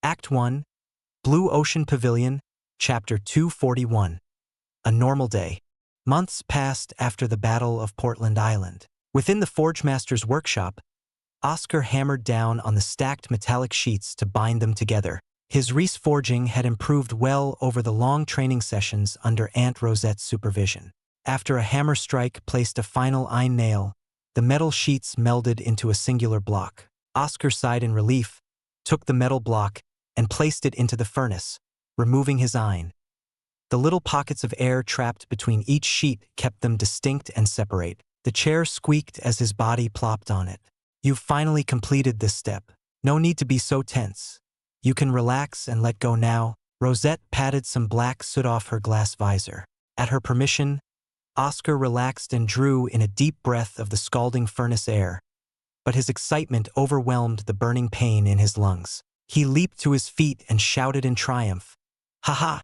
Act 1, Blue Ocean Pavilion, Chapter 241. A normal day. Months passed after the Battle of Portland Island. Within the Forgemaster's workshop, Oscar hammered down on the stacked metallic sheets to bind them together. His Reese forging had improved well over the long training sessions under Aunt Rosette's supervision. After a hammer strike placed a final iron nail, the metal sheets melded into a singular block. Oscar sighed in relief, took the metal block, and placed it into the furnace, removing his iron. The little pockets of air trapped between each sheet kept them distinct and separate. The chair squeaked as his body plopped on it. You've finally completed this step. No need to be so tense. You can relax and let go now. Rosette patted some black soot off her glass visor. At her permission, Oscar relaxed and drew in a deep breath of the scalding furnace air. But his excitement overwhelmed the burning pain in his lungs. He leaped to his feet and shouted in triumph. Ha ha!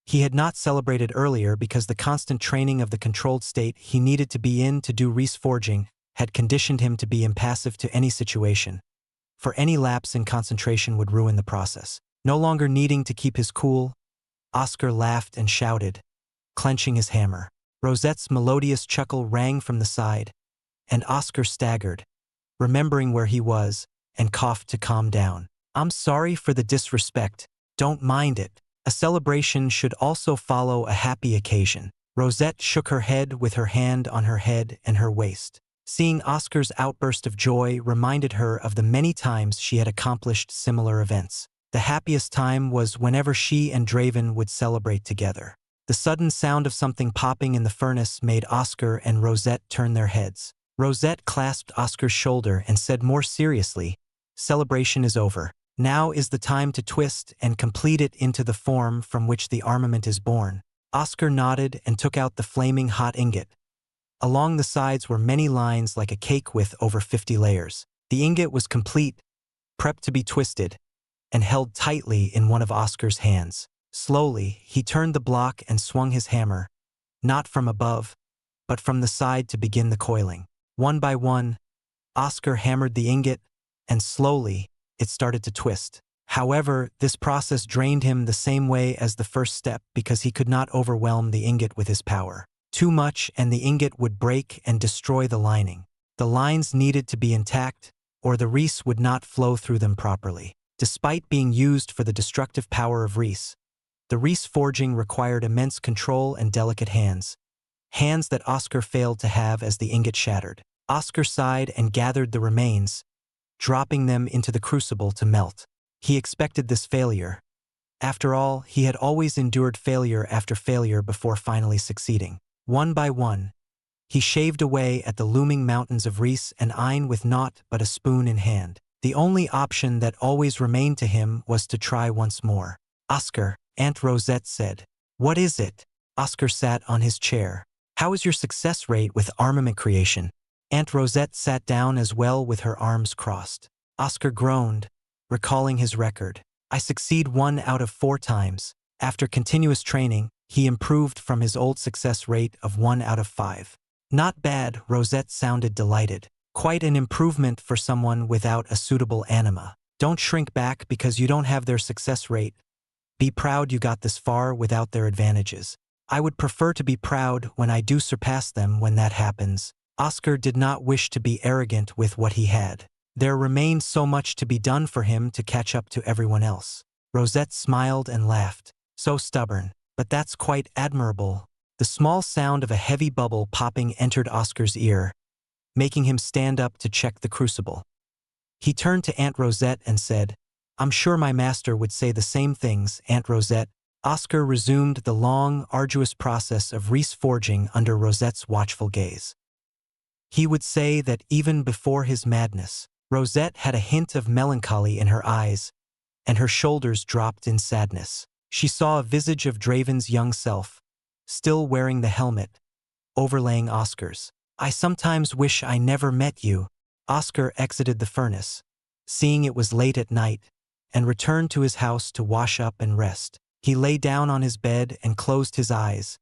He had not celebrated earlier because the constant training of the controlled state he needed to be in to do Reese forging had conditioned him to be impassive to any situation. For any lapse in concentration would ruin the process. No longer needing to keep his cool, Oscar laughed and shouted, clenching his hammer. Rosette's melodious chuckle rang from the side, and Oscar staggered, remembering where he was, and coughed to calm down. I'm sorry for the disrespect. Don't mind it. A celebration should also follow a happy occasion. Rosette shook her head with her hand on her head and her waist. Seeing Oscar's outburst of joy reminded her of the many times she had accomplished similar events. The happiest time was whenever she and Draven would celebrate together. The sudden sound of something popping in the furnace made Oscar and Rosette turn their heads. Rosette clasped Oscar's shoulder and said more seriously, "Celebration is over. Now is the time to twist and complete it into the form from which the armament is born." Oscar nodded and took out the flaming hot ingot. Along the sides were many lines like a cake with over 50 layers. The ingot was complete, prepped to be twisted, and held tightly in one of Oscar's hands. Slowly, he turned the block and swung his hammer, not from above, but from the side to begin the coiling. One by one, Oscar hammered the ingot, and slowly, it started to twist. However, this process drained him the same way as the first step because he could not overwhelm the ingot with his power. Too much and the ingot would break and destroy the lining. The lines needed to be intact, or the Reese would not flow through them properly. Despite being used for the destructive power of Reese, the Reese forging required immense control and delicate hands. Hands that Oscar failed to have as the ingot shattered. Oscar sighed and gathered the remains, dropping them into the crucible to melt. He expected this failure. After all, he had always endured failure after failure before finally succeeding. One by one, he shaved away at the looming mountains of Reese and iron with naught but a spoon in hand. The only option that always remained to him was to try once more. "Oscar," Aunt Rosette said. "What is it?" Oscar sat on his chair. "How is your success rate with armament creation?" Aunt Rosette sat down as well with her arms crossed. Oscar groaned, recalling his record. "I succeed 1 out of 4 times. After continuous training, he improved from his old success rate of 1 out of 5. Not bad, Rosette sounded delighted. Quite an improvement for someone without a suitable anima. Don't shrink back because you don't have their success rate. Be proud you got this far without their advantages. I would prefer to be proud when I do surpass them when that happens." Oscar did not wish to be arrogant with what he had. There remained so much to be done for him to catch up to everyone else. Rosette smiled and laughed. "So stubborn. But that's quite admirable." The small sound of a heavy bubble popping entered Oscar's ear, making him stand up to check the crucible. He turned to Aunt Rosette and said, "I'm sure my master would say the same things, Aunt Rosette." Oscar resumed the long, arduous process of Reese forging under Rosette's watchful gaze. He would say that even before his madness, Rosette had a hint of melancholy in her eyes, and her shoulders dropped in sadness. She saw a visage of Draven's young self, still wearing the helmet, overlaying Oscar's. "I sometimes wish I never met you." Oscar exited the furnace, seeing it was late at night, and returned to his house to wash up and rest. He lay down on his bed and closed his eyes,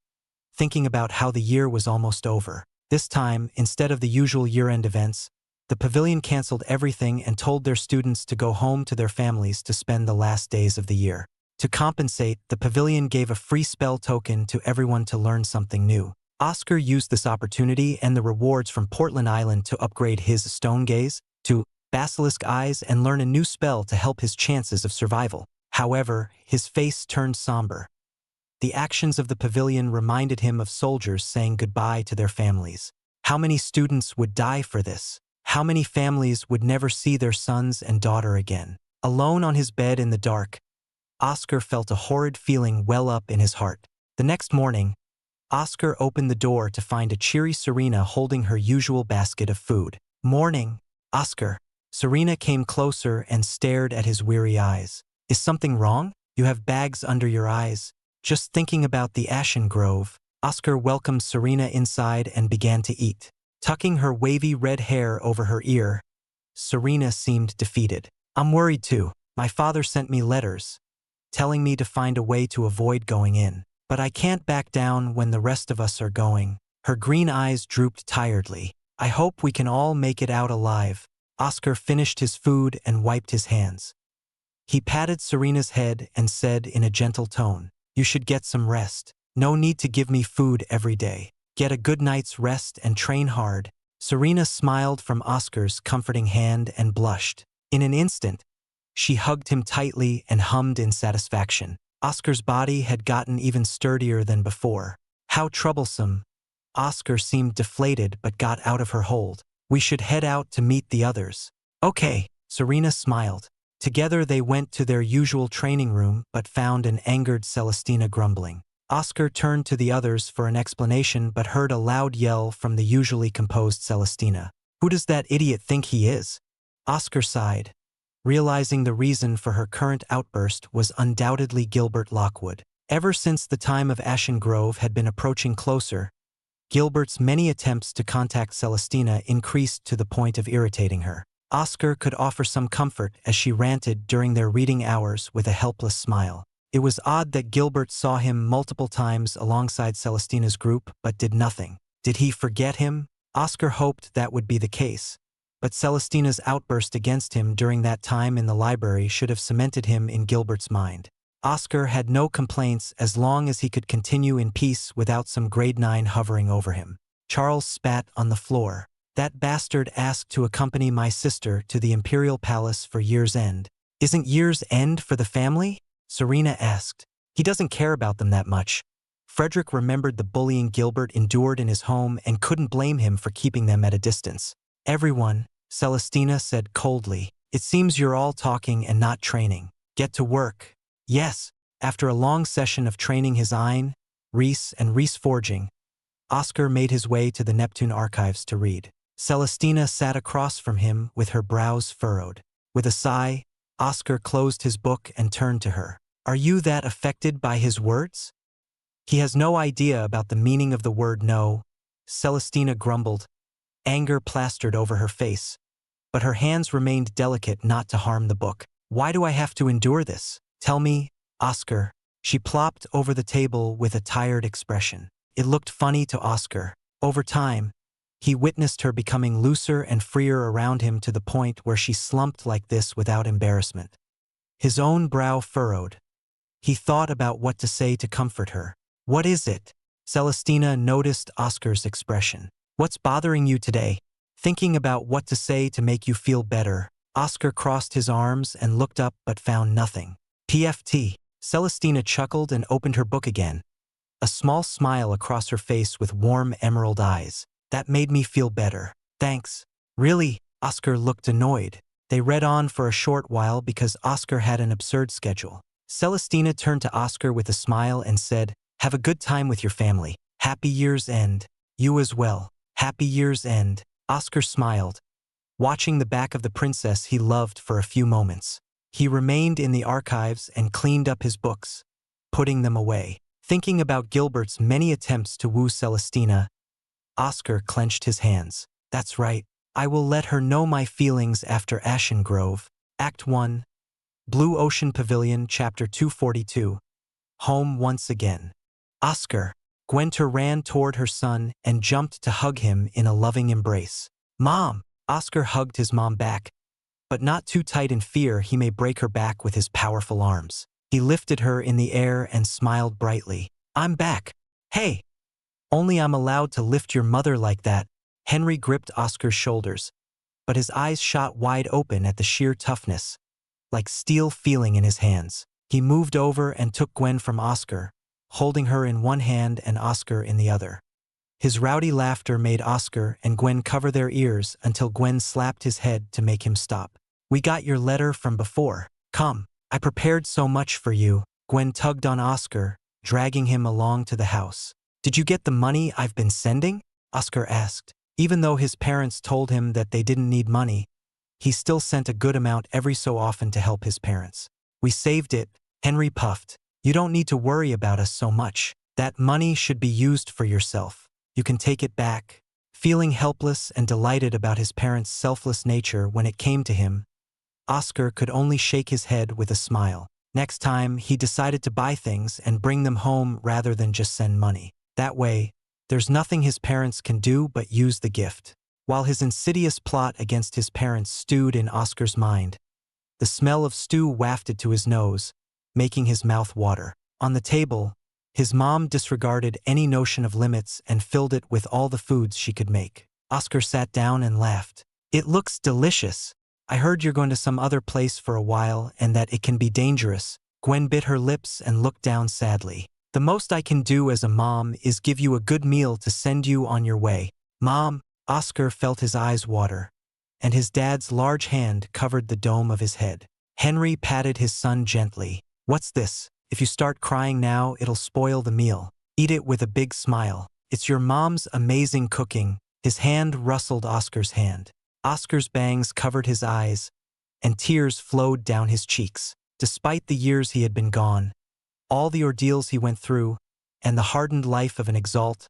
thinking about how the year was almost over. This time, instead of the usual year-end events, the pavilion canceled everything and told their students to go home to their families to spend the last days of the year. To compensate, the pavilion gave a free spell token to everyone to learn something new. Oscar used this opportunity and the rewards from Portland Island to upgrade his stone gaze to basilisk eyes and learn a new spell to help his chances of survival. However, his face turned somber. The actions of the pavilion reminded him of soldiers saying goodbye to their families. How many students would die for this? How many families would never see their sons and daughter again? Alone on his bed in the dark, Oscar felt a horrid feeling well up in his heart. The next morning, Oscar opened the door to find a cheery Serena holding her usual basket of food. "Morning, Oscar." Serena came closer and stared at his weary eyes. "Is something wrong? You have bags under your eyes." "Just thinking about the Ashen Grove." Oscar welcomed Serena inside and began to eat. Tucking her wavy red hair over her ear, Serena seemed defeated. "I'm worried too. My father sent me letters, telling me to find a way to avoid going in. But I can't back down when the rest of us are going." Her green eyes drooped tiredly. "I hope we can all make it out alive." Oscar finished his food and wiped his hands. He patted Serena's head and said in a gentle tone, "You should get some rest. No need to give me food every day. Get a good night's rest and train hard." Serena smiled from Oscar's comforting hand and blushed. In an instant, she hugged him tightly and hummed in satisfaction. Oscar's body had gotten even sturdier than before. How troublesome. Oscar seemed deflated but got out of her hold. "We should head out to meet the others." "Okay," Serena smiled. Together they went to their usual training room but found an angered Celestina grumbling. Oscar turned to the others for an explanation but heard a loud yell from the usually composed Celestina. "Who does that idiot think he is?" Oscar sighed, realizing the reason for her current outburst was undoubtedly Gilbert Lockwood. Ever since the time of Ashen Grove had been approaching closer, Gilbert's many attempts to contact Celestina increased to the point of irritating her. Oscar could offer some comfort as she ranted during their reading hours with a helpless smile. It was odd that Gilbert saw him multiple times alongside Celestina's group but did nothing. Did he forget him? Oscar hoped that would be the case, but Celestina's outburst against him during that time in the library should have cemented him in Gilbert's mind. Oscar had no complaints as long as he could continue in peace without some grade 9 hovering over him. Charles spat on the floor. "That bastard asked to accompany my sister to the Imperial Palace for year's end." "Isn't year's end for the family?" Serena asked. "He doesn't care about them that much." Frederick remembered the bullying Gilbert endured in his home and couldn't blame him for keeping them at a distance. "Everyone," Celestina said coldly, "it seems you're all talking and not training. Get to work." "Yes." After a long session of training his Ein, Reese, and Reese forging, Oscar made his way to the Neptune archives to read. Celestina sat across from him with her brows furrowed. With a sigh, Oscar closed his book and turned to her. "Are you that affected by his words?" "He has no idea about the meaning of the word no," Celestina grumbled. Anger plastered over her face, but her hands remained delicate not to harm the book. "Why do I have to endure this? Tell me, Oscar." She plopped over the table with a tired expression. It looked funny to Oscar. Over time, he witnessed her becoming looser and freer around him to the point where she slumped like this without embarrassment. His own brow furrowed. He thought about what to say to comfort her. "What is it?" Celestina noticed Oscar's expression. "What's bothering you today?" Thinking about what to say to make you feel better, Oscar crossed his arms and looked up but found nothing. "PFT." Celestina chuckled and opened her book again, a small smile across her face with warm emerald eyes. "That made me feel better. Thanks." "Really?" Oscar looked annoyed. They read on for a short while because Oscar had an absurd schedule. Celestina turned to Oscar with a smile and said, "Have a good time with your family. Happy year's end." "You as well." "Happy year's end." Oscar smiled, watching the back of the princess he loved for a few moments. He remained in the archives and cleaned up his books, putting them away. Thinking about Gilbert's many attempts to woo Celestina, Oscar clenched his hands. "That's right. I will let her know my feelings after Ashen Grove." Act 1. Blue Ocean Pavilion, Chapter 242. Home once again. "Oscar." Gwenter ran toward her son and jumped to hug him in a loving embrace. "Mom!" Oscar hugged his mom back, but not too tight in fear he may break her back with his powerful arms. He lifted her in the air and smiled brightly. I'm back. Hey! Only I'm allowed to lift your mother like that. Henry gripped Oscar's shoulders, but his eyes shot wide open at the sheer toughness, like steel feeling in his hands. He moved over and took Gwen from Oscar, holding her in one hand and Oscar in the other. His rowdy laughter made Oscar and Gwen cover their ears until Gwen slapped his head to make him stop. We got your letter from before. Come, I prepared so much for you. Gwen tugged on Oscar, dragging him along to the house. Did you get the money I've been sending? Oscar asked. Even though his parents told him that they didn't need money, he still sent a good amount every so often to help his parents. We saved it, Henry puffed. You don't need to worry about us so much. That money should be used for yourself. You can take it back. Feeling helpless and delighted about his parents' selfless nature when it came to him, Oscar could only shake his head with a smile. Next time, he decided to buy things and bring them home rather than just send money. That way, there's nothing his parents can do but use the gift. While his insidious plot against his parents stewed in Oscar's mind, the smell of stew wafted to his nose, making his mouth water. On the table, his mom disregarded any notion of limits and filled it with all the foods she could make. Oscar sat down and laughed. It looks delicious. I heard you're going to some other place for a while and that it can be dangerous. Gwen bit her lips and looked down sadly. The most I can do as a mom is give you a good meal to send you on your way. Mom, Oscar felt his eyes water, and his dad's large hand covered the dome of his head. Henry patted his son gently. What's this? If you start crying now, it'll spoil the meal. Eat it with a big smile. It's your mom's amazing cooking. His hand rustled Oscar's hand. Oscar's bangs covered his eyes, and tears flowed down his cheeks. Despite the years he had been gone, all the ordeals he went through, and the hardened life of an Exalt,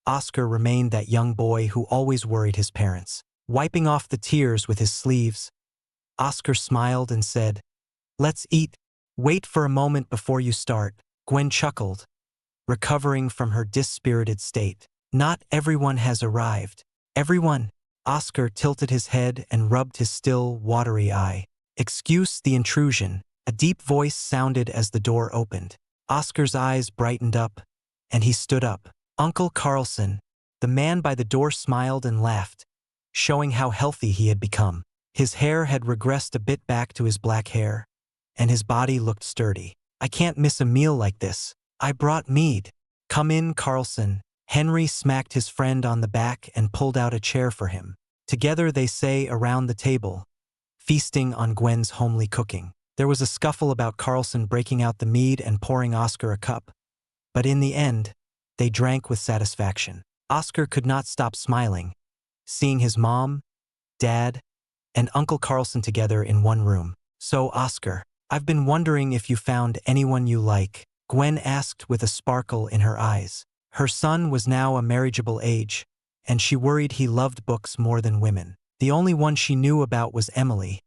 Oscar remained that young boy who always worried his parents. Wiping off the tears with his sleeves, Oscar smiled and said, Let's eat. Wait for a moment before you start. Gwen chuckled, recovering from her dispirited state. Not everyone has arrived. Everyone. Oscar tilted his head and rubbed his still, watery eye. Excuse the intrusion. A deep voice sounded as the door opened. Oscar's eyes brightened up, and he stood up. Uncle Carlson. The man by the door smiled and laughed, showing how healthy he had become. His hair had regressed a bit back to his black hair, and his body looked sturdy. I can't miss a meal like this. I brought mead. Come in, Carlson. Henry smacked his friend on the back and pulled out a chair for him. Together they sat around the table, feasting on Gwen's homely cooking. There was a scuffle about Carlson breaking out the mead and pouring Oscar a cup, but in the end, they drank with satisfaction. Oscar could not stop smiling, seeing his mom, dad, and Uncle Carlson together in one room. So, Oscar, I've been wondering if you found anyone you like, Gwen asked with a sparkle in her eyes. Her son was now a marriageable age, and she worried he loved books more than women. The only one she knew about was Emily,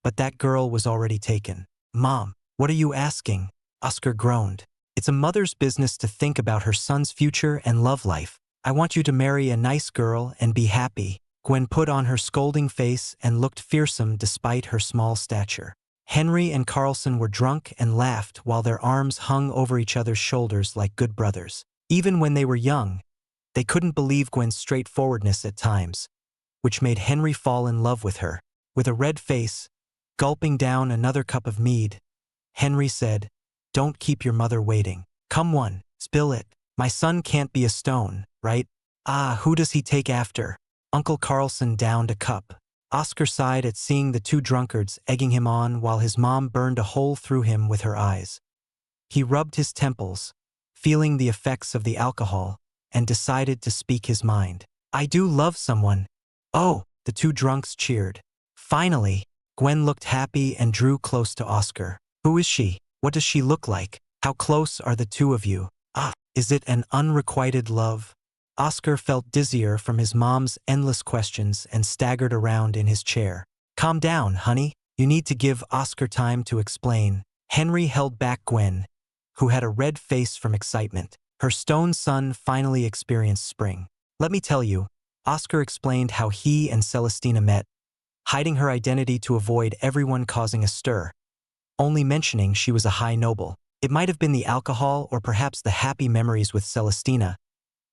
but that girl was already taken. Mom, what are you asking? Oscar groaned. It's a mother's business to think about her son's future and love life. I want you to marry a nice girl and be happy. Gwen put on her scolding face and looked fearsome despite her small stature. Henry and Carlson were drunk and laughed while their arms hung over each other's shoulders like good brothers. Even when they were young, they couldn't believe Gwen's straightforwardness at times, which made Henry fall in love with her. With a red face, gulping down another cup of mead, Henry said, Don't keep your mother waiting. Come one, spill it. My son can't be a stone, right? Ah, who does he take after? Uncle Carlson downed a cup. Oscar sighed at seeing the two drunkards egging him on while his mom burned a hole through him with her eyes. He rubbed his temples, feeling the effects of the alcohol, and decided to speak his mind. I do love someone. Oh, the two drunks cheered. Finally, Gwen looked happy and drew close to Oscar. Who is she? What does she look like? How close are the two of you? Ah, is it an unrequited love? Oscar felt dizzier from his mom's endless questions and staggered around in his chair. Calm down, honey. You need to give Oscar time to explain. Henry held back Gwen, who had a red face from excitement. Her stone son finally experienced spring. Let me tell you, Oscar explained how he and Celestina met, hiding her identity to avoid everyone causing a stir, only mentioning she was a high noble. It might have been the alcohol or perhaps the happy memories with Celestina,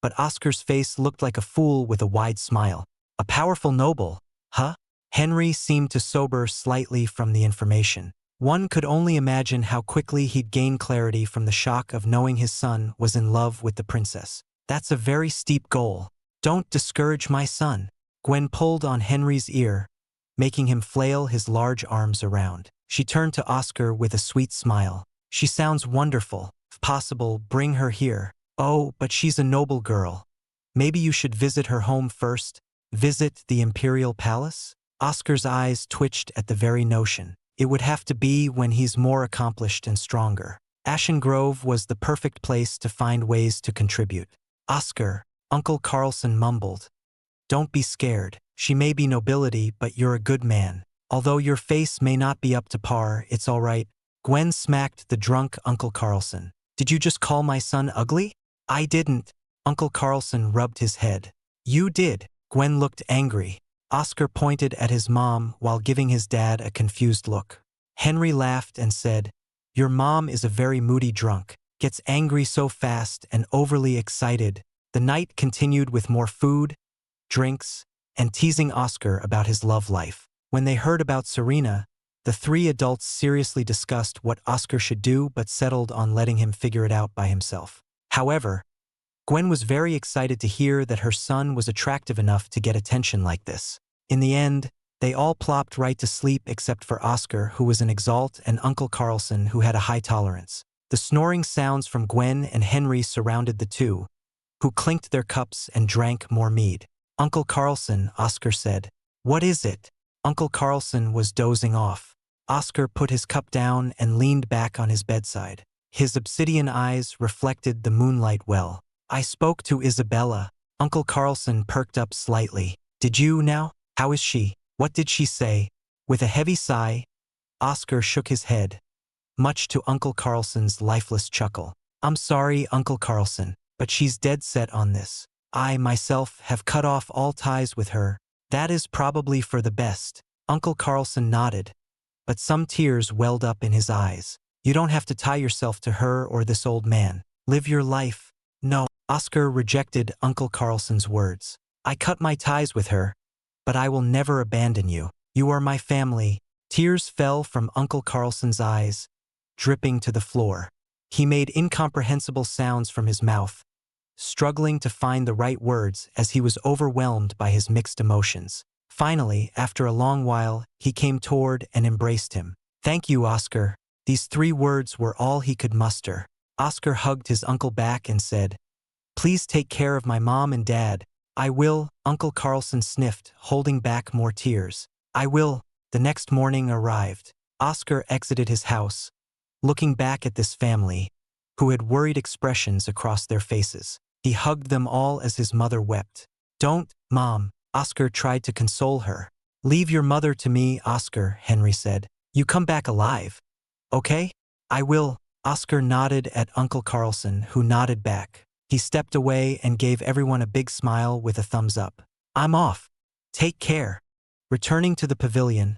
but Oscar's face looked like a fool with a wide smile. A powerful noble, huh? Henry seemed to sober slightly from the information. One could only imagine how quickly he'd gain clarity from the shock of knowing his son was in love with the princess. That's a very steep goal. Don't discourage my son. Gwen pulled on Henry's ear, making him flail his large arms around. She turned to Oscar with a sweet smile. She sounds wonderful. If possible, bring her here. Oh, but she's a noble girl. Maybe you should visit her home first. Visit the Imperial Palace? Oscar's eyes twitched at the very notion. It would have to be when he's more accomplished and stronger. Ashen Grove was the perfect place to find ways to contribute. Oscar, Uncle Carlson mumbled. Don't be scared. She may be nobility, but you're a good man. Although your face may not be up to par, it's all right. Gwen smacked the drunk Uncle Carlson. Did you just call my son ugly? I didn't. Uncle Carlson rubbed his head. You did. Gwen looked angry. Oscar pointed at his mom while giving his dad a confused look. Henry laughed and said, Your mom is a very moody drunk. Gets angry so fast and overly excited. The night continued with more food, drinks, and teasing Oscar about his love life. When they heard about Serena, the three adults seriously discussed what Oscar should do but settled on letting him figure it out by himself. However, Gwen was very excited to hear that her son was attractive enough to get attention like this. In the end, they all plopped right to sleep except for Oscar, who was an Exalt, and Uncle Carlson, who had a high tolerance. The snoring sounds from Gwen and Henry surrounded the two, who clinked their cups and drank more mead. Uncle Carlson, Oscar said. What is it? Uncle Carlson was dozing off. Oscar put his cup down and leaned back on his bedside. His obsidian eyes reflected the moonlight well. I spoke to Isabella. Uncle Carlson perked up slightly. Did you now? How is she? What did she say? With a heavy sigh, Oscar shook his head, much to Uncle Carlson's lifeless chuckle. I'm sorry, Uncle Carlson, but she's dead set on this. I, myself, have cut off all ties with her. That is probably for the best. Uncle Carlson nodded, but some tears welled up in his eyes. You don't have to tie yourself to her or this old man. Live your life. No. Oscar rejected Uncle Carlson's words. I cut my ties with her, but I will never abandon you. You are my family. Tears fell from Uncle Carlson's eyes, dripping to the floor. He made incomprehensible sounds from his mouth, struggling to find the right words as he was overwhelmed by his mixed emotions. Finally, after a long while, he came toward and embraced him. Thank you, Oscar. These 3 words were all he could muster. Oscar hugged his uncle back and said, Please take care of my mom and dad. I will, Uncle Carlson sniffed, holding back more tears. I will. The next morning arrived. Oscar exited his house, looking back at this family, who had worried expressions across their faces. He hugged them all as his mother wept. Don't, Mom. Oscar tried to console her. Leave your mother to me, Oscar, Henry said. You come back alive. Okay? I will. Oscar nodded at Uncle Carlson, who nodded back. He stepped away and gave everyone a big smile with a thumbs up. I'm off. Take care. Returning to the pavilion,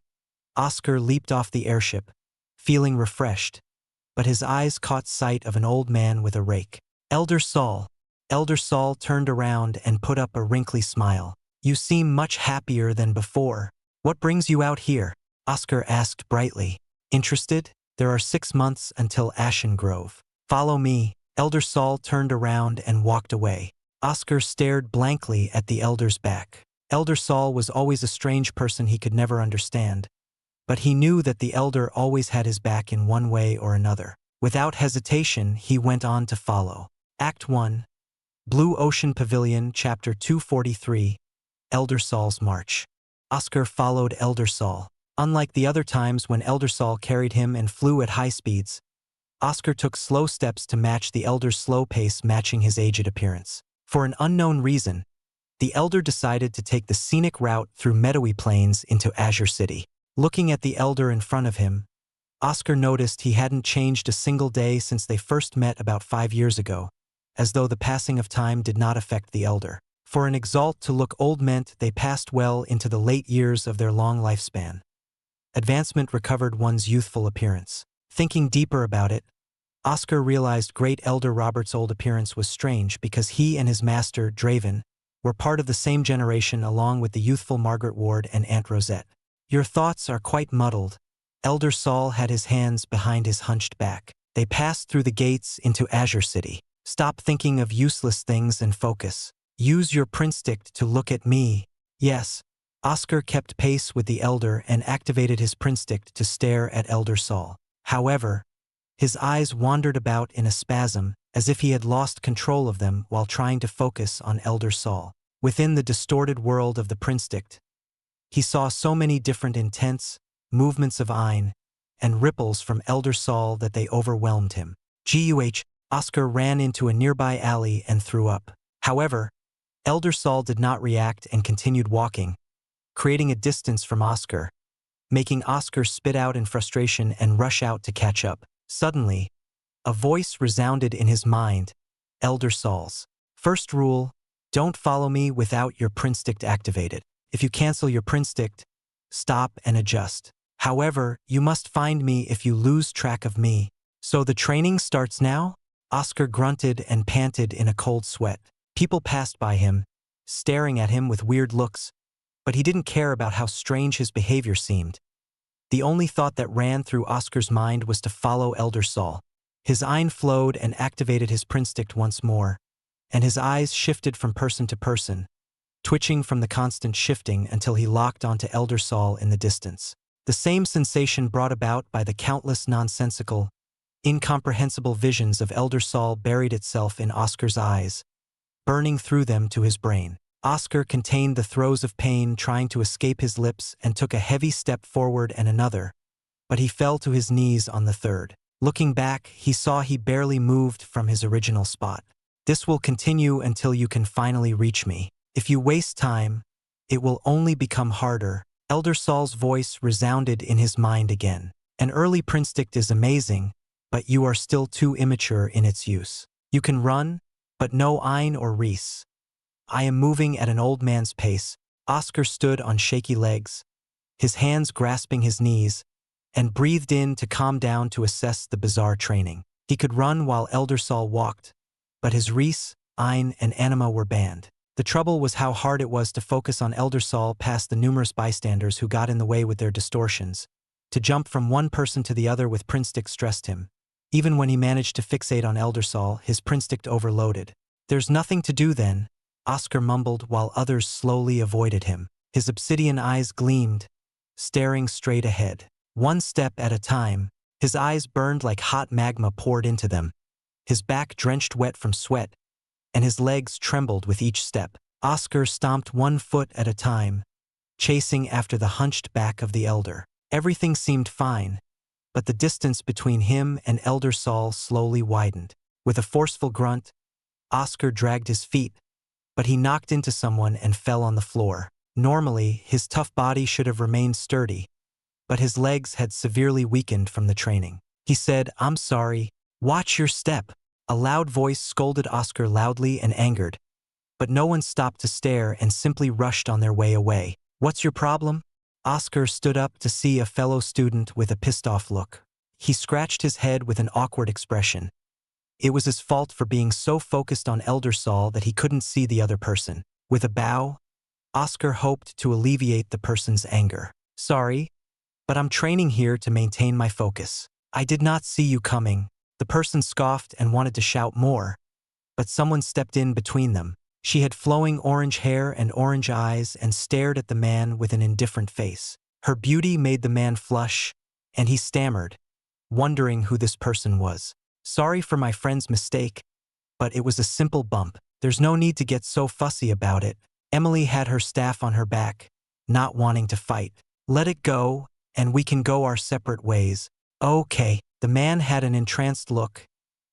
Oscar leaped off the airship, feeling refreshed, but his eyes caught sight of an old man with a rake. Elder Saul. Elder Saul turned around and put up a wrinkly smile. You seem much happier than before. What brings you out here? Oscar asked brightly. Interested? There are 6 months until Ashen Grove. Follow me. Elder Saul turned around and walked away. Oscar stared blankly at the elder's back. Elder Saul was always a strange person he could never understand, but he knew that the elder always had his back in one way or another. Without hesitation, he went on to follow. Act 1. Blue Ocean Pavilion, Chapter 243, Elder Saul's March. Oscar followed Elder Saul. Unlike the other times when Elder Saul carried him and flew at high speeds, Oscar took slow steps to match the elder's slow pace, matching his aged appearance. For an unknown reason, the elder decided to take the scenic route through meadowy plains into Azure City. Looking at the elder in front of him, Oscar noticed he hadn't changed a single day since they first met about 5 years ago, as though the passing of time did not affect the elder. For an Exalt to look old meant they passed well into the late years of their long lifespan. Advancement recovered one's youthful appearance. Thinking deeper about it, Oscar realized Great Elder Robert's old appearance was strange because he and his master, Draven, were part of the same generation along with the youthful Margaret Ward and Aunt Rosette. Your thoughts are quite muddled. Elder Saul had his hands behind his hunched back. They passed through the gates into Azure City. Stop thinking of useless things and focus. Use your prinstick to look at me. Yes. Oscar kept pace with the elder and activated his prinstick to stare at Elder Saul. However, his eyes wandered about in a spasm, as if he had lost control of them while trying to focus on Elder Saul. Within the distorted world of the prinstick, he saw so many different intense movements of Ein and ripples from Elder Saul that they overwhelmed him. Oscar ran into a nearby alley and threw up. However, Elder Saul did not react and continued walking, creating a distance from Oscar, making Oscar spit out in frustration and rush out to catch up. Suddenly, a voice resounded in his mind, Elder Saul's. First rule, don't follow me without your prinstick activated. If you cancel your prinstick, stop and adjust. However, you must find me if you lose track of me. So the training starts now? Oscar grunted and panted in a cold sweat. People passed by him, staring at him with weird looks, but he didn't care about how strange his behavior seemed. The only thought that ran through Oscar's mind was to follow Elder Saul. His Ein flowed and activated his prinstick once more, and his eyes shifted from person to person, twitching from the constant shifting until he locked onto Elder Saul in the distance. The same sensation brought about by the countless nonsensical, incomprehensible visions of Elder Saul buried itself in Oscar's eyes, burning through them to his brain. Oscar contained the throes of pain trying to escape his lips and took a heavy step forward and another, but he fell to his knees on the third. Looking back, he saw he barely moved from his original spot. This will continue until you can finally reach me. If you waste time, it will only become harder. Elder Saul's voice resounded in his mind again. An early prinstick is amazing, but you are still too immature in its use. You can run, but no Ein or Reese. I am moving at an old man's pace. Oscar stood on shaky legs, his hands grasping his knees, and breathed in to calm down to assess the bizarre training. He could run while Elder Saul walked, but his Reese, Ein, and Anima were banned. The trouble was how hard it was to focus on Elder Saul past the numerous bystanders who got in the way with their distortions. To jump from one person to the other with prinstick stressed him. Even when he managed to fixate on Elder Saul, his prinstick overloaded. There's nothing to do then, Oscar mumbled while others slowly avoided him. His obsidian eyes gleamed, staring straight ahead. One step at a time, his eyes burned like hot magma poured into them. His back drenched wet from sweat, and his legs trembled with each step. Oscar stomped 1 foot at a time, chasing after the hunched back of the elder. Everything seemed fine, but the distance between him and Elder Saul slowly widened. With a forceful grunt, Oscar dragged his feet, but he knocked into someone and fell on the floor. Normally, his tough body should have remained sturdy, but his legs had severely weakened from the training. He said, "I'm sorry. Watch your step." A loud voice scolded Oscar loudly and angered, but no one stopped to stare and simply rushed on their way away. "What's your problem?" Oscar stood up to see a fellow student with a pissed-off look. He scratched his head with an awkward expression. It was his fault for being so focused on Elder Saul that he couldn't see the other person. With a bow, Oscar hoped to alleviate the person's anger. "Sorry, but I'm training here to maintain my focus. I did not see you coming." The person scoffed and wanted to shout more, but someone stepped in between them. She had flowing orange hair and orange eyes and stared at the man with an indifferent face. Her beauty made the man flush, and he stammered, wondering who this person was. "Sorry for my friend's mistake, but it was a simple bump. There's no need to get so fussy about it." Emily had her staff on her back, not wanting to fight. "Let it go, and we can go our separate ways." "Okay." The man had an entranced look,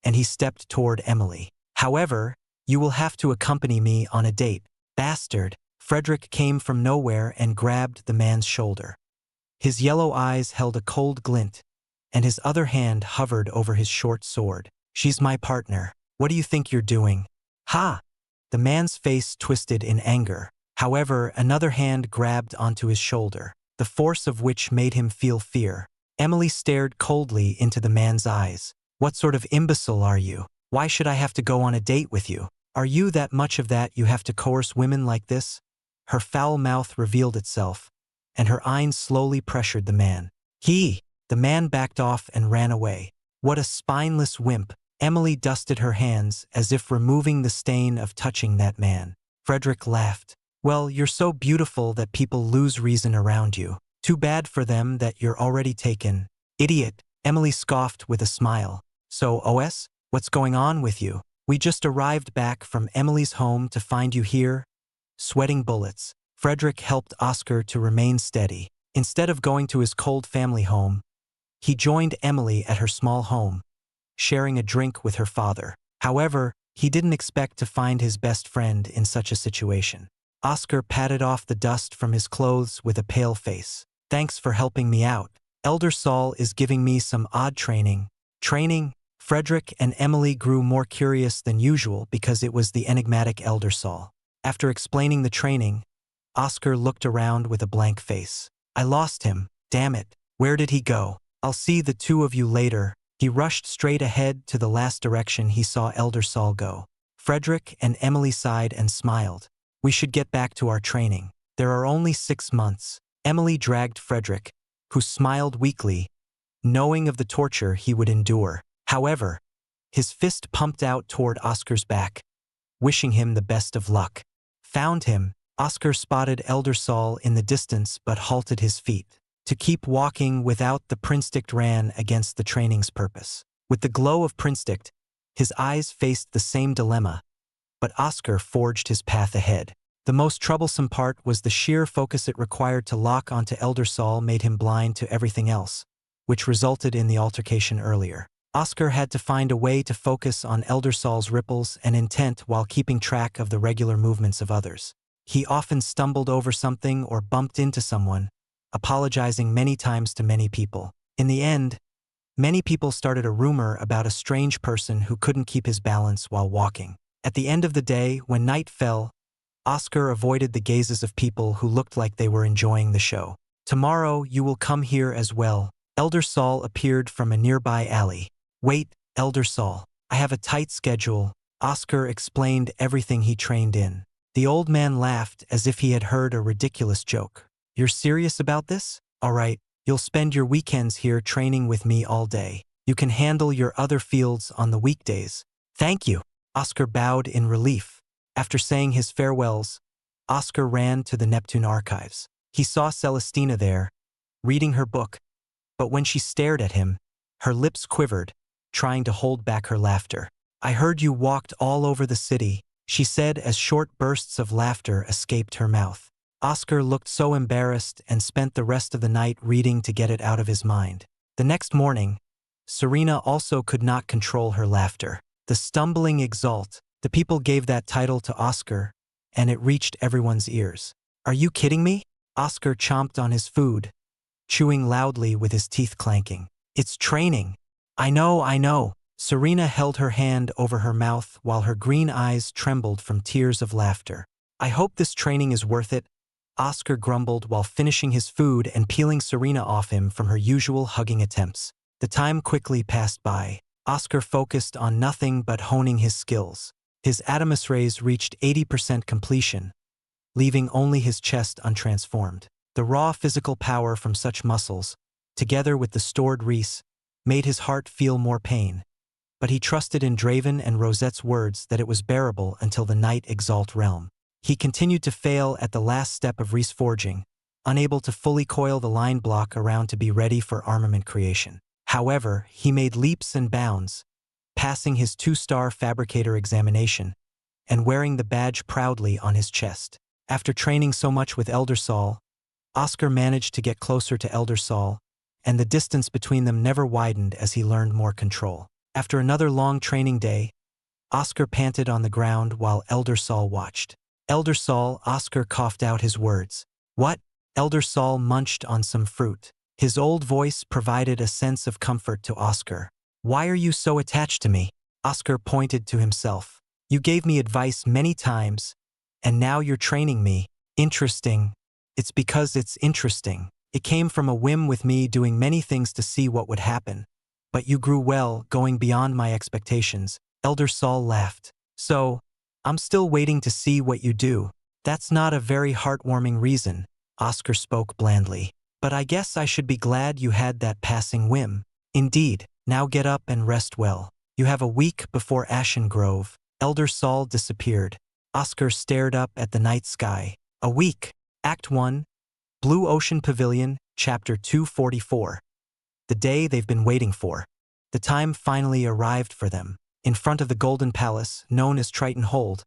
and he stepped toward Emily. "However, you will have to accompany me on a date." "Bastard." Frederick came from nowhere and grabbed the man's shoulder. His yellow eyes held a cold glint, and his other hand hovered over his short sword. "She's my partner. What do you think you're doing?" "Ha!" The man's face twisted in anger. However, another hand grabbed onto his shoulder, the force of which made him feel fear. Emily stared coldly into the man's eyes. What sort of imbecile are you? Why should I have to go on a date with you? Are you that much of that you have to coerce women like this? Her foul mouth revealed itself, and her eyes slowly pressured the man. The man backed off and ran away. What a spineless wimp. Emily dusted her hands as if removing the stain of touching that man. Frederick laughed. Well, you're so beautiful that people lose reason around you. Too bad for them that you're already taken. Idiot, Emily scoffed with a smile. So, OS, what's going on with you? We just arrived back from Emily's home to find you here. Sweating bullets, Frederick helped Oscar to remain steady. Instead of going to his cold family home, he joined Emily at her small home, sharing a drink with her father. However, he didn't expect to find his best friend in such a situation. Oscar patted off the dust from his clothes with a pale face. Thanks for helping me out. Elder Saul is giving me some odd training. Training? Frederick and Emily grew more curious than usual because it was the enigmatic Elder Saul. After explaining the training, Oscar looked around with a blank face. I lost him. Damn it. Where did he go? I'll see the two of you later. He rushed straight ahead to the last direction he saw Elder Saul go. Frederick and Emily sighed and smiled. We should get back to our training. There are only 6 months. Emily dragged Frederick, who smiled weakly, knowing of the torture he would endure. However, his fist pumped out toward Oscar's back, wishing him the best of luck. Found him. Oscar spotted Elder Saul in the distance but halted his feet. To keep walking without the Prince-Dict ran against the training's purpose. With the glow of Prince-Dict, his eyes faced the same dilemma, but Oscar forged his path ahead. The most troublesome part was the sheer focus it required to lock onto Elder Saul made him blind to everything else, which resulted in the altercation earlier. Oscar had to find a way to focus on Elder Saul's ripples and intent while keeping track of the regular movements of others. He often stumbled over something or bumped into someone, apologizing many times to many people. In the end, many people started a rumor about a strange person who couldn't keep his balance while walking. At the end of the day, when night fell, Oscar avoided the gazes of people who looked like they were enjoying the show. Tomorrow you will come here as well. Elder Saul appeared from a nearby alley. Wait, Elder Saul, I have a tight schedule. Oscar explained everything he trained in. The old man laughed as if he had heard a ridiculous joke. You're serious about this? All right, you'll spend your weekends here training with me all day. You can handle your other fields on the weekdays. Thank you. Oscar bowed in relief. After saying his farewells, Oscar ran to the Neptune archives. He saw Celestina there, reading her book, but when she stared at him, her lips quivered, trying to hold back her laughter. I heard you walked all over the city, she said as short bursts of laughter escaped her mouth. Oscar looked so embarrassed and spent the rest of the night reading to get it out of his mind. The next morning, Serena also could not control her laughter. The stumbling Exalt, the people gave that title to Oscar, and it reached everyone's ears. Are you kidding me? Oscar chomped on his food, chewing loudly with his teeth clanking. It's training. I know. Serena held her hand over her mouth while her green eyes trembled from tears of laughter. I hope this training is worth it, Oscar grumbled while finishing his food and peeling Serena off him from her usual hugging attempts. The time quickly passed by. Oscar focused on nothing but honing his skills. His Adamus rays reached 80% completion, leaving only his chest untransformed. The raw physical power from such muscles, together with the stored reese, made his heart feel more pain. But he trusted in Draven and Rosette's words that it was bearable until the night Exalt realm. He continued to fail at the last step of reese forging, unable to fully coil the line block around to be ready for armament creation. However, he made leaps and bounds, passing his 2-star fabricator examination and wearing the badge proudly on his chest. After training so much with Elder Saul, Oscar managed to get closer to Elder Saul, and the distance between them never widened as he learned more control. After another long training day, Oscar panted on the ground while Elder Saul watched. Elder Saul, Oscar coughed out his words. What? Elder Saul munched on some fruit. His old voice provided a sense of comfort to Oscar. Why are you so attached to me? Oscar pointed to himself. You gave me advice many times, and now you're training me. Interesting. It's because it's interesting. It came from a whim with me doing many things to see what would happen. But you grew well, going beyond my expectations. Elder Saul laughed. So, I'm still waiting to see what you do. That's not a very heartwarming reason, Oscar spoke blandly. But I guess I should be glad you had that passing whim. Indeed, now get up and rest well. You have a week before Ashen Grove. Elder Saul disappeared. Oscar stared up at the night sky. A week. Act 1. Blue Ocean Pavilion, Chapter 244. The day they've been waiting for. The time finally arrived for them. In front of the Golden Palace, known as Triton Hold,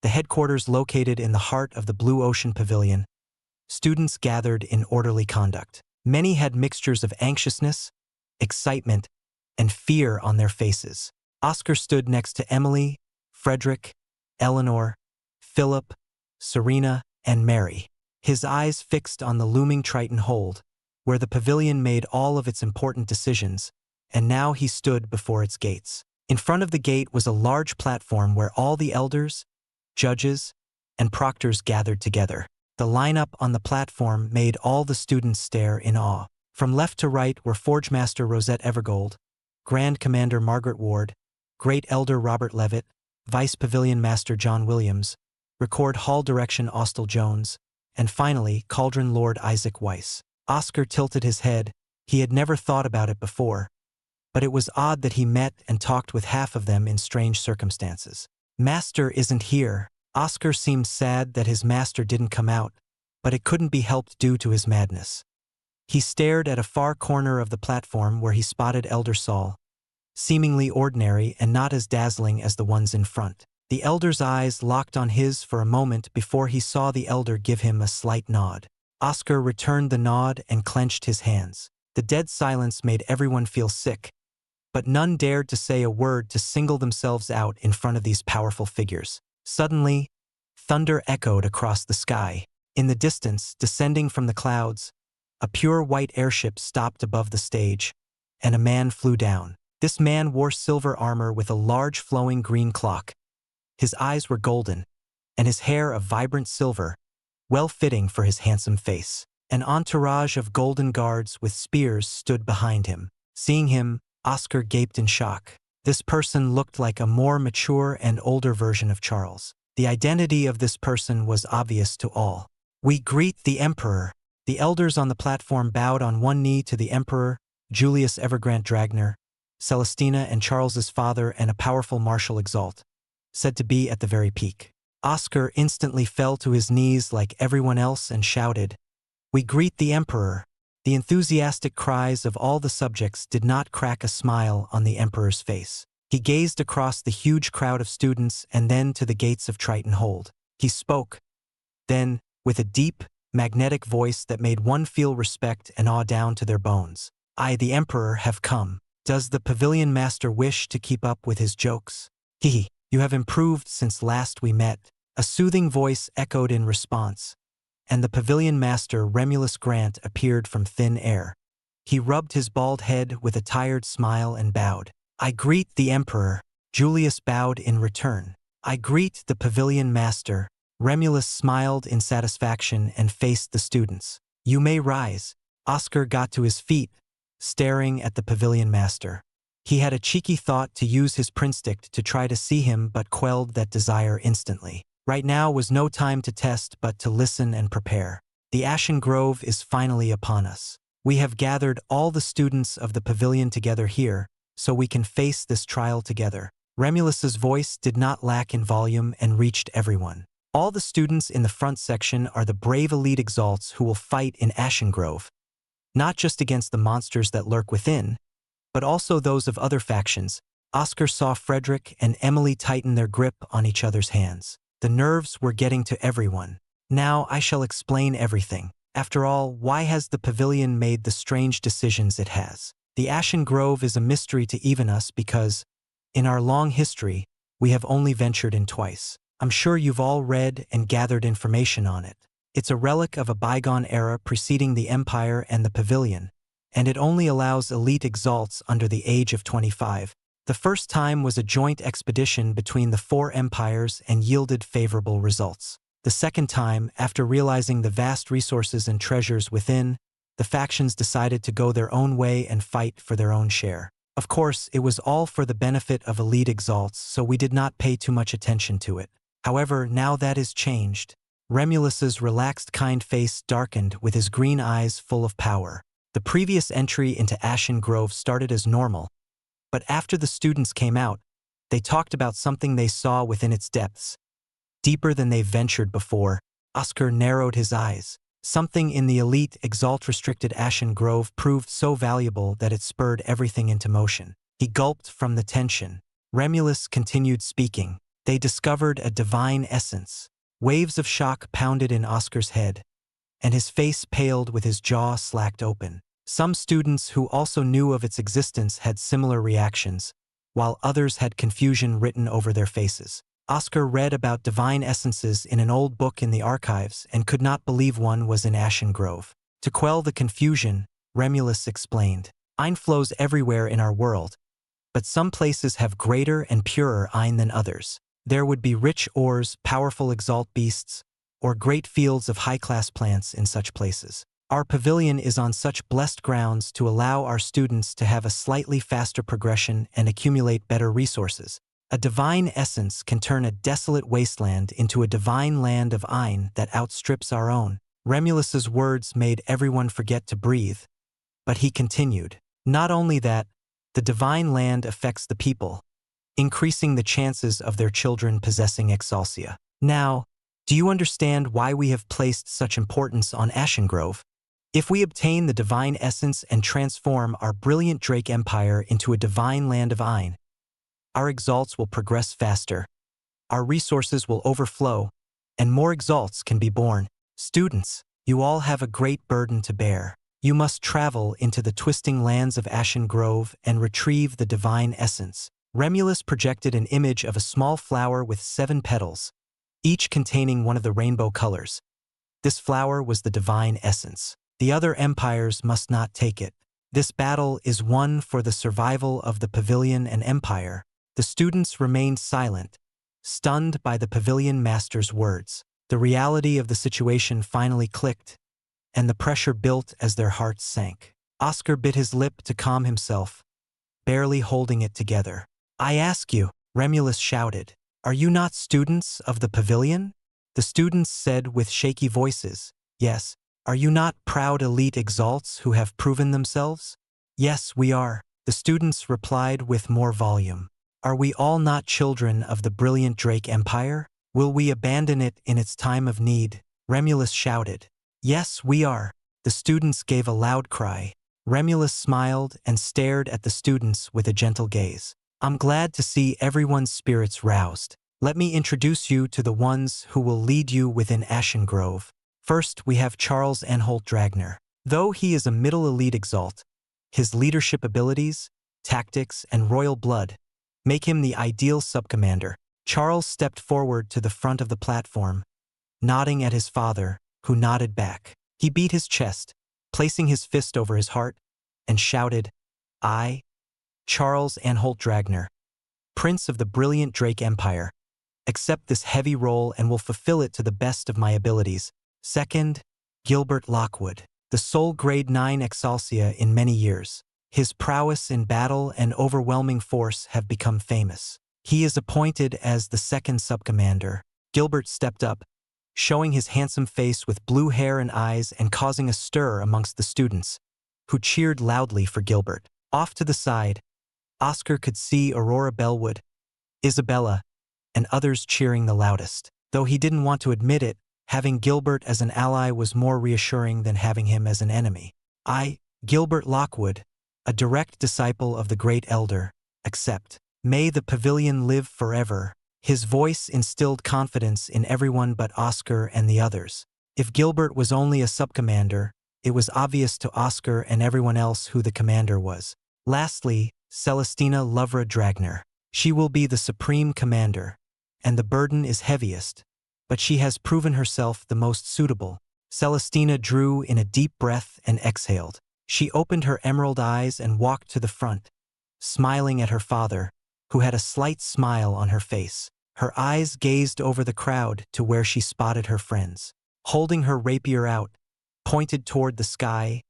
the headquarters located in the heart of the Blue Ocean Pavilion, students gathered in orderly conduct. Many had mixtures of anxiousness, excitement, and fear on their faces. Oscar stood next to Emily, Frederick, Eleanor, Philip, Serena, and Mary, his eyes fixed on the looming Triton Hold, where the pavilion made all of its important decisions, and now he stood before its gates. In front of the gate was a large platform where all the elders, judges, and proctors gathered together. The lineup on the platform made all the students stare in awe. From left to right were Forge Master Rosette Evergold, Grand Commander Margaret Ward, Great Elder Robert Levitt, Vice Pavilion Master John Williams, Record Hall Direction Austell Jones, and finally Cauldron Lord Isaac Weiss. Oscar tilted his head. He had never thought about it before, but it was odd that he met and talked with half of them in strange circumstances. Master isn't here. Oscar seemed sad that his master didn't come out, but it couldn't be helped due to his madness. He stared at a far corner of the platform where he spotted Elder Saul, seemingly ordinary and not as dazzling as the ones in front. The elder's eyes locked on his for a moment before he saw the elder give him a slight nod. Oscar returned the nod and clenched his hands. The dead silence made everyone feel sick, but none dared to say a word to single themselves out in front of these powerful figures. Suddenly, thunder echoed across the sky. In the distance, descending from the clouds, a pure white airship stopped above the stage, and a man flew down. This man wore silver armor with a large flowing green clock. His eyes were golden, and his hair of vibrant silver, well-fitting for his handsome face. An entourage of golden guards with spears stood behind him. Seeing him, Oscar gaped in shock. This person looked like a more mature and older version of Charles. The identity of this person was obvious to all. "We greet the Emperor." The elders on the platform bowed on one knee to the Emperor, Julius Evergrant Dragner, Celestina and Charles's father, and a powerful Marshal Exalt, said to be at the very peak. Oscar instantly fell to his knees like everyone else and shouted, "We greet the Emperor." The enthusiastic cries of all the subjects did not crack a smile on the Emperor's face. He gazed across the huge crowd of students and then to the gates of Triton Hold. He spoke. Then, with a deep, magnetic voice that made one feel respect and awe down to their bones, "I, the Emperor, have come. Does the Pavilion Master wish to keep up with his jokes? You have improved since last we met." A soothing voice echoed in response, and the Pavilion Master Remulus Grant appeared from thin air. He rubbed his bald head with a tired smile and bowed. "I greet the Emperor." Julius bowed in return. "I greet the Pavilion Master." Remulus smiled in satisfaction and faced the students. "You may rise." Oscar got to his feet, staring at the Pavilion Master. He had a cheeky thought to use his prinstick to try to see him, but quelled that desire instantly. Right now was no time to test but to listen and prepare. The Ashen Grove is finally upon us. We have gathered all the students of the pavilion together here, so we can face this trial together. Remulus's voice did not lack in volume and reached everyone. All the students in the front section are the brave elite Exalts who will fight in Ashen Grove, not just against the monsters that lurk within, but also those of other factions. Oscar saw Frederick and Emily tighten their grip on each other's hands. The nerves were getting to everyone. Now I shall explain everything. After all, why has the pavilion made the strange decisions it has? The Ashen Grove is a mystery to even us because, in our long history, we have only ventured in twice. I'm sure you've all read and gathered information on it. It's a relic of a bygone era preceding the Empire and the pavilion, and it only allows elite Exalts under the age of 25 The first time was a joint expedition between the four empires and yielded favorable results. The second time, after realizing the vast resources and treasures within, the factions decided to go their own way and fight for their own share. Of course, it was all for the benefit of elite exalts, so we did not pay too much attention to it. However, now that is changed. Remulus's relaxed kind face darkened with his green eyes full of power. The previous entry into Ashen Grove started as normal, but after the students came out, they talked about something they saw within its depths. Deeper than they ventured before, Oscar narrowed his eyes. Something in the elite Exalt-restricted Ashen Grove proved so valuable that it spurred everything into motion. He gulped from the tension. Remulus continued speaking. They discovered a divine essence. Waves of shock pounded in Oscar's head, and his face paled with his jaw slacked open. Some students who also knew of its existence had similar reactions, while others had confusion written over their faces. Oscar read about divine essences in an old book in the archives and could not believe one was in Ashen Grove. To quell the confusion, Remulus explained, "Ein flows everywhere in our world, but some places have greater and purer Ein than others. There would be rich ores, powerful exalt beasts, or great fields of high-class plants in such places. Our pavilion is on such blessed grounds to allow our students to have a slightly faster progression and accumulate better resources. A divine essence can turn a desolate wasteland into a divine land of Ein that outstrips our own." Remulus's words made everyone forget to breathe, but he continued. "Not only that, the divine land affects the people, increasing the chances of their children possessing Exaltia. Now, do you understand why we have placed such importance on Ashen Grove? If we obtain the divine essence and transform our brilliant Drake Empire into a divine land of Ein, our exalts will progress faster, our resources will overflow, and more exalts can be born. Students, you all have a great burden to bear. You must travel into the twisting lands of Ashen Grove and retrieve the divine essence." Remulus projected an image of a small flower with 7 petals, each containing one of the rainbow colors. This flower was the divine essence. The other empires must not take it. This battle is one for the survival of the pavilion and empire. The students remained silent, stunned by the pavilion master's words. The reality of the situation finally clicked, and the pressure built as their hearts sank. Oscar bit his lip to calm himself, barely holding it together. "I ask you," Remulus shouted, "are you not students of the pavilion?" The students said with shaky voices, "Yes." "Are you not proud elite exalts who have proven themselves?" "Yes, we are," the students replied with more volume. "Are we all not children of the brilliant Drake Empire? Will we abandon it in its time of need?" Remulus shouted. "Yes, we are." The students gave a loud cry. Remulus smiled and stared at the students with a gentle gaze. "I'm glad to see everyone's spirits roused. Let me introduce you to the ones who will lead you within Ashen Grove. First, we have Charles Anholt Dragner. Though he is a middle elite exalt, his leadership abilities, tactics, and royal blood make him the ideal subcommander. Charles stepped forward to the front of the platform, nodding at his father, who nodded back. He beat his chest, placing his fist over his heart, and shouted, "I, Charles Anholt Dragner, Prince of the brilliant Drake Empire, accept this heavy role and will fulfill it to the best of my abilities." Second, Gilbert Lockwood, the sole grade 9 Exaltia in many years. His prowess in battle and overwhelming force have become famous. He is appointed as the second subcommander. Gilbert stepped up, showing his handsome face with blue hair and eyes and causing a stir amongst the students, who cheered loudly for Gilbert. Off to the side, Oscar could see Aurora Bellwood, Isabella, and others cheering the loudest. Though he didn't want to admit it, having Gilbert as an ally was more reassuring than having him as an enemy. "I, Gilbert Lockwood, a direct disciple of the great elder, accept. May the pavilion live forever." His voice instilled confidence in everyone but Oscar and the others. If Gilbert was only a subcommander, it was obvious to Oscar and everyone else who the commander was. Lastly, Celestina Lovra Dragner. She will be the supreme commander, and the burden is heaviest, but she has proven herself the most suitable. Celestina drew in a deep breath and exhaled. She opened her emerald eyes and walked to the front, smiling at her father, who had a slight smile on her face. Her eyes gazed over the crowd to where she spotted her friends. Holding her rapier out, pointed toward the sky,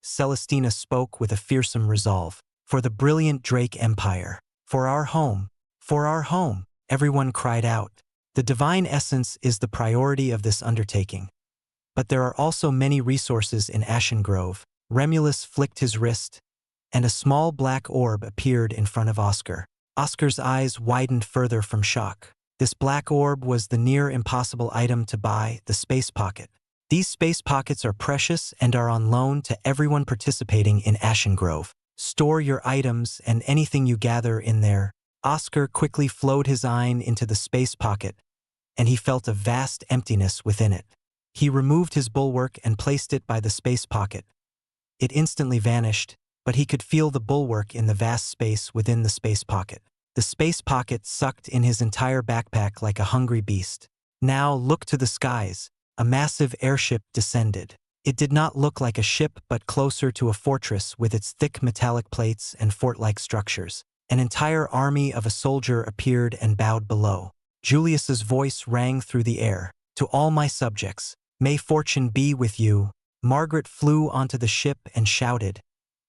Celestina spoke with a fearsome resolve. For the brilliant Drake Empire. For our home. For our home. Everyone cried out. The divine essence is the priority of this undertaking. But there are also many resources in Ashen Grove. Remulus flicked his wrist, and a small black orb appeared in front of Oscar. Oscar's eyes widened further from shock. This black orb was the near-impossible item to buy, the space pocket. These space pockets are precious and are on loan to everyone participating in Ashen Grove. Store your items and anything you gather in there. Oscar quickly flowed his eye into the space pocket, and he felt a vast emptiness within it. He removed his bulwark and placed it by the space pocket. It instantly vanished, but he could feel the bulwark in the vast space within the space pocket. The space pocket sucked in his entire backpack like a hungry beast. Now look to the skies. A massive airship descended. It did not look like a ship but closer to a fortress with its thick metallic plates and fort-like structures. An entire army of a soldier appeared and bowed below. Julius's voice rang through the air. To all my subjects, may fortune be with you. Margaret flew onto the ship and shouted.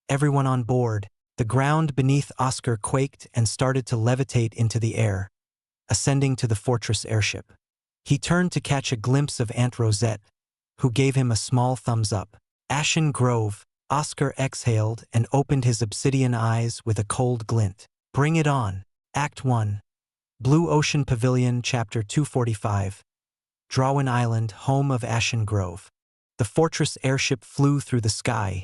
Everyone on board. The ground beneath Oscar quaked and started to levitate into the air, ascending to the fortress airship. He turned to catch a glimpse of Aunt Rosette, who gave him a small thumbs up. Ashen Grove. Oscar exhaled and opened his obsidian eyes with a cold glint. Bring it on. Act 1. Blue Ocean Pavilion, Chapter 245. Drawin Island, home of Ashen Grove. The fortress airship flew through the sky.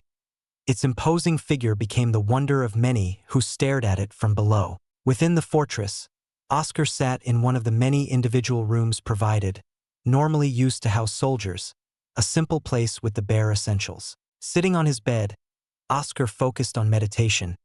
Its imposing figure became the wonder of many who stared at it from below. Within the fortress, Oscar sat in one of the many individual rooms provided, normally used to house soldiers, a simple place with the bare essentials. Sitting on his bed, Oscar focused on meditation,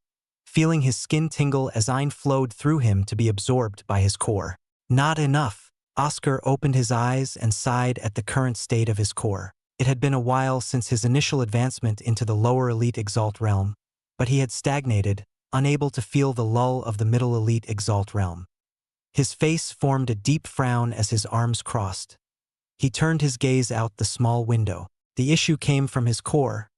feeling his skin tingle as Ein flowed through him to be absorbed by his core. Not enough. Oscar opened his eyes and sighed at the current state of his core. It had been a while since his initial advancement into the lower elite Exalt realm, but he had stagnated, unable to feel the lull of the middle elite Exalt realm. His face formed a deep frown as his arms crossed. He turned his gaze out the small window. The issue came from his core,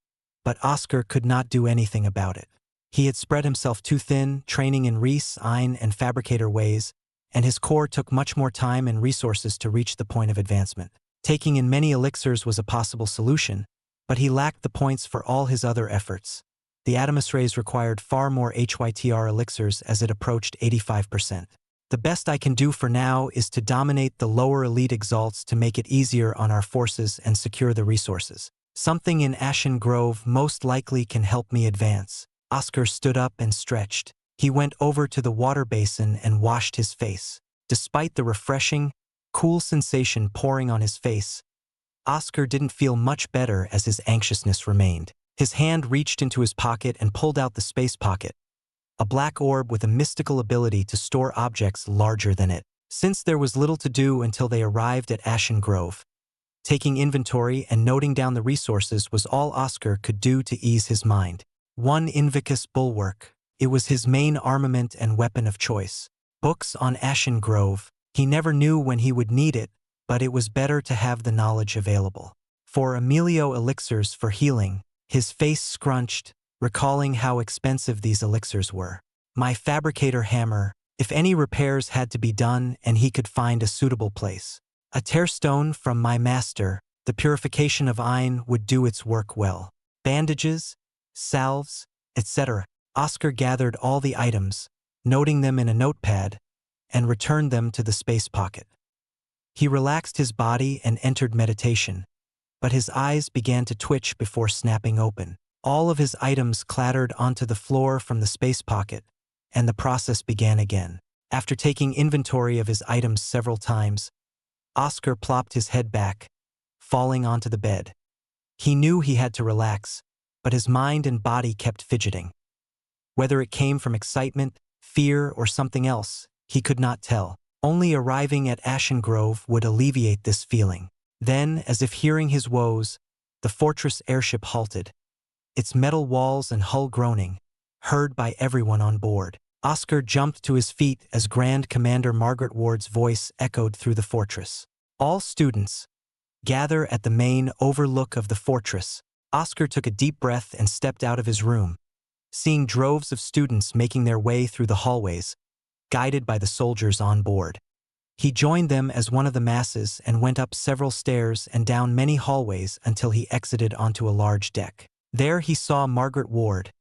but Oscar could not do anything about it. He had spread himself too thin, training in Reese, Ein, and Fabricator ways, and his core took much more time and resources to reach the point of advancement. Taking in many elixirs was a possible solution, but he lacked the points for all his other efforts. The Adamus rays required far more HYTR elixirs as it approached 85%. The best I can do for now is to dominate the lower elite exalts to make it easier on our forces and secure the resources. Something in Ashen Grove most likely can help me advance. Oscar stood up and stretched. He went over to the water basin and washed his face. Despite the refreshing, cool sensation pouring on his face, Oscar didn't feel much better as his anxiousness remained. His hand reached into his pocket and pulled out the space pocket, a black orb with a mystical ability to store objects larger than it. Since there was little to do until they arrived at Ashen Grove, taking inventory and noting down the resources was all Oscar could do to ease his mind. One Invicus bulwark. It was his main armament and weapon of choice. Books on Ashen Grove. He never knew when he would need it, but it was better to have the knowledge available. For Emilio elixirs for healing, his face scrunched, recalling how expensive these elixirs were. My fabricator hammer, if any repairs had to be done and he could find a suitable place. A tearstone from my master, the purification of Ein would do its work well. Bandages, salves, etc. Oscar gathered all the items, noting them in a notepad, and returned them to the space pocket. He relaxed his body and entered meditation, but his eyes began to twitch before snapping open. All of his items clattered onto the floor from the space pocket, and the process began again. After taking inventory of his items several times, Oscar plopped his head back, falling onto the bed. He knew he had to relax, but his mind and body kept fidgeting. Whether it came from excitement, fear, or something else, he could not tell. Only arriving at Ashen Grove would alleviate this feeling. Then, as if hearing his woes, the fortress airship halted, its metal walls and hull groaning. heard by everyone on board. Oscar jumped to his feet as Grand Commander Margaret Ward's voice echoed through the fortress. All students, gather at the main overlook of the fortress. Oscar took a deep breath and stepped out of his room, seeing droves of students making their way through the hallways, guided by the soldiers on board. He joined them as one of the masses and went up several stairs and down many hallways until he exited onto a large deck. There he saw Margaret Ward,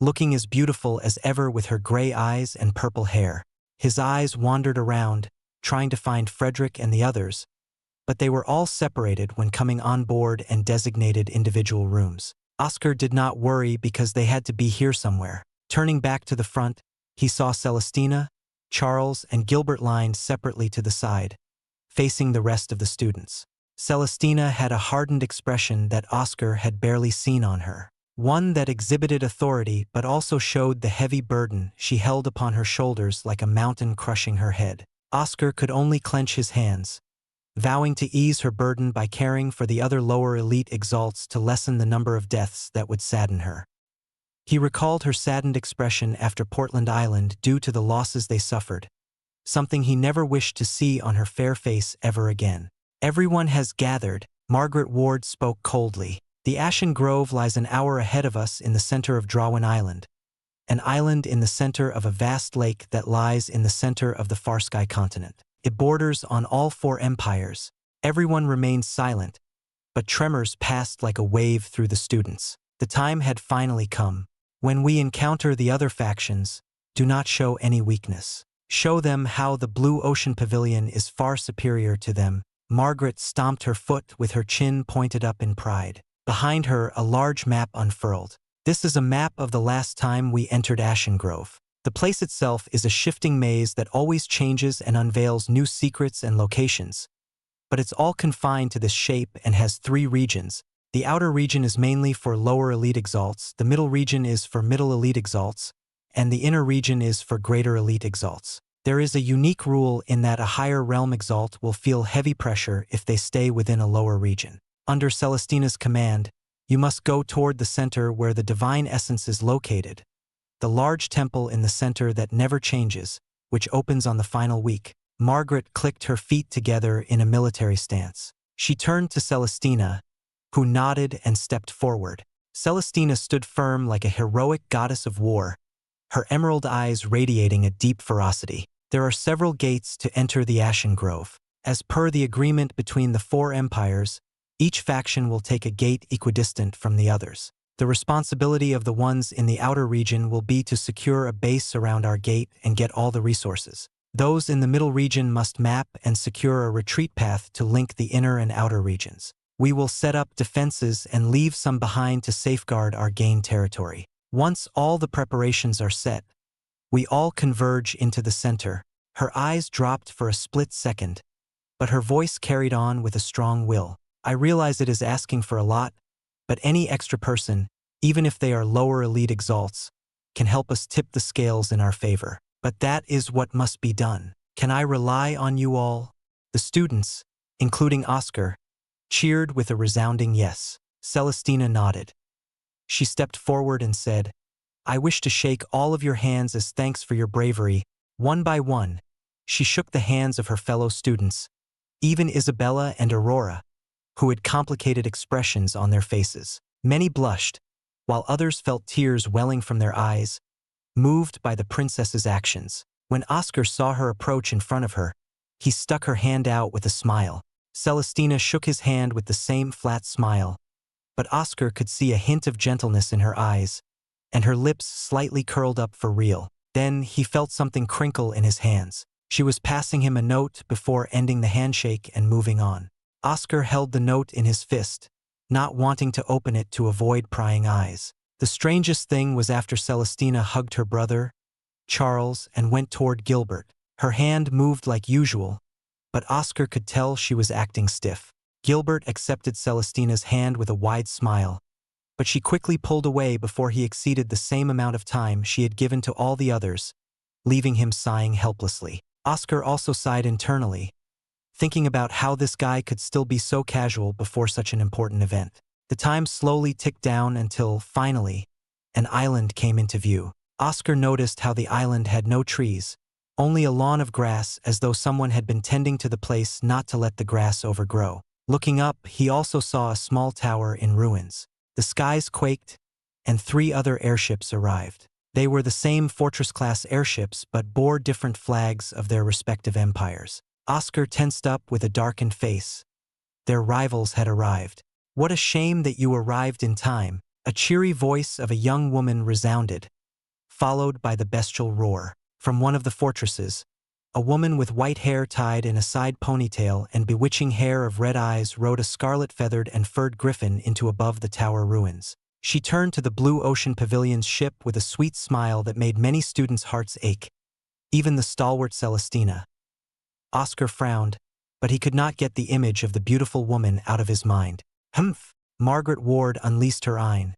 looking as beautiful as ever with her gray eyes and purple hair. His eyes wandered around, trying to find Frederick and the others, but they were all separated when coming on board and designated individual rooms. Oscar did not worry because they had to be here somewhere. Turning back to the front, he saw Celestina, Charles, and Gilbert lined separately to the side, facing the rest of the students. Celestina had a hardened expression that Oscar had barely seen on her, one that exhibited authority but also showed the heavy burden she held upon her shoulders like a mountain crushing her head. Oscar could only clench his hands, vowing to ease her burden by caring for the other lower elite exalts to lessen the number of deaths that would sadden her. He recalled her saddened expression after Portland Island due to the losses they suffered, something he never wished to see on her fair face ever again. Everyone has gathered, Margaret Ward spoke coldly. The Ashen Grove lies an hour ahead of us in the center of Drawin Island, an island in the center of a vast lake that lies in the center of the Farsky continent. It borders on all four empires. Everyone remained silent, but tremors passed like a wave through the students. The time had finally come. When we encounter the other factions, do not show any weakness. Show them how the Blue Ocean Pavilion is far superior to them. Margaret stomped her foot with her chin pointed up in pride. Behind her, a large map unfurled. This is a map of the last time we entered Ashen Grove. The place itself is a shifting maze that always changes and unveils new secrets and locations. But it's all confined to this shape and has 3 regions. The outer region is mainly for lower elite exalts, the middle region is for middle elite exalts, and the inner region is for greater elite exalts. There is a unique rule in that a higher realm exalt will feel heavy pressure if they stay within a lower region. Under Celestina's command, you must go toward the center where the divine essence is located, the large temple in the center that never changes, which opens on the final week. Margaret clicked her feet together in a military stance. She turned to Celestina, who nodded and stepped forward. Celestina stood firm like a heroic goddess of war, her emerald eyes radiating a deep ferocity. There are several gates to enter the Ashen Grove. As per the agreement between the 4 empires, each faction will take a gate equidistant from the others. The responsibility of the ones in the outer region will be to secure a base around our gate and get all the resources. Those in the middle region must map and secure a retreat path to link the inner and outer regions. We will set up defenses and leave some behind to safeguard our gained territory. Once all the preparations are set, we all converge into the center. Her eyes dropped for a split second, but her voice carried on with a strong will. I realize it is asking for a lot, but any extra person, even if they are lower elite exalts, can help us tip the scales in our favor. But that is what must be done. Can I rely on you all? The students, including Oscar, cheered with a resounding yes. Celestina nodded. She stepped forward and said, I wish to shake all of your hands as thanks for your bravery. One by one, she shook the hands of her fellow students, even Isabella and Aurora, who had complicated expressions on their faces. Many blushed, while others felt tears welling from their eyes, moved by the princess's actions. When Oscar saw her approach in front of her, he stuck her hand out with a smile. Celestina shook his hand with the same flat smile, but Oscar could see a hint of gentleness in her eyes, and her lips slightly curled up for real. Then he felt something crinkle in his hands. She was passing him a note before ending the handshake and moving on. Oscar held the note in his fist, not wanting to open it to avoid prying eyes. The strangest thing was after Celestina hugged her brother, Charles, and went toward Gilbert. Her hand moved like usual, but Oscar could tell she was acting stiff. Gilbert accepted Celestina's hand with a wide smile, but she quickly pulled away before he exceeded the same amount of time she had given to all the others, leaving him sighing helplessly. Oscar also sighed internally, thinking about how this guy could still be so casual before such an important event. The time slowly ticked down until, finally, an island came into view. Oscar noticed how the island had no trees, only a lawn of grass, as though someone had been tending to the place not to let the grass overgrow. Looking up, he also saw a small tower in ruins. The skies quaked, and 3 other airships arrived. They were the same Fortress-class airships but bore different flags of their respective empires. Oscar tensed up with a darkened face. Their rivals had arrived. "What a shame that you arrived in time," a cheery voice of a young woman resounded, followed by the bestial roar. From one of the fortresses, a woman with white hair tied in a side ponytail and bewitching hair of red eyes rode a scarlet-feathered and furred griffin into above the tower ruins. She turned to the Blue Ocean Pavilion's ship with a sweet smile that made many students' hearts ache, even the stalwart Celestina. Oscar frowned, but he could not get the image of the beautiful woman out of his mind. Humph! Margaret Ward unleashed her eye,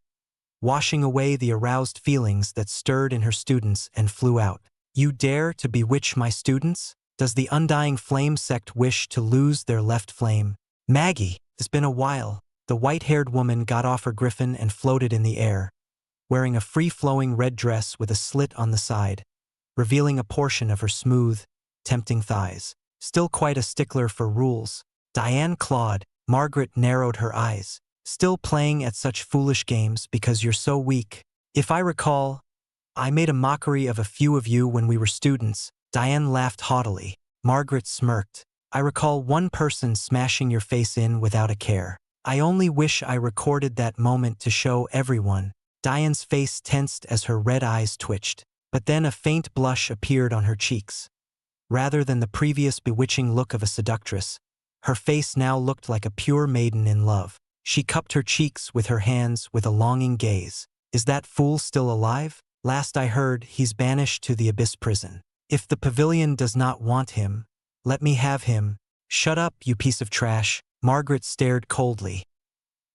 washing away the aroused feelings that stirred in her students, and flew out. "You dare to bewitch my students? Does the Undying Flame sect wish to lose their left flame?" "Maggie, it's been a while." The white-haired woman got off her griffin and floated in the air, wearing a free-flowing red dress with a slit on the side, revealing a portion of her smooth, tempting thighs. Still quite a stickler for rules. Diane Claude. Margaret narrowed her eyes. "Still playing at such foolish games because you're so weak. If I recall, I made a mockery of a few of you when we were students." Diane laughed haughtily. Margaret smirked. "I recall one person smashing your face in without a care. I only wish I recorded that moment to show everyone." Diane's face tensed as her red eyes twitched, but then a faint blush appeared on her cheeks. Rather than the previous bewitching look of a seductress, her face now looked like a pure maiden in love. She cupped her cheeks with her hands with a longing gaze. "Is that fool still alive? Last I heard, he's banished to the Abyss prison. If the pavilion does not want him, let me have him." "Shut up, you piece of trash." Margaret stared coldly.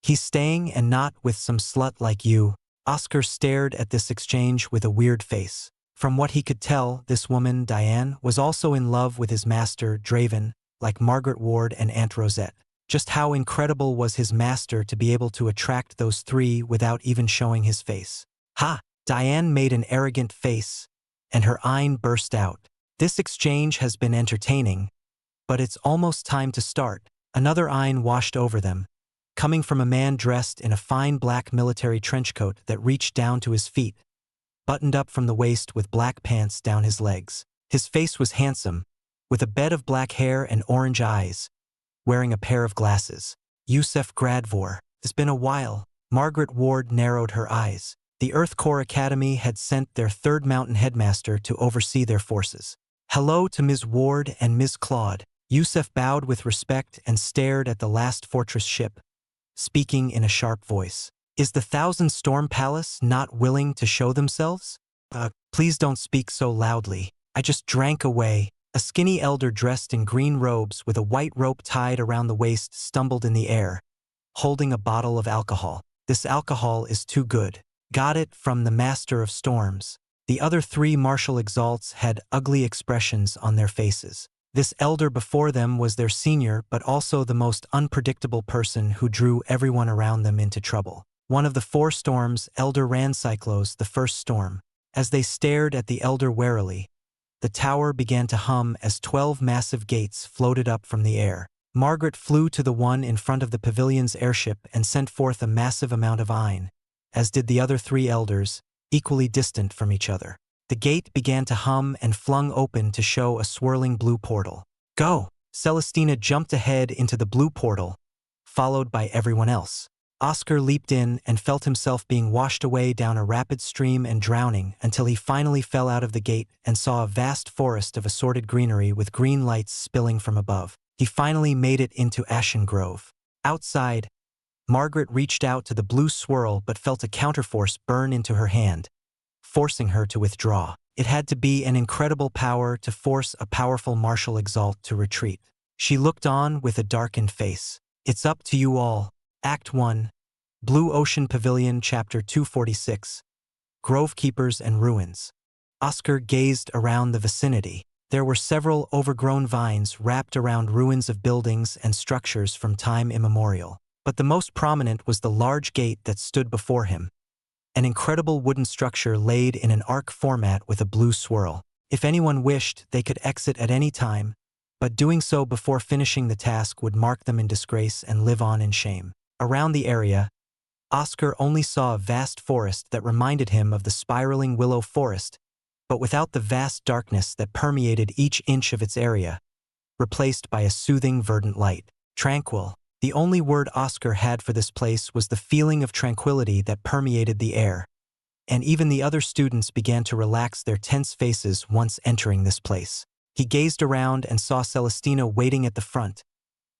"He's staying, and not with some slut like you." Oscar stared at this exchange with a weird face. From what he could tell, this woman, Diane, was also in love with his master, Draven, like Margaret Ward and Aunt Rosette. Just how incredible was his master to be able to attract those 3 without even showing his face? "Ha!" Diane made an arrogant face, and her eye burst out. "This exchange has been entertaining, but it's almost time to start." Another eye washed over them, coming from a man dressed in a fine black military trench coat that reached down to his feet, buttoned up from the waist with black pants down his legs. His face was handsome, with a bed of black hair and orange eyes, wearing a pair of glasses. "Yusef Gradvor. It's been a while." Margaret Ward narrowed her eyes. The Earth Corps Academy had sent their 3rd Mountain Headmaster to oversee their forces. "Hello to Ms. Ward and Ms. Claude." Yusef bowed with respect and stared at the last fortress ship, speaking in a sharp voice. "Is the Thousand Storm Palace not willing to show themselves?" Please don't speak so loudly. I just drank away." A skinny elder dressed in green robes with a white rope tied around the waist stumbled in the air, holding a bottle of alcohol. "This alcohol is too good. Got it from the Master of Storms." The other 3 martial exalts had ugly expressions on their faces. This elder before them was their senior but also the most unpredictable person who drew everyone around them into trouble. One of the 4 storms, Elder Rancyclos, the first storm. As they stared at the elder warily, the tower began to hum as 12 massive gates floated up from the air. Margaret flew to the one in front of the pavilion's airship and sent forth a massive amount of iron, as did the other 3 elders, equally distant from each other. The gate began to hum and flung open to show a swirling blue portal. "Go!" Celestina jumped ahead into the blue portal, followed by everyone else. Oscar leaped in and felt himself being washed away down a rapid stream and drowning until he finally fell out of the gate and saw a vast forest of assorted greenery with green lights spilling from above. He finally made it into Ashen Grove. Outside, Margaret reached out to the blue swirl but felt a counterforce burn into her hand, forcing her to withdraw. It had to be an incredible power to force a powerful martial exalt to retreat. She looked on with a darkened face. "It's up to you all." Act 1. Blue Ocean Pavilion, Chapter 246. Grove Keepers and Ruins. Oscar gazed around the vicinity. There were several overgrown vines wrapped around ruins of buildings and structures from time immemorial. But the most prominent was the large gate that stood before him, an incredible wooden structure laid in an arc format with a blue swirl. If anyone wished, they could exit at any time, but doing so before finishing the task would mark them in disgrace and live on in shame. Around the area, Oscar only saw a vast forest that reminded him of the spiraling willow forest, but without the vast darkness that permeated each inch of its area, replaced by a soothing verdant light. Tranquil. The only word Oscar had for this place was the feeling of tranquility that permeated the air, and even the other students began to relax their tense faces once entering this place. He gazed around and saw Celestina waiting at the front,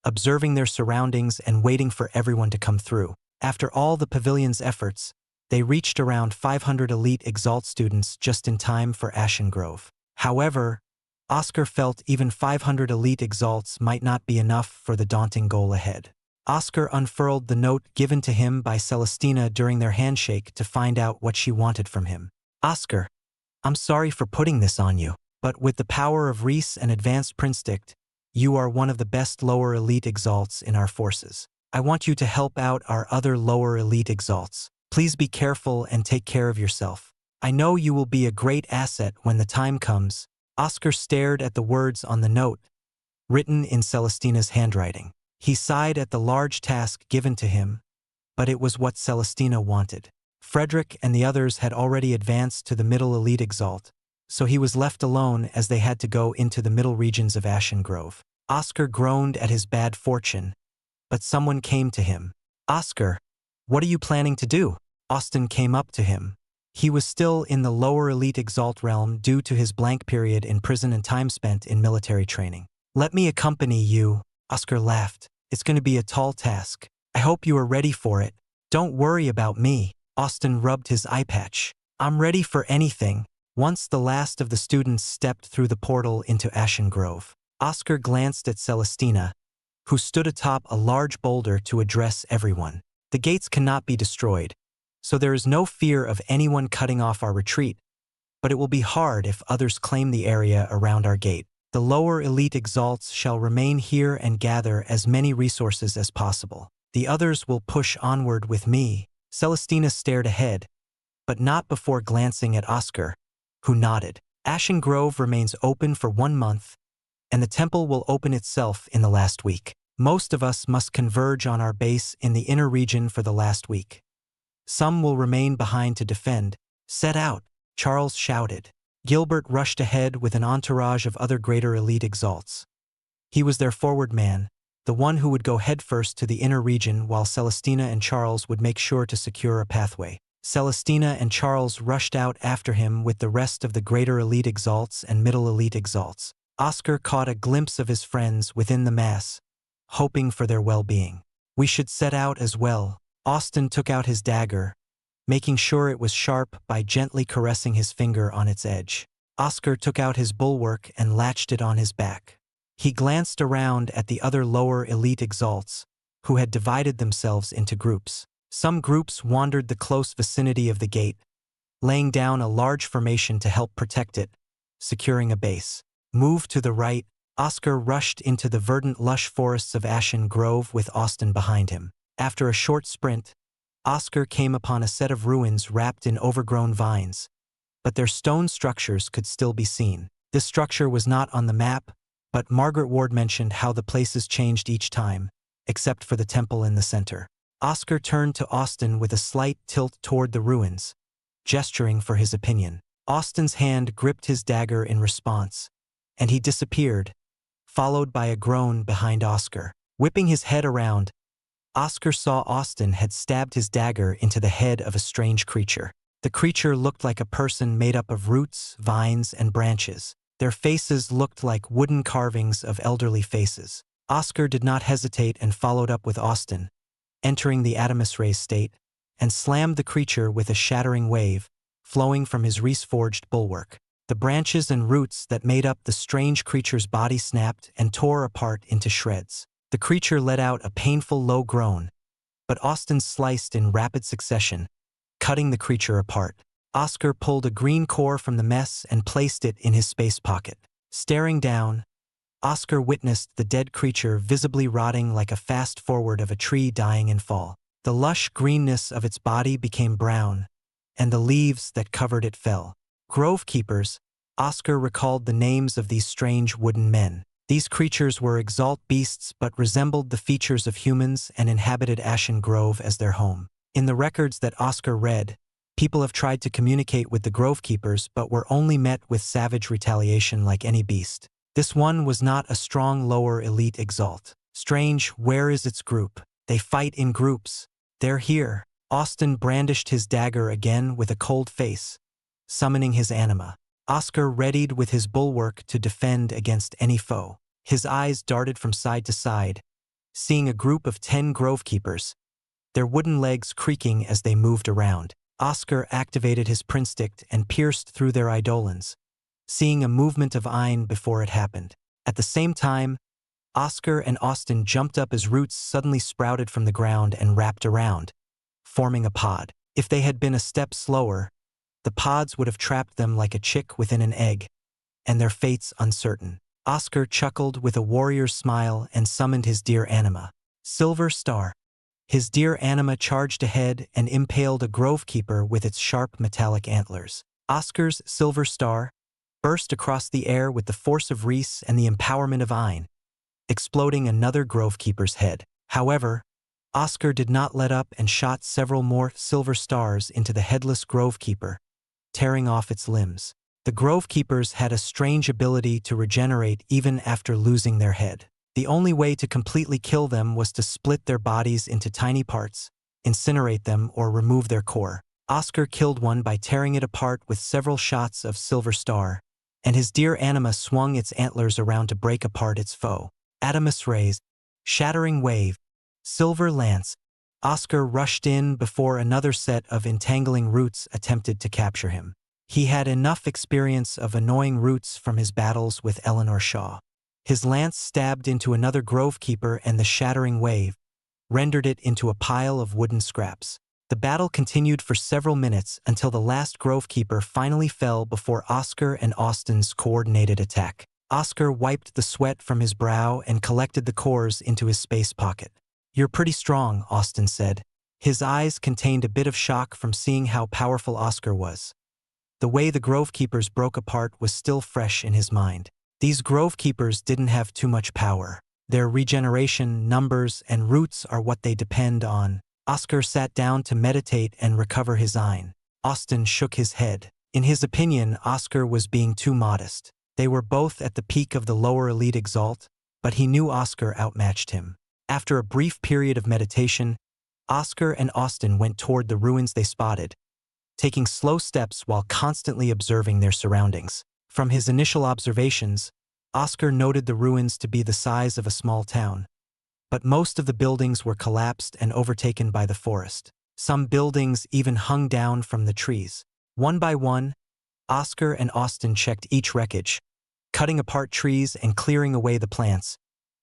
observing their surroundings and waiting for everyone to come through. After all the pavilion's efforts, they reached around 500 elite Exalt students just in time for Ashen Grove. However, Oscar felt even 500 elite Exalts might not be enough for the daunting goal ahead. Oscar unfurled the note given to him by Celestina during their handshake to find out what she wanted from him. Oscar, I'm sorry for putting this on you, but with the power of Reese and Advanced Prinstict, you are one of the best lower elite Exalts in our forces. I want you to help out our other lower elite Exalts. Please be careful and take care of yourself. I know you will be a great asset when the time comes. Oscar stared at the words on the note, written in Celestina's handwriting. He sighed at the large task given to him, but it was what Celestina wanted. Frederick and the others had already advanced to the middle elite Exalt, so he was left alone as they had to go into the middle regions of Ashen Grove. Oscar groaned at his bad fortune, but someone came to him. Oscar, what are you planning to do? Austin came up to him. He was still in the lower elite Exalt realm due to his blank period in prison and time spent in military training. Let me accompany you, Oscar laughed. It's going to be a tall task. I hope you are ready for it. Don't worry about me. Austin rubbed his eye patch. I'm ready for anything. Once the last of the students stepped through the portal into Ashen Grove, Oscar glanced at Celestina, who stood atop a large boulder to address everyone. The gates cannot be destroyed, so there is no fear of anyone cutting off our retreat, but it will be hard if others claim the area around our gate. The lower elite Exalts shall remain here and gather as many resources as possible. The others will push onward with me. Celestina stared ahead, but not before glancing at Oscar, who nodded. Ashen Grove remains open for 1 month, and the temple will open itself in the last week. Most of us must converge on our base in the inner region for the last week. Some will remain behind to defend. Set out, Charles shouted. Gilbert rushed ahead with an entourage of other greater elite Exalts. He was their forward man, the one who would go headfirst to the inner region while Celestina and Charles would make sure to secure a pathway. Celestina and Charles rushed out after him with the rest of the greater elite Exalts and middle elite Exalts. Oscar caught a glimpse of his friends within the mass, hoping for their well-being. We should set out as well. Austin took out his dagger, making sure it was sharp by gently caressing his finger on its edge. Oscar took out his bulwark and latched it on his back. He glanced around at the other lower elite Exalts, who had divided themselves into groups. Some groups wandered the close vicinity of the gate, laying down a large formation to help protect it, securing a base. Move to the right. Oscar rushed into the verdant lush forests of Ashen Grove with Austin behind him. After a short sprint, Oscar came upon a set of ruins wrapped in overgrown vines, but their stone structures could still be seen. This structure was not on the map, but Margaret Ward mentioned how the places changed each time, except for the temple in the center. Oscar turned to Austin with a slight tilt toward the ruins, gesturing for his opinion. Austin's hand gripped his dagger in response, and he disappeared, followed by a groan behind Oscar. Whipping his head around, Oscar saw Austin had stabbed his dagger into the head of a strange creature. The creature looked like a person made up of roots, vines, and branches. Their faces looked like wooden carvings of elderly faces. Oscar did not hesitate and followed up with Austin, entering the Adamus Ray state, and slammed the creature with a shattering wave, flowing from his Reese-forged bulwark. The branches and roots that made up the strange creature's body snapped and tore apart into shreds. The creature let out a painful low groan, but Austin sliced in rapid succession, cutting the creature apart. Oscar pulled a green core from the mess and placed it in his space pocket. Staring down, Oscar witnessed the dead creature visibly rotting like a fast-forward of a tree dying in fall. The lush greenness of its body became brown, and the leaves that covered it fell. Grove keepers, Oscar recalled the names of these strange wooden men. These creatures were Exalt beasts but resembled the features of humans and inhabited Ashen Grove as their home. In the records that Oscar read, people have tried to communicate with the Grove keepers but were only met with savage retaliation like any beast. This one was not a strong lower elite Exalt. Strange, where is its group? They fight in groups. They're here. Austin brandished his dagger again with a cold face, summoning his anima. Oscar readied with his bulwark to defend against any foe. His eyes darted from side to side, seeing a group of 10 grove keepers, their wooden legs creaking as they moved around. Oscar activated his prinstick and pierced through their eidolons, seeing a movement of Ein before it happened. At the same time, Oscar and Austin jumped up as roots suddenly sprouted from the ground and wrapped around, forming a pod. If they had been a step slower, the pods would have trapped them like a chick within an egg, and their fates uncertain. Oscar chuckled with a warrior's smile and summoned his dear anima. Silver Star. His dear anima charged ahead and impaled a grove keeper with its sharp metallic antlers. Oscar's Silver Star burst across the air with the force of Reese and the empowerment of Ein, exploding another grove keeper's head. However, Oscar did not let up and shot several more silver stars into the headless grove keeper, tearing off its limbs. The grove keepers had a strange ability to regenerate even after losing their head. The only way to completely kill them was to split their bodies into tiny parts, incinerate them, or remove their core. Oscar killed one by tearing it apart with several shots of Silver Star, and his dear anima swung its antlers around to break apart its foe. Adamus Rays, Shattering Wave, Silver Lance. Oscar rushed in before another set of entangling roots attempted to capture him. He had enough experience of annoying roots from his battles with Eleanor Shaw. His lance stabbed into another grove keeper and the shattering wave rendered it into a pile of wooden scraps. The battle continued for several minutes until the last grove keeper finally fell before Oscar and Austin's coordinated attack. Oscar wiped the sweat from his brow and collected the cores into his space pocket. "You're pretty strong," Austin said. His eyes contained a bit of shock from seeing how powerful Oscar was. The way the grove keepers broke apart was still fresh in his mind. These grove keepers didn't have too much power. Their regeneration, numbers, and roots are what they depend on. Oscar sat down to meditate and recover his Ein. Austin shook his head. In his opinion, Oscar was being too modest. They were both at the peak of the lower elite Exalt, but he knew Oscar outmatched him. After a brief period of meditation, Oscar and Austin went toward the ruins they spotted, taking slow steps while constantly observing their surroundings. From his initial observations, Oscar noted the ruins to be the size of a small town, but most of the buildings were collapsed and overtaken by the forest. Some buildings even hung down from the trees. One by one, Oscar and Austin checked each wreckage, cutting apart trees and clearing away the plants,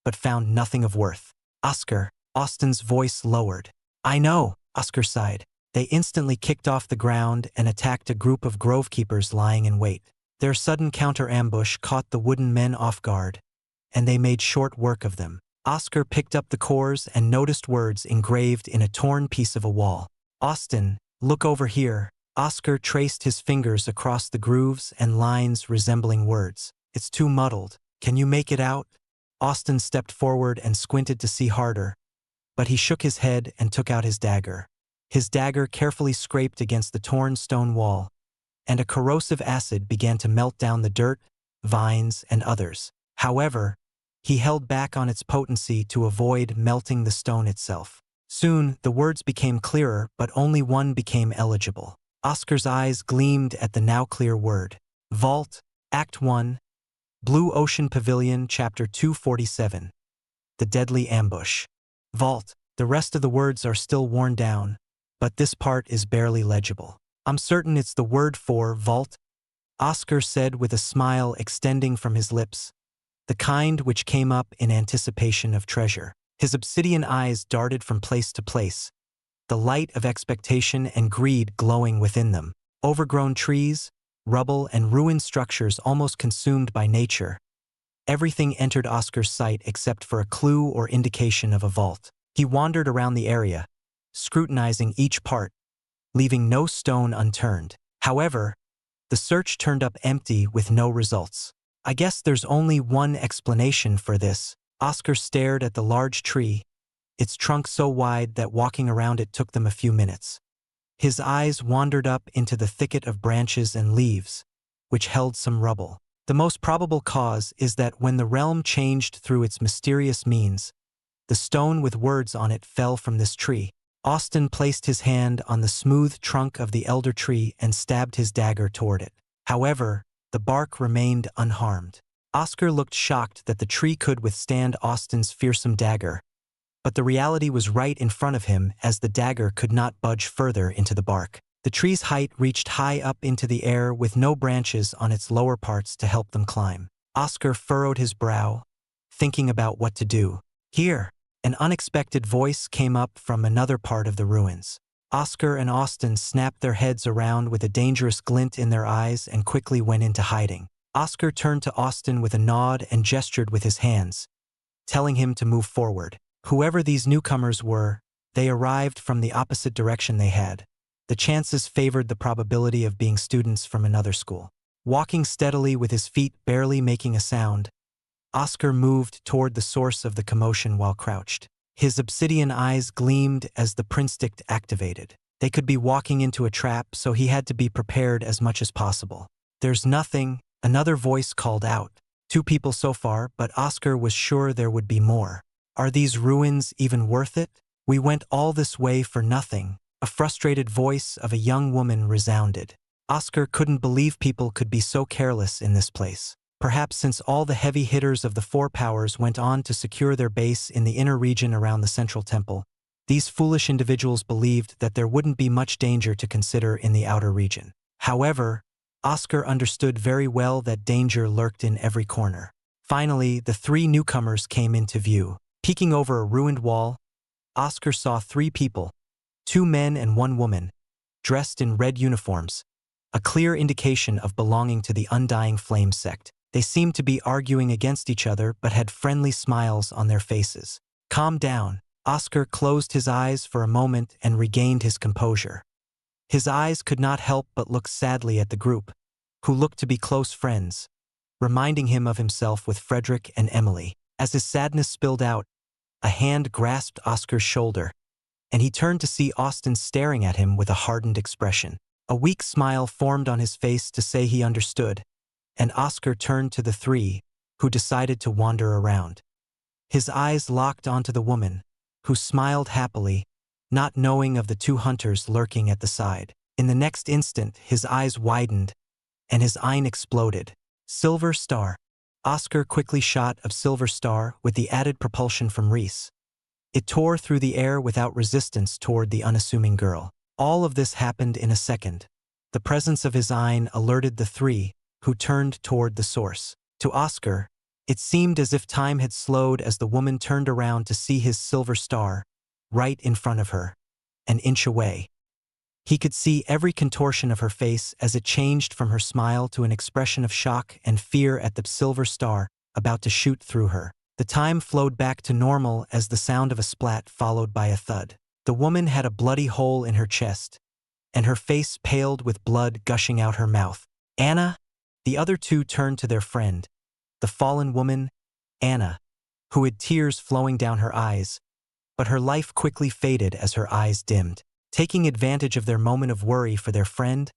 but found nothing of worth. "Oscar," Austin's voice lowered. "I know," Oscar sighed. They instantly kicked off the ground and attacked a group of grove keepers lying in wait. Their sudden counter-ambush caught the wooden men off guard, and they made short work of them. Oscar picked up the cores and noticed words engraved in a torn piece of a wall. "Austin, look over here." Oscar traced his fingers across the grooves and lines resembling words. "It's too muddled. Can you make it out?" Austin stepped forward and squinted to see harder, but he shook his head and took out his dagger. His dagger carefully scraped against the torn stone wall, and a corrosive acid began to melt down the dirt, vines, and others. However, he held back on its potency to avoid melting the stone itself. Soon, the words became clearer, but only one became eligible. Oscar's eyes gleamed at the now clear word. Vault, Act 1, Blue Ocean Pavilion, Chapter 247. The Deadly Ambush. Vault. The rest of the words are still worn down, but this part is barely legible. "I'm certain it's the word for vault," Oscar said with a smile extending from his lips, the kind which came up in anticipation of treasure. His obsidian eyes darted from place to place, the light of expectation and greed glowing within them. Overgrown trees, rubble, and ruined structures almost consumed by nature. Everything entered Oscar's sight except for a clue or indication of a vault. He wandered around the area, scrutinizing each part, leaving no stone unturned. However, the search turned up empty with no results. I guess there's only one explanation for this. Oscar stared at the large tree, its trunk so wide that walking around it took them a few minutes. His eyes wandered up into the thicket of branches and leaves, which held some rubble. The most probable cause is that when the realm changed through its mysterious means, the stone with words on it fell from this tree. Austin placed his hand on the smooth trunk of the elder tree and stabbed his dagger toward it. However, the bark remained unharmed. Oscar looked shocked that the tree could withstand Austin's fearsome dagger, but the reality was right in front of him as the dagger could not budge further into the bark. The tree's height reached high up into the air with no branches on its lower parts to help them climb. Oscar furrowed his brow, thinking about what to do. Here, an unexpected voice came up from another part of the ruins. Oscar and Austin snapped their heads around with a dangerous glint in their eyes and quickly went into hiding. Oscar turned to Austin with a nod and gestured with his hands, telling him to move forward. Whoever these newcomers were, they arrived from the opposite direction they had. The chances favored the probability of being students from another school. Walking steadily with his feet barely making a sound, Oscar moved toward the source of the commotion while crouched. His obsidian eyes gleamed as the Prinstick activated. They could be walking into a trap, so he had to be prepared as much as possible. "There's nothing," another voice called out. 2 people so far, but Oscar was sure there would be more. "Are these ruins even worth it? We went all this way for nothing." A frustrated voice of a young woman resounded. Oscar couldn't believe people could be so careless in this place. Perhaps since all the heavy hitters of the 4 powers went on to secure their base in the inner region around the central temple, these foolish individuals believed that there wouldn't be much danger to consider in the outer region. However, Oscar understood very well that danger lurked in every corner. Finally, the 3 newcomers came into view. Peeking over a ruined wall, Oscar saw 3 people, 2 men and 1 woman, dressed in red uniforms, a clear indication of belonging to the Undying Flame sect. They seemed to be arguing against each other but had friendly smiles on their faces. "Calm down." Oscar closed his eyes for a moment and regained his composure. His eyes could not help but look sadly at the group, who looked to be close friends, reminding him of himself with Frederick and Emily. As his sadness spilled out, a hand grasped Oscar's shoulder, and he turned to see Austin staring at him with a hardened expression. A weak smile formed on his face to say he understood, and Oscar turned to the 3, who decided to wander around. His eyes locked onto the woman, who smiled happily, not knowing of the 2 hunters lurking at the side. In the next instant, his eyes widened, and his eye exploded. Silver Star. Oscar quickly shot a silver star with the added propulsion from Reese. It tore through the air without resistance toward the unassuming girl. All of this happened in a second. The presence of his eye alerted the 3, who turned toward the source. To Oscar, it seemed as if time had slowed as the woman turned around to see his silver star, right in front of her, an inch away. He could see every contortion of her face as it changed from her smile to an expression of shock and fear at the silver star about to shoot through her. The time flowed back to normal as the sound of a splat followed by a thud. The woman had a bloody hole in her chest, and her face paled with blood gushing out her mouth. "Anna?" The other 2 turned to their friend, the fallen woman, Anna, who had tears flowing down her eyes, but her life quickly faded as her eyes dimmed. Taking advantage of their moment of worry for their friend,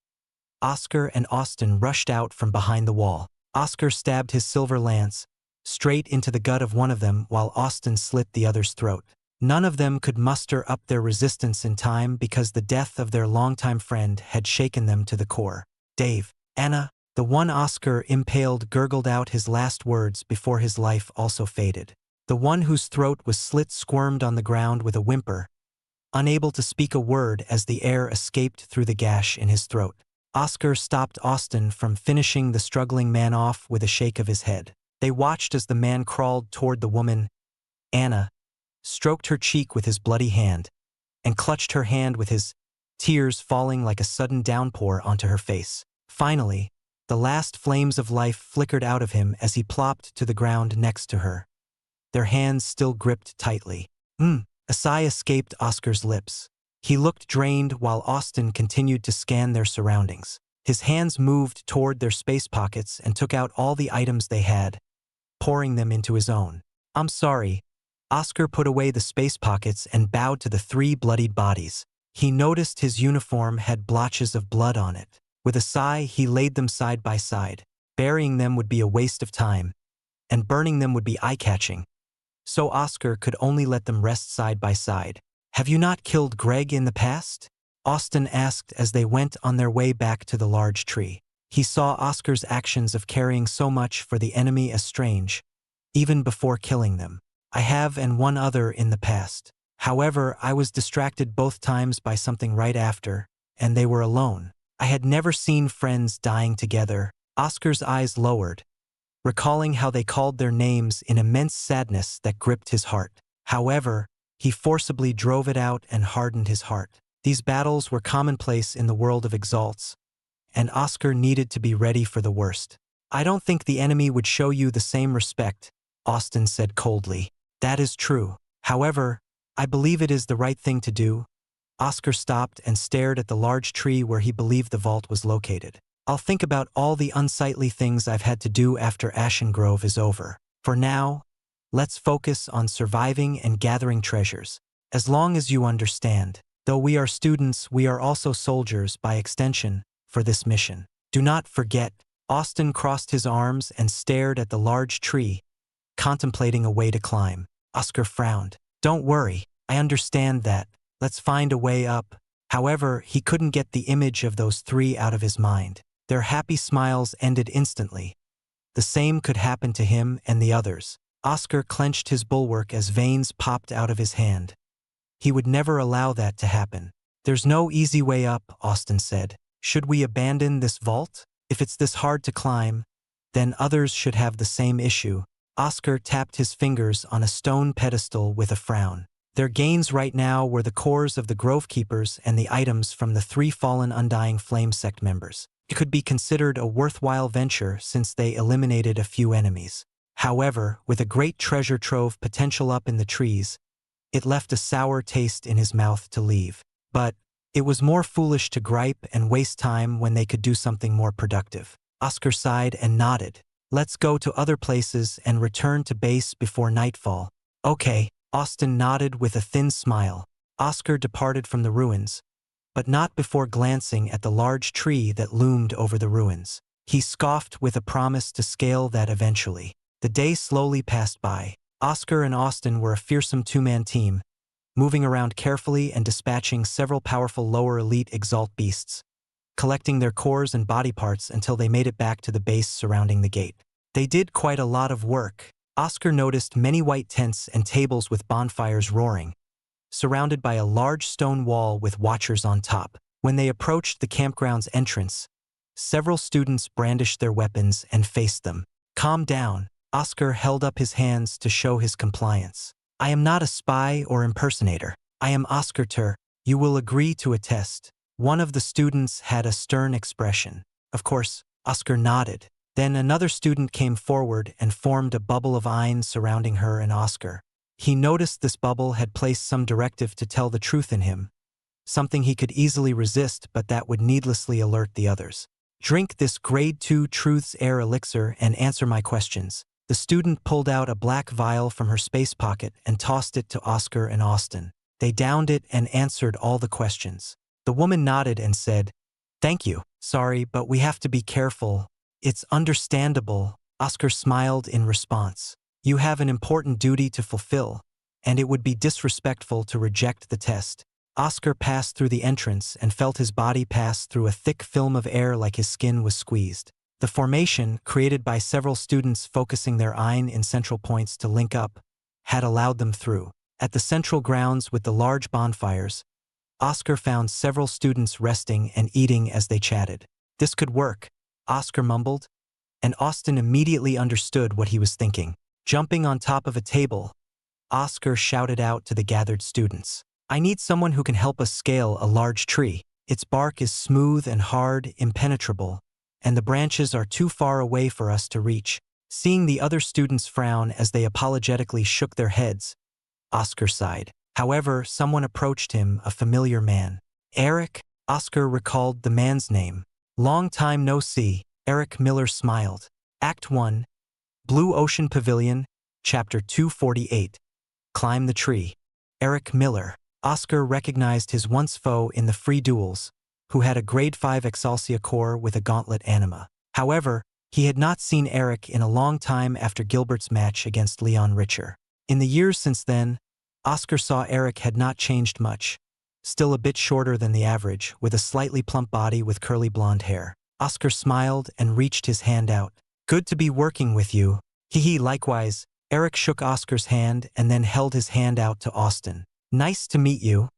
Oscar and Austin rushed out from behind the wall. Oscar stabbed his silver lance straight into the gut of one of them while Austin slit the other's throat. None of them could muster up their resistance in time because the death of their longtime friend had shaken them to the core. "Dave, Anna," the one Oscar impaled gurgled out his last words before his life also faded. The one whose throat was slit squirmed on the ground with a whimper, unable to speak a word as the air escaped through the gash in his throat. Oscar stopped Austin from finishing the struggling man off with a shake of his head. They watched as the man crawled toward the woman, Anna, stroked her cheek with his bloody hand, and clutched her hand with his, tears falling like a sudden downpour onto her face. Finally, the last flames of life flickered out of him as he plopped to the ground next to her, their hands still gripped tightly. A sigh escaped Oscar's lips. He looked drained while Austin continued to scan their surroundings. His hands moved toward their space pockets and took out all the items they had, pouring them into his own. "I'm sorry." Oscar put away the space pockets and bowed to the three bloodied bodies. He noticed his uniform had blotches of blood on it. With a sigh, he laid them side by side. Burying them would be a waste of time, and burning them would be eye-catching. So Oscar could only let them rest side by side. "Have you not killed Greg in the past?" Austin asked as they went on their way back to the large tree. He saw Oscar's actions of caring so much for the enemy as strange, even before killing them. "I have, and one other in the past. However, I was distracted both times by something right after, and they were alone. I had never seen friends dying together." Oscar's eyes lowered, recalling how they called their names in immense sadness that gripped his heart. However, he forcibly drove it out and hardened his heart. These battles were commonplace in the world of Exalts, and Oscar needed to be ready for the worst. "I don't think the enemy would show you the same respect," Austin said coldly. "That is true. However, I believe it is the right thing to do." Oscar stopped and stared at the large tree where he believed the vault was located. "I'll think about all the unsightly things I've had to do after Ashen Grove is over. For now, let's focus on surviving and gathering treasures. As long as you understand, though we are students, we are also soldiers by extension for this mission. Do not forget." Austin crossed his arms and stared at the large tree, contemplating a way to climb. Oscar frowned. "Don't worry, I understand that. Let's find a way up." However, he couldn't get the image of those three out of his mind. Their happy smiles ended instantly. The same could happen to him and the others. Oscar clenched his bulwark as veins popped out of his hand. He would never allow that to happen. "There's no easy way up," Austin said. "Should we abandon this vault? If it's this hard to climb, then others should have the same issue." Oscar tapped his fingers on a stone pedestal with a frown. Their gains right now were the cores of the Grove Keepers and the items from the three fallen Undying Flame sect members. It could be considered a worthwhile venture since they eliminated a few enemies. However, with a great treasure trove potential up in the trees, it left a sour taste in his mouth to leave. But it was more foolish to gripe and waste time when they could do something more productive. Oscar sighed and nodded. "Let's go to other places and return to base before nightfall." "Okay." Austin nodded with a thin smile. Oscar departed from the ruins, but not before glancing at the large tree that loomed over the ruins. He scoffed with a promise to scale that eventually. The day slowly passed by. Oscar and Austin were a fearsome two-man team, moving around carefully and dispatching several powerful lower elite Exalt beasts, collecting their cores and body parts until they made it back to the base surrounding the gate. They did quite a lot of work. Oscar noticed many white tents and tables with bonfires roaring, surrounded by a large stone wall with watchers on top. When they approached the campground's entrance, several students brandished their weapons and faced them. "Calm down." Oscar held up his hands to show his compliance. "I am not a spy or impersonator. I am Oscar Tur. You will agree to a test." One of the students had a stern expression. "Of course." Oscar nodded. Then another student came forward and formed a bubble of Ein surrounding her and Oscar. He noticed this bubble had placed some directive to tell the truth in him, something he could easily resist but that would needlessly alert the others. "Drink this Grade 2 Truth's Air Elixir and answer my questions." The student pulled out a black vial from her space pocket and tossed it to Oscar and Austin. They downed it and answered all the questions. The woman nodded and said, "Thank you. Sorry, but we have to be careful." "It's understandable." Oscar smiled in response. "You have an important duty to fulfill, and it would be disrespectful to reject the test." Oscar passed through the entrance and felt his body pass through a thick film of air like his skin was squeezed. The formation, created by several students focusing their Ein in central points to link up, had allowed them through. At the central grounds with the large bonfires, Oscar found several students resting and eating as they chatted. "This could work," Oscar mumbled, and Austin immediately understood what he was thinking. Jumping on top of a table, Oscar shouted out to the gathered students, "I need someone who can help us scale a large tree. Its bark is smooth and hard, impenetrable, and the branches are too far away for us to reach." Seeing the other students frown as they apologetically shook their heads, Oscar sighed. However, someone approached him, a familiar man. Eric? Oscar recalled the man's name. Long time no see, Eric Miller smiled. Act 1. Blue Ocean Pavilion, Chapter 248. Climb the Tree. Eric Miller. Oscar recognized his once foe in the free duels, who had a grade 5 Exaltia core with a gauntlet anima. However, he had not seen Eric in a long time after Gilbert's match against Leon Richer. In the years since then, Oscar saw Eric had not changed much, still a bit shorter than the average, with a slightly plump body with curly blonde hair. Oscar smiled and reached his hand out. Good to be working with you. Hee likewise. Eric shook Oscar's hand and then held his hand out to Austin. Nice to meet you.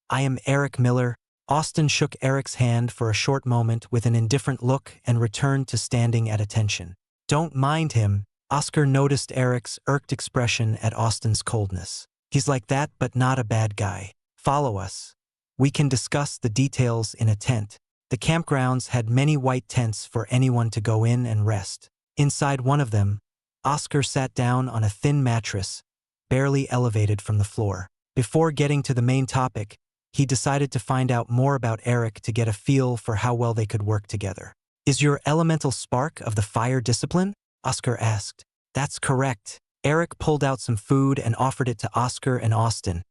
I am Eric Miller. Austin shook Eric's hand for a short moment with an indifferent look and returned to standing at attention. Don't mind him. Oscar noticed Eric's irked expression at Austin's coldness. He's like that, but not a bad guy. Follow us. We can discuss the details in a tent. The campgrounds had many white tents for anyone to go in and rest. Inside one of them, Oscar sat down on a thin mattress, barely elevated from the floor. Before getting to the main topic, he decided to find out more about Eric to get a feel for how well they could work together. Is your elemental spark of the fire discipline? Oscar asked. That's correct. Eric pulled out some food and offered it to Oscar and Austin,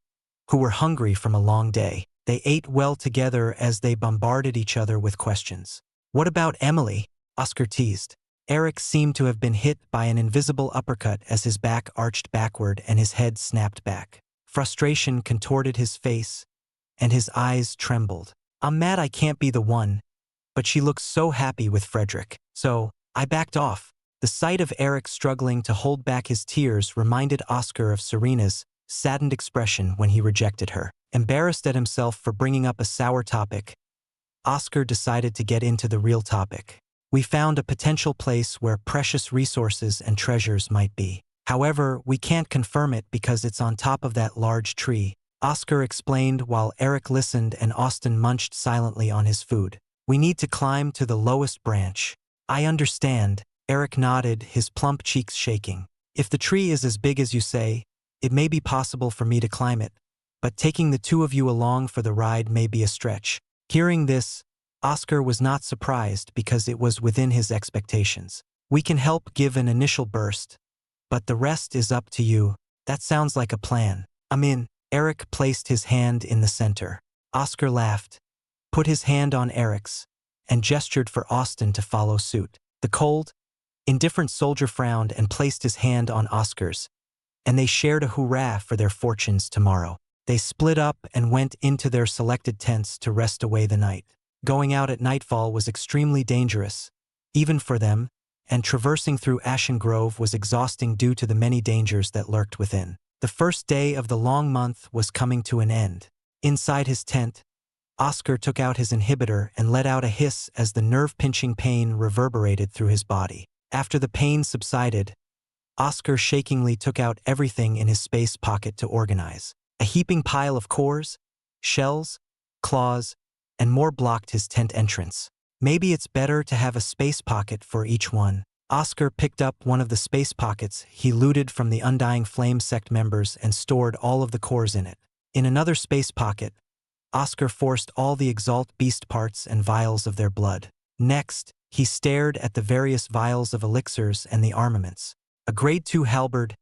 who were hungry from a long day. They ate well together as they bombarded each other with questions. What about Emily? Oscar teased. Eric seemed to have been hit by an invisible uppercut as his back arched backward and his head snapped back. Frustration contorted his face, and his eyes trembled. I'm mad I can't be the one, but she looks so happy with Frederick. So, I backed off. The sight of Eric struggling to hold back his tears reminded Oscar of Serena's saddened expression when he rejected her. Embarrassed at himself for bringing up a sour topic, Oscar decided to get into the real topic. We found a potential place where precious resources and treasures might be. However, we can't confirm it because it's on top of that large tree, Oscar explained while Eric listened and Austin munched silently on his food. We need to climb to the lowest branch. I understand, Eric nodded, his plump cheeks shaking. If the tree is as big as you say, it may be possible for me to climb it, but taking the two of you along for the ride may be a stretch. Hearing this, Oscar was not surprised because it was within his expectations. We can help give an initial burst, but the rest is up to you. That sounds like a plan. I'm in. Eric placed his hand in the center. Oscar laughed, put his hand on Eric's, and gestured for Austin to follow suit. The cold, indifferent soldier frowned and placed his hand on Oscar's, and they shared a hurrah for their fortunes tomorrow. They split up and went into their selected tents to rest away the night. Going out at nightfall was extremely dangerous, even for them, and traversing through Ashen Grove was exhausting due to the many dangers that lurked within. The first day of the long month was coming to an end. Inside his tent, Oscar took out his inhibitor and let out a hiss as the nerve-pinching pain reverberated through his body. After the pain subsided, Oscar shakingly took out everything in his space pocket to organize. A heaping pile of cores, shells, claws, and more blocked his tent entrance. Maybe it's better to have a space pocket for each one. Oscar picked up one of the space pockets he looted from the Undying Flame sect members and stored all of the cores in it. In another space pocket, Oscar forced all the Exalt beast parts and vials of their blood. Next, he stared at the various vials of elixirs and the armaments. A grade 2 halberd,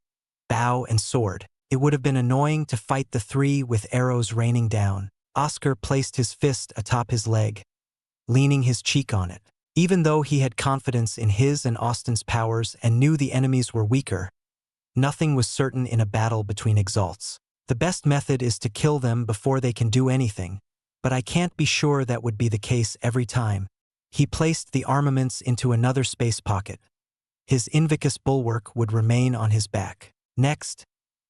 bow, and sword. It would have been annoying to fight the three with arrows raining down. Oscar placed his fist atop his leg, leaning his cheek on it. Even though he had confidence in his and Austin's powers and knew the enemies were weaker, nothing was certain in a battle between Exalts. The best method is to kill them before they can do anything, but I can't be sure that would be the case every time. He placed the armaments into another space pocket. His Invicus bulwark would remain on his back. Next,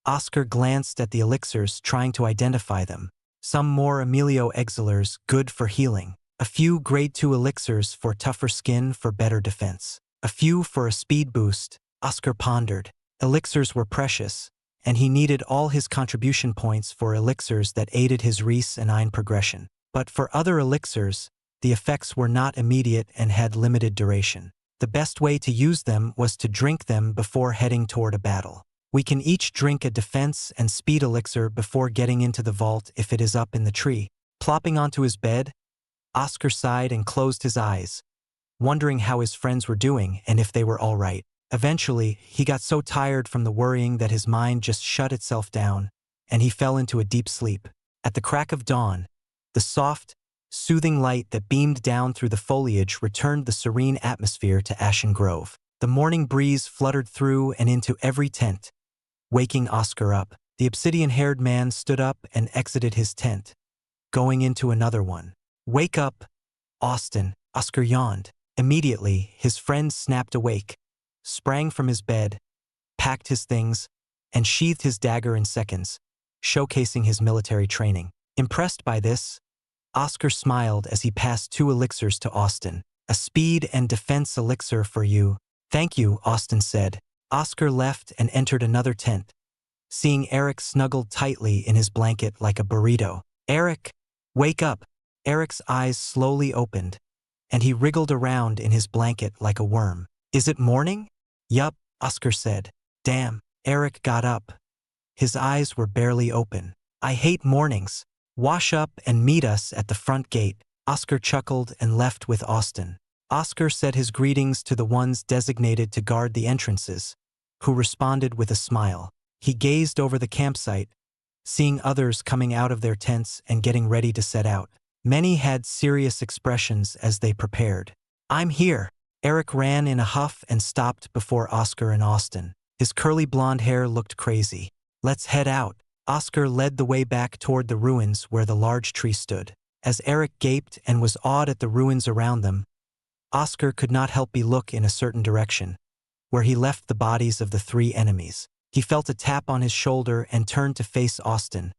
Oscar glanced at the elixirs, trying to identify them. Some more Emilio Exilers, good for healing. A few grade 2 elixirs for tougher skin for better defense. A few for a speed boost, Oscar pondered. Elixirs were precious, and he needed all his contribution points for elixirs that aided his res and ein progression. But for other elixirs, the effects were not immediate and had limited duration. The best way to use them was to drink them before heading toward a battle. We can each drink a defense and speed elixir before getting into the vault if it is up in the tree. Plopping onto his bed, Oscar sighed and closed his eyes, wondering how his friends were doing and if they were all right. Eventually, he got so tired from the worrying that his mind just shut itself down, and he fell into a deep sleep. At the crack of dawn, the soft, soothing light that beamed down through the foliage returned the serene atmosphere to Ashen Grove. The morning breeze fluttered through and into every tent, waking Oscar up. The obsidian-haired man stood up and exited his tent, going into another one. "Wake up, Austin," Oscar yawned. Immediately, his friend snapped awake, sprang from his bed, packed his things, and sheathed his dagger in seconds, showcasing his military training. Impressed by this, Oscar smiled as he passed 2 elixirs to Austin. "A speed and defense elixir for you." "Thank you," Austin said. Oscar left and entered another tent, seeing Eric snuggled tightly in his blanket like a burrito. "Eric, wake up." Eric's eyes slowly opened, and he wriggled around in his blanket like a worm. "Is it morning?" "Yup," Oscar said. "Damn." Eric got up. His eyes were barely open. "I hate mornings. Wash up and meet us at the front gate." Oscar chuckled and left with Austin. Oscar said his greetings to the ones designated to guard the entrances, who responded with a smile. He gazed over the campsite, seeing others coming out of their tents and getting ready to set out. Many had serious expressions as they prepared. "I'm here." Eric ran in a huff and stopped before Oscar and Austin. His curly blonde hair looked crazy. "Let's head out." Oscar led the way back toward the ruins where the large tree stood. As Eric gaped and was awed at the ruins around them, Oscar could not help but look in a certain direction, where he left the bodies of the 3 enemies. He felt a tap on his shoulder and turned to face Austin,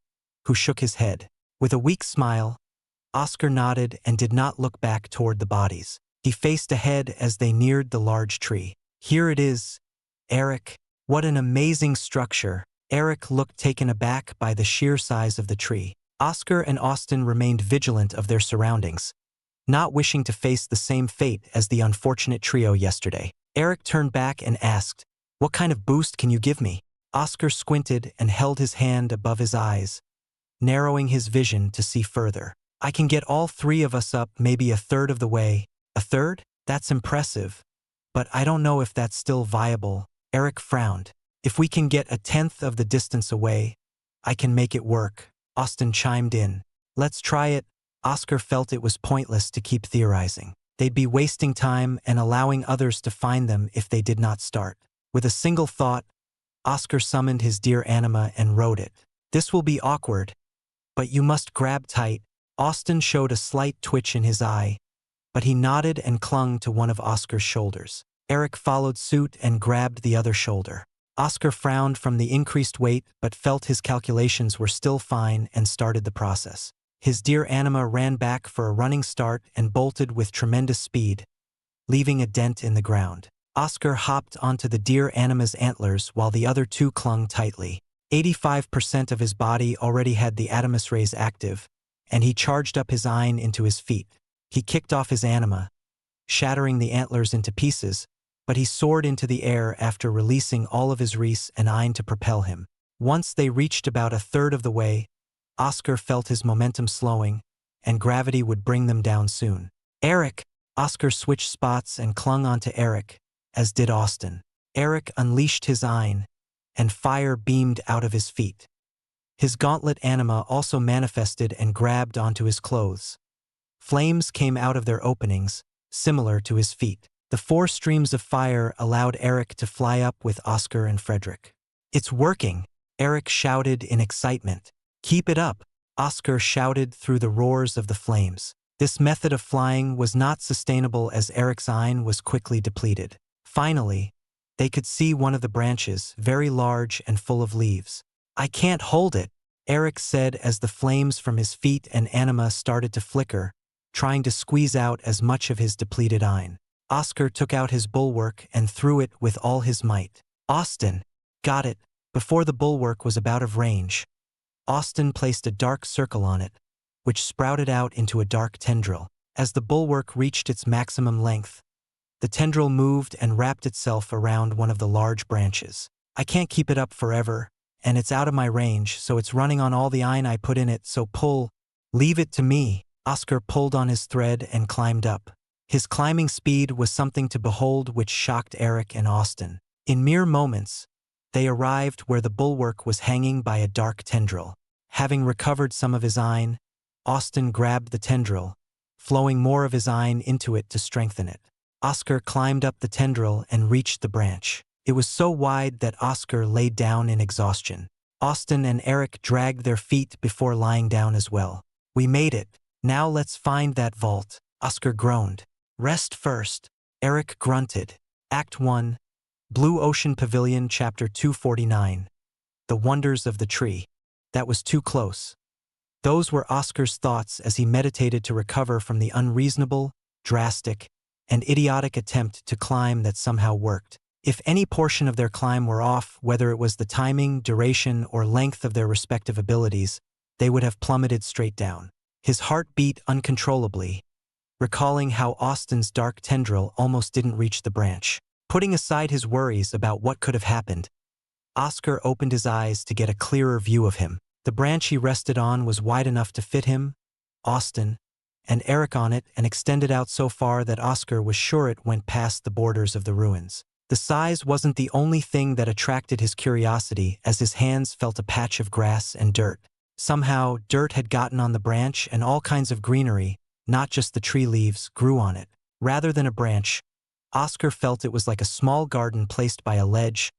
who shook his head. With a weak smile, Oscar nodded and did not look back toward the bodies. He faced ahead as they neared the large tree. "Here it is, Eric. What an amazing structure." Eric looked taken aback by the sheer size of the tree. Oscar and Austin remained vigilant of their surroundings, not wishing to face the same fate as the unfortunate trio yesterday. Eric turned back and asked, "What kind of boost can you give me?" Oscar squinted and held his hand above his eyes, narrowing his vision to see further. "I can get all 3 of us up maybe a third of the way." "A third? That's impressive. But I don't know if that's still viable." Eric frowned. "If we can get a 1/10 of the distance away, I can make it work." Austin chimed in. "Let's try it." Oscar felt it was pointless to keep theorizing. They'd be wasting time and allowing others to find them if they did not start. With a single thought, Oscar summoned his dear anima and rode it. "This will be awkward, but you must grab tight." Austin showed a slight twitch in his eye, but he nodded and clung to one of Oscar's shoulders. Eric followed suit and grabbed the other shoulder. Oscar frowned from the increased weight but felt his calculations were still fine and started the process. His dear anima ran back for a running start and bolted with tremendous speed, leaving a dent in the ground. Oscar hopped onto the dear anima's antlers while the other 2 clung tightly. 85% of his body already had the Adamus rays active, and he charged up his Ein into his feet. He kicked off his anima, shattering the antlers into pieces, but he soared into the air after releasing all of his Reese and Ein to propel him. Once they reached about a third of the way, Oscar felt his momentum slowing, and gravity would bring them down soon. "Eric!" Oscar switched spots and clung onto Eric, as did Austin. Eric unleashed his Ein, and fire beamed out of his feet. His gauntlet anima also manifested and grabbed onto his clothes. Flames came out of their openings, similar to his feet. The 4 streams of fire allowed Eric to fly up with Oscar and Frederick. "It's working!" Eric shouted in excitement. "Keep it up!" Oscar shouted through the roars of the flames. This method of flying was not sustainable as Eric's Ein was quickly depleted. Finally, they could see one of the branches, very large and full of leaves. "I can't hold it," Eric said as the flames from his feet and anima started to flicker, trying to squeeze out as much of his depleted Ein. Oscar took out his bulwark and threw it with all his might. Austin got it. Before the bulwark was out of range, Austin placed a dark circle on it, which sprouted out into a dark tendril. As the bulwark reached its maximum length, the tendril moved and wrapped itself around one of the large branches. I can't keep it up forever, and it's out of my range, so it's running on all the iron I put in it, so pull. Leave it to me. Oscar pulled on his thread and climbed up. His climbing speed was something to behold, which shocked Eric and Austin. In mere moments, they arrived where the bulwark was hanging by a dark tendril. Having recovered some of his iron, Austin grabbed the tendril, flowing more of his iron into it to strengthen it. Oscar climbed up the tendril and reached the branch. It was so wide that Oscar lay down in exhaustion. Austin and Eric dragged their feet before lying down as well. We made it. Now let's find that vault, Oscar groaned. Rest first, Eric grunted. Act 1, Blue Ocean Pavilion, Chapter 249. The Wonders of the Tree. That was too close. Those were Oscar's thoughts as he meditated to recover from the unreasonable, drastic, and idiotic attempt to climb that somehow worked. If any portion of their climb were off, whether it was the timing, duration, or length of their respective abilities, they would have plummeted straight down. His heart beat uncontrollably, recalling how Austin's dark tendril almost didn't reach the branch. Putting aside his worries about what could have happened, Oscar opened his eyes to get a clearer view of him. The branch he rested on was wide enough to fit him, Austin, and Eric on it, and extended out so far that Oscar was sure it went past the borders of the ruins. The size wasn't the only thing that attracted his curiosity, as his hands felt a patch of grass and dirt. Somehow, dirt had gotten on the branch, and all kinds of greenery, not just the tree leaves, grew on it. Rather than a branch, Oscar felt it was like a small garden placed by a ledge,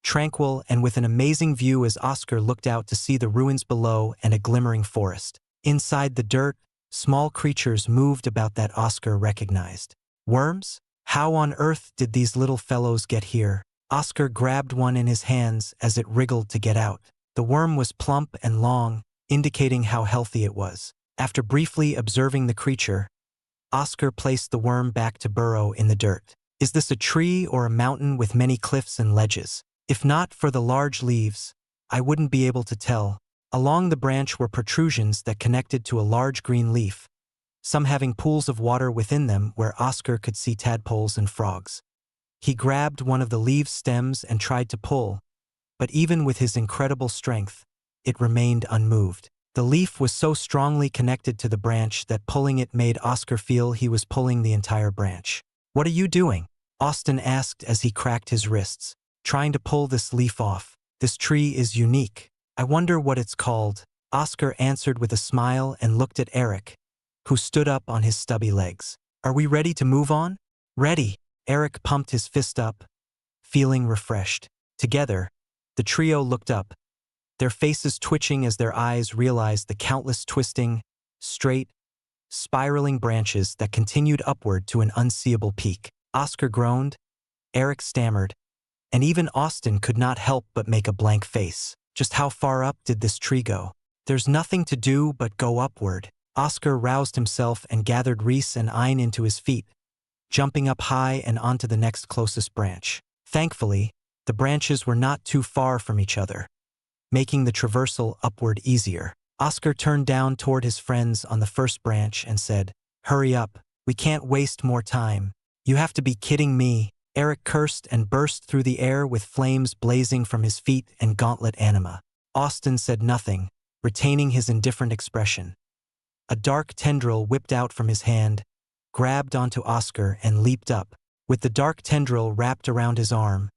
tranquil and with an amazing view as Oscar looked out to see the ruins below and a glimmering forest. Inside the dirt, small creatures moved about that Oscar recognized. Worms? How on earth did these little fellows get here? Oscar grabbed one in his hands as it wriggled to get out. The worm was plump and long, indicating how healthy it was. After briefly observing the creature, Oscar placed the worm back to burrow in the dirt. Is this a tree or a mountain with many cliffs and ledges? If not for the large leaves, I wouldn't be able to tell. Along the branch were protrusions that connected to a large green leaf, some having pools of water within them where Oscar could see tadpoles and frogs. He grabbed one of the leaf's stems and tried to pull, but even with his incredible strength, it remained unmoved. The leaf was so strongly connected to the branch that pulling it made Oscar feel he was pulling the entire branch. "What are you doing?" Austin asked as he cracked his wrists. "Trying to pull this leaf off. This tree is unique. I wonder what it's called." Oscar answered with a smile and looked at Eric, who stood up on his stubby legs. "Are we ready to move on?" "Ready." Eric pumped his fist up, feeling refreshed. Together, the trio looked up, their faces twitching as their eyes realized the countless twisting, straight, spiraling branches that continued upward to an unseeable peak. Oscar groaned, Eric stammered, and even Austin could not help but make a blank face. Just how far up did this tree go? "There's nothing to do but go upward." Oscar roused himself and gathered Reese and Ein into his feet, jumping up high and onto the next closest branch. Thankfully, the branches were not too far from each other, making the traversal upward easier. Oscar turned down toward his friends on the first branch and said, "Hurry up, we can't waste more time." "You have to be kidding me." Eric cursed and burst through the air with flames blazing from his feet and gauntlet anima. Austin said nothing, retaining his indifferent expression. A dark tendril whipped out from his hand, grabbed onto Oscar and leaped up. With the dark tendril wrapped around his arm,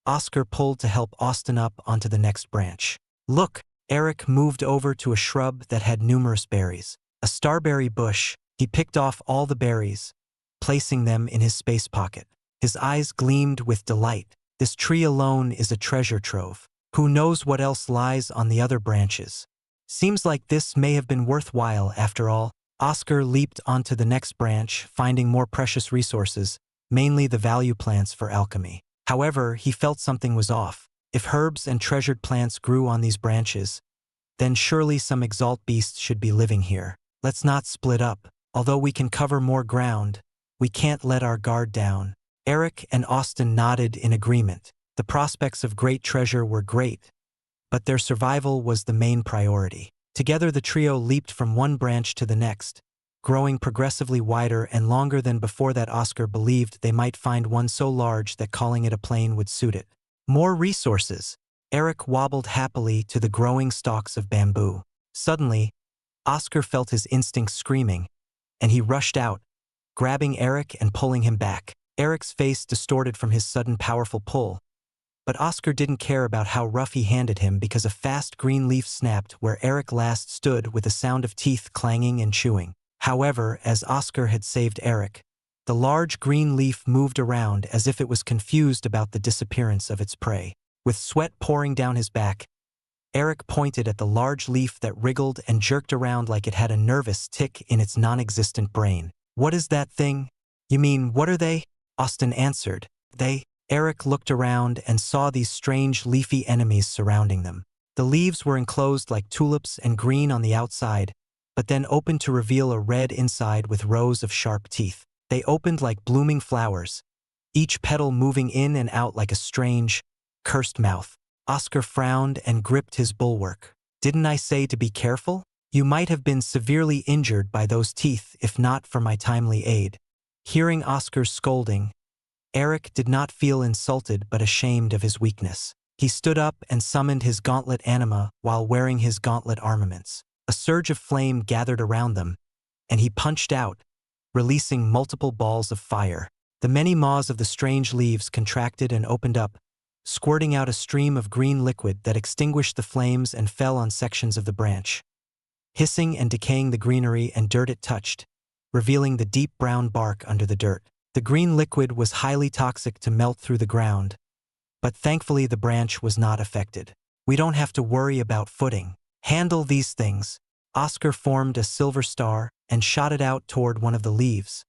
Oscar pulled to help Austin up onto the next branch. "Look!" Eric moved over to a shrub that had numerous berries. A starberry bush. He picked off all the berries, placing them in his space pocket. His eyes gleamed with delight. This tree alone is a treasure trove. Who knows what else lies on the other branches? Seems like this may have been worthwhile after all. Oscar leaped onto the next branch, finding more precious resources, mainly the value plants for alchemy. However, he felt something was off. If herbs and treasured plants grew on these branches, then surely some Exalt beasts should be living here. Let's not split up. Although we can cover more ground, we can't let our guard down. Eric and Austin nodded in agreement. The prospects of great treasure were great, but their survival was the main priority. Together the trio leaped from one branch to the next, growing progressively wider and longer than before that Oscar believed they might find one so large that calling it a plane would suit it. More resources. Eric wobbled happily to the growing stalks of bamboo. Suddenly, Oscar felt his instincts screaming, and he rushed out, grabbing Eric and pulling him back. Eric's face distorted from his sudden powerful pull, but Oscar didn't care about how rough he handed him because a fast green leaf snapped where Eric last stood with the sound of teeth clanging and chewing. However, as Oscar had saved Eric, the large green leaf moved around as if it was confused about the disappearance of its prey. With sweat pouring down his back, Eric pointed at the large leaf that wriggled and jerked around like it had a nervous tick in its non-existent brain. "What is that thing? You mean, what are they?" Austin answered. "They." Eric looked around and saw these strange leafy enemies surrounding them. The leaves were enclosed like tulips and green on the outside, but then opened to reveal a red inside with rows of sharp teeth. They opened like blooming flowers, each petal moving in and out like a strange, cursed mouth. Oscar frowned and gripped his bulwark. "Didn't I say to be careful? You might have been severely injured by those teeth if not for my timely aid." Hearing Oscar's scolding, Eric did not feel insulted but ashamed of his weakness. He stood up and summoned his gauntlet anima while wearing his gauntlet armaments. A surge of flame gathered around them, and he punched out, releasing multiple balls of fire. The many maws of the strange leaves contracted and opened up, squirting out a stream of green liquid that extinguished the flames and fell on sections of the branch, hissing and decaying the greenery and dirt it touched, revealing the deep brown bark under the dirt. The green liquid was highly toxic to melt through the ground, but thankfully the branch was not affected. "We don't have to worry about footing. Handle these things." Oscar formed a silver star and shot it out toward one of the leaves,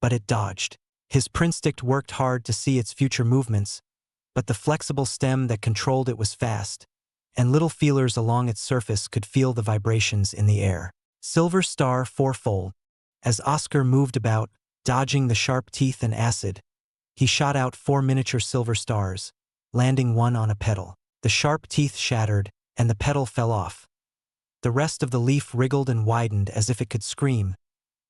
but it dodged. His prinstick worked hard to see its future movements, but the flexible stem that controlled it was fast, and little feelers along its surface could feel the vibrations in the air. Silver star fourfold. As Oscar moved about, dodging the sharp teeth and acid, he shot out 4 miniature silver stars, landing one on a petal. The sharp teeth shattered, and the petal fell off. The rest of the leaf wriggled and widened as if it could scream,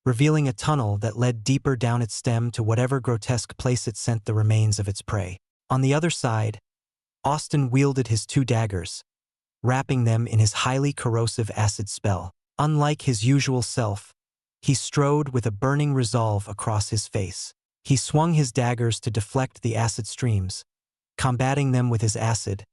revealing a tunnel that led deeper down its stem to whatever grotesque place it sent the remains of its prey. On the other side, Austin wielded his 2 daggers, wrapping them in his highly corrosive acid spell. Unlike his usual self, he strode with a burning resolve across his face. He swung his daggers to deflect the acid streams, combating them with his acid,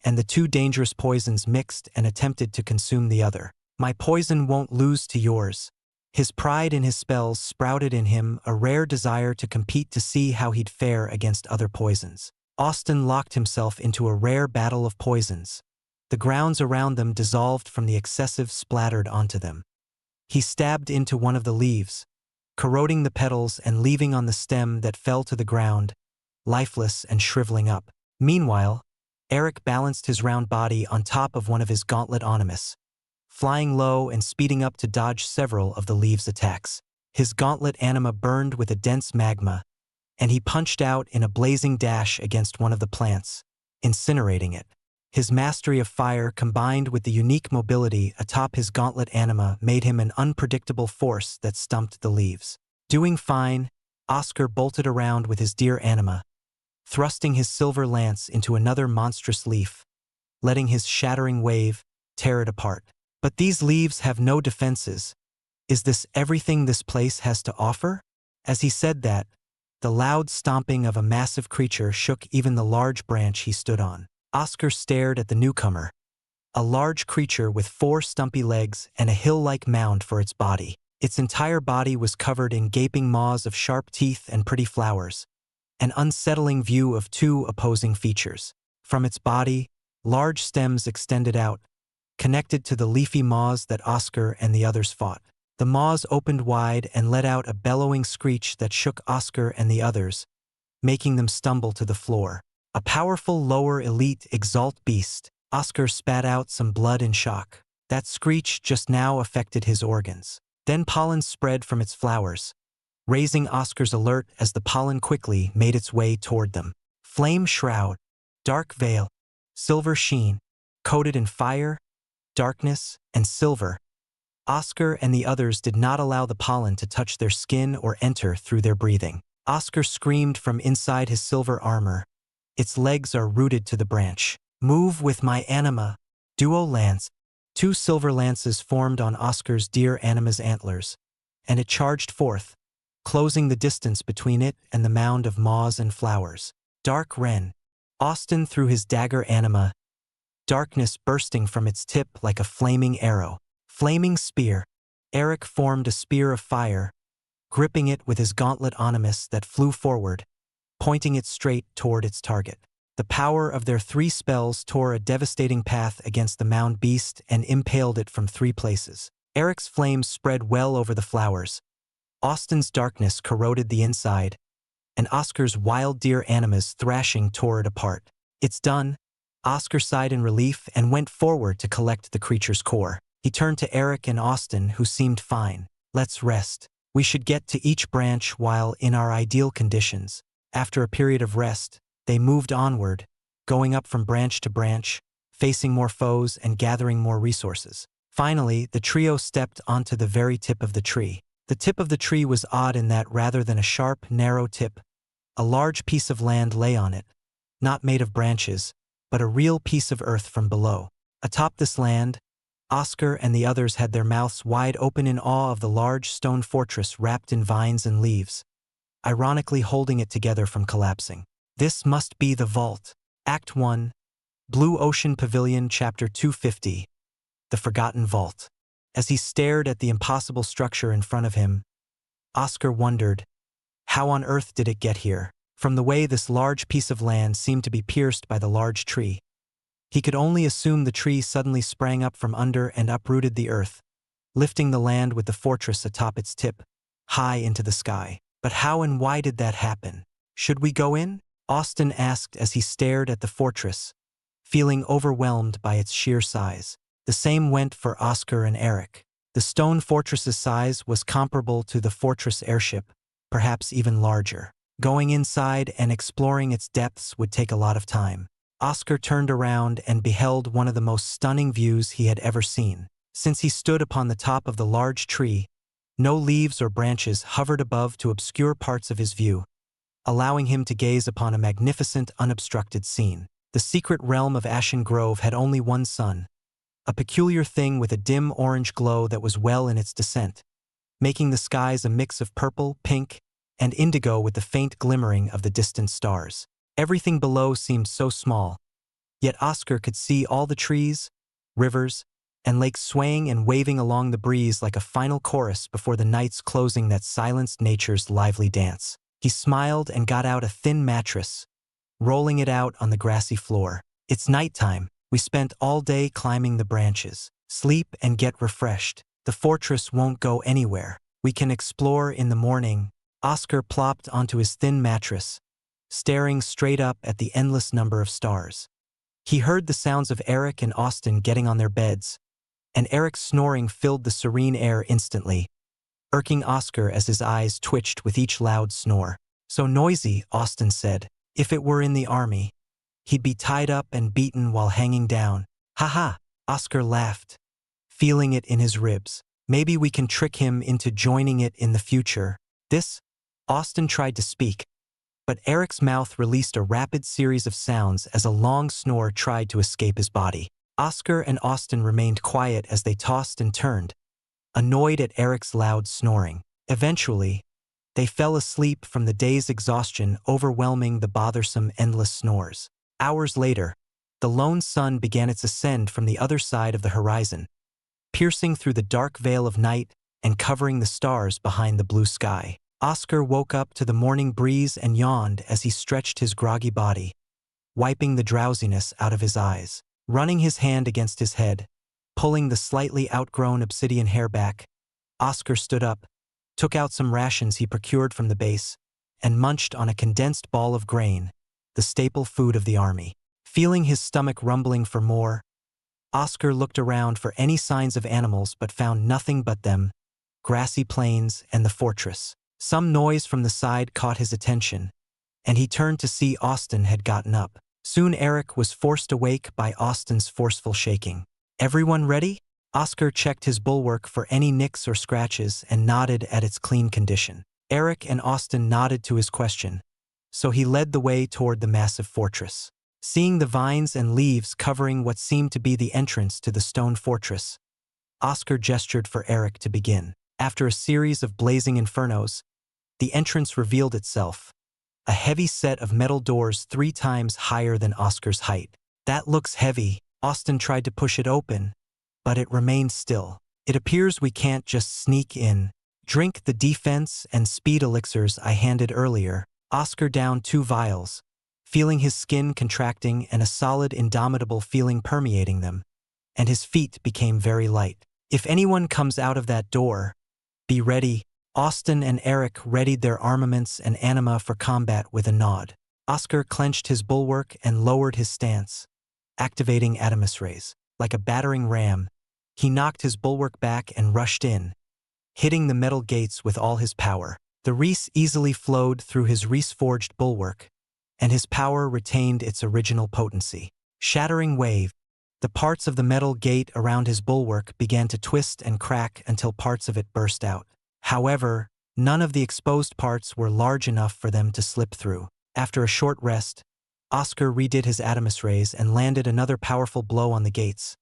and the 2 dangerous poisons mixed and attempted to consume the other. "My poison won't lose to yours." His pride in his spells sprouted in him a rare desire to compete to see how he'd fare against other poisons. Austin locked himself into a rare battle of poisons. The grounds around them dissolved from the excessive splattered onto them. He stabbed into one of the leaves, corroding the petals and leaving on the stem that fell to the ground, lifeless and shriveling up. Meanwhile, Eric balanced his round body on top of one of his gauntlet animus, flying low and speeding up to dodge several of the leaves' attacks. His gauntlet anima burned with a dense magma, and he punched out in a blazing dash against one of the plants, incinerating it. His mastery of fire combined with the unique mobility atop his gauntlet anima made him an unpredictable force that stumped the leaves. Doing fine, Oscar bolted around with his deer anima, thrusting his silver lance into another monstrous leaf, letting his shattering wave tear it apart. "But these leaves have no defenses. Is this everything this place has to offer?" As he said that, the loud stomping of a massive creature shook even the large branch he stood on. Oscar stared at the newcomer, a large creature with 4 stumpy legs and a hill-like mound for its body. Its entire body was covered in gaping maws of sharp teeth and pretty flowers, an unsettling view of 2 opposing features. From its body, large stems extended out, connected to the leafy maws that Oscar and the others fought. The maws opened wide and let out a bellowing screech that shook Oscar and the others, making them stumble to the floor. A powerful lower elite Exalt beast. Oscar spat out some blood in shock. That screech just now affected his organs. Then pollen spread from its flowers, raising Oscar's alert as the pollen quickly made its way toward them. Flame shroud, dark veil, silver sheen, coated in fire, darkness, and silver. Oscar and the others did not allow the pollen to touch their skin or enter through their breathing. Oscar screamed from inside his silver armor, Its legs are rooted to the branch. Move with my anima. Duo lance. Two silver lances formed on Oscar's dear anima's antlers, and it charged forth, closing the distance between it and the mound of moss and flowers. Dark Wren. Austin threw his dagger anima, darkness bursting from its tip like a flaming arrow. Flaming spear. Eric formed a spear of fire, gripping it with his gauntlet animus that flew forward, pointing it straight toward its target. The power of their 3 spells tore a devastating path against the mound beast and impaled it from 3 places. Eric's flames spread well over the flowers. Austin's darkness corroded the inside, and Oscar's wild deer animas thrashing tore it apart. It's done. Oscar sighed in relief and went forward to collect the creature's core. He turned to Eric and Austin, who seemed fine. Let's rest. We should get to each branch while in our ideal conditions. After a period of rest, they moved onward, going up from branch to branch, facing more foes and gathering more resources. Finally, the trio stepped onto the very tip of the tree. The tip of the tree was odd in that rather than a sharp, narrow tip, a large piece of land lay on it, not made of branches, but a real piece of earth from below. Atop this land, Oscar and the others had their mouths wide open in awe of the large stone fortress wrapped in vines and leaves, ironically holding it together from collapsing. This must be the vault. Act 1, Blue Ocean Pavilion, Chapter 250, The Forgotten Vault. As he stared at the impossible structure in front of him, Oscar wondered, how on earth did it get here? From the way this large piece of land seemed to be pierced by the large tree, he could only assume the tree suddenly sprang up from under and uprooted the earth, lifting the land with the fortress atop its tip, high into the sky. But how and why did that happen? Should we go in? Austin asked as he stared at the fortress, feeling overwhelmed by its sheer size. The same went for Oscar and Eric. The stone fortress's size was comparable to the fortress airship, perhaps even larger. Going inside and exploring its depths would take a lot of time. Oscar turned around and beheld one of the most stunning views he had ever seen. Since he stood upon the top of the large tree, no leaves or branches hovered above to obscure parts of his view, allowing him to gaze upon a magnificent, unobstructed scene. The secret realm of Ashen Grove had only one sun, a peculiar thing with a dim orange glow that was well in its descent, making the skies a mix of purple, pink, and indigo with the faint glimmering of the distant stars. Everything below seemed so small, yet Oscar could see all the trees, rivers, and lakes swaying and waving along the breeze like a final chorus before the night's closing that silenced nature's lively dance. He smiled and got out a thin mattress, rolling it out on the grassy floor. It's nighttime. We spent all day climbing the branches. Sleep and get refreshed. The fortress won't go anywhere. We can explore in the morning. Oscar plopped onto his thin mattress, staring straight up at the endless number of stars. He heard the sounds of Eric and Austin getting on their beds, and Eric's snoring filled the serene air instantly, irking Oscar as his eyes twitched with each loud snore. So noisy, Austin said. If it were in the army, he'd be tied up and beaten while hanging down. Ha, Oscar laughed, feeling it in his ribs. Maybe we can trick him into joining it in the future. Austin tried to speak, but Eric's mouth released a rapid series of sounds as a long snore tried to escape his body. Oscar and Austin remained quiet as they tossed and turned, annoyed at Eric's loud snoring. Eventually, they fell asleep from the day's exhaustion overwhelming the bothersome endless snores. Hours later, the lone sun began its ascent from the other side of the horizon, piercing through the dark veil of night and covering the stars behind the blue sky. Oscar woke up to the morning breeze and yawned as he stretched his groggy body, wiping the drowsiness out of his eyes. Running his hand against his head, pulling the slightly outgrown obsidian hair back, Oscar stood up, took out some rations he procured from the base, and munched on a condensed ball of grain, the staple food of the army. Feeling his stomach rumbling for more, Oscar looked around for any signs of animals but found nothing but them, grassy plains and the fortress. Some noise from the side caught his attention, and he turned to see Austin had gotten up. Soon Eric was forced awake by Austin's forceful shaking. Everyone ready? Oscar checked his bulwark for any nicks or scratches and nodded at its clean condition. Eric and Austin nodded to his question, so he led the way toward the massive fortress. Seeing the vines and leaves covering what seemed to be the entrance to the stone fortress, Oscar gestured for Eric to begin. After a series of blazing infernos, the entrance revealed itself, a heavy set of metal doors 3 times higher than Oscar's height. That looks heavy. Austin tried to push it open, but it remained still. It appears we can't just sneak in. Drink the defense and speed elixirs I handed earlier. Oscar downed 2 vials, feeling his skin contracting and a solid, indomitable feeling permeating them, and his feet became very light. If anyone comes out of that door, be ready. Austin and Eric readied their armaments and anima for combat with a nod. Oscar clenched his bulwark and lowered his stance, activating Adamus rays. Like a battering ram, he knocked his bulwark back and rushed in, hitting the metal gates with all his power. The reese easily flowed through his reese-forged bulwark, and his power retained its original potency. Shattering wave, the parts of the metal gate around his bulwark began to twist and crack until parts of it burst out. However, none of the exposed parts were large enough for them to slip through. After a short rest, Oscar redid his Adamus rays and landed another powerful blow on the gates,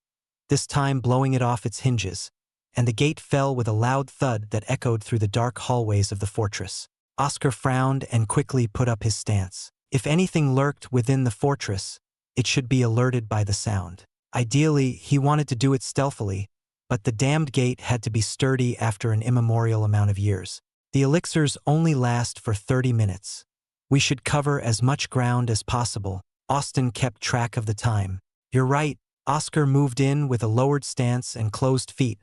this time blowing it off its hinges, and the gate fell with a loud thud that echoed through the dark hallways of the fortress. Oscar frowned and quickly put up his stance. If anything lurked within the fortress, it should be alerted by the sound. Ideally, he wanted to do it stealthily, but the damned gate had to be sturdy after an immemorial amount of years. The elixirs only last for 30 minutes. We should cover as much ground as possible. Austin kept track of the time. You're right. Oscar moved in with a lowered stance and closed feet,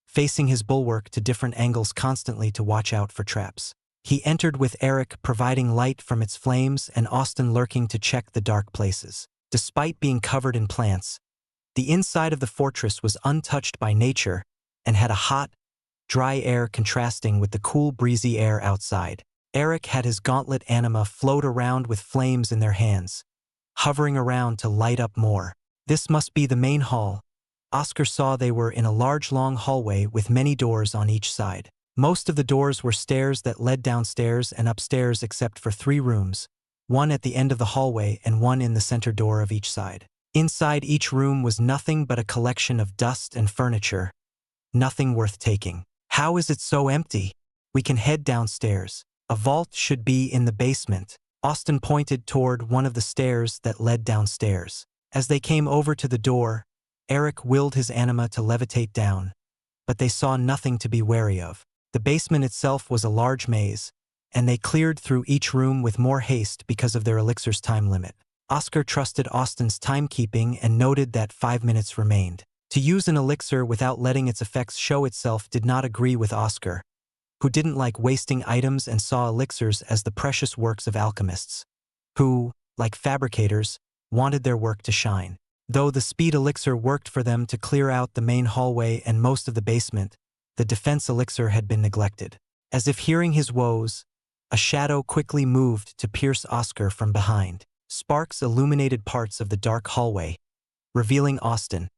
facing his bulwark to different angles constantly to watch out for traps. He entered with Eric providing light from its flames and Austin lurking to check the dark places. Despite being covered in plants, the inside of the fortress was untouched by nature and had a hot, dry air contrasting with the cool, breezy air outside. Eric had his gauntlet anima float around with flames in their hands, hovering around to light up more. This must be the main hall. Oscar saw they were in a large long hallway with many doors on each side. Most of the doors were stairs that led downstairs and upstairs except for 3 rooms, one at the end of the hallway and one in the center door of each side. Inside each room was nothing but a collection of dust and furniture, nothing worth taking. How is it so empty? We can head downstairs. A vault should be in the basement. Austin pointed toward one of the stairs that led downstairs. As they came over to the door, Eric willed his anima to levitate down, but they saw nothing to be wary of. The basement itself was a large maze, and they cleared through each room with more haste because of their elixir's time limit. Oscar trusted Austin's timekeeping and noted that 5 minutes remained. To use an elixir without letting its effects show itself did not agree with Oscar, who didn't like wasting items and saw elixirs as the precious works of alchemists, who, like fabricators, wanted their work to shine. Though the speed elixir worked for them to clear out the main hallway and most of the basement, the defense elixir had been neglected. As if hearing his woes, a shadow quickly moved to pierce Oscar from behind. Sparks illuminated parts of the dark hallway, revealing Austin,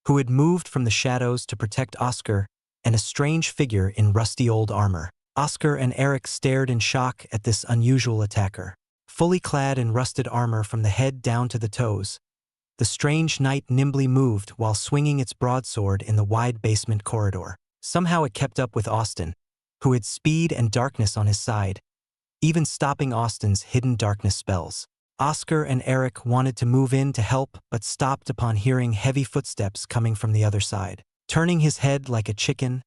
who had moved from the shadows to protect Oscar, and a strange figure in rusty old armor. Oscar and Eric stared in shock at this unusual attacker. Fully clad in rusted armor from the head down to the toes, the strange knight nimbly moved while swinging its broadsword in the wide basement corridor. Somehow it kept up with Austin, who had speed and darkness on his side, even stopping Austin's hidden darkness spells. Oscar and Eric wanted to move in to help but stopped upon hearing heavy footsteps coming from the other side. Turning his head like a chicken,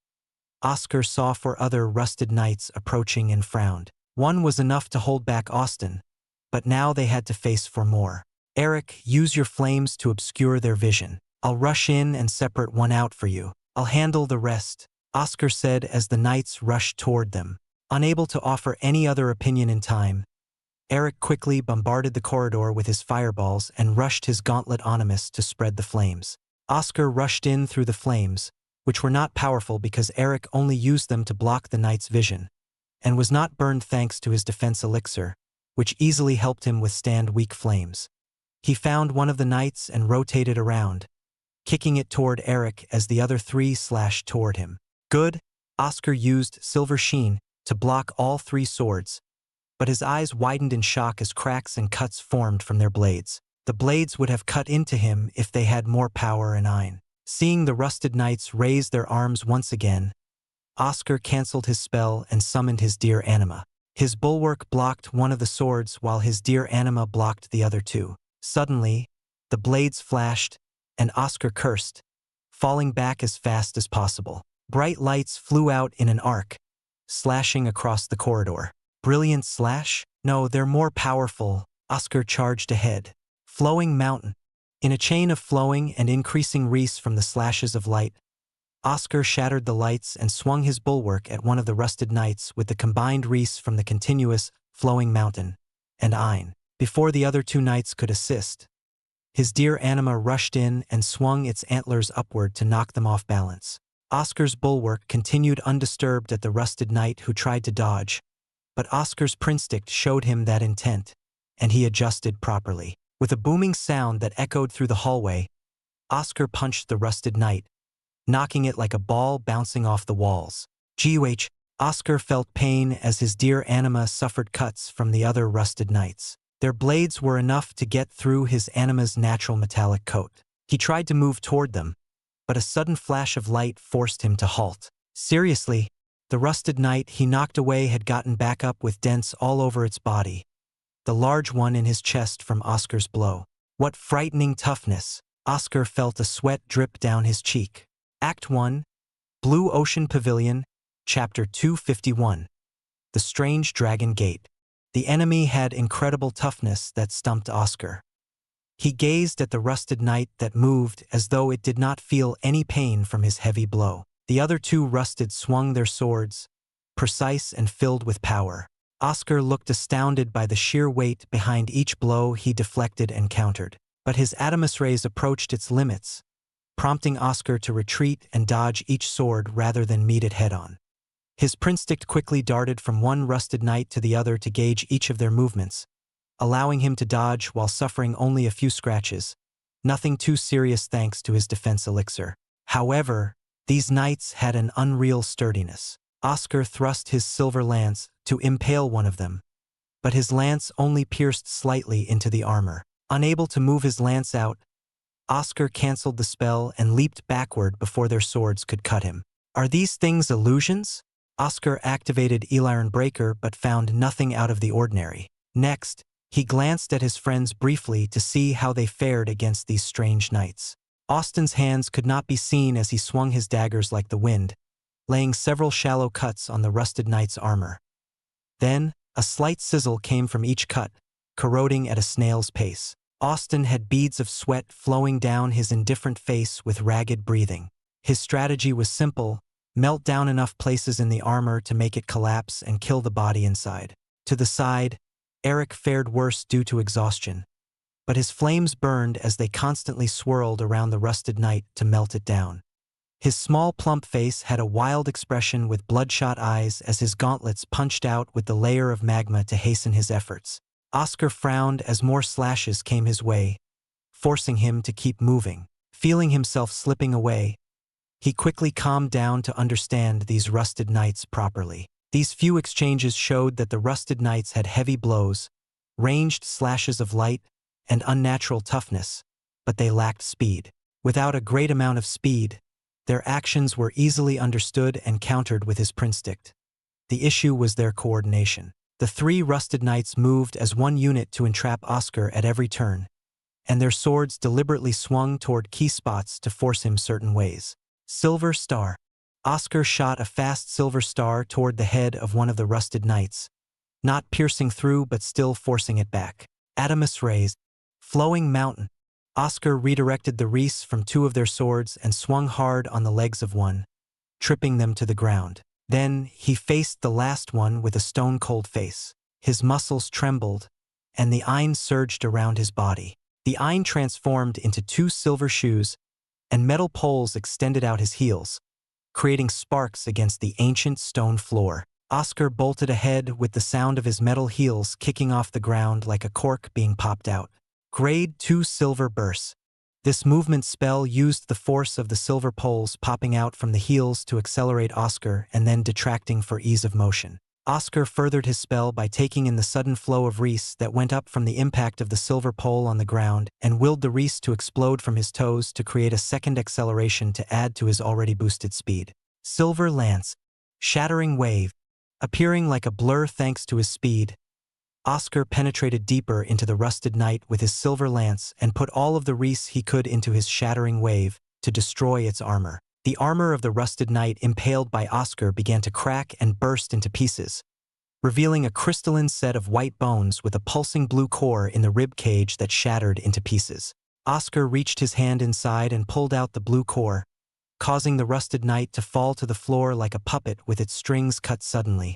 Oscar saw 4 other rusted knights approaching and frowned. One was enough to hold back Austin, but now they had to face 4 more. Eric, use your flames to obscure their vision. I'll rush in and separate one out for you. I'll handle the rest, Oscar said as the knights rushed toward them. Unable to offer any other opinion in time, Eric quickly bombarded the corridor with his fireballs and rushed his gauntlet animus to spread the flames. Oscar rushed in through the flames, which were not powerful because Eric only used them to block the knight's vision, and was not burned thanks to his defense elixir, which easily helped him withstand weak flames. He found one of the knights and rotated around, kicking it toward Eric as the other 3 slashed toward him. Good. Oscar used Silver Sheen to block all 3 swords, but his eyes widened in shock as cracks and cuts formed from their blades. The blades would have cut into him if they had more power and iron. Seeing the rusted knights raise their arms once again, Oscar cancelled his spell and summoned his dear anima. His bulwark blocked one of the swords while his dear anima blocked the other two. Suddenly, the blades flashed, and Oscar cursed, falling back as fast as possible. Bright lights flew out in an arc, slashing across the corridor. Brilliant slash? No, they're more powerful. Oscar charged ahead. Flowing mountain. In a chain of flowing and increasing wreaths from the slashes of light, Oscar shattered the lights and swung his bulwark at one of the rusted knights with the combined wreaths from the continuous, flowing mountain and Ein. Before the other two knights could assist, his dear anima rushed in and swung its antlers upward to knock them off balance. Oscar's bulwark continued undisturbed at the rusted knight who tried to dodge, but Oscar's prinstick showed him that intent, and he adjusted properly. With a booming sound that echoed through the hallway, Oscar punched the rusted knight, knocking it like a ball bouncing off the walls. Goh! Oscar felt pain as his dear anima suffered cuts from the other rusted knights. Their blades were enough to get through his anima's natural metallic coat. He tried to move toward them, but a sudden flash of light forced him to halt. Seriously, the rusted knight he knocked away had gotten back up with dents all over its body, the large one in his chest from Oscar's blow. What frightening toughness! Oscar felt a sweat drip down his cheek. Act 1, Blue Ocean Pavilion, Chapter 251. The Strange Dragon Gate. The enemy had incredible toughness that stumped Oscar. He gazed at the rusted knight that moved as though it did not feel any pain from his heavy blow. The other two rusted swung their swords, precise and filled with power. Oscar looked astounded by the sheer weight behind each blow he deflected and countered. But his Adamus rays approached its limits, prompting Oscar to retreat and dodge each sword rather than meet it head-on. His prinstick quickly darted from one rusted knight to the other to gauge each of their movements, allowing him to dodge while suffering only a few scratches. Nothing too serious thanks to his defense elixir. However, these knights had an unreal sturdiness. Oscar thrust his silver lance to impale one of them, but his lance only pierced slightly into the armor. Unable to move his lance out, Oscar cancelled the spell and leaped backward before their swords could cut him. Are these things illusions? Oscar activated Eliron Breaker but found nothing out of the ordinary. Next, he glanced at his friends briefly to see how they fared against these strange knights. Austin's hands could not be seen as he swung his daggers like the wind, laying several shallow cuts on the rusted knight's armor. Then, a slight sizzle came from each cut, corroding at a snail's pace. Austin had beads of sweat flowing down his indifferent face with ragged breathing. His strategy was simple: melt down enough places in the armor to make it collapse and kill the body inside. To the side, Eric fared worse due to exhaustion, but his flames burned as they constantly swirled around the rusted knight to melt it down. His small plump face had a wild expression with bloodshot eyes as his gauntlets punched out with the layer of magma to hasten his efforts. Oscar frowned as more slashes came his way, forcing him to keep moving. Feeling himself slipping away, he quickly calmed down to understand these rusted knights properly. These few exchanges showed that the rusted knights had heavy blows, ranged slashes of light, and unnatural toughness, but they lacked speed. Without a great amount of speed, their actions were easily understood and countered with his prinstick. The issue was their coordination. The three rusted knights moved as one unit to entrap Oscar at every turn, and their swords deliberately swung toward key spots to force him certain ways. Silver Star. Oscar shot a fast silver star toward the head of one of the rusted knights, not piercing through but still forcing it back. Adamus rays. Flowing Mountain. Oscar redirected the wreaths from two of their swords and swung hard on the legs of one, tripping them to the ground. Then he faced the last one with a stone-cold face. His muscles trembled, and the Ein surged around his body. The Ein transformed into two silver shoes, and metal poles extended out his heels, creating sparks against the ancient stone floor. Oscar bolted ahead with the sound of his metal heels kicking off the ground like a cork being popped out. Grade 2 Silver Burst. This movement spell used the force of the silver poles popping out from the heels to accelerate Oscar and then detracting for ease of motion. Oscar furthered his spell by taking in the sudden flow of reese that went up from the impact of the silver pole on the ground and willed the reese to explode from his toes to create a second acceleration to add to his already boosted speed. Silver lance, shattering wave, appearing like a blur thanks to his speed. Oscar penetrated deeper into the rusted knight with his silver lance and put all of the reese he could into his shattering wave to destroy its armor. The armor of the rusted knight impaled by Oscar began to crack and burst into pieces, revealing a crystalline set of white bones with a pulsing blue core in the rib cage that shattered into pieces. Oscar reached his hand inside and pulled out the blue core, causing the rusted knight to fall to the floor like a puppet with its strings cut suddenly,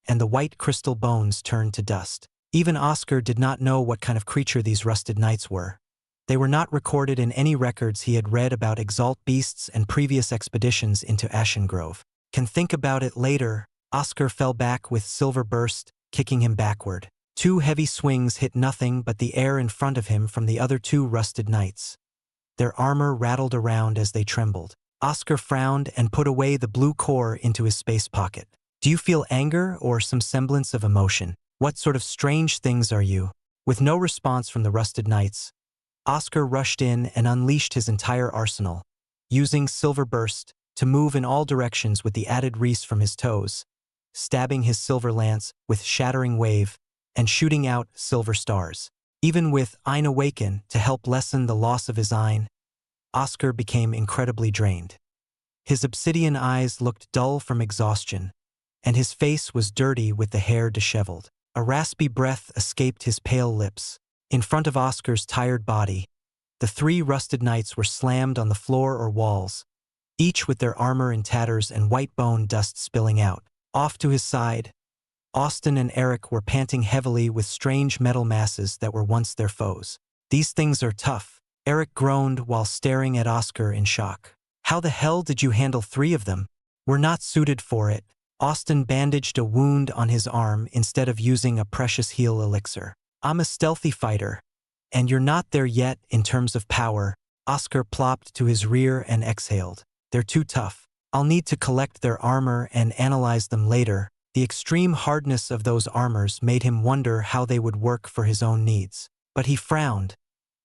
and the white crystal bones turned to dust. Even Oscar did not know what kind of creature these rusted knights were. They were not recorded in any records he had read about Exalt beasts and previous expeditions into Ashengrove. Can think about it later. Oscar fell back with silver burst, kicking him backward. 2 heavy swings hit nothing but the air in front of him from the other 2 rusted knights. Their armor rattled around as they trembled. Oscar frowned and put away the blue core into his space pocket. Do you feel anger or some semblance of emotion? What sort of strange things are you? With no response from the rusted knights, Oscar rushed in and unleashed his entire arsenal, using Silver Burst to move in all directions with the added reese from his toes, stabbing his silver lance with shattering wave and shooting out silver stars. Even with Ein Awaken to help lessen the loss of his Ein, Oscar became incredibly drained. His obsidian eyes looked dull from exhaustion, and his face was dirty with the hair disheveled. A raspy breath escaped his pale lips. In front of Oscar's tired body, the 3 rusted knights were slammed on the floor or walls, each with their armor in tatters and white bone dust spilling out. Off to his side, Austin and Eric were panting heavily with strange metal masses that were once their foes. These things are tough, Eric groaned while staring at Oscar in shock. How the hell did you handle 3 of them? We're not suited for it. Austin bandaged a wound on his arm instead of using a precious heal elixir. I'm a stealthy fighter, and you're not there yet in terms of power. Oscar plopped to his rear and exhaled. They're too tough. I'll need to collect their armor and analyze them later. The extreme hardness of those armors made him wonder how they would work for his own needs. But he frowned,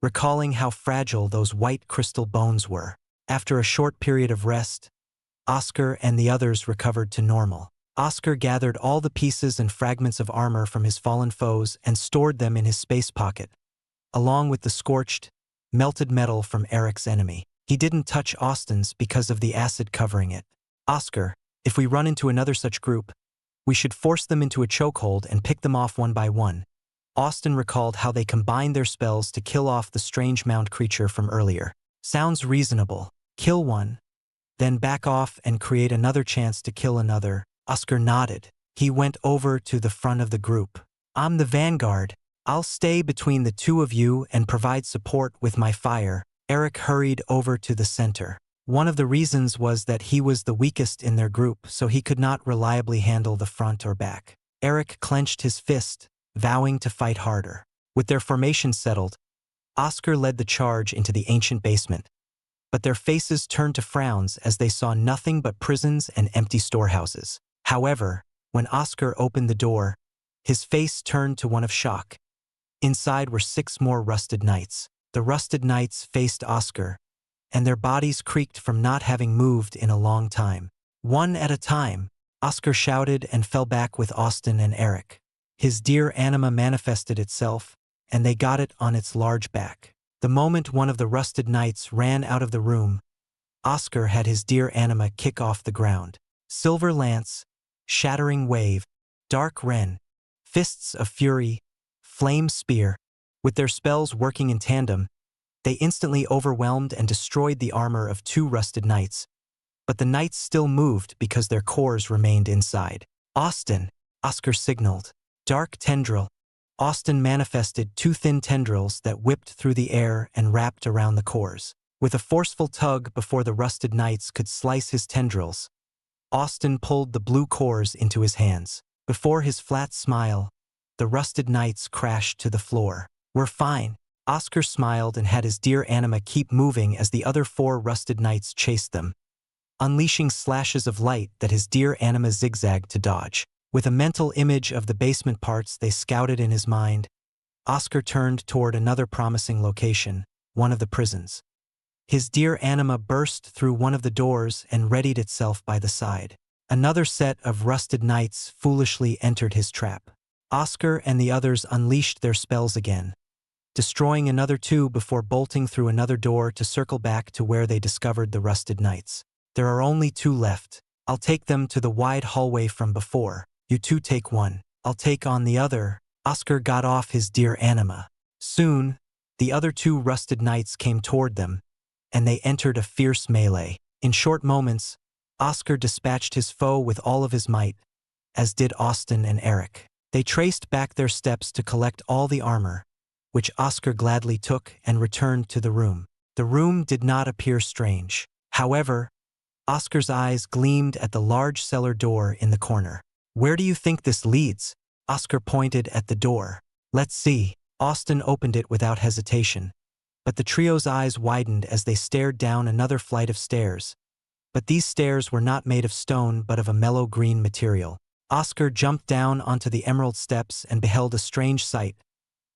recalling how fragile those white crystal bones were. After a short period of rest, Oscar and the others recovered to normal. Oscar gathered all the pieces and fragments of armor from his fallen foes and stored them in his space pocket, along with the scorched, melted metal from Eric's enemy. He didn't touch Austin's because of the acid covering it. Oscar, if we run into another such group, we should force them into a chokehold and pick them off one by one. Austin recalled how they combined their spells to kill off the strange mound creature from earlier. Sounds reasonable. Kill one, then back off and create another chance to kill another. Oscar nodded. He went over to the front of the group. I'm the vanguard. I'll stay between the 2 of you and provide support with my fire. Eric hurried over to the center. One of the reasons was that he was the weakest in their group, so he could not reliably handle the front or back. Eric clenched his fist, vowing to fight harder. With their formation settled, Oscar led the charge into the ancient basement. But their faces turned to frowns as they saw nothing but prisons and empty storehouses. However, when Oscar opened the door, his face turned to one of shock. Inside were 6 more rusted knights. The rusted knights faced Oscar, and their bodies creaked from not having moved in a long time. One at a time, Oscar shouted and fell back with Austin and Eric. His dear anima manifested itself, and they got it on its large back. The moment one of the rusted knights ran out of the room, Oscar had his dear anima kick off the ground. Silver lance, shattering wave, dark wren, fists of fury, flame spear. With their spells working in tandem, they instantly overwhelmed and destroyed the armor of 2 rusted knights. But the knights still moved because their cores remained inside. Austin, Oscar signaled. Dark tendril. Austin manifested 2 thin tendrils that whipped through the air and wrapped around the cores. With a forceful tug before the rusted knights could slice his tendrils, Austin pulled the blue cores into his hands. Before his flat smile, the rusted knights crashed to the floor. We're fine. Oscar smiled and had his dear anima keep moving as the other 4 rusted knights chased them, unleashing slashes of light that his dear anima zigzagged to dodge. With a mental image of the basement parts they scouted in his mind, Oscar turned toward another promising location, one of the prisons. His dear anima burst through one of the doors and readied itself by the side. Another set of rusted knights foolishly entered his trap. Oscar and the others unleashed their spells again, destroying another two before bolting through another door to circle back to where they discovered the rusted knights. There are only two left. I'll take them to the wide hallway from before. You two take one. I'll take on the other. Oscar got off his dear anima. Soon, the other two rusted knights came toward them, and they entered a fierce melee. In short moments, Oscar dispatched his foe with all of his might, as did Austin and Eric. They traced back their steps to collect all the armor, which Oscar gladly took and returned to the room. The room did not appear strange. However, Oscar's eyes gleamed at the large cellar door in the corner. Where do you think this leads? Oscar pointed at the door. Let's see. Austin opened it without hesitation, but the trio's eyes widened as they stared down another flight of stairs. But these stairs were not made of stone but of a mellow green material. Oscar jumped down onto the emerald steps and beheld a strange sight,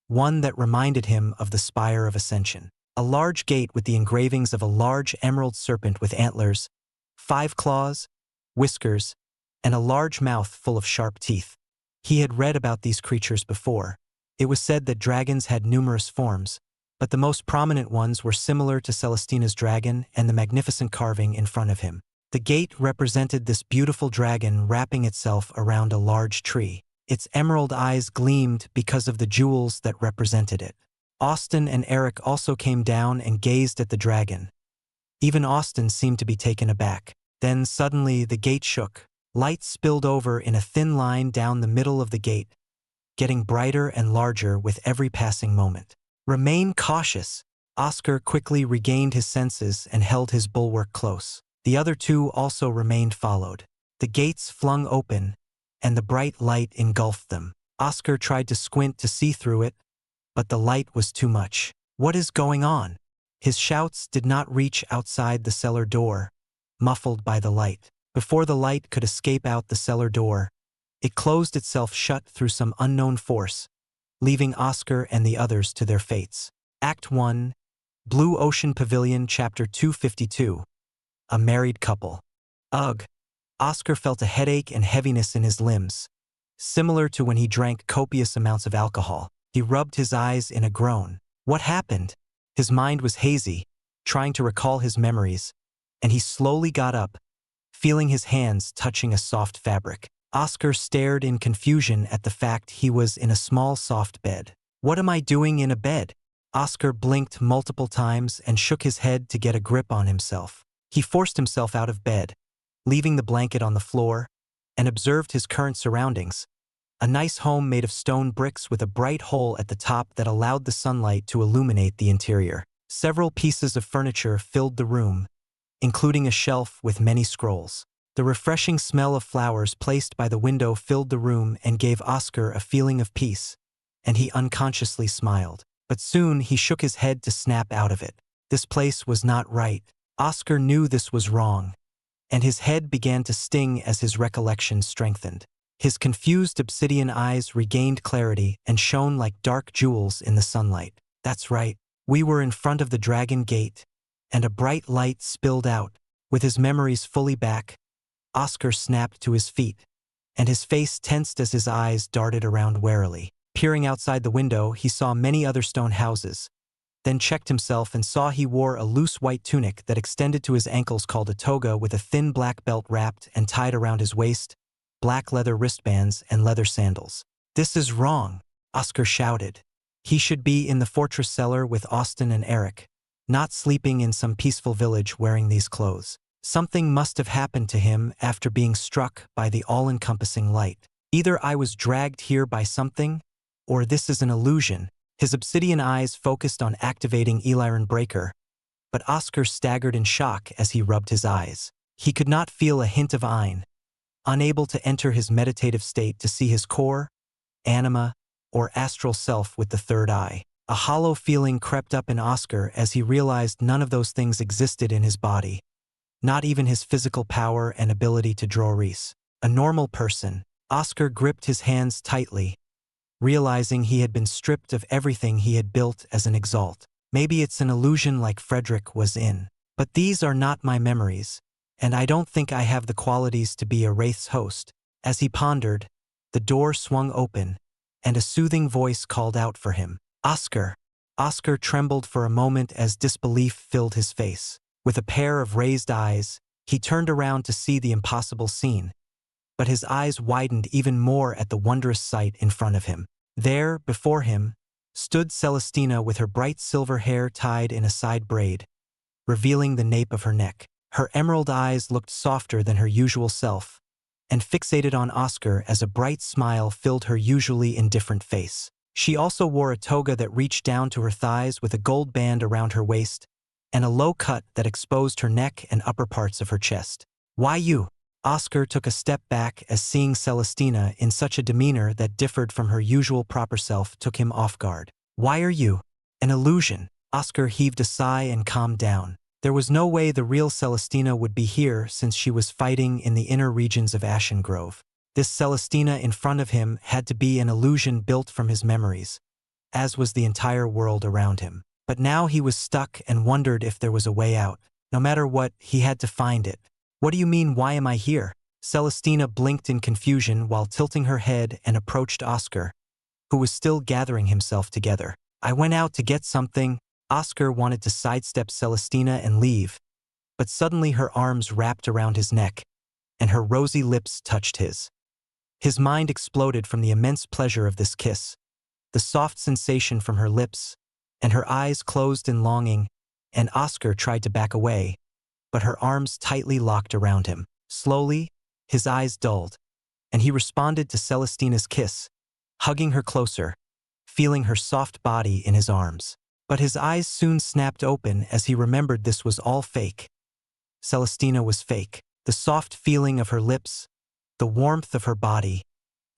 one that reminded him of the Spire of Ascension. A large gate with the engravings of a large emerald serpent with antlers, 5 claws, whiskers, and a large mouth full of sharp teeth. He had read about these creatures before. It was said that dragons had numerous forms, but the most prominent ones were similar to Celestina's dragon and the magnificent carving in front of him. The gate represented this beautiful dragon wrapping itself around a large tree. Its emerald eyes gleamed because of the jewels that represented it. Austin and Eric also came down and gazed at the dragon. Even Austin seemed to be taken aback. Then suddenly the gate shook. Light spilled over in a thin line down the middle of the gate, getting brighter and larger with every passing moment. Remain cautious. Oscar quickly regained his senses and held his bulwark close. The other two also remained followed. The gates flung open, and the bright light engulfed them. Oscar tried to squint to see through it, but the light was too much. What is going on? His shouts did not reach outside the cellar door, muffled by the light. Before the light could escape out the cellar door, it closed itself shut through some unknown force, leaving Oscar and the others to their fates. Act 1, Blue Ocean Pavilion, Chapter 252. A married couple. Ugh! Oscar felt a headache and heaviness in his limbs, similar to when he drank copious amounts of alcohol. He rubbed his eyes in a groan. What happened? His mind was hazy, trying to recall his memories, and he slowly got up, feeling his hands touching a soft fabric. Oscar stared in confusion at the fact he was in a small soft bed. What am I doing in a bed? Oscar blinked multiple times and shook his head to get a grip on himself. He forced himself out of bed, leaving the blanket on the floor, and observed his current surroundings. A nice home made of stone bricks with a bright hole at the top that allowed the sunlight to illuminate the interior. Several pieces of furniture filled the room, including a shelf with many scrolls. The refreshing smell of flowers placed by the window filled the room and gave Oscar a feeling of peace, and he unconsciously smiled. But soon he shook his head to snap out of it. This place was not right. Oscar knew this was wrong, and his head began to sting as his recollection strengthened. His confused obsidian eyes regained clarity and shone like dark jewels in the sunlight. That's right. We were in front of the Dragon Gate, and a bright light spilled out. With his memories fully back, Oscar snapped to his feet, and his face tensed as his eyes darted around warily. Peering outside the window, he saw many other stone houses, then checked himself and saw he wore a loose white tunic that extended to his ankles called a toga with a thin black belt wrapped and tied around his waist, black leather wristbands, and leather sandals. This is wrong, Oscar shouted. He should be in the fortress cellar with Austin and Eric, not sleeping in some peaceful village wearing these clothes. Something must have happened to him after being struck by the all-encompassing light. Either I was dragged here by something, or this is an illusion. His obsidian eyes focused on activating Eliran Breaker, but Oscar staggered in shock as he rubbed his eyes. He could not feel a hint of Ein, unable to enter his meditative state to see his core, anima, or astral self with the third eye. A hollow feeling crept up in Oscar as he realized none of those things existed in his body, not even his physical power and ability to draw Reese. A normal person. Oscar gripped his hands tightly, realizing he had been stripped of everything he had built as an Exalt. Maybe it's an illusion like Frederick was in. But these are not my memories, and I don't think I have the qualities to be a Wraith's host. As he pondered, the door swung open, and a soothing voice called out for him. Oscar. Oscar trembled for a moment as disbelief filled his face. With a pair of raised eyes, he turned around to see the impossible scene. But his eyes widened even more at the wondrous sight in front of him. There, before him, stood Celestina with her bright silver hair tied in a side braid, revealing the nape of her neck. Her emerald eyes looked softer than her usual self, and fixated on Oscar as a bright smile filled her usually indifferent face. She also wore a toga that reached down to her thighs with a gold band around her waist, and a low cut that exposed her neck and upper parts of her chest. Why you? Oscar took a step back as seeing Celestina in such a demeanor that differed from her usual proper self took him off guard. Why are you? An illusion. Oscar heaved a sigh and calmed down. There was no way the real Celestina would be here since she was fighting in the inner regions of Ashen Grove. This Celestina in front of him had to be an illusion built from his memories, as was the entire world around him. But now he was stuck and wondered if there was a way out. No matter what, he had to find it. What do you mean, why am I here? Celestina blinked in confusion while tilting her head and approached Oscar, who was still gathering himself together. I went out to get something. Oscar wanted to sidestep Celestina and leave, but suddenly her arms wrapped around his neck, and her rosy lips touched his. His mind exploded from the immense pleasure of this kiss, the soft sensation from her lips, and her eyes closed in longing, and Oscar tried to back away, but her arms tightly locked around him. Slowly, his eyes dulled, and he responded to Celestina's kiss, hugging her closer, feeling her soft body in his arms. But his eyes soon snapped open as he remembered this was all fake. Celestina was fake. The soft feeling of her lips, the warmth of her body,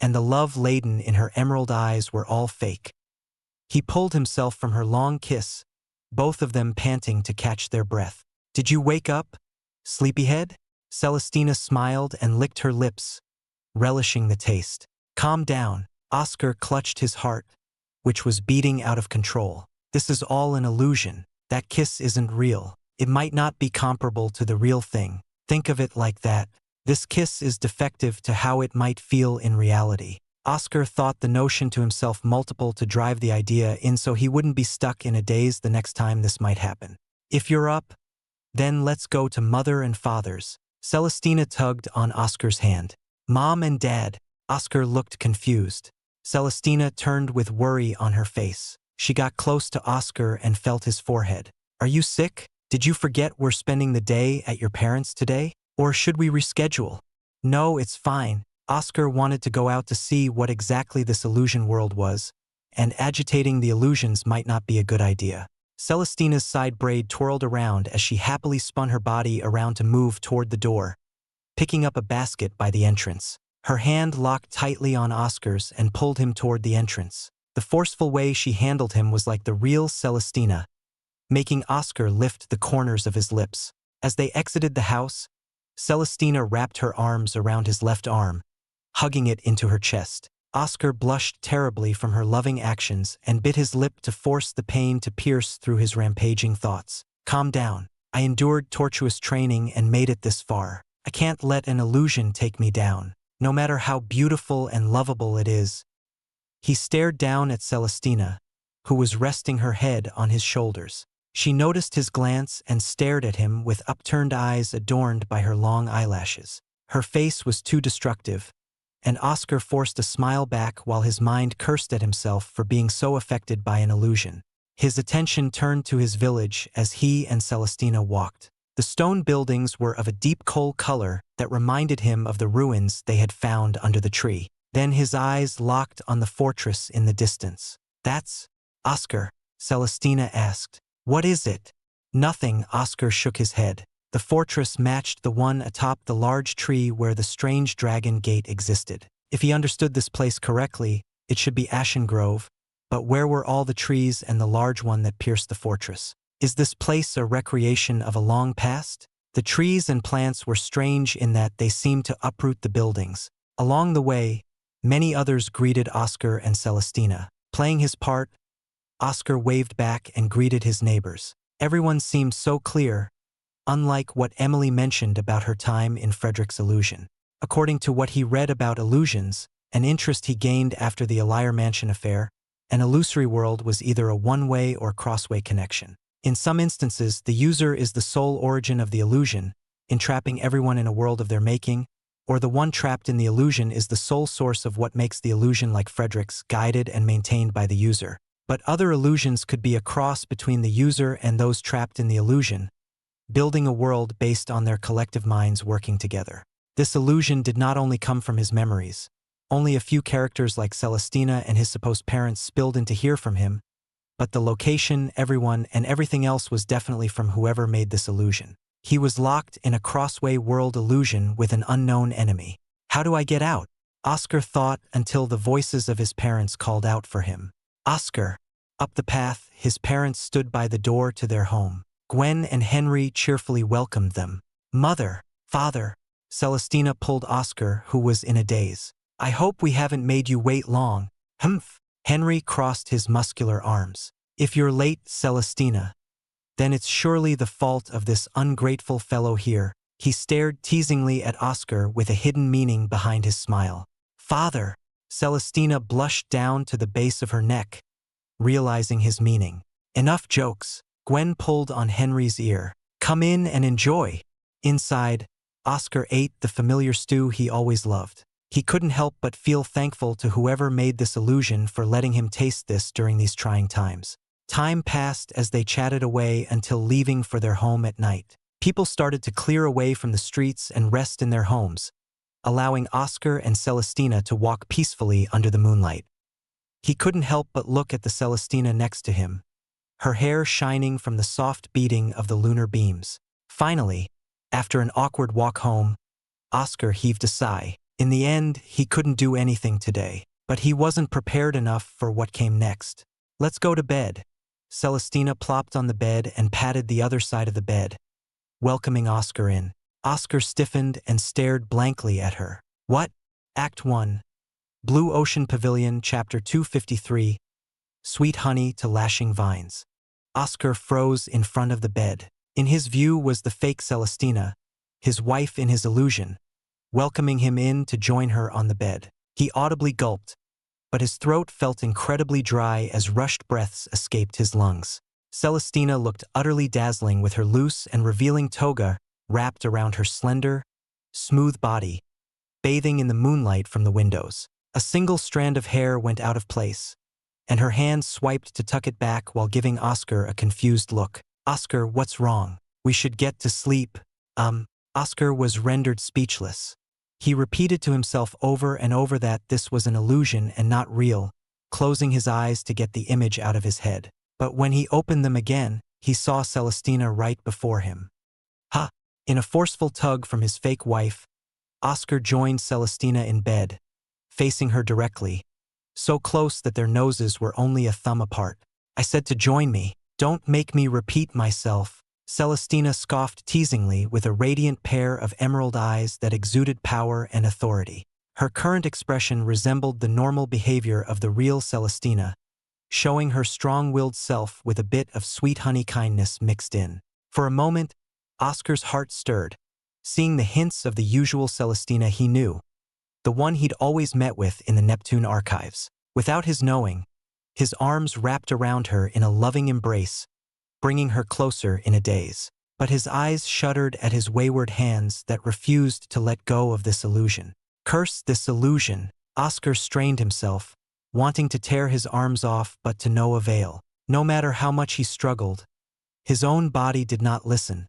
and the love laden in her emerald eyes were all fake. He pulled himself from her long kiss, both of them panting to catch their breath. Did you wake up, sleepyhead? Celestina smiled and licked her lips, relishing the taste. Calm down. Oscar clutched his heart, which was beating out of control. This is all an illusion. That kiss isn't real. It might not be comparable to the real thing. Think of it like that. This kiss is defective to how it might feel in reality. Oscar thought the notion to himself multiple to drive the idea in so he wouldn't be stuck in a daze the next time this might happen. If you're up, then let's go to Mother and Father's. Celestina tugged on Oscar's hand. Mom and Dad. Oscar looked confused. Celestina turned with worry on her face. She got close to Oscar and felt his forehead. Are you sick? Did you forget we're spending the day at your parents' today? Or should we reschedule? No, it's fine. Oscar wanted to go out to see what exactly this illusion world was, and agitating the illusions might not be a good idea. Celestina's side braid twirled around as she happily spun her body around to move toward the door, picking up a basket by the entrance. Her hand locked tightly on Oscar's and pulled him toward the entrance. The forceful way she handled him was like the real Celestina, making Oscar lift the corners of his lips. As they exited the house, Celestina wrapped her arms around his left arm, hugging it into her chest. Oscar blushed terribly from her loving actions and bit his lip to force the pain to pierce through his rampaging thoughts. Calm down. I endured tortuous training and made it this far. I can't let an illusion take me down, no matter how beautiful and lovable it is. He stared down at Celestina, who was resting her head on his shoulders. She noticed his glance and stared at him with upturned eyes adorned by her long eyelashes. Her face was too destructive, and Oscar forced a smile back while his mind cursed at himself for being so affected by an illusion. His attention turned to his village as he and Celestina walked. The stone buildings were of a deep coal color that reminded him of the ruins they had found under the tree. Then his eyes locked on the fortress in the distance. That's Oscar, Celestina asked. What is it? Nothing, Oscar shook his head. The fortress matched the one atop the large tree where the strange dragon gate existed. If he understood this place correctly, it should be Ashen Grove, but where were all the trees and the large one that pierced the fortress? Is this place a recreation of a long past? The trees and plants were strange in that they seemed to uproot the buildings, Along the way, many others greeted Oscar and Celestina. Playing his part, Oscar waved back and greeted his neighbors. Everyone seemed so clear, unlike what Emily mentioned about her time in Frederick's illusion. According to what he read about illusions, an interest he gained after the Alire Mansion affair, an illusory world was either a one-way or cross-way connection. In some instances, the user is the sole origin of the illusion, entrapping everyone in a world of their making, or the one trapped in the illusion is the sole source of what makes the illusion, like Frederick's, guided and maintained by the user. But other illusions could be a cross between the user and those trapped in the illusion, building a world based on their collective minds working together. This illusion did not only come from his memories. Only a few characters like Celestina and his supposed parents spilled in to hear from him, but the location, everyone, and everything else was definitely from whoever made this illusion. He was locked in a crossway world illusion with an unknown enemy. How do I get out? Oscar thought until the voices of his parents called out for him. Oscar. Up the path, his parents stood by the door to their home. Gwen and Henry cheerfully welcomed them. Mother, father. Celestina pulled Oscar, who was in a daze. I hope we haven't made you wait long. Humph. Henry crossed his muscular arms. If you're late, Celestina, then it's surely the fault of this ungrateful fellow here. He stared teasingly at Oscar with a hidden meaning behind his smile. Father. Celestina blushed down to the base of her neck, realizing his meaning. Enough jokes. Gwen pulled on Henry's ear. Come in and enjoy. Inside, Oscar ate the familiar stew he always loved. He couldn't help but feel thankful to whoever made this illusion for letting him taste this during these trying times. Time passed as they chatted away until leaving for their home at night. People started to clear away from the streets and rest in their homes, allowing Oscar and Celestina to walk peacefully under the moonlight. He couldn't help but look at the Celestina next to him, her hair shining from the soft beating of the lunar beams. Finally, after an awkward walk home, Oscar heaved a sigh. In the end, he couldn't do anything today, but he wasn't prepared enough for what came next. Let's go to bed. Celestina plopped on the bed and patted the other side of the bed, welcoming Oscar in. Oscar stiffened and stared blankly at her. What? Act 1. Blue Ocean Pavilion, Chapter 253. Sweet honey to lashing vines. Oscar froze in front of the bed. In his view was the fake Celestina, his wife in his illusion, welcoming him in to join her on the bed. He audibly gulped, but his throat felt incredibly dry as rushed breaths escaped his lungs. Celestina looked utterly dazzling with her loose and revealing toga wrapped around her slender, smooth body, bathing in the moonlight from the windows. A single strand of hair went out of place, and her hand swiped to tuck it back while giving Oscar a confused look. Oscar, what's wrong? We should get to sleep. Oscar was rendered speechless. He repeated to himself over and over that this was an illusion and not real, closing his eyes to get the image out of his head. But when he opened them again, he saw Celestina right before him. Ha! In a forceful tug from his fake wife, Oscar joined Celestina in bed, facing her directly, so close that their noses were only a thumb apart. I said to join me. Don't make me repeat myself. Celestina scoffed teasingly with a radiant pair of emerald eyes that exuded power and authority. Her current expression resembled the normal behavior of the real Celestina, showing her strong-willed self with a bit of sweet honey kindness mixed in. For a moment, Oscar's heart stirred, seeing the hints of the usual Celestina he knew, the one he'd always met with in the Neptune archives. Without his knowing, his arms wrapped around her in a loving embrace, bringing her closer in a daze. But his eyes shuddered at his wayward hands that refused to let go of this illusion. Curse this illusion! Oscar strained himself, wanting to tear his arms off but to no avail. No matter how much he struggled, his own body did not listen,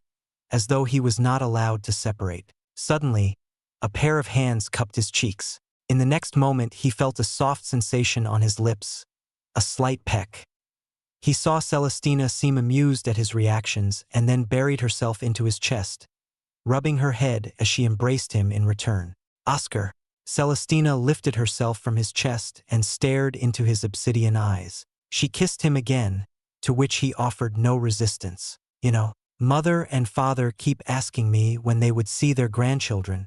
as though he was not allowed to separate. Suddenly, a pair of hands cupped his cheeks. In the next moment, he felt a soft sensation on his lips, a slight peck. He saw Celestina seem amused at his reactions and then buried herself into his chest, rubbing her head as she embraced him in return. Oscar. Celestina lifted herself from his chest and stared into his obsidian eyes. She kissed him again, to which he offered no resistance. You know, mother and father keep asking me when they would see their grandchildren.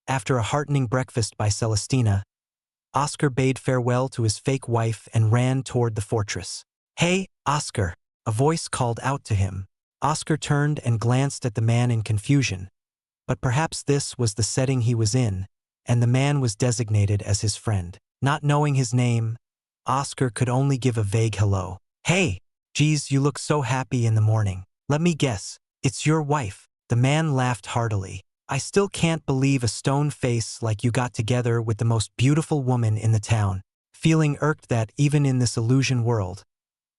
After a heartening breakfast by Celestina, Oscar bade farewell to his fake wife and ran toward the fortress. "Hey, Oscar!" A voice called out to him. Oscar turned and glanced at the man in confusion, but perhaps this was the setting he was in, and the man was designated as his friend. Not knowing his name, Oscar could only give a vague hello. "Hey, geez, you look so happy in the morning. Let me guess, it's your wife." The man laughed heartily. "I still can't believe a stone face like you got together with the most beautiful woman in the town." Feeling irked that, even in this illusion world,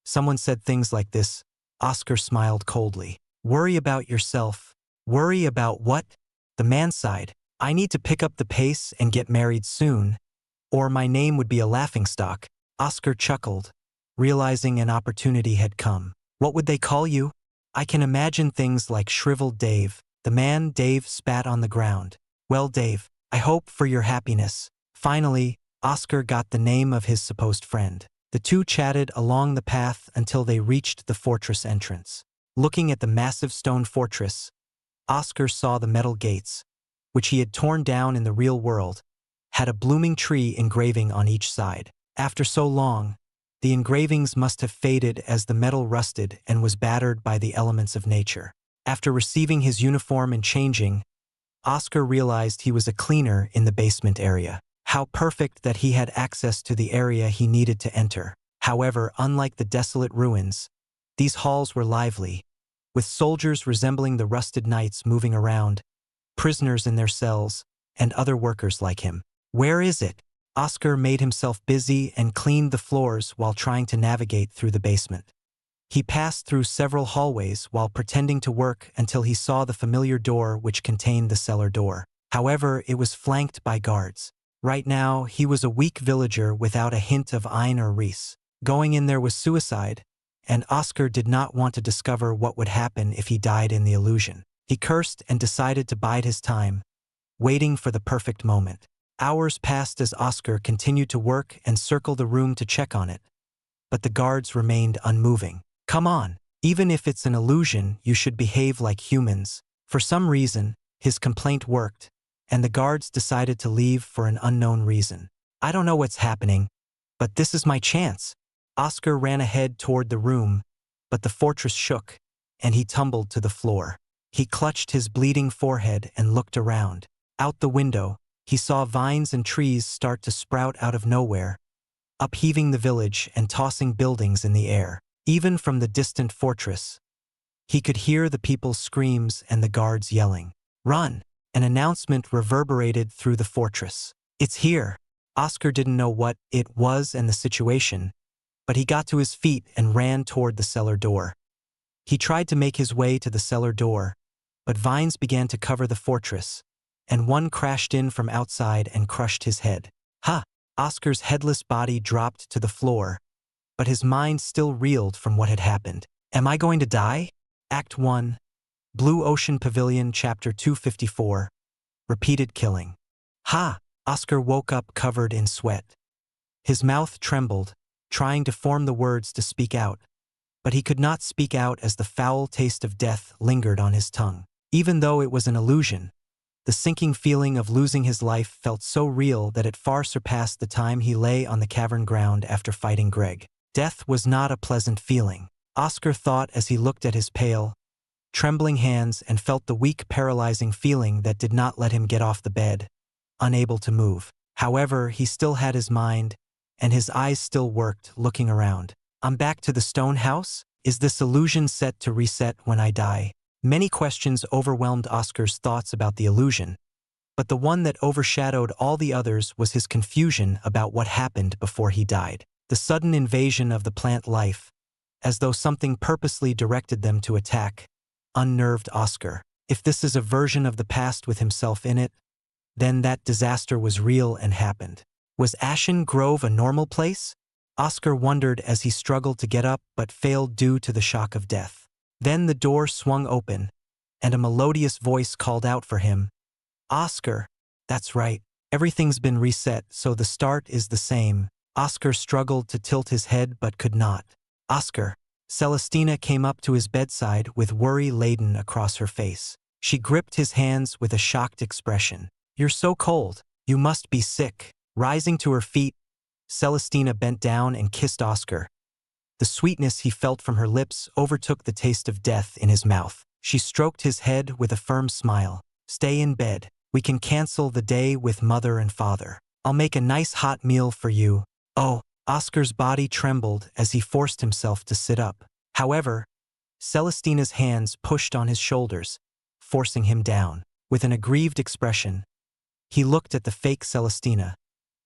someone said things like this, Oscar smiled coldly. "Worry about yourself." "Worry about what?" The man sighed. "I need to pick up the pace and get married soon, or my name would be a laughingstock." Oscar chuckled, realizing an opportunity had come. "What would they call you?" "I can imagine things like shriveled Dave." The man, Dave, spat on the ground. "Well, Dave, I hope for your happiness." Finally, Oscar got the name of his supposed friend. The two chatted along the path until they reached the fortress entrance. Looking at the massive stone fortress, Oscar saw the metal gates, which he had torn down in the real world, had a blooming tree engraving on each side. After so long, the engravings must have faded as the metal rusted and was battered by the elements of nature. After receiving his uniform and changing, Oscar realized he was a cleaner in the basement area. How perfect that he had access to the area he needed to enter. However, unlike the desolate ruins, these halls were lively, with soldiers resembling the rusted knights moving around, prisoners in their cells, and other workers like him. "Where is it?" Oscar made himself busy and cleaned the floors while trying to navigate through the basement. He passed through several hallways while pretending to work until he saw the familiar door which contained the cellar door. However, it was flanked by guards. Right now, he was a weak villager without a hint of Ein or Reese. Going in there was suicide, and Oscar did not want to discover what would happen if he died in the illusion. He cursed and decided to bide his time, waiting for the perfect moment. Hours passed as Oscar continued to work and circle the room to check on it, but the guards remained unmoving. "Come on, even if it's an illusion, you should behave like humans." For some reason, his complaint worked, and the guards decided to leave for an unknown reason. "I don't know what's happening, but this is my chance." Oscar ran ahead toward the room, but the fortress shook, and he tumbled to the floor. He clutched his bleeding forehead and looked around. Out the window, he saw vines and trees start to sprout out of nowhere, upheaving the village and tossing buildings in the air. Even from the distant fortress, he could hear the people's screams and the guards yelling. "Run!" An announcement reverberated through the fortress. "It's here." Oscar didn't know what it was and the situation, but he got to his feet and ran toward the cellar door. He tried to make his way to the cellar door, but vines began to cover the fortress, and one crashed in from outside and crushed his head. "Ha!" Oscar's headless body dropped to the floor, but his mind still reeled from what had happened. "Am I going to die?" Act 1, Blue Ocean Pavilion, Chapter 254, Repeated Killing. "Ha!" Oscar woke up covered in sweat. His mouth trembled, trying to form the words to speak out, but he could not speak out as the foul taste of death lingered on his tongue. Even though it was an illusion, the sinking feeling of losing his life felt so real that it far surpassed the time he lay on the cavern ground after fighting Greg. Death was not a pleasant feeling, Oscar thought as he looked at his pale, trembling hands and felt the weak, paralyzing feeling that did not let him get off the bed, unable to move. However, he still had his mind, and his eyes still worked, looking around. "I'm back to the stone house? Is this illusion set to reset when I die?" Many questions overwhelmed Oscar's thoughts about the illusion, but the one that overshadowed all the others was his confusion about what happened before he died. The sudden invasion of the plant life, as though something purposely directed them to attack, unnerved Oscar. If this is a version of the past with himself in it, then that disaster was real and happened. Was Ashen Grove a normal place? Oscar wondered as he struggled to get up but failed due to the shock of death. Then the door swung open, and a melodious voice called out for him. "Oscar!" "That's right. Everything's been reset, so the start is the same." Oscar struggled to tilt his head but could not. "Oscar!" Celestina came up to his bedside with worry laden across her face. She gripped his hands with a shocked expression. You're so cold. You must be sick. Rising to her feet, Celestina bent down and kissed Oscar. The sweetness he felt from her lips overtook the taste of death in his mouth. She stroked his head with a firm smile. Stay in bed. We can cancel the day with mother and father. I'll make a nice hot meal for you. Oh, Oscar's body trembled as he forced himself to sit up. However, Celestina's hands pushed on his shoulders, forcing him down. With an aggrieved expression, he looked at the fake Celestina,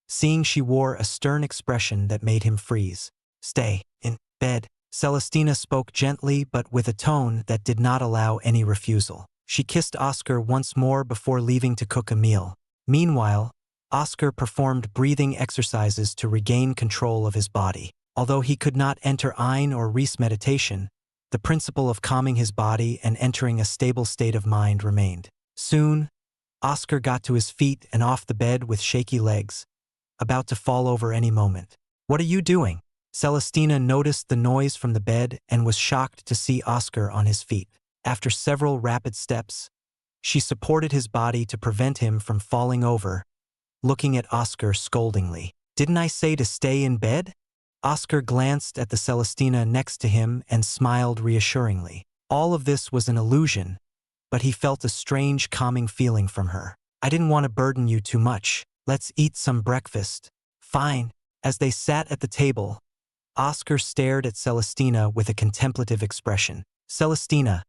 seeing she wore a stern expression that made him freeze. Stay in bed. Celestina spoke gently but with a tone that did not allow any refusal. She kissed Oscar once more before leaving to cook a meal. Meanwhile, Oscar performed breathing exercises to regain control of his body. Although he could not enter Ein or Reese meditation, the principle of calming his body and entering a stable state of mind remained. Soon, Oscar got to his feet and off the bed with shaky legs, about to fall over any moment. What are you doing? Celestina noticed the noise from the bed and was shocked to see Oscar on his feet. After several rapid steps, she supported his body to prevent him from falling over, looking at Oscar scoldingly. Didn't I say to stay in bed? Oscar glanced at the Celestina next to him and smiled reassuringly. All of this was an illusion, but he felt a strange calming feeling from her. I didn't want to burden you too much. Let's eat some breakfast. Fine. As they sat at the table, Oscar stared at Celestina with a contemplative expression. Celestina,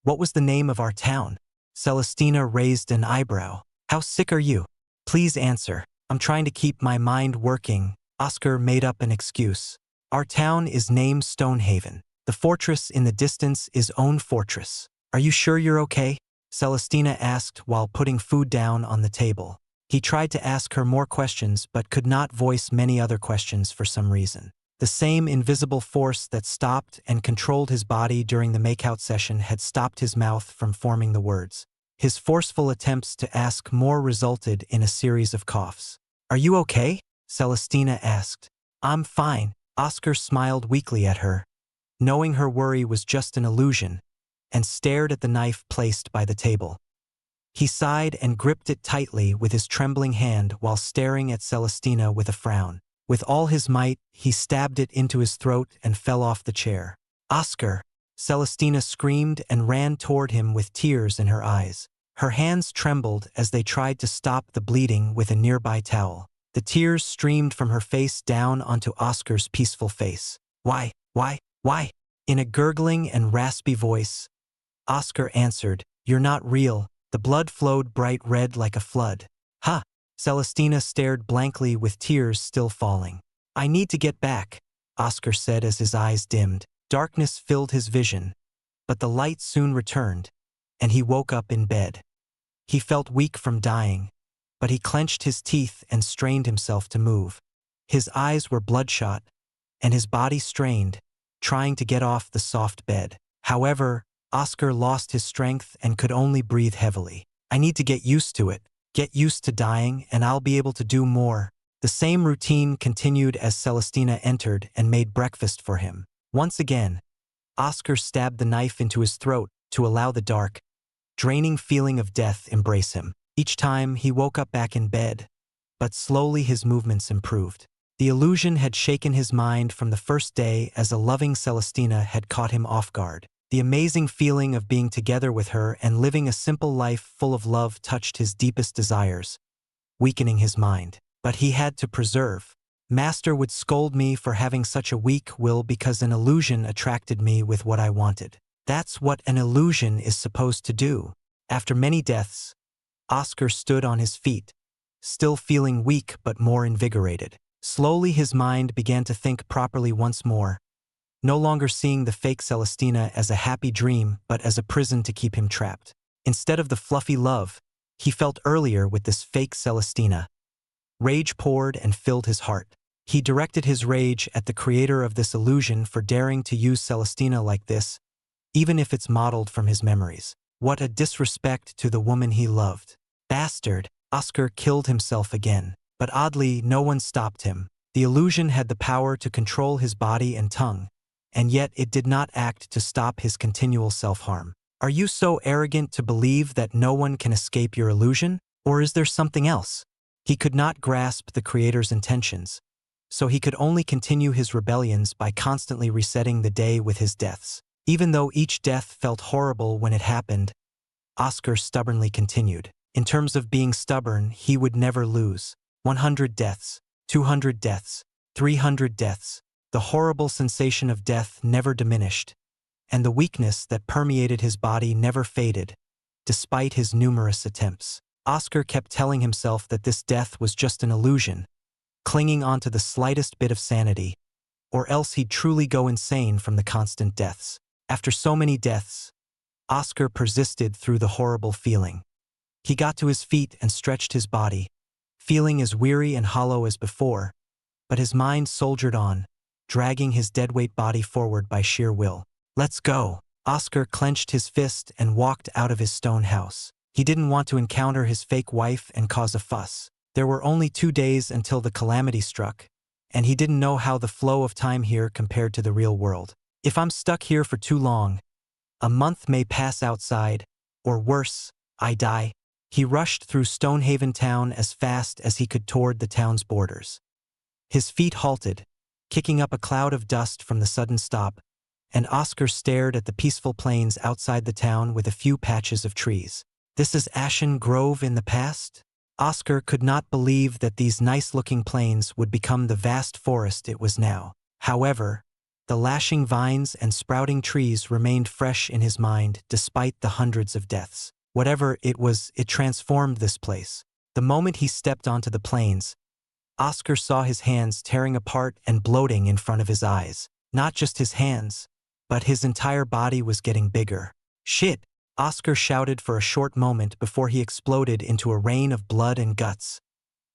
what was the name of our town? Celestina raised an eyebrow. How sick are you? Please answer. I'm trying to keep my mind working. Oscar made up an excuse. Our town is named Stonehaven. The fortress in the distance is Own Fortress. Are you sure you're okay? Celestina asked while putting food down on the table. He tried to ask her more questions but could not voice many other questions for some reason. The same invisible force that stopped and controlled his body during the makeout session had stopped his mouth from forming the words. His forceful attempts to ask more resulted in a series of coughs. Are you okay? Celestina asked. I'm fine. Oscar smiled weakly at her, knowing her worry was just an illusion, and stared at the knife placed by the table. He sighed and gripped it tightly with his trembling hand while staring at Celestina with a frown. With all his might, he stabbed it into his throat and fell off the chair. Oscar! Celestina screamed and ran toward him with tears in her eyes. Her hands trembled as they tried to stop the bleeding with a nearby towel. The tears streamed from her face down onto Oscar's peaceful face. Why? In a gurgling and raspy voice, Oscar answered, You're not real. The blood flowed bright red like a flood. Ha! Celestina stared blankly with tears still falling. I need to get back, Oscar said as his eyes dimmed. Darkness filled his vision, but the light soon returned, and he woke up in bed. He felt weak from dying, but he clenched his teeth and strained himself to move. His eyes were bloodshot, and his body strained, trying to get off the soft bed. However, Oscar lost his strength and could only breathe heavily. I need to get used to it. Get used to dying, and I'll be able to do more. The same routine continued as Celestina entered and made breakfast for him. Once again, Oscar stabbed the knife into his throat to allow the dark, draining feeling of death embrace him. Each time he woke up back in bed, but slowly his movements improved. The illusion had shaken his mind from the first day as a loving Celestina had caught him off guard. The amazing feeling of being together with her and living a simple life full of love touched his deepest desires, weakening his mind. But he had to persevere. Master would scold me for having such a weak will because an illusion attracted me with what I wanted. That's what an illusion is supposed to do. After many deaths, Oscar stood on his feet, still feeling weak but more invigorated. Slowly his mind began to think properly once more, no longer seeing the fake Celestina as a happy dream but as a prison to keep him trapped. Instead of the fluffy love he felt earlier with this fake Celestina, rage poured and filled his heart. He directed his rage at the creator of this illusion for daring to use Celestina like this, even if it's modeled from his memories. What a disrespect to the woman he loved. Bastard! Oscar killed himself again. But oddly, no one stopped him. The illusion had the power to control his body and tongue, and yet it did not act to stop his continual self-harm. Are you so arrogant to believe that no one can escape your illusion? Or is there something else? He could not grasp the Creator's intentions, so he could only continue his rebellions by constantly resetting the day with his deaths. Even though each death felt horrible when it happened, Oscar stubbornly continued. In terms of being stubborn, he would never lose. 100 deaths, 200 deaths, 300 deaths. The horrible sensation of death never diminished, and the weakness that permeated his body never faded, despite his numerous attempts. Oscar kept telling himself that this death was just an illusion, clinging onto the slightest bit of sanity, or else he'd truly go insane from the constant deaths. After so many deaths, Oscar persisted through the horrible feeling. He got to his feet and stretched his body, feeling as weary and hollow as before, but his mind soldiered on, dragging his deadweight body forward by sheer will. Let's go! Oscar clenched his fist and walked out of his stone house. He didn't want to encounter his fake wife and cause a fuss. There were only 2 days until the calamity struck, and he didn't know how the flow of time here compared to the real world. If I'm stuck here for too long, a month may pass outside, or worse, I die. He rushed through Stonehaven town as fast as he could toward the town's borders. His feet halted, kicking up a cloud of dust from the sudden stop, and Oscar stared at the peaceful plains outside the town with a few patches of trees. This is Ashen Grove in the past? Oscar could not believe that these nice-looking plains would become the vast forest it was now. However, the lashing vines and sprouting trees remained fresh in his mind despite the hundreds of deaths. Whatever it was, it transformed this place. The moment he stepped onto the plains, Oscar saw his hands tearing apart and bloating in front of his eyes. Not just his hands, but his entire body was getting bigger. Shit! Oscar shouted for a short moment before he exploded into a rain of blood and guts,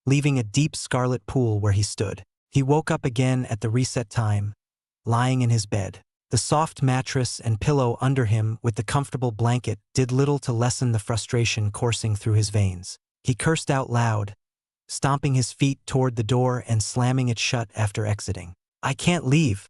leaving a deep scarlet pool where he stood. He woke up again at the reset time, lying in his bed. The soft mattress and pillow under him with the comfortable blanket did little to lessen the frustration coursing through his veins. He cursed out loud, stomping his feet toward the door and slamming it shut after exiting. I can't leave.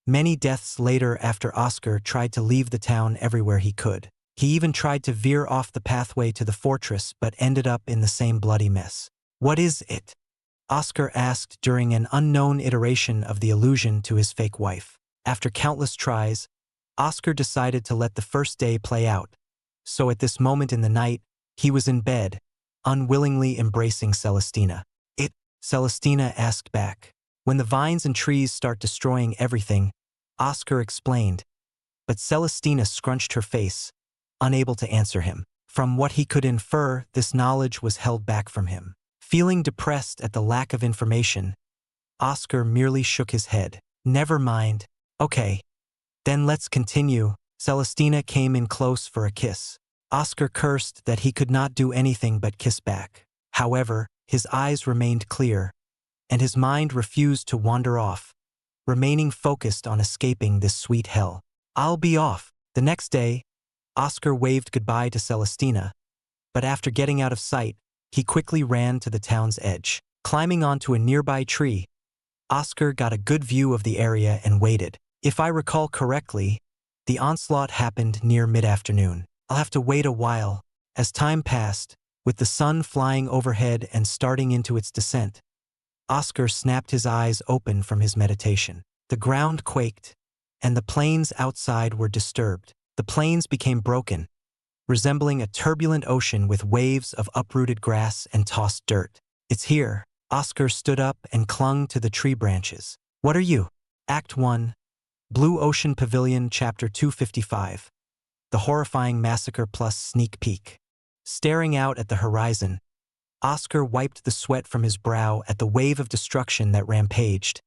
Many deaths later after Oscar tried to leave the town everywhere he could. He even tried to veer off the pathway to the fortress but ended up in the same bloody mess. What is it? Oscar asked during an unknown iteration of the allusion to his fake wife. After countless tries, Oscar decided to let the first day play out. So at this moment in the night, he was in bed, unwillingly embracing Celestina. Celestina asked back. When the vines and trees start destroying everything, Oscar explained, but Celestina scrunched her face, unable to answer him. From what he could infer, this knowledge was held back from him. Feeling depressed at the lack of information, Oscar merely shook his head. Never mind. Okay. Then let's continue. Celestina came in close for a kiss. Oscar cursed that he could not do anything but kiss back. However, his eyes remained clear, and his mind refused to wander off, remaining focused on escaping this sweet hell. I'll be off. The next day, Oscar waved goodbye to Celestina, but after getting out of sight, he quickly ran to the town's edge. Climbing onto a nearby tree, Oscar got a good view of the area and waited. If I recall correctly, the onslaught happened near mid-afternoon. I'll have to wait a while. As time passed, with the sun flying overhead and starting into its descent, Oscar snapped his eyes open from his meditation. The ground quaked, and the plains outside were disturbed. The plains became broken, resembling a turbulent ocean with waves of uprooted grass and tossed dirt. It's here. Oscar stood up and clung to the tree branches. What are you? Act 1. Blue Ocean Pavilion, Chapter 255. The Horrifying Massacre plus Sneak Peek. Staring out at the horizon, Oscar wiped the sweat from his brow at the wave of destruction that rampaged,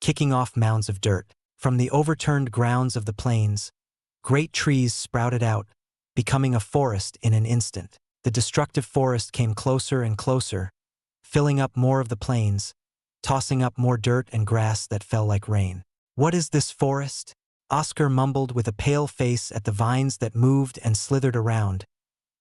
kicking off mounds of dirt. From the overturned grounds of the plains, great trees sprouted out, becoming a forest in an instant. The destructive forest came closer and closer, filling up more of the plains, tossing up more dirt and grass that fell like rain. What is this forest? Oscar mumbled with a pale face at the vines that moved and slithered around,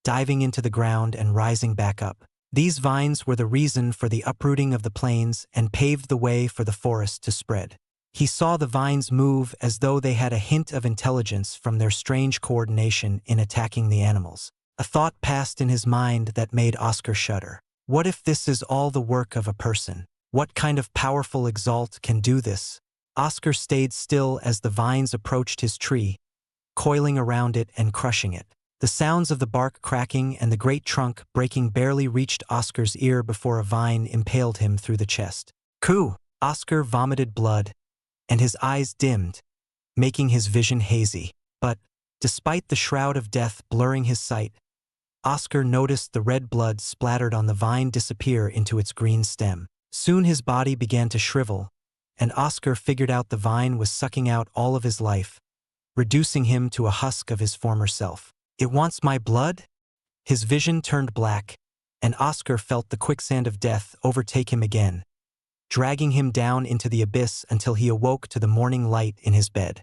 diving into the ground and rising back up. These vines were the reason for the uprooting of the plains and paved the way for the forest to spread. He saw the vines move as though they had a hint of intelligence from their strange coordination in attacking the animals. A thought passed in his mind that made Oscar shudder. What if this is all the work of a person? What kind of powerful Exalt can do this? Oscar stayed still as the vines approached his tree, coiling around it and crushing it. The sounds of the bark cracking and the great trunk breaking barely reached Oscar's ear before a vine impaled him through the chest. Coo! Oscar vomited blood, and his eyes dimmed, making his vision hazy. But, despite the shroud of death blurring his sight, Oscar noticed the red blood splattered on the vine disappear into its green stem. Soon his body began to shrivel, and Oscar figured out the vine was sucking out all of his life, reducing him to a husk of his former self. It wants my blood? His vision turned black, and Oscar felt the quicksand of death overtake him again, dragging him down into the abyss until he awoke to the morning light in his bed.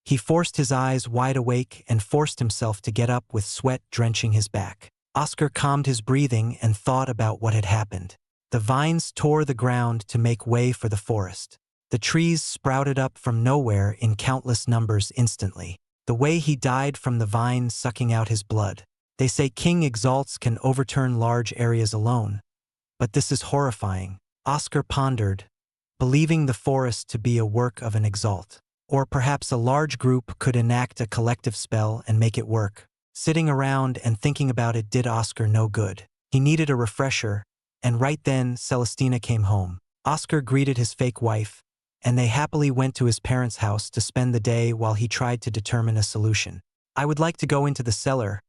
He forced his eyes wide awake and forced himself to get up with sweat drenching his back. Oscar calmed his breathing and thought about what had happened. The vines tore the ground to make way for the forest. The trees sprouted up from nowhere in countless numbers instantly. The way he died from the vine sucking out his blood. They say King Exalts can overturn large areas alone. But this is horrifying. Oscar pondered, believing the forest to be a work of an Exalt. Or perhaps a large group could enact a collective spell and make it work. Sitting around and thinking about it did Oscar no good. He needed a refresher, and right then Celestina came home. Oscar greeted his fake wife, and they happily went to his parents' house to spend the day while he tried to determine a solution. I would like to go into the cellar,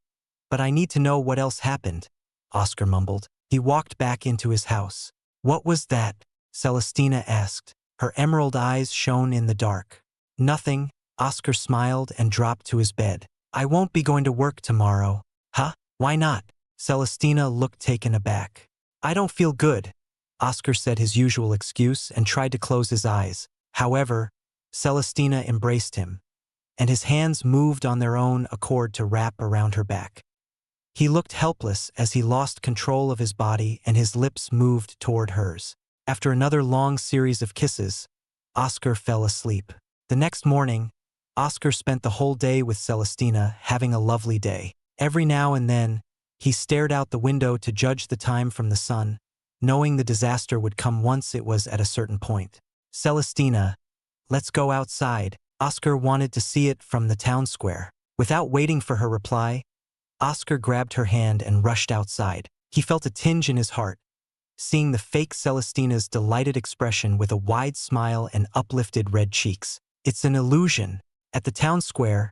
but I need to know what else happened, Oscar mumbled. He walked back into his house. What was that? Celestina asked. Her emerald eyes shone in the dark. Nothing, Oscar smiled and dropped to his bed. I won't be going to work tomorrow. Huh? Why not? Celestina looked taken aback. I don't feel good, Oscar said his usual excuse and tried to close his eyes. However, Celestina embraced him, and his hands moved on their own accord to wrap around her back. He looked helpless as he lost control of his body and his lips moved toward hers. After another long series of kisses, Oscar fell asleep. The next morning, Oscar spent the whole day with Celestina, having a lovely day. Every now and then, he stared out the window to judge the time from the sun, knowing the disaster would come once it was at a certain point. Celestina, let's go outside. Oscar wanted to see it from the town square. Without waiting for her reply, Oscar grabbed her hand and rushed outside. He felt a tinge in his heart, seeing the fake Celestina's delighted expression with a wide smile and uplifted red cheeks. It's an illusion. At the town square,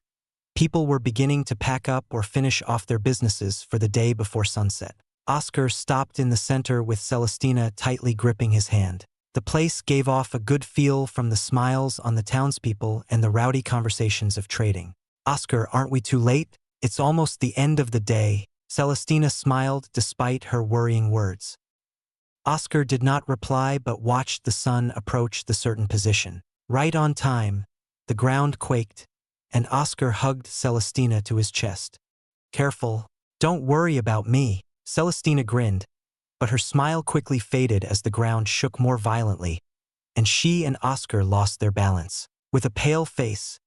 people were beginning to pack up or finish off their businesses for the day before sunset. Oscar stopped in the center with Celestina tightly gripping his hand. The place gave off a good feel from the smiles on the townspeople and the rowdy conversations of trading. Oscar, aren't we too late? It's almost the end of the day. Celestina smiled despite her worrying words. Oscar did not reply but watched the sun approach the certain position. Right on time, the ground quaked, and Oscar hugged Celestina to his chest. Careful, don't worry about me. Celestina grinned, but her smile quickly faded as the ground shook more violently, and she and Oscar lost their balance. With a pale face,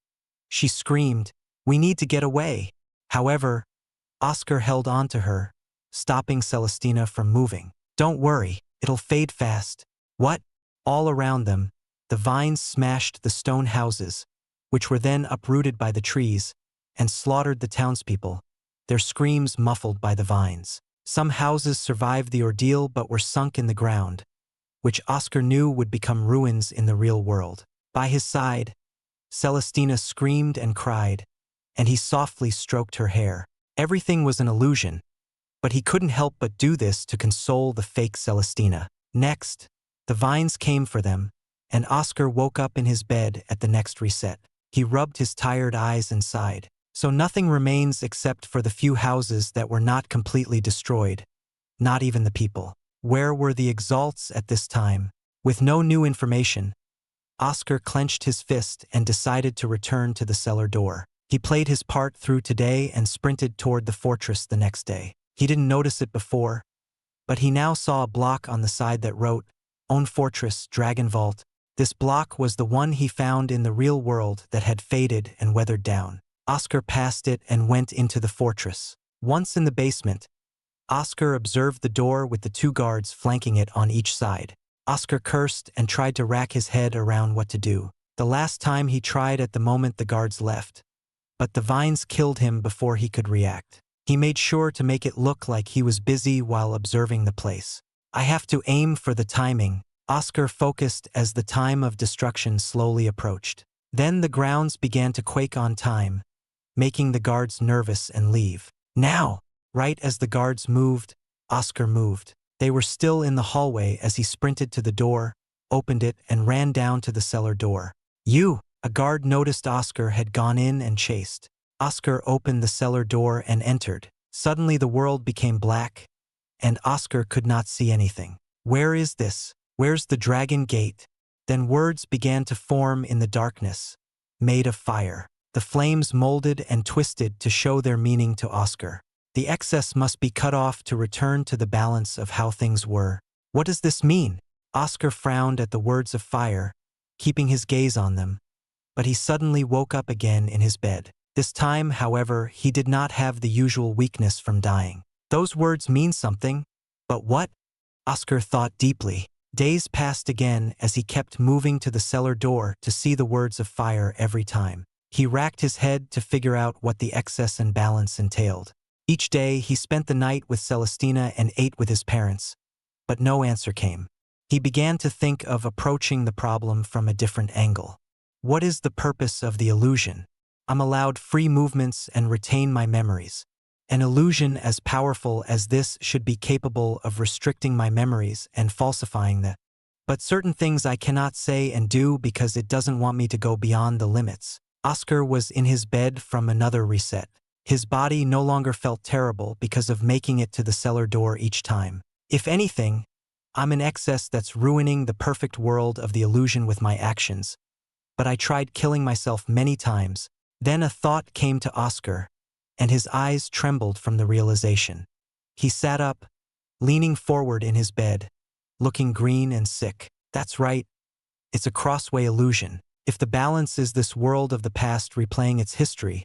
she screamed, "We need to get away." However, Oscar held on to her, stopping Celestina from moving. Don't worry, it'll fade fast. What? All around them, the vines smashed the stone houses, which were then uprooted by the trees, and slaughtered the townspeople, their screams muffled by the vines. Some houses survived the ordeal but were sunk in the ground, which Oscar knew would become ruins in the real world. By his side, Celestina screamed and cried, and he softly stroked her hair. Everything was an illusion, but he couldn't help but do this to console the fake Celestina. Next, the vines came for them, and Oscar woke up in his bed at the next reset. He rubbed his tired eyes and sighed. So nothing remains except for the few houses that were not completely destroyed, not even the people. Where were the Exalts at this time? With no new information, Oscar clenched his fist and decided to return to the cellar door. He played his part through today and sprinted toward the fortress the next day. He didn't notice it before, but he now saw a block on the side that wrote, "Own Fortress, Dragon Vault." This block was the one he found in the real world that had faded and weathered down. Oscar passed it and went into the fortress. Once in the basement, Oscar observed the door with the two guards flanking it on each side. Oscar cursed and tried to rack his head around what to do. The last time he tried at the moment the guards left, but the vines killed him before he could react. He made sure to make it look like he was busy while observing the place. I have to aim for the timing. Oscar focused as the time of destruction slowly approached. Then the grounds began to quake on time, making the guards nervous and leave. Now! Right as the guards moved, Oscar moved. They were still in the hallway as he sprinted to the door, opened it, and ran down to the cellar door. "You!" A guard noticed Oscar had gone in and chased. Oscar opened the cellar door and entered. Suddenly the world became black, and Oscar could not see anything. "Where is this? Where's the dragon gate?" Then words began to form in the darkness, made of fire. The flames molded and twisted to show their meaning to Oscar. The excess must be cut off to return to the balance of how things were. What does this mean? Oscar frowned at the words of fire, keeping his gaze on them, but he suddenly woke up again in his bed. This time, however, he did not have the usual weakness from dying. Those words mean something, but what? Oscar thought deeply. Days passed again as he kept moving to the cellar door to see the words of fire every time. He racked his head to figure out what the excess and balance entailed. Each day, he spent the night with Celestina and ate with his parents, but no answer came. He began to think of approaching the problem from a different angle. What is the purpose of the illusion? I'm allowed free movements and retain my memories. An illusion as powerful as this should be capable of restricting my memories and falsifying them. But certain things I cannot say and do because it doesn't want me to go beyond the limits. Oscar was in his bed from another reset. His body no longer felt terrible because of making it to the cellar door each time. If anything, I'm in excess that's ruining the perfect world of the illusion with my actions. But I tried killing myself many times. Then a thought came to Oscar, and his eyes trembled from the realization. He sat up, leaning forward in his bed, looking green and sick. That's right. It's a crossway illusion. If the balance is this world of the past replaying its history,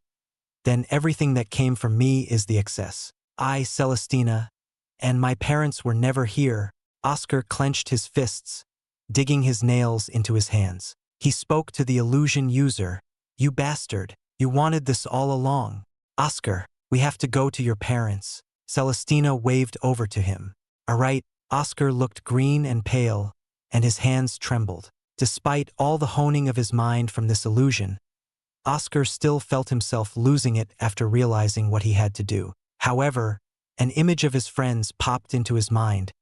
then everything that came from me is the excess. I, Celestina, and my parents were never here. Oscar clenched his fists, digging his nails into his hands. He spoke to the illusion user. "You bastard, you wanted this all along. Oscar, we have to go to your parents." Celestina waved over to him. "All right." Oscar looked green and pale, and his hands trembled. Despite all the honing of his mind from this illusion, Oscar still felt himself losing it after realizing what he had to do. However, an image of his friends popped into his mind,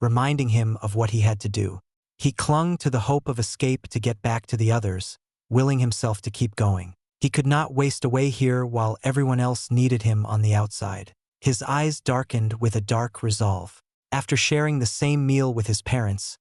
reminding him of what he had to do. He clung to the hope of escape to get back to the others, willing himself to keep going. He could not waste away here while everyone else needed him on the outside. His eyes darkened with a dark resolve. After sharing the same meal with his parents,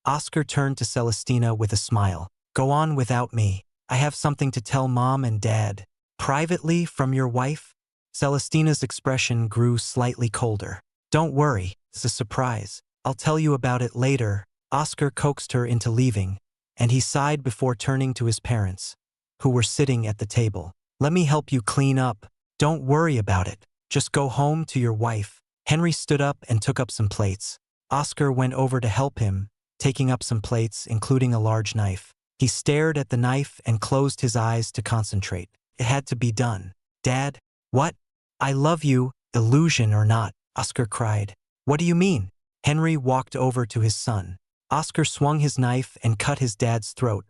Oscar turned to Celestina with a smile. "Go on without me. I have something to tell Mom and Dad." "Privately from your wife?" Celestina's expression grew slightly colder. "Don't worry, it's a surprise. I'll tell you about it later." Oscar coaxed her into leaving, and he sighed before turning to his parents, who were sitting at the table. "Let me help you clean up. Don't worry about it. Just go home to your wife." Henry stood up and took up some plates. Oscar went over to help him, taking up some plates, including a large knife. He stared at the knife and closed his eyes to concentrate. It had to be done. "Dad?" "What?" "I love you, illusion or not," Oscar cried. "What do you mean?" Henry walked over to his son. Oscar swung his knife and cut his dad's throat,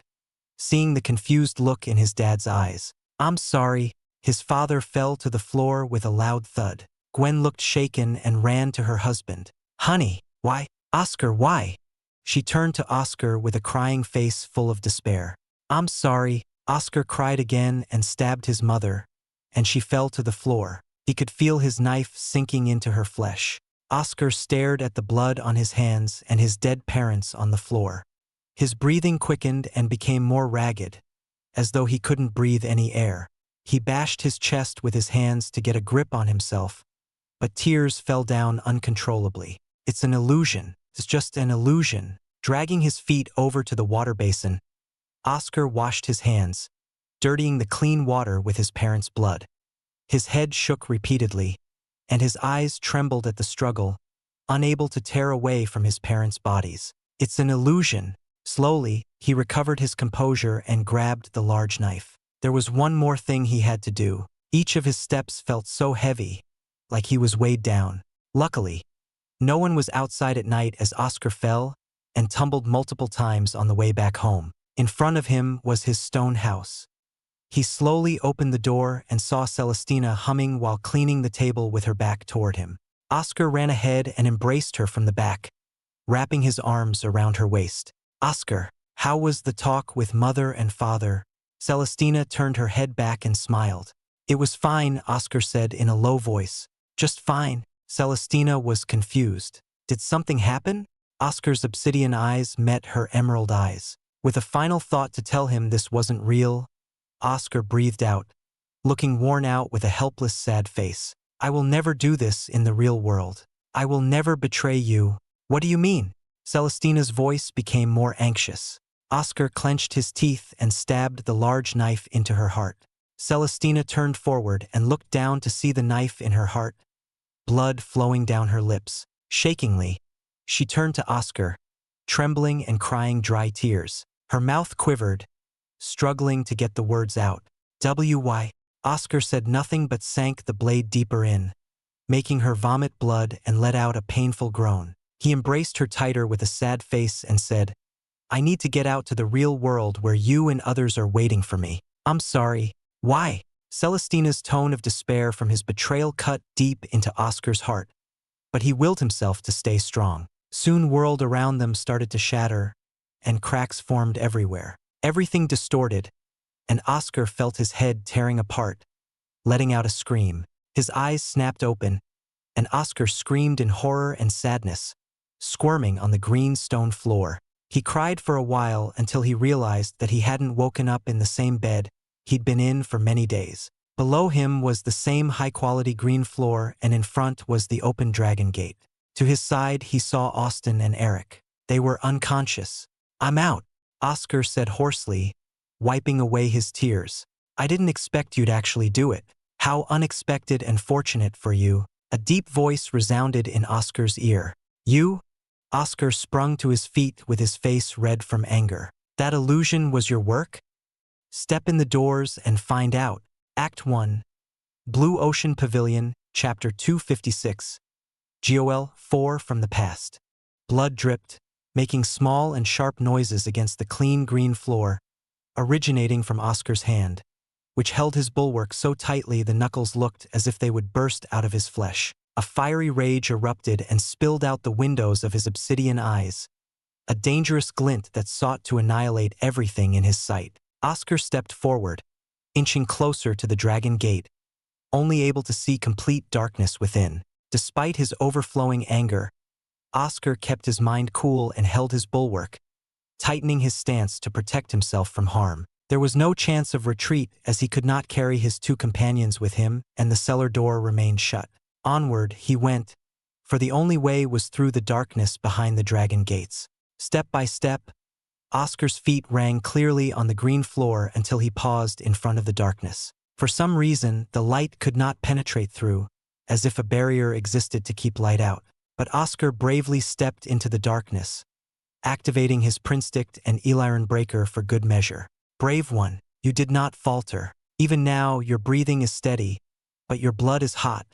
seeing the confused look in his dad's eyes. "I'm sorry." His father fell to the floor with a loud thud. Gwen looked shaken and ran to her husband. "Honey, why?" "Oscar, why?" She turned to Oscar with a crying face full of despair. "I'm sorry." Oscar cried again and stabbed his mother, and she fell to the floor. He could feel his knife sinking into her flesh. Oscar stared at the blood on his hands and his dead parents on the floor. His breathing quickened and became more ragged, as though he couldn't breathe any air. He bashed his chest with his hands to get a grip on himself, but tears fell down uncontrollably. "It's an illusion. It's just an illusion." Dragging his feet over to the water basin, Oscar washed his hands, dirtying the clean water with his parents' blood. His head shook repeatedly, and his eyes trembled at the struggle, unable to tear away from his parents' bodies. It's an illusion. Slowly, he recovered his composure and grabbed the large knife. There was one more thing he had to do. Each of his steps felt so heavy, like he was weighed down. Luckily, no one was outside at night as Oscar fell and tumbled multiple times on the way back home. In front of him was his stone house. He slowly opened the door and saw Celestina humming while cleaning the table with her back toward him. Oscar ran ahead and embraced her from the back, wrapping his arms around her waist. "Oscar, how was the talk with mother and father?" Celestina turned her head back and smiled. "It was fine," Oscar said in a low voice. "Just fine." Celestina was confused. Did something happen? Oscar's obsidian eyes met her emerald eyes. With a final thought to tell him this wasn't real, Oscar breathed out, looking worn out with a helpless, sad face. "I will never do this in the real world. I will never betray you." "What do you mean?" Celestina's voice became more anxious. Oscar clenched his teeth and stabbed the large knife into her heart. Celestina turned forward and looked down to see the knife in her heart, blood flowing down her lips. Shakingly, she turned to Oscar, trembling and crying dry tears. Her mouth quivered, struggling to get the words out. "Why?" Oscar said nothing but sank the blade deeper in, making her vomit blood and let out a painful groan. He embraced her tighter with a sad face and said, "I need to get out to the real world where you and others are waiting for me." "I'm sorry." "Why?" Celestina's tone of despair from his betrayal cut deep into Oscar's heart, but he willed himself to stay strong. Soon world around them started to shatter, and cracks formed everywhere. Everything distorted, and Oscar felt his head tearing apart, letting out a scream. His eyes snapped open, and Oscar screamed in horror and sadness, squirming on the green stone floor. He cried for a while until he realized that he hadn't woken up in the same bed he'd been in for many days. Below him was the same high-quality green floor, and in front was the open dragon gate. To his side, he saw Austin and Eric. They were unconscious. "I'm out," Oscar said hoarsely, wiping away his tears. "I didn't expect you'd actually do it." "How unexpected and fortunate for you." A deep voice resounded in Oscar's ear. "You?" Oscar sprung to his feet with his face red from anger. "That illusion was your work? Step in the doors and find out." Act 1. Blue Ocean Pavilion, Chapter 256. GOL 4 from the past. Blood dripped, making small and sharp noises against the clean green floor, originating from Oscar's hand, which held his bulwark so tightly the knuckles looked as if they would burst out of his flesh. A fiery rage erupted and spilled out the windows of his obsidian eyes, a dangerous glint that sought to annihilate everything in his sight. Oscar stepped forward, inching closer to the dragon gate, only able to see complete darkness within. Despite his overflowing anger, Oscar kept his mind cool and held his bulwark, tightening his stance to protect himself from harm. There was no chance of retreat as he could not carry his two companions with him, and the cellar door remained shut. Onward he went, for the only way was through the darkness behind the dragon gates. Step by step, Oscar's feet rang clearly on the green floor until he paused in front of the darkness. For some reason, the light could not penetrate through, as if a barrier existed to keep light out. But Oscar bravely stepped into the darkness, activating his Prinstict and Eliron Breaker for good measure. Brave one, you did not falter. Even now, your breathing is steady, but your blood is hot,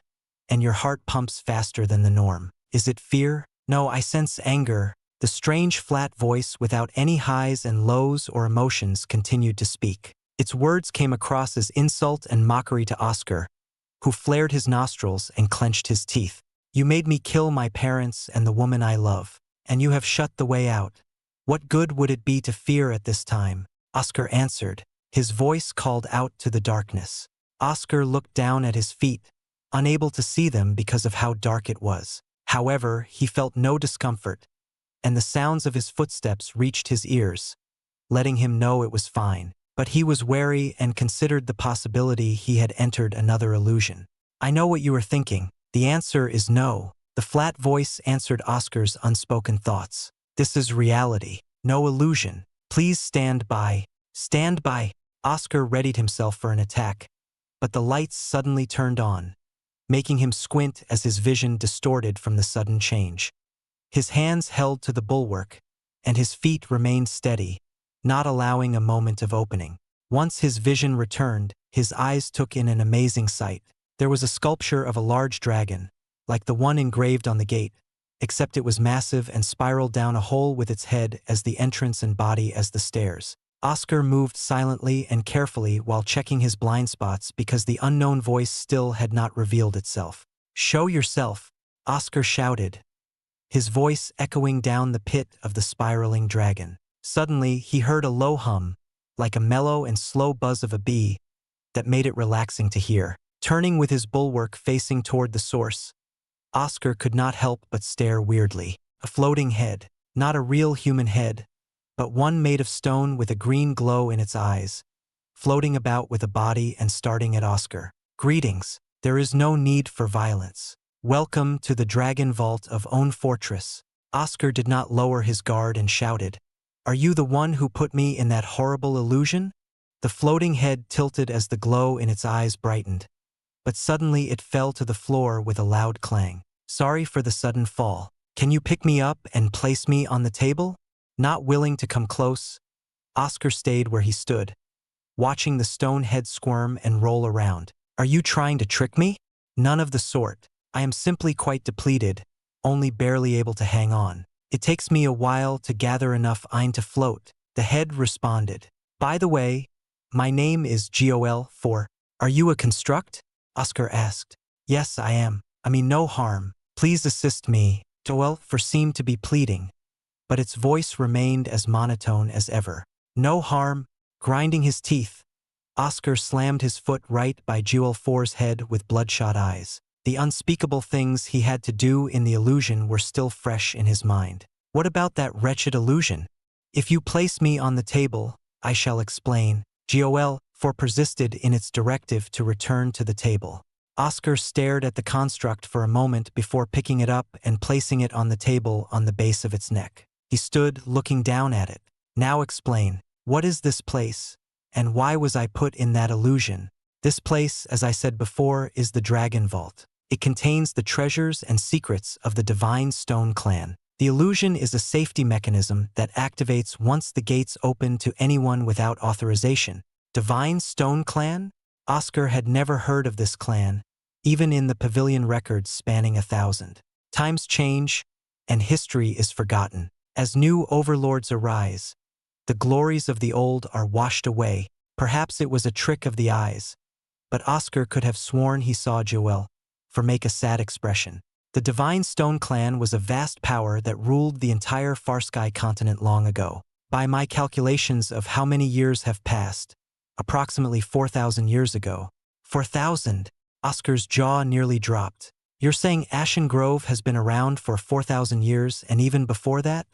and your heart pumps faster than the norm. Is it fear? No, I sense anger. The strange flat voice without any highs and lows or emotions continued to speak. Its words came across as insult and mockery to Oscar, who flared his nostrils and clenched his teeth. You made me kill my parents and the woman I love, and you have shut the way out. What good would it be to fear at this time? Oscar answered. His voice called out to the darkness. Oscar looked down at his feet, unable to see them because of how dark it was. However, he felt no discomfort, and the sounds of his footsteps reached his ears, letting him know it was fine. But he was wary and considered the possibility he had entered another illusion. I know what you are thinking. The answer is no. The flat voice answered Oscar's unspoken thoughts. This is reality, no illusion. Please stand by. Stand by. Oscar readied himself for an attack, but the lights suddenly turned on, making him squint as his vision distorted from the sudden change. His hands held to the bulwark, and his feet remained steady, not allowing a moment of opening. Once his vision returned, his eyes took in an amazing sight. There was a sculpture of a large dragon, like the one engraved on the gate, except it was massive and spiraled down a hole with its head as the entrance and body as the stairs. Oscar moved silently and carefully while checking his blind spots because the unknown voice still had not revealed itself. "Show yourself," Oscar shouted, his voice echoing down the pit of the spiraling dragon. Suddenly, he heard a low hum, like a mellow and slow buzz of a bee, that made it relaxing to hear. Turning with his bulwark facing toward the source, Oscar could not help but stare weirdly. A floating head, not a real human head, but one made of stone with a green glow in its eyes, floating about with a body and starting at Oscar. "Greetings. There is no need for violence. Welcome to the Dragon Vault of Own Fortress." Oscar did not lower his guard and shouted, "Are you the one who put me in that horrible illusion?" The floating head tilted as the glow in its eyes brightened, but suddenly it fell to the floor with a loud clang. "Sorry for the sudden fall. Can you pick me up and place me on the table?" Not willing to come close, Oscar stayed where he stood, watching the stone head squirm and roll around. "Are you trying to trick me?" "None of the sort. I am simply quite depleted, only barely able to hang on. It takes me a while to gather enough iron to float," the head responded. "By the way, my name is Gol. Are you a construct?" Oscar asked. "Yes, I am. I mean no harm. Please assist me." Gol seemed to be pleading, but its voice remained as monotone as ever. "No harm." Grinding his teeth, Oscar slammed his foot right by Gol.'s head with bloodshot eyes. The unspeakable things he had to do in the illusion were still fresh in his mind. "What about that wretched illusion?" "If you place me on the table, I shall explain." Gol. persisted in its directive to return to the table. Oscar stared at the construct for a moment before picking it up and placing it on the table on the base of its neck. He stood looking down at it. "Now explain. What is this place, and why was I put in that illusion?" "This place, as I said before, is the Dragon Vault. It contains the treasures and secrets of the Divine Stone Clan. The illusion is a safety mechanism that activates once the gates open to anyone without authorization." Divine Stone Clan? Oscar had never heard of this clan, even in the pavilion records spanning 1,000. Times change, and history is forgotten. As new overlords arise, the glories of the old are washed away. Perhaps it was a trick of the eyes, but Oscar could have sworn he saw Gol. Make a sad expression. The Divine Stone Clan was a vast power that ruled the entire Farsky continent long ago. By my calculations of how many years have passed, approximately 4,000 years ago. 4,000? Oscar's jaw nearly dropped. "You're saying Ashen Grove has been around for 4,000 years and even before that?"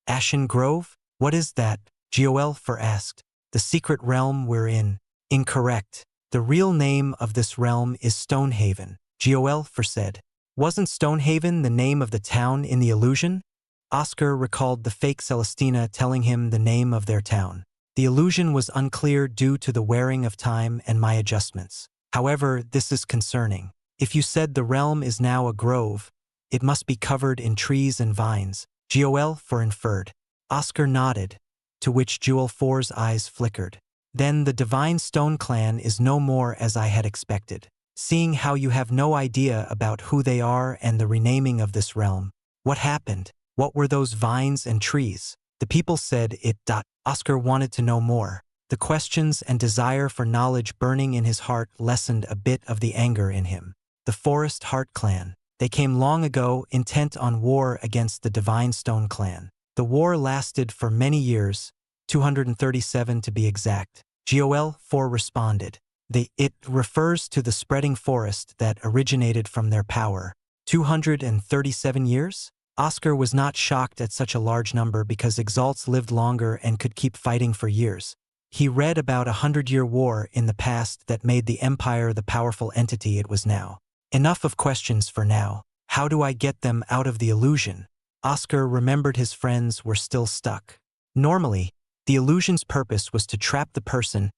"Ashen Grove? What is that?" Gol. asked. "The secret realm we're in." "Incorrect. The real name of this realm is Stonehaven," Gol. said. "Wasn't Stonehaven the name of the town in the illusion?" Oscar recalled the fake Celestina telling him the name of their town. "The illusion was unclear due to the wearing of time and my adjustments. However, this is concerning. If you said the realm is now a grove, it must be covered in trees and vines," Gol. inferred. Oscar nodded, to which Gol.'s eyes flickered. "Then the Divine Stone Clan is no more as I had expected. Seeing how you have no idea about who they are and the renaming of this realm. What happened? What were those vines and trees?" "The people said it." Oscar wanted to know more. The questions and desire for knowledge burning in his heart lessened a bit of the anger in him. "The Forest Heart Clan. They came long ago, intent on war against the Divine Stone Clan. The war lasted for many years, 237 to be exact," Gol. responded. It refers to the spreading forest that originated from their power. 237 years? Oscar was not shocked at such a large number because Exalts lived longer and could keep fighting for years. He read about a 100-year war in the past that made the Empire the powerful entity it was now. Enough of questions for now. How do I get them out of the illusion? Oscar remembered his friends were still stuck. Normally, the illusion's purpose was to trap the person,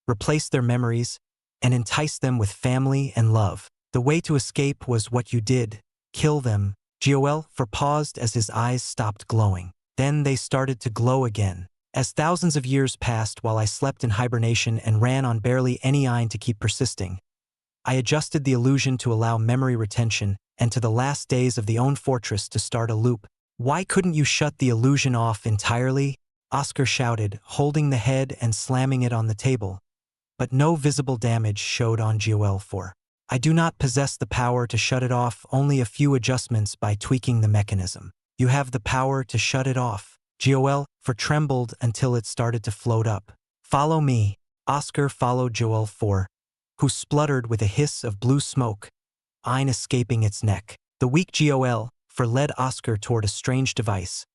replace their memories, and entice them with family and love. The way to escape was what you did. Kill them. Joel paused as his eyes stopped glowing. Then they started to glow again. As thousands of years passed while I slept in hibernation and ran on barely any iron to keep persisting, I adjusted the illusion to allow memory retention and to the last days of the own fortress to start a loop. Why couldn't you shut the illusion off entirely? Oscar shouted, holding the head and slamming it on the table. But no visible damage showed on Joel 4. I do not possess the power to shut it off, only a few adjustments by tweaking the mechanism. You have the power to shut it off. Joel trembled until it started to float up. Follow me. Oscar followed Joel 4, who spluttered with a hiss of blue smoke, iron escaping its neck. The weak Joel led Oscar toward a strange device.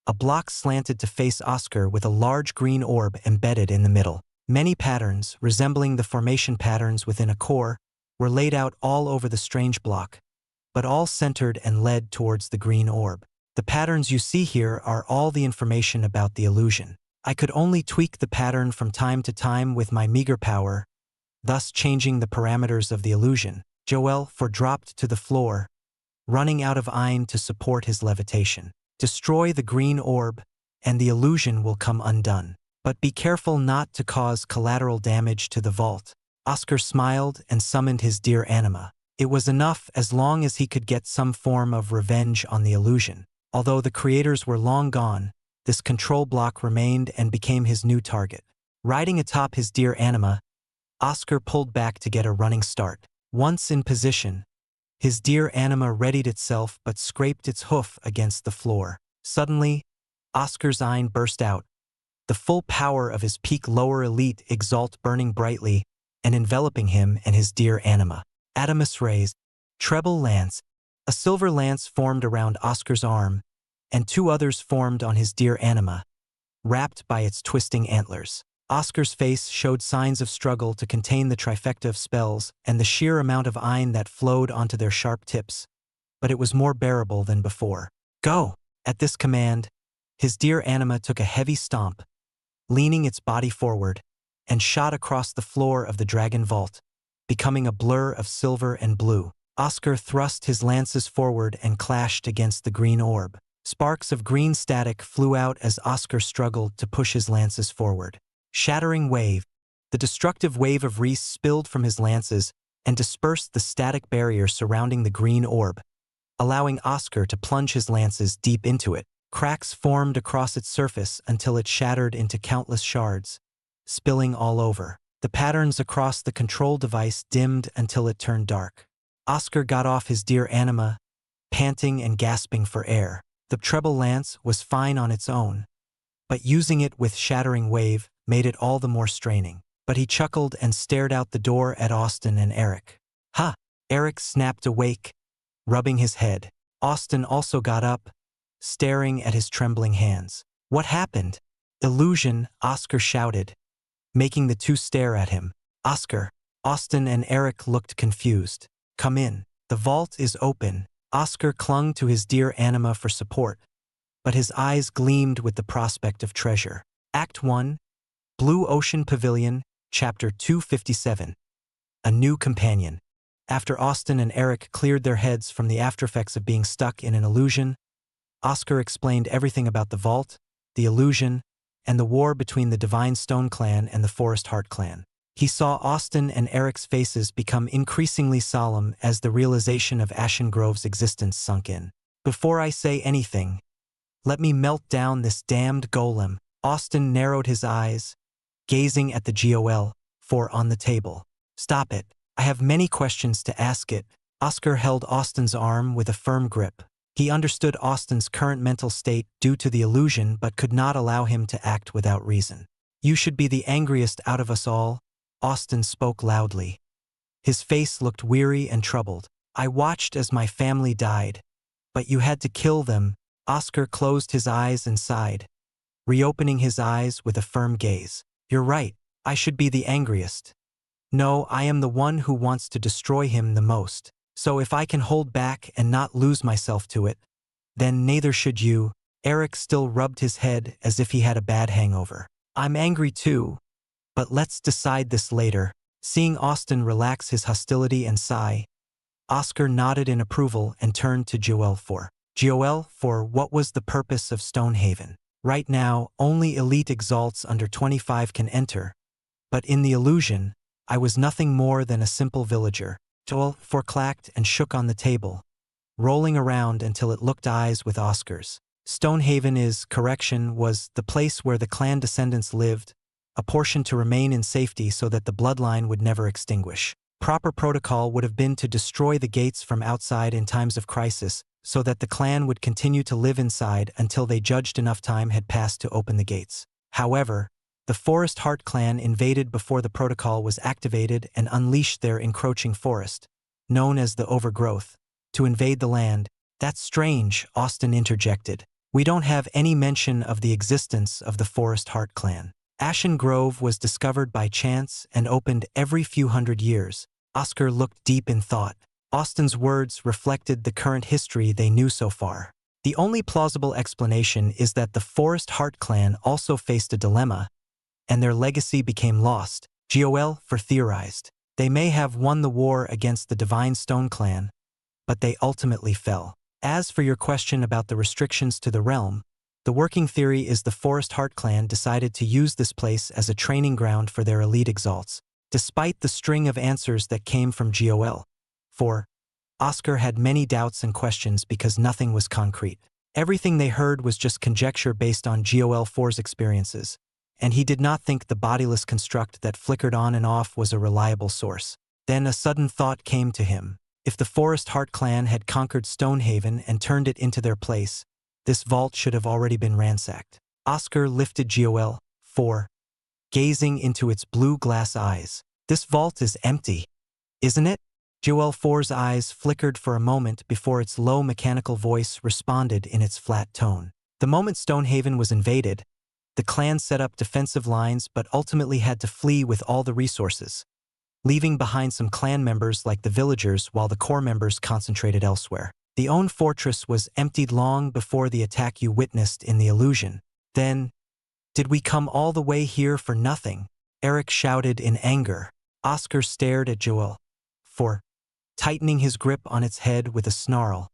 A block slanted to face Oscar with a large green orb embedded in the middle. Many patterns, resembling the formation patterns within a core, were laid out all over the strange block, but all centered and led towards the green orb. The patterns you see here are all the information about the illusion. I could only tweak the pattern from time to time with my meager power, thus changing the parameters of the illusion. Joel dropped to the floor, running out of iron to support his levitation. Destroy the green orb, and the illusion will come undone. But be careful not to cause collateral damage to the vault. Oscar smiled and summoned his dear anima. It was enough as long as he could get some form of revenge on the illusion. Although the creators were long gone, this control block remained and became his new target. Riding atop his dear anima, Oscar pulled back to get a running start. Once in position, his dear anima readied itself but scraped its hoof against the floor. Suddenly, Oscar's eye burst out, the full power of his peak lower elite Exalt burning brightly and enveloping him and his dear anima. Adamus rays, treble lance, a silver lance formed around Oscar's arm, and two others formed on his dear anima, wrapped by its twisting antlers. Oscar's face showed signs of struggle to contain the trifecta of spells and the sheer amount of iron that flowed onto their sharp tips, but it was more bearable than before. Go! At this command, his dear anima took a heavy stomp, leaning its body forward, and shot across the floor of the dragon vault, becoming a blur of silver and blue. Oscar thrust his lances forward and clashed against the green orb. Sparks of green static flew out as Oscar struggled to push his lances forward. Shattering wave. The destructive wave of Reese spilled from his lances and dispersed the static barrier surrounding the green orb, allowing Oscar to plunge his lances deep into it. Cracks formed across its surface until it shattered into countless shards, spilling all over. The patterns across the control device dimmed until it turned dark. Oscar got off his dear anima, panting and gasping for air. The treble lance was fine on its own, but using it with shattering wave made it all the more straining. But he chuckled and stared out the door at Austin and Eric. Ha! Eric snapped awake, rubbing his head. Austin also got up, staring at his trembling hands. What happened? Illusion, Oscar shouted, making the two stare at him. Oscar. Austin and Eric looked confused. Come in. The vault is open. Oscar clung to his dear anima for support, but his eyes gleamed with the prospect of treasure. Act 1, Blue Ocean Pavilion, Chapter 257. A New Companion. After Austin and Eric cleared their heads from the aftereffects of being stuck in an illusion, Oscar explained everything about the vault, the illusion, and the war between the Divine Stone Clan and the Forest Heart Clan. He saw Austin and Eric's faces become increasingly solemn as the realization of Ashen Grove's existence sunk in. Before I say anything, let me melt down this damned golem. Austin narrowed his eyes, gazing at the GOL-4 on the table. Stop it. I have many questions to ask it. Oscar held Austin's arm with a firm grip. He understood Austin's current mental state due to the illusion but could not allow him to act without reason. You should be the angriest out of us all, Austin spoke loudly. His face looked weary and troubled. I watched as my family died, but you had to kill them. Oscar closed his eyes and sighed, reopening his eyes with a firm gaze. You're right, I should be the angriest. No, I am the one who wants to destroy him the most. So if I can hold back and not lose myself to it, then neither should you. Eric still rubbed his head as if he had a bad hangover. I'm angry too, but let's decide this later. Seeing Austin relax his hostility and sigh, Oscar nodded in approval and turned to Joel for. Joel, for what was the purpose of Stonehaven? Right now, only elite exalts under 25 can enter, but in the illusion, I was nothing more than a simple villager. Joel for clacked and shook on the table, rolling around until it looked eyes with Oscar's. Stonehaven was the place where the clan descendants lived, a portion to remain in safety so that the bloodline would never extinguish. Proper protocol would have been to destroy the gates from outside in times of crisis, so that the clan would continue to live inside until they judged enough time had passed to open the gates. However, the Forest Heart clan invaded before the protocol was activated and unleashed their encroaching forest, known as the Overgrowth, to invade the land. That's strange, Austin interjected. We don't have any mention of the existence of the Forest Heart clan. Ashen Grove was discovered by chance and opened every few hundred years. Oscar looked deep in thought. Austin's words reflected the current history they knew so far. The only plausible explanation is that the Forest Heart clan also faced a dilemma, and their legacy became lost. Joel for theorized. They may have won the war against the Divine Stone clan, but they ultimately fell. As for your question about the restrictions to the realm, the working theory is the Forest Heart clan decided to use this place as a training ground for their elite exalts. Despite the string of answers that came from Joel, for Oscar had many doubts and questions because nothing was concrete. Everything they heard was just conjecture based on Joel 4's experiences, and he did not think the bodiless construct that flickered on and off was a reliable source. Then a sudden thought came to him. If the Forest Heart clan had conquered Stonehaven and turned it into their place, this vault should have already been ransacked. Oscar lifted Joel 4, gazing into its blue glass eyes. This vault is empty, isn't it? Joel 4's eyes flickered for a moment before its low mechanical voice responded in its flat tone. The moment Stonehaven was invaded, the clan set up defensive lines but ultimately had to flee with all the resources, leaving behind some clan members like the villagers while the core members concentrated elsewhere. The own fortress was emptied long before the attack you witnessed in the illusion. Then, did we come all the way here for nothing? Eric shouted in anger. Oscar stared at Joel 4, tightening his grip on its head with a snarl,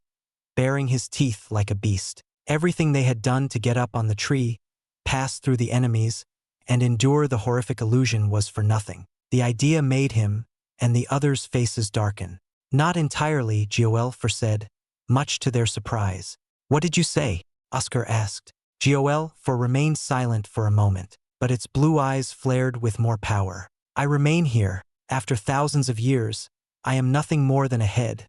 baring his teeth like a beast. Everything they had done to get up on the tree, pass through the enemies, and endure the horrific illusion was for nothing. The idea made him and the others' faces darken. Not entirely, Joel 4 said, much to their surprise. What did you say? Oscar asked. Joel 4 remained silent for a moment, but its blue eyes flared with more power. I remain here. After thousands of years, I am nothing more than a head,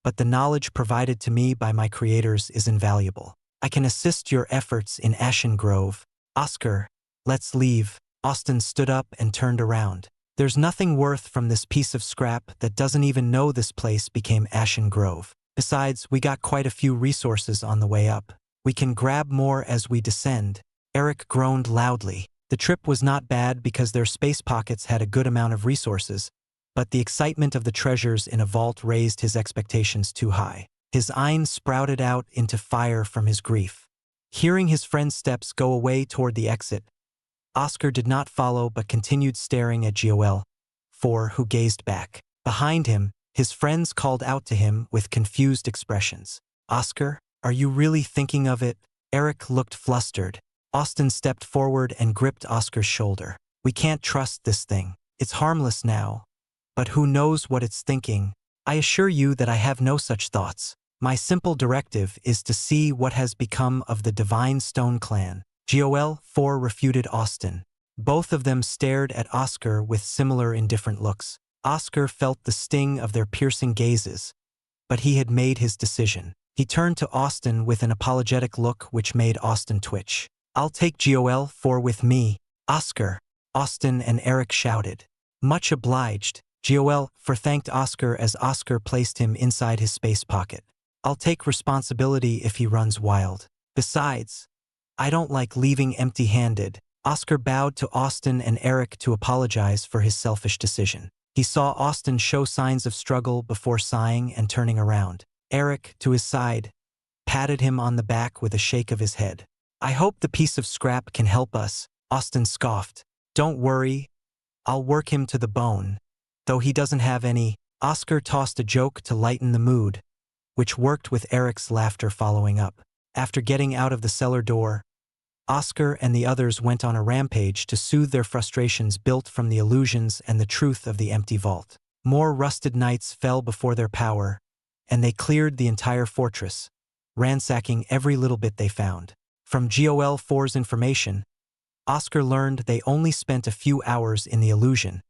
but the knowledge provided to me by my creators is invaluable. I can assist your efforts in Ashen Grove. Oscar, let's leave. Austin stood up and turned around. There's nothing worth from this piece of scrap that doesn't even know this place became Ashen Grove. Besides, we got quite a few resources on the way up. We can grab more as we descend. Eric groaned loudly. The trip was not bad because their space pockets had a good amount of resources, but the excitement of the treasures in a vault raised his expectations too high. His eyes sprouted out into fire from his grief. Hearing his friend's steps go away toward the exit, Oscar did not follow but continued staring at Joel 4, who gazed back. Behind him, his friends called out to him with confused expressions. Oscar, are you really thinking of it? Eric looked flustered. Austin stepped forward and gripped Oscar's shoulder. We can't trust this thing. It's harmless now, but who knows what it's thinking? I assure you that I have no such thoughts. My simple directive is to see what has become of the Divine Stone clan. Joel 4 refuted Austin. Both of them stared at Oscar with similar indifferent looks. Oscar felt the sting of their piercing gazes, but he had made his decision. He turned to Austin with an apologetic look which made Austin twitch. I'll take Joel 4 with me. Oscar, Austin and Eric shouted. Much obliged. Joel 4 thanked Oscar as Oscar placed him inside his space pocket. I'll take responsibility if he runs wild. Besides, I don't like leaving empty-handed. Oscar bowed to Austin and Eric to apologize for his selfish decision. He saw Austin show signs of struggle before sighing and turning around. Eric, to his side, patted him on the back with a shake of his head. I hope the piece of scrap can help us, Austin scoffed. Don't worry, I'll work him to the bone, though he doesn't have any Oscar tossed a joke to lighten the mood, which worked with Eric's laughter following up. After getting out of the cellar door, Oscar and the others went on a rampage to soothe their frustrations built from the illusions and the truth of the empty vault. More rusted knights fell before their power, and they cleared the entire fortress, ransacking every little bit they found. From GOL4's information, Oscar learned they only spent a few hours in the illusion,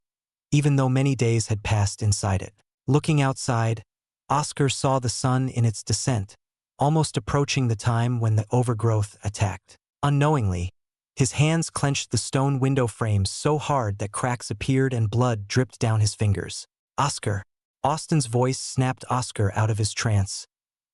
even though many days had passed inside it. Looking outside, Oscar saw the sun in its descent, almost approaching the time when the overgrowth attacked. Unknowingly, his hands clenched the stone window frames so hard that cracks appeared and blood dripped down his fingers. Oscar! Austin's voice snapped Oscar out of his trance,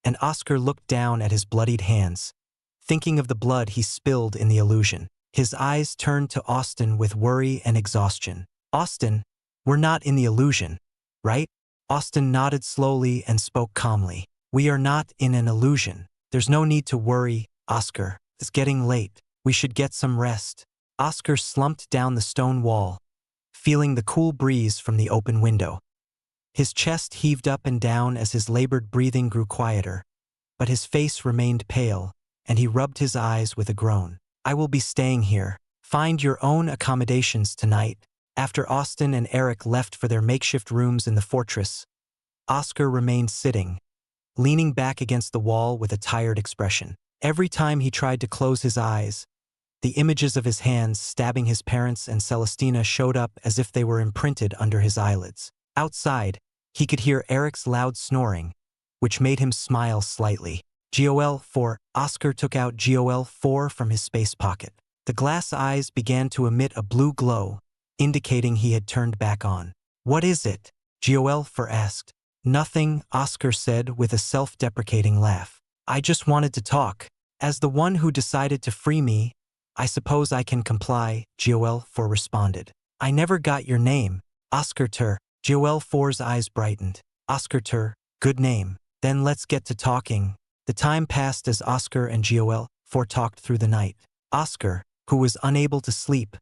and Oscar looked down at his bloodied hands, thinking of the blood he spilled in the illusion. His eyes turned to Austin with worry and exhaustion. Austin, we're not in the illusion, right? Austin nodded slowly and spoke calmly. We are not in an illusion. There's no need to worry, Oscar. It's getting late. We should get some rest. Oscar slumped down the stone wall, feeling the cool breeze from the open window. His chest heaved up and down as his labored breathing grew quieter, but his face remained pale, and he rubbed his eyes with a groan. I will be staying here. Find your own accommodations tonight. After Austin and Eric left for their makeshift rooms in the fortress, Oscar remained sitting, leaning back against the wall with a tired expression. Every time he tried to close his eyes, the images of his hands stabbing his parents and Celestina showed up as if they were imprinted under his eyelids. Outside, he could hear Eric's loud snoring, which made him smile slightly. GOL4. Oscar took out GOL4 from his space pocket. The glass eyes began to emit a blue glow, indicating he had turned back on. What is it? GOL4 asked. Nothing, Oscar said with a self-deprecating laugh. I just wanted to talk. As the one who decided to free me, I suppose I can comply, GOL4 responded. I never got your name. Oscar Tur. GOL4's eyes brightened. Oscar Tur, good name. Then let's get to talking. The time passed as Oscar and GOL4 talked through the night. Oscar, who was unable to sleep,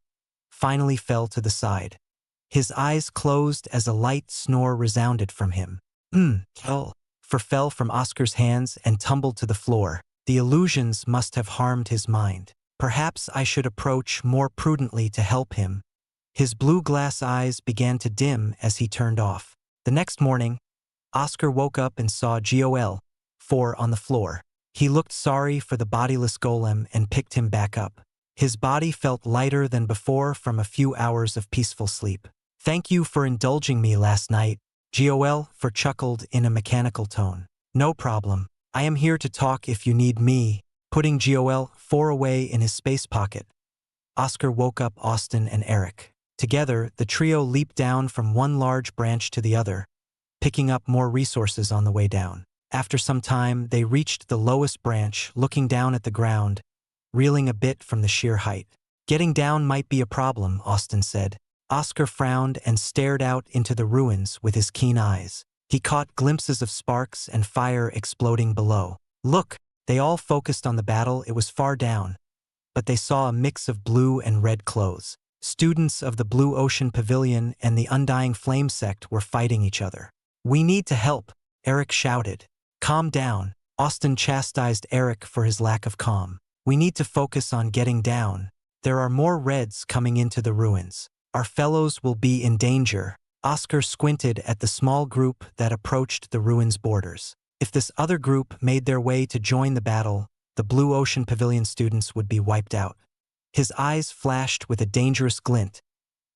finally fell to the side. His eyes closed as a light snore resounded from him. Hell. Fell from Oscar's hands and tumbled to the floor. The illusions must have harmed his mind. Perhaps I should approach more prudently to help him. His blue glass eyes began to dim as he turned off. The next morning, Oscar woke up and saw GOL4 on the floor. He looked sorry for the bodiless golem and picked him back up. His body felt lighter than before from a few hours of peaceful sleep. Thank you for indulging me last night, GOL4 chuckled in a mechanical tone. No problem. I am here to talk if you need me. Putting GOL4 away in his space pocket, Oscar woke up Austin and Eric. Together, the trio leaped down from one large branch to the other, picking up more resources on the way down. After some time, they reached the lowest branch, looking down at the ground, reeling a bit from the sheer height. Getting down might be a problem, Austin said. Oscar frowned and stared out into the ruins with his keen eyes. He caught glimpses of sparks and fire exploding below. Look! They all focused on the battle. It was far down, but they saw a mix of blue and red clothes. Students of the Blue Ocean Pavilion and the Undying Flame sect were fighting each other. We need to help, Eric shouted. Calm down. Austin chastised Eric for his lack of calm. We need to focus on getting down. There are more reds coming into the ruins. Our fellows will be in danger. Oscar squinted at the small group that approached the ruins' borders. If this other group made their way to join the battle, the Blue Ocean Pavilion students would be wiped out. His eyes flashed with a dangerous glint,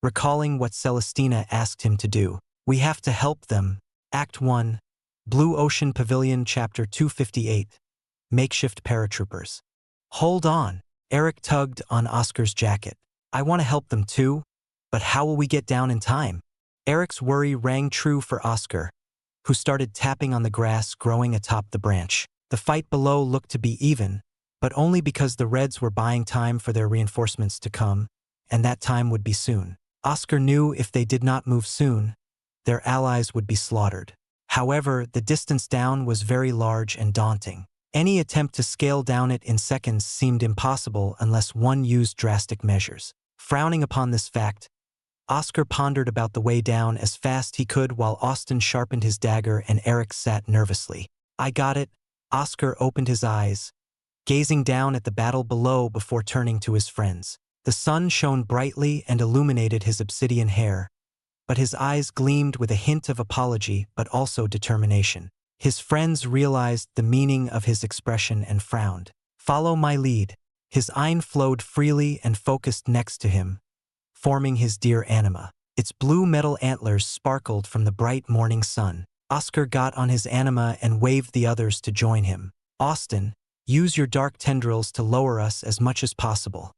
recalling what Celestina asked him to do. We have to help them. Act 1. Blue Ocean Pavilion Chapter 258. Makeshift Paratroopers. Hold on. Eric tugged on Oscar's jacket. I want to help them too, but how will we get down in time? Eric's worry rang true for Oscar, who started tapping on the grass growing atop the branch. The fight below looked to be even, but only because the Reds were buying time for their reinforcements to come, and that time would be soon. Oscar knew if they did not move soon, their allies would be slaughtered. However, the distance down was very large and daunting. Any attempt to scale down it in seconds seemed impossible unless one used drastic measures. Frowning upon this fact, Oscar pondered about the way down as fast he could while Austin sharpened his dagger and Eric sat nervously. I got it. Oscar opened his eyes, gazing down at the battle below before turning to his friends. The sun shone brightly and illuminated his obsidian hair, but his eyes gleamed with a hint of apology but also determination. His friends realized the meaning of his expression and frowned. Follow my lead. His eye flowed freely and focused next to him, forming his deer anima. Its blue metal antlers sparkled from the bright morning sun. Oscar got on his anima and waved the others to join him. Austin, use your dark tendrils to lower us as much as possible.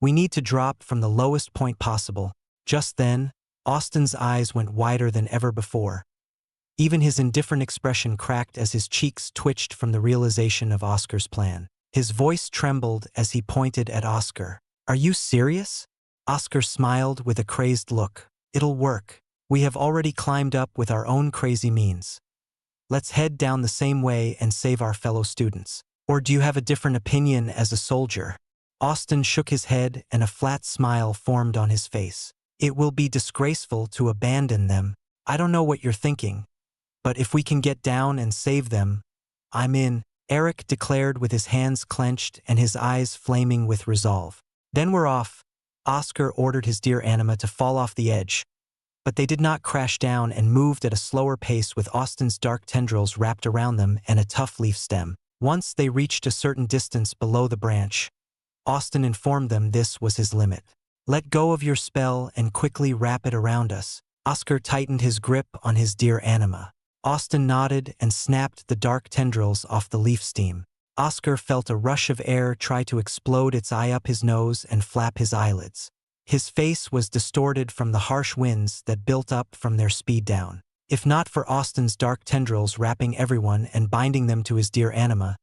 We need to drop from the lowest point possible. Just then, Austin's eyes went wider than ever before. Even his indifferent expression cracked as his cheeks twitched from the realization of Oscar's plan. His voice trembled as he pointed at Oscar. Are you serious? Oscar smiled with a crazed look. It'll work. We have already climbed up with our own crazy means. Let's head down the same way and save our fellow students. Or do you have a different opinion as a soldier? Austin shook his head and a flat smile formed on his face. It will be disgraceful to abandon them. I don't know what you're thinking, but if we can get down and save them, I'm in, Eric declared with his hands clenched and his eyes flaming with resolve. Then we're off. Oscar ordered his deer anima to fall off the edge, but they did not crash down and moved at a slower pace with Austin's dark tendrils wrapped around them and a tough leaf stem. Once they reached a certain distance below the branch, Austin informed them this was his limit. Let go of your spell and quickly wrap it around us. Oscar tightened his grip on his deer anima. Austin nodded and snapped the dark tendrils off the leaf stem. Oscar felt a rush of air try to explode its eye up his nose and flap his eyelids. His face was distorted from the harsh winds that built up from their speed down. If not for Austin's dark tendrils wrapping everyone and binding them to his deer anima,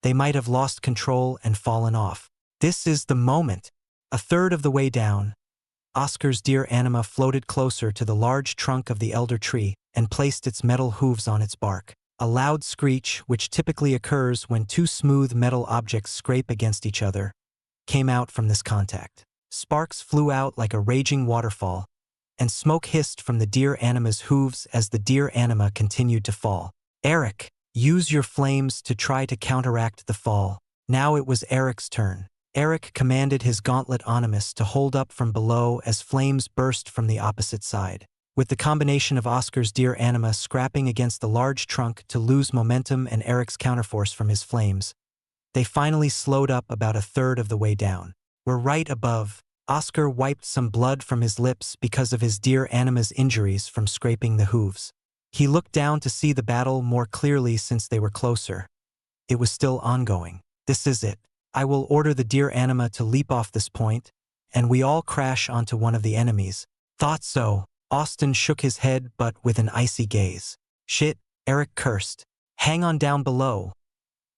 they might have lost control and fallen off. This is the moment. A third of the way down, Oscar's deer anima floated closer to the large trunk of the elder tree and placed its metal hooves on its bark. A loud screech, which typically occurs when two smooth metal objects scrape against each other, came out from this contact. Sparks flew out like a raging waterfall, and smoke hissed from the deer anima's hooves as the deer anima continued to fall. Eric, use your flames to try to counteract the fall. Now it was Eric's turn. Eric commanded his gauntlet animus to hold up from below as flames burst from the opposite side. With the combination of Oscar's deer anima scrapping against the large trunk to lose momentum and Eric's counterforce from his flames, they finally slowed up about a third of the way down. We're right above. Oscar wiped some blood from his lips because of his deer anima's injuries from scraping the hooves. He looked down to see the battle more clearly since they were closer. It was still ongoing. This is it. I will order the deer anima to leap off this point, and we all crash onto one of the enemies. Thought so. Austin shook his head but with an icy gaze. Shit, Eric cursed. Hang on down below.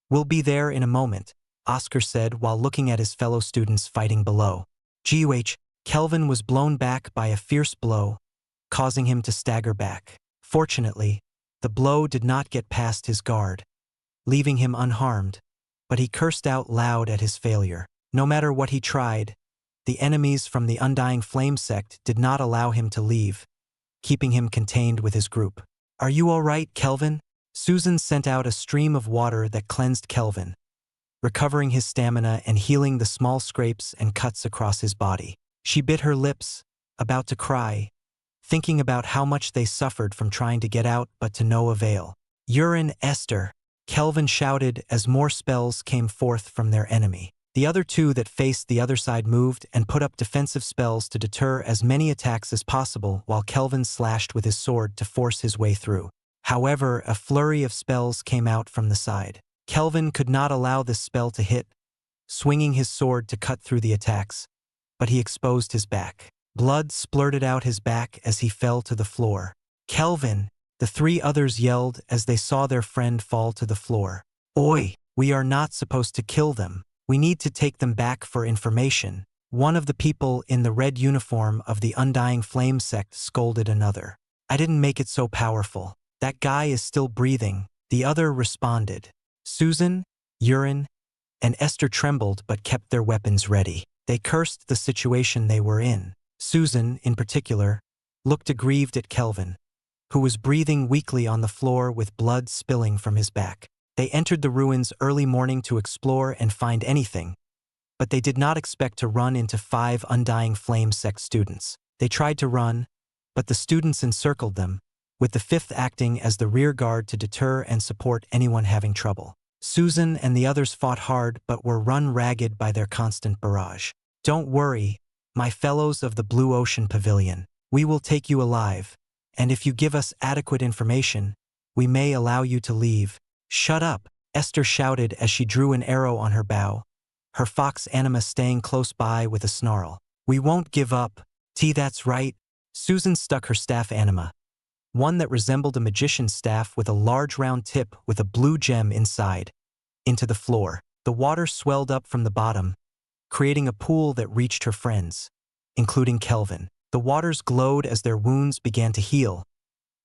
We'll be there in a moment, Oscar said while looking at his fellow students fighting below. Goh, Kelvin was blown back by a fierce blow, causing him to stagger back. Fortunately, the blow did not get past his guard, leaving him unharmed, but he cursed out loud at his failure. No matter what he tried, the enemies from the Undying Flame sect did not allow him to leave, keeping him contained with his group. Are you all right, Kelvin? Susan sent out a stream of water that cleansed Kelvin, recovering his stamina and healing the small scrapes and cuts across his body. She bit her lips, about to cry, thinking about how much they suffered from trying to get out but to no avail. Urine, Esther, Kelvin shouted as more spells came forth from their enemy. The other two that faced the other side moved and put up defensive spells to deter as many attacks as possible while Kelvin slashed with his sword to force his way through. However, a flurry of spells came out from the side. Kelvin could not allow this spell to hit, swinging his sword to cut through the attacks, but he exposed his back. Blood splurted out his back as he fell to the floor. Kelvin! The three others yelled as they saw their friend fall to the floor. Oi! We are not supposed to kill them. We need to take them back for information. One of the people in the red uniform of the Undying Flame sect scolded another. I didn't make it so powerful. That guy is still breathing. The other responded. Susan, Urine, and Esther trembled but kept their weapons ready. They cursed the situation they were in. Susan, in particular, looked aggrieved at Kelvin, who was breathing weakly on the floor with blood spilling from his back. They entered the ruins early morning to explore and find anything, but they did not expect to run into 5 Undying Flame sect students. They tried to run, but the students encircled them, with the 5th acting as the rear guard to deter and support anyone having trouble. Susan and the others fought hard but were run ragged by their constant barrage. "Don't worry, my fellows of the Blue Ocean Pavilion. We will take you alive, and if you give us adequate information, we may allow you to leave." "Shut up," Esther shouted as she drew an arrow on her bow, her fox anima staying close by with a snarl. "We won't give up." That's right." Susan stuck her staff anima, one that resembled a magician's staff with a large round tip with a blue gem inside, into the floor. The water swelled up from the bottom, creating a pool that reached her friends, including Kelvin. The waters glowed as their wounds began to heal,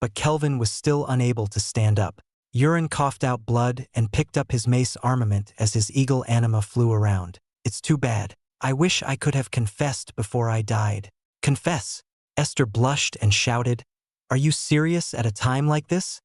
but Kelvin was still unable to stand up. Urine coughed out blood and picked up his mace armament as his eagle anima flew around. "It's too bad. I wish I could have confessed before I died." "Confess?" Esther blushed and shouted. "Are you serious at a time like this?"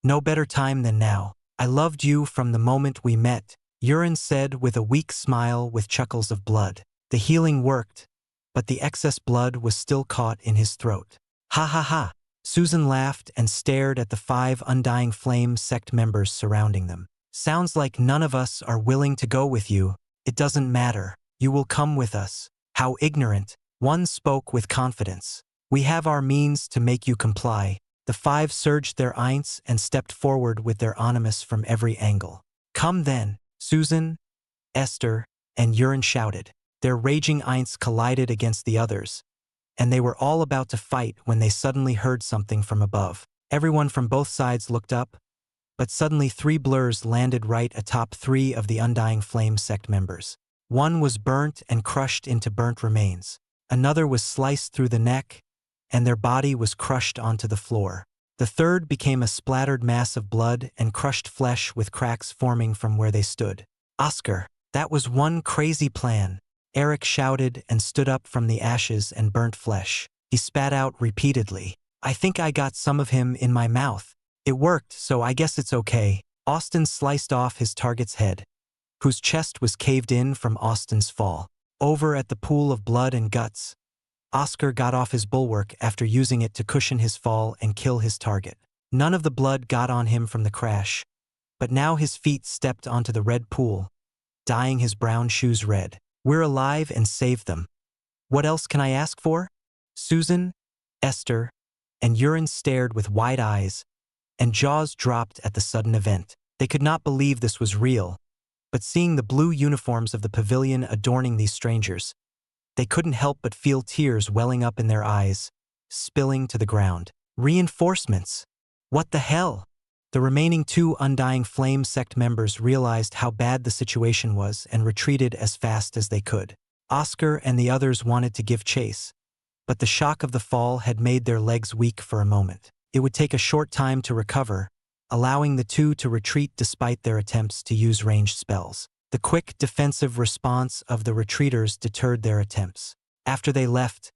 "No better time than now. I loved you from the moment we met," Urine said with a weak smile with chuckles of blood. The healing worked, but the excess blood was still caught in his throat. "Ha ha ha." Susan laughed and stared at the 5 Undying Flame sect members surrounding them. "Sounds like none of us are willing to go with you. It doesn't matter. You will come with us." "How ignorant." One spoke with confidence. "We have our means to make you comply." The 5 surged their eints and stepped forward with their animus from every angle. "Come then," Susan, Esther, and Urine shouted. Their raging eints collided against the others, and they were all about to fight when they suddenly heard something from above. Everyone from both sides looked up, but suddenly 3 blurs landed right atop 3 of the Undying Flame sect members. One was burnt and crushed into burnt remains. Another was sliced through the neck, and their body was crushed onto the floor. The third became a splattered mass of blood and crushed flesh with cracks forming from where they stood. "Oscar, that was one crazy plan," Eric shouted and stood up from the ashes and burnt flesh. He spat out repeatedly. "I think I got some of him in my mouth. It worked, so I guess it's okay." Austin sliced off his target's head, whose chest was caved in from Austin's fall. Over at the pool of blood and guts, Oscar got off his bulwark after using it to cushion his fall and kill his target. None of the blood got on him from the crash, but now his feet stepped onto the red pool, dyeing his brown shoes red. "We're alive and saved them. What else can I ask for?" Susan, Esther, and Urine stared with wide eyes, and jaws dropped at the sudden event. They could not believe this was real, but seeing the blue uniforms of the pavilion adorning these strangers, they couldn't help but feel tears welling up in their eyes, spilling to the ground. "Reinforcements! What the hell?" The remaining 2 Undying Flame sect members realized how bad the situation was and retreated as fast as they could. Oscar and the others wanted to give chase, but the shock of the fall had made their legs weak for a moment. It would take a short time to recover, allowing the 2 to retreat despite their attempts to use ranged spells. The quick defensive response of the retreaters deterred their attempts. After they left,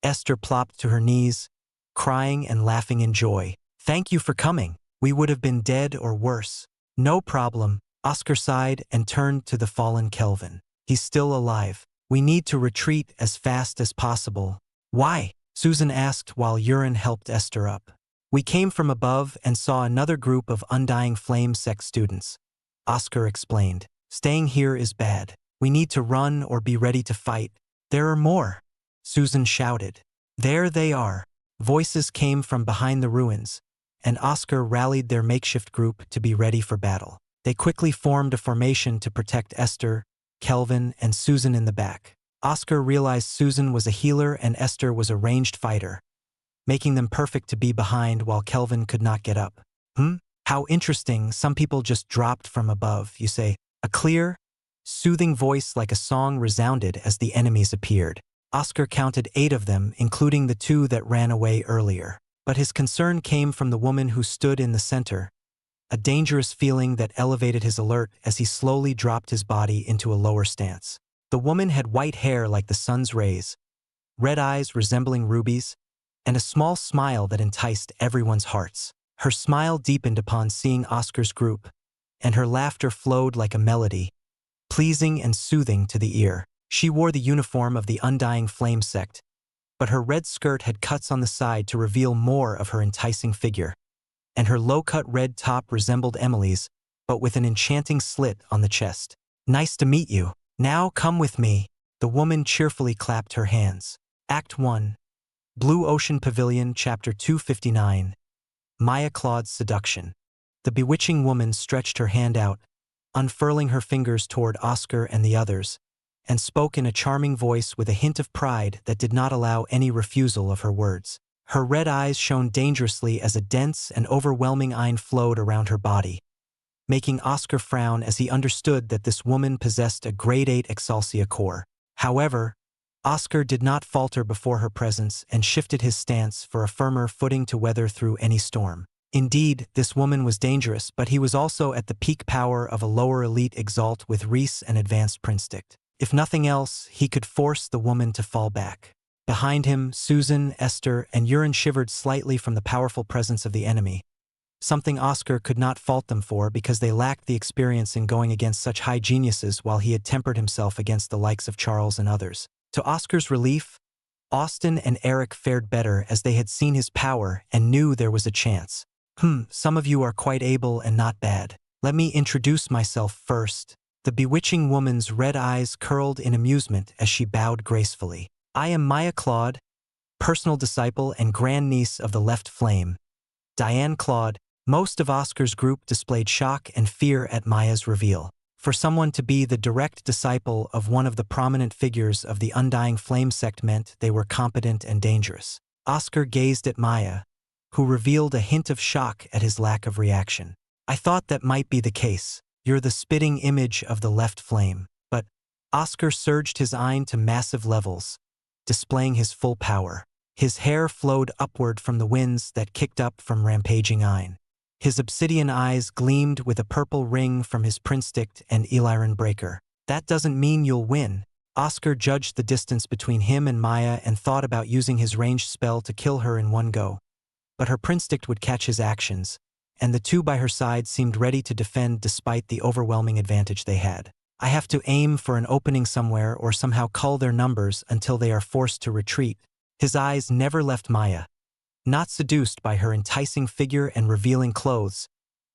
Esther plopped to her knees, crying and laughing in joy. "Thank you for coming. We would have been dead or worse." "No problem," Oscar sighed and turned to the fallen Kelvin. "He's still alive. We need to retreat as fast as possible." "Why?" Susan asked while Urine helped Esther up. "We came from above and saw another group of Undying Flame sect students," Oscar explained. "Staying here is bad. We need to run or be ready to fight." "There are more," Susan shouted. "There they are." Voices came from behind the ruins, and Oscar rallied their makeshift group to be ready for battle. They quickly formed a formation to protect Esther, Kelvin, and Susan in the back. Oscar realized Susan was a healer and Esther was a ranged fighter, making them perfect to be behind while Kelvin could not get up. How interesting, some people just dropped from above, you say." A clear, soothing voice like a song resounded as the enemies appeared. Oscar counted 8 of them, including the 2 that ran away earlier. But his concern came from the woman who stood in the center, a dangerous feeling that elevated his alert as he slowly dropped his body into a lower stance. The woman had white hair like the sun's rays, red eyes resembling rubies, and a small smile that enticed everyone's hearts. Her smile deepened upon seeing Oscar's group, and her laughter flowed like a melody, pleasing and soothing to the ear. She wore the uniform of the Undying Flame sect, but her red skirt had cuts on the side to reveal more of her enticing figure, and her low-cut red top resembled Emily's, but with an enchanting slit on the chest. "Nice to meet you. Now come with me." The woman cheerfully clapped her hands. Act 1. Blue Ocean Pavilion, Chapter 259. Maya Claude's Seduction. The bewitching woman stretched her hand out, unfurling her fingers toward Oscar and the others, and spoke in a charming voice with a hint of pride that did not allow any refusal of her words. Her red eyes shone dangerously as a dense and overwhelming eye flowed around her body, making Oscar frown as he understood that this woman possessed a grade 8 Exaltia core. However, Oscar did not falter before her presence and shifted his stance for a firmer footing to weather through any storm. Indeed, this woman was dangerous, but he was also at the peak power of a lower elite Exalt with Reese and advanced Prinstict. If nothing else, he could force the woman to fall back. Behind him, Susan, Esther, and Urin shivered slightly from the powerful presence of the enemy, something Oscar could not fault them for because they lacked the experience in going against such high geniuses while he had tempered himself against the likes of Charles and others. To Oscar's relief, Austin and Eric fared better as they had seen his power and knew there was a chance. Some of you are quite able and not bad. Let me introduce myself first." The bewitching woman's red eyes curled in amusement as she bowed gracefully. "I am Maya Claude, personal disciple and grandniece of the Left Flame, Diane Claude." Most of Oscar's group displayed shock and fear at Maya's reveal. For someone to be the direct disciple of one of the prominent figures of the Undying Flame sect meant they were competent and dangerous. Oscar gazed at Maya, who revealed a hint of shock at his lack of reaction. "I thought that might be the case. You're the spitting image of the Left Flame." But Oscar surged his eye to massive levels, displaying his full power. His hair flowed upward from the winds that kicked up from rampaging eye. His obsidian eyes gleamed with a purple ring from his Prinstict and Eliran breaker. "That doesn't mean you'll win." Oscar judged the distance between him and Maya and thought about using his ranged spell to kill her in one go. But her Prinstict would catch his actions, and the two by her side seemed ready to defend despite the overwhelming advantage they had. "I have to aim for an opening somewhere or somehow cull their numbers until they are forced to retreat." His eyes never left Maya, not seduced by her enticing figure and revealing clothes,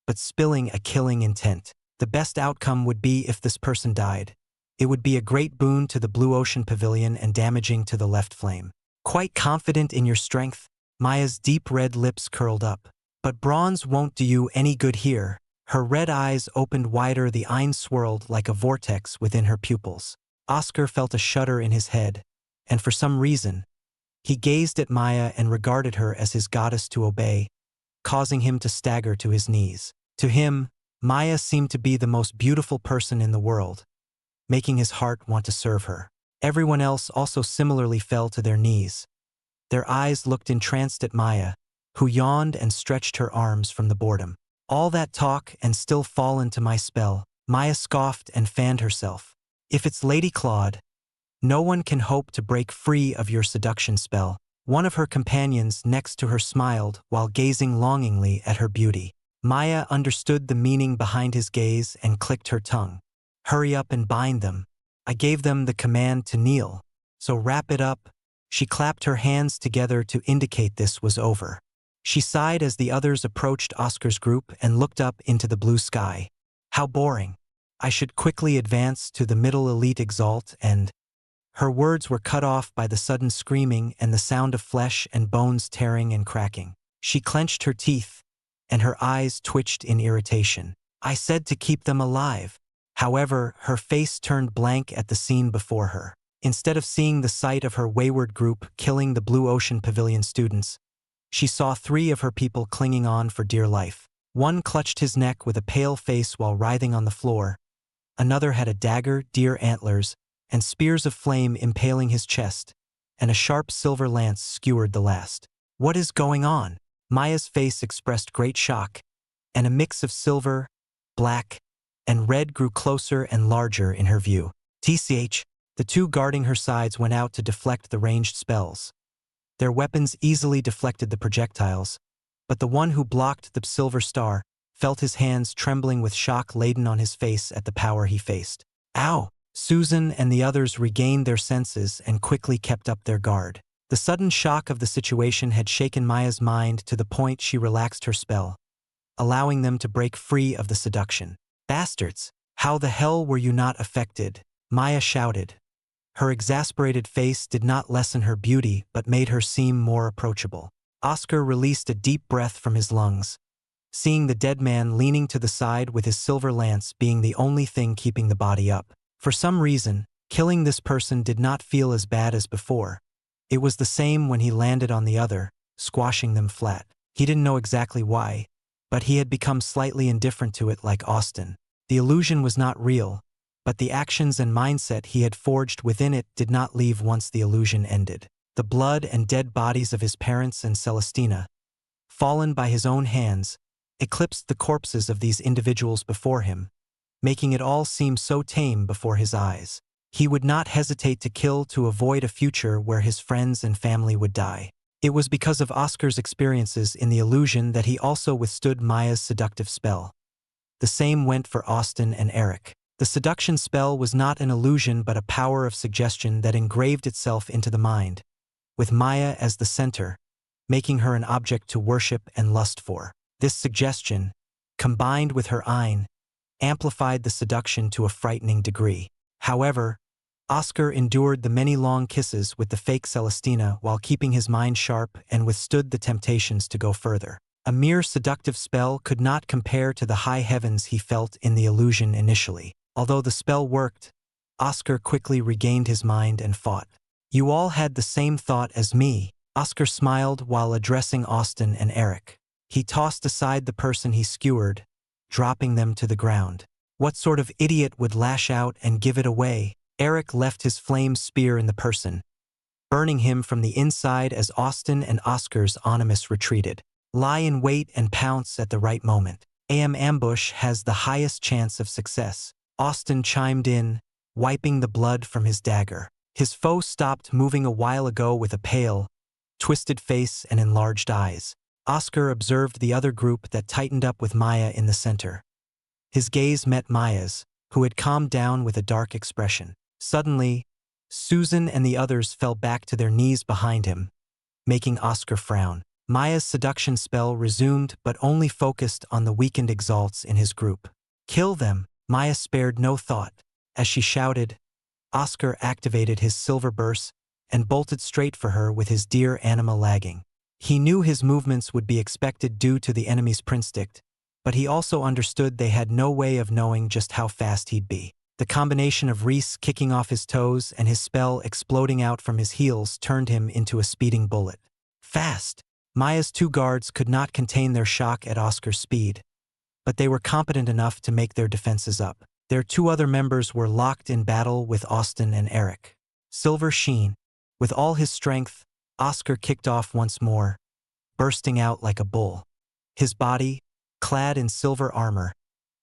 but spilling a killing intent. The best outcome would be if this person died. It would be a great boon to the Blue Ocean Pavilion and damaging to the Left Flame. "Quite confident in your strength?" Maya's deep red lips curled up. "But bronze won't do you any good here." Her red eyes opened wider, the eye swirled like a vortex within her pupils. Oscar felt a shudder in his head, and for some reason, he gazed at Maya and regarded her as his goddess to obey, causing him to stagger to his knees. To him, Maya seemed to be the most beautiful person in the world, making his heart want to serve her. Everyone else also similarly fell to their knees. Their eyes looked entranced at Maya, who yawned and stretched her arms from the boredom. "All that talk and still fall into my spell." Maya scoffed and fanned herself. "If it's Lady Claude, no one can hope to break free of your seduction spell." One of her companions next to her smiled while gazing longingly at her beauty. Maya understood the meaning behind his gaze and clicked her tongue. "Hurry up and bind them. I gave them the command to kneel, so wrap it up." She clapped her hands together to indicate this was over. She sighed as the others approached Oscar's group and looked up into the blue sky. "How boring. I should quickly advance to the middle elite Exalt and—" Her words were cut off by the sudden screaming and the sound of flesh and bones tearing and cracking. She clenched her teeth, and her eyes twitched in irritation. "I said to keep them alive." However, her face turned blank at the scene before her. Instead of seeing the sight of her wayward group killing the Blue Ocean Pavilion students, she saw 3 of her people clinging on for dear life. One clutched his neck with a pale face while writhing on the floor. Another had a dagger, deer antlers, and spears of flame impaling his chest, and a sharp silver lance skewered the last. "What is going on?" Maya's face expressed great shock, and a mix of silver, black, and red grew closer and larger in her view. "Tch, The two guarding her sides went out to deflect the ranged spells. Their weapons easily deflected the projectiles, but the one who blocked the silver star felt his hands trembling with shock laden on his face at the power he faced. Ow! Susan and the others regained their senses and quickly kept up their guard. The sudden shock of the situation had shaken Maya's mind to the point she relaxed her spell, allowing them to break free of the seduction. Bastards! How the hell were you not affected? Maya shouted. Her exasperated face did not lessen her beauty but made her seem more approachable. Oscar released a deep breath from his lungs, seeing the dead man leaning to the side with his silver lance being the only thing keeping the body up. For some reason, killing this person did not feel as bad as before. It was the same when he landed on the other, squashing them flat. He didn't know exactly why, but he had become slightly indifferent to it like Austin. The illusion was not real, but the actions and mindset he had forged within it did not leave once the illusion ended. The blood and dead bodies of his parents and Celestina, fallen by his own hands, eclipsed the corpses of these individuals before him, making it all seem so tame before his eyes. He would not hesitate to kill to avoid a future where his friends and family would die. It was because of Oscar's experiences in the illusion that he also withstood Maya's seductive spell. The same went for Austin and Eric. The seduction spell was not an illusion but a power of suggestion that engraved itself into the mind, with Maya as the center, making her an object to worship and lust for. This suggestion, combined with her ein, amplified the seduction to a frightening degree. However, Oscar endured the many long kisses with the fake Celestina while keeping his mind sharp and withstood the temptations to go further. A mere seductive spell could not compare to the high heavens he felt in the illusion initially. Although the spell worked, Oscar quickly regained his mind and fought. You all had the same thought as me, Oscar smiled while addressing Austin and Eric. He tossed aside the person he skewered, dropping them to the ground. What sort of idiot would lash out and give it away? Eric left his flame spear in the person, burning him from the inside as Austin and Oscar's Onimus retreated. Lie in wait and pounce at the right moment. Ambush has the highest chance of success. Austin chimed in, wiping the blood from his dagger. His foe stopped moving a while ago with a pale, twisted face and enlarged eyes. Oscar observed the other group that tightened up with Maya in the center. His gaze met Maya's, who had calmed down with a dark expression. Suddenly, Susan and the others fell back to their knees behind him, making Oscar frown. Maya's seduction spell resumed but only focused on the weakened Exalts in his group. Kill them! Maya spared no thought. As she shouted, Oscar activated his silver burst and bolted straight for her with his dear anima lagging. He knew his movements would be expected due to the enemy's prinstict, but he also understood they had no way of knowing just how fast he'd be. The combination of Reese kicking off his toes and his spell exploding out from his heels turned him into a speeding bullet. Fast! Maya's two guards could not contain their shock at Oscar's speed, but they were competent enough to make their defenses up. Their two other members were locked in battle with Austin and Eric. Silver sheen. With all his strength, Oscar kicked off once more, bursting out like a bull. His body, clad in silver armor,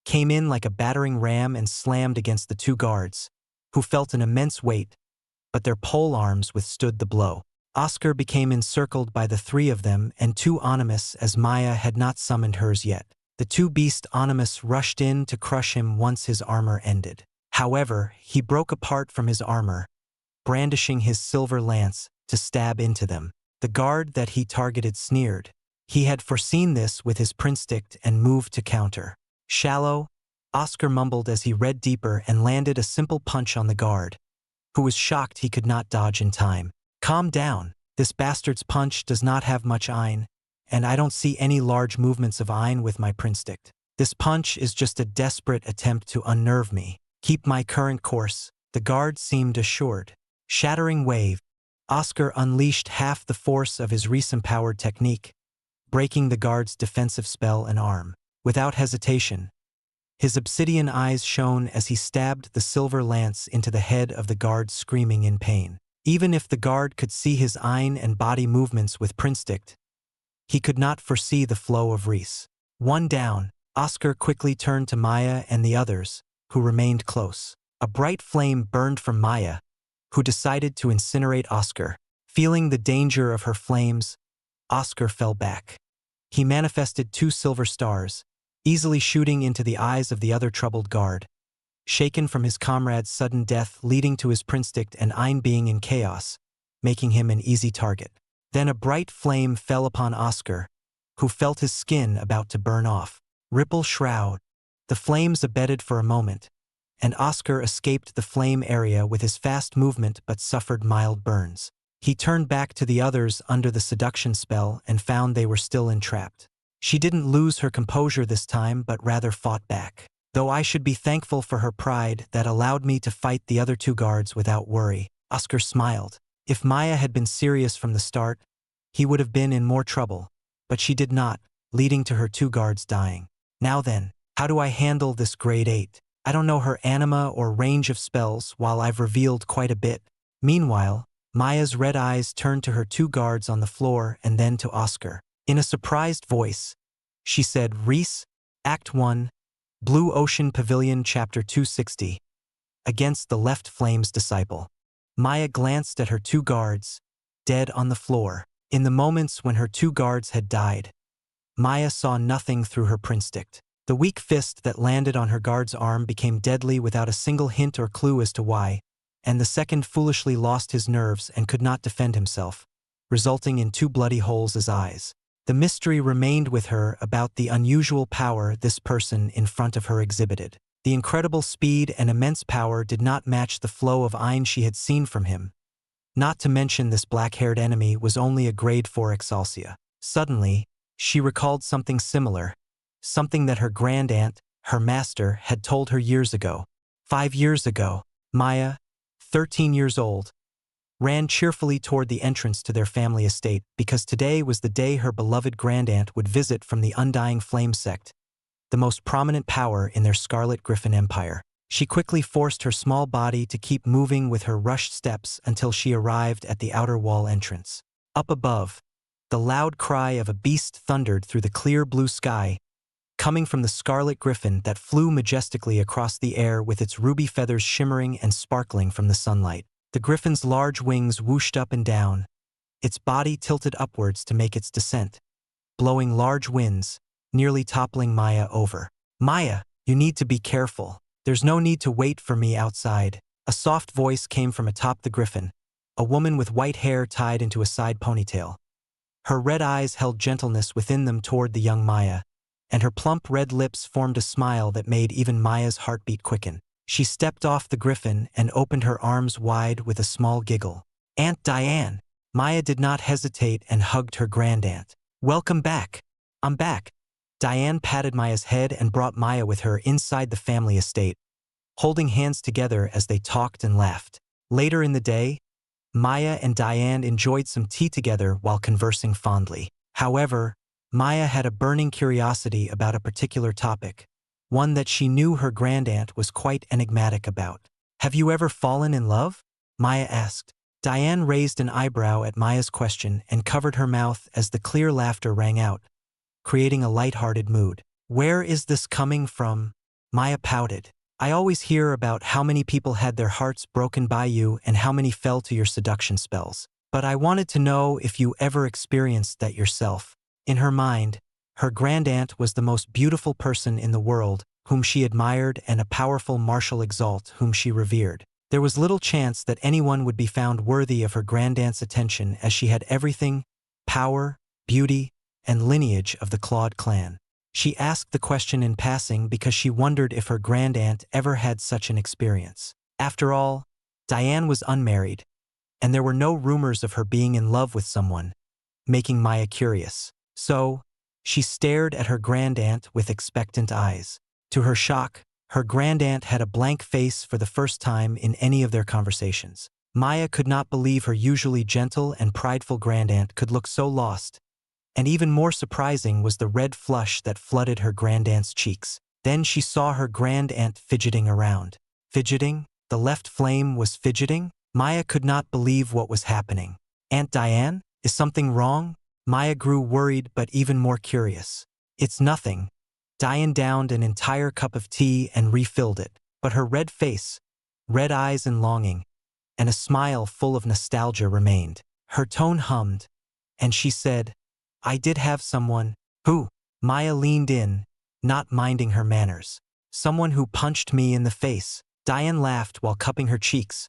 came in like a battering ram and slammed against the two guards, who felt an immense weight, but their pole arms withstood the blow. Oscar became encircled by the three of them and two Onimus as Maya had not summoned hers yet. The two beast Onimus rushed in to crush him once his armor ended. However, he broke apart from his armor, brandishing his silver lance to stab into them. The guard that he targeted sneered. He had foreseen this with his prinstict and moved to counter. Shallow, Oscar mumbled as he read deeper and landed a simple punch on the guard, who was shocked he could not dodge in time. Calm down. This bastard's punch does not have much ein, and I don't see any large movements of ein with my prinstict. This punch is just a desperate attempt to unnerve me. Keep my current course. The guard seemed assured. Shattering wave. Oscar unleashed half the force of his Reese-empowered technique, breaking the guard's defensive spell and arm. Without hesitation, his obsidian eyes shone as he stabbed the silver lance into the head of the guard, screaming in pain. Even if the guard could see his ein and body movements with prinstict, he could not foresee the flow of Reese. One down, Oscar quickly turned to Maya and the others, who remained close. A bright flame burned from Maya, who decided to incinerate Oscar. Feeling the danger of her flames, Oscar fell back. He manifested 2 silver stars, easily shooting into the eyes of the other troubled guard. Shaken from his comrade's sudden death leading to his Prinzdicht and Ein being in chaos, making him an easy target. Then a bright flame fell upon Oscar, who felt his skin about to burn off. Ripple shroud. The flames abated for a moment, and Oscar escaped the flame area with his fast movement but suffered mild burns. He turned back to the others under the seduction spell and found they were still entrapped. She didn't lose her composure this time but rather fought back. Though I should be thankful for her pride that allowed me to fight the other 2 guards without worry, Oscar smiled. If Maya had been serious from the start, he would have been in more trouble, but she did not, leading to her 2 guards dying. Now then, how do I handle this grade 8? I don't know her anima or range of spells while I've revealed quite a bit. Meanwhile, Maya's red eyes turned to her 2 guards on the floor and then to Oscar. In a surprised voice, she said, Reese, Act 1, Blue Ocean Pavilion Chapter 260. Against the Left Flame's Disciple. Maya glanced at her 2 guards, dead on the floor. In the moments when her 2 guards had died, Maya saw nothing through her Prinzdicht. The weak fist that landed on her guard's arm became deadly without a single hint or clue as to why, and the second foolishly lost his nerves and could not defend himself, resulting in 2 bloody holes as eyes. The mystery remained with her about the unusual power this person in front of her exhibited. The incredible speed and immense power did not match the flow of Ein she had seen from him. Not to mention this black-haired enemy was only a grade 4 Exaltia. Suddenly, she recalled something similar, something that her grandaunt, her master, had told her years ago. 5 years ago, Maya, 13 years old, ran cheerfully toward the entrance to their family estate because today was the day her beloved grandaunt would visit from the Undying Flame sect, the most prominent power in their Scarlet Griffin Empire. She quickly forced her small body to keep moving with her rushed steps until she arrived at the outer wall entrance. Up above, the loud cry of a beast thundered through the clear blue sky, coming from the Scarlet Griffin that flew majestically across the air with its ruby feathers shimmering and sparkling from the sunlight. The griffin's large wings whooshed up and down, its body tilted upwards to make its descent, blowing large winds, nearly toppling Maya over. Maya, you need to be careful. There's no need to wait for me outside. A soft voice came from atop the griffin, a woman with white hair tied into a side ponytail. Her red eyes held gentleness within them toward the young Maya, and her plump red lips formed a smile that made even Maya's heartbeat quicken. She stepped off the griffin and opened her arms wide with a small giggle. Aunt Diane! Maya did not hesitate and hugged her grandaunt. Welcome back. I'm back. Diane patted Maya's head and brought Maya with her inside the family estate, holding hands together as they talked and laughed. Later in the day, Maya and Diane enjoyed some tea together while conversing fondly. However, Maya had a burning curiosity about a particular topic, one that she knew her grandaunt was quite enigmatic about. Have you ever fallen in love? Maya asked. Diane raised an eyebrow at Maya's question and covered her mouth as the clear laughter rang out, creating a light-hearted mood. Where is this coming from? Maya pouted. I always hear about how many people had their hearts broken by you and how many fell to your seduction spells. But I wanted to know if you ever experienced that yourself. In her mind, her grandaunt was the most beautiful person in the world, whom she admired, and a powerful martial Exalt whom she revered. There was little chance that anyone would be found worthy of her grandaunt's attention, as she had everything: power, beauty, and lineage of the Claude clan. She asked the question in passing because she wondered if her grandaunt ever had such an experience. After all, Diane was unmarried, and there were no rumors of her being in love with someone, making Maya curious. So, she stared at her grandaunt with expectant eyes. To her shock, her grandaunt had a blank face for the first time in any of their conversations. Maya could not believe her usually gentle and prideful grandaunt could look so lost, and even more surprising was the red flush that flooded her grandaunt's cheeks. Then she saw her grandaunt fidgeting around. Fidgeting? The left flame was fidgeting? Maya could not believe what was happening. Aunt Diane? Is something wrong? Maya grew worried but even more curious. It's nothing. Diane downed an entire cup of tea and refilled it, but her red face, red eyes and longing, and a smile full of nostalgia remained. Her tone hummed, and she said, "I did have someone." "Who?" Maya leaned in, not minding her manners. "Someone who punched me in the face." Diane laughed while cupping her cheeks,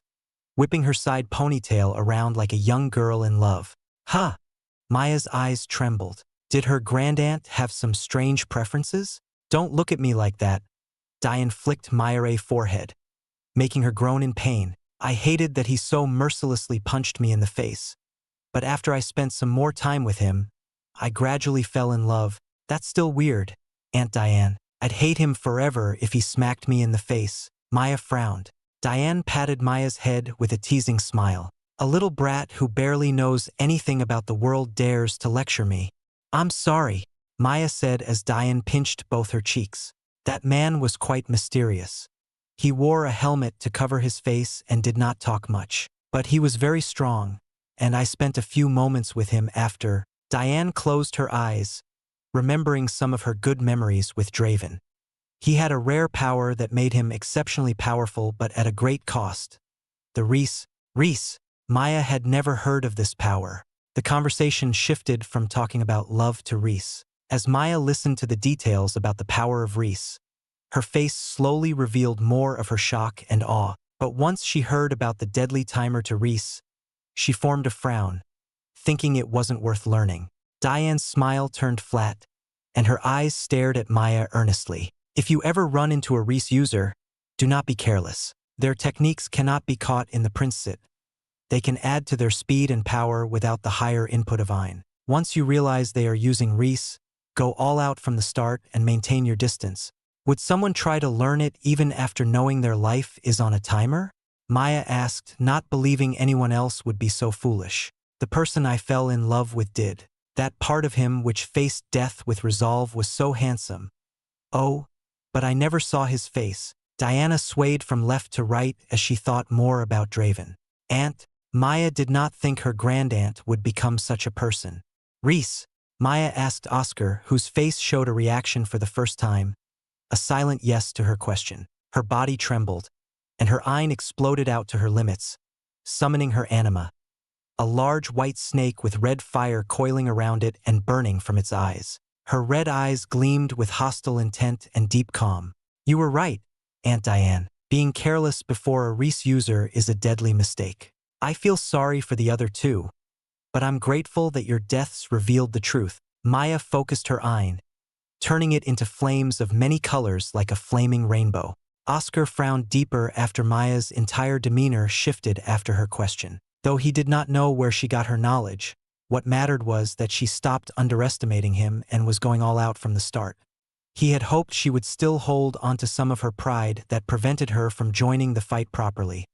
whipping her side ponytail around like a young girl in love. "Huh!" Maya's eyes trembled. Did her grandaunt have some strange preferences? "Don't look at me like that." Diane flicked Maya's forehead, making her groan in pain. "I hated that he so mercilessly punched me in the face. But after I spent some more time with him, I gradually fell in love." "That's still weird, Aunt Diane. I'd hate him forever if he smacked me in the face." Maya frowned. Diane patted Maya's head with a teasing smile. "A little brat who barely knows anything about the world dares to lecture me." "I'm sorry," Maya said as Diane pinched both her cheeks. "That man was quite mysterious. He wore a helmet to cover his face and did not talk much. But he was very strong, and I spent a few moments with him after." Diane closed her eyes, remembering some of her good memories with Draven. He had a rare power that made him exceptionally powerful but at a great cost. The Reese. Maya had never heard of this power. The conversation shifted from talking about love to Reese. As Maya listened to the details about the power of Reese, her face slowly revealed more of her shock and awe. But once she heard about the deadly timer to Reese, she formed a frown, thinking it wasn't worth learning. Diane's smile turned flat, and her eyes stared at Maya earnestly. "If you ever run into a Reese user, do not be careless. Their techniques cannot be caught in the Princesit. They can add to their speed and power without the higher input of Ein. Once you realize they are using Reese, go all out from the start and maintain your distance." "Would someone try to learn it even after knowing their life is on a timer?" Maya asked, not believing anyone else would be so foolish. "The person I fell in love with did. That part of him which faced death with resolve was so handsome. Oh, but I never saw his face." Diana swayed from left to right as she thought more about Draven. "Aunt." Maya did not think her grandaunt would become such a person. "Reese?" Maya asked Oscar, whose face showed a reaction for the first time, a silent yes to her question. Her body trembled, and her Ein exploded out to her limits, summoning her anima, a large white snake with red fire coiling around it and burning from its eyes. Her red eyes gleamed with hostile intent and deep calm. "You were right, Aunt Diane. Being careless before a Reese user is a deadly mistake. I feel sorry for the other two, but I'm grateful that your deaths revealed the truth." Maya focused her Ein, turning it into flames of many colors like a flaming rainbow. Oscar frowned deeper after Maya's entire demeanor shifted after her question. Though he did not know where she got her knowledge, what mattered was that she stopped underestimating him and was going all out from the start. He had hoped she would still hold onto some of her pride that prevented her from joining the fight properly,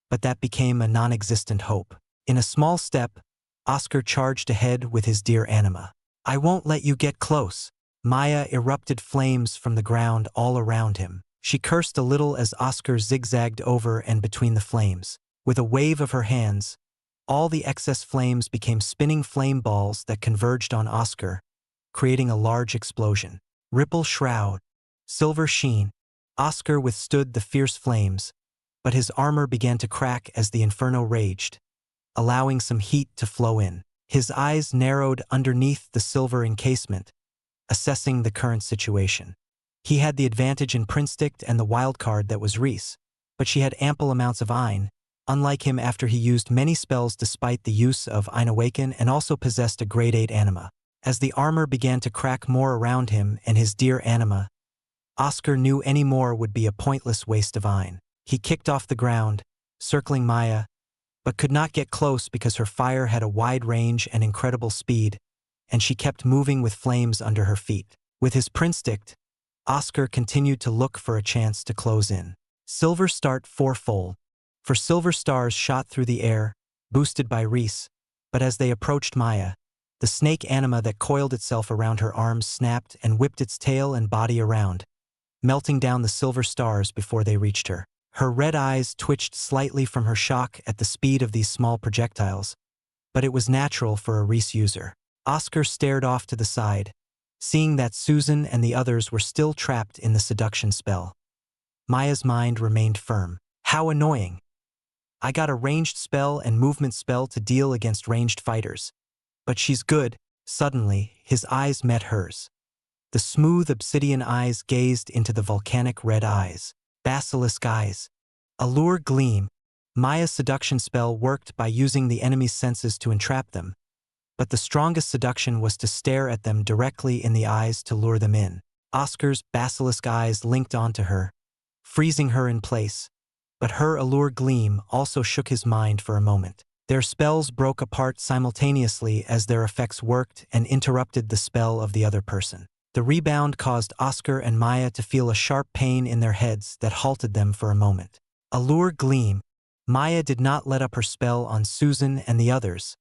but that became a non-existent hope. In a small step, Oscar charged ahead with his dear anima. "I won't let you get close." Maya erupted flames from the ground all around him. She cursed a little as Oscar zigzagged over and between the flames. With a wave of her hands, all the excess flames became spinning flame balls that converged on Oscar, creating a large explosion. Ripple shroud, silver sheen. Oscar withstood the fierce flames, but his armor began to crack as the inferno raged, allowing some heat to flow in. His eyes narrowed underneath the silver encasement, assessing the current situation. He had the advantage in Prinstict and the wildcard that was Reese, but she had ample amounts of Ein, unlike him after he used many spells despite the use of Ein Awaken and also possessed a grade 8 anima. As the armor began to crack more around him and his dear anima, Oscar knew any more would be a pointless waste of Ein. He kicked off the ground, circling Maya, but could not get close because her fire had a wide range and incredible speed, and she kept moving with flames under her feet. With his Prinstict, Oscar continued to look for a chance to close in. Silver start fourfold. For silver stars shot through the air, boosted by Reese, but as they approached Maya, the snake anima that coiled itself around her arms snapped and whipped its tail and body around, melting down the silver stars before they reached her. Her red eyes twitched slightly from her shock at the speed of these small projectiles, but it was natural for a Reese user. Oscar stared off to the side, seeing that Susan and the others were still trapped in the seduction spell. Maya's mind remained firm. How annoying. I got a ranged spell and movement spell to deal against ranged fighters. But she's good. Suddenly, his eyes met hers. The smooth obsidian eyes gazed into the volcanic red eyes. Basilisk eyes. A lure gleam. Maya's seduction spell worked by using the enemy's senses to entrap them. But the strongest seduction was to stare at them directly in the eyes to lure them in. Oscar's basilisk eyes linked onto her, freezing her in place. But her allure gleam also shook his mind for a moment. Their spells broke apart simultaneously as their effects worked and interrupted the spell of the other person. The rebound caused Oscar and Maya to feel a sharp pain in their heads that halted them for a moment. Allure gleam. Maya did not let up her spell on Susan and the others,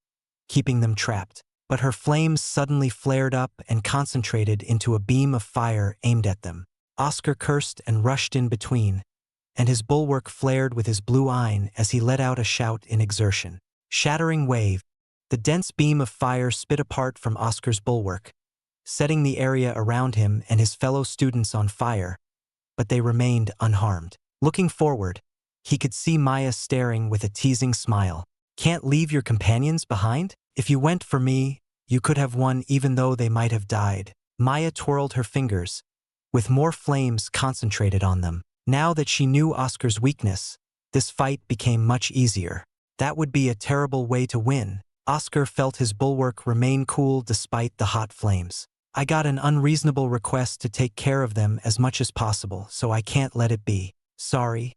keeping them trapped. But her flames suddenly flared up and concentrated into a beam of fire aimed at them. Oscar cursed and rushed in between, and his bulwark flared with his blue eye as he let out a shout in exertion. Shattering wave. The dense beam of fire spit apart from Oscar's bulwark, setting the area around him and his fellow students on fire, but they remained unharmed. Looking forward, he could see Maya staring with a teasing smile. Can't leave your companions behind? If you went for me, you could have won even though they might have died. Maya twirled her fingers, with more flames concentrated on them. Now that she knew Oscar's weakness, this fight became much easier. That would be a terrible way to win. Oscar felt his bulwark remain cool despite the hot flames. I got an unreasonable request to take care of them as much as possible, so I can't let it be. Sorry.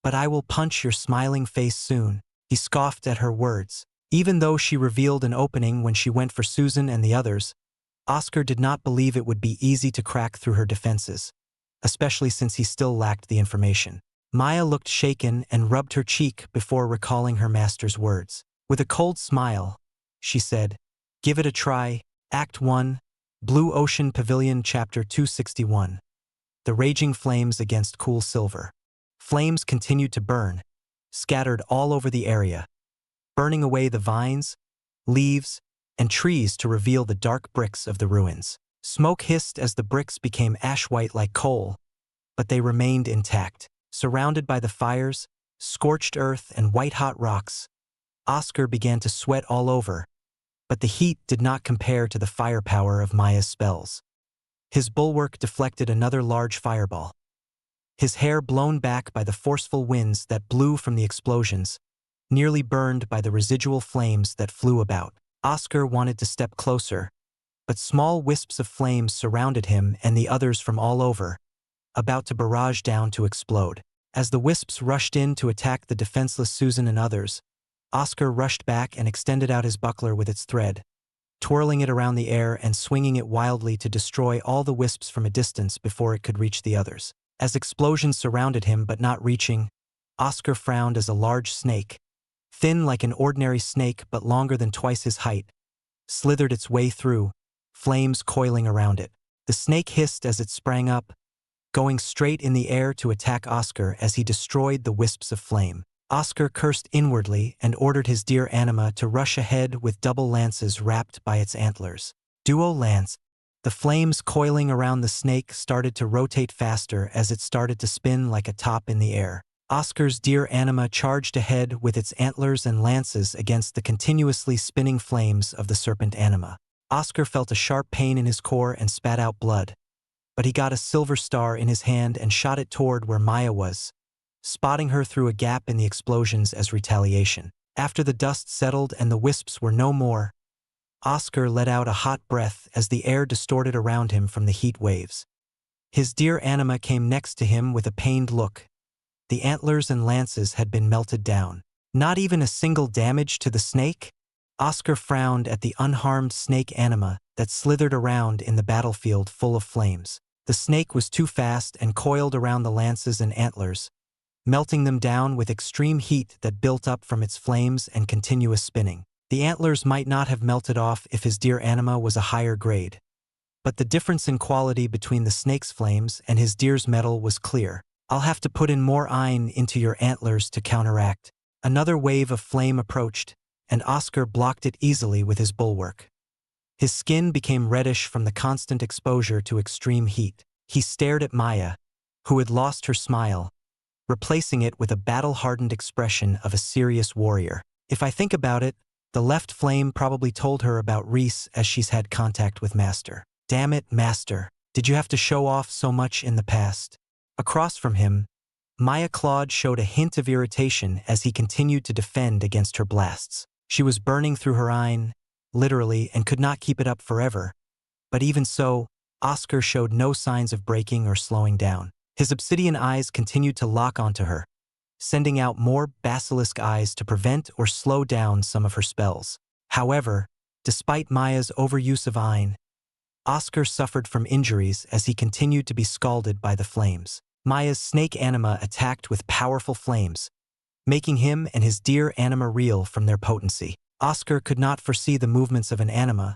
But I will punch your smiling face soon. He scoffed at her words. Even though she revealed an opening when she went for Susan and the others, Oscar did not believe it would be easy to crack through her defenses, especially since he still lacked the information. Maya looked shaken and rubbed her cheek before recalling her master's words. With a cold smile, she said, "Give it a try." Act 1, Blue Ocean Pavilion, Chapter 261. The Raging Flames Against Cool Silver. Flames continued to burn, scattered all over the area, burning away the vines, leaves, and trees to reveal the dark bricks of the ruins. Smoke hissed as the bricks became ash-white like coal, but they remained intact. Surrounded by the fires, scorched earth, and white-hot rocks, Oscar began to sweat all over, but the heat did not compare to the firepower of Maya's spells. His bulwark deflected another large fireball, his hair blown back by the forceful winds that blew from the explosions, nearly burned by the residual flames that flew about. Oscar wanted to step closer, but small wisps of flames surrounded him and the others from all over, about to barrage down to explode. As the wisps rushed in to attack the defenseless Susan and others, Oscar rushed back and extended out his buckler with its thread, twirling it around the air and swinging it wildly to destroy all the wisps from a distance before it could reach the others. As explosions surrounded him but not reaching, Oscar frowned as a large snake, thin like an ordinary snake but longer than twice his height, slithered its way through, flames coiling around it. The snake hissed as it sprang up, going straight in the air to attack Oscar as he destroyed the wisps of flame. Oscar cursed inwardly and ordered his dear anima to rush ahead with double lances wrapped by its antlers. Duo lance. The flames coiling around the snake started to rotate faster as it started to spin like a top in the air. Oscar's dear anima charged ahead with its antlers and lances against the continuously spinning flames of the serpent anima. Oscar felt a sharp pain in his core and spat out blood, but he got a silver star in his hand and shot it toward where Maya was, spotting her through a gap in the explosions as retaliation. After the dust settled and the wisps were no more, Oscar let out a hot breath as the air distorted around him from the heat waves. His dear anima came next to him with a pained look. The antlers and lances had been melted down. Not even a single damage to the snake? Oscar frowned at the unharmed snake anima that slithered around in the battlefield full of flames. The snake was too fast and coiled around the lances and antlers, melting them down with extreme heat that built up from its flames and continuous spinning. The antlers might not have melted off if his dear anima was a higher grade, but the difference in quality between the snake's flames and his dear's metal was clear. I'll have to put in more iron into your antlers to counteract. Another wave of flame approached, and Oscar blocked it easily with his bulwark. His skin became reddish from the constant exposure to extreme heat. He stared at Maya, who had lost her smile, replacing it with a battle-hardened expression of a serious warrior. If I think about it, the left flame probably told her about Reese as she's had contact with Master. Damn it, Master. Did you have to show off so much in the past? Across from him, Maya Claude showed a hint of irritation as he continued to defend against her blasts. She was burning through her ein, literally, and could not keep it up forever. But even so, Oscar showed no signs of breaking or slowing down. His obsidian eyes continued to lock onto her, sending out more basilisk eyes to prevent or slow down some of her spells. However, despite Maya's overuse of ein, Oscar suffered from injuries as he continued to be scalded by the flames. Maya's snake anima attacked with powerful flames, making him and his dear anima reel from their potency. Oscar could not foresee the movements of an anima,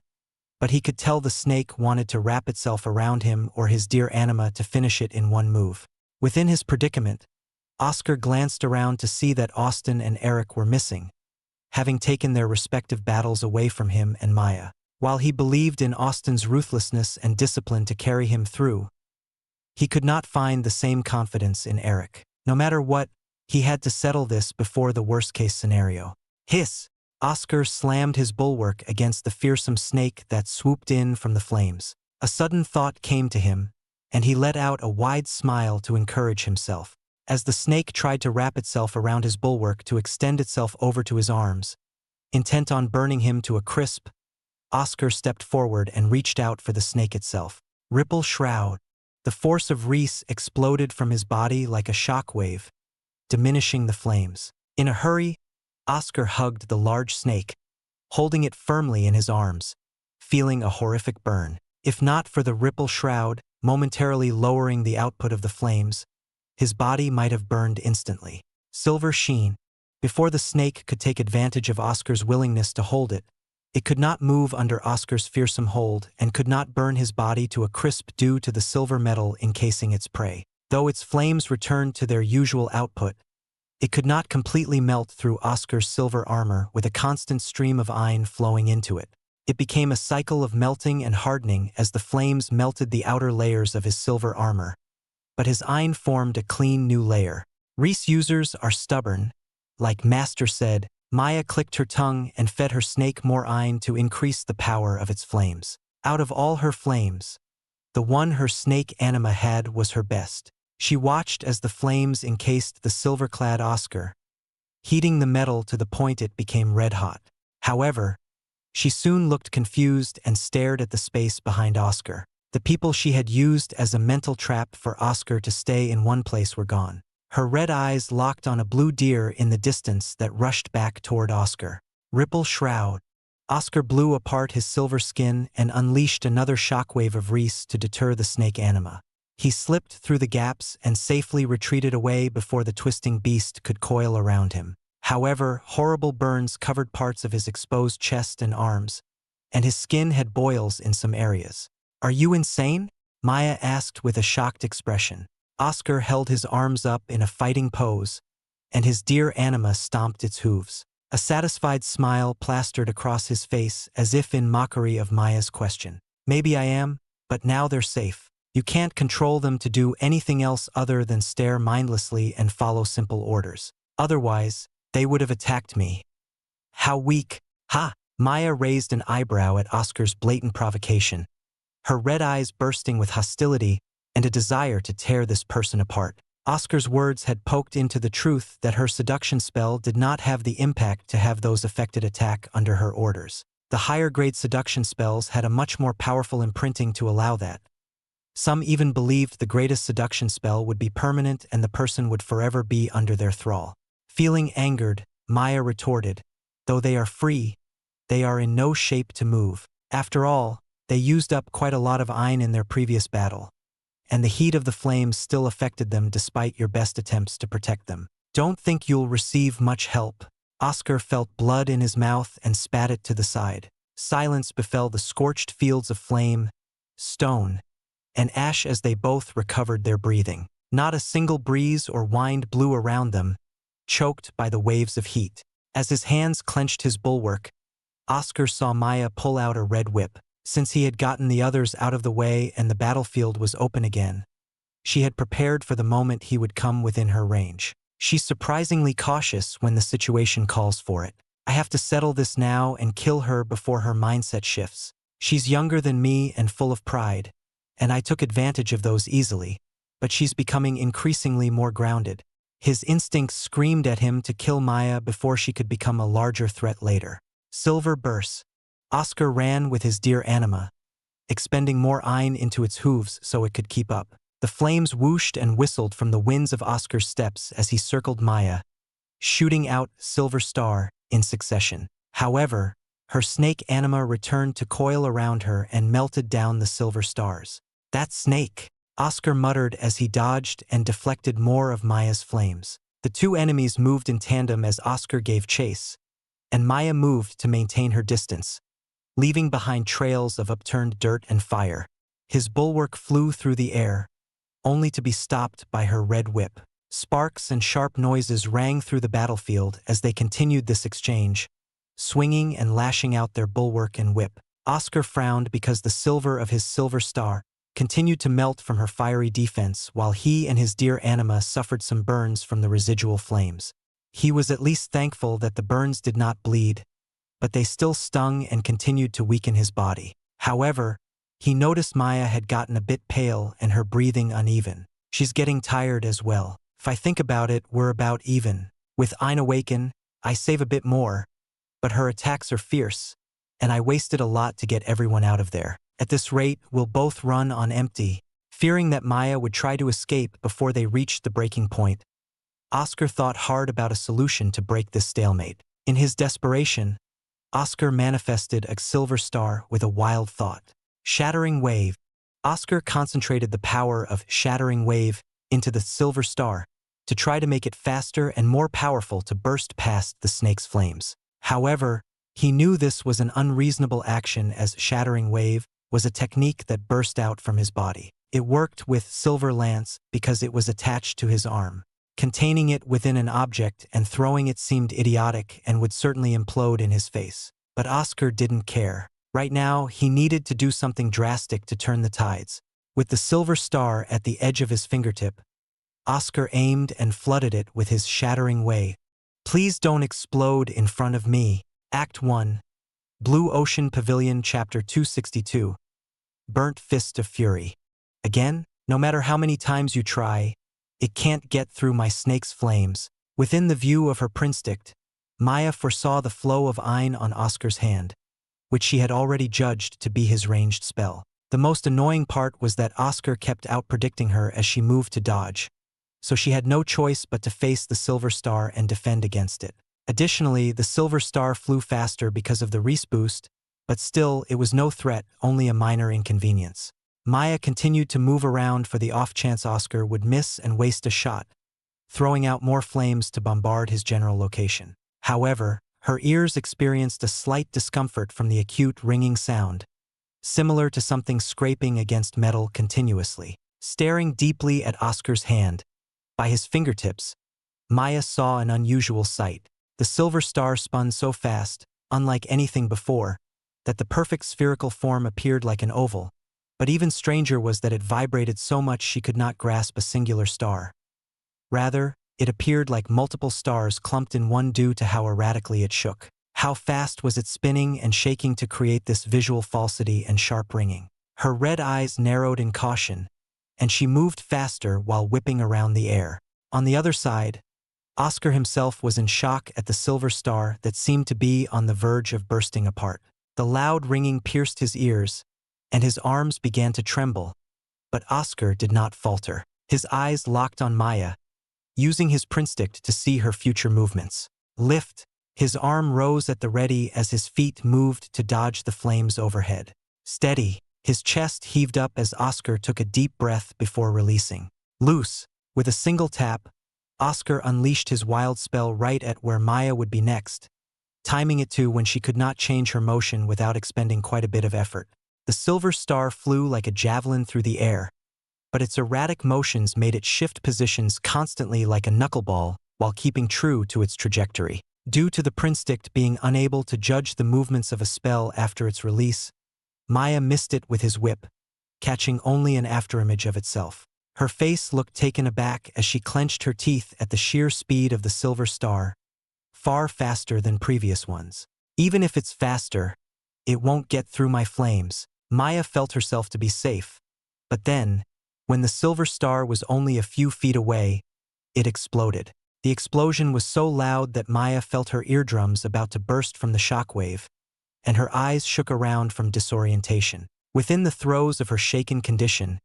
but he could tell the snake wanted to wrap itself around him or his dear anima to finish it in one move. Within his predicament, Oscar glanced around to see that Austin and Eric were missing, having taken their respective battles away from him and Maya. While he believed in Austin's ruthlessness and discipline to carry him through, he could not find the same confidence in Eric. No matter what, he had to settle this before the worst-case scenario. Hiss! Oscar slammed his bulwark against the fearsome snake that swooped in from the flames. A sudden thought came to him, and he let out a wide smile to encourage himself. As the snake tried to wrap itself around his bulwark to extend itself over to his arms, intent on burning him to a crisp, Oscar stepped forward and reached out for the snake itself. Ripple shroud. The force of Reese exploded from his body like a shockwave, diminishing the flames. In a hurry, Oscar hugged the large snake, holding it firmly in his arms, feeling a horrific burn. If not for the ripple shroud, momentarily lowering the output of the flames, his body might have burned instantly. Silver sheen. Before the snake could take advantage of Oscar's willingness to hold it, it could not move under Oscar's fearsome hold and could not burn his body to a crisp due to the silver metal encasing its prey. Though its flames returned to their usual output, it could not completely melt through Oscar's silver armor with a constant stream of ein flowing into it. It became a cycle of melting and hardening as the flames melted the outer layers of his silver armor, but his ein formed a clean new layer. Reese users are stubborn. Like Master said, Maya clicked her tongue and fed her snake more ein to increase the power of its flames. Out of all her flames, the one her snake anima had was her best. She watched as the flames encased the silver-clad Oscar, heating the metal to the point it became red-hot. However, she soon looked confused and stared at the space behind Oscar. The people she had used as a mental trap for Oscar to stay in one place were gone. Her red eyes locked on a blue deer in the distance that rushed back toward Oscar. Ripple shroud. Oscar blew apart his silver skin and unleashed another shockwave of Reese to deter the snake anima. He slipped through the gaps and safely retreated away before the twisting beast could coil around him. However, horrible burns covered parts of his exposed chest and arms, and his skin had boils in some areas. "Are you insane?" Maya asked with a shocked expression. Oscar held his arms up in a fighting pose, and his dear anima stomped its hooves. A satisfied smile plastered across his face as if in mockery of Maya's question. "Maybe I am, but now they're safe. You can't control them to do anything else other than stare mindlessly and follow simple orders. Otherwise, they would have attacked me." "How weak." "Ha!" Maya raised an eyebrow at Oscar's blatant provocation, her red eyes bursting with hostility and a desire to tear this person apart. Oscar's words had poked into the truth that her seduction spell did not have the impact to have those affected attack under her orders. The higher-grade seduction spells had a much more powerful imprinting to allow that. Some even believed the greatest seduction spell would be permanent and the person would forever be under their thrall. Feeling angered, Maya retorted, "Though they are free, they are in no shape to move. After all, they used up quite a lot of ein in their previous battle, and the heat of the flames still affected them despite your best attempts to protect them. Don't think you'll receive much help." Oscar felt blood in his mouth and spat it to the side. Silence befell the scorched fields of flame, stone, and ash as they both recovered their breathing. Not a single breeze or wind blew around them, choked by the waves of heat. As his hands clenched his bulwark, Oscar saw Maya pull out a red whip. Since he had gotten the others out of the way and the battlefield was open again, She had prepared for the moment he would come within her range. She's surprisingly cautious when the situation calls for it. I have to settle this now and kill her before her mindset shifts. She's younger than me and full of pride, and I took advantage of those easily, but she's becoming increasingly more grounded. His instincts screamed at him to kill Maya before she could become a larger threat later. Silver bursts. Oscar ran with his dear anima, expending more iron into its hooves so it could keep up. The flames whooshed and whistled from the winds of Oscar's steps as he circled Maya, shooting out Silver Star in succession. However, her snake anima returned to coil around her and melted down the silver stars. That snake, Oscar muttered as he dodged and deflected more of Maya's flames. The two enemies moved in tandem as Oscar gave chase, and Maya moved to maintain her distance, leaving behind trails of upturned dirt and fire. His bulwark flew through the air, only to be stopped by her red whip. Sparks and sharp noises rang through the battlefield as they continued this exchange, swinging and lashing out their bulwark and whip. Oscar frowned because the silver of his silver star continued to melt from her fiery defense while he and his dear anima suffered some burns from the residual flames. He was at least thankful that the burns did not bleed, but they still stung and continued to weaken his body. However, he noticed Maya had gotten a bit pale and her breathing uneven. She's getting tired as well. If I think about it, we're about even. With Ein awaken, I save a bit more, but her attacks are fierce, and I wasted a lot to get everyone out of there. At this rate, we'll both run on empty. Fearing that Maya would try to escape before they reached the breaking point, Oscar thought hard about a solution to break this stalemate. In his desperation, Oscar manifested a silver star with a wild thought. Shattering Wave. Oscar concentrated the power of Shattering Wave into the silver star to try to make it faster and more powerful to burst past the snake's flames. However, he knew this was an unreasonable action as Shattering Wave was a technique that burst out from his body. It worked with Silver Lance because it was attached to his arm. Containing it within an object and throwing it seemed idiotic and would certainly implode in his face. But Oscar didn't care. Right now, he needed to do something drastic to turn the tides. With the silver star at the edge of his fingertip, Oscar aimed and flooded it with his Shattering Wave. Please don't explode in front of me. Act 1. Blue Ocean Pavilion Chapter 262. Burnt Fist of Fury. Again, no matter how many times you try, it can't get through my snake's flames. Within the view of her prinstict, Maya foresaw the flow of Ein on Oscar's hand, which she had already judged to be his ranged spell. The most annoying part was that Oscar kept out-predicting her as she moved to dodge, so she had no choice but to face the silver star and defend against it. Additionally, the silver star flew faster because of the boost, but still, it was no threat, only a minor inconvenience. Maya continued to move around for the off-chance Oscar would miss and waste a shot, throwing out more flames to bombard his general location. However, her ears experienced a slight discomfort from the acute ringing sound, similar to something scraping against metal continuously. Staring deeply at Oscar's hand, by his fingertips, Maya saw an unusual sight. The silver star spun so fast, unlike anything before, that the perfect spherical form appeared like an oval, but even stranger was that it vibrated so much she could not grasp a singular star. Rather, it appeared like multiple stars clumped in one due to how erratically it shook. How fast was it spinning and shaking to create this visual falsity and sharp ringing? Her red eyes narrowed in caution, and she moved faster while whipping around the air. On the other side, Oscar himself was in shock at the silver star that seemed to be on the verge of bursting apart. The loud ringing pierced his ears, and his arms began to tremble, but Oscar did not falter. His eyes locked on Maya, using his prinstict to see her future movements. Lift. His arm rose at the ready as his feet moved to dodge the flames overhead. Steady. His chest heaved up as Oscar took a deep breath before releasing. Loose. With a single tap, Oscar unleashed his wild spell right at where Maya would be next, timing it to when she could not change her motion without expending quite a bit of effort. The silver star flew like a javelin through the air, but its erratic motions made it shift positions constantly like a knuckleball while keeping true to its trajectory. Due to the prinstict being unable to judge the movements of a spell after its release, Maya missed it with his whip, catching only an afterimage of itself. Her face looked taken aback as she clenched her teeth at the sheer speed of the silver star, far faster than previous ones. Even if it's faster, it won't get through my flames. Maya felt herself to be safe. But then, when the silver star was only a few feet away, it exploded. The explosion was so loud that Maya felt her eardrums about to burst from the shockwave, and her eyes shook around from disorientation. Within the throes of her shaken condition,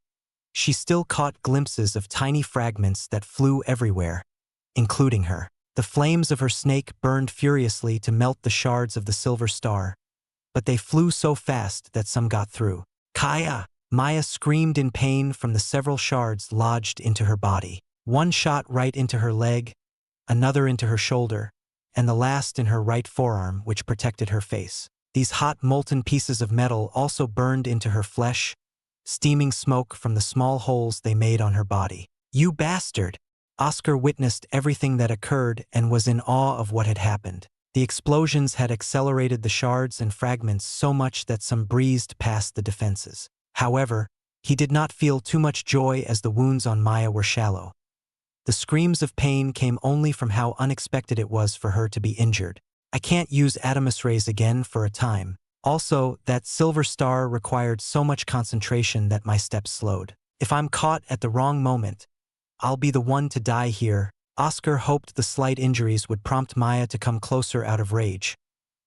she still caught glimpses of tiny fragments that flew everywhere, including her. The flames of her snake burned furiously to melt the shards of the silver star, but they flew so fast that some got through. Kaya! Maya screamed in pain from the several shards lodged into her body. One shot right into her leg, another into her shoulder, and the last in her right forearm, which protected her face. These hot molten pieces of metal also burned into her flesh, steaming smoke from the small holes they made on her body. You bastard! Oscar witnessed everything that occurred and was in awe of what had happened. The explosions had accelerated the shards and fragments so much that some breezed past the defenses. However, he did not feel too much joy as the wounds on Maya were shallow. The screams of pain came only from how unexpected it was for her to be injured. I can't use Adamus rays again for a time. Also, that silver star required so much concentration that my steps slowed. If I'm caught at the wrong moment, I'll be the one to die here. Oscar hoped the slight injuries would prompt Maya to come closer out of rage,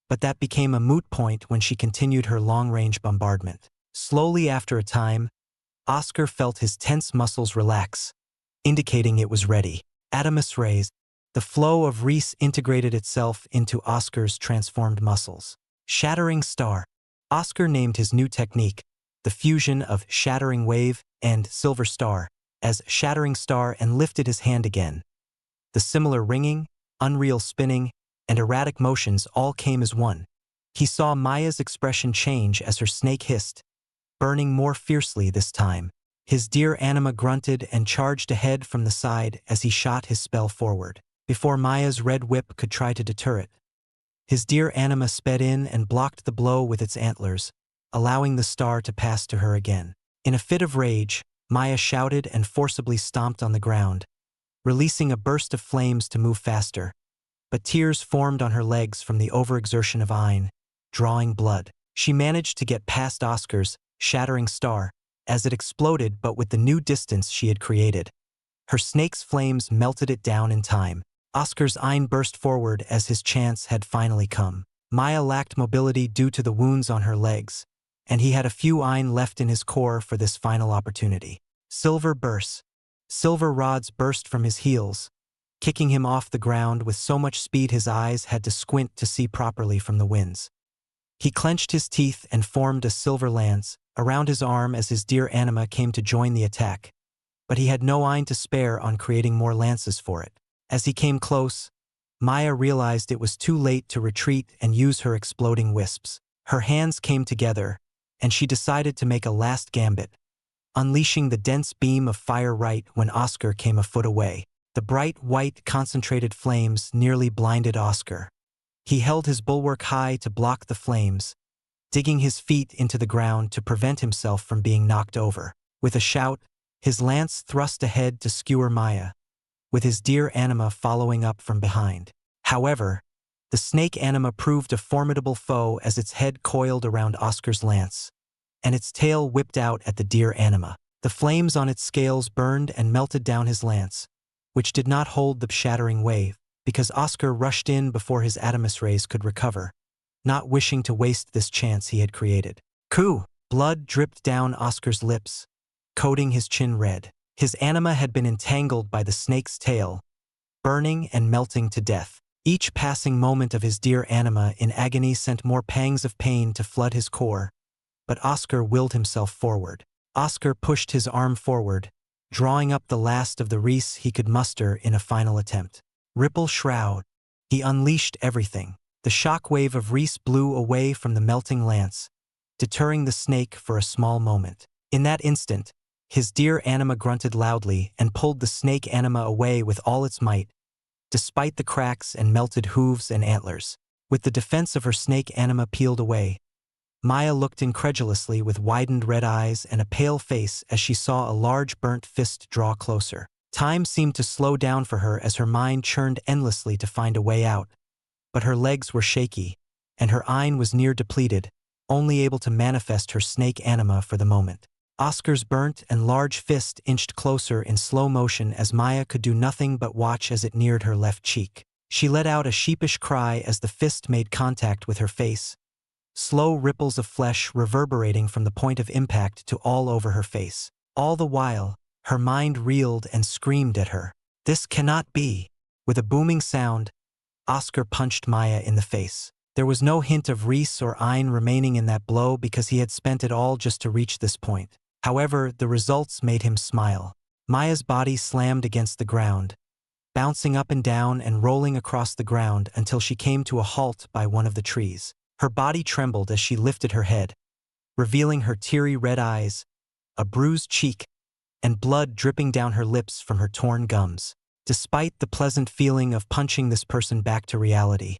but that became a moot point when she continued her long-range bombardment. Slowly after a time, Oscar felt his tense muscles relax, indicating it was ready. Adamus rays. The flow of Reese integrated itself into Oscar's transformed muscles. Shattering Star. Oscar named his new technique, the fusion of Shattering Wave and Silver Star, as Shattering Star, and lifted his hand again. The similar ringing, unreal spinning, and erratic motions all came as one. He saw Maya's expression change as her snake hissed, burning more fiercely this time. His deer anima grunted and charged ahead from the side as he shot his spell forward. Before Maya's red whip could try to deter it, his deer anima sped in and blocked the blow with its antlers, allowing the star to pass to her again. In a fit of rage, Maya shouted and forcibly stomped on the ground, releasing a burst of flames to move faster, but tears formed on her legs from the overexertion of Ayn, drawing blood. She managed to get past Oscar's Shattering Star as it exploded, but with the new distance she had created. Her snake's flames melted it down in time. Oscar's Ayn burst forward as his chance had finally come. Maya lacked mobility due to the wounds on her legs, and he had a few Ayn left in his core for this final opportunity. Silver burst. Silver rods burst from his heels, kicking him off the ground with so much speed his eyes had to squint to see properly from the winds. He clenched his teeth and formed a silver lance around his arm as his deer anima came to join the attack, but he had no Ayn to spare on creating more lances for it. As he came close, Maya realized it was too late to retreat and use her exploding wisps. Her hands came together, and she decided to make a last gambit, unleashing the dense beam of fire right when Oscar came a foot away. The bright white concentrated flames nearly blinded Oscar. He held his bulwark high to block the flames, digging his feet into the ground to prevent himself from being knocked over. With a shout, his lance thrust ahead to skewer Maya, with his deer anima following up from behind. However, the snake anima proved a formidable foe as its head coiled around Oscar's lance, and its tail whipped out at the deer anima. The flames on its scales burned and melted down his lance, which did not hold the shattering wave, because Oscar rushed in before his Adamus rays could recover, not wishing to waste this chance he had created. Coo! Blood dripped down Oscar's lips, coating his chin red. His anima had been entangled by the snake's tail, burning and melting to death. Each passing moment of his deer anima in agony sent more pangs of pain to flood his core, but Oscar willed himself forward. Oscar pushed his arm forward, drawing up the last of the Reese he could muster in a final attempt. Ripple Shroud. He unleashed everything. The shock wave of Reese blew away from the melting lance, deterring the snake for a small moment. In that instant, his deer anima grunted loudly and pulled the snake anima away with all its might, despite the cracks and melted hooves and antlers. With the defense of her snake anima peeled away, Maya looked incredulously with widened red eyes and a pale face as she saw a large burnt fist draw closer. Time seemed to slow down for her as her mind churned endlessly to find a way out. But her legs were shaky, and her eye was near depleted, only able to manifest her snake anima for the moment. Oscar's burnt and large fist inched closer in slow motion as Maya could do nothing but watch as it neared her left cheek. She let out a sheepish cry as the fist made contact with her face, slow ripples of flesh reverberating from the point of impact to all over her face. All the while, her mind reeled and screamed at her. This cannot be. With a booming sound, Oscar punched Maya in the face. There was no hint of Reese or Ein remaining in that blow because he had spent it all just to reach this point. However, the results made him smile. Maya's body slammed against the ground, bouncing up and down and rolling across the ground until she came to a halt by one of the trees. Her body trembled as she lifted her head, revealing her teary red eyes, a bruised cheek, and blood dripping down her lips from her torn gums. Despite the pleasant feeling of punching this person back to reality,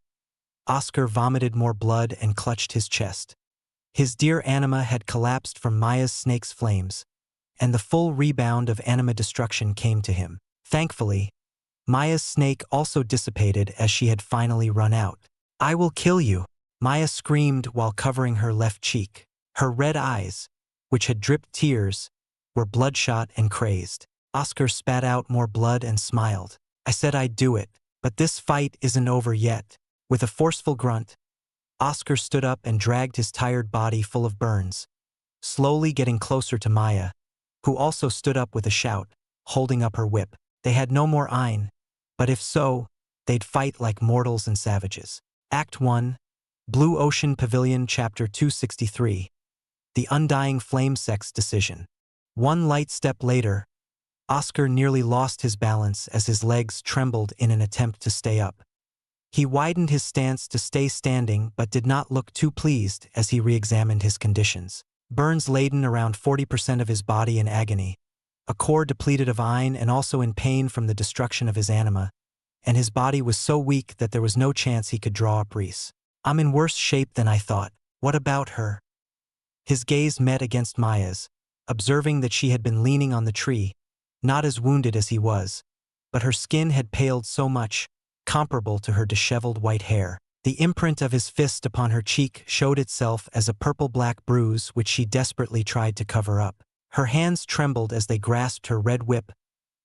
Oscar vomited more blood and clutched his chest. His dear anima had collapsed from Maya's snake's flames, and the full rebound of anima destruction came to him. Thankfully, Maya's snake also dissipated as she had finally run out. "I will kill you," Maya screamed while covering her left cheek. Her red eyes, which had dripped tears, were bloodshot and crazed. Oscar spat out more blood and smiled. "I said I'd do it, but this fight isn't over yet." With a forceful grunt, Oscar stood up and dragged his tired body full of burns, slowly getting closer to Maya, who also stood up with a shout, holding up her whip. They had no more Ein, but if so, they'd fight like mortals and savages. Act 1, Blue Ocean Pavilion, Chapter 263. The Undying Flame Sex Decision. One light step later, Oscar nearly lost his balance as his legs trembled in an attempt to stay up. He widened his stance to stay standing but did not look too pleased as he re-examined his conditions. Burns laden around 40% of his body in agony, a core depleted of Ein and also in pain from the destruction of his anima, and his body was so weak that there was no chance he could draw up Reese. "I'm in worse shape than I thought. What about her?" His gaze met against Maya's, observing that she had been leaning on the tree, not as wounded as he was, but her skin had paled so much, comparable to her disheveled white hair. The imprint of his fist upon her cheek showed itself as a purple-black bruise which she desperately tried to cover up. Her hands trembled as they grasped her red whip,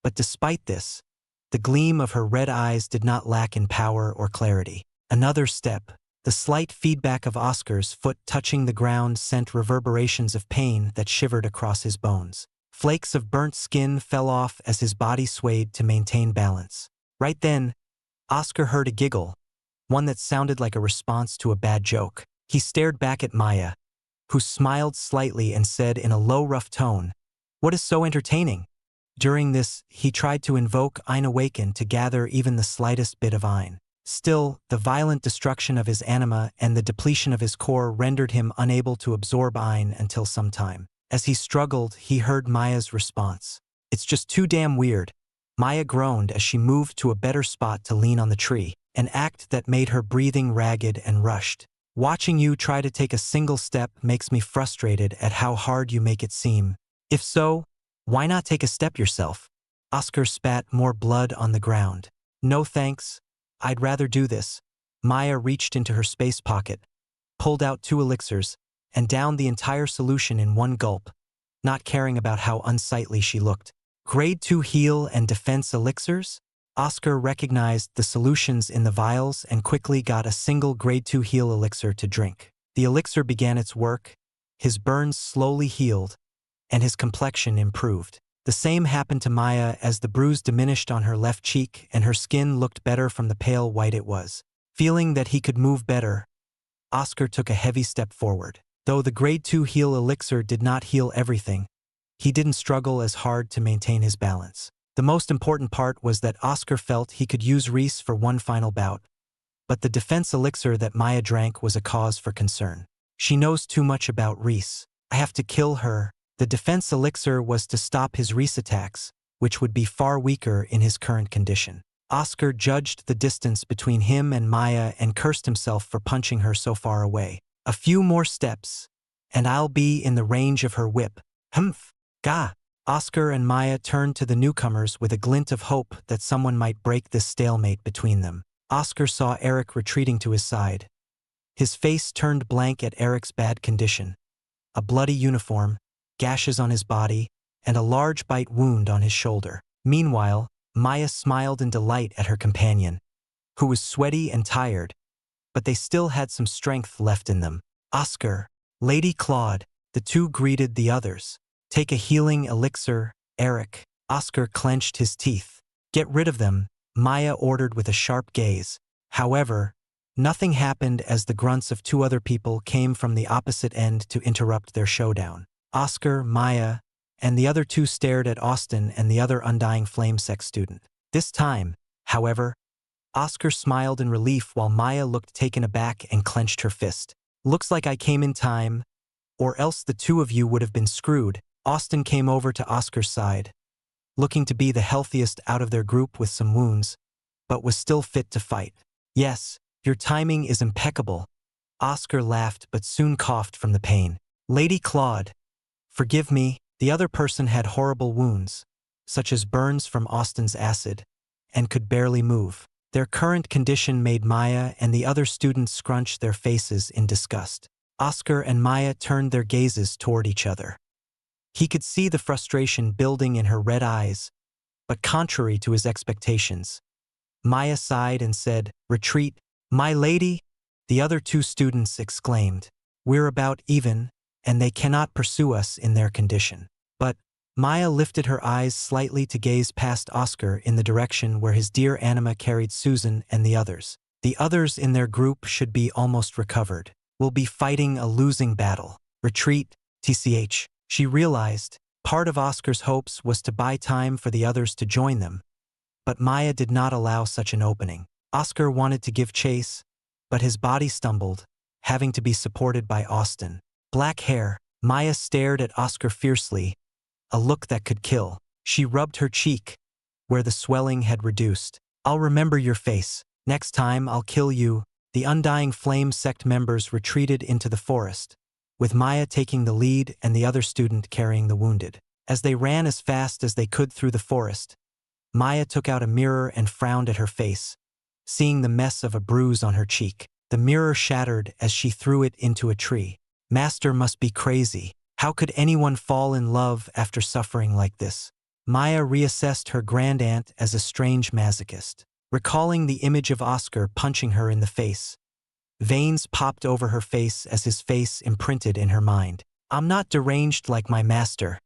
but despite this, the gleam of her red eyes did not lack in power or clarity. Another step. The slight feedback of Oscar's foot touching the ground sent reverberations of pain that shivered across his bones. Flakes of burnt skin fell off as his body swayed to maintain balance. Right then, Oscar heard a giggle, one that sounded like a response to a bad joke. He stared back at Maya, who smiled slightly and said in a low, rough tone, "What is so entertaining?" During this, he tried to invoke Ein Awaken to gather even the slightest bit of Ein. Still, the violent destruction of his anima and the depletion of his core rendered him unable to absorb Ein until some time. As he struggled, he heard Maya's response. "It's just too damn weird." Maya groaned as she moved to a better spot to lean on the tree, an act that made her breathing ragged and rushed. "Watching you try to take a single step makes me frustrated at how hard you make it seem. If so, why not take a step yourself?" Oscar spat more blood on the ground. "No thanks. I'd rather do this." Maya reached into her space pocket, pulled out 2 elixirs, and downed the entire solution in one gulp, not caring about how unsightly she looked. Grade 2 heal and defense elixirs? Oscar recognized the solutions in the vials and quickly got a single Grade 2 heal elixir to drink. The elixir began its work, his burns slowly healed, and his complexion improved. The same happened to Maya as the bruise diminished on her left cheek and her skin looked better from the pale white it was. Feeling that he could move better, Oscar took a heavy step forward. Though the Grade 2 heal elixir did not heal everything, he didn't struggle as hard to maintain his balance. The most important part was that Oscar felt he could use Reese for one final bout, but the defense elixir that Maya drank was a cause for concern. "She knows too much about Reese. I have to kill her." The defense elixir was to stop his Reese attacks, which would be far weaker in his current condition. Oscar judged the distance between him and Maya and cursed himself for punching her so far away. A few more steps, and I'll be in the range of her whip. Humph! Gah! Oscar and Maya turned to the newcomers with a glint of hope that someone might break this stalemate between them. Oscar saw Eric retreating to his side. His face turned blank at Eric's bad condition. A bloody uniform, gashes on his body, and a large bite wound on his shoulder. Meanwhile, Maya smiled in delight at her companion, who was sweaty and tired, but they still had some strength left in them. Oscar, Lady Claude, the two greeted the others. Take a healing elixir, Eric. Oscar clenched his teeth. Get rid of them, Maya ordered with a sharp gaze. However, nothing happened as the grunts of two other people came from the opposite end to interrupt their showdown. Oscar, Maya, and the other two stared at Austin and the other Undying Flame Sect student. This time, however, Oscar smiled in relief while Maya looked taken aback and clenched her fist. Looks like I came in time, or else the two of you would have been screwed. Austin came over to Oscar's side, looking to be the healthiest out of their group with some wounds, but was still fit to fight. Yes, your timing is impeccable. Oscar laughed but soon coughed from the pain. Lady Claude, forgive me, the other person had horrible wounds, such as burns from Austin's acid, and could barely move. Their current condition made Maya and the other students scrunch their faces in disgust. Oscar and Maya turned their gazes toward each other. He could see the frustration building in her red eyes, but contrary to his expectations. Maya sighed and said, "Retreat, my lady," the other two students exclaimed. "We're about even, and they cannot pursue us in their condition." But Maya lifted her eyes slightly to gaze past Oscar in the direction where his dear Anima carried Susan and the others. The others in their group should be almost recovered. We'll be fighting a losing battle. Retreat, TCH. She realized part of Oscar's hopes was to buy time for the others to join them, but Maya did not allow such an opening. Oscar wanted to give chase, but his body stumbled, having to be supported by Austin. Black hair. Maya stared at Oscar fiercely, a look that could kill. She rubbed her cheek, where the swelling had reduced. I'll remember your face. Next time I'll kill you. The Undying Flame Sect members retreated into the forest, with Maya taking the lead and the other student carrying the wounded. As they ran as fast as they could through the forest, Maya took out a mirror and frowned at her face, seeing the mess of a bruise on her cheek. The mirror shattered as she threw it into a tree. Master must be crazy. How could anyone fall in love after suffering like this? Maya reassessed her grandaunt as a strange masochist, recalling the image of Oscar punching her in the face. Veins popped over her face as his face imprinted in her mind. I'm not deranged like my master.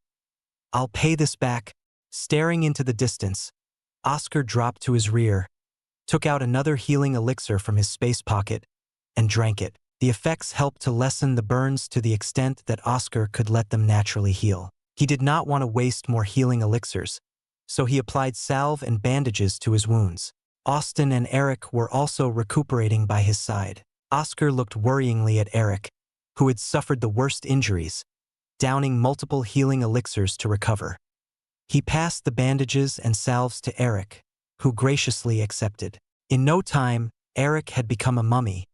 I'll pay this back. Staring into the distance, Oscar dropped to his rear, took out another healing elixir from his space pocket, and drank it. The effects helped to lessen the burns to the extent that Oscar could let them naturally heal. He did not want to waste more healing elixirs, so he applied salve and bandages to his wounds. Austin and Eric were also recuperating by his side. Oscar looked worryingly at Eric, who had suffered the worst injuries, downing multiple healing elixirs to recover. He passed the bandages and salves to Eric, who graciously accepted. In no time, Eric had become a mummy,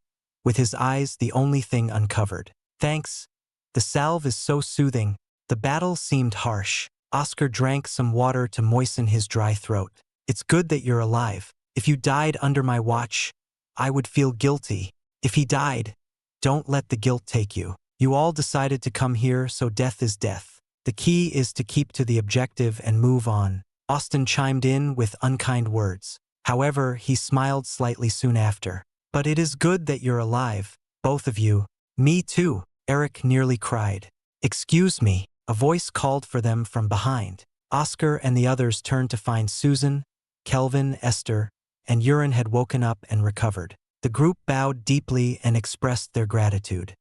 with his eyes the only thing uncovered. Thanks. The salve is so soothing. The battle seemed harsh. Oscar drank some water to moisten his dry throat. It's good that you're alive. If you died under my watch, I would feel guilty. If he died, don't let the guilt take you. You all decided to come here, so death is death. The key is to keep to the objective and move on. Austin chimed in with unkind words. However, he smiled slightly soon after. But it is good that you're alive, both of you. Me too, Eric nearly cried. Excuse me, a voice called for them from behind. Oscar and the others turned to find Susan, Kelvin, Esther, and Urin had woken up and recovered. The group bowed deeply and expressed their gratitude.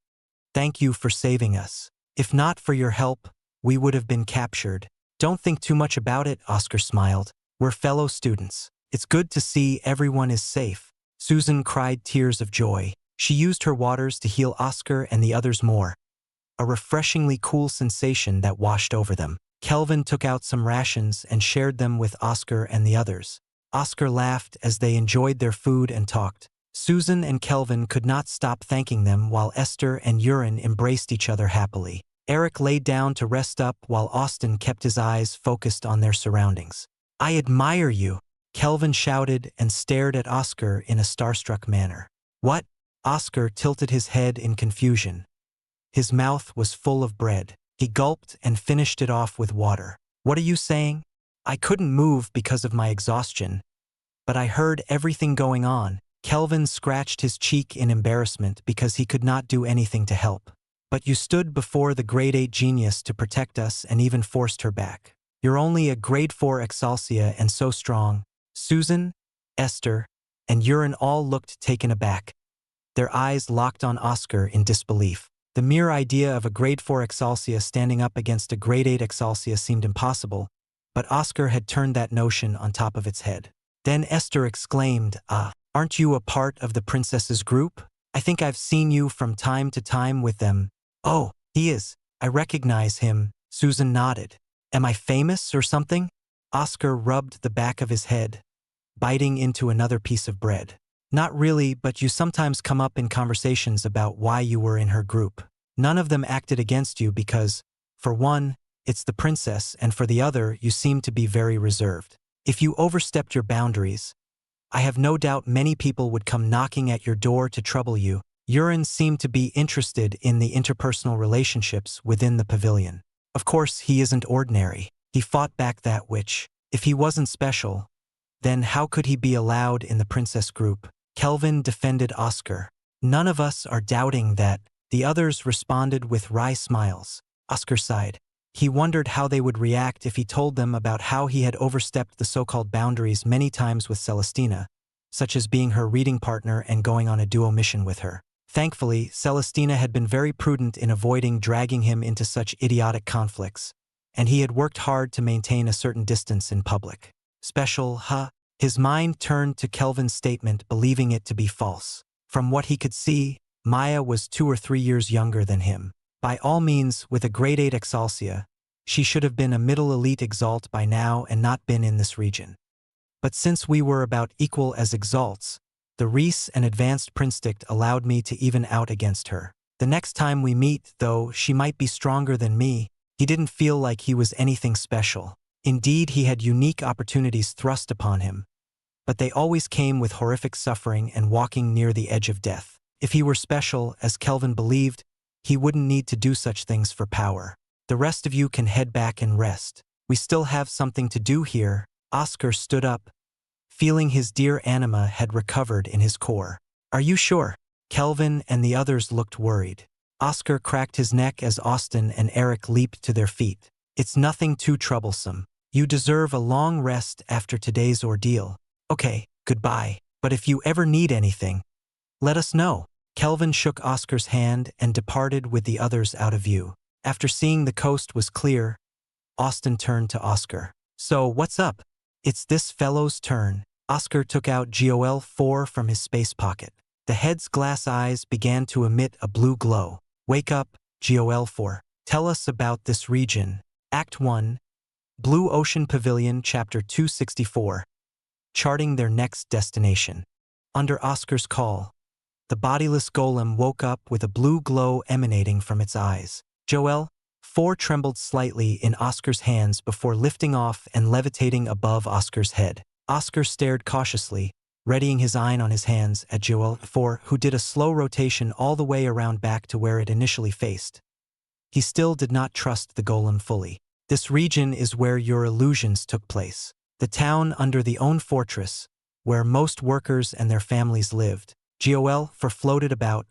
Thank you for saving us. If not for your help, we would have been captured. Don't think too much about it, Oscar smiled. We're fellow students. It's good to see everyone is safe. Susan cried tears of joy. She used her waters to heal Oscar and the others more, a refreshingly cool sensation that washed over them. Kelvin took out some rations and shared them with Oscar and the others. Oscar laughed as they enjoyed their food and talked. Susan and Kelvin could not stop thanking them while Esther and Urin embraced each other happily. Eric laid down to rest up while Austin kept his eyes focused on their surroundings. "I admire you," Kelvin shouted and stared at Oscar in a starstruck manner. "What?" Oscar tilted his head in confusion. His mouth was full of bread. He gulped and finished it off with water. "What are you saying?" "I couldn't move because of my exhaustion, but I heard everything going on." Kelvin scratched his cheek in embarrassment because he could not do anything to help. "But you stood before the grade 8 genius to protect us and even forced her back. You're only a grade 4 Exaltia and so strong." Susan, Esther, and Urin all looked taken aback. Their eyes locked on Oscar in disbelief. The mere idea of a grade 4 Exaltia standing up against a grade 8 Exaltia seemed impossible, but Oscar had turned that notion on top of its head. Then Esther exclaimed, "Aren't you a part of the princess's group? I think I've seen you from time to time with them." "Oh, he is. I recognize him." Susan nodded. "Am I famous or something?" Oscar rubbed the back of his head, biting into another piece of bread. "Not really, but you sometimes come up in conversations about why you were in her group. None of them acted against you because, for one, it's the princess, and for the other, you seem to be very reserved. If you overstepped your boundaries, I have no doubt many people would come knocking at your door to trouble you." Urin seemed to be interested in the interpersonal relationships within the pavilion. "Of course, he isn't ordinary." He fought back that which, if he wasn't special, then how could he be allowed in the princess group? Kelvin defended Oscar. "None of us are doubting that." The others responded with wry smiles. Oscar sighed. He wondered how they would react if he told them about how he had overstepped the so-called boundaries many times with Celestina, such as being her reading partner and going on a duo mission with her. Thankfully, Celestina had been very prudent in avoiding dragging him into such idiotic conflicts, and he had worked hard to maintain a certain distance in public. "Special, huh?" His mind turned to Kelvin's statement, believing it to be false. From what he could see, Maya was 2 or 3 years younger than him. By all means, with a grade 8 Exaltia, she should have been a middle elite Exalt by now and not been in this region. But since we were about equal as Exalts, the Reese and Advanced Princedict allowed me to even out against her. The next time we meet, though she might be stronger than me, he didn't feel like he was anything special. Indeed, he had unique opportunities thrust upon him, but they always came with horrific suffering and walking near the edge of death. If he were special, as Kelvin believed, he wouldn't need to do such things for power. "The rest of you can head back and rest. We still have something to do here." Oscar stood up, feeling his dear anima had recovered in his core. "Are you sure?" Kelvin and the others looked worried. Oscar cracked his neck as Austin and Eric leaped to their feet. "It's nothing too troublesome. You deserve a long rest after today's ordeal. Okay, goodbye. But if you ever need anything, let us know." Kelvin shook Oscar's hand and departed with the others out of view. After seeing the coast was clear, Austin turned to Oscar. "So, what's up?" "It's this fellow's turn." Oscar took out GOL-4 from his space pocket. The head's glass eyes began to emit a blue glow. "Wake up, GOL-4. Tell us about this region." Act 1, Blue Ocean Pavilion, Chapter 264. Charting their next destination. Under Oscar's call, the bodiless golem woke up with a blue glow emanating from its eyes. GOL-4 trembled slightly in Oscar's hands before lifting off and levitating above Oscar's head. Oscar stared cautiously, readying his eye on his hands at GOL-4, who did a slow rotation all the way around back to where it initially faced. He still did not trust the golem fully. "This region is where your illusions took place. The town under the own fortress, where most workers and their families lived." GOL-4 floated about,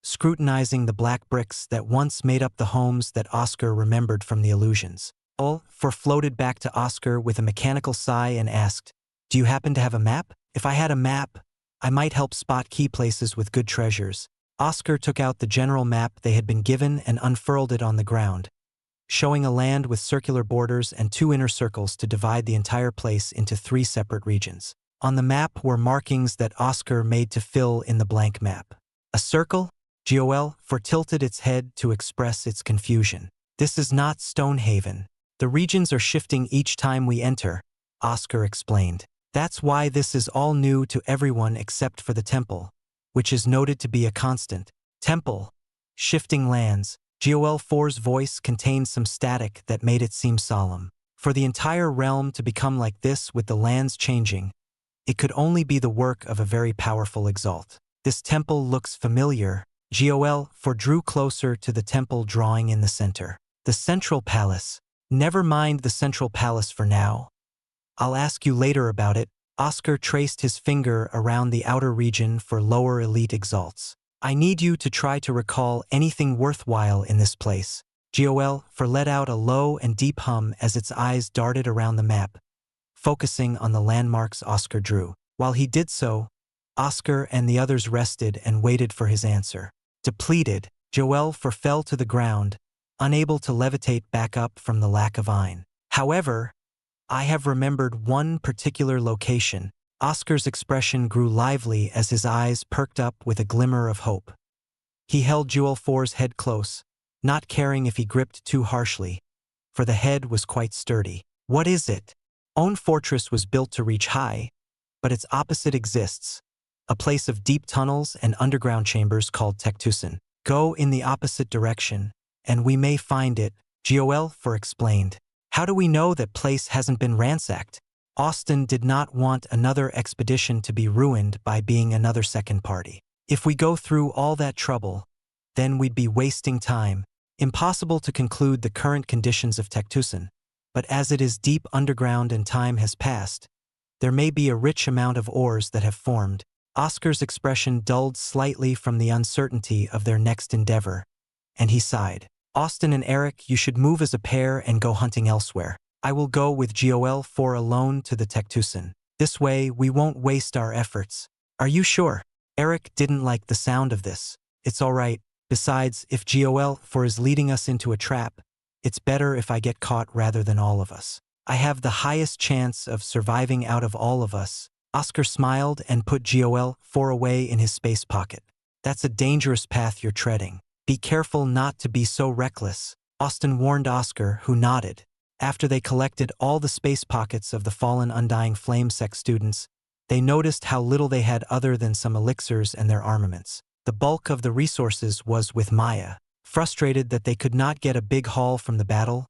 scrutinizing the black bricks that once made up the homes that Oscar remembered from the illusions. GOL-4 floated back to Oscar with a mechanical sigh and asked, "Do you happen to have a map?" "If I had a map, I might help spot key places with good treasures." Oscar took out the general map they had been given and unfurled it on the ground, showing a land with circular borders and 2 inner circles to divide the entire place into 3 separate regions. On the map were markings that Oscar made to fill in the blank map. "A circle?" GOL-4 tilted its head to express its confusion. "This is not Stonehaven. The regions are shifting each time we enter," Oscar explained. "That's why this is all new to everyone except for the temple." which is noted to be a constant. Temple. Shifting lands. Gol 4's voice contained some static that made it seem solemn. For the entire realm to become like this with the lands changing, it could only be the work of a very powerful Exalt. This temple looks familiar. Gol 4 drew closer to the temple, drawing in the center. The central palace. Never mind the central palace for now. I'll ask you later about it. Oscar traced his finger around the outer region for lower elite Exalts. I need you to try to recall anything worthwhile in this place. Gol 4 let out a low and deep hum as its eyes darted around the map, focusing on the landmarks Oscar drew. While he did so, Oscar and the others rested and waited for his answer. Depleted, Gol 4 fell to the ground, unable to levitate back up from the lack of Ein. However, I have remembered one particular location. Oscar's expression grew lively as his eyes perked up with a glimmer of hope. He held Gol 4's head close, not caring if he gripped too harshly, for the head was quite sturdy. What is it? Own fortress was built to reach high, but its opposite exists, a place of deep tunnels and underground chambers called Tectusan. Go in the opposite direction, and we may find it, Gol 4 explained. How do we know that place hasn't been ransacked? Austin did not want another expedition to be ruined by being another second party. If we go through all that trouble, then we'd be wasting time. Impossible to conclude the current conditions of Tectusan, but as it is deep underground and time has passed, there may be a rich amount of ores that have formed. Oscar's expression dulled slightly from the uncertainty of their next endeavor, and he sighed. Austin and Eric, you should move as a pair and go hunting elsewhere. I will go with Gol 4 alone to the Tectusan. This way, we won't waste our efforts. Are you sure? Eric didn't like the sound of this. It's all right. Besides, if Gol 4 is leading us into a trap, it's better if I get caught rather than all of us. I have the highest chance of surviving out of all of us. Oscar smiled and put Gol 4 away in his space pocket. That's a dangerous path you're treading. Be careful not to be so reckless, Austin warned Oscar, who nodded. After they collected all the space pockets of the fallen Undying Flame Sect students, they noticed how little they had other than some elixirs and their armaments. The bulk of the resources was with Maya. Frustrated that they could not get a big haul from the battle,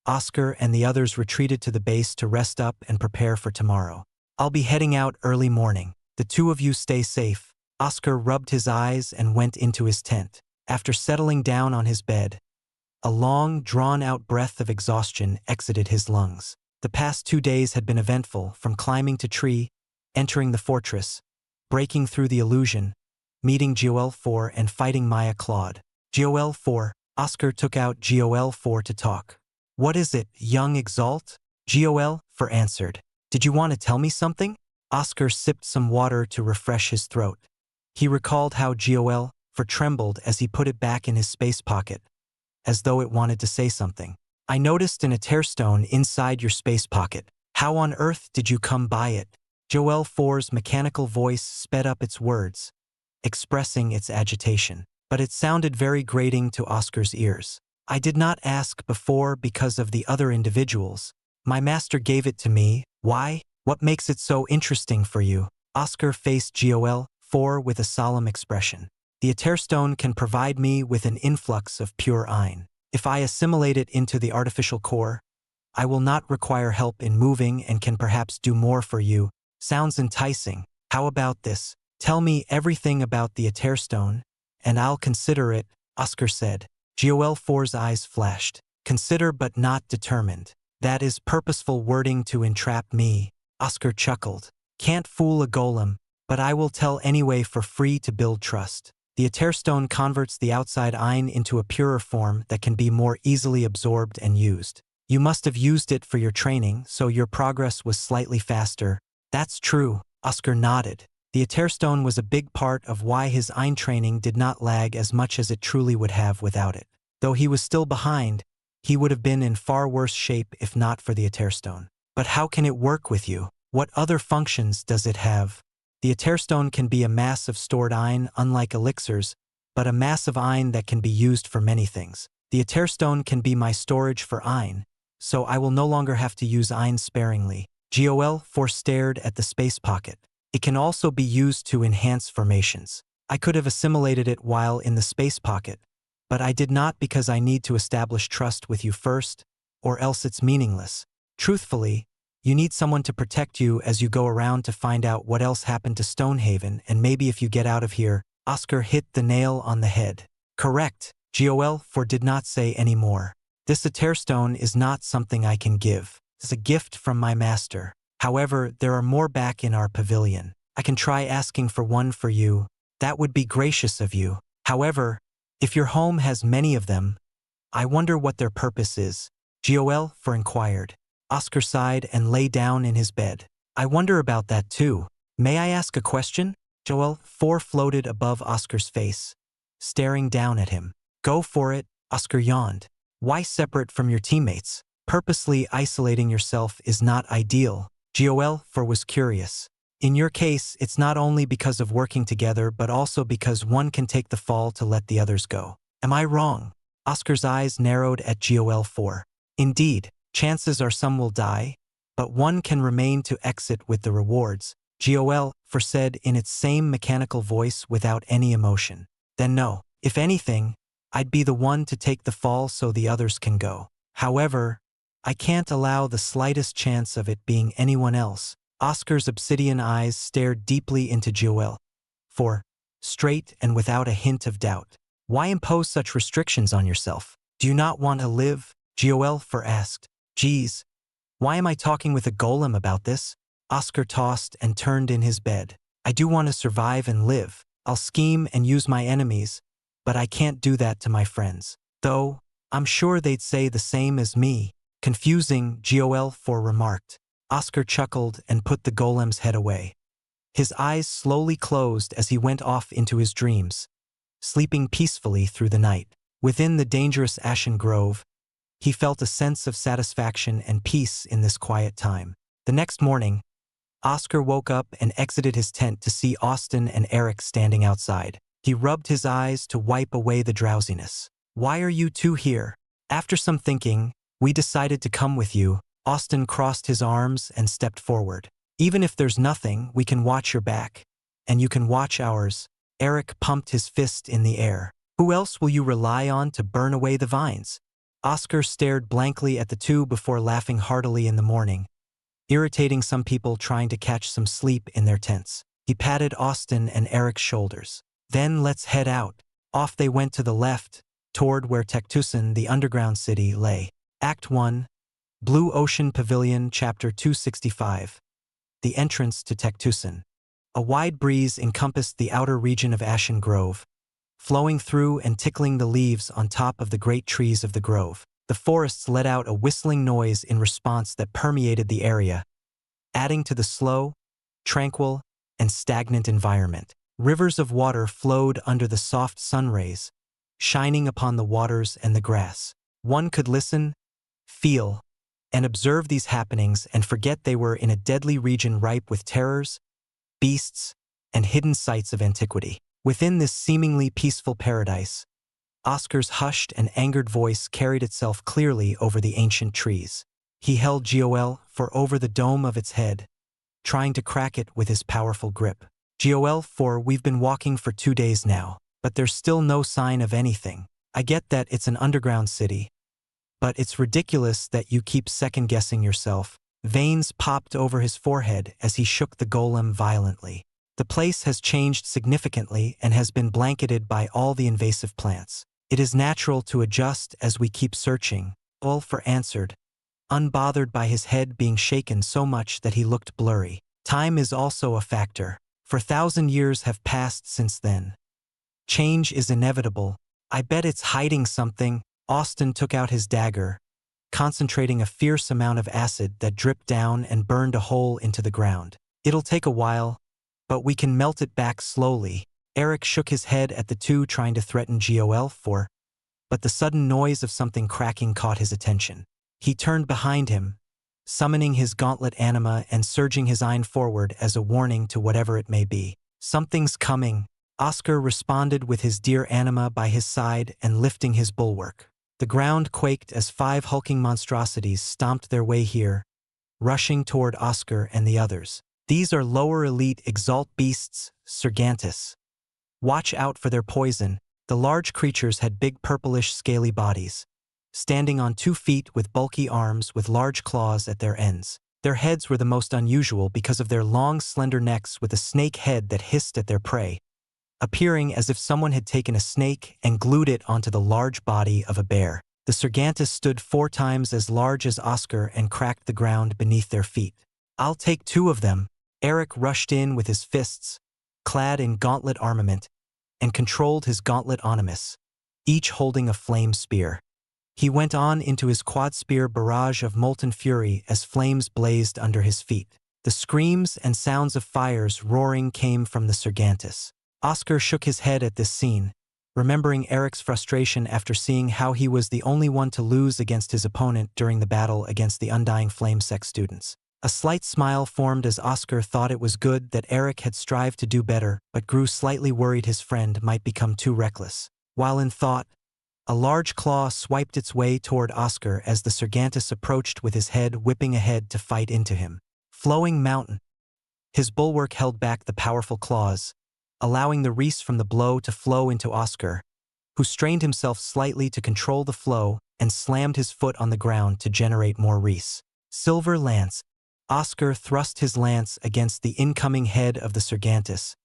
Oscar and the others retreated to the base to rest up and prepare for tomorrow. I'll be heading out early morning. The two of you stay safe. Oscar rubbed his eyes and went into his tent. After settling down on his bed, a long, drawn-out breath of exhaustion exited his lungs. The past 2 days had been eventful, from climbing to tree, entering the fortress, breaking through the illusion, meeting Gol 4 and fighting Maya Claude. Gol 4, Oscar took out Gol 4 to talk. What is it, young Exalt? Gol 4 answered. Did you want to tell me something? Oscar sipped some water to refresh his throat. He recalled how Gol 4 trembled as he put it back in his space pocket, as though it wanted to say something. I noticed an Aetherstone inside your space pocket. How on earth did you come by it? Gol 4's mechanical voice sped up its words, expressing its agitation. But it sounded very grating to Oscar's ears. I did not ask before because of the other individuals. My master gave it to me. Why? What makes it so interesting for you? Oscar faced Gol 4 with a solemn expression. The Aetherstone can provide me with an influx of pure Ein. If I assimilate it into the artificial core, I will not require help in moving and can perhaps do more for you. Sounds enticing. How about this? Tell me everything about the Aetherstone, and I'll consider it, Oscar said. Gol 4's eyes flashed. Consider but not determined. That is purposeful wording to entrap me, Oscar chuckled. Can't fool a golem, but I will tell anyway for free to build trust. The Aetherstone converts the outside Ein into a purer form that can be more easily absorbed and used. You must have used it for your training, so your progress was slightly faster. That's true, Oscar nodded. The Aetherstone was a big part of why his Ein training did not lag as much as it truly would have without it. Though he was still behind, he would have been in far worse shape if not for the Aetherstone. But how can it work with you? What other functions does it have? The Aetherstone can be a mass of stored Ein, unlike elixirs, but a mass of Ein that can be used for many things. The Aetherstone can be my storage for Ein, so I will no longer have to use Ein sparingly. Gol 4 stared at the space pocket. It can also be used to enhance formations. I could have assimilated it while in the space pocket, but I did not because I need to establish trust with you first, or else it's meaningless. Truthfully, you need someone to protect you as you go around to find out what else happened to Stonehaven, and maybe if you get out of here. Oscar hit the nail on the head. Correct, Gol did not say any more. This Stone is not something I can give. It's a gift from my master. However, there are more back in our pavilion. I can try asking for one for you. That would be gracious of you. However, if your home has many of them, I wonder what their purpose is. Gol inquired. Oscar sighed and lay down in his bed. I wonder about that too. May I ask a question? Gol floated above Oscar's face, staring down at him. Go for it, Oscar yawned. Why separate from your teammates? Purposely isolating yourself is not ideal. Gol was curious. In your case, it's not only because of working together but also because one can take the fall to let the others go. Am I wrong? Oscar's eyes narrowed at Gol. Indeed, chances are some will die, but one can remain to exit with the rewards, Gol said in its same mechanical voice without any emotion. Then no, if anything, I'd be the one to take the fall so the others can go. However, I can't allow the slightest chance of it being anyone else. Oscar's obsidian eyes stared deeply into Gol. Straight and without a hint of doubt. Why impose such restrictions on yourself? Do you not want to live? Gol asked. Geez, why am I talking with a golem about this? Oscar tossed and turned in his bed. I do want to survive and live. I'll scheme and use my enemies, but I can't do that to my friends. Though, I'm sure they'd say the same as me. Confusing, Gol remarked. Oscar chuckled and put the golem's head away. His eyes slowly closed as he went off into his dreams, sleeping peacefully through the night. Within the dangerous ashen grove, he felt a sense of satisfaction and peace in this quiet time. The next morning, Oscar woke up and exited his tent to see Austin and Eric standing outside. He rubbed his eyes to wipe away the drowsiness. Why are you two here? After some thinking, we decided to come with you. Austin crossed his arms and stepped forward. Even if there's nothing, we can watch your back. And you can watch ours. Eric pumped his fist in the air. Who else will you rely on to burn away the vines? Oscar stared blankly at the two before laughing heartily in the morning, irritating some people trying to catch some sleep in their tents. He patted Austin and Eric's shoulders. Then let's head out. Off they went to the left, toward where Tectusan, the underground city, lay. Act 1, Blue Ocean Pavilion, Chapter 265. The entrance to Tectusan. A wide breeze encompassed the outer region of Ashen Grove, flowing through and tickling the leaves on top of the great trees of the grove. The forests let out a whistling noise in response that permeated the area, adding to the slow, tranquil, and stagnant environment. Rivers of water flowed under the soft sun rays, shining upon the waters and the grass. One could listen, feel, and observe these happenings and forget they were in a deadly region ripe with terrors, beasts, and hidden sites of antiquity. Within this seemingly peaceful paradise, Oscar's hushed and angered voice carried itself clearly over the ancient trees. He held Gol over the dome of its head, trying to crack it with his powerful grip. Gol, we've been walking for 2 days now, but there's still no sign of anything. I get that it's an underground city, but it's ridiculous that you keep second-guessing yourself. Veins popped over his forehead as he shook the golem violently. The place has changed significantly and has been blanketed by all the invasive plants. It is natural to adjust as we keep searching, Ulfer answered, unbothered by his head being shaken so much that he looked blurry. Time is also a factor. For 1,000 years have passed since then. Change is inevitable. I bet it's hiding something. Austin took out his dagger, concentrating a fierce amount of acid that dripped down and burned a hole into the ground. It'll take a while, but we can melt it back slowly. Eric shook his head at the two trying to threaten Gol, but the sudden noise of something cracking caught his attention. He turned behind him, summoning his gauntlet anima and surging his eye forward as a warning to whatever it may be. Something's coming. Oscar responded with his dear anima by his side and lifting his bulwark. The ground quaked as 5 hulking monstrosities stomped their way here, rushing toward Oscar and the others. These are lower elite Exalt beasts, Sergantis. Watch out for their poison. The large creatures had big purplish scaly bodies, standing on 2 feet with bulky arms with large claws at their ends. Their heads were the most unusual because of their long, slender necks with a snake head that hissed at their prey, appearing as if someone had taken a snake and glued it onto the large body of a bear. The Cergantes stood 4 times as large as Oscar and cracked the ground beneath their feet. "I'll take 2 of them." Eric rushed in with his fists, clad in gauntlet armament, and controlled his gauntlet onimus, each holding a flame spear. He went on into his quad-spear barrage of molten fury as flames blazed under his feet. The screams and sounds of fires roaring came from the Cergantes. Oscar shook his head at this scene, remembering Eric's frustration after seeing how he was the only one to lose against his opponent during the battle against the Undying Flame Sect students. A slight smile formed as Oscar thought it was good that Eric had strived to do better, but grew slightly worried his friend might become too reckless. While in thought, a large claw swiped its way toward Oscar as the Cergantes approached with his head whipping ahead to fight into him. Flowing mountain. His bulwark held back the powerful claws, allowing the reese from the blow to flow into Oscar, who strained himself slightly to control the flow and slammed his foot on the ground to generate more reese. Silver lance. Oscar thrust his lance against the incoming head of the Cergantes,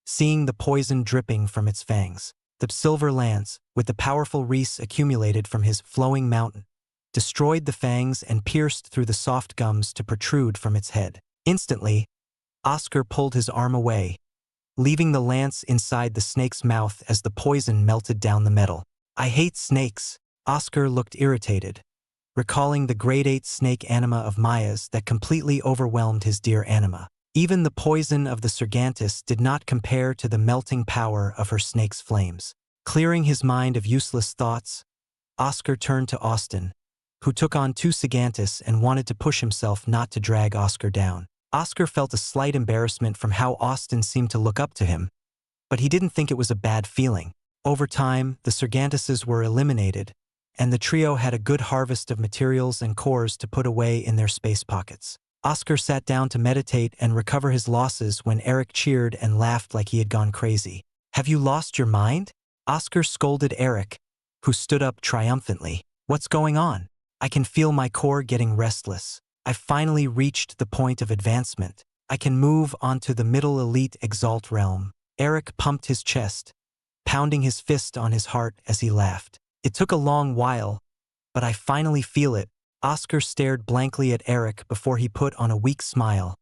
seeing the poison dripping from its fangs. The silver lance, with the powerful reese accumulated from his flowing mountain, destroyed the fangs and pierced through the soft gums to protrude from its head. Instantly, Oscar pulled his arm away, leaving the lance inside the snake's mouth as the poison melted down the metal. "I hate snakes." Oscar looked irritated, recalling the grade 8 snake anima of Maya's that completely overwhelmed his dear anima. Even the poison of the Cergantes did not compare to the melting power of her snake's flames. Clearing his mind of useless thoughts, Oscar turned to Austin, who took on 2 Cergantes and wanted to push himself not to drag Oscar down. Oscar felt a slight embarrassment from how Austin seemed to look up to him, but he didn't think it was a bad feeling. Over time, the Cerganteses were eliminated, and the trio had a good harvest of materials and cores to put away in their space pockets. Oscar sat down to meditate and recover his losses when Eric cheered and laughed like he had gone crazy. "Have you lost your mind?" Oscar scolded Eric, who stood up triumphantly. "What's going on? I can feel my core getting restless. I finally reached the point of advancement. I can move onto the middle elite Exalt realm." Eric pumped his chest, pounding his fist on his heart as he laughed. "It took a long while, but I finally feel it." Oscar stared blankly at Eric before he put on a weak smile,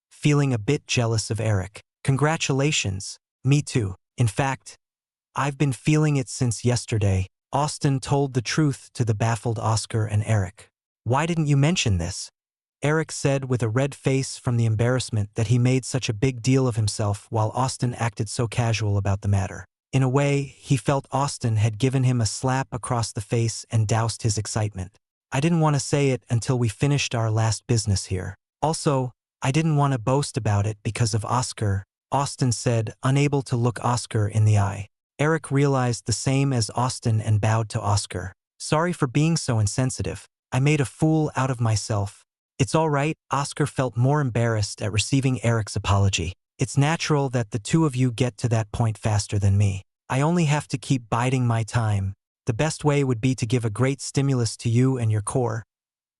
feeling a bit jealous of Eric. "Congratulations." "Me too. In fact, I've been feeling it since yesterday." Austin told the truth to the baffled Oscar and Eric. "Why didn't you mention this?" Eric said with a red face from the embarrassment that he made such a big deal of himself while Austin acted so casual about the matter. In a way, he felt Austin had given him a slap across the face and doused his excitement. "I didn't want to say it until we finished our last business here. Also, I didn't want to boast about it because of Oscar," Austin said, unable to look Oscar in the eye. Eric realized the same as Austin and bowed to Oscar. "Sorry for being so insensitive. I made a fool out of myself." "It's all right." Oscar felt more embarrassed at receiving Eric's apology. "It's natural that the 2 of you get to that point faster than me. I only have to keep biding my time. The best way would be to give a great stimulus to you and your core.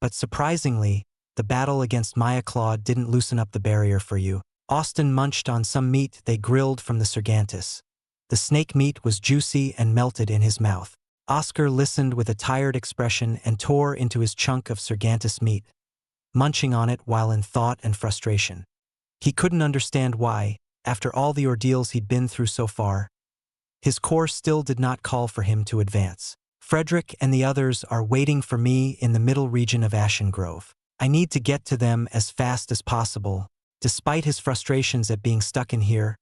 But surprisingly, the battle against Maya Claude didn't loosen up the barrier for you." Austin munched on some meat they grilled from the Cergantes. The snake meat was juicy and melted in his mouth. Oscar listened with a tired expression and tore into his chunk of Cergantes meat, munching on it while in thought and frustration. He couldn't understand why, after all the ordeals he'd been through so far, his core still did not call for him to advance. "Frederick and the others are waiting for me in the middle region of Ashen Grove. I need to get to them as fast as possible." Despite his frustrations at being stuck in here,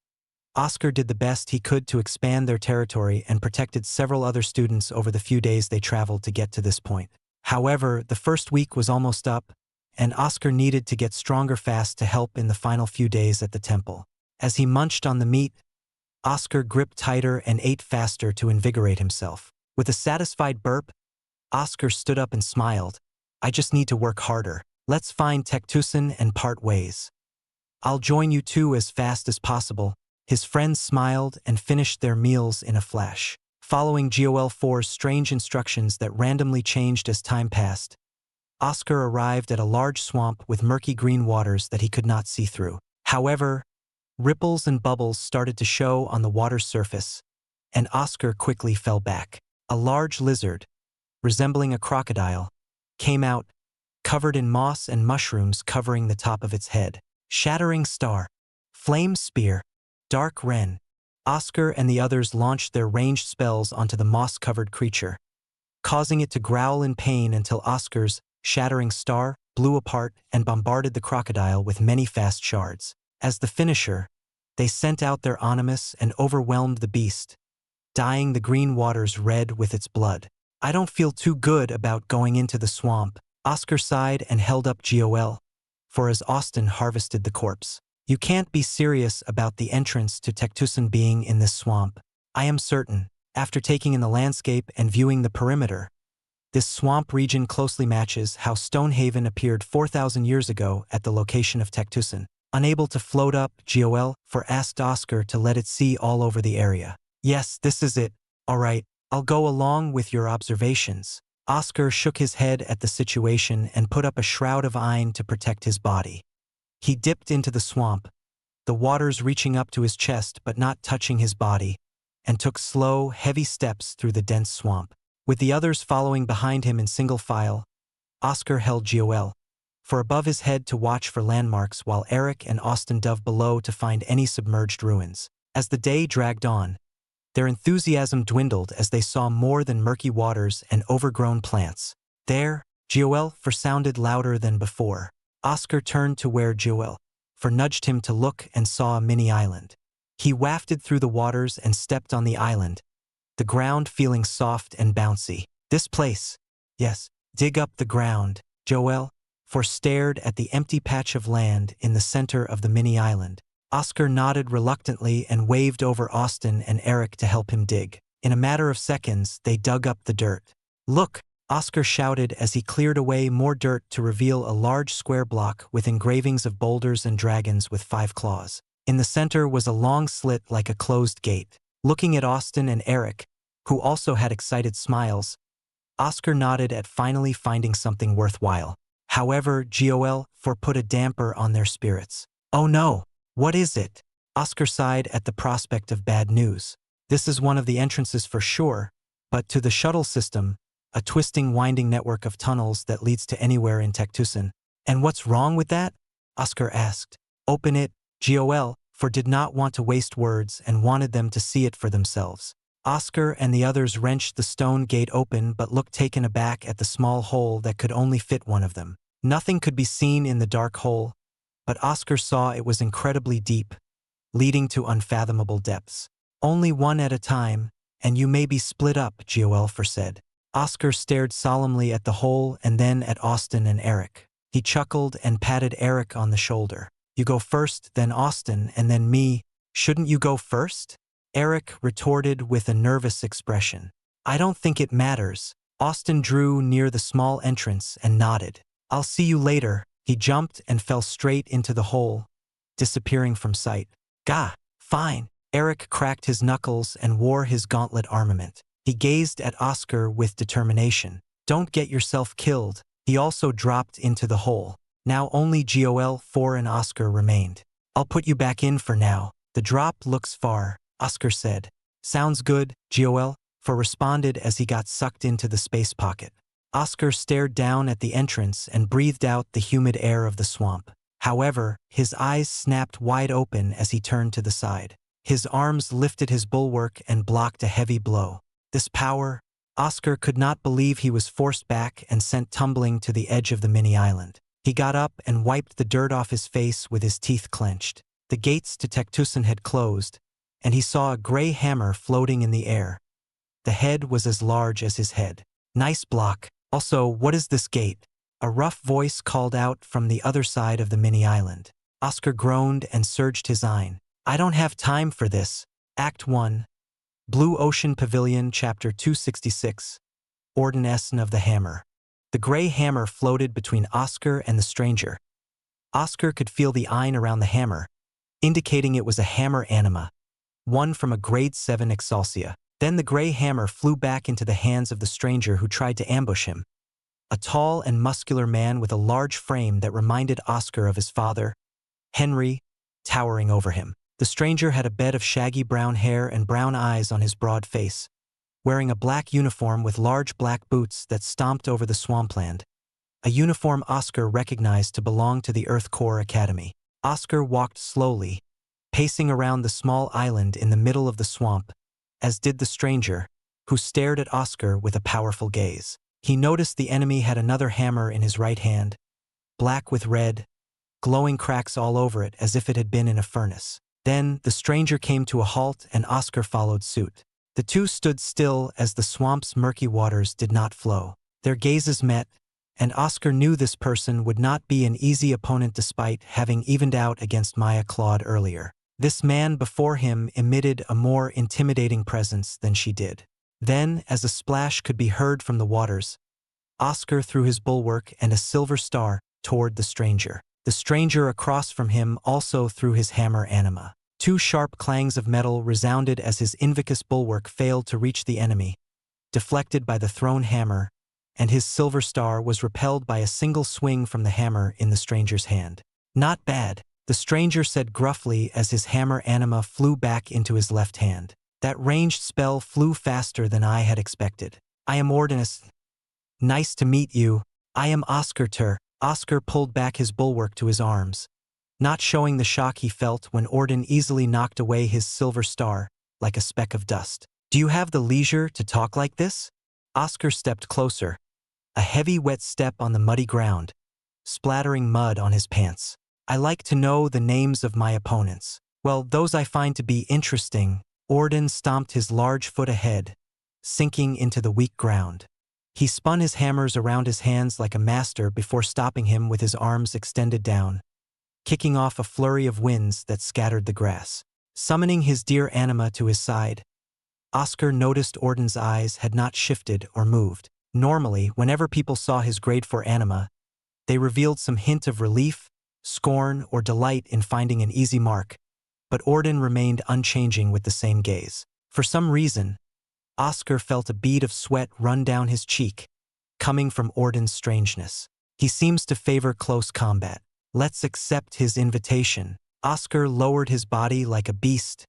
Oscar did the best he could to expand their territory and protected several other students over the few days they traveled to get to this point. However, the first week was almost up, and Oscar needed to get stronger fast to help in the final few days at the temple. As he munched on the meat, Oscar gripped tighter and ate faster to invigorate himself. With a satisfied burp, Oscar stood up and smiled. "I just need to work harder. Let's find Tectusan and part ways. I'll join you 2 as fast as possible." His friends smiled and finished their meals in a flash. Following GOL4's strange instructions that randomly changed as time passed, Oscar arrived at a large swamp with murky green waters that he could not see through. However, ripples and bubbles started to show on the water's surface, and Oscar quickly fell back. A large lizard, resembling a crocodile, came out, covered in moss and mushrooms covering the top of its head. Shattering star, flame spear, dark wren. Oscar and the others launched their ranged spells onto the moss-covered creature, causing it to growl in pain until Oscar's shattering star blew apart and bombarded the crocodile with many fast shards. As the finisher, they sent out their animus and overwhelmed the beast, dyeing the green waters red with its blood. I don't feel too good about going into the swamp, Oscar sighed and held up GOL, for as Austin harvested the corpse. You can't be serious about the entrance to Tectusan being in this swamp. I am certain, after taking in the landscape and viewing the perimeter, this swamp region closely matches how Stonehaven appeared 4,000 years ago at the location of Tectusan. Unable to float up, GOL asked Oscar to let it see all over the area. Yes, this is it. All right, I'll go along with your observations. Oscar shook his head at the situation and put up a shroud of iron to protect his body. He dipped into the swamp, the waters reaching up to his chest but not touching his body, and took slow, heavy steps through the dense swamp. With the others following behind him in single file, Oscar held GOL for above his head to watch for landmarks while Eric and Austin dove below to find any submerged ruins. As the day dragged on, their enthusiasm dwindled as they saw more than murky waters and overgrown plants. There, GOL sounded louder than before. Oscar turned to where GOL nudged him to look and saw a mini island. He wafted through the waters and stepped on the island, the ground feeling soft and bouncy. This place, yes, dig up the ground, GOL stared at the empty patch of land in the center of the mini island. Oscar nodded reluctantly and waved over Austin and Eric to help him dig. In a matter of seconds, they dug up the dirt. Look, Oscar shouted as he cleared away more dirt to reveal a large square block with engravings of boulders and dragons with 5 claws. In the center was a long slit like a closed gate. Looking at Austin and Eric, who also had excited smiles, Oscar nodded at finally finding something worthwhile. However, GOL put a damper on their spirits. Oh no! What is it? Oscar sighed at the prospect of bad news. This is one of the entrances for sure, but to the shuttle system, a twisting, winding network of tunnels that leads to anywhere in Tectusan. And what's wrong with that? Oscar asked. Open it, GOL did not want to waste words and wanted them to see it for themselves. Oscar and the others wrenched the stone gate open but looked taken aback at the small hole that could only fit one of them. Nothing could be seen in the dark hole, but Oscar saw it was incredibly deep, leading to unfathomable depths. Only one at a time, and you may be split up, GOL said. Oscar stared solemnly at the hole and then at Austin and Eric. He chuckled and patted Eric on the shoulder. You go first, then Austin, and then me. Shouldn't you go first? Eric retorted with a nervous expression. I don't think it matters. Austin drew near the small entrance and nodded. I'll see you later. He jumped and fell straight into the hole, disappearing from sight. Gah, fine. Eric cracked his knuckles and wore his gauntlet armament. He gazed at Oscar with determination. Don't get yourself killed. He also dropped into the hole. Now only GOL and Oscar remained. I'll put you back in for now. The drop looks far, Oscar said. Sounds good, GOL responded as he got sucked into the space pocket. Oscar stared down at the entrance and breathed out the humid air of the swamp. However, his eyes snapped wide open as he turned to the side. His arms lifted his bulwark and blocked a heavy blow. This power, Oscar could not believe he was forced back and sent tumbling to the edge of the mini island. He got up and wiped the dirt off his face with his teeth clenched. The gates to Tectusan had closed, and he saw a gray hammer floating in the air. The head was as large as his head. Nice block. Also, what is this gate? A rough voice called out from the other side of the mini island. Oscar groaned and surged his eye. I don't have time for this. Act 1. Blue Ocean Pavilion, Chapter 266. Ordination of the Hammer. The gray hammer floated between Oscar and the stranger. Oscar could feel the eye around the hammer, indicating it was a hammer anima. one from a grade 7 Exaltia. Then the gray hammer flew back into the hands of the stranger who tried to ambush him. A tall and muscular man with a large frame that reminded Oscar of his father, Henry, towering over him. The stranger had a bed of shaggy brown hair and brown eyes on his broad face, wearing a black uniform with large black boots that stomped over the swampland, a uniform Oscar recognized to belong to the Earth Corps Academy. Oscar walked slowly, pacing around the small island in the middle of the swamp, as did the stranger, who stared at Oscar with a powerful gaze. He noticed the enemy had another hammer in his right hand, black with red, glowing cracks all over it as if it had been in a furnace. Then the stranger came to a halt and Oscar followed suit. The two stood still as the swamp's murky waters did not flow. Their gazes met, and Oscar knew this person would not be an easy opponent despite having evened out against Maya Claude earlier. This man before him emitted a more intimidating presence than she did. Then, as a splash could be heard from the waters, Oscar threw his bulwark and a silver star toward the stranger. The stranger across from him also threw his hammer anima. Two sharp clangs of metal resounded as his invictus bulwark failed to reach the enemy, deflected by the thrown hammer, and his silver star was repelled by a single swing from the hammer in the stranger's hand. "Not bad," the stranger said gruffly as his hammer anima flew back into his left hand. "That ranged spell flew faster than I had expected. I am Ordinus. Nice to meet you. I am Oscar Tur." Oscar pulled back his bulwark to his arms, not showing the shock he felt when Orden easily knocked away his silver star, like a speck of dust. "Do you have the leisure to talk like this?" Oscar stepped closer, a heavy wet step on the muddy ground, splattering mud on his pants. "I like to know the names of my opponents. Well, those I find to be interesting." Orden stomped his large foot ahead, sinking into the weak ground. He spun his hammers around his hands like a master before stopping him with his arms extended down, kicking off a flurry of winds that scattered the grass. Summoning his dear anima to his side, Oscar noticed Orden's eyes had not shifted or moved. Normally, whenever people saw his grade 4 anima, they revealed some hint of relief, scorn, or delight in finding an easy mark, but Orden remained unchanging with the same gaze. For some reason, Oscar felt a bead of sweat run down his cheek, coming from Orden's strangeness. He seems to favor close combat. Let's accept his invitation. Oscar lowered his body like a beast,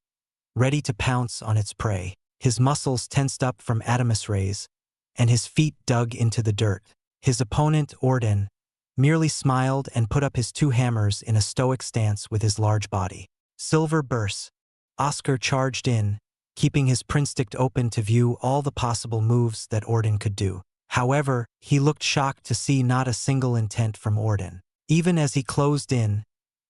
ready to pounce on its prey. His muscles tensed up from Adamus rays, and his feet dug into the dirt. His opponent, Orden, merely smiled and put up his two hammers in a stoic stance with his large body. Silver burst. Oscar charged in, keeping his prinstick open to view all the possible moves that Orden could do. However, he looked shocked to see not a single intent from Orden. Even as he closed in,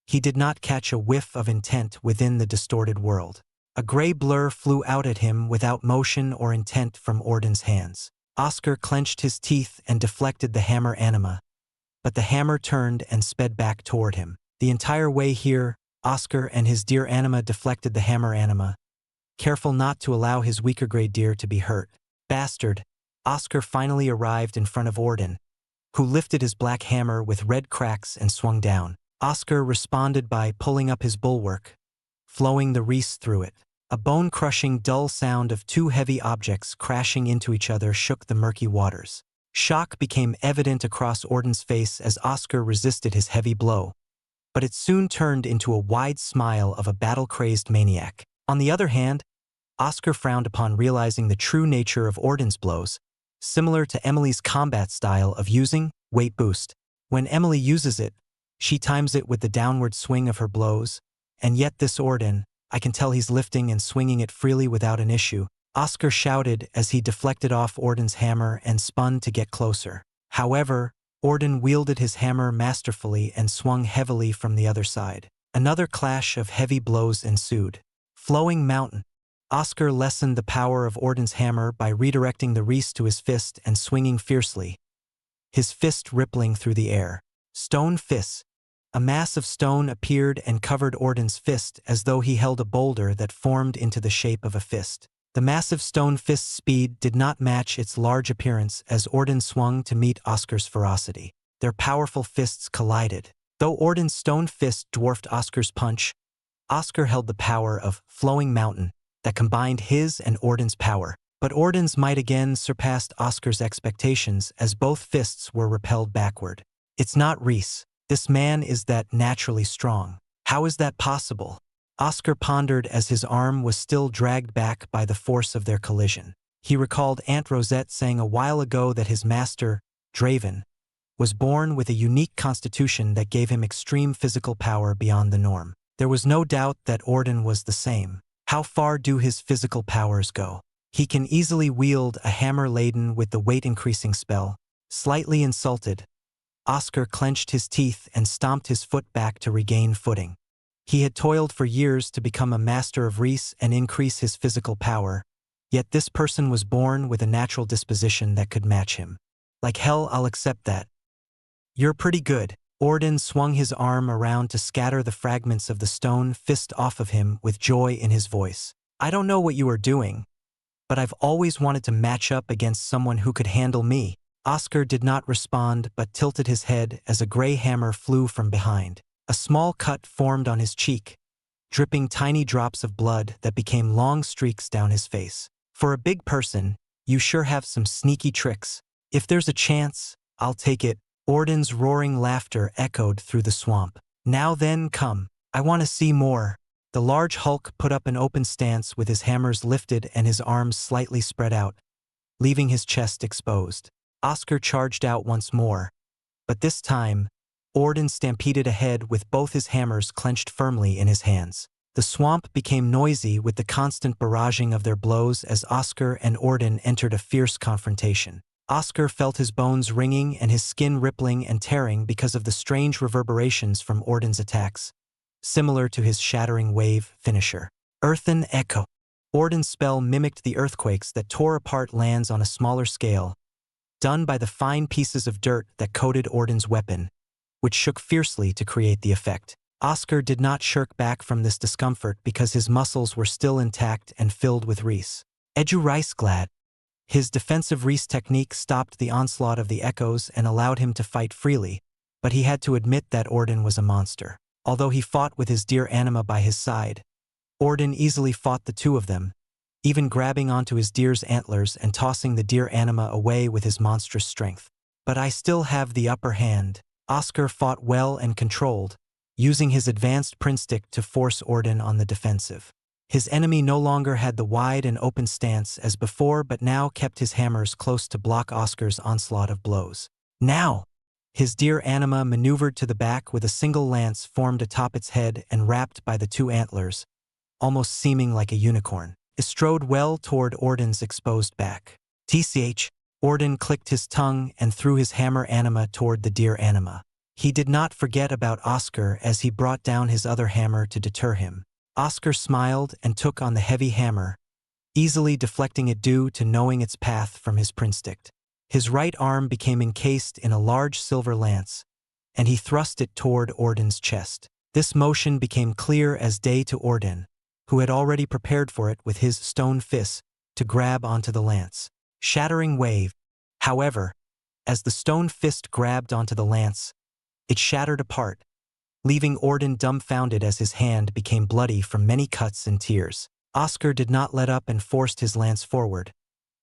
he did not catch a whiff of intent within the distorted world. A gray blur flew out at him without motion or intent from Orden's hands. Oscar clenched his teeth and deflected the hammer anima, but the hammer turned and sped back toward him. The entire way here, Oscar and his dear anima deflected the hammer anima, careful not to allow his weaker grade deer to be hurt. Bastard! Oscar finally arrived in front of Orden, who lifted his black hammer with red cracks and swung down. Oscar responded by pulling up his bulwark, flowing the wreaths through it. A bone-crushing dull sound of two heavy objects crashing into each other shook the murky waters. Shock became evident across Orden's face as Oscar resisted his heavy blow, but it soon turned into a wide smile of a battle-crazed maniac. On the other hand, Oscar frowned upon realizing the true nature of Orden's blows, similar to Emily's combat style of using weight boost. When Emily uses it, she times it with the downward swing of her blows, and yet this Orden, I can tell he's lifting and swinging it freely without an issue. Oscar shouted as he deflected off Orden's hammer and spun to get closer. However, Orden wielded his hammer masterfully and swung heavily from the other side. Another clash of heavy blows ensued. Flowing mountain. Oscar lessened the power of Orden's hammer by redirecting the wreath to his fist and swinging fiercely, his fist rippling through the air. Stone fist. A mass of stone appeared and covered Orden's fist as though he held a boulder that formed into the shape of a fist. The massive stone fist's speed did not match its large appearance as Orden swung to meet Oscar's ferocity. Their powerful fists collided. Though Orden's stone fist dwarfed Oscar's punch, Oscar held the power of flowing mountain, that combined his and Orden's power. But Orden's might again surpassed Oscar's expectations as both fists were repelled backward. It's not Reese. This man is that naturally strong. How is that possible? Oscar pondered as his arm was still dragged back by the force of their collision. He recalled Aunt Rosette saying a while ago that his master, Draven, was born with a unique constitution that gave him extreme physical power beyond the norm. There was no doubt that Orden was the same. How far do his physical powers go? He can easily wield a hammer laden with the weight-increasing spell. Slightly insulted, Oscar clenched his teeth and stomped his foot back to regain footing. He had toiled for years to become a master of Reese and increase his physical power, yet this person was born with a natural disposition that could match him. Like hell, I'll accept that. You're pretty good. Orden swung his arm around to scatter the fragments of the stone fist off of him with joy in his voice. I don't know what you are doing, but I've always wanted to match up against someone who could handle me. Oscar did not respond but tilted his head as a gray hammer flew from behind. A small cut formed on his cheek, dripping tiny drops of blood that became long streaks down his face. For a big person, you sure have some sneaky tricks. If there's a chance, I'll take it. Orden's roaring laughter echoed through the swamp. Now then, come. I want to see more. The large hulk put up an open stance with his hammers lifted and his arms slightly spread out, leaving his chest exposed. Oscar charged out once more, but this time, Orden stampeded ahead with both his hammers clenched firmly in his hands. The swamp became noisy with the constant barraging of their blows as Oscar and Orden entered a fierce confrontation. Oscar felt his bones ringing and his skin rippling and tearing because of the strange reverberations from Orden's attacks, similar to his shattering wave finisher. Earthen Echo. Orden's spell mimicked the earthquakes that tore apart lands on a smaller scale, done by the fine pieces of dirt that coated Orden's weapon, which shook fiercely to create the effect. Oscar did not shirk back from this discomfort because his muscles were still intact and filled with Reese. Edu Rice Glad. His defensive Reese technique stopped the onslaught of the echoes and allowed him to fight freely, but he had to admit that Orden was a monster. Although he fought with his dear anima by his side, Orden easily fought the two of them, even grabbing onto his deer's antlers and tossing the deer anima away with his monstrous strength. But I still have the upper hand. Oscar fought well and controlled, using his advanced prinstick to force Orden on the defensive. His enemy no longer had the wide and open stance as before but now kept his hammers close to block Oscar's onslaught of blows. Now! His deer anima maneuvered to the back with a single lance formed atop its head and wrapped by the two antlers, almost seeming like a unicorn. It strode well toward Orden's exposed back. TCH, Orden clicked his tongue and threw his hammer anima toward the deer anima. He did not forget about Oscar as he brought down his other hammer to deter him. Oscar smiled and took on the heavy hammer, easily deflecting it due to knowing its path from his prinstick. His right arm became encased in a large silver lance, and he thrust it toward Orden's chest. This motion became clear as day to Orden, who had already prepared for it with his stone fist to grab onto the lance. Shattering wave. However, as the stone fist grabbed onto the lance, it shattered apart, leaving Orden dumbfounded as his hand became bloody from many cuts and tears. Oscar did not let up and forced his lance forward,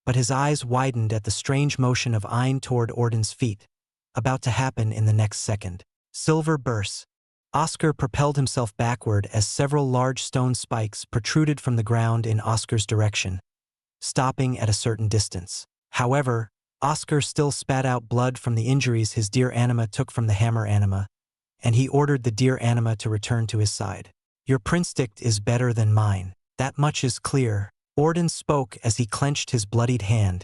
but his eyes widened at the strange motion of Ein toward Orden's feet, about to happen in the next second. Silver burst. Oscar propelled himself backward as several large stone spikes protruded from the ground in Oscar's direction, stopping at a certain distance. However, Oscar still spat out blood from the injuries his deer anima took from the hammer anima, and he ordered the deer anima to return to his side. Your prinstick is better than mine. That much is clear. Orden spoke as he clenched his bloodied hand,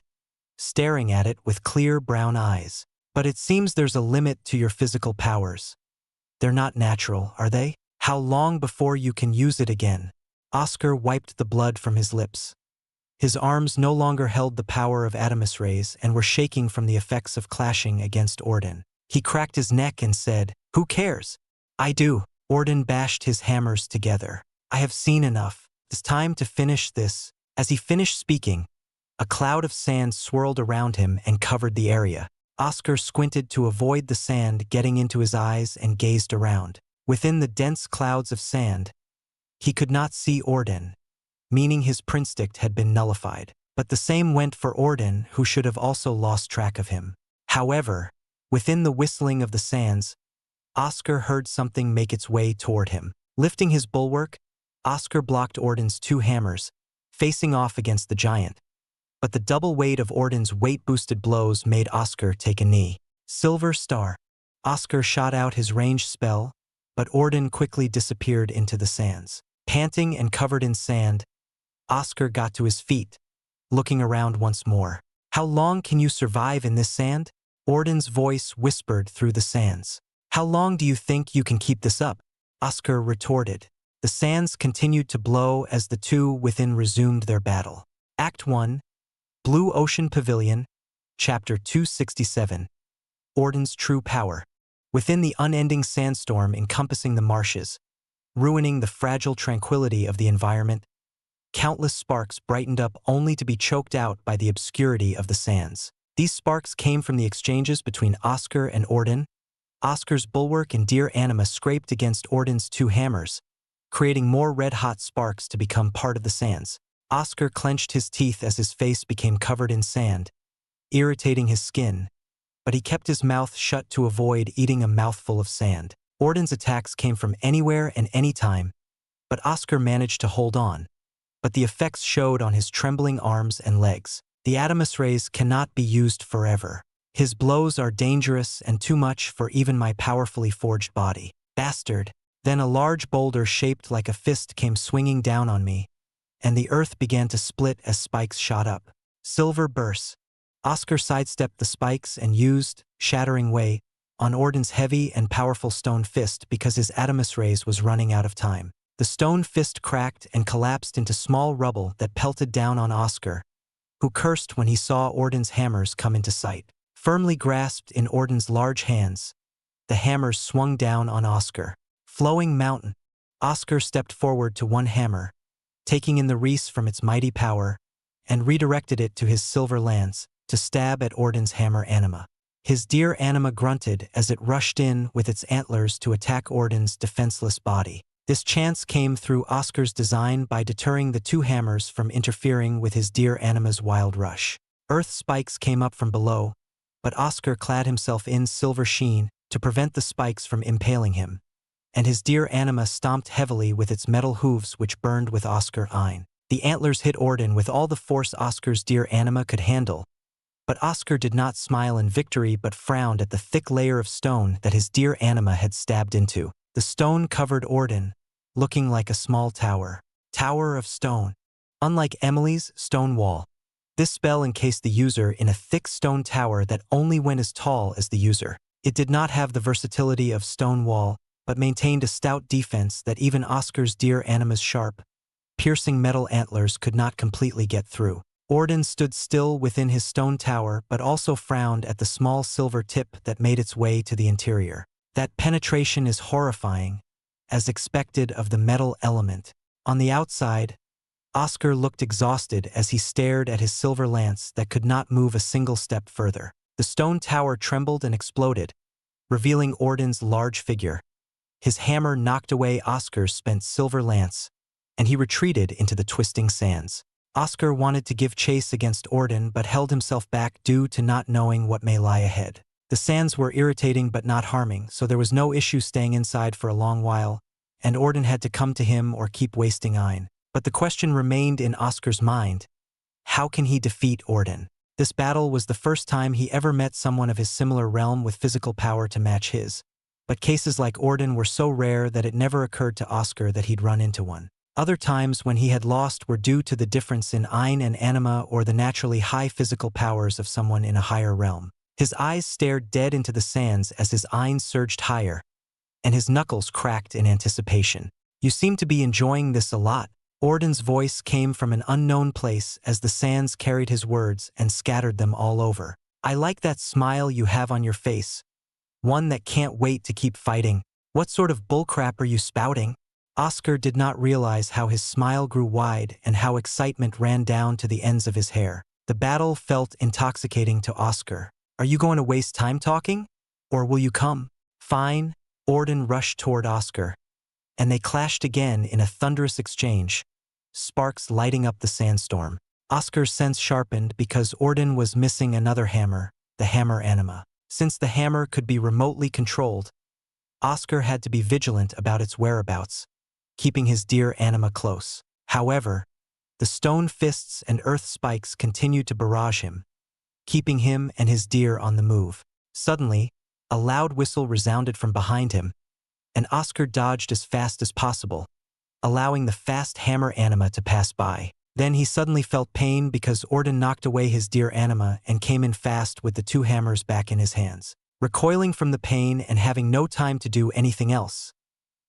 staring at it with clear brown eyes. But it seems there's a limit to your physical powers. They're not natural, are they? How long before you can use it again? Oscar wiped the blood from his lips. His arms no longer held the power of Adamus rays and were shaking from the effects of clashing against Orden. He cracked his neck and said, "Who cares? I do." Orden bashed his hammers together. "I have seen enough. It's time to finish this." As he finished speaking, a cloud of sand swirled around him and covered the area. Oscar squinted to avoid the sand getting into his eyes and gazed around. Within the dense clouds of sand, he could not see Orden, meaning his princedict had been nullified. But the same went for Orden, who should have also lost track of him. However, within the whistling of the sands, Oscar heard something make its way toward him. Lifting his bulwark, Oscar blocked Orden's two hammers, facing off against the giant. But the double weight of Orden's weight-boosted blows made Oscar take a knee. Silver Star. Oscar shot out his ranged spell, but Orden quickly disappeared into the sands. Panting and covered in sand, Oscar got to his feet, looking around once more. How long can you survive in this sand? Orden's voice whispered through the sands. How long do you think you can keep this up? Oscar retorted. The sands continued to blow as the two within resumed their battle. Act 1, Blue Ocean Pavilion, Chapter 267. Orden's True Power. Within the unending sandstorm encompassing the marshes, ruining the fragile tranquility of the environment, countless sparks brightened up only to be choked out by the obscurity of the sands. These sparks came from the exchanges between Oscar and Orden. Oscar's bulwark and dear anima scraped against Orden's two hammers, creating more red-hot sparks to become part of the sands. Oscar clenched his teeth as his face became covered in sand, irritating his skin, but he kept his mouth shut to avoid eating a mouthful of sand. Orden's attacks came from anywhere and anytime, but Oscar managed to hold on. But the effects showed on his trembling arms and legs. The Adamus rays cannot be used forever. His blows are dangerous and too much for even my powerfully forged body. Bastard. Then a large boulder shaped like a fist came swinging down on me, and the earth began to split as spikes shot up. Silver burst. Oscar sidestepped the spikes and used, shattering weight, on Orden's heavy and powerful stone fist because his Adamus rays was running out of time. The stone fist cracked and collapsed into small rubble that pelted down on Oscar, who cursed when he saw Orden's hammers come into sight. Firmly grasped in Orden's large hands, the hammers swung down on Oscar. Flowing mountain. Oscar stepped forward to one hammer, taking in the wreaths from its mighty power, and redirected it to his silver lance to stab at Orden's hammer anima. His dear anima grunted as it rushed in with its antlers to attack Orden's defenseless body. This chance came through Oscar's design by deterring the two hammers from interfering with his dear anima's wild rush. Earth spikes came up from below, but Oscar clad himself in silver sheen to prevent the spikes from impaling him, and his dear anima stomped heavily with its metal hooves which burned with Oscar Ein. The antlers hit Orden with all the force Oscar's dear anima could handle, but Oscar did not smile in victory but frowned at the thick layer of stone that his dear anima had stabbed into. The stone covered Orden, looking like a small tower. Tower of stone. Unlike Emily's stone wall, this spell encased the user in a thick stone tower that only went as tall as the user. It did not have the versatility of stone wall, but maintained a stout defense that even Oscar's dear anima's sharp, piercing metal antlers could not completely get through. Orden stood still within his stone tower but also frowned at the small silver tip that made its way to the interior. That penetration is horrifying, as expected of the metal element. On the outside, Oscar looked exhausted as he stared at his silver lance that could not move a single step further. The stone tower trembled and exploded, revealing Orden's large figure. His hammer knocked away Oscar's spent silver lance, and he retreated into the twisting sands. Oscar wanted to give chase against Orden but held himself back due to not knowing what may lie ahead. The sands were irritating but not harming, so there was no issue staying inside for a long while, and Orden had to come to him or keep wasting Ein. But the question remained in Oscar's mind: how can he defeat Orden? This battle was the first time he ever met someone of his similar realm with physical power to match his. But cases like Orden were so rare that it never occurred to Oscar that he'd run into one. Other times when he had lost were due to the difference in Ein and anima or the naturally high physical powers of someone in a higher realm. His eyes stared dead into the sands as his Ein surged higher, and his knuckles cracked in anticipation. "You seem to be enjoying this a lot." Orden's voice came from an unknown place as the sands carried his words and scattered them all over. "I like that smile you have on your face. One that can't wait to keep fighting. What sort of bullcrap are you spouting?" Oscar did not realize how his smile grew wide and how excitement ran down to the ends of his hair. The battle felt intoxicating to Oscar. "Are you going to waste time talking? Or will you come?" "Fine." Orden rushed toward Oscar, and they clashed again in a thunderous exchange, sparks lighting up the sandstorm. Oscar's sense sharpened because Orden was missing another hammer, the hammer anima. Since the hammer could be remotely controlled, Oscar had to be vigilant about its whereabouts, keeping his dear anima close. However, the stone fists and earth spikes continued to barrage him, keeping him and his deer on the move. Suddenly, a loud whistle resounded from behind him, and Oscar dodged as fast as possible, allowing the fast hammer anima to pass by. Then he suddenly felt pain because Orden knocked away his dear anima and came in fast with the two hammers back in his hands. Recoiling from the pain and having no time to do anything else,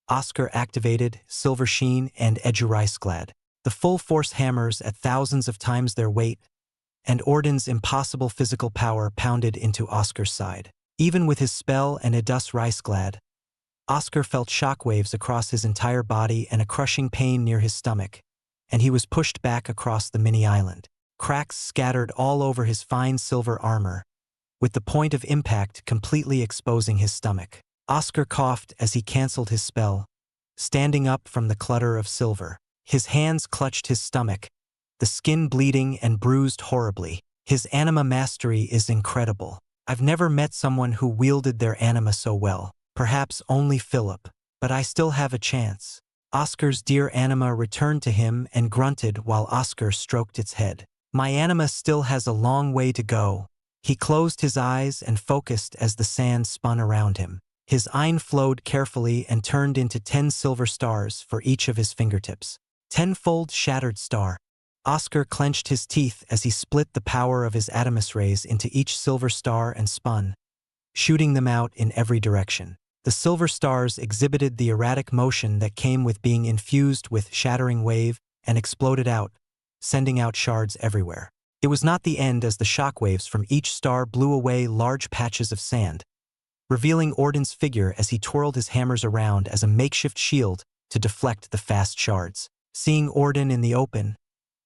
Oscar activated Silver Sheen and Eduricegladd, the full-force hammers at thousands of times their weight, and Orden's impossible physical power pounded into Oscar's side. Even with his spell and Eduricegladd, Oscar felt shockwaves across his entire body and a crushing pain near his stomach, and he was pushed back across the mini-island. Cracks scattered all over his fine silver armor, with the point of impact completely exposing his stomach. Oscar coughed as he canceled his spell, standing up from the clutter of silver. His hands clutched his stomach, the skin bleeding and bruised horribly. His anima mastery is incredible. I've never met someone who wielded their anima so well. Perhaps only Philip, but I still have a chance. Oscar's dear anima returned to him and grunted while Oscar stroked its head. My anima still has a long way to go. He closed his eyes and focused as the sand spun around him. His ein flowed carefully and turned into 10 silver stars for each of his fingertips. Tenfold shattered star. Oscar clenched his teeth as he split the power of his Adamus rays into each silver star and spun, shooting them out in every direction. The silver stars exhibited the erratic motion that came with being infused with shattering wave and exploded out, sending out shards everywhere. It was not the end as the shockwaves from each star blew away large patches of sand, revealing Orden's figure as he twirled his hammers around as a makeshift shield to deflect the fast shards. Seeing Orden in the open,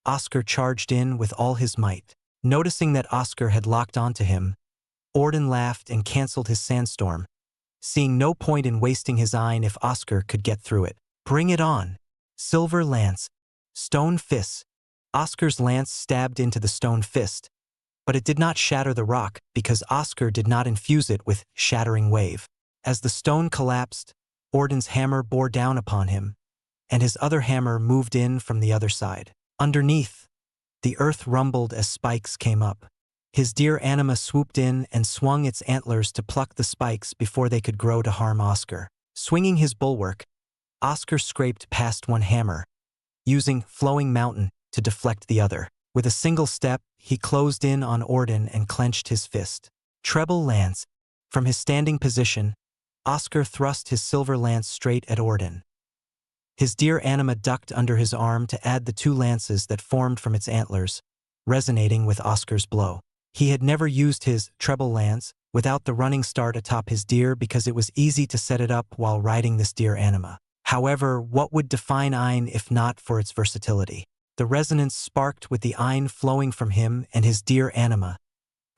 Oscar charged in with all his might. Noticing that Oscar had locked onto him, Orden laughed and canceled his sandstorm, seeing no point in wasting his ein if Oscar could get through it. Bring it on! Silver lance, stone fist. Oscar's lance stabbed into the stone fist, but it did not shatter the rock because Oscar did not infuse it with shattering wave. As the stone collapsed, Orden's hammer bore down upon him, and his other hammer moved in from the other side. Underneath, the earth rumbled as spikes came up. His dear anima swooped in and swung its antlers to pluck the spikes before they could grow to harm Oscar. Swinging his bulwark, Oscar scraped past one hammer, using Flowing Mountain to deflect the other. With a single step, he closed in on Orden and clenched his fist. Treble lance. From his standing position, Oscar thrust his silver lance straight at Orden. His dear anima ducked under his arm to add the two lances that formed from its antlers, resonating with Oscar's blow. He had never used his treble lance without the running start atop his deer because it was easy to set it up while riding this dear anima. However, what would define ein if not for its versatility? The resonance sparked with the ein flowing from him and his dear anima,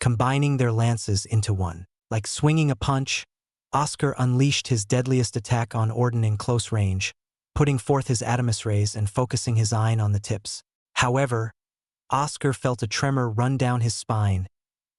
combining their lances into one. Like swinging a punch, Oscar unleashed his deadliest attack on Orden in close range, putting forth his Adamus rays and focusing his ein on the tips. However, Oscar felt a tremor run down his spine,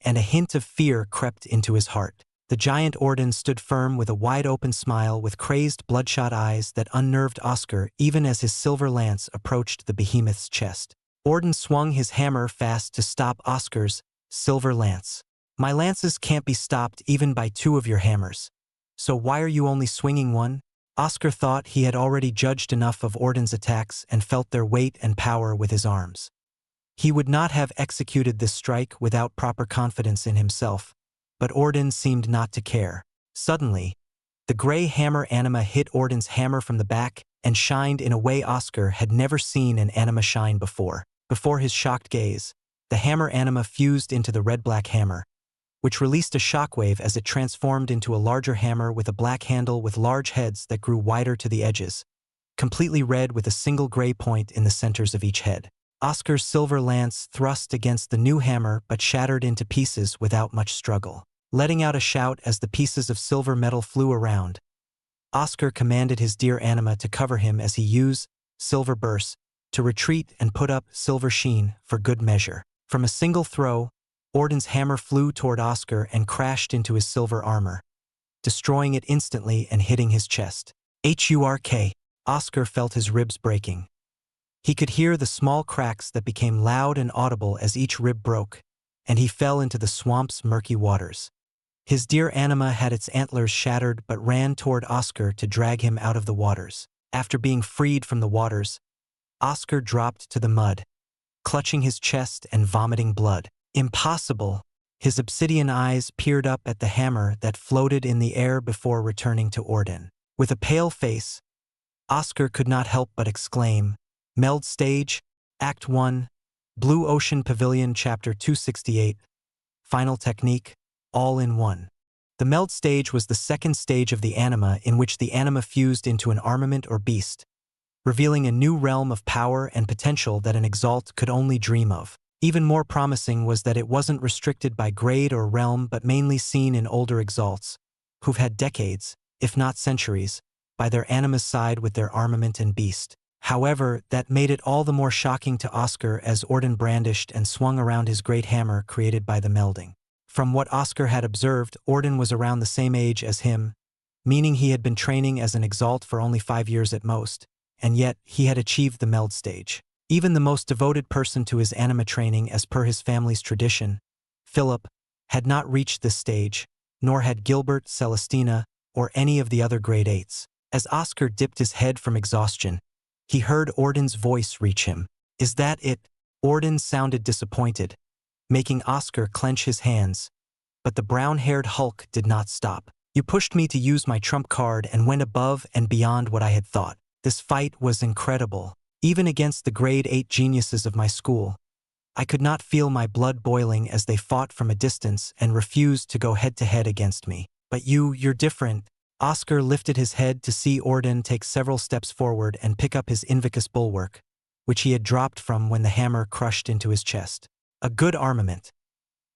and a hint of fear crept into his heart. The giant Orden stood firm with a wide-open smile with crazed, bloodshot eyes that unnerved Oscar even as his silver lance approached the behemoth's chest. Orden swung his hammer fast to stop Oscar's silver lance. My lances can't be stopped even by 2 of your hammers. So why are you only swinging one? Oscar thought he had already judged enough of Orden's attacks and felt their weight and power with his arms. He would not have executed this strike without proper confidence in himself, but Orden seemed not to care. Suddenly, the gray hammer anima hit Orden's hammer from the back and shined in a way Oscar had never seen an anima shine before. Before his shocked gaze, the hammer anima fused into the red-black hammer, which released a shockwave as it transformed into a larger hammer with a black handle with large heads that grew wider to the edges, completely red with a single gray point in the centers of each head. Oscar's silver lance thrust against the new hammer but shattered into pieces without much struggle. Letting out a shout as the pieces of silver metal flew around, Oscar commanded his dear anima to cover him as he used Silver Burst to retreat and put up silver sheen for good measure. From a single throw, Orden's hammer flew toward Oscar and crashed into his silver armor, destroying it instantly and hitting his chest. Hurk! Oscar felt his ribs breaking. He could hear the small cracks that became loud and audible as each rib broke, and he fell into the swamp's murky waters. His dear anima had its antlers shattered but ran toward Oscar to drag him out of the waters. After being freed from the waters, Oscar dropped to the mud, clutching his chest and vomiting blood. Impossible! His obsidian eyes peered up at the hammer that floated in the air before returning to Orden. With a pale face, Oscar could not help but exclaim, Meld Stage, Act 1, Blue Ocean Pavilion Chapter 268, Final Technique, all in one. The meld stage was the second stage of the anima in which the anima fused into an armament or beast, revealing a new realm of power and potential that an Exalt could only dream of. Even more promising was that it wasn't restricted by grade or realm but mainly seen in older Exalts, who've had decades, if not centuries, by their anima's side with their armament and beast. However, that made it all the more shocking to Oscar as Orden brandished and swung around his great hammer created by the melding. From what Oscar had observed, Orden was around the same age as him, meaning he had been training as an Exalt for only 5 years at most, and yet he had achieved the meld stage. Even the most devoted person to his anima training as per his family's tradition, Philip, had not reached this stage, nor had Gilbert, Celestina, or any of the other grade 8s. As Oscar dipped his head from exhaustion, he heard Orden's voice reach him. Is that it? Orden sounded disappointed, making Oscar clench his hands, but the brown-haired hulk did not stop. You pushed me to use my trump card and went above and beyond what I had thought. This fight was incredible. Even against the grade 8 geniuses of my school, I could not feel my blood boiling as they fought from a distance and refused to go head-to-head against me. But you're different. Oscar lifted his head to see Orden take several steps forward and pick up his Invicus bulwark, which he had dropped from when the hammer crushed into his chest. A good armament.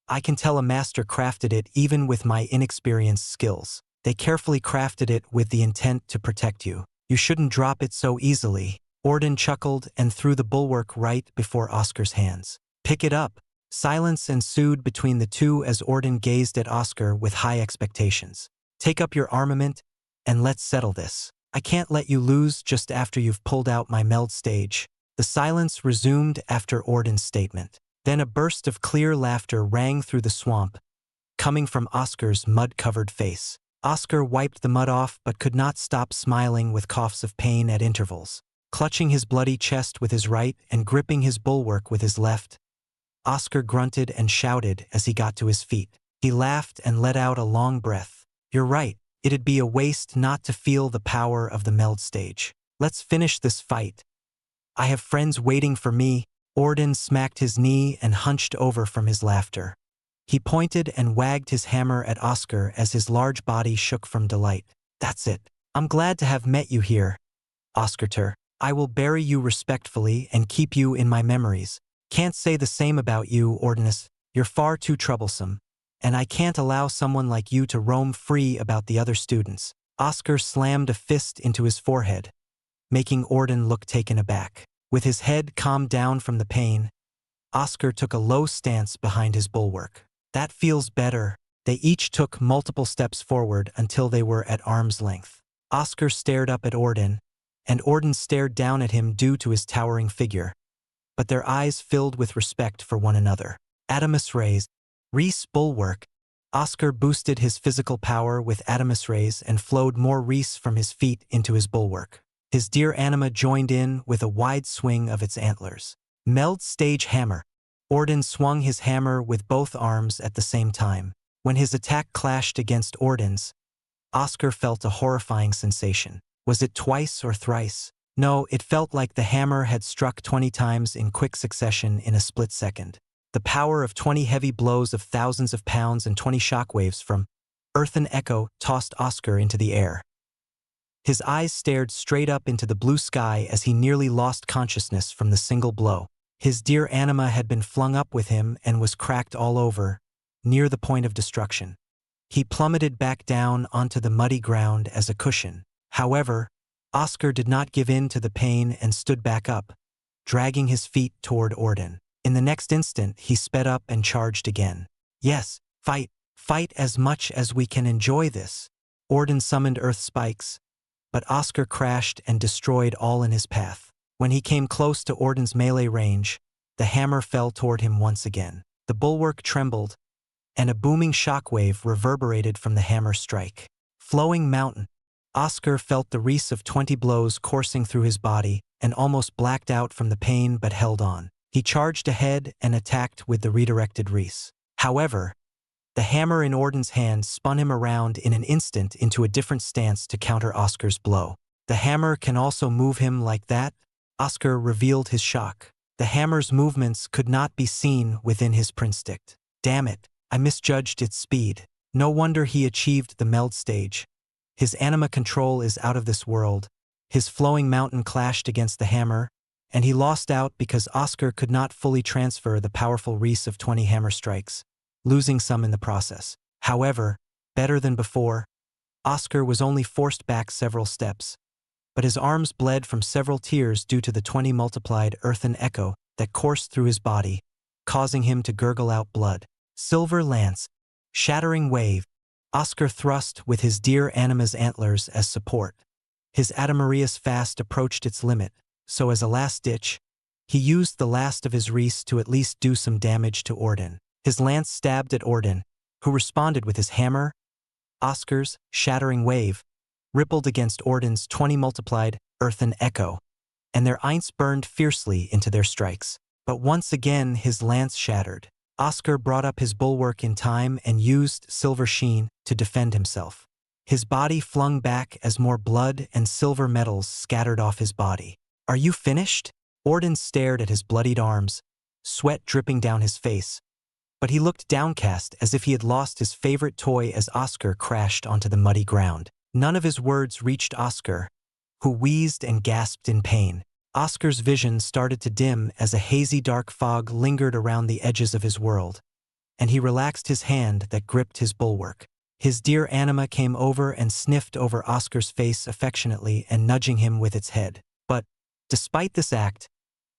I can tell a master crafted it even with my inexperienced skills. They carefully crafted it with the intent to protect you. You shouldn't drop it so easily. Orden chuckled and threw the bulwark right before Oscar's hands. Pick it up. Silence ensued between the two as Orden gazed at Oscar with high expectations. Take up your armament, and let's settle this. I can't let you lose just after you've pulled out my meld stage. The silence resumed after Orden's statement. Then a burst of clear laughter rang through the swamp, coming from Oscar's mud-covered face. Oscar wiped the mud off but could not stop smiling with coughs of pain at intervals. Clutching his bloody chest with his right and gripping his bulwark with his left, Oscar grunted and shouted as he got to his feet. He laughed and let out a long breath. You're right, it'd be a waste not to feel the power of the meld stage. Let's finish this fight. I have friends waiting for me. Orden smacked his knee and hunched over from his laughter. He pointed and wagged his hammer at Oscar as his large body shook from delight. That's it. I'm glad to have met you here, Oscar. I will bury you respectfully and keep you in my memories. Can't say the same about you, Ordenus. You're far too troublesome, and I can't allow someone like you to roam free about the other students. Oscar slammed a fist into his forehead, making Orden look taken aback. With his head calmed down from the pain, Oscar took a low stance behind his bulwark. That feels better. They each took multiple steps forward until they were at arm's length. Oscar stared up at Orden, and Orden stared down at him due to his towering figure, but their eyes filled with respect for one another. Adamus Rays, Reese bulwark. Oscar boosted his physical power with Adamus Rays and flowed more Reese from his feet into his bulwark. His dear anima joined in with a wide swing of its antlers. Meld stage hammer. Orden swung his hammer with both arms at the same time. When his attack clashed against Orden's, Oscar felt a horrifying sensation. Was it twice or thrice? No, it felt like the hammer had struck 20 times in quick succession in a split second. The power of 20 heavy blows of thousands of pounds and 20 shockwaves from earthen echo tossed Oscar into the air. His eyes stared straight up into the blue sky as he nearly lost consciousness from the single blow. His dear anima had been flung up with him and was cracked all over, near the point of destruction. He plummeted back down onto the muddy ground as a cushion. However, Oscar did not give in to the pain and stood back up, dragging his feet toward Orden. In the next instant, he sped up and charged again. Yes, fight, fight as much as we can enjoy this. Orden summoned earth spikes, but Oscar crashed and destroyed all in his path. When he came close to Orden's melee range, the hammer fell toward him once again. The bulwark trembled, and a booming shockwave reverberated from the hammer's strike. Flowing mountain. Oscar felt the wreaths of 20 blows coursing through his body and almost blacked out from the pain but held on. He charged ahead and attacked with the redirected wreaths. However, the hammer in Orden's hand spun him around in an instant into a different stance to counter Oscar's blow. The hammer can also move him like that? Oscar revealed his shock. The hammer's movements could not be seen within his prinstick. Damn it, I misjudged its speed. No wonder he achieved the meld stage. His anima control is out of this world. His flowing mountain clashed against the hammer, and he lost out because Oscar could not fully transfer the powerful wreaths of 20 hammer strikes, losing some in the process. However, better than before, Oscar was only forced back several steps, but his arms bled from several tears due to the 20 multiplied earthen echo that coursed through his body, causing him to gurgle out blood. Silver lance, shattering wave. Oscar thrust with his dear anima's antlers as support. His Adamarius fast approached its limit, so as a last ditch, he used the last of his wreaths to at least do some damage to Orden. His lance stabbed at Orden, who responded with his hammer. Oscar's shattering wave rippled against Orden's 20 multiplied earthen echo, and their eints burned fiercely into their strikes. But once again his lance shattered. Oscar brought up his bulwark in time and used silver sheen to defend himself. His body flung back as more blood and silver metals scattered off his body. Are you finished? Orden stared at his bloodied arms, sweat dripping down his face, but he looked downcast as if he had lost his favorite toy as Oscar crashed onto the muddy ground. None of his words reached Oscar, who wheezed and gasped in pain. Oscar's vision started to dim as a hazy dark fog lingered around the edges of his world, and he relaxed his hand that gripped his bulwark. His dear anima came over and sniffed over Oscar's face affectionately and nudging him with its head. But, despite this act,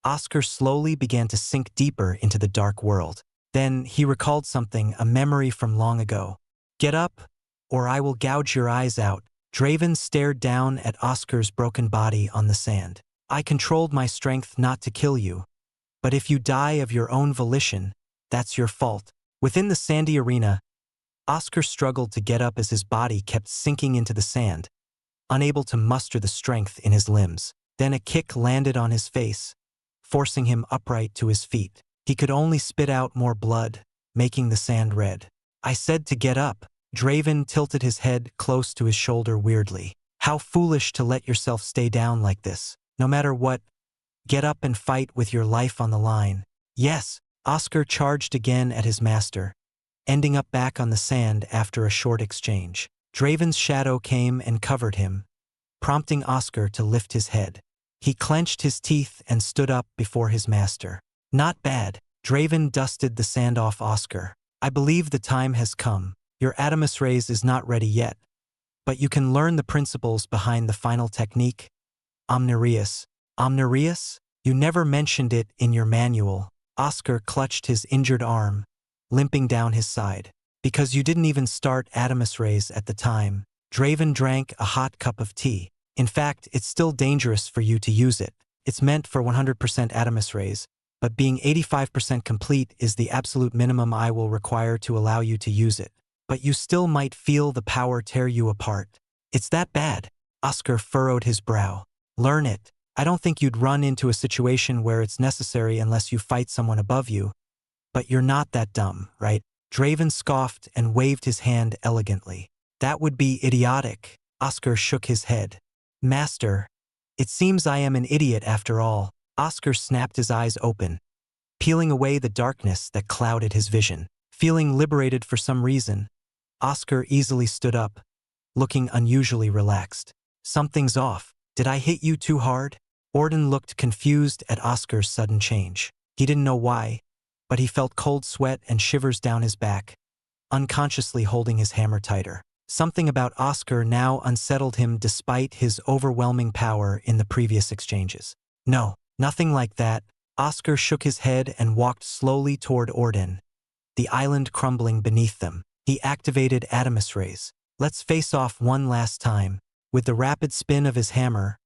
Oscar slowly began to sink deeper into the dark world. Then he recalled something, a memory from long ago. Get up, or I will gouge your eyes out. Draven stared down at Oscar's broken body on the sand. I controlled my strength not to kill you, but if you die of your own volition, that's your fault. Within the sandy arena, Oscar struggled to get up as his body kept sinking into the sand, unable to muster the strength in his limbs. Then a kick landed on his face, forcing him upright to his feet. He could only spit out more blood, making the sand red. I said to get up. Draven tilted his head close to his shoulder weirdly. How foolish to let yourself stay down like this. No matter what, get up and fight with your life on the line. Yes, Oscar charged again at his master, ending up back on the sand after a short exchange. Draven's shadow came and covered him, prompting Oscar to lift his head. He clenched his teeth and stood up before his master. Not bad. Draven dusted the sand off Oscar. I believe the time has come. Your Adamus raise is not ready yet, but you can learn the principles behind the final technique. Omnirius. Omnirius? You never mentioned it in your manual. Oscar clutched his injured arm, limping down his side. Because you didn't even start Adamus raise at the time. Draven drank a hot cup of tea. In fact, it's still dangerous for you to use it. It's meant for 100% Adamus raise, but being 85% complete is the absolute minimum I will require to allow you to use it. But you still might feel the power tear you apart. It's that bad. Oscar furrowed his brow. Learn it. I don't think you'd run into a situation where it's necessary unless you fight someone above you. But you're not that dumb, right? Draven scoffed and waved his hand elegantly. That would be idiotic. Oscar shook his head. Master, it seems I am an idiot after all. Oscar snapped his eyes open, peeling away the darkness that clouded his vision. Feeling liberated for some reason, Oscar easily stood up, looking unusually relaxed. Something's off. Did I hit you too hard? Orden looked confused at Oscar's sudden change. He didn't know why, but he felt cold sweat and shivers down his back, unconsciously holding his hammer tighter. Something about Oscar now unsettled him despite his overwhelming power in the previous exchanges. No, Nothing like that. Oscar shook his head and walked slowly toward Orden, the island crumbling beneath them. He activated Adamus rays. Let's face off one last time. With the rapid spin of his hammer,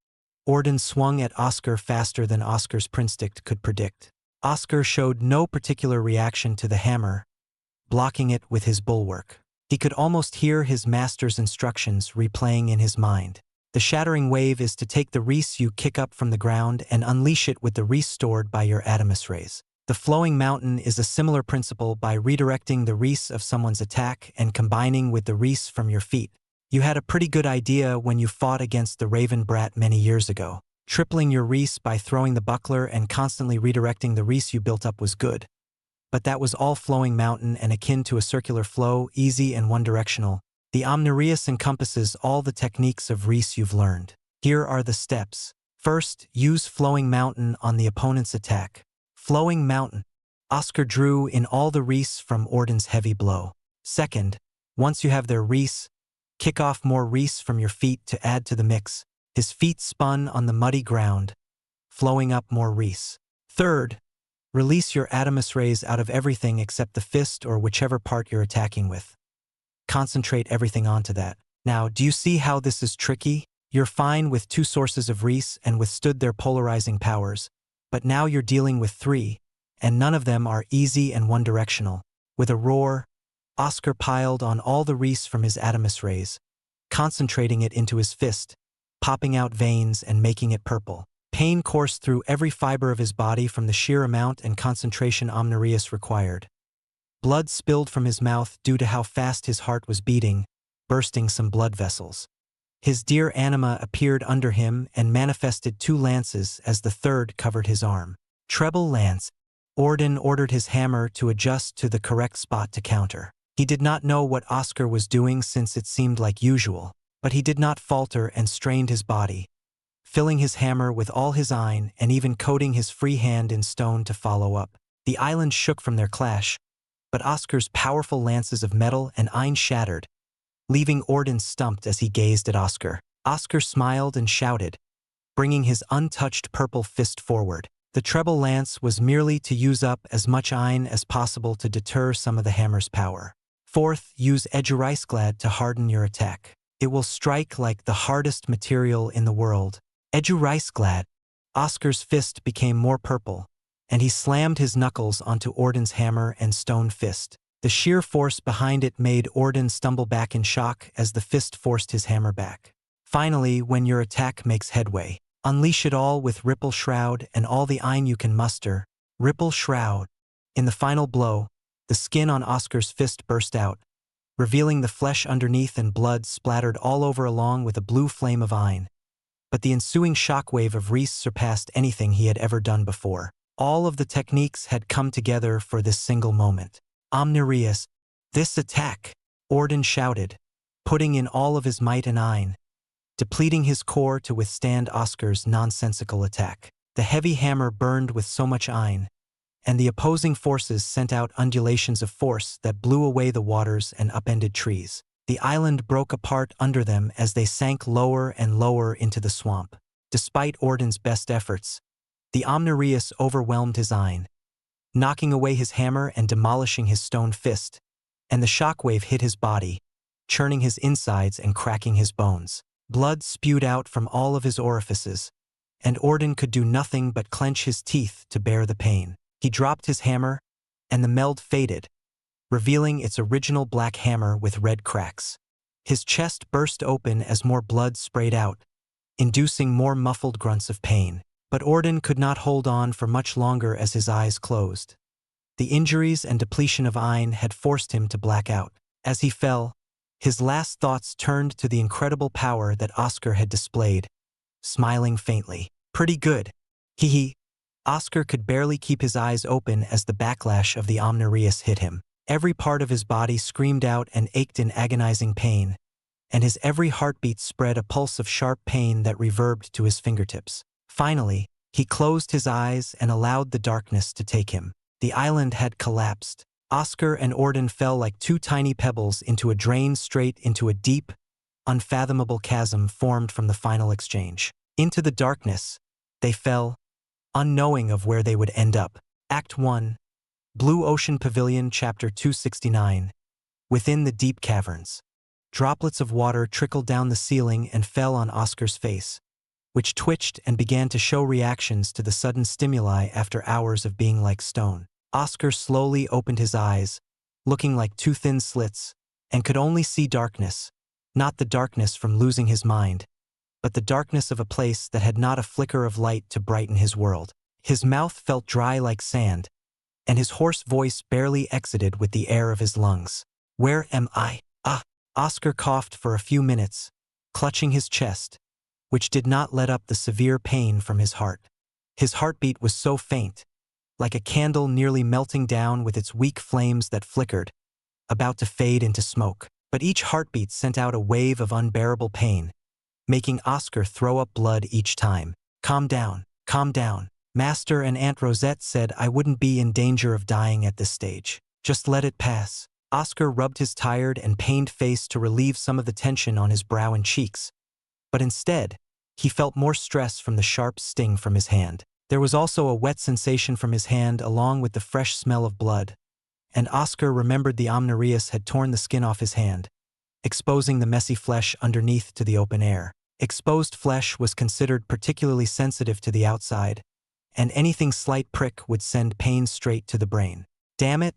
Orden swung at Oscar faster than Oscar's prinstict could predict. Oscar showed no particular reaction to the hammer, blocking it with his bulwark. He could almost hear his master's instructions replaying in his mind. The shattering wave is to take the wreaths you kick up from the ground and unleash it with the wreaths stored by your Adamus rays. The flowing mountain is a similar principle by redirecting the wreaths of someone's attack and combining with the wreaths from your feet. You had a pretty good idea when you fought against the Raven Brat many years ago. Tripling your wreaths by throwing the buckler and constantly redirecting the wreaths you built up was good. But that was all flowing mountain and akin to a circular flow, easy and one-directional. The Omnireus encompasses all the techniques of wreaths you've learned. Here are the steps. First, use flowing mountain on the opponent's attack. Flowing mountain. Oscar drew in all the wreaths from Orden's heavy blow. Second, once you have their wreaths, kick off more wreaths from your feet to add to the mix. His feet spun on the muddy ground, flowing up more wreaths. Third, release your Adamus rays out of everything except the fist or whichever part you're attacking with. Concentrate everything onto that. Now, do you see how this is tricky? You're fine with 2 sources of wreaths and withstood their polarizing powers, but now you're dealing with 3, and none of them are easy and one-directional. With a roar, Oscar piled on all the wreaths from his Adamus rays, concentrating it into his fist, popping out veins and making it purple. Pain coursed through every fiber of his body from the sheer amount and concentration Omnireus required. Blood spilled from his mouth due to how fast his heart was beating, bursting some blood vessels. His dear anima appeared under him and manifested 2 lances as the third covered his arm. Treble lance. Orden ordered his hammer to adjust to the correct spot to counter. He did not know what Oscar was doing since it seemed like usual, but he did not falter and strained his body, filling his hammer with all his ein and even coating his free hand in stone to follow up. The island shook from their clash, but Oscar's powerful lances of metal and ein shattered, leaving Orden stumped as he gazed at Oscar. Oscar smiled and shouted, bringing his untouched purple fist forward. The treble lance was merely to use up as much ein as possible to deter some of the hammer's power. Fourth, use Eduricegladd to harden your attack. It will strike like the hardest material in the world. Eduricegladd. Oscar's fist became more purple, and he slammed his knuckles onto Orden's hammer and stone fist. The sheer force behind it made Orden stumble back in shock as the fist forced his hammer back. Finally, when your attack makes headway, unleash it all with Ripple Shroud and all the ein you can muster. Ripple Shroud. In the final blow, the skin on Oscar's fist burst out, revealing the flesh underneath, and blood splattered all over along with a blue flame of ein. But the ensuing shockwave of wreaths surpassed anything he had ever done before. All of the techniques had come together for this single moment. Omnireus, this attack! Orden shouted, putting in all of his might and ein, depleting his core to withstand Oscar's nonsensical attack. The heavy hammer burned with so much ein, and the opposing forces sent out undulations of force that blew away the waters and upended trees. The island broke apart under them as they sank lower and lower into the swamp. Despite Orden's best efforts, the Omnireus overwhelmed his ein, knocking away his hammer and demolishing his stone fist, and the shockwave hit his body, churning his insides and cracking his bones. Blood spewed out from all of his orifices, and Orden could do nothing but clench his teeth to bear the pain. He dropped his hammer, and the meld faded, revealing its original black hammer with red cracks. His chest burst open as more blood sprayed out, inducing more muffled grunts of pain. But Orden could not hold on for much longer as his eyes closed. The injuries and depletion of ein had forced him to black out. As he fell, his last thoughts turned to the incredible power that Oscar had displayed, smiling faintly. Pretty good. Hee. Oscar could barely keep his eyes open as the backlash of the Omnireus hit him. Every part of his body screamed out and ached in agonizing pain, and his every heartbeat spread a pulse of sharp pain that reverbed to his fingertips. Finally, he closed his eyes and allowed the darkness to take him. The island had collapsed. Oscar and Orden fell like 2 tiny pebbles into a drain straight into a deep, unfathomable chasm formed from the final exchange. Into the darkness, they fell, unknowing of where they would end up. Act 1. Blue Ocean Pavilion, Chapter 269. Within the deep caverns. Droplets of water trickled down the ceiling and fell on Oscar's face, which twitched and began to show reactions to the sudden stimuli after hours of being like stone. Oscar slowly opened his eyes, looking like two thin slits, and could only see darkness, not the darkness from losing his mind, but the darkness of a place that had not a flicker of light to brighten his world. His mouth felt dry like sand, and his hoarse voice barely exited with the air of his lungs. Where am I? Ah! Oscar coughed for a few minutes, clutching his chest, which did not let up the severe pain from his heart. His heartbeat was so faint, like a candle nearly melting down with its weak flames that flickered, about to fade into smoke. But each heartbeat sent out a wave of unbearable pain, making Oscar throw up blood each time. Calm down, calm down. Master and Aunt Rosette said I wouldn't be in danger of dying at this stage. Just let it pass. Oscar rubbed his tired and pained face to relieve some of the tension on his brow and cheeks, but instead, he felt more stress from the sharp sting from his hand. There was also a wet sensation from his hand along with the fresh smell of blood, and Oscar remembered the Omnarius had torn the skin off his hand, exposing the messy flesh underneath to the open air. Exposed flesh was considered particularly sensitive to the outside, and anything slight prick would send pain straight to the brain. Damn it!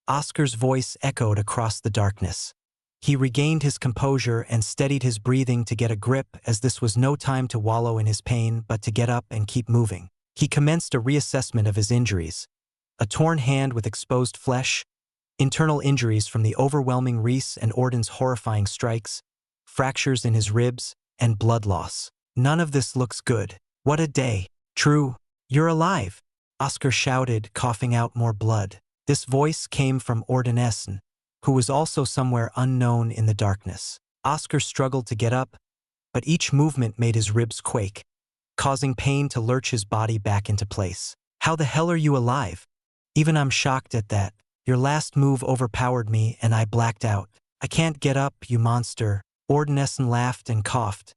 Oscar's voice echoed across the darkness. He regained his composure and steadied his breathing to get a grip, as this was no time to wallow in his pain but to get up and keep moving. He commenced a reassessment of his injuries. A torn hand with exposed flesh, internal injuries from the overwhelming Reese and Orden's horrifying strikes, fractures in his ribs, and blood loss. None of this looks good. What a day. True, you're alive, Oscar shouted, coughing out more blood. This voice came from Ordenessen, who was also somewhere unknown in the darkness. Oscar struggled to get up, but each movement made his ribs quake, causing pain to lurch his body back into place. How the hell are you alive? Even I'm shocked at that. Your last move overpowered me and I blacked out. I can't get up, you monster. Ordenessen laughed and coughed,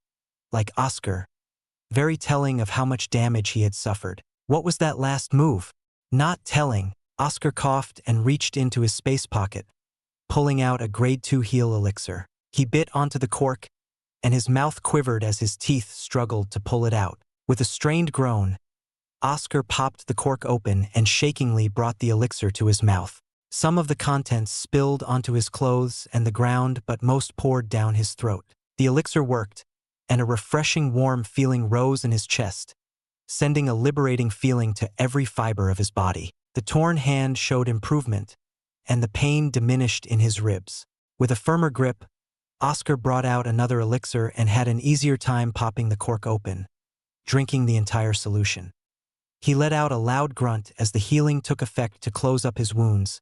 like Oscar, very telling of how much damage he had suffered. What was that last move? Not telling. Oscar coughed and reached into his space pocket, pulling out a grade 2 heal elixir. He bit onto the cork, and his mouth quivered as his teeth struggled to pull it out. With a strained groan, Oscar popped the cork open and shakingly brought the elixir to his mouth. Some of the contents spilled onto his clothes and the ground, but most poured down his throat. The elixir worked, and a refreshing warm feeling rose in his chest, sending a liberating feeling to every fiber of his body. The torn hand showed improvement, and the pain diminished in his ribs. With a firmer grip, Oscar brought out another elixir and had an easier time popping the cork open, drinking the entire solution. He let out a loud grunt as the healing took effect to close up his wounds,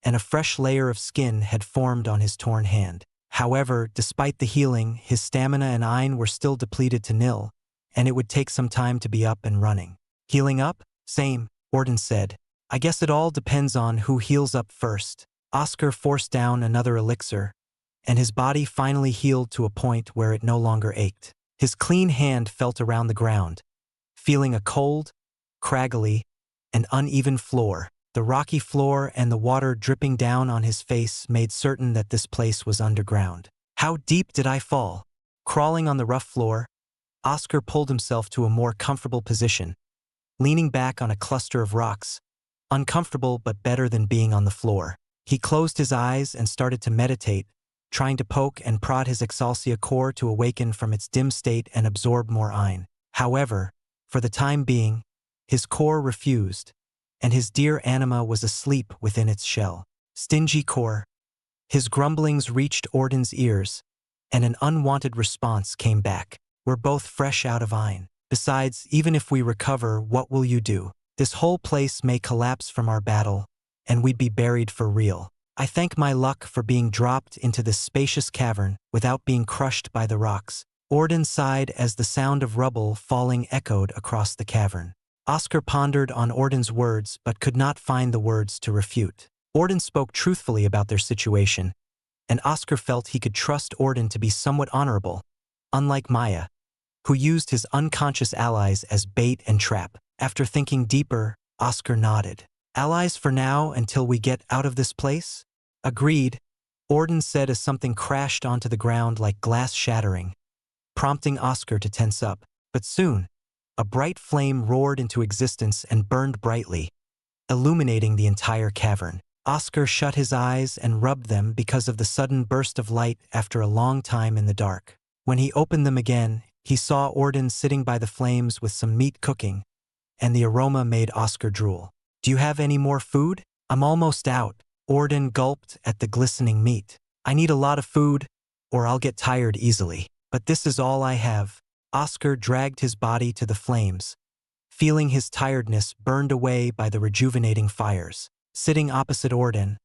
and a fresh layer of skin had formed on his torn hand. However, despite the healing, his stamina and Ein were still depleted to nil, and it would take some time to be up and running. Healing up? Same, Orden said. I guess it all depends on who heals up first. Oscar forced down another elixir, and his body finally healed to a point where it no longer ached. His clean hand felt around the ground, feeling a cold, craggly, and uneven floor. The rocky floor and the water dripping down on his face made certain that this place was underground. How deep did I fall? Crawling on the rough floor, Oscar pulled himself to a more comfortable position, leaning back on a cluster of rocks. Uncomfortable but better than being on the floor. He closed his eyes and started to meditate, trying to poke and prod his Exaltia core to awaken from its dim state and absorb more Ein. However, for the time being, his core refused, and his dear anima was asleep within its shell. Stingy core. His grumblings reached Orden's ears, and an unwanted response came back. We're both fresh out of Ein. Besides, even if we recover, what will you do? This whole place may collapse from our battle, and we'd be buried for real. I thank my luck for being dropped into this spacious cavern without being crushed by the rocks. Orden sighed as the sound of rubble falling echoed across the cavern. Oscar pondered on Orden's words but could not find the words to refute. Orden spoke truthfully about their situation, and Oscar felt he could trust Orden to be somewhat honorable, unlike Maya, who used his unconscious allies as bait and trap. After thinking deeper, Oscar nodded. Allies for now until we get out of this place? Agreed, Orden said as something crashed onto the ground like glass shattering, prompting Oscar to tense up. But soon, a bright flame roared into existence and burned brightly, illuminating the entire cavern. Oscar shut his eyes and rubbed them because of the sudden burst of light after a long time in the dark. When he opened them again, he saw Orden sitting by the flames with some meat cooking, and the aroma made Oscar drool. Do you have any more food? I'm almost out. Orden gulped at the glistening meat. I need a lot of food, or I'll get tired easily. But this is all I have. Oscar dragged his body to the flames, feeling his tiredness burned away by the rejuvenating fires. Sitting opposite Orden,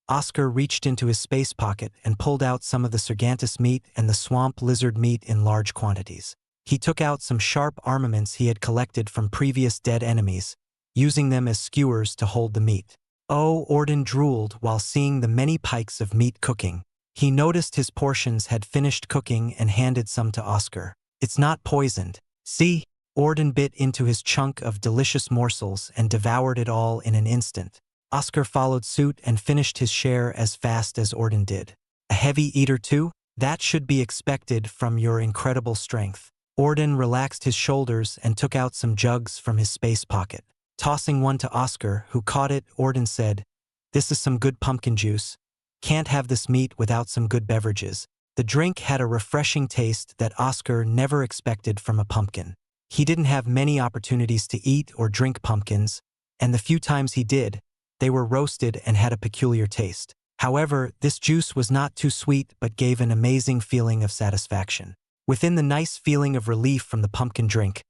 Oscar reached into his space pocket and pulled out some of the Sargantus meat and the swamp lizard meat in large quantities. He took out some sharp armaments he had collected from previous dead enemies, using them as skewers to hold the meat. Oh, Orden drooled while seeing the many pikes of meat cooking. He noticed his portions had finished cooking and handed some to Oscar. It's not poisoned. See? Orden bit into his chunk of delicious morsels and devoured it all in an instant. Oscar followed suit and finished his share as fast as Orden did. A heavy eater too? That should be expected from your incredible strength. Orden relaxed his shoulders and took out some jugs from his space pocket. Tossing one to Oscar, who caught it, Orden said, "This is some good pumpkin juice. Can't have this meat without some good beverages." The drink had a refreshing taste that Oscar never expected from a pumpkin. He didn't have many opportunities to eat or drink pumpkins, and the few times he did, they were roasted and had a peculiar taste. However, this juice was not too sweet but gave an amazing feeling of satisfaction. Within the nice feeling of relief from the pumpkin drink,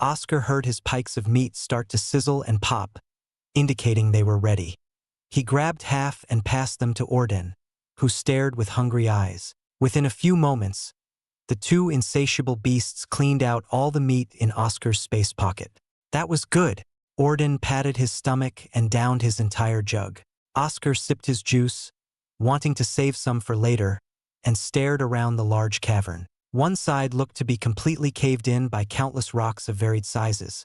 Oscar heard his pikes of meat start to sizzle and pop, indicating they were ready. He grabbed half and passed them to Orden, who stared with hungry eyes. Within a few moments, the two insatiable beasts cleaned out all the meat in Oscar's space pocket. That was good. Orden patted his stomach and downed his entire jug. Oscar sipped his juice, wanting to save some for later, and stared around the large cavern. One side looked to be completely caved in by countless rocks of varied sizes,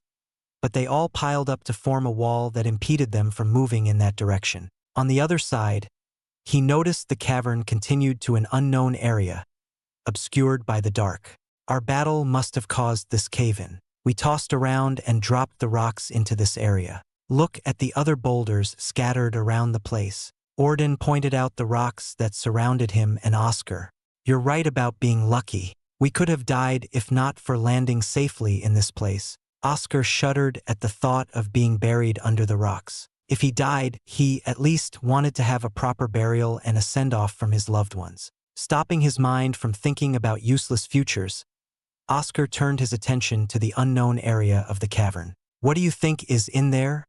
but they all piled up to form a wall that impeded them from moving in that direction. On the other side, he noticed the cavern continued to an unknown area, obscured by the dark. Our battle must have caused this cave-in. We tossed around and dropped the rocks into this area. Look at the other boulders scattered around the place. Orden pointed out the rocks that surrounded him and Oscar. You're right about being lucky. We could have died if not for landing safely in this place. Oscar shuddered at the thought of being buried under the rocks. If he died, he at least wanted to have a proper burial and a send-off from his loved ones. Stopping his mind from thinking about useless futures, Oscar turned his attention to the unknown area of the cavern. What do you think is in there?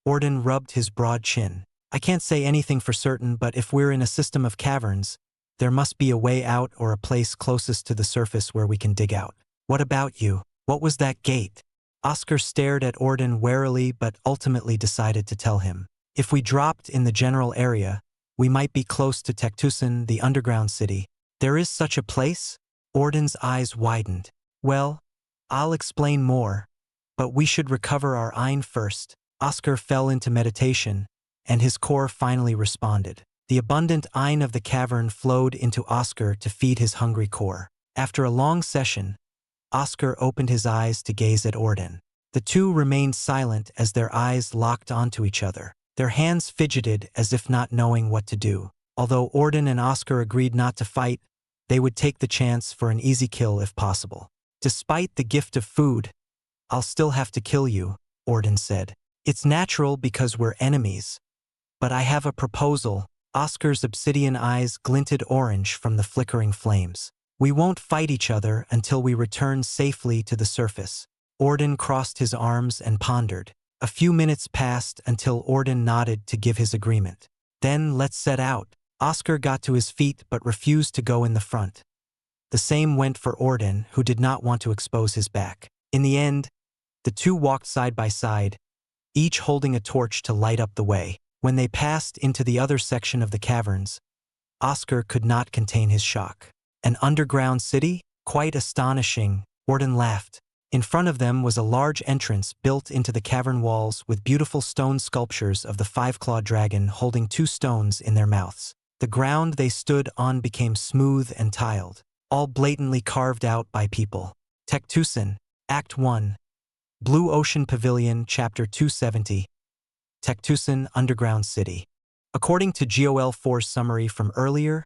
Orden rubbed his broad chin. I can't say anything for certain, but if we're in a system of caverns, there must be a way out or a place closest to the surface where we can dig out. What about you? What was that gate? Oscar stared at Orden warily but ultimately decided to tell him. If we dropped in the general area, we might be close to Tectusan, the underground city. There is such a place? Orden's eyes widened. Well, I'll explain more, but we should recover our Ein first. Oscar fell into meditation, and his core finally responded. The abundant Ein of the cavern flowed into Oscar to feed his hungry core. After a long session, Oscar opened his eyes to gaze at Orden. The two remained silent as their eyes locked onto each other. Their hands fidgeted as if not knowing what to do. Although Orden and Oscar agreed not to fight, they would take the chance for an easy kill if possible. Despite the gift of food, I'll still have to kill you, Orden said. It's natural because we're enemies. But I have a proposal. Oscar's obsidian eyes glinted orange from the flickering flames. We won't fight each other until we return safely to the surface. Orden crossed his arms and pondered. A few minutes passed until Orden nodded to give his agreement. Then let's set out. Oscar got to his feet but refused to go in the front. The same went for Orden, who did not want to expose his back. In the end, the two walked side by side, each holding a torch to light up the way. When they passed into the other section of the caverns, Oscar could not contain his shock. An underground city? Quite astonishing, Orden laughed. In front of them was a large entrance built into the cavern walls with beautiful stone sculptures of the five-clawed dragon holding two stones in their mouths. The ground they stood on became smooth and tiled, all blatantly carved out by people. Tectusan, Act 1. Blue Ocean Pavilion, Chapter 270. Tectusan Underground City. According to GOL 4's summary from earlier,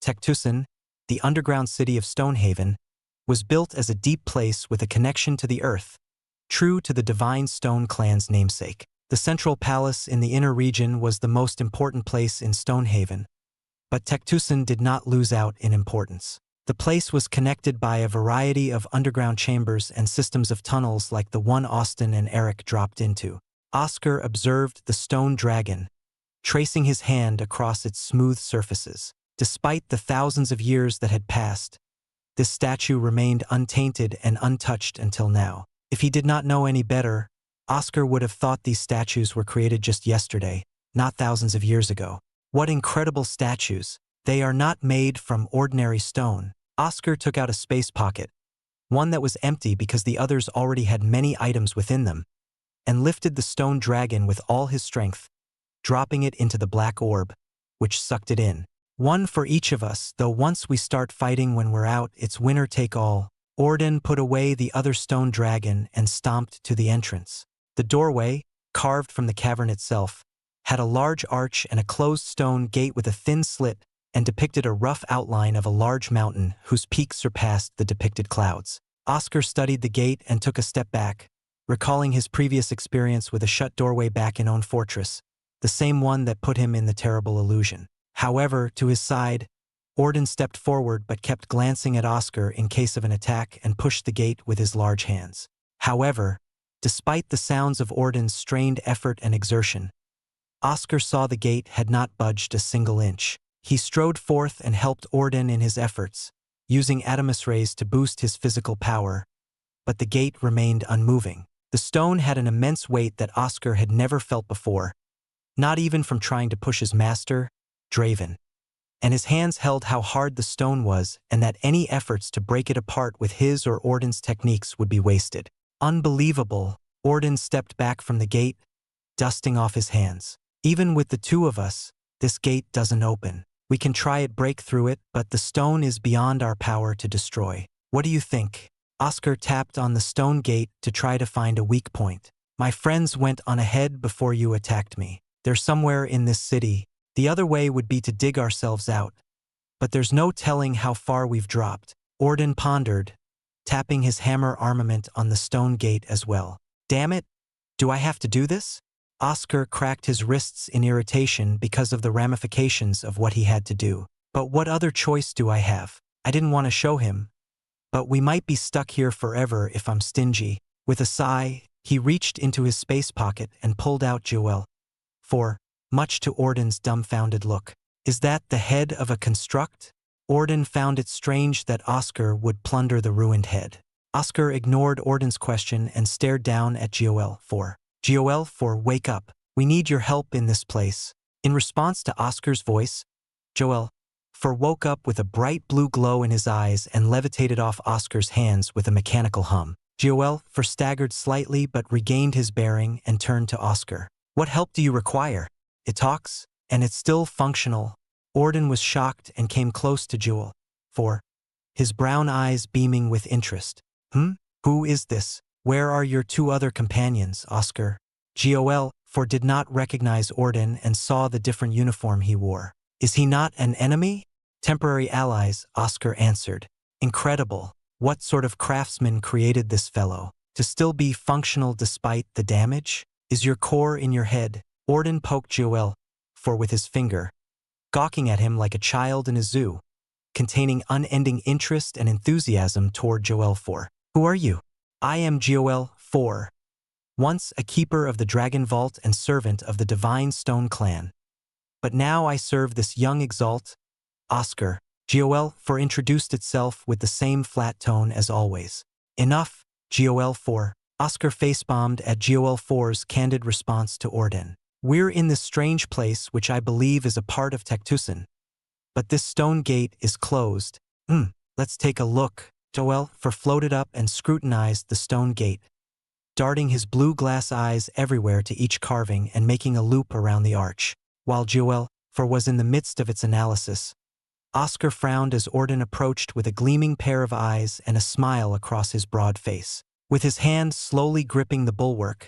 Tectusan, the underground city of Stonehaven, was built as a deep place with a connection to the earth, true to the Divine Stone clan's namesake. The central palace in the inner region was the most important place in Stonehaven, but Tectusan did not lose out in importance. The place was connected by a variety of underground chambers and systems of tunnels like the one Austin and Eric dropped into. Oscar observed the stone dragon, tracing his hand across its smooth surfaces. Despite the thousands of years that had passed, this statue remained untainted and untouched until now. If he did not know any better, Oscar would have thought these statues were created just yesterday, not thousands of years ago. What incredible statues! They are not made from ordinary stone. Oscar took out a space pocket, one that was empty because the others already had many items within them, and lifted the stone dragon with all his strength, dropping it into the black orb, which sucked it in. One for each of us, though once we start fighting when we're out, it's winner take all. Orden put away the other stone dragon and stomped to the entrance. The doorway, carved from the cavern itself, had a large arch and a closed stone gate with a thin slit and depicted a rough outline of a large mountain whose peak surpassed the depicted clouds. Oscar studied the gate and took a step back, recalling his previous experience with a shut doorway back in Own Fortress, the same one that put him in the terrible illusion. However, to his side, Orden stepped forward but kept glancing at Oscar in case of an attack and pushed the gate with his large hands. However, despite the sounds of Orden's strained effort and exertion, Oscar saw the gate had not budged a single inch. He strode forth and helped Orden in his efforts, using Adamus rays to boost his physical power, but the gate remained unmoving. The stone had an immense weight that Oscar had never felt before, not even from trying to push his master, Draven. And his hands held how hard the stone was and that any efforts to break it apart with his or Orden's techniques would be wasted. Unbelievable! Orden stepped back from the gate, dusting off his hands. Even with the two of us, this gate doesn't open. We can try it, break through it, but the stone is beyond our power to destroy. What do you think? Oscar tapped on the stone gate to try to find a weak point. My friends went on ahead before you attacked me. They're somewhere in this city. The other way would be to dig ourselves out, but there's no telling how far we've dropped. Orden pondered, tapping his hammer armament on the stone gate as well. Damn it! Do I have to do this? Oscar cracked his wrists in irritation because of the ramifications of what he had to do. But what other choice do I have? I didn't want to show him, but we might be stuck here forever if I'm stingy. With a sigh, he reached into his space pocket and pulled out Joel 4, much to Orden's dumbfounded look. Is that the head of a construct? Orden found it strange that Oscar would plunder the ruined head. Oscar ignored Orden's question and stared down at Joel 4. Joel 4, wake up. We need your help in this place. In response to Oscar's voice, Joel 4 woke up with a bright blue glow in his eyes and levitated off Oscar's hands with a mechanical hum. Joel 4 staggered slightly but regained his bearing and turned to Oscar. What help do you require? It talks, and it's still functional. Orden was shocked and came close to Joel 4, his brown eyes beaming with interest. Who is this? Where are your two other companions, Oscar? Joel 4 did not recognize Orden and saw the different uniform he wore. Is he not an enemy? Temporary allies, Oscar answered. Incredible. What sort of craftsman created this fellow? To still be functional despite the damage? Is your core in your head? Orden poked Joel 4 with his finger, gawking at him like a child in a zoo, containing unending interest and enthusiasm toward Joel 4. Who are you? I am Joel 4, once a keeper of the Dragon Vault and servant of the Divine Stone clan. But now I serve this young Exalt, Oscar. Joel 4 introduced itself with the same flat tone as always. Enough, Joel 4. Oscar facebombed at Joel 4's candid response to Orden. We're in this strange place which I believe is a part of Tectusan. But this stone gate is closed. Let's take a look. Joel floated up and scrutinized the stone gate, darting his blue glass eyes everywhere to each carving and making a loop around the arch. While Joel was in the midst of its analysis, Oscar frowned as Orden approached with a gleaming pair of eyes and a smile across his broad face. With his hand slowly gripping the bulwark,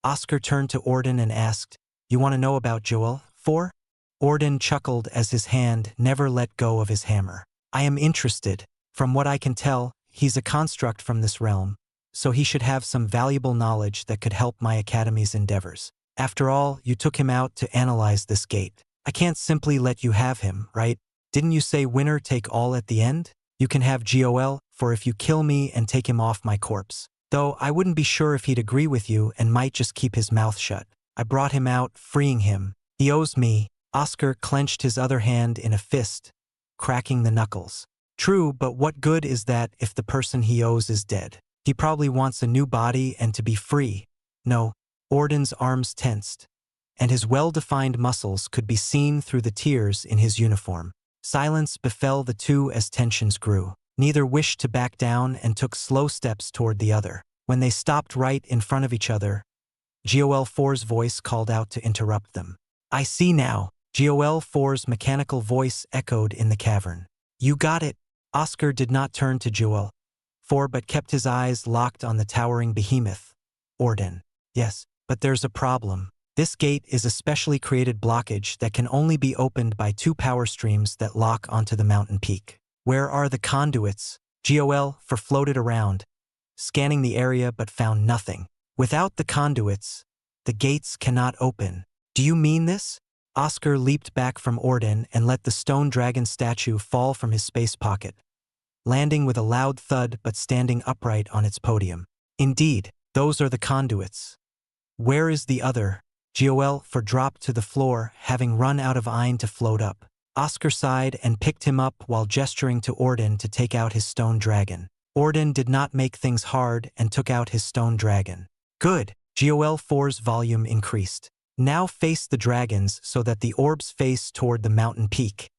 Oscar turned to Orden and asked, "You want to know about Joel 4?" Orden chuckled as his hand never let go of his hammer. "I am interested. From what I can tell, he's a construct from this realm, so he should have some valuable knowledge that could help my academy's endeavors. After all, you took him out to analyze this gate. I can't simply let you have him, right? Didn't you say winner take all at the end? You can have Gol, for if you kill me and take him off my corpse. Though I wouldn't be sure if he'd agree with you and might just keep his mouth shut. I brought him out, freeing him. He owes me." Oscar clenched his other hand in a fist, cracking the knuckles. "True, but what good is that if the person he owes is dead? He probably wants a new body and to be free." No, Orden's arms tensed, and his well-defined muscles could be seen through the tears in his uniform. Silence befell the two as tensions grew. Neither wished to back down and took slow steps toward the other. When they stopped right in front of each other, Gol 4's voice called out to interrupt them. "I see now." Gol 4's mechanical voice echoed in the cavern. "You got it." Oscar did not turn to Gol 4 but kept his eyes locked on the towering behemoth. "Orden." "Yes, but there's a problem. This gate is a specially created blockage that can only be opened by two power streams that lock onto the mountain peak. Where are the conduits?" Gol floated around, scanning the area but found nothing. "Without the conduits, the gates cannot open." "Do you mean this?" Oscar leaped back from Orden and let the stone dragon statue fall from his space pocket, landing with a loud thud but standing upright on its podium. "Indeed, those are the conduits." "Where is the other?" Gol dropped to the floor, having run out of iron to float up. Oscar sighed and picked him up while gesturing to Orden to take out his stone dragon. Orden did not make things hard and took out his stone dragon. "Good." Gol 4's volume increased. "Now face the dragons so that the orbs face toward the mountain peak,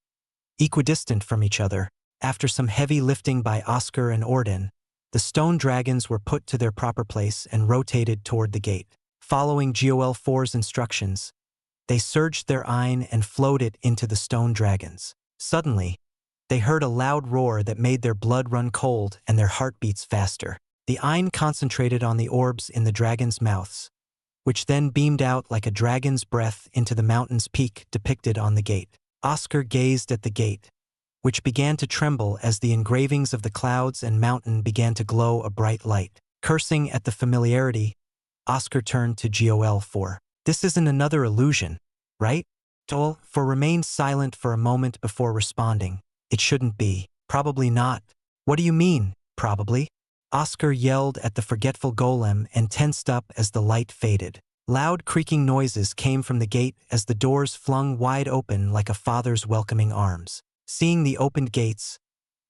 equidistant from each other." After some heavy lifting by Oscar and Orden, the stone dragons were put to their proper place and rotated toward the gate. Following Gol 4's instructions, they surged their iron and floated into the stone dragons. Suddenly, they heard a loud roar that made their blood run cold and their heartbeats faster. The iron concentrated on the orbs in the dragons' mouths, which then beamed out like a dragon's breath into the mountain's peak depicted on the gate. Oscar gazed at the gate, which began to tremble as the engravings of the clouds and mountain began to glow a bright light. Cursing at the familiarity, Oscar turned to Gol 4. "This isn't another illusion, right?" Gol 4 remained silent for a moment before responding. "It shouldn't be." "Probably not." "What do you mean, probably?" Oscar yelled at the forgetful golem and tensed up as the light faded. Loud creaking noises came from the gate as the doors flung wide open like a father's welcoming arms. Seeing the opened gates,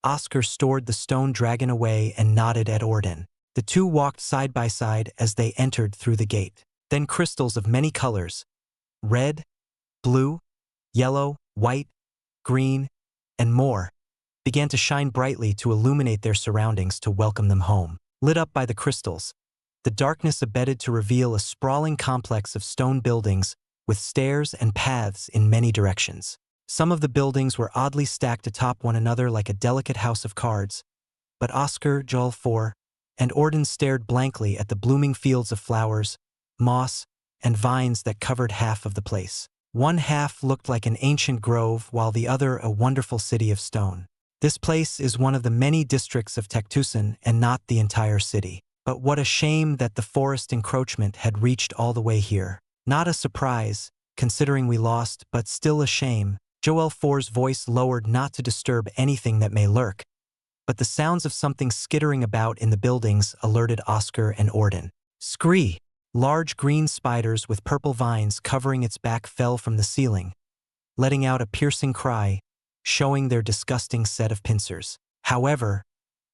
Oscar stored the stone dragon away and nodded at Orden. The two walked side by side as they entered through the gate. Then crystals of many colors, red, blue, yellow, white, green, and more, began to shine brightly to illuminate their surroundings to welcome them home. Lit up by the crystals, the darkness abetted to reveal a sprawling complex of stone buildings with stairs and paths in many directions. Some of the buildings were oddly stacked atop one another like a delicate house of cards, but Oscar, Gol 4, and Orden stared blankly at the blooming fields of flowers, moss, and vines that covered half of the place. One half looked like an ancient grove while the other a wonderful city of stone. This place is one of the many districts of Tectusan and not the entire city. But what a shame that the forest encroachment had reached all the way here. Not a surprise, considering we lost, but still a shame. Gol 4's voice lowered not to disturb anything that may lurk, but the sounds of something skittering about in the buildings alerted Oscar and Orden. Scree! Large green spiders with purple vines covering its back fell from the ceiling, letting out a piercing cry, showing their disgusting set of pincers. However,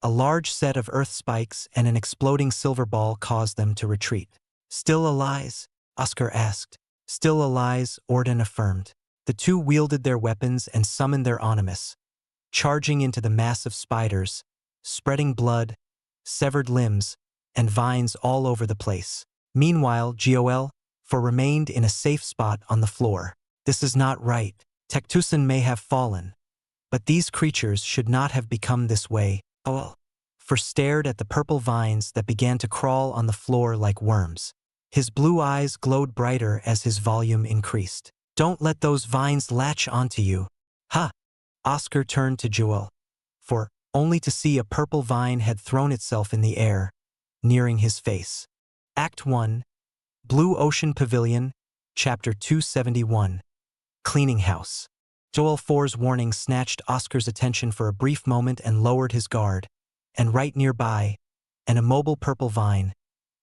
a large set of earth spikes and an exploding silver ball caused them to retreat. "Still alive?" Oscar asked. "Still alive," Orden affirmed. The two wielded their weapons and summoned their animus, charging into the mass of spiders, spreading blood, severed limbs, and vines all over the place. Meanwhile, Gol for remained in a safe spot on the floor. This is not right. Tectusan may have fallen, but these creatures should not have become this way. For stared at the purple vines that began to crawl on the floor like worms. His blue eyes glowed brighter as his volume increased. Don't let those vines latch onto you. Ha! Oscar turned to Joel, for only to see a purple vine had thrown itself in the air, nearing his face. Act 1, Blue Ocean Pavilion, Chapter 271. Cleaning House. Joel 4's warning snatched Oscar's attention for a brief moment and lowered his guard, and right nearby, an immobile purple vine,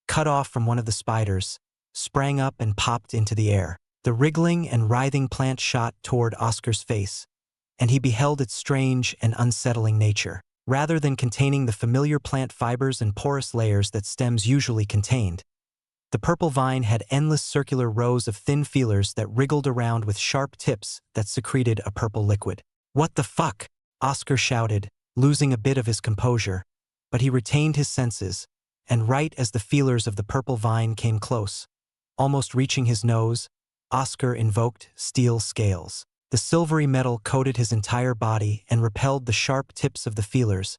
cut off from one of the spiders, sprang up and popped into the air. The wriggling and writhing plant shot toward Oscar's face, and he beheld its strange and unsettling nature. Rather than containing the familiar plant fibers and porous layers that stems usually contained, the purple vine had endless circular rows of thin feelers that wriggled around with sharp tips that secreted a purple liquid. "What the fuck?" Oscar shouted, losing a bit of his composure, but he retained his senses, and right as the feelers of the purple vine came close, almost reaching his nose, Oscar invoked steel scales. The silvery metal coated his entire body and repelled the sharp tips of the feelers,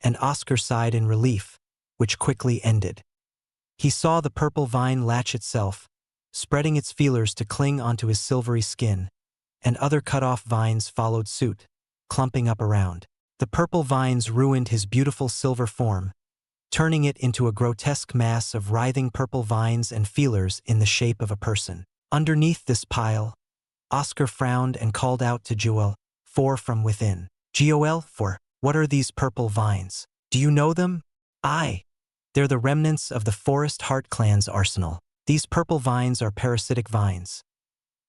and Oscar sighed in relief, which quickly ended. He saw the purple vine latch itself, spreading its feelers to cling onto his silvery skin, and other cut-off vines followed suit, clumping up around. The purple vines ruined his beautiful silver form, turning it into a grotesque mass of writhing purple vines and feelers in the shape of a person. Underneath this pile, Oscar frowned and called out to Joel 4 from within. "Joel 4, what are these purple vines? Do you know them?" "Aye. They're the remnants of the Forest Heart clan's arsenal. These purple vines are parasitic vines.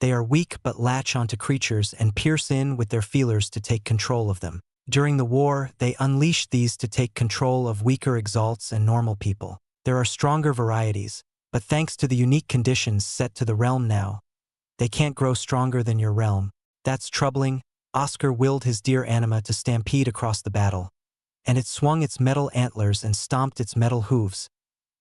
They are weak but latch onto creatures and pierce in with their feelers to take control of them. During the war, they unleashed these to take control of weaker exalts and normal people. There are stronger varieties, but thanks to the unique conditions set to the realm now, they can't grow stronger than your realm. That's troubling." Oscar willed his deer anima to stampede across the battle, and it swung its metal antlers and stomped its metal hooves,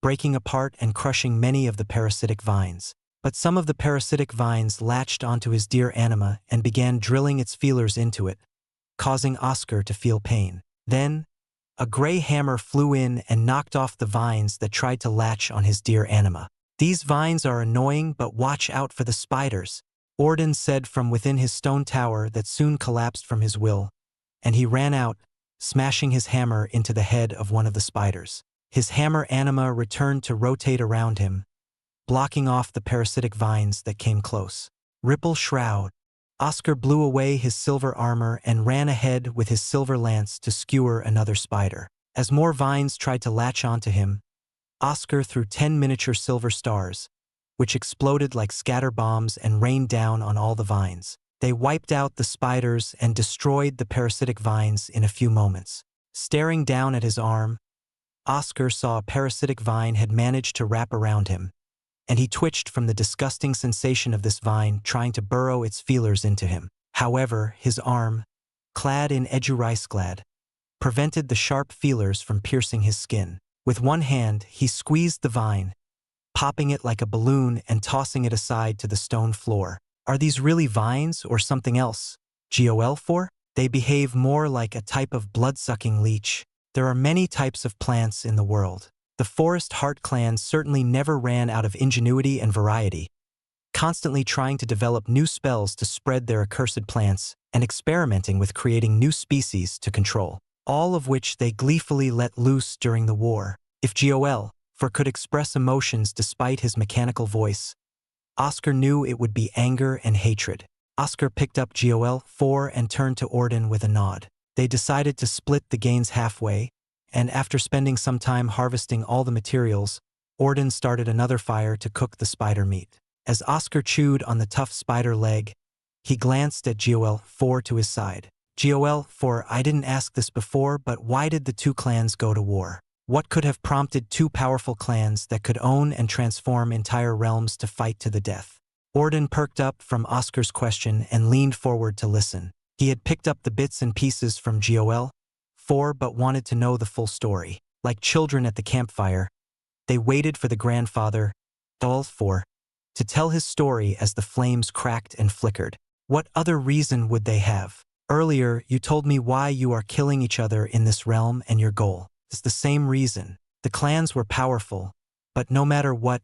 breaking apart and crushing many of the parasitic vines. But some of the parasitic vines latched onto his deer anima and began drilling its feelers into it, causing Oscar to feel pain. Then, a gray hammer flew in and knocked off the vines that tried to latch on his deer anima. "These vines are annoying, but watch out for the spiders," Orden said from within his stone tower that soon collapsed from his will, and he ran out, smashing his hammer into the head of one of the spiders. His hammer anima returned to rotate around him, blocking off the parasitic vines that came close. Ripple Shroud. Oscar blew away his silver armor and ran ahead with his silver lance to skewer another spider. As more vines tried to latch onto him, Oscar threw 10 miniature silver stars, which exploded like scatter bombs and rained down on all the vines. They wiped out the spiders and destroyed the parasitic vines in a few moments. Staring down at his arm, Oscar saw a parasitic vine had managed to wrap around him, and he twitched from the disgusting sensation of this vine trying to burrow its feelers into him. However, his arm, clad in eduricegladd, prevented the sharp feelers from piercing his skin. With one hand, he squeezed the vine, popping it like a balloon and tossing it aside to the stone floor. "Are these really vines or something else, Gol 4? They behave more like a type of blood-sucking leech. There are many types of plants in the world. The Forest Heart clan certainly never ran out of ingenuity and variety, constantly trying to develop new spells to spread their accursed plants and experimenting with creating new species to control, all of which they gleefully let loose during the war." If Gol 4 could express emotions despite his mechanical voice, Oscar knew it would be anger and hatred. Oscar picked up Gol 4 and turned to Orden with a nod. They decided to split the gains halfway, and after spending some time harvesting all the materials, Orden started another fire to cook the spider meat. As Oscar chewed on the tough spider leg, he glanced at Gol 4 to his side. "Gol 4, I didn't ask this before, but why did the two clans go to war? What could have prompted two powerful clans that could own and transform entire realms to fight to the death?" Orden perked up from Oscar's question and leaned forward to listen. He had picked up the bits and pieces from Gol four but wanted to know the full story. Like children at the campfire, they waited for the grandfather, all four, to tell his story as the flames cracked and flickered. What other reason would they have? Earlier, you told me why you are killing each other in this realm, and your goal is the same reason. The clans were powerful, but no matter what,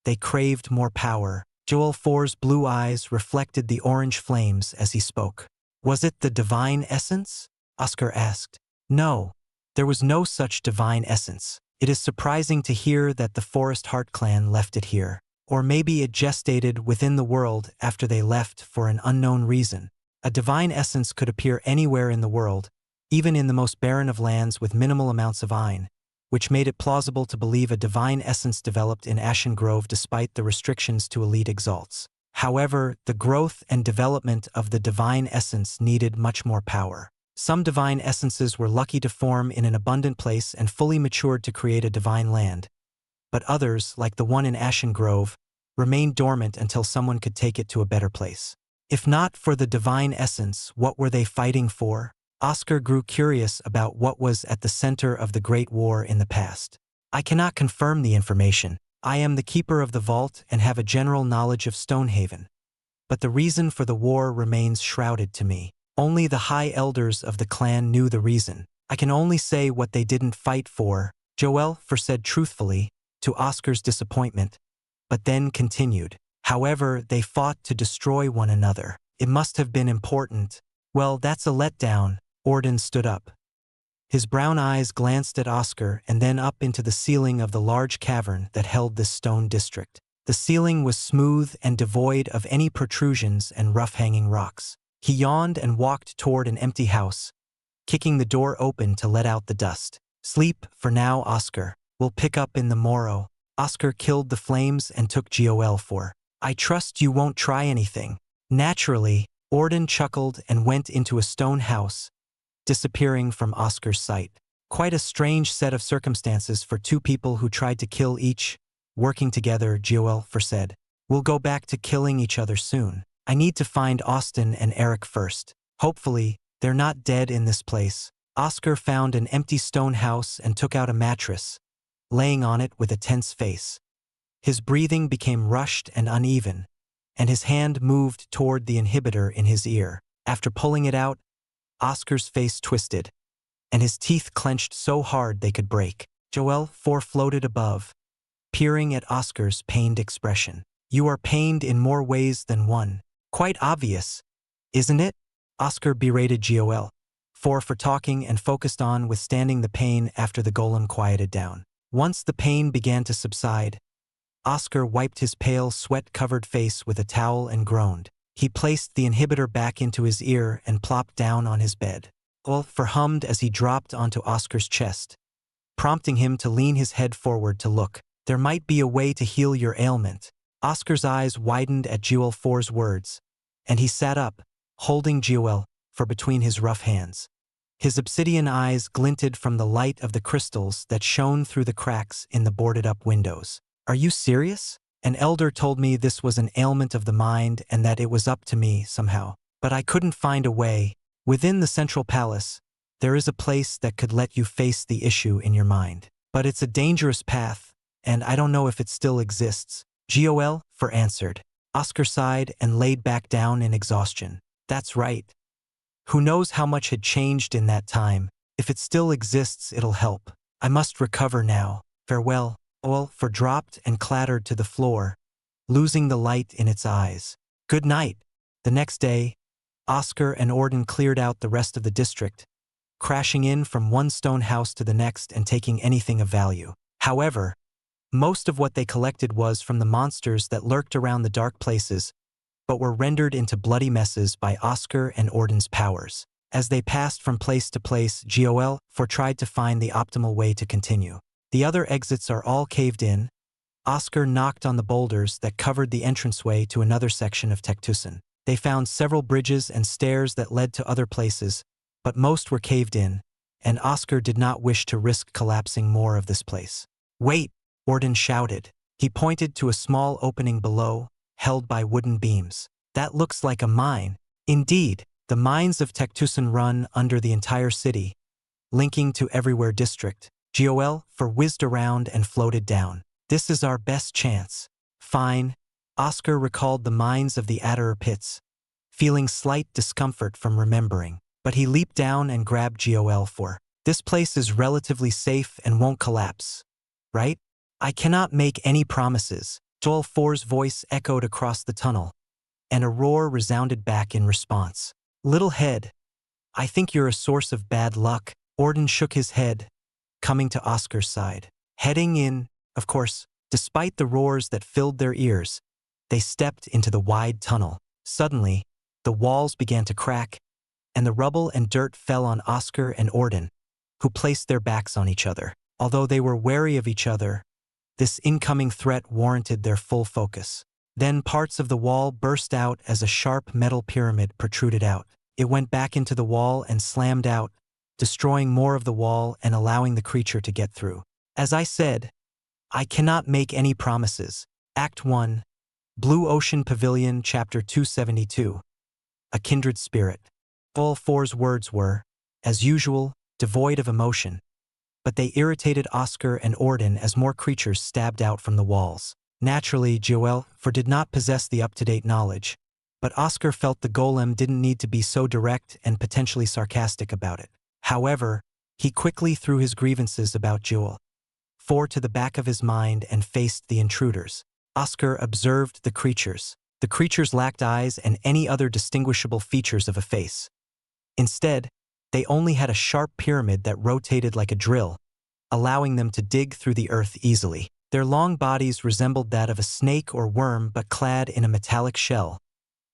they craved more power. Joel 4's blue eyes reflected the orange flames as he spoke. Was it the divine essence? Oscar asked. No, there was no such divine essence. It is surprising to hear that the Forest Heart clan left it here. Or maybe it gestated within the world after they left for an unknown reason. A divine essence could appear anywhere in the world, even in the most barren of lands with minimal amounts of Ein, which made it plausible to believe a divine essence developed in Ashen Grove despite the restrictions to elite exalts. However, the growth and development of the divine essence needed much more power. Some divine essences were lucky to form in an abundant place and fully matured to create a divine land, but others, like the one in Ashen Grove, remained dormant until someone could take it to a better place. If not for the divine essence, what were they fighting for? Oscar grew curious about what was at the center of the Great War in the past. I cannot confirm the information. I am the keeper of the vault and have a general knowledge of Stonehaven. But the reason for the war remains shrouded to me. Only the high elders of the clan knew the reason. I can only say what they didn't fight for, Joel 4 said truthfully, to Oscar's disappointment, but then continued. However, they fought to destroy one another. It must have been important. Well, that's a letdown. Orden stood up. His brown eyes glanced at Oscar and then up into the ceiling of the large cavern that held this stone district. The ceiling was smooth and devoid of any protrusions and rough-hanging rocks. He yawned and walked toward an empty house, kicking the door open to let out the dust. Sleep for now, Oscar. We'll pick up in the morrow. Oscar killed the flames and took Joel 4. I trust you won't try anything. Naturally, Orden chuckled and went into a stone house, disappearing from Oscar's sight. Quite a strange set of circumstances for two people who tried to kill each, working together, Joel 4 said. We'll go back to killing each other soon. I need to find Austin and Eric first. Hopefully, they're not dead in this place. Oscar found an empty stone house and took out a mattress, laying on it with a tense face. His breathing became rushed and uneven, and his hand moved toward the inhibitor in his ear. After pulling it out, Oscar's face twisted, and his teeth clenched so hard they could break. Joel 4 floated above, peering at Oscar's pained expression. You are pained in more ways than one. Quite obvious, isn't it? Oscar berated Joel 4 for talking and focused on withstanding the pain after the golem quieted down. Once the pain began to subside, Oscar wiped his pale, sweat-covered face with a towel and groaned. He placed the inhibitor back into his ear and plopped down on his bed. Joel 4 hummed as he dropped onto Oscar's chest, prompting him to lean his head forward to look. There might be a way to heal your ailment. Oscar's eyes widened at Joel 4's words, and he sat up, holding Joel 4 between his rough hands. His obsidian eyes glinted from the light of the crystals that shone through the cracks in the boarded-up windows. Are you serious? An elder told me this was an ailment of the mind and that it was up to me somehow. But I couldn't find a way. Within the central palace, there is a place that could let you face the issue in your mind. But it's a dangerous path, and I don't know if it still exists. Joel 4 answered. Oscar sighed and laid back down in exhaustion. That's right. Who knows how much had changed in that time? If it still exists, it'll help. I must recover now. Farewell. Joel 4 dropped and clattered to the floor, losing the light in its eyes. Good night. The next day, Oscar and Orden cleared out the rest of the district, crashing in from one stone house to the next and taking anything of value. However, most of what they collected was from the monsters that lurked around the dark places, but were rendered into bloody messes by Oscar and Orden's powers. As they passed from place to place, Joel 4 tried to find the optimal way to continue. The other exits are all caved in. Oscar knocked on the boulders that covered the entranceway to another section of Tectusan. They found several bridges and stairs that led to other places, but most were caved in, and Oscar did not wish to risk collapsing more of this place. Wait! Orden shouted. He pointed to a small opening below, held by wooden beams. That looks like a mine. Indeed, the mines of Tectusan run under the entire city, linking to everywhere district. Joel whizzed around and floated down. This is our best chance. Fine. Oscar recalled the mines of the Adder pits, feeling slight discomfort from remembering. But he leaped down and grabbed Joel for. This place is relatively safe and won't collapse, right? I cannot make any promises. Joel 4's voice echoed across the tunnel, and a roar resounded back in response. Little head, I think you're a source of bad luck. Orden shook his head, coming to Oscar's side. Heading in, of course, despite the roars that filled their ears, they stepped into the wide tunnel. Suddenly, the walls began to crack, and the rubble and dirt fell on Oscar and Orden, who placed their backs on each other. Although they were wary of each other, this incoming threat warranted their full focus. Then parts of the wall burst out as a sharp metal pyramid protruded out. It went back into the wall and slammed out, destroying more of the wall and allowing the creature to get through. As I said, I cannot make any promises. Act 1, Blue Ocean Pavilion, Chapter 272. A Kindred Spirit. All 4's words were, as usual, devoid of emotion, but they irritated Oscar and Orden as more creatures stabbed out from the walls. Naturally, Joel did not possess the up-to-date knowledge, but Oscar felt the golem didn't need to be so direct and potentially sarcastic about it. However, he quickly threw his grievances about Joel 4 to the back of his mind and faced the intruders. Oscar observed the creatures. The creatures lacked eyes and any other distinguishable features of a face. Instead, they only had a sharp pyramid that rotated like a drill, allowing them to dig through the earth easily. Their long bodies resembled that of a snake or worm but clad in a metallic shell,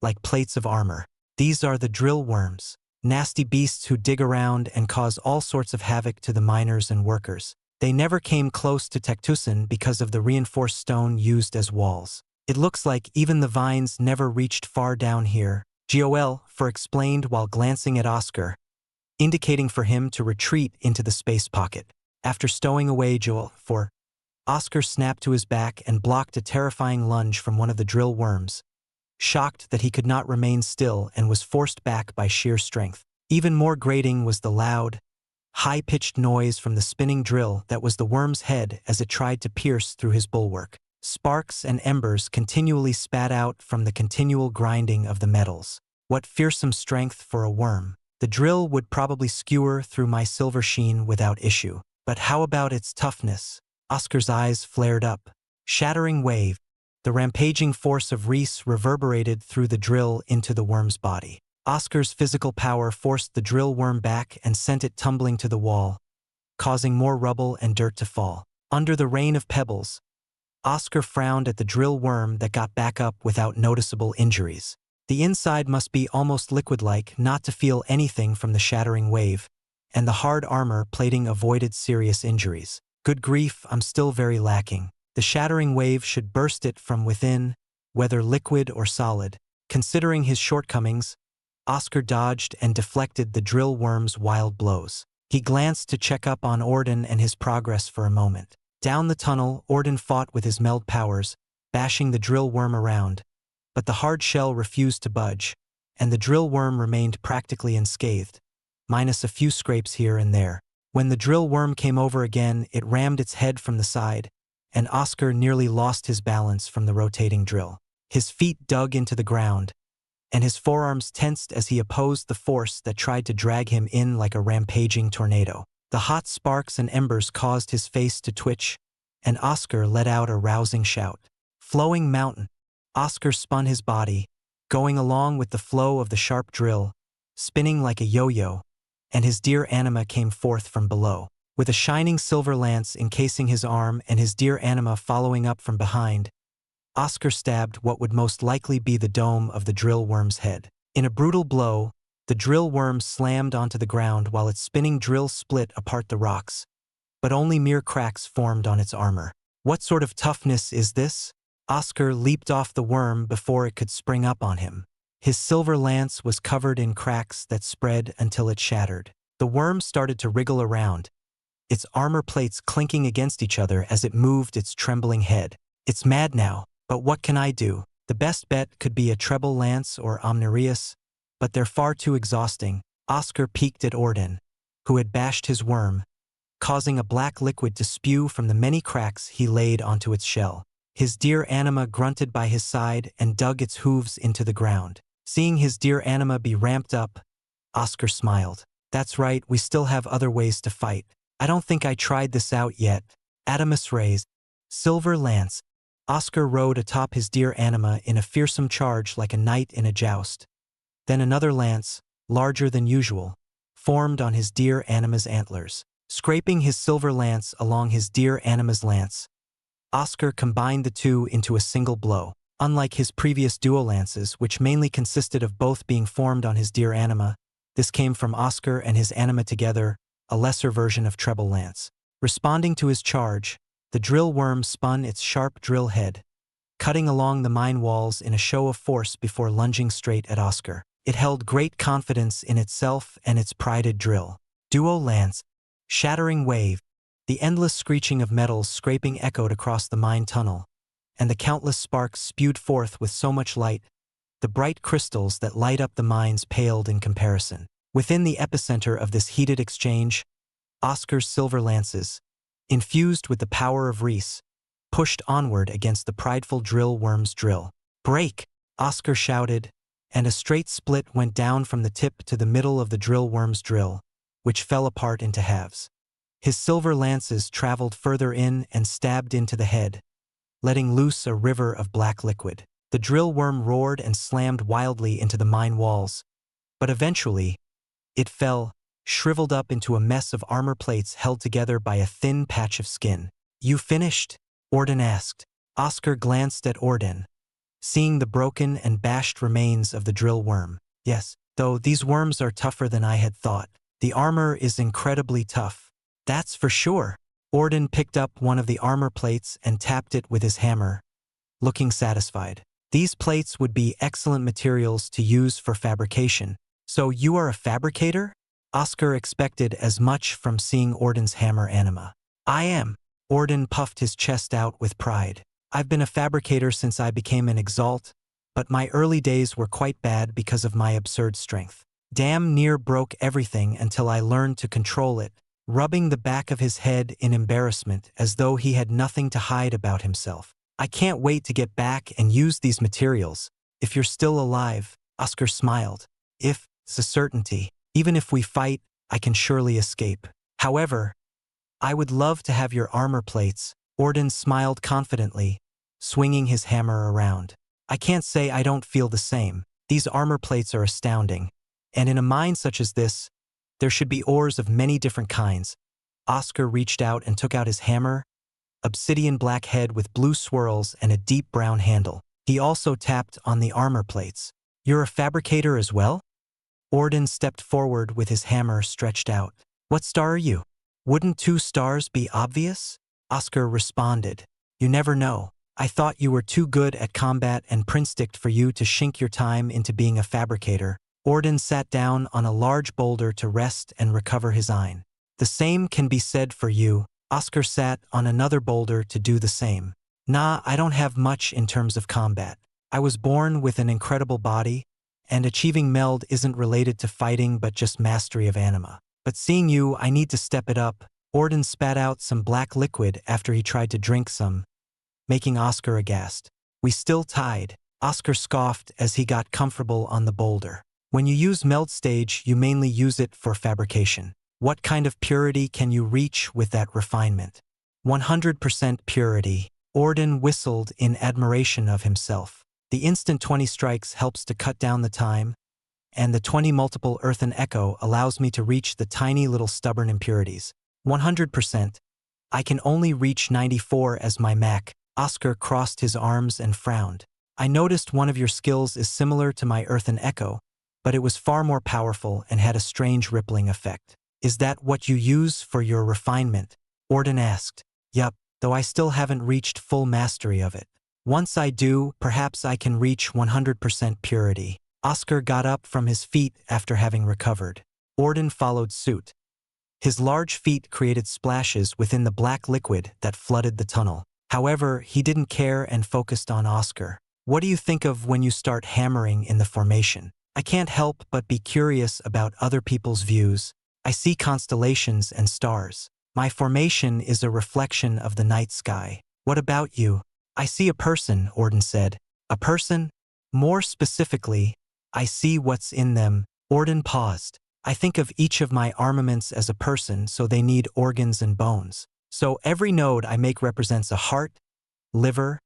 like plates of armor. These are the drill worms, nasty beasts who dig around and cause all sorts of havoc to the miners and workers. They never came close to Tectusan because of the reinforced stone used as walls. It looks like even the vines never reached far down here, Joel explained while glancing at Oscar, indicating for him to retreat into the space pocket. After stowing away Joel 4, Oscar snapped to his back and blocked a terrifying lunge from one of the drill worms, shocked that he could not remain still and was forced back by sheer strength. Even more grating was the loud, high-pitched noise from the spinning drill that was the worm's head as it tried to pierce through his bulwark. Sparks and embers continually spat out from the continual grinding of the metals. What fearsome strength for a worm! The drill would probably skewer through my silver sheen without issue. But how about its toughness? Oscar's eyes flared up. Shattering wave. The rampaging force of Reese reverberated through the drill into the worm's body. Oscar's physical power forced the drill worm back and sent it tumbling to the wall, causing more rubble and dirt to fall. Under the rain of pebbles, Oscar frowned at the drill worm that got back up without noticeable injuries. The inside must be almost liquid-like not to feel anything from the shattering wave, and the hard armor plating avoided serious injuries. Good grief, I'm still very lacking. The shattering wave should burst it from within, whether liquid or solid. Considering his shortcomings, Oscar dodged and deflected the drill worm's wild blows. He glanced to check up on Orden and his progress for a moment. Down the tunnel, Orden fought with his meld powers, bashing the drill worm around, but the hard shell refused to budge, and the drill worm remained practically unscathed, minus a few scrapes here and there. When the drill worm came over again, it rammed its head from the side, and Oscar nearly lost his balance from the rotating drill. His feet dug into the ground, and his forearms tensed as he opposed the force that tried to drag him in like a rampaging tornado. The hot sparks and embers caused his face to twitch, and Oscar let out a rousing shout. Flowing mountain. Oscar spun his body, going along with the flow of the sharp drill, spinning like a yo-yo, and his deer anima came forth from below. With a shining silver lance encasing his arm and his deer anima following up from behind, Oscar stabbed what would most likely be the dome of the drill worm's head. In a brutal blow, the drill worm slammed onto the ground while its spinning drill split apart the rocks, but only mere cracks formed on its armor. What sort of toughness is this? Oscar leaped off the worm before it could spring up on him. His silver lance was covered in cracks that spread until it shattered. The worm started to wriggle around, its armor plates clinking against each other as it moved its trembling head. It's mad now, but what can I do? The best bet could be a treble lance or omnireus, but they're far too exhausting. Oscar peeked at Orden, who had bashed his worm, causing a black liquid to spew from the many cracks he laid onto its shell. His dear anima grunted by his side and dug its hooves into the ground. Seeing his dear anima be ramped up, Oscar smiled. That's right, we still have other ways to fight. I don't think I tried this out yet. Adamus raised. Silver lance. Oscar rode atop his dear anima in a fearsome charge like a knight in a joust. Then another lance, larger than usual, formed on his dear anima's antlers. Scraping his silver lance along his dear anima's lance, Oscar combined the two into a single blow. Unlike his previous duo lances, which mainly consisted of both being formed on his dear anima, this came from Oscar and his anima together, a lesser version of treble lance. Responding to his charge, the drill worm spun its sharp drill head, cutting along the mine walls in a show of force before lunging straight at Oscar. It held great confidence in itself and its prided drill. Duo lance. Shattering wave. The endless screeching of metals scraping echoed across the mine tunnel, and the countless sparks spewed forth with so much light, the bright crystals that light up the mines paled in comparison. Within the epicenter of this heated exchange, Oscar's silver lances, infused with the power of Reese, pushed onward against the prideful drill worm's drill. Break! Oscar shouted, and a straight split went down from the tip to the middle of the drill worm's drill, which fell apart into halves. His silver lances traveled further in and stabbed into the head, letting loose a river of black liquid. The drill worm roared and slammed wildly into the mine walls, but eventually, it fell, shriveled up into a mess of armor plates held together by a thin patch of skin. You finished? Orden asked. Oscar glanced at Orden, seeing the broken and bashed remains of the drill worm. Yes, though these worms are tougher than I had thought. The armor is incredibly tough. That's for sure. Orden picked up one of the armor plates and tapped it with his hammer, looking satisfied. These plates would be excellent materials to use for fabrication. So you are a fabricator? Oscar expected as much from seeing Orden's hammer anima. I am. Orden puffed his chest out with pride. I've been a fabricator since I became an Exalt, but my early days were quite bad because of my absurd strength. Damn near broke everything until I learned to control it, rubbing the back of his head in embarrassment as though he had nothing to hide about himself. I can't wait to get back and use these materials. If you're still alive, Oscar smiled. If it's a certainty, even if we fight, I can surely escape. However, I would love to have your armor plates. Orden smiled confidently, swinging his hammer around. I can't say I don't feel the same. These armor plates are astounding. And in a mine such as this, there should be ores of many different kinds. Oscar reached out and took out his hammer, obsidian black head with blue swirls and a deep brown handle. He also tapped on the armor plates. You're a fabricator as well? Orden stepped forward with his hammer stretched out. What star are you? Wouldn't 2 stars be obvious? Oscar responded. You never know. I thought you were too good at combat and prinsticked for you to shink your time into being a fabricator. Orden sat down on a large boulder to rest and recover his eye. The same can be said for you. Oscar sat on another boulder to do the same. Nah, I don't have much in terms of combat. I was born with an incredible body, and achieving meld isn't related to fighting but just mastery of anima. But seeing you, I need to step it up. Orden spat out some black liquid after he tried to drink some, making Oscar aghast. We still tied. Oscar scoffed as he got comfortable on the boulder. When you use meld stage, you mainly use it for fabrication. What kind of purity can you reach with that refinement? 100% purity. Orden whistled in admiration of himself. The instant 20 strikes helps to cut down the time, and the 20 multiple earthen echo allows me to reach the tiny little stubborn impurities. 100%. I can only reach 94 as my max. Oscar crossed his arms and frowned. I noticed one of your skills is similar to my earthen echo, but it was far more powerful and had a strange rippling effect. Is that what you use for your refinement? Orden asked. Yup, though I still haven't reached full mastery of it. Once I do, perhaps I can reach 100% purity. Oscar got up from his feet after having recovered. Orden followed suit. His large feet created splashes within the black liquid that flooded the tunnel. However, he didn't care and focused on Oscar. What do you think of when you start hammering in the formation? I can't help but be curious about other people's views. I see constellations and stars. My formation is a reflection of the night sky. What about you? I see a person, Orden said. A person? More specifically, I see what's in them. Orden paused. I think of each of my armaments as a person, so they need organs and bones. So every node I make represents a heart, liver,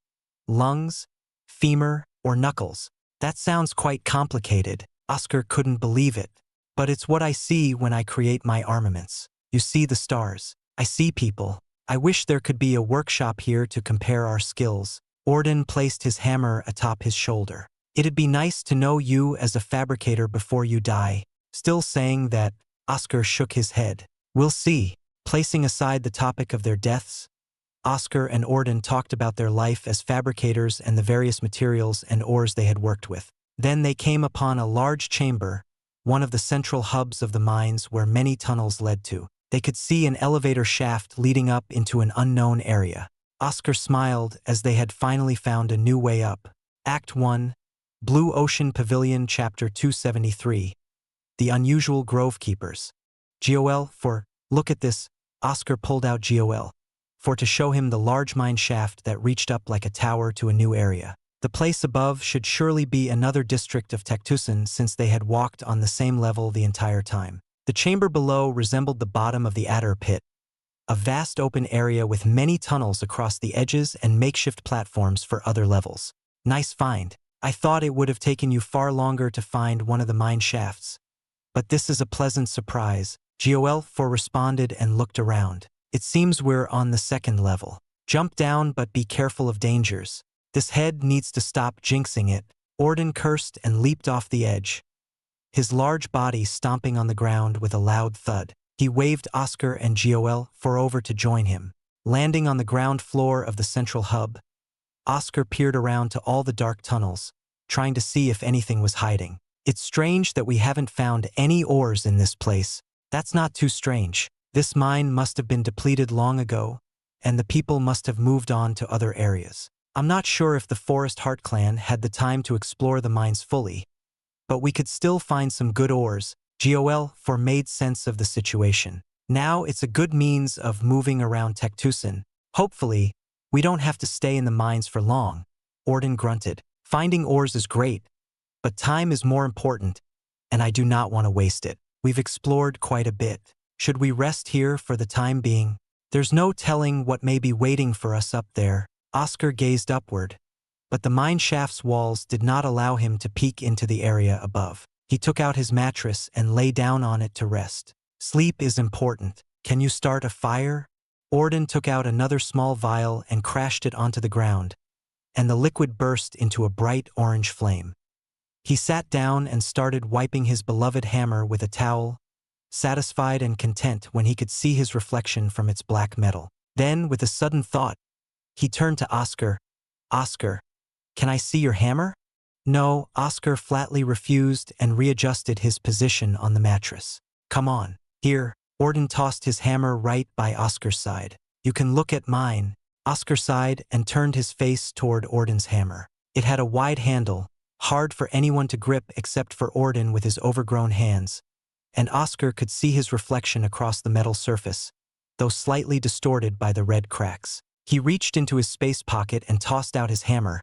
lungs, femur, or knuckles. That sounds quite complicated. Oscar couldn't believe it. But it's what I see when I create my armaments. You see the stars. I see people. I wish there could be a workshop here to compare our skills. Orden placed his hammer atop his shoulder. It'd be nice to know you as a fabricator before you die. Still saying that, Oscar shook his head. We'll see. Placing aside the topic of their deaths, Oscar and Orden talked about their life as fabricators and the various materials and ores they had worked with. Then they came upon a large chamber, one of the central hubs of the mines where many tunnels led to. They could see an elevator shaft leading up into an unknown area. Oscar smiled as they had finally found a new way up. Act 1, Blue Ocean Pavilion, Chapter 273. The Unusual Grove Keepers. GOL, look at this. Oscar pulled out GOL. To show him the large mine shaft that reached up like a tower to a new area. The place above should surely be another district of Tektusan since they had walked on the same level the entire time. The chamber below resembled the bottom of the adder pit, a vast open area with many tunnels across the edges and makeshift platforms for other levels. Nice find. I thought it would have taken you far longer to find one of the mine shafts. But this is a pleasant surprise. GOL responded and looked around. It seems we're on the second level. Jump down but be careful of dangers. This head needs to stop jinxing it. Orden cursed and leaped off the edge, his large body stomping on the ground with a loud thud. He waved Oscar and GOL over to join him. Landing on the ground floor of the central hub, Oscar peered around to all the dark tunnels, trying to see if anything was hiding. It's strange that we haven't found any ores in this place. That's not too strange. This mine must have been depleted long ago, and the people must have moved on to other areas. I'm not sure if the Forest Heart clan had the time to explore the mines fully, but we could still find some good ores. GOL made sense of the situation. Now it's a good means of moving around Tektusan. Hopefully, we don't have to stay in the mines for long. Orden grunted. Finding ores is great, but time is more important, and I do not want to waste it. We've explored quite a bit. Should we rest here for the time being? There's no telling what may be waiting for us up there. Oscar gazed upward, but the mine shaft's walls did not allow him to peek into the area above. He took out his mattress and lay down on it to rest. Sleep is important. Can you start a fire? Orden took out another small vial and crashed it onto the ground, and the liquid burst into a bright orange flame. He sat down and started wiping his beloved hammer with a towel, satisfied and content when he could see his reflection from its black metal. Then, with a sudden thought, he turned to Oscar. Oscar, can I see your hammer? No, Oscar flatly refused and readjusted his position on the mattress. Come on. Here, Orden tossed his hammer right by Oscar's side. You can look at mine. Oscar sighed and turned his face toward Orden's hammer. It had a wide handle, hard for anyone to grip except for Orden with his overgrown hands, and Oscar could see his reflection across the metal surface, though slightly distorted by the red cracks. He reached into his space pocket and tossed out his hammer,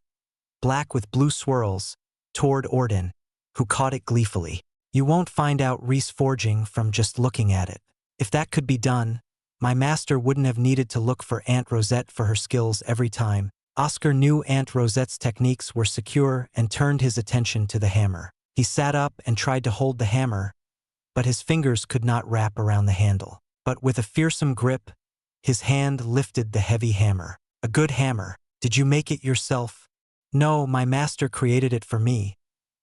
black with blue swirls, toward Orden, who caught it gleefully. You won't find out Reese forging from just looking at it. If that could be done, my master wouldn't have needed to look for Aunt Rosette for her skills every time. Oscar knew Aunt Rosette's techniques were secure and turned his attention to the hammer. He sat up and tried to hold the hammer, but his fingers could not wrap around the handle. But with a fearsome grip, his hand lifted the heavy hammer. A good hammer. Did you make it yourself? No, my master created it for me,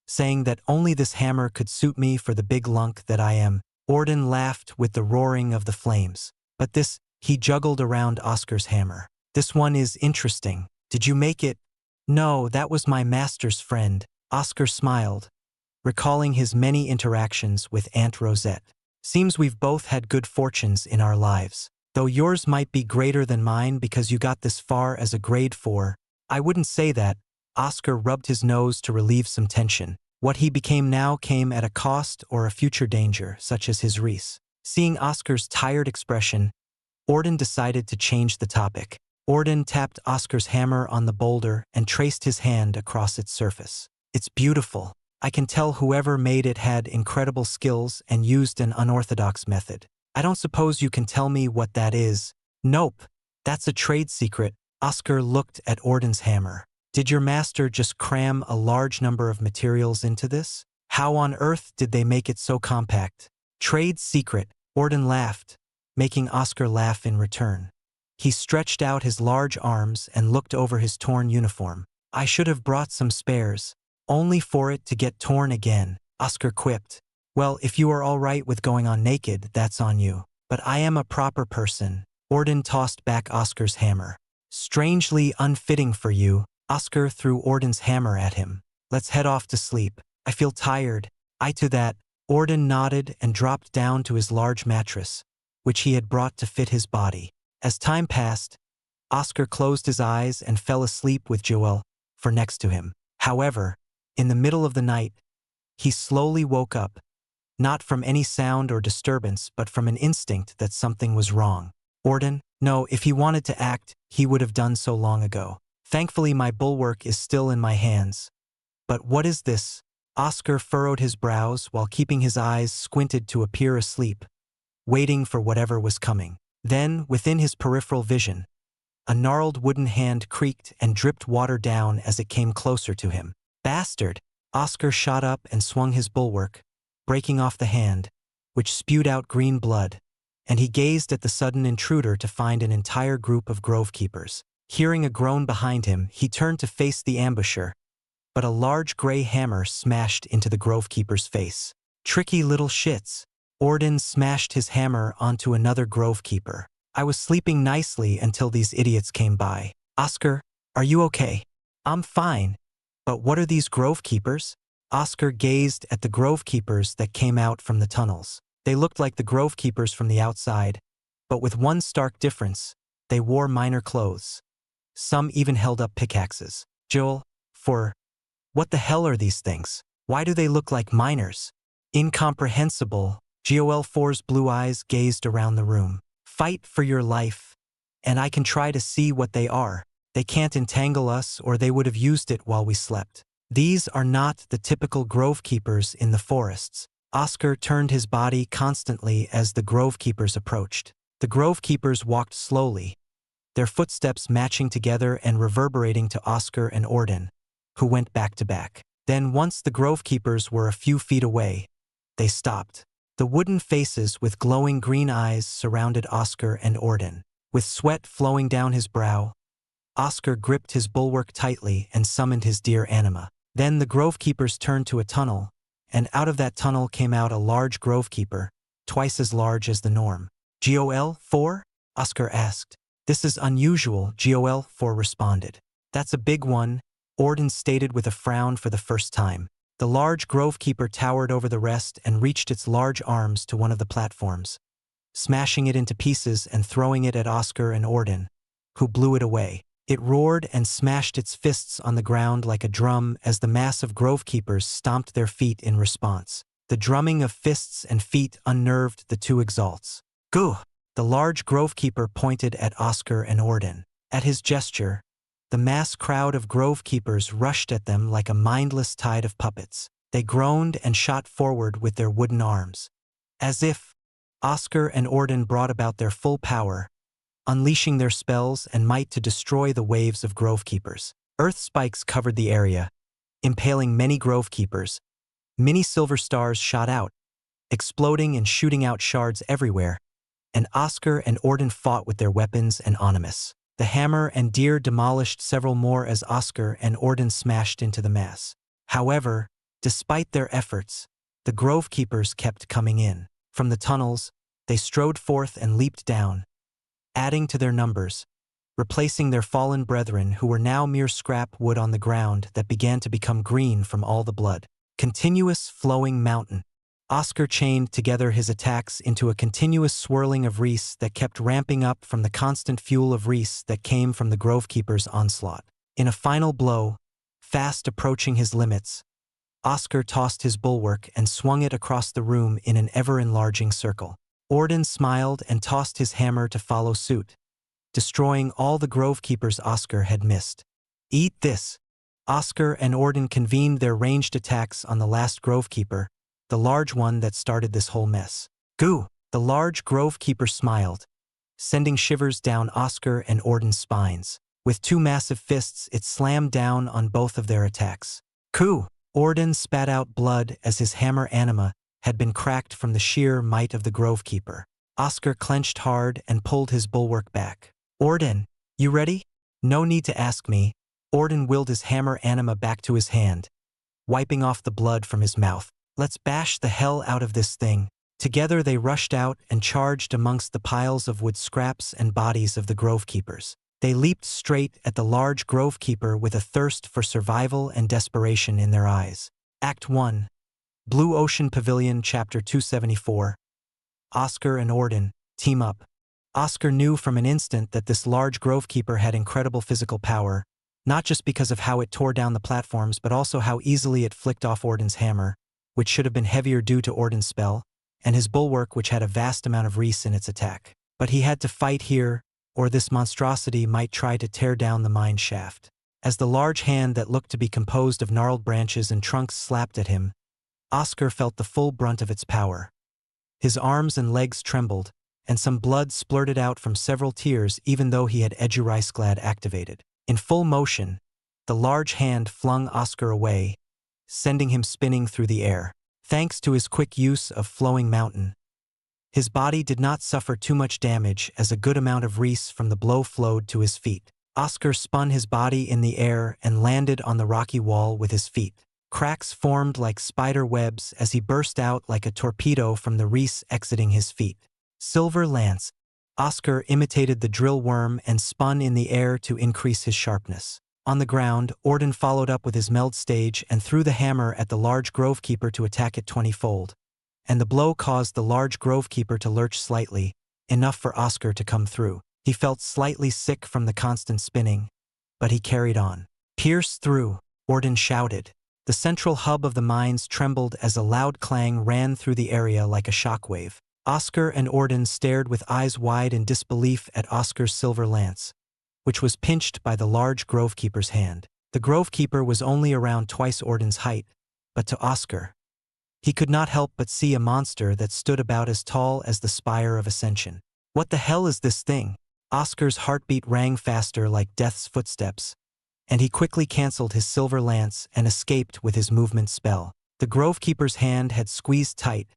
saying that only this hammer could suit me for the big lunk that I am. Orden laughed with the roaring of the flames. But this, he juggled around Oscar's hammer. This one is interesting. Did you make it? No, that was my master's friend. Oscar smiled, recalling his many interactions with Aunt Rosette. Seems we've both had good fortunes in our lives. Though yours might be greater than mine because you got this far as a grade 4. I wouldn't say that. Oscar rubbed his nose to relieve some tension. What he became now came at a cost or a future danger, such as his Reese. Seeing Oscar's tired expression, Orden decided to change the topic. Orden tapped Oscar's hammer on the boulder and traced his hand across its surface. It's beautiful. I can tell whoever made it had incredible skills and used an unorthodox method. I don't suppose you can tell me what that is. Nope. That's a trade secret. Oscar looked at Orden's hammer. Did your master just cram a large number of materials into this? How on earth did they make it so compact? Trade secret. Orden laughed, making Oscar laugh in return. He stretched out his large arms and looked over his torn uniform. I should have brought some spares, only for it to get torn again, Oscar quipped. Well, if you are all right with going on naked, that's on you. But I am a proper person. Orden tossed back Oscar's hammer. Strangely unfitting for you. Oscar threw Orden's hammer at him. Let's head off to sleep. I feel tired. I to that. Orden nodded and dropped down to his large mattress, which he had brought to fit his body. As time passed, Oscar closed his eyes and fell asleep with Joel for next to him. However, in the middle of the night, he slowly woke up, not from any sound or disturbance, but from an instinct that something was wrong. Orden? No, if he wanted to act, he would have done so long ago. Thankfully, my bulwark is still in my hands. But what is this? Oscar furrowed his brows while keeping his eyes squinted to appear asleep, waiting for whatever was coming. Then, within his peripheral vision, a gnarled wooden hand creaked and dripped water down as it came closer to him. Bastard! Oscar shot up and swung his bulwark, breaking off the hand, which spewed out green blood, and he gazed at the sudden intruder to find an entire group of grove keepers. Hearing a groan behind him, he turned to face the ambusher, but a large gray hammer smashed into the grove keeper's face. Tricky little shits. Orden smashed his hammer onto another grove keeper. I was sleeping nicely until these idiots came by. Oscar, are you okay? I'm fine. But what are these grove keepers? Oscar gazed at the grove keepers that came out from the tunnels. They looked like the grove keepers from the outside, but with one stark difference. They wore minor clothes. Some even held up pickaxes. Joel, what the hell are these things? Why do they look like miners? Incomprehensible. Joel 4's blue eyes gazed around the room. Fight for your life, and I can try to see what they are. They can't entangle us, or they would have used it while we slept. These are not the typical grove keepers in the forests. Oscar turned his body constantly as the grove keepers approached. The grove keepers walked slowly, their footsteps matching together and reverberating to Oscar and Orden, who went back to back. Then once the grove keepers were a few feet away, they stopped. The wooden faces with glowing green eyes surrounded Oscar and Orden. With sweat flowing down his brow, Oscar gripped his bulwark tightly and summoned his dear anima. Then the grove keepers turned to a tunnel, and out of that tunnel came out a large grove keeper, twice as large as the norm. Gol 4? Oscar asked. This is unusual, Gol 4 responded. That's a big one, Orden stated with a frown for the first time. The large grove keeper towered over the rest and reached its large arms to one of the platforms, smashing it into pieces and throwing it at Oscar and Orden, who blew it away. It roared and smashed its fists on the ground like a drum as the mass of grove keepers stomped their feet in response. The drumming of fists and feet unnerved the two Exalts. Goo! The large grove keeper pointed at Oscar and Orden. At his gesture, the mass crowd of grove keepers rushed at them like a mindless tide of puppets. They groaned and shot forward with their wooden arms, as if Oscar and Orden brought about their full power, unleashing their spells and might to destroy the waves of grove keepers. Earth spikes covered the area, impaling many grove keepers. Many silver stars shot out, exploding and shooting out shards everywhere, and Oscar and Orden fought with their weapons and animus. The hammer and deer demolished several more as Oscar and Orden smashed into the mass. However, despite their efforts, the grove keepers kept coming in. From the tunnels, they strode forth and leaped down, adding to their numbers, replacing their fallen brethren who were now mere scrap wood on the ground that began to become green from all the blood. Continuous flowing mountain. Oscar chained together his attacks into a continuous swirling of reese that kept ramping up from the constant fuel of reese that came from the grove keeper's onslaught. In a final blow, fast approaching his limits, Oscar tossed his bulwark and swung it across the room in an ever-enlarging circle. Orden smiled and tossed his hammer to follow suit, destroying all the Grovekeeper's Oscar had missed. Eat this! Oscar and Orden convened their ranged attacks on the last Grovekeeper, the large one that started this whole mess. Goo! The large Grovekeeper smiled, sending shivers down Oscar and Orden's spines. With two massive fists, it slammed down on both of their attacks. Coo! Orden spat out blood as his hammer anima had been cracked from the sheer might of the Grovekeeper. Oscar clenched hard and pulled his bulwark back. Orden, you ready? No need to ask me. Orden willed his hammer anima back to his hand, wiping off the blood from his mouth. Let's bash the hell out of this thing. Together they rushed out and charged amongst the piles of wood scraps and bodies of the Grovekeepers. They leaped straight at the large Grovekeeper with a thirst for survival and desperation in their eyes. Act 1. Blue Ocean Pavilion, Chapter 274. Oscar and Orden team up. Oscar knew from an instant that this large Grovekeeper had incredible physical power, not just because of how it tore down the platforms but also how easily it flicked off Orden's hammer, which should have been heavier due to Orden's spell, and his bulwark, which had a vast amount of reese in its attack. But he had to fight here, or this monstrosity might try to tear down the mine shaft. As the large hand that looked to be composed of gnarled branches and trunks slapped at him, Oscar felt the full brunt of its power. His arms and legs trembled, and some blood splurted out from several tears even though he had Eduricegladd activated. In full motion, the large hand flung Oscar away, sending him spinning through the air. Thanks to his quick use of Flowing Mountain, his body did not suffer too much damage as a good amount of reese from the blow flowed to his feet. Oscar spun his body in the air and landed on the rocky wall with his feet. Cracks formed like spider webs as he burst out like a torpedo from the reese exiting his feet. Silver Lance. Oscar imitated the drill worm and spun in the air to increase his sharpness. On the ground, Orden followed up with his meld stage and threw the hammer at the large Grovekeeper to attack it 20-fold. And the blow caused the large Grovekeeper to lurch slightly, enough for Oscar to come through. He felt slightly sick from the constant spinning, but he carried on. Pierce through, Orden shouted. The central hub of the mines trembled as a loud clang ran through the area like a shockwave. Oscar and Orden stared with eyes wide in disbelief at Oscar's silver lance, which was pinched by the large Grovekeeper's hand. The Grovekeeper was only around twice Orden's height, but to Oscar, he could not help but see a monster that stood about as tall as the spire of Ascension. What the hell is this thing? Oscar's heartbeat rang faster like death's footsteps, and he quickly cancelled his silver lance and escaped with his movement spell. The Grovekeeper's hand had squeezed tight,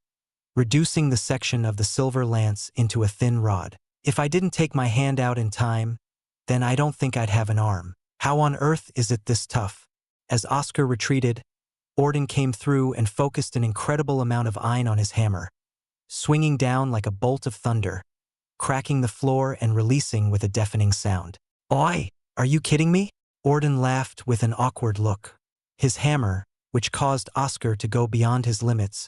reducing the section of the silver lance into a thin rod. If I didn't take my hand out in time, then I don't think I'd have an arm. How on earth is it this tough? As Oscar retreated, Orden came through and focused an incredible amount of iron on his hammer, swinging down like a bolt of thunder, cracking the floor and releasing with a deafening sound. Oi! Are you kidding me? Orden laughed with an awkward look. His hammer, which caused Oscar to go beyond his limits,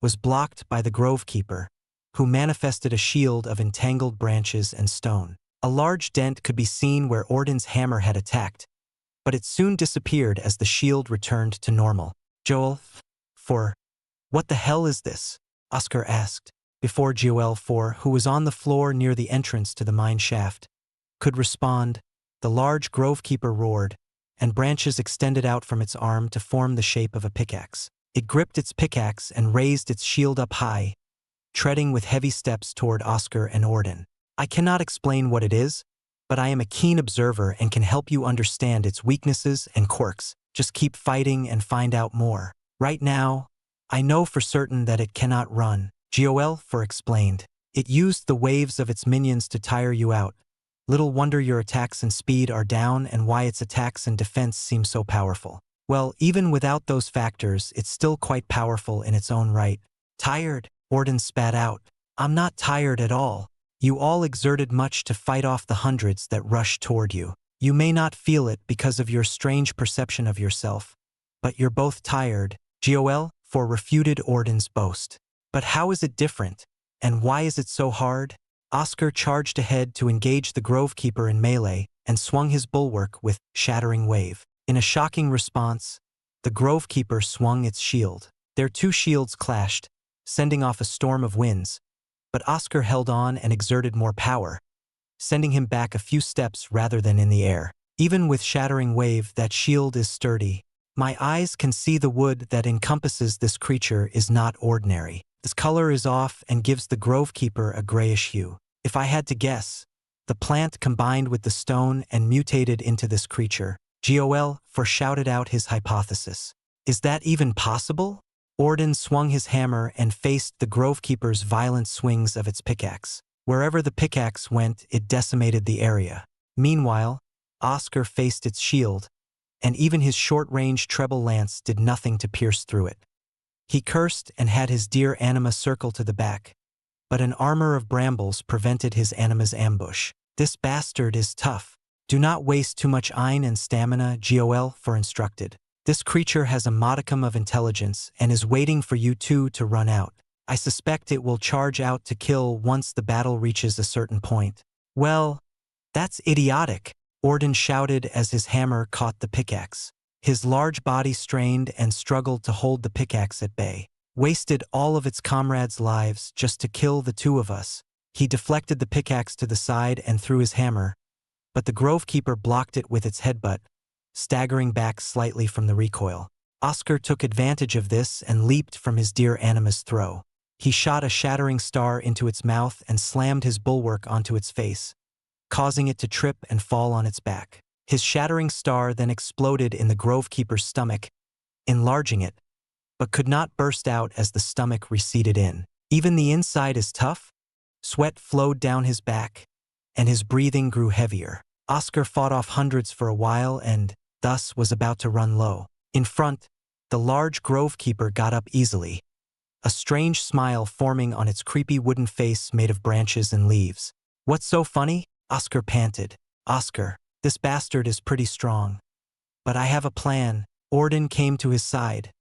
was blocked by the Grovekeeper, who manifested a shield of entangled branches and stone. A large dent could be seen where Orden's hammer had attacked, but it soon disappeared as the shield returned to normal. Joel, what the hell is this? Oscar asked, before Joel, who was on the floor near the entrance to the mine shaft, could respond. The large Grovekeeper roared, and branches extended out from its arm to form the shape of a pickaxe. It gripped its pickaxe and raised its shield up high, treading with heavy steps toward Oscar and Orden. I cannot explain what it is, but I am a keen observer and can help you understand its weaknesses and quirks. Just keep fighting and find out more. Right now, I know for certain that it cannot run, Joel explained. It used the waves of its minions to tire you out. Little wonder your attacks and speed are down and why its attacks and defense seem so powerful. Well, even without those factors, it's still quite powerful in its own right. Tired? Orden spat out. I'm not tired at all. You all exerted much to fight off the hundreds that rushed toward you. You may not feel it because of your strange perception of yourself, but you're both tired, Joel, refuted Orden's boast. But how is it different? And why is it so hard? Oscar charged ahead to engage the Grovekeeper in melee and swung his bulwark with shattering wave. In a shocking response, the Grovekeeper swung its shield. Their two shields clashed, sending off a storm of winds, But Oscar held on and exerted more power, sending him back a few steps rather than in the air. Even with shattering wave, that shield is sturdy. My eyes can see the wood that encompasses this creature is not ordinary. Its color is off and gives the grovekeeper a grayish hue. If I had to guess, the plant combined with the stone and mutated into this creature. Gol foreshouted out his hypothesis. Is that even possible? Orden swung his hammer and faced the grovekeeper's violent swings of its pickaxe. Wherever the pickaxe went, it decimated the area. Meanwhile, Oscar faced its shield, and even his short-range treble lance did nothing to pierce through it. He cursed and had his dear anima circle to the back, but an armor of brambles prevented his anima's ambush. This bastard is tough. Do not waste too much ein and stamina, Gol for instructed. This creature has a modicum of intelligence and is waiting for you two to run out. I suspect it will charge out to kill once the battle reaches a certain point. Well, that's idiotic, Orden shouted as his hammer caught the pickaxe. His large body strained and struggled to hold the pickaxe at bay. Wasted all of its comrades' lives just to kill the two of us. He deflected the pickaxe to the side and threw his hammer, but the grovekeeper blocked it with its headbutt, staggering back slightly from the recoil. Oscar took advantage of this and leaped from his dear anima's throw. He shot a shattering star into its mouth and slammed his bulwark onto its face, causing it to trip and fall on its back. His shattering star then exploded in the grovekeeper's stomach, enlarging it, but could not burst out as the stomach receded in. Even the inside is tough? Sweat flowed down his back, and his breathing grew heavier. Oscar fought off hundreds for a while and, thus, was about to run low. In front, the large grovekeeper got up easily, a strange smile forming on its creepy wooden face made of branches and leaves. What's so funny? Oscar panted. Oscar, this bastard is pretty strong. But I have a plan. Orden came to his side,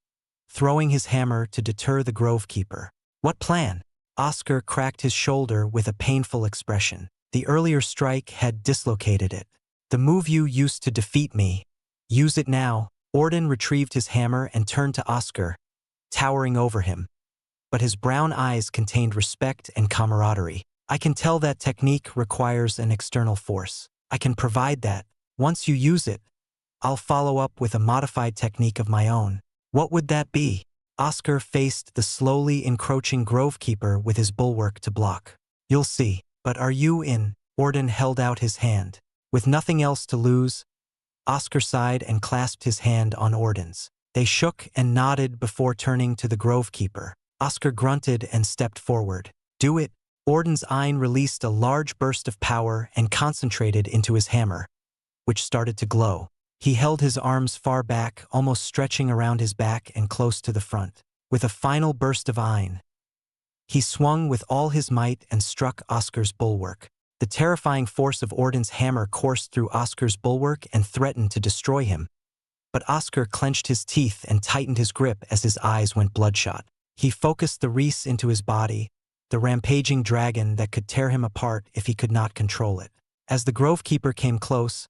throwing his hammer to deter the grovekeeper. What plan? Oscar cracked his shoulder with a painful expression. The earlier strike had dislocated it. The move you used to defeat me. Use it now. Orden retrieved his hammer and turned to Oscar, towering over him. But his brown eyes contained respect and camaraderie. I can tell that technique requires an external force. I can provide that. Once you use it, I'll follow up with a modified technique of my own. What would that be? Oscar faced the slowly encroaching grovekeeper with his bulwark to block. You'll see. But are you in? Orden held out his hand. With nothing else to lose, Oscar sighed and clasped his hand on Orden's. They shook and nodded before turning to the grovekeeper. Oscar grunted and stepped forward. Do it. Orden's ein released a large burst of power and concentrated into his hammer, which started to glow. He held his arms far back, almost stretching around his back and close to the front. With a final burst of ein, he swung with all his might and struck Oscar's bulwark. The terrifying force of Orden's hammer coursed through Oscar's bulwark and threatened to destroy him. But Oscar clenched his teeth and tightened his grip as his eyes went bloodshot. He focused the reese into his body, the rampaging dragon that could tear him apart if he could not control it. As the grovekeeper came close,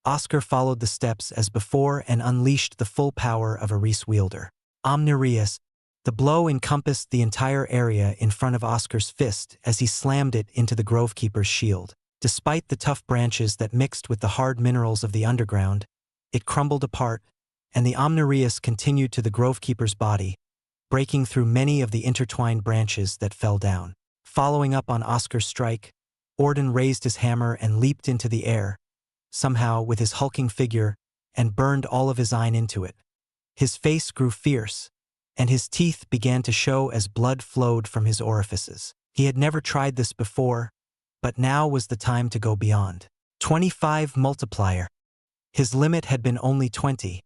Oscar followed the steps as before and unleashed the full power of a reese wielder. Omnireus. The blow encompassed the entire area in front of Oscar's fist as he slammed it into the grovekeeper's shield. Despite the tough branches that mixed with the hard minerals of the underground, it crumbled apart, and the Omnireus continued to the grovekeeper's body, breaking through many of the intertwined branches that fell down. Following up on Oscar's strike, Orden raised his hammer and leaped into the air, somehow with his hulking figure, and burned all of his ein into it. His face grew fierce, and his teeth began to show as blood flowed from his orifices. He had never tried this before, but now was the time to go beyond. 25 multiplier. His limit had been only 20,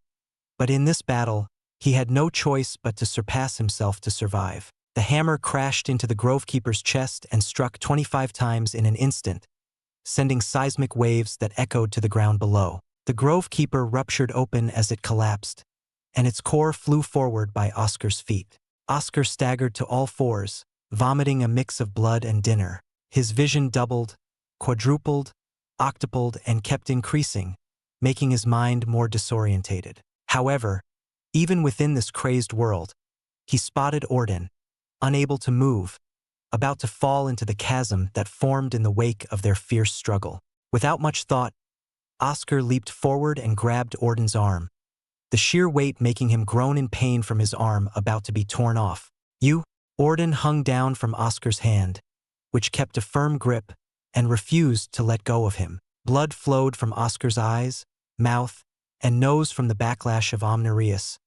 but in this battle, he had no choice but to surpass himself to survive. The hammer crashed into the grovekeeper's chest and struck 25 times in an instant, sending seismic waves that echoed to the ground below. The grovekeeper ruptured open as it collapsed, and its core flew forward by Oscar's feet. Oscar staggered to all fours, vomiting a mix of blood and dinner. His vision doubled, quadrupled, octupled, and kept increasing, making his mind more disorientated. However, even within this crazed world, he spotted Orden, unable to move, about to fall into the chasm that formed in the wake of their fierce struggle. Without much thought, Oscar leaped forward and grabbed Orden's arm, the sheer weight making him groan in pain from his arm about to be torn off. "You?" Orden hung down from Oscar's hand, which kept a firm grip, and refused to let go of him. Blood flowed from Oscar's eyes, mouth, and nose from the backlash of Omnirius,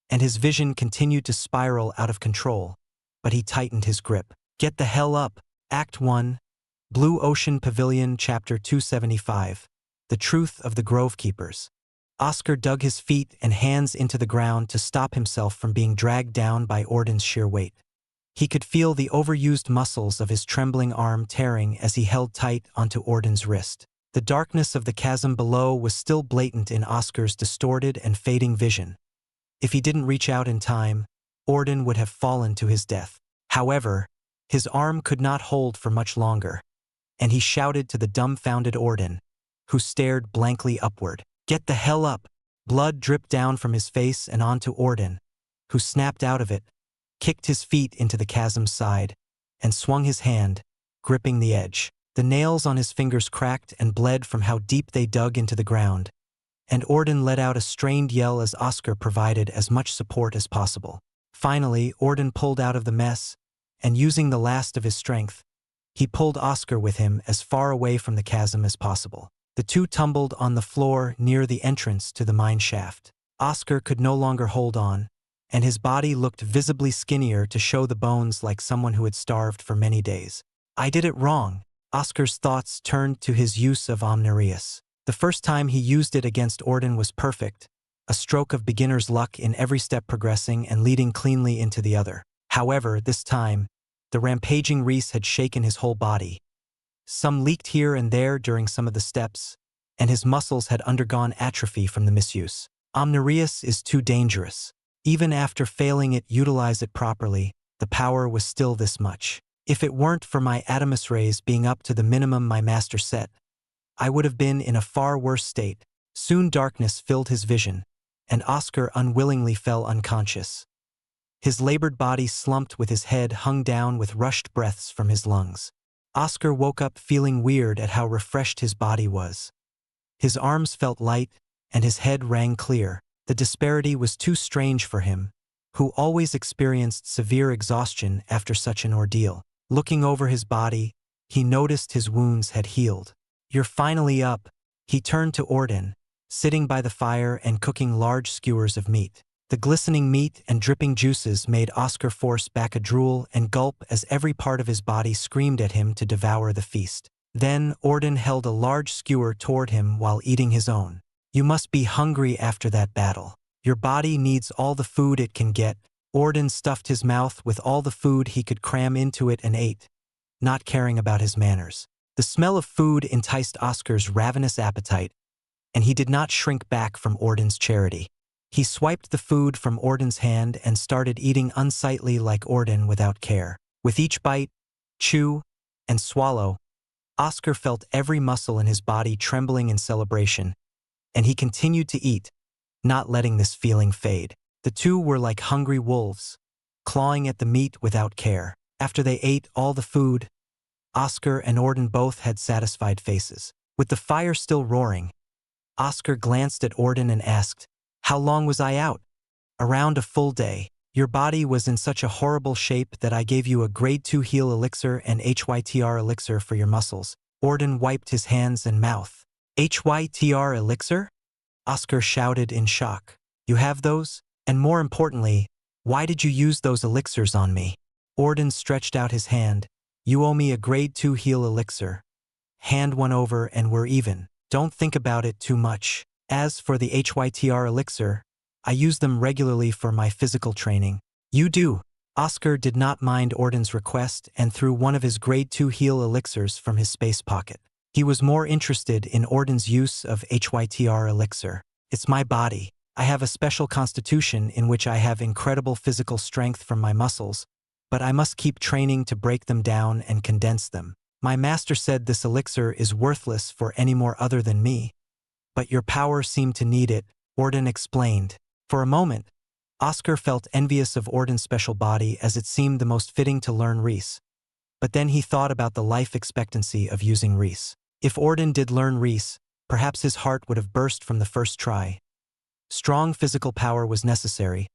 and his vision continued to spiral out of control, but he tightened his grip. "Get the hell up!" Act 1, Blue Ocean Pavilion, Chapter 275. The Truth of the Grove Keepers. Oscar dug his feet and hands into the ground to stop himself from being dragged down by Orden's sheer weight. He could feel the overused muscles of his trembling arm tearing as he held tight onto Orden's wrist. The darkness of the chasm below was still blatant in Oscar's distorted and fading vision. If he didn't reach out in time, Orden would have fallen to his death. However, his arm could not hold for much longer, and he shouted to the dumbfounded Orden, who stared blankly upward. "Get the hell up!" Blood dripped down from his face and onto Orden, who snapped out of it, kicked his feet into the chasm's side, and swung his hand, gripping the edge. The nails on his fingers cracked and bled from how deep they dug into the ground, and Orden let out a strained yell as Oscar provided as much support as possible. Finally, Orden pulled out of the mess, and using the last of his strength, he pulled Oscar with him as far away from the chasm as possible. The two tumbled on the floor near the entrance to the mine shaft. Oscar could no longer hold on, and his body looked visibly skinnier to show the bones like someone who had starved for many days. "I did it wrong." Oscar's thoughts turned to his use of Omnirius. The first time he used it against Orden was perfect, a stroke of beginner's luck in every step progressing and leading cleanly into the other. However, this time, the rampaging Reese had shaken his whole body. Some leaked here and there during some of the steps, and his muscles had undergone atrophy from the misuse. Omnirius is too dangerous. Even after failing it, utilize it properly, the power was still this much. If it weren't for my Adamus rays being up to the minimum my master set, I would have been in a far worse state. Soon darkness filled his vision, and Oscar unwillingly fell unconscious. His labored body slumped with his head hung down with rushed breaths from his lungs. Oscar woke up feeling weird at how refreshed his body was. His arms felt light, and his head rang clear. The disparity was too strange for him, who always experienced severe exhaustion after such an ordeal. Looking over his body, he noticed his wounds had healed. "You're finally up." He turned to Orden, sitting by the fire and cooking large skewers of meat. The glistening meat and dripping juices made Oscar force back a drool and gulp as every part of his body screamed at him to devour the feast. Then Orden held a large skewer toward him while eating his own. "You must be hungry after that battle. Your body needs all the food it can get." Orden stuffed his mouth with all the food he could cram into it and ate, not caring about his manners. The smell of food enticed Oscar's ravenous appetite, and he did not shrink back from Orden's charity. He swiped the food from Orden's hand and started eating unsightly like Orden without care. With each bite, chew, and swallow, Oscar felt every muscle in his body trembling in celebration, and he continued to eat, not letting this feeling fade. The two were like hungry wolves, clawing at the meat without care. After they ate all the food, Oscar and Orden both had satisfied faces. With the fire still roaring, Oscar glanced at Orden and asked, "How long was I out?" "Around a full day. Your body was in such a horrible shape that I gave you a grade 2 heal elixir and HYTR elixir for your muscles." Orden wiped his hands and mouth. "HYTR elixir?" Oscar shouted in shock. "You have those? And more importantly, why did you use those elixirs on me?" Orden stretched out his hand. "You owe me a grade 2 heal elixir. Hand one over and we're even. Don't think about it too much. As for the HYTR elixir, I use them regularly for my physical training." "You do?" Oscar did not mind Orden's request and threw one of his grade 2 heal elixirs from his space pocket. He was more interested in Orden's use of HYTR elixir. "It's my body. I have a special constitution in which I have incredible physical strength from my muscles, but I must keep training to break them down and condense them. My master said this elixir is worthless for any more other than me, but your power seemed to need it," Orden explained. For a moment, Oscar felt envious of Orden's special body as it seemed the most fitting to learn Reese. But then he thought about the life expectancy of using Reese. If Orden did learn Reese, perhaps his heart would have burst from the first try. Strong physical power was necessary,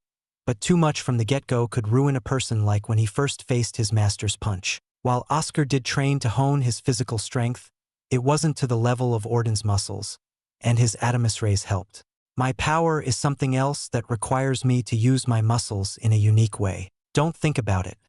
but too much from the get-go could ruin a person, like when he first faced his master's punch. While Oscar did train to hone his physical strength, it wasn't to the level of Orden's muscles, and his Adamus rays helped. My power is something else that requires me to use my muscles in a unique way. Don't think about it.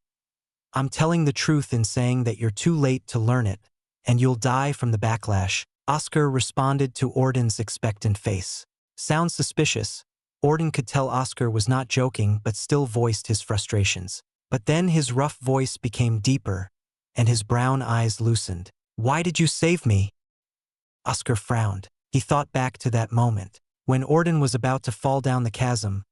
I'm telling the truth in saying that you're too late to learn it, and you'll die from the backlash. Oscar responded to Orden's expectant face. Sounds suspicious. Orden could tell Oscar was not joking, but still voiced his frustrations. But then his rough voice became deeper, and his brown eyes loosened. Why did you save me? Oscar frowned. He thought back to that moment. When Orden was about to fall down the chasm,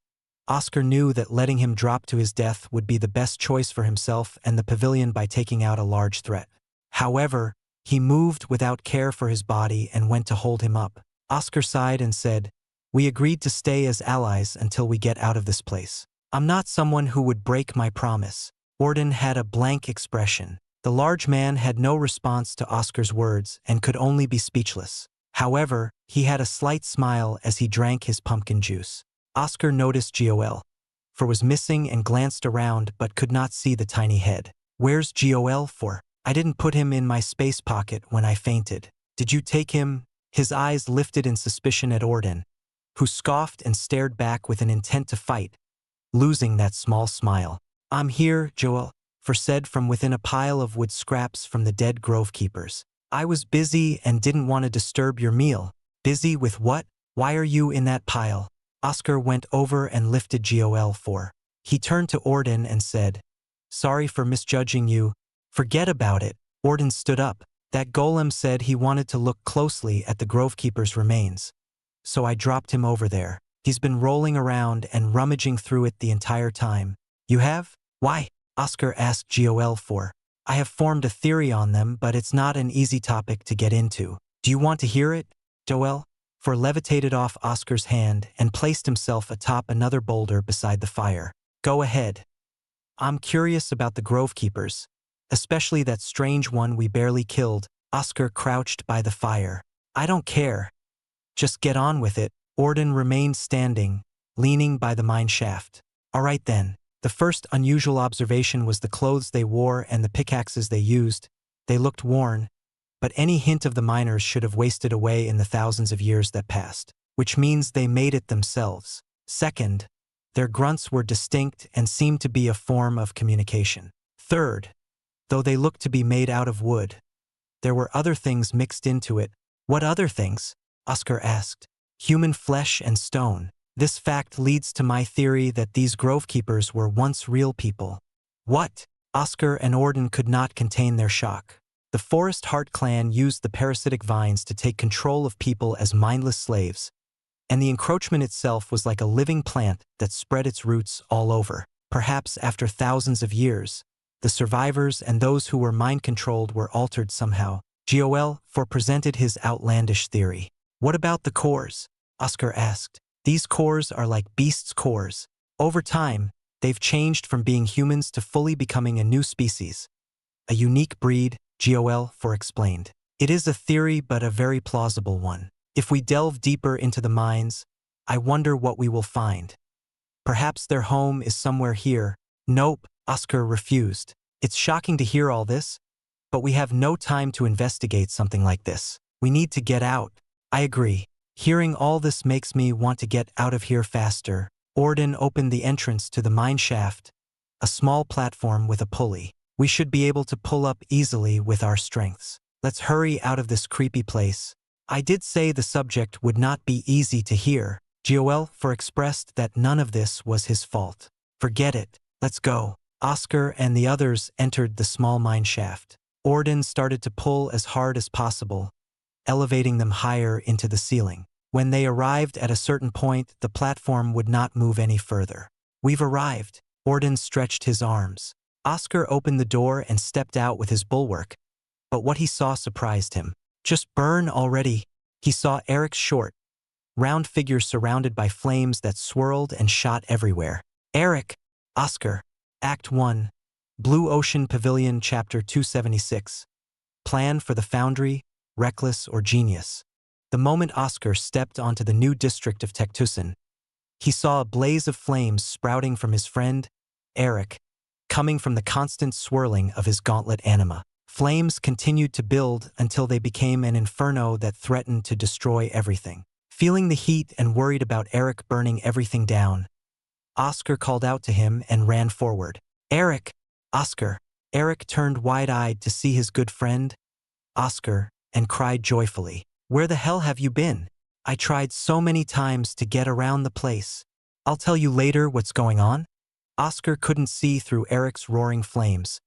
Oscar knew that letting him drop to his death would be the best choice for himself and the pavilion by taking out a large threat. However, he moved without care for his body and went to hold him up. Oscar sighed and said, "We agreed to stay as allies until we get out of this place. I'm not someone who would break my promise." Orden had a blank expression. The large man had no response to Oscar's words and could only be speechless. However, he had a slight smile as he drank his pumpkin juice. Oscar noticed Gol, for was missing and glanced around but could not see the tiny head. "Where's Gol for? I didn't put him in my space pocket when I fainted. Did you take him?" His eyes lifted in suspicion at Orden, who scoffed and stared back with an intent to fight, losing that small smile. "I'm here, Joel," for said from within a pile of wood scraps from the dead grove keepers. "I was busy and didn't want to disturb your meal." "Busy with what? Why are you in that pile?" Oscar went over and lifted Gol for. He turned to Orden and said, "Sorry for misjudging you. Forget about it." Orden stood up. "That golem said he wanted to look closely at the grovekeeper's remains, so I dropped him over there. He's been rolling around and rummaging through it the entire time." "You have? Why?" Oscar asked Gol for. "I have formed a theory on them, but it's not an easy topic to get into." "Do you want to hear it, Joel?" For levitated off Oscar's hand and placed himself atop another boulder beside the fire. "Go ahead. I'm curious about the grovekeepers, especially that strange one we barely killed." Oscar crouched by the fire. "I don't care. Just get on with it." Orden remained standing, leaning by the mine shaft. "All right then." The first unusual observation was the clothes they wore and the pickaxes they used. They looked worn, but any hint of the miners should have wasted away in the thousands of years that passed, which means they made it themselves. Second, their grunts were distinct and seemed to be a form of communication. Third, though they looked to be made out of wood, there were other things mixed into it. "What other things?" Oscar asked. "Human flesh and stone. This fact leads to my theory that these grovekeepers were once real people." "What?" Oscar and Orden could not contain their shock. The Forest Heart clan used the parasitic vines to take control of people as mindless slaves, and the encroachment itself was like a living plant that spread its roots all over. Perhaps after thousands of years, the survivors and those who were mind-controlled were altered somehow. Gol for presented his outlandish theory. "What about the cores?" Oscar asked. "These cores are like beasts' cores. Over time, they've changed from being humans to fully becoming a new species. A unique breed," Gol for explained. "It is a theory, but a very plausible one. If we delve deeper into the mines, I wonder what we will find. Perhaps their home is somewhere here." "Nope," Oscar refused. "It's shocking to hear all this, but we have no time to investigate something like this. We need to get out." "I agree. Hearing all this makes me want to get out of here faster." Orden opened the entrance to the mine shaft, a small platform with a pulley. "We should be able to pull up easily with our strengths. Let's hurry out of this creepy place." I did say the subject would not be easy to hear. Gol for expressed that none of this was his fault. "Forget it. Let's go." Oscar and the others entered the small mine shaft. Orden started to pull as hard as possible, elevating them higher into the ceiling. When they arrived at a certain point, the platform would not move any further. "We've arrived." Orden stretched his arms. Oscar opened the door and stepped out with his bulwark, but what he saw surprised him. "Just burn already." He saw Eric's short, round figure surrounded by flames that swirled and shot everywhere. "Eric!" Oscar. Act 1. Blue Ocean Pavilion Chapter 276. Plan for the Foundry, Reckless or Genius. The moment Oscar stepped onto the new district of Tektusin, he saw a blaze of flames sprouting from his friend, Eric, coming from the constant swirling of his gauntlet anima. Flames continued to build until they became an inferno that threatened to destroy everything. Feeling the heat and worried about Eric burning everything down, Oscar called out to him and ran forward. Eric! Oscar! Eric turned wide-eyed to see his good friend, Oscar, and cried joyfully. Where the hell have you been? I tried so many times to get around the place. I'll tell you later what's going on. Oscar couldn't see through Eric's roaring flames,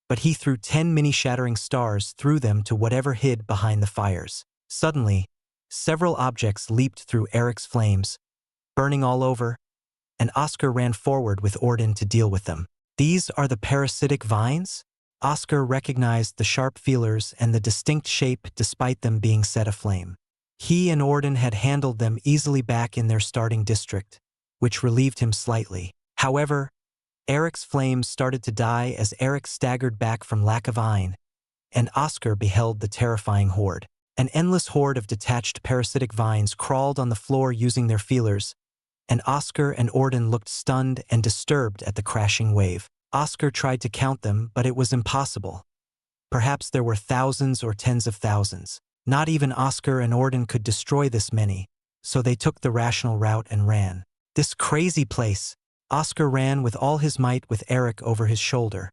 but he threw 10 mini-shattering stars through them to whatever hid behind the fires. Suddenly, several objects leaped through Eric's flames, burning all over, and Oscar ran forward with Orden to deal with them. These are the parasitic vines? Oscar recognized the sharp feelers and the distinct shape despite them being set aflame. He and Orden had handled them easily back in their starting district, which relieved him slightly. However, Eric's flames started to die as Eric staggered back from lack of iron, and Oscar beheld the terrifying horde. An endless horde of detached parasitic vines crawled on the floor using their feelers, and Oscar and Orden looked stunned and disturbed at the crashing wave. Oscar tried to count them, but it was impossible. Perhaps there were thousands or tens of thousands. Not even Oscar and Orden could destroy this many, so they took the rational route and ran. This crazy place! Oscar ran with all his might with Eric over his shoulder,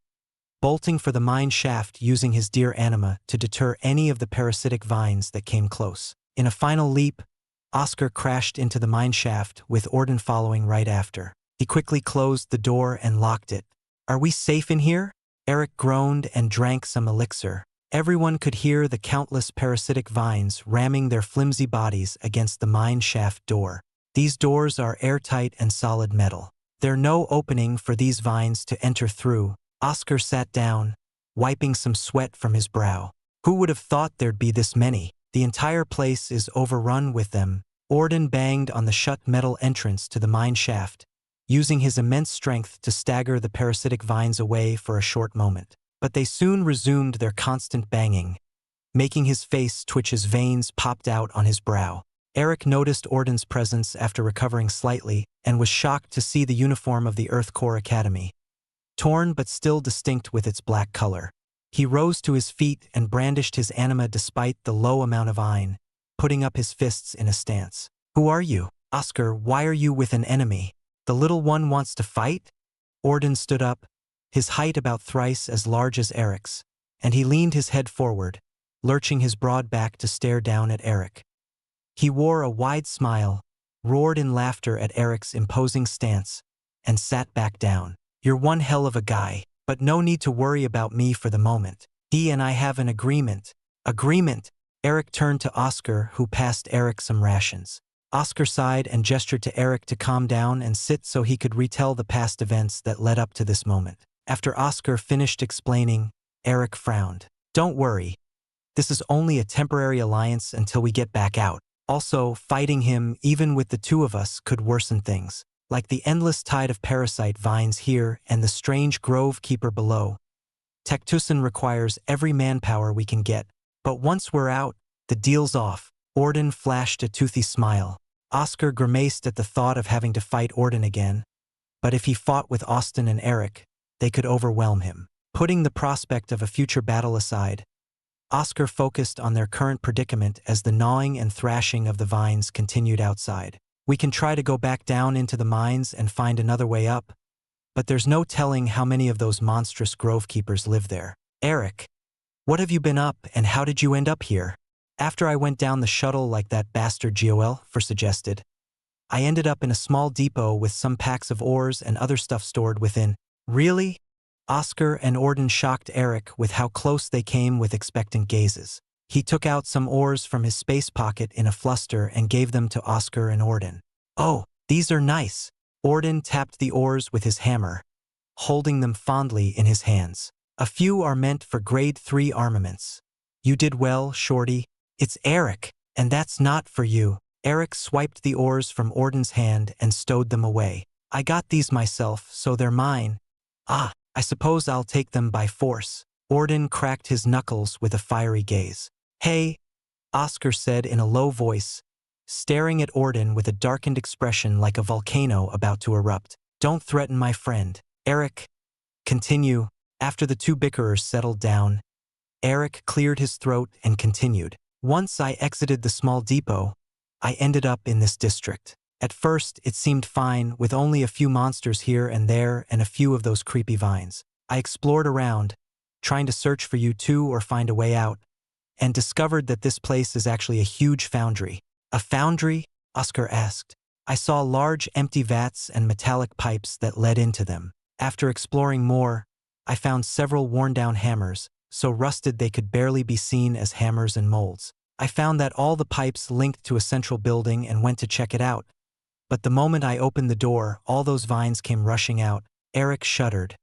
bolting for the mine shaft using his dear anima to deter any of the parasitic vines that came close. In a final leap, Oscar crashed into the mine shaft with Orden following right after. He quickly closed the door and locked it. Are we safe in here? Eric groaned and drank some elixir. Everyone could hear the countless parasitic vines ramming their flimsy bodies against the mine shaft door. These doors are airtight and solid metal. There's no opening for these vines to enter through. Oscar sat down, wiping some sweat from his brow. Who would have thought there'd be this many? The entire place is overrun with them. Orden banged on the shut metal entrance to the mine shaft, using his immense strength to stagger the parasitic vines away for a short moment. But they soon resumed their constant banging, making his face twitch as veins popped out on his brow. Eric noticed Orden's presence after recovering slightly and was shocked to see the uniform of the Earth Core Academy, torn but still distinct with its black color. He rose to his feet and brandished his anima despite the low amount of iron, putting up his fists in a stance. Who are you? Oscar, why are you with an enemy? The little one wants to fight? Orden stood up, his height about thrice as large as Eric's, and he leaned his head forward, lurching his broad back to stare down at Eric. He wore a wide smile, roared in laughter at Eric's imposing stance, and sat back down. You're one hell of a guy, but no need to worry about me for the moment. He and I have an agreement. Agreement? Eric turned to Oscar, who passed Eric some rations. Oscar sighed and gestured to Eric to calm down and sit so he could retell the past events that led up to this moment. After Oscar finished explaining, Eric frowned. Don't worry. This is only a temporary alliance until we get back out. Also, fighting him, even with the two of us, could worsen things. Like the endless tide of parasite vines here and the strange grove keeper below. Tektusin requires every manpower we can get, but once we're out, the deal's off. Orden flashed a toothy smile. Oscar grimaced at the thought of having to fight Orden again, but if he fought with Austin and Eric, they could overwhelm him. Putting the prospect of a future battle aside, Oscar focused on their current predicament as the gnawing and thrashing of the vines continued outside. We can try to go back down into the mines and find another way up, but there's no telling how many of those monstrous grove keepers live there. Eric, what have you been up and how did you end up here? After I went down the shuttle like that bastard Gol suggested, I ended up in a small depot with some packs of ores and other stuff stored within. Really? Oscar and Orden shocked Eric with how close they came with expectant gazes. He took out some ores from his space pocket in a fluster and gave them to Oscar and Orden. Oh, these are nice. Orden tapped the ores with his hammer, holding them fondly in his hands. A few are meant for grade 3 armaments. You did well, Shorty. It's Eric, and that's not for you. Eric swiped the ores from Orden's hand and stowed them away. I got these myself, so they're mine. Ah, I suppose I'll take them by force. Orden cracked his knuckles with a fiery gaze. Hey, Oscar said in a low voice, staring at Orden with a darkened expression like a volcano about to erupt. Don't threaten my friend. Eric, continue. After the two bickerers settled down, Eric cleared his throat and continued. Once I exited the small depot, I ended up in this district. At first, it seemed fine, with only a few monsters here and there and a few of those creepy vines. I explored around, trying to search for you too or find a way out, and discovered that this place is actually a huge foundry. A foundry? Oscar asked. I saw large empty vats and metallic pipes that led into them. After exploring more, I found several worn-down hammers, so rusted they could barely be seen as hammers and molds. I found that all the pipes linked to a central building and went to check it out. But the moment I opened the door, all those vines came rushing out. Eric shuddered,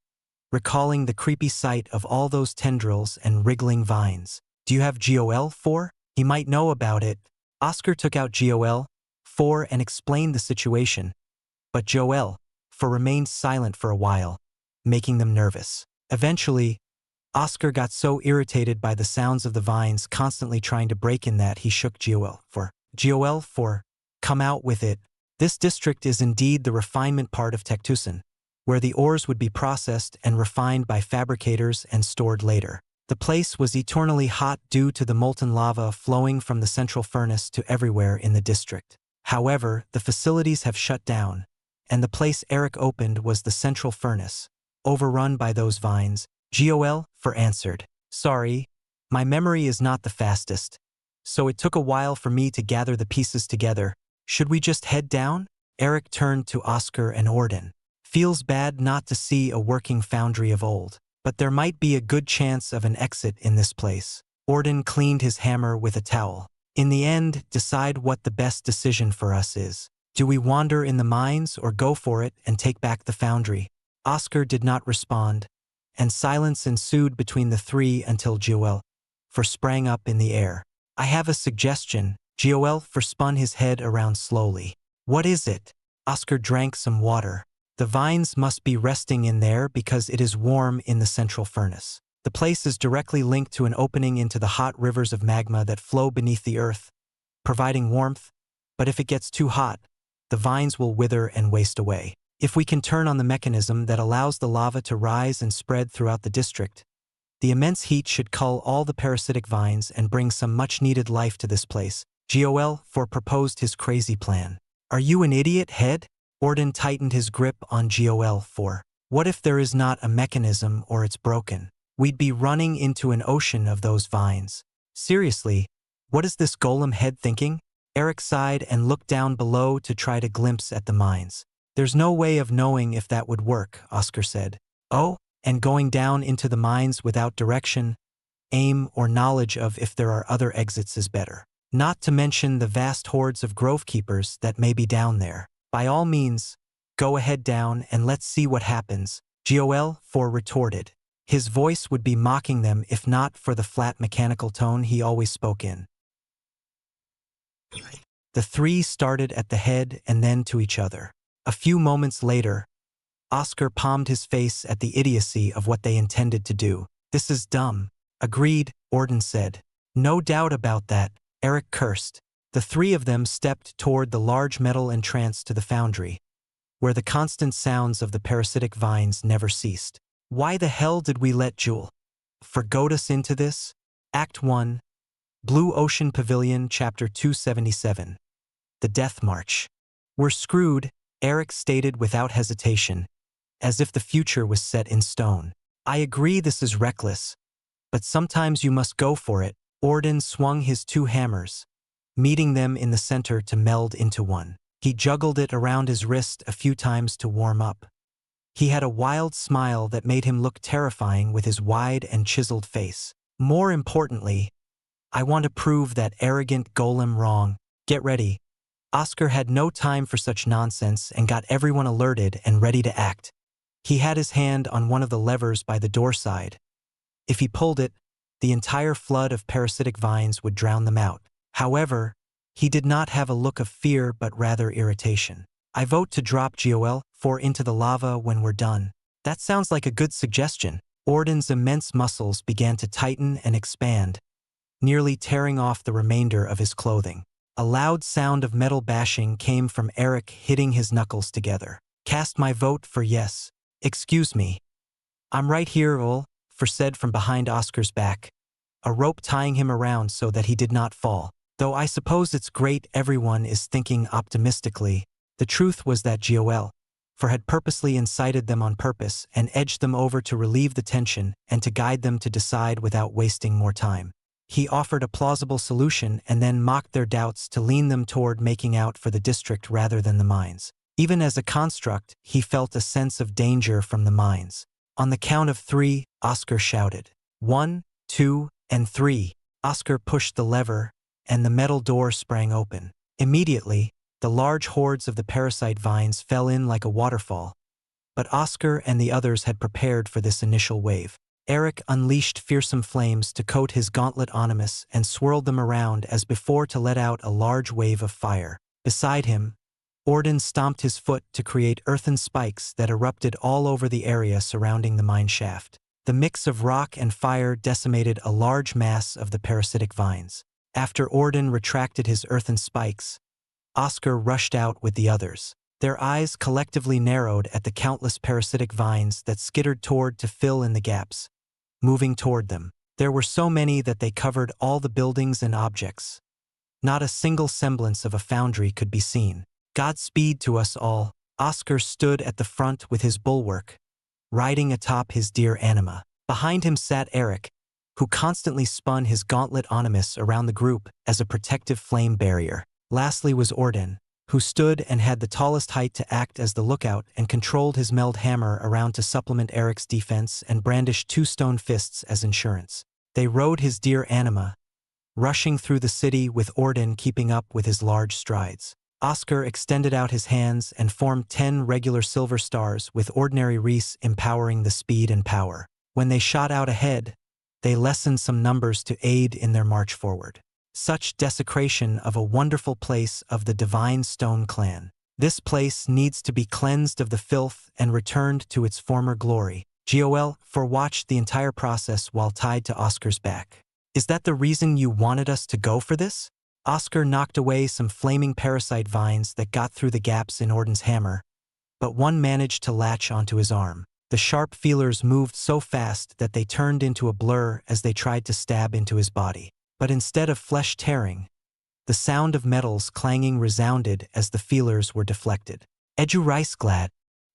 recalling the creepy sight of all those tendrils and wriggling vines. Do you have GOL-4? He might know about it. Oscar took out GOL-4 and explained the situation, but Joel-4 remained silent for a while, making them nervous. Eventually, Oscar got so irritated by the sounds of the vines constantly trying to break in that he shook GOL-4. GOL-4, come out with it. This district is indeed the refinement part of Tectusan, where the ores would be processed and refined by fabricators and stored later. The place was eternally hot due to the molten lava flowing from the central furnace to everywhere in the district. However, the facilities have shut down, and the place Eric opened was the central furnace, overrun by those vines. GOL-4 answered. Sorry, my memory is not the fastest, so it took a while for me to gather the pieces together. Should we just head down? Eric turned to Oscar and Orden. Feels bad not to see a working foundry of old, but there might be a good chance of an exit in this place. Orden cleaned his hammer with a towel. In the end, decide what the best decision for us is. Do we wander in the mines or go for it and take back the foundry? Oscar did not respond, and silence ensued between the three until GOL-4 sprang up in the air. I have a suggestion. GOL-4 spun his head around slowly. What is it? Oscar drank some water. The vines must be resting in there because it is warm in the central furnace. The place is directly linked to an opening into the hot rivers of magma that flow beneath the earth, providing warmth, but if it gets too hot, the vines will wither and waste away. If we can turn on the mechanism that allows the lava to rise and spread throughout the district, the immense heat should cull all the parasitic vines and bring some much-needed life to this place. GOL-4 proposed his crazy plan. Are you an idiot, head? Orden tightened his grip on GOL-4. What if there is not a mechanism or it's broken? We'd be running into an ocean of those vines. Seriously, what is this golem head thinking? Eric sighed and looked down below to try to glimpse at the mines. There's no way of knowing if that would work, Oscar said. Oh, and going down into the mines without direction, aim, or knowledge of if there are other exits is better. Not to mention the vast hordes of grove keepers that may be down there. By all means, go ahead down and let's see what happens, GOL-4 retorted. His voice would be mocking them if not for the flat mechanical tone he always spoke in. The three started at the head and then to each other. A few moments later, Oscar palmed his face at the idiocy of what they intended to do. This is dumb. Agreed, Orden said. No doubt about that, Eric cursed. The three of them stepped toward the large metal entrance to the foundry, where the constant sounds of the parasitic vines never ceased. Why the hell did we let GOL-4 goad us into this? Act 1, Blue Ocean Pavilion, Chapter 277. The Death March. We're screwed, Eric stated without hesitation, as if the future was set in stone. I agree this is reckless, but sometimes you must go for it. Orden swung his two hammers, meeting them in the center to meld into one. He juggled it around his wrist a few times to warm up. He had a wild smile that made him look terrifying with his wide and chiseled face. More importantly, I want to prove that arrogant golem wrong. Get ready. Oscar had no time for such nonsense and got everyone alerted and ready to act. He had his hand on one of the levers by the door side. If he pulled it, the entire flood of parasitic vines would drown them out. However, he did not have a look of fear but rather irritation. I vote to drop GOL-4 into the lava when we're done. That sounds like a good suggestion. Orden's immense muscles began to tighten and expand, nearly tearing off the remainder of his clothing. A loud sound of metal bashing came from Eric hitting his knuckles together. Cast my vote for yes. Excuse me. I'm right here, Ol, for said from behind Oscar's back, a rope tying him around so that he did not fall. Though I suppose it's great everyone is thinking optimistically, the truth was that Joel, for had purposely incited them on purpose and edged them over to relieve the tension and to guide them to decide without wasting more time. He offered a plausible solution and then mocked their doubts to lean them toward making out for the district rather than the mines. Even as a construct, he felt a sense of danger from the mines. On the count of 3, Oscar shouted. 1, 2, and 3. Oscar pushed the lever, and the metal door sprang open. Immediately, the large hordes of the parasite vines fell in like a waterfall, but Oscar and the others had prepared for this initial wave. Eric unleashed fearsome flames to coat his gauntlet Onimus and swirled them around as before to let out a large wave of fire. Beside him, Orden stomped his foot to create earthen spikes that erupted all over the area surrounding the mine shaft. The mix of rock and fire decimated a large mass of the parasitic vines. After Orden retracted his earthen spikes, Oscar rushed out with the others. Their eyes collectively narrowed at the countless parasitic vines that skittered toward to fill in the gaps, moving toward them. There were so many that they covered all the buildings and objects. Not a single semblance of a foundry could be seen. Godspeed to us all. Oscar stood at the front with his bulwark, riding atop his dear anima. Behind him sat Eric, who constantly spun his gauntlet Onimus around the group as a protective flame barrier. Lastly was Orden, who stood and had the tallest height to act as the lookout and controlled his meld hammer around to supplement Eric's defense and brandished 2 stone fists as insurance. They rode his dear anima, rushing through the city with Orden keeping up with his large strides. Oscar extended out his hands and formed 10 regular silver stars with ordinary wreaths empowering the speed and power. When they shot out ahead, they lessened some numbers to aid in their march forward. Such desecration of a wonderful place of the divine stone clan. This place needs to be cleansed of the filth and returned to its former glory. Joel watched the entire process while tied to Oscar's back. Is that the reason you wanted us to go for this? Oscar knocked away some flaming parasite vines that got through the gaps in Orden's hammer, but one managed to latch onto his arm. The sharp feelers moved so fast that they turned into a blur as they tried to stab into his body. But instead of flesh tearing, the sound of metals clanging resounded as the feelers were deflected. Edu Rice glad.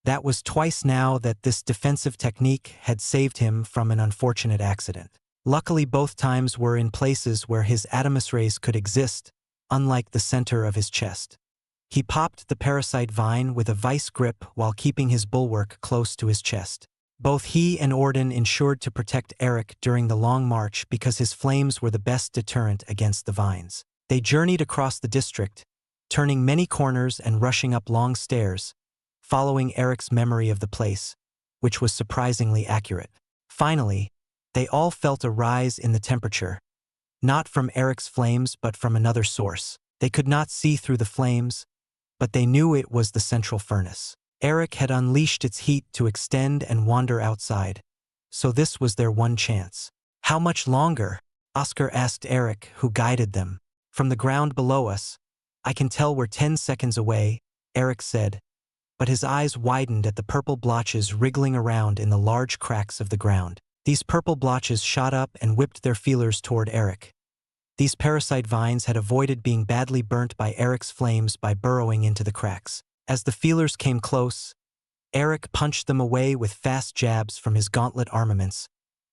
That was twice now that this defensive technique had saved him from an unfortunate accident. Luckily both times were in places where his Adamus rays could exist, unlike the center of his chest. He popped the parasite vine with a vice grip while keeping his bulwark close to his chest. Both he and Orden ensured to protect Eric during the long march because his flames were the best deterrent against the vines. They journeyed across the district, turning many corners and rushing up long stairs, following Eric's memory of the place, which was surprisingly accurate. Finally, they all felt a rise in the temperature, not from Eric's flames but from another source. They could not see through the flames, but they knew it was the central furnace. Eric had unleashed its heat to extend and wander outside, so this was their one chance. How much longer? Oscar asked Eric, who guided them. From the ground below us, I can tell we're 10 seconds away, Eric said, but his eyes widened at the purple blotches wriggling around in the large cracks of the ground. These purple blotches shot up and whipped their feelers toward Eric. These parasite vines had avoided being badly burnt by Eric's flames by burrowing into the cracks. As the feelers came close, Eric punched them away with fast jabs from his gauntlet armaments,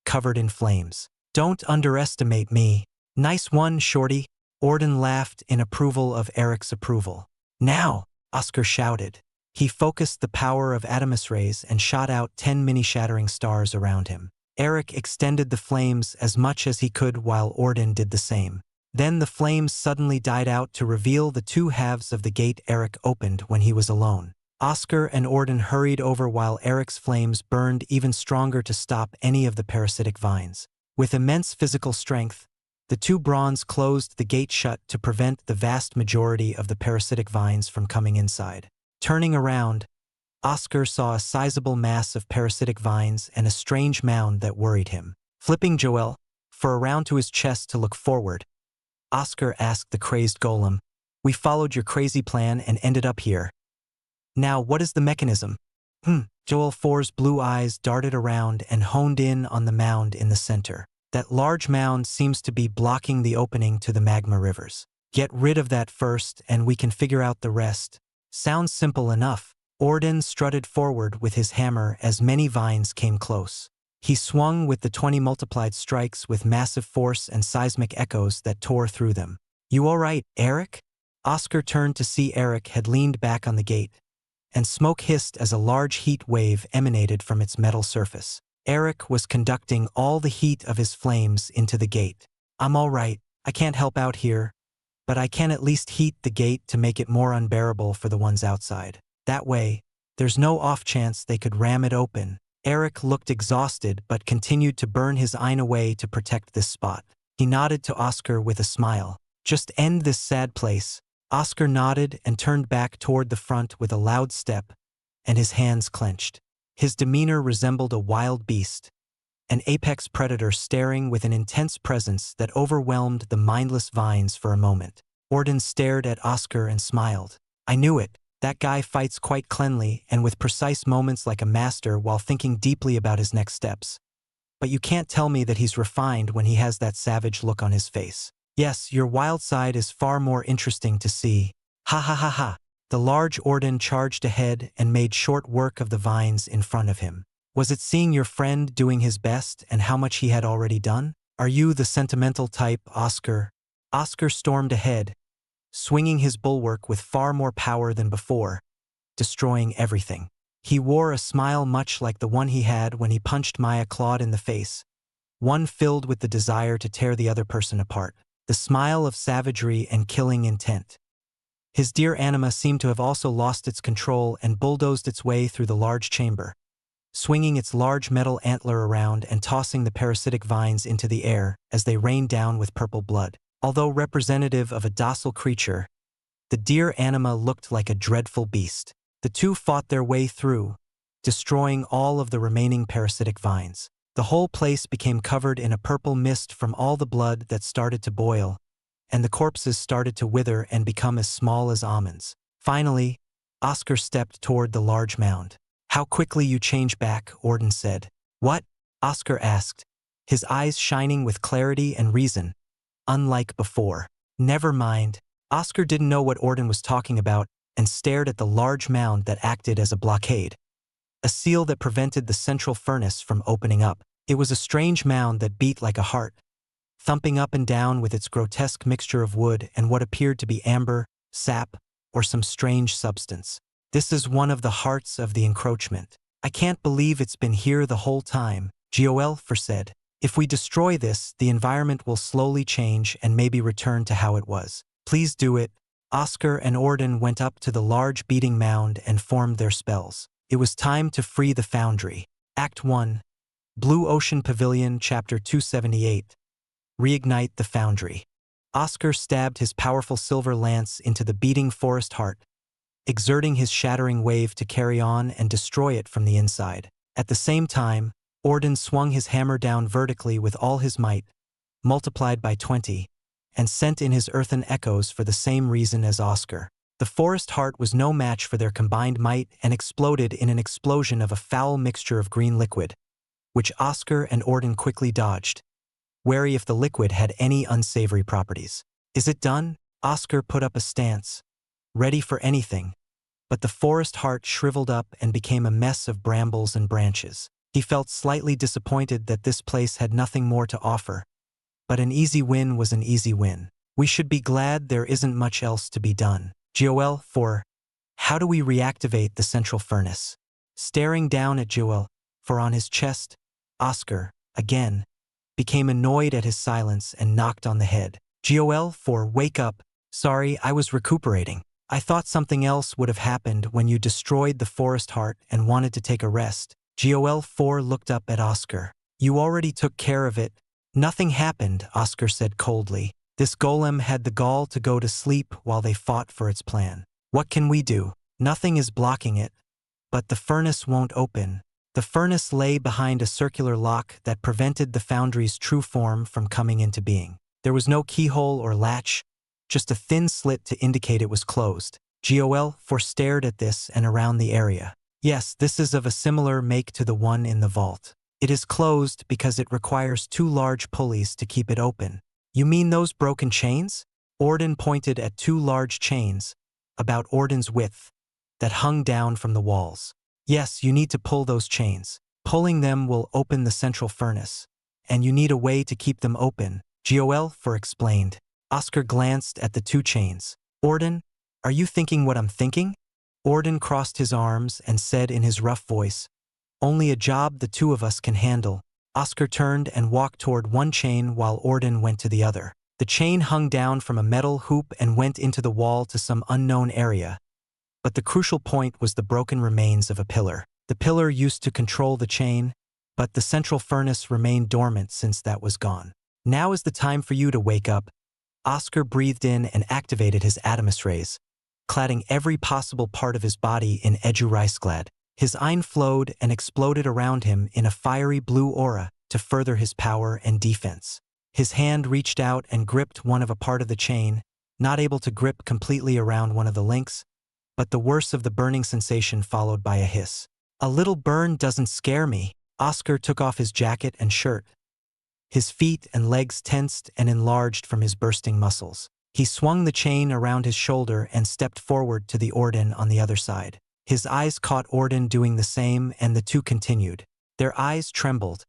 covered in flames. Don't underestimate me. Nice one, Shorty. Orden laughed in approval of Eric's approval. Now, Oscar shouted. He focused the power of Adamus rays and shot out 10 mini-shattering stars around him. Eric extended the flames as much as he could while Orden did the same. Then the flames suddenly died out to reveal the 2 halves of the gate Eric opened when he was alone. Oscar and Orden hurried over while Eric's flames burned even stronger to stop any of the parasitic vines. With immense physical strength, the 2 bronze closed the gate shut to prevent the vast majority of the parasitic vines from coming inside. Turning around, Oscar saw a sizable mass of parasitic vines and a strange mound that worried him. Flipping Joel for around to his chest to look forward, Oscar asked the crazed golem, "We followed your crazy plan and ended up here. Now what is the mechanism?" Joel 4's blue eyes darted around and honed in on the mound in the center. That large mound seems to be blocking the opening to the magma rivers. Get rid of that first and we can figure out the rest. Sounds simple enough. Orden strutted forward with his hammer as many vines came close. He swung with the 20 multiplied strikes with massive force and seismic echoes that tore through them. "You all right, Eric?" Oscar turned to see Eric had leaned back on the gate, and smoke hissed as a large heat wave emanated from its metal surface. Eric was conducting all the heat of his flames into the gate. "I'm all right, I can't help out here, but I can at least heat the gate to make it more unbearable for the ones outside. That way, there's no off chance they could ram it open." Eric looked exhausted but continued to burn his iron away to protect this spot. He nodded to Oscar with a smile. "Just end this sad place." Oscar nodded and turned back toward the front with a loud step, and his hands clenched. His demeanor resembled a wild beast, an apex predator staring with an intense presence that overwhelmed the mindless vines for a moment. Orden stared at Oscar and smiled. "I knew it. That guy fights quite cleanly and with precise moments like a master while thinking deeply about his next steps. But you can't tell me that he's refined when he has that savage look on his face. Yes, your wild side is far more interesting to see. Ha ha ha ha." The large Orden charged ahead and made short work of the vines in front of him. Was it seeing your friend doing his best and how much he had already done? "Are you the sentimental type, Oscar?" Oscar stormed ahead, swinging his bulwark with far more power than before, destroying everything. He wore a smile much like the one he had when he punched Maya Claude in the face, one filled with the desire to tear the other person apart, the smile of savagery and killing intent. His dear anima seemed to have also lost its control and bulldozed its way through the large chamber, swinging its large metal antler around and tossing the parasitic vines into the air as they rained down with purple blood. Although representative of a docile creature, the deer anima looked like a dreadful beast. The two fought their way through, destroying all of the remaining parasitic vines. The whole place became covered in a purple mist from all the blood that started to boil, and the corpses started to wither and become as small as almonds. Finally, Oscar stepped toward the large mound. "How quickly you change back," Orden said. "What?" Oscar asked, his eyes shining with clarity and reason. Unlike before. "Never mind." Oscar didn't know what Orden was talking about and stared at the large mound that acted as a blockade, a seal that prevented the central furnace from opening up. It was a strange mound that beat like a heart, thumping up and down with its grotesque mixture of wood and what appeared to be amber, sap, or some strange substance. "This is one of the hearts of the encroachment. I can't believe it's been here the whole time," Joel said. "If we destroy this, the environment will slowly change and maybe return to how it was. Please do it." Oscar and Orden went up to the large beating mound and formed their spells. It was time to free the foundry. Act 1. Blue Ocean Pavilion, Chapter 278. Reignite the foundry. Oscar stabbed his powerful silver lance into the beating forest heart, exerting his shattering wave to carry on and destroy it from the inside. At the same time, Orden swung his hammer down vertically with all his might, multiplied by 20, and sent in his earthen echoes for the same reason as Oscar. The forest heart was no match for their combined might and exploded in an explosion of a foul mixture of green liquid, which Oscar and Orden quickly dodged, wary if the liquid had any unsavory properties. "Is it done?" Oscar put up a stance, ready for anything, but the forest heart shriveled up and became a mess of brambles and branches. He felt slightly disappointed that this place had nothing more to offer, but an easy win was an easy win. "We should be glad there isn't much else to be done." Joel 4. How do we reactivate the central furnace? Staring down at Joel, for on his chest, Oscar, again, became annoyed at his silence and knocked on the head. "Joel 4, wake up. Sorry, I was recuperating. I thought something else would have happened when you destroyed the forest heart and wanted to take a rest." Joel 4 looked up at Oscar. "You already took care of it." "Nothing happened," Oscar said coldly. "This golem had the gall to go to sleep while they fought for its plan. What can we do? Nothing is blocking it, But the furnace won't open. The furnace lay behind a circular lock that prevented the foundry's true form from coming into being. There was no keyhole or latch, just a thin slit to indicate it was closed. Gol stared at this and around the area. Yes, this is of a similar make to the one in the vault. It is closed because it requires 2 large pulleys to keep it open. You mean those broken chains? Orden pointed at 2 large chains, about Orden's width, that hung down from the walls. Yes, you need to pull those chains. Pulling them will open the central furnace, and you need a way to keep them open, Gol explained. Oscar glanced at the 2 chains. Orden, are you thinking what I'm thinking? Orden crossed his arms and said in his rough voice, only a job the 2 of us can handle. Oscar turned and walked toward one chain while Orden went to the other. The chain hung down from a metal hoop and went into the wall to some unknown area. But the crucial point was the broken remains of a pillar. The pillar used to control the chain, but the central furnace remained dormant since that was gone. Now is the time for you to wake up. Oscar breathed in and activated his Adamus rays, cladding every possible part of his body in Eduricegladd. His Ein flowed and exploded around him in a fiery blue aura to further his power and defense. His hand reached out and gripped one of a part of the chain, not able to grip completely around one of the links, but the worst of the burning sensation followed by a hiss. A little burn doesn't scare me. Oscar took off his jacket and shirt. His feet and legs tensed and enlarged from his bursting muscles. He swung the chain around his shoulder and stepped forward to the Orden on the other side. His eyes caught Orden doing the same, and the 2 continued. Their eyes trembled,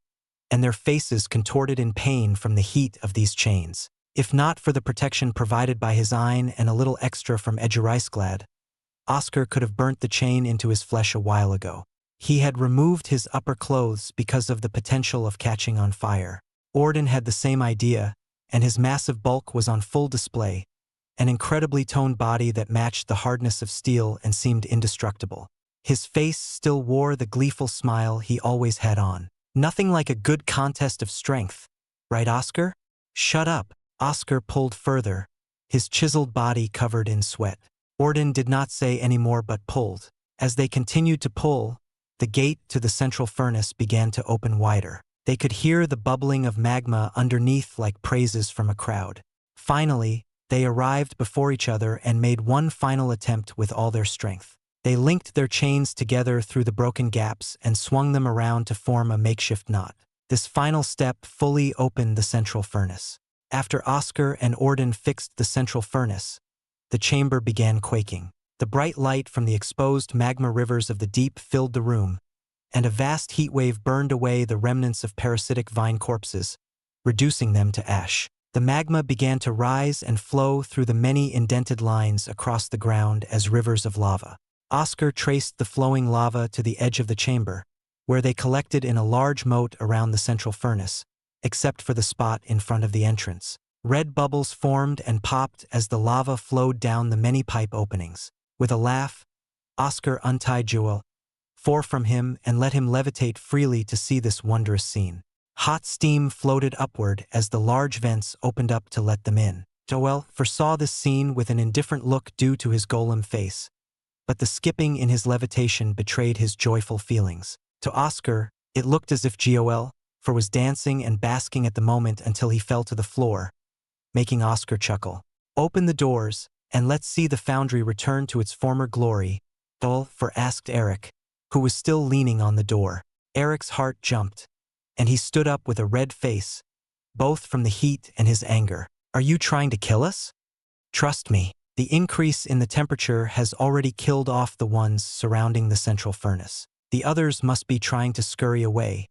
and their faces contorted in pain from the heat of these chains. If not for the protection provided by his Ein and a little extra from Eduricegladd, Oscar could have burnt the chain into his flesh a while ago. He had removed his upper clothes because of the potential of catching on fire. Orden had the same idea, and his massive bulk was on full display, an incredibly toned body that matched the hardness of steel and seemed indestructible. His face still wore the gleeful smile he always had on. Nothing like a good contest of strength, right, Oscar? Shut up. Oscar pulled further, his chiseled body covered in sweat. Orden did not say any more but pulled. As they continued to pull, the gate to the central furnace began to open wider. They could hear the bubbling of magma underneath like praises from a crowd. Finally, they arrived before each other and made one final attempt with all their strength. They linked their chains together through the broken gaps and swung them around to form a makeshift knot. This final step fully opened the central furnace. After Oscar and Orden fixed the central furnace, the chamber began quaking. The bright light from the exposed magma rivers of the deep filled the room, and a vast heat wave burned away the remnants of parasitic vine corpses, reducing them to ash. The magma began to rise and flow through the many indented lines across the ground as rivers of lava. Oscar traced the flowing lava to the edge of the chamber, where they collected in a large moat around the central furnace, except for the spot in front of the entrance. Red bubbles formed and popped as the lava flowed down the many pipe openings. With a laugh, Oscar untied Joel, from him and let him levitate freely to see this wondrous scene. Hot steam floated upward as the large vents opened up to let them in. Joel foresaw this scene with an indifferent look due to his golem face, but the skipping in his levitation betrayed his joyful feelings. To Oscar, it looked as if Joel was dancing and basking at the moment until he fell to the floor, making Oscar chuckle. Open the doors, and let's see the foundry return to its former glory, asked Eric, who was still leaning on the door. Eric's heart jumped, and he stood up with a red face, both from the heat and his anger. Are you trying to kill us? Trust me, the increase in the temperature has already killed off the ones surrounding the central furnace. The others must be trying to scurry away,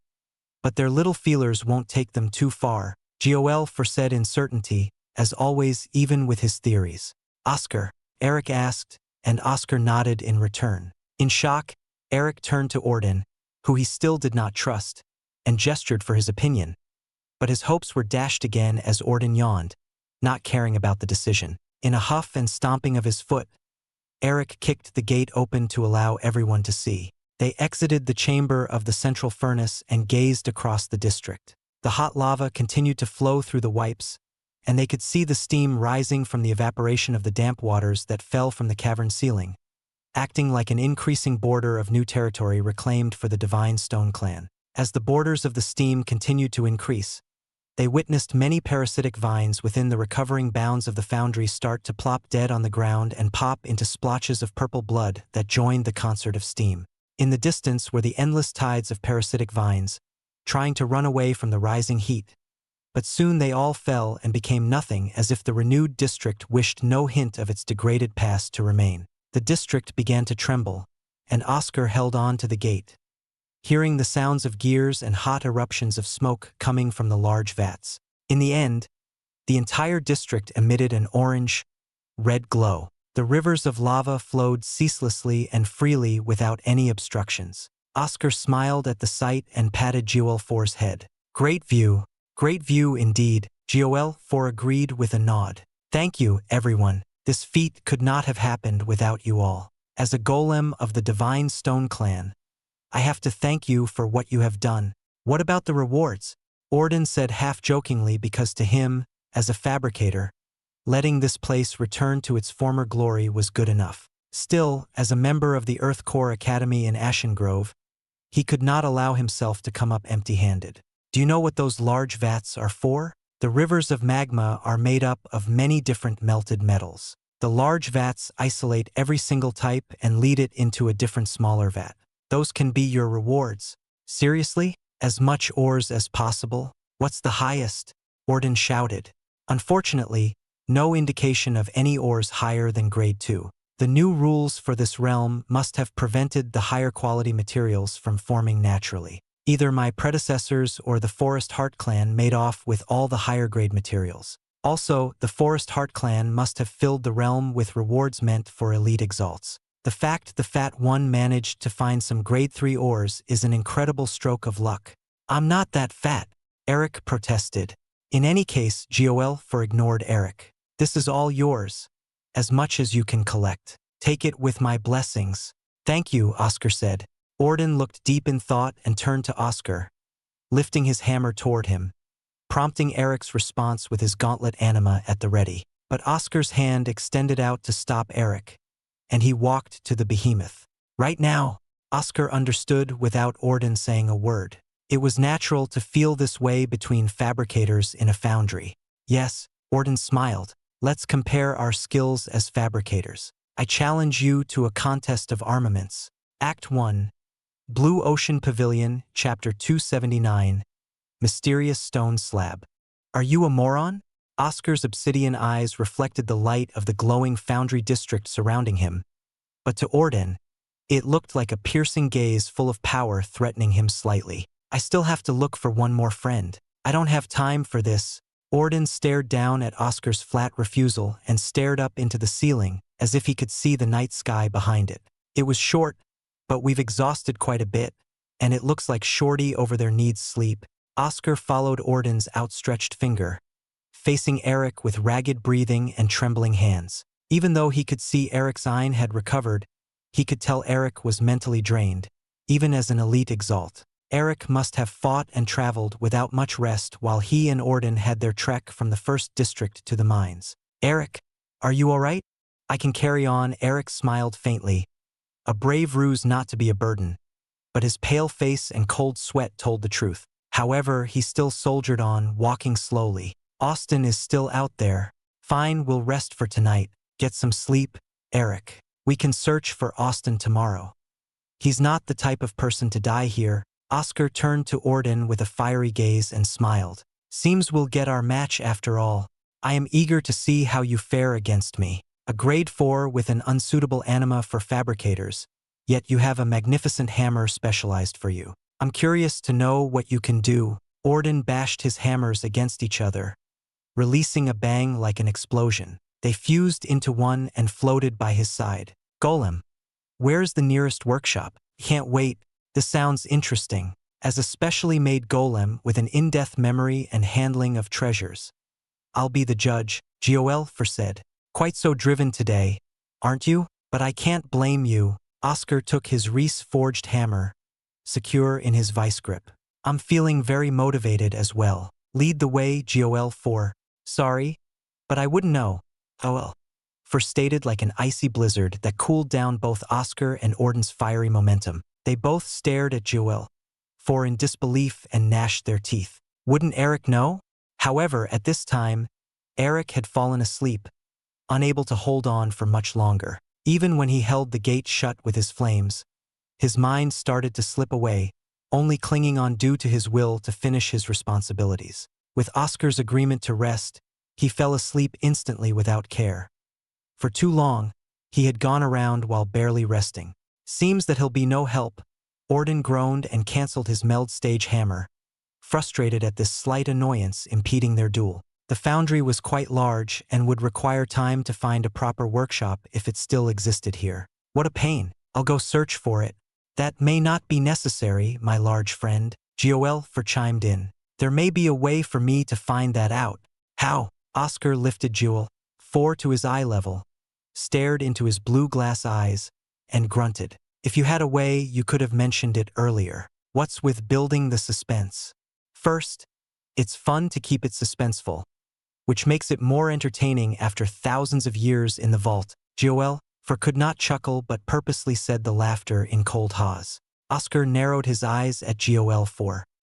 but their little feelers won't take them too far, Joel said in certainty, as always, even with his theories. Oscar? Eric asked, and Oscar nodded in return. In shock, Eric turned to Orden, who he still did not trust, and gestured for his opinion. But his hopes were dashed again as Orden yawned, not caring about the decision. In a huff and stomping of his foot, Eric kicked the gate open to allow everyone to see. They exited the chamber of the central furnace and gazed across the district. The hot lava continued to flow through the wipes, and they could see the steam rising from the evaporation of the damp waters that fell from the cavern ceiling, acting like an increasing border of new territory reclaimed for the Divine Stone clan. As the borders of the steam continued to increase, they witnessed many parasitic vines within the recovering bounds of the foundry start to plop dead on the ground and pop into splotches of purple blood that joined the concert of steam. In the distance were the endless tides of parasitic vines, trying to run away from the rising heat. But soon they all fell and became nothing, as if the renewed district wished no hint of its degraded past to remain. The district began to tremble, and Oscar held on to the gate, hearing the sounds of gears and hot eruptions of smoke coming from the large vats. In the end, the entire district emitted an orange-red glow. The rivers of lava flowed ceaselessly and freely without any obstructions. Oscar smiled at the sight and patted Gol4's head. Great view indeed, Gol4 agreed with a nod. Thank you, everyone. This feat could not have happened without you all. As a golem of the Divine Stone clan, I have to thank you for what you have done. What about the rewards? Orden said half-jokingly, because to him, as a fabricator, letting this place return to its former glory was good enough. Still, as a member of the Earth Core Academy in Ashen Grove, he could not allow himself to come up empty-handed. Do you know what those large vats are for? The rivers of magma are made up of many different melted metals. The large vats isolate every single type and lead it into a different smaller vat. Those can be your rewards. Seriously? As much ores as possible? What's the highest? Orden shouted. Unfortunately, no indication of any ores higher than grade 2. The new rules for this realm must have prevented the higher quality materials from forming naturally. Either my predecessors or the Forest Heart clan made off with all the higher grade materials. Also, the Forest Heart clan must have filled the realm with rewards meant for elite exalts. The fact the Fat One managed to find some grade 3 ores is an incredible stroke of luck. I'm not that fat, Eric protested. In any case, Gol4 ignored Eric. This is all yours. As much as you can collect. Take it with my blessings. Thank you, Oscar said. Orden looked deep in thought and turned to Oscar, lifting his hammer toward him, prompting Eric's response with his gauntlet anima at the ready. But Oscar's hand extended out to stop Eric, and he walked to the behemoth. Right now, Oscar understood without Orden saying a word. It was natural to feel this way between fabricators in a foundry. Yes, Orden smiled. Let's compare our skills as fabricators. I challenge you to a contest of armaments. Act 1. Blue Ocean Pavilion, Chapter 279. Mysterious Stone Slab. Are you a moron? Oscar's obsidian eyes reflected the light of the glowing foundry district surrounding him. But to Orden, it looked like a piercing gaze full of power threatening him slightly. I still have to look for one more friend. I don't have time for this. Orden stared down at Oscar's flat refusal and stared up into the ceiling as if he could see the night sky behind it. It was short, but we've exhausted quite a bit, and it looks like Shorty over there needs sleep. Oscar followed Orden's outstretched finger, facing Eric with ragged breathing and trembling hands. Even though he could see Eric's eye had recovered, he could tell Eric was mentally drained, even as an elite exalt. Eric must have fought and traveled without much rest while he and Orden had their trek from the first district to the mines. Eric, are you all right? I can carry on, Eric smiled faintly. A brave ruse not to be a burden, but his pale face and cold sweat told the truth. However, he still soldiered on, walking slowly. Austin is still out there. Fine, we'll rest for tonight. Get some sleep, Eric. We can search for Austin tomorrow. He's not the type of person to die here. Oscar turned to Orden with a fiery gaze and smiled. Seems we'll get our match after all. I am eager to see how you fare against me. A grade 4 with an unsuitable anima for fabricators, yet you have a magnificent hammer specialized for you. I'm curious to know what you can do. Orden bashed his hammers against each other, releasing a bang like an explosion. They fused into one and floated by his side. Golem, where's the nearest workshop? Can't wait. This sounds interesting. As a specially made golem with an in-depth memory and handling of treasures, I'll be the judge, Gol4 said. Quite so driven today, aren't you? But I can't blame you. Oscar took his Reese-forged hammer, secure in his vice grip. I'm feeling very motivated as well. Lead the way, Gol4. Sorry, but I wouldn't know. Oh well. for stated like an icy blizzard that cooled down both Oscar and Orden's fiery momentum. They both stared at Joel, for in disbelief, and gnashed their teeth. Wouldn't Eric know? However, at this time, Eric had fallen asleep, unable to hold on for much longer. Even when he held the gate shut with his flames, his mind started to slip away, only clinging on due to his will to finish his responsibilities. With Oscar's agreement to rest, he fell asleep instantly without care. For too long, he had gone around while barely resting. Seems that he'll be no help. Orden groaned and cancelled his meld stage hammer, frustrated at this slight annoyance impeding their duel. The foundry was quite large and would require time to find a proper workshop if it still existed here. What a pain. I'll go search for it. That may not be necessary, my large friend, Joel chimed in. There may be a way for me to find that out. How? Oscar lifted Joel to his eye level, stared into his blue glass eyes, and grunted. If you had a way, you could have mentioned it earlier. What's with building the suspense? First, it's fun to keep it suspenseful, which makes it more entertaining after thousands of years in the vault. Joel could not chuckle but purposely said the laughter in cold haws. Oscar narrowed his eyes at Joel.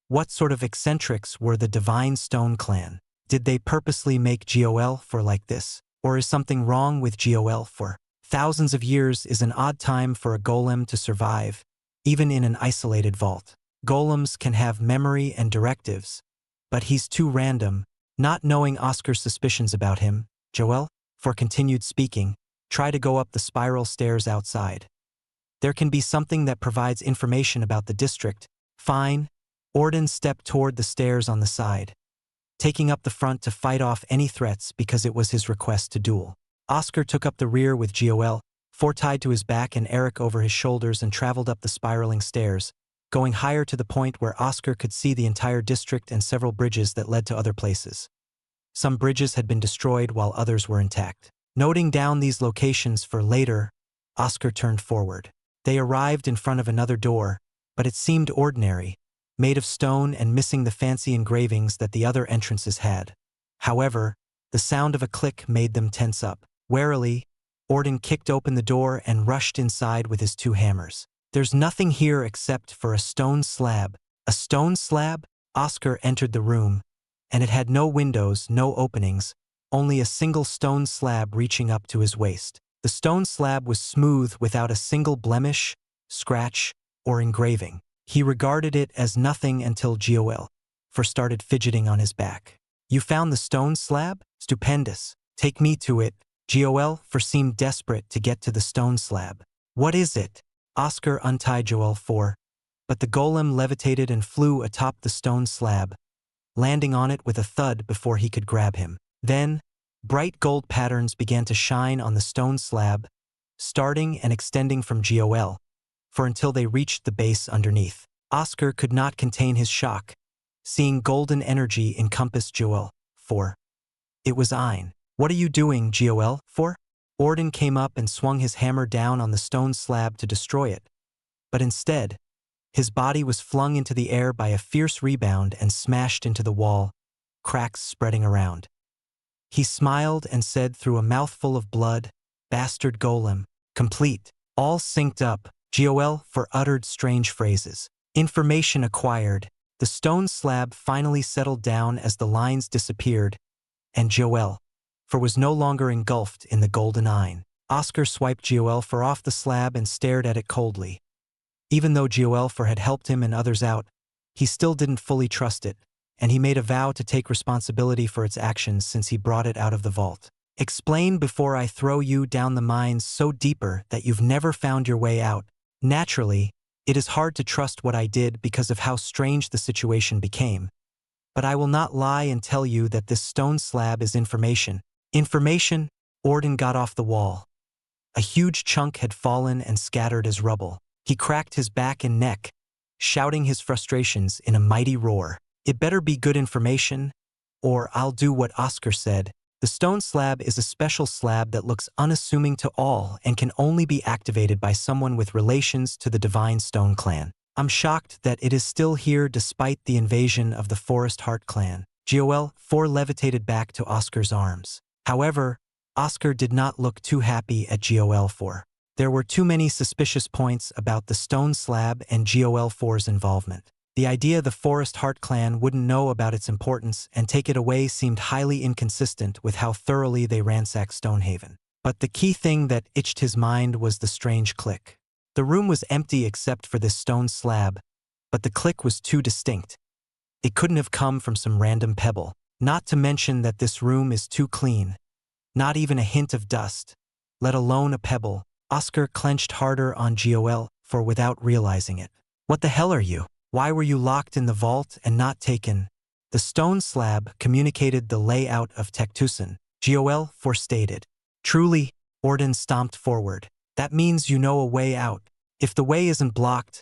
What sort of eccentrics were the Divine Stone clan? Did they purposely make Joel like this? Or is something wrong with Joel? Thousands of years is an odd time for a golem to survive, even in an isolated vault. Golems can have memory and directives, but he's too random. Not knowing Oscar's suspicions about him, Joel continued speaking, try to go up the spiral stairs outside. There can be something that provides information about the district. Fine. Orden stepped toward the stairs on the side, taking up the front to fight off any threats because it was his request to duel. Oscar took up the rear with Joel, tied to his back and Eric over his shoulders, and traveled up the spiraling stairs, going higher to the point where Oscar could see the entire district and several bridges that led to other places. Some bridges had been destroyed while others were intact. Noting down these locations for later, Oscar turned forward. They arrived in front of another door, but it seemed ordinary, made of stone and missing the fancy engravings that the other entrances had. However, the sound of a click made them tense up. Warily, Orden kicked open the door and rushed inside with his two hammers. There's nothing here except for a stone slab. A stone slab? Oscar entered the room, and it had no windows, no openings, only a single stone slab reaching up to his waist. The stone slab was smooth without a single blemish, scratch, or engraving. He regarded it as nothing until Joel started fidgeting on his back. You found the stone slab? Stupendous. Take me to it. Joel seemed desperate to get to the stone slab. What is it? Oscar untied Joel but the golem levitated and flew atop the stone slab, landing on it with a thud before he could grab him. Then, bright gold patterns began to shine on the stone slab, starting and extending from Joel until they reached the base underneath. Oscar could not contain his shock, seeing golden energy encompass Joel. It was Ein. What are you doing, Joel? Orden came up and swung his hammer down on the stone slab to destroy it. But instead, his body was flung into the air by a fierce rebound and smashed into the wall, cracks spreading around. He smiled and said through a mouthful of blood, "Bastard golem, complete." All synced up, Joel uttered strange phrases. Information acquired. The stone slab finally settled down as the lines disappeared, and Joel was no longer engulfed in the golden Ein. Oscar swiped Joel off the slab and stared at it coldly. Even though Joel had helped him and others out, he still didn't fully trust it, and he made a vow to take responsibility for its actions since he brought it out of the vault. Explain before I throw you down the mines so deeper that you've never found your way out. Naturally, it is hard to trust what I did because of how strange the situation became. But I will not lie and tell you that this stone slab is information. Information? Orden got off the wall. A huge chunk had fallen and scattered as rubble. He cracked his back and neck, shouting his frustrations in a mighty roar. It better be good information, or I'll do what Oscar said. The stone slab is a special slab that looks unassuming to all and can only be activated by someone with relations to the Divine Stone clan. I'm shocked that it is still here despite the invasion of the Forest Heart clan. Joel levitated back to Oscar's arms. However, Oscar did not look too happy at GOL4. There were too many suspicious points about the stone slab and GOL4's involvement. The idea the Forest Heart clan wouldn't know about its importance and take it away seemed highly inconsistent with how thoroughly they ransacked Stonehaven. But the key thing that itched his mind was the strange click. The room was empty except for this stone slab, but the click was too distinct. It couldn't have come from some random pebble, not to mention that this room is too clean. Not even a hint of dust, let alone a pebble. Oscar clenched harder on GOL4 without realizing it. What the hell are you? Why were you locked in the vault and not taken? The stone slab communicated the layout of Tectusan, GOL4 stated. Truly, Orden stomped forward. That means you know a way out. If the way isn't blocked,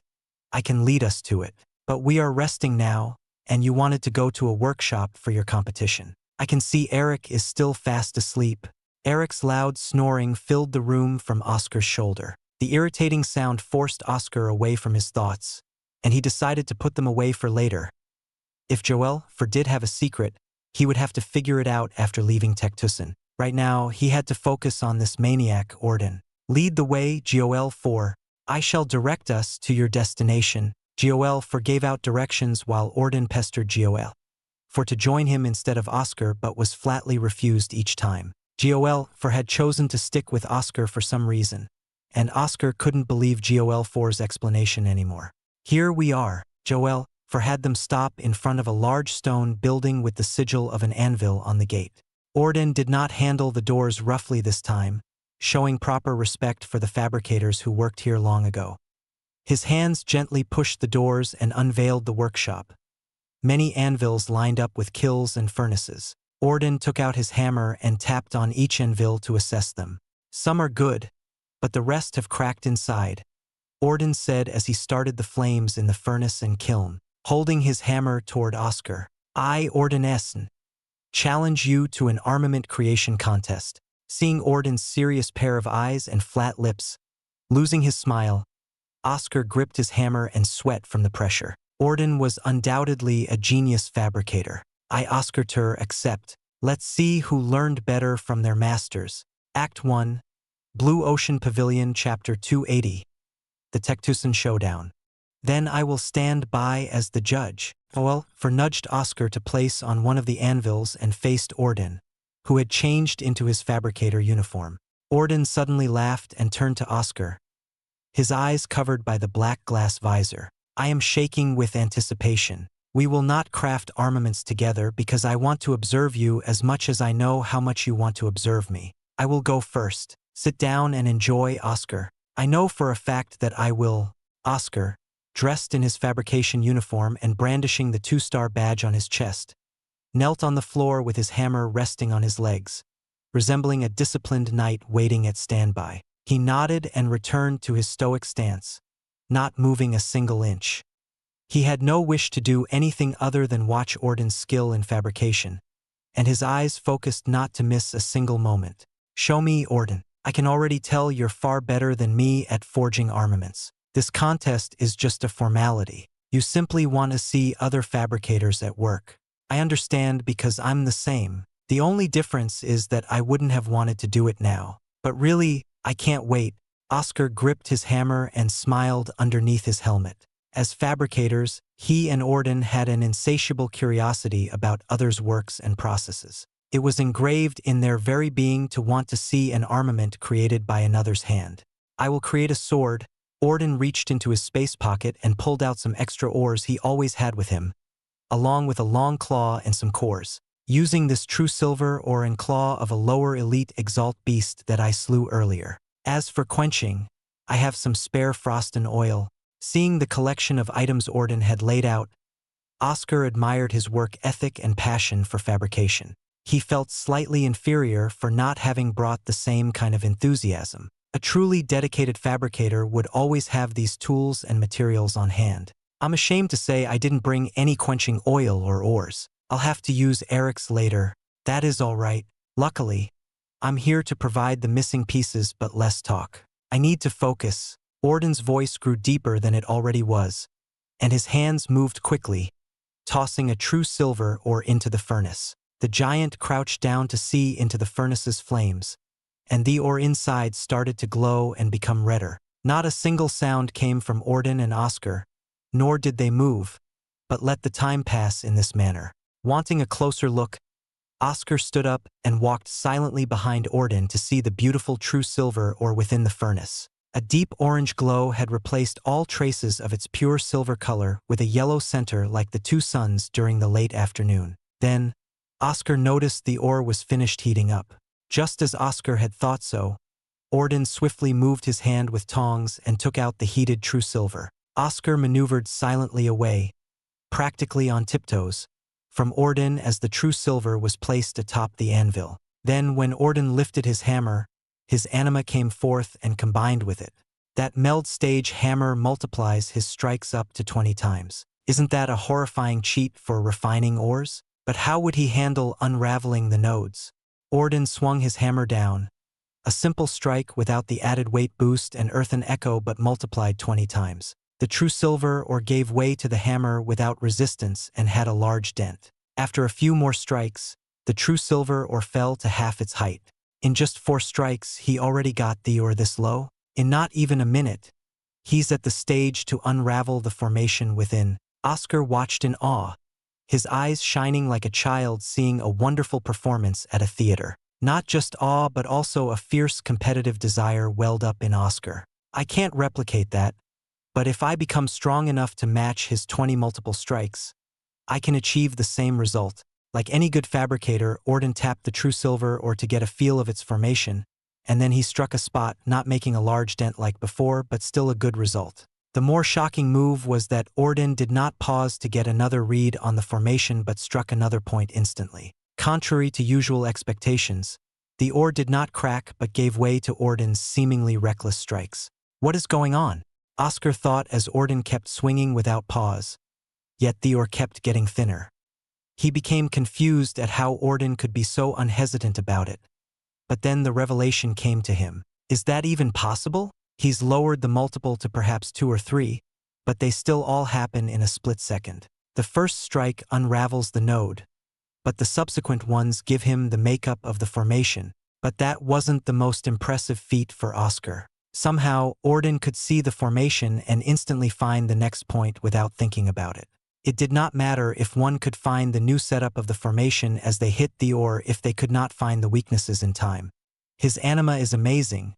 I can lead us to it. But we are resting now, and you wanted to go to a workshop for your competition. I can see Eric is still fast asleep. Eric's loud snoring filled the room from Oscar's shoulder. The irritating sound forced Oscar away from his thoughts, and he decided to put them away for later. If GOL4 did have a secret, he would have to figure it out after leaving Tectusan. Right now, he had to focus on this maniac, Orden. Lead the way, GOL4. I shall direct us to your destination. GOL4 gave out directions while Orden pestered GOL4 to join him instead of Oscar but was flatly refused each time. GOL4 had chosen to stick with Oscar for some reason, and Oscar couldn't believe GOL4's explanation anymore. Here we are. GOL4 had them stop in front of a large stone building with the sigil of an anvil on the gate. Orden did not handle the doors roughly this time, showing proper respect for the fabricators who worked here long ago. His hands gently pushed the doors and unveiled the workshop. Many anvils lined up with kilns and furnaces. Orden took out his hammer and tapped on each anvil to assess them. Some are good, but the rest have cracked inside, Orden said as he started the flames in the furnace and kiln, holding his hammer toward Oscar. I, Orden Essen, challenge you to an armament creation contest. Seeing Orden's serious pair of eyes and flat lips, losing his smile, Oscar gripped his hammer and sweat from the pressure. Orden was undoubtedly a genius fabricator. I, Oscar Tur, accept. Let's see who learned better from their masters. Act 1, Blue Ocean Pavilion, Chapter 280. The Tectusan Showdown. Then I will stand by as the judge. GOL4 nudged Oscar to place on one of the anvils and faced Orden, who had changed into his fabricator uniform. Orden suddenly laughed and turned to Oscar, his eyes covered by the black glass visor. I am shaking with anticipation. We will not craft armaments together because I want to observe you as much as I know how much you want to observe me. I will go first. Sit down and enjoy, Oscar. I know for a fact that I will. Oscar, dressed in his fabrication uniform and brandishing the 2-star badge on his chest, knelt on the floor with his hammer resting on his legs, resembling a disciplined knight waiting at standby. He nodded and returned to his stoic stance, not moving a single inch. He had no wish to do anything other than watch Orden's skill in fabrication, and his eyes focused not to miss a single moment. Show me, Orden. I can already tell you're far better than me at forging armaments. This contest is just a formality. You simply want to see other fabricators at work. I understand because I'm the same. The only difference is that I wouldn't have wanted to do it now. But really, I can't wait. Oscar gripped his hammer and smiled underneath his helmet. As fabricators, he and Orden had an insatiable curiosity about others' works and processes. It was engraved in their very being to want to see an armament created by another's hand. I will create a sword. Orden reached into his space pocket and pulled out some extra ores he always had with him, along with a long claw and some cores. Using this true silver ore and claw of a lower elite Exalt beast that I slew earlier. As for quenching, I have some spare frost and oil. Seeing the collection of items Orden had laid out, Oscar admired his work ethic and passion for fabrication. He felt slightly inferior for not having brought the same kind of enthusiasm. A truly dedicated fabricator would always have these tools and materials on hand. I'm ashamed to say I didn't bring any quenching oil or ores. I'll have to use Eric's later. That is all right. Luckily, I'm here to provide the missing pieces but less talk. I need to focus. Orden's voice grew deeper than it already was, and his hands moved quickly, tossing a true silver ore into the furnace. The giant crouched down to see into the furnace's flames, and the ore inside started to glow and become redder. Not a single sound came from Orden and Oscar, nor did they move, but let the time pass in this manner. Wanting a closer look, Oscar stood up and walked silently behind Orden to see the beautiful true silver ore within the furnace. A deep orange glow had replaced all traces of its pure silver color with a yellow center like the two suns during the late afternoon. Then, Oscar noticed the ore was finished heating up. Just as Oscar had thought so, Orden swiftly moved his hand with tongs and took out the heated true silver. Oscar maneuvered silently away, practically on tiptoes, from Orden as the true silver was placed atop the anvil. Then when Orden lifted his hammer, his anima came forth and combined with it. That meld stage hammer multiplies his strikes up to 20 times. Isn't that a horrifying cheat for refining ores? But how would he handle unraveling the nodes? Orden swung his hammer down. A simple strike without the added weight boost and earthen echo but multiplied 20 times. The true silver ore gave way to the hammer without resistance and had a large dent. After a few more strikes, the true silver ore fell to half its height. In just 4 strikes, he already got the ore this low? In not even a minute, he's at the stage to unravel the formation within. Oscar watched in awe, his eyes shining like a child seeing a wonderful performance at a theater. Not just awe but also a fierce competitive desire welled up in Oscar. I can't replicate that, but if I become strong enough to match his 20 multiple strikes, I can achieve the same result. Like any good fabricator, Orden tapped the true silver ore to get a feel of its formation, and then he struck a spot, not making a large dent like before, but still a good result. The more shocking move was that Orden did not pause to get another read on the formation but struck another point instantly. Contrary to usual expectations, the ore did not crack but gave way to Orden's seemingly reckless strikes. What is going on? Oscar thought as Orden kept swinging without pause, yet the ore kept getting thinner. He became confused at how Orden could be so unhesitant about it. But then the revelation came to him. Is that even possible? He's lowered the multiple to perhaps 2 or 3, but they still all happen in a split second. The first strike unravels the node, but the subsequent ones give him the makeup of the formation. But that wasn't the most impressive feat for Oscar. Somehow, Orden could see the formation and instantly find the next point without thinking about it. It did not matter if one could find the new setup of the formation as they hit the ore if they could not find the weaknesses in time. His anima is amazing,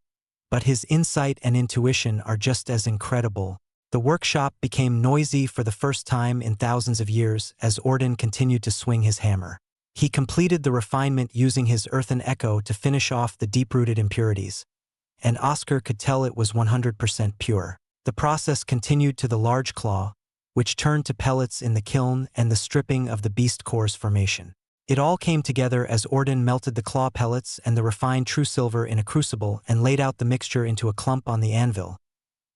but his insight and intuition are just as incredible. The workshop became noisy for the first time in thousands of years as Orden continued to swing his hammer. He completed the refinement using his earthen echo to finish off the deep-rooted impurities, and Oscar could tell it was 100% pure. The process continued to the large claw, which turned to pellets in the kiln and the stripping of the beast core's formation. It all came together as Orden melted the claw pellets and the refined true silver in a crucible and laid out the mixture into a clump on the anvil,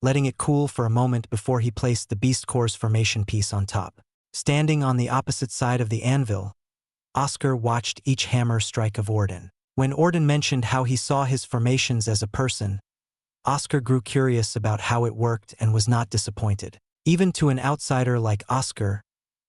letting it cool for a moment before he placed the beast core's formation piece on top. Standing on the opposite side of the anvil, Oscar watched each hammer strike of Orden. When Orden mentioned how he saw his formations as a person, Oscar grew curious about how it worked and was not disappointed. Even to an outsider like Oscar,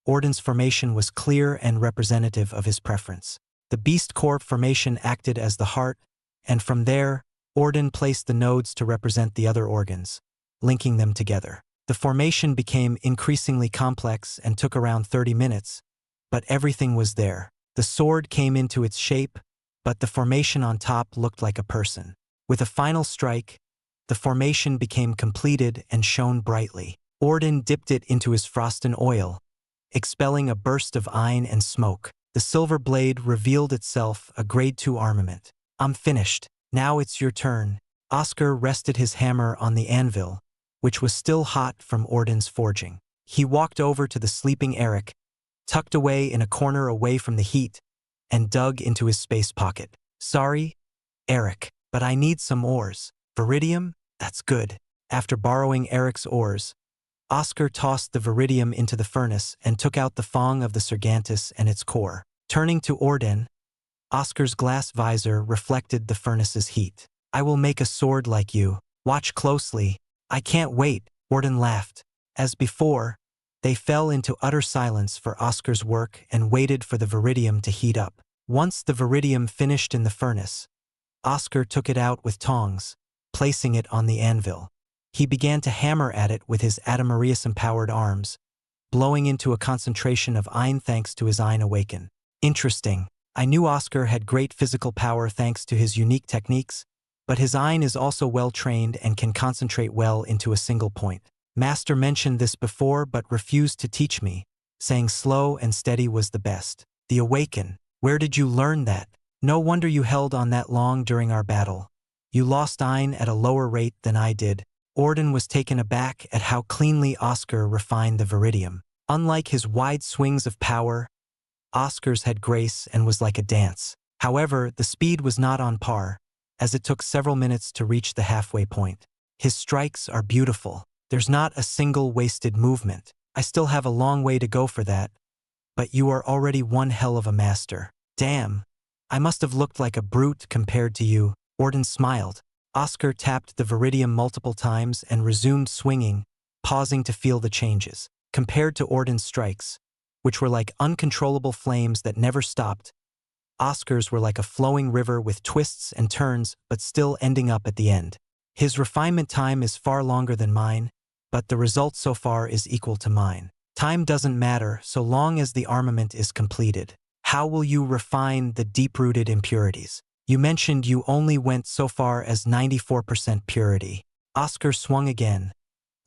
Orden's formation was clear and representative of his preference. The beast core formation acted as the heart, and from there, Orden placed the nodes to represent the other organs, linking them together. The formation became increasingly complex and took around 30 minutes, but everything was there. The sword came into its shape, but the formation on top looked like a person. With a final strike, the formation became completed and shone brightly. Orden dipped it into his frosted oil, expelling a burst of iron and smoke. The silver blade revealed itself a grade 2 armament. I'm finished. Now it's your turn. Oscar rested his hammer on the anvil, which was still hot from Orden's forging. He walked over to the sleeping Eric, tucked away in a corner away from the heat, and dug into his space pocket. Sorry, Eric, but I need some ores. Viridium? That's good. After borrowing Eric's ores, Oscar tossed the viridium into the furnace and took out the fong of the Sergantis and its core. Turning to Orden, Oscar's glass visor reflected the furnace's heat. I will make a sword like you. Watch closely. I can't wait, Orden laughed. As before, they fell into utter silence for Oscar's work and waited for the viridium to heat up. Once the viridium finished in the furnace, Oscar took it out with tongs, placing it on the anvil. He began to hammer at it with his Adamarius-empowered arms, blowing into a concentration of Ein thanks to his Ein awaken. Interesting. I knew Oscar had great physical power thanks to his unique techniques, but his Ein is also well-trained and can concentrate well into a single point. Master mentioned this before but refused to teach me, saying slow and steady was the best. The awaken. Where did you learn that? No wonder you held on that long during our battle. You lost Ein at a lower rate than I did. Orden was taken aback at how cleanly Oscar refined the viridium. Unlike his wide swings of power, Oscar's had grace and was like a dance. However, the speed was not on par, as it took several minutes to reach the halfway point. His strikes are beautiful. There's not a single wasted movement. I still have a long way to go for that, but you are already one hell of a master. Damn, I must have looked like a brute compared to you. Orden smiled. Oscar tapped the viridium multiple times and resumed swinging, pausing to feel the changes. Compared to Orden's strikes, which were like uncontrollable flames that never stopped, Oscar's were like a flowing river with twists and turns but still ending up at the end. His refinement time is far longer than mine, but the result so far is equal to mine. Time doesn't matter so long as the armament is completed. How will you refine the deep-rooted impurities? You mentioned you only went so far as 94% purity. Oscar swung again,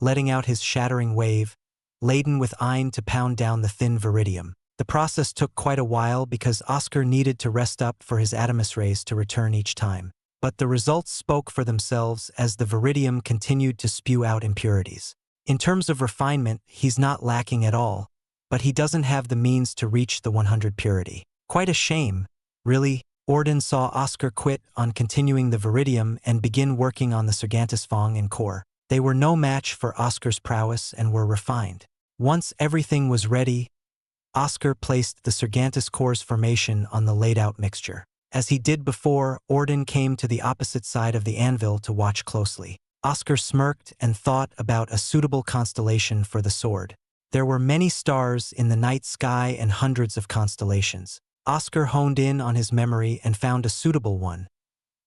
letting out his shattering wave, laden with Ein to pound down the thin viridium. The process took quite a while because Oscar needed to rest up for his Adamus rays to return each time. But the results spoke for themselves as the viridium continued to spew out impurities. In terms of refinement, he's not lacking at all, but he doesn't have the means to reach the 100 purity. Quite a shame, really. Orden saw Oscar quit on continuing the viridium and begin working on the Sargantisfong and core. They were no match for Oscar's prowess and were refined. Once everything was ready, Oscar placed the Sargantis core's formation on the laid-out mixture. As he did before, Orden came to the opposite side of the anvil to watch closely. Oscar smirked and thought about a suitable constellation for the sword. There were many stars in the night sky and hundreds of constellations. Oscar honed in on his memory and found a suitable one,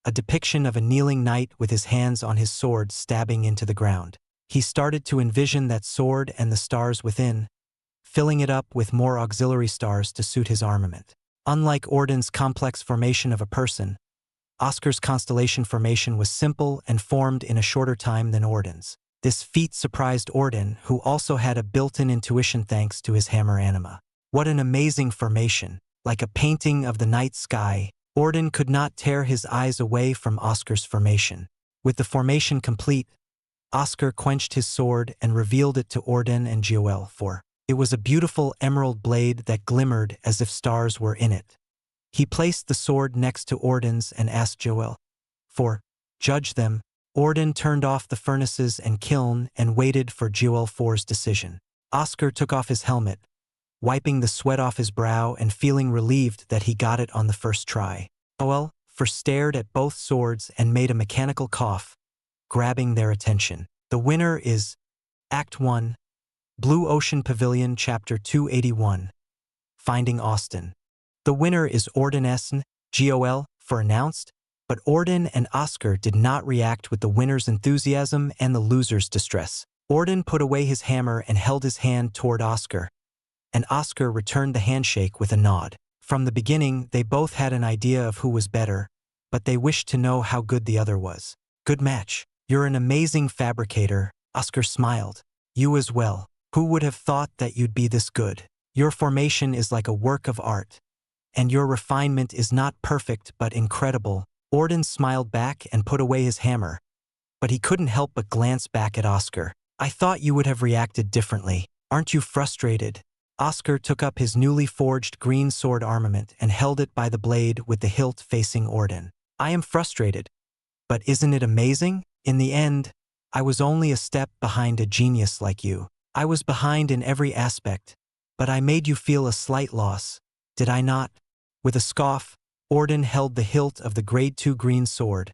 a depiction of a kneeling knight with his hands on his sword stabbing into the ground. He started to envision that sword and the stars within, filling it up with more auxiliary stars to suit his armament. Unlike Orden's complex formation of a person, Oscar's constellation formation was simple and formed in a shorter time than Orden's. This feat surprised Orden, who also had a built-in intuition thanks to his hammer anima. What an amazing formation! Like a painting of the night sky, Orden could not tear his eyes away from Oscar's formation. With the formation complete, Oscar quenched his sword and revealed it to Orden and Joel, for it was a beautiful emerald blade that glimmered as if stars were in it. He placed the sword next to Orden's and asked Joel, for judge them. Orden turned off the furnaces and kiln and waited for Joel 4's decision. Oscar took off his helmet, wiping the sweat off his brow and feeling relieved that he got it on the first try. Joel 4 stared at both swords and made a mechanical cough, grabbing their attention. The winner is Act 1, Blue Ocean Pavilion, Chapter 281, Finding Austin. The winner is Orden Essen, Joel 4 announced, but Orden and Oscar did not react with the winner's enthusiasm and the loser's distress. Orden put away his hammer and held his hand toward Oscar, and Oscar returned the handshake with a nod. From the beginning, they both had an idea of who was better, but they wished to know how good the other was. Good match. You're an amazing fabricator, Oscar smiled. You as well. Who would have thought that you'd be this good? Your formation is like a work of art, and your refinement is not perfect but incredible. Orden smiled back and put away his hammer, but he couldn't help but glance back at Oscar. I thought you would have reacted differently. Aren't you frustrated? Oscar took up his newly forged green sword armament and held it by the blade with the hilt facing Orden. I am frustrated. But isn't it amazing? In the end, I was only a step behind a genius like you. I was behind in every aspect, but I made you feel a slight loss, did I not? With a scoff, Orden held the hilt of the Grade 2 green sword,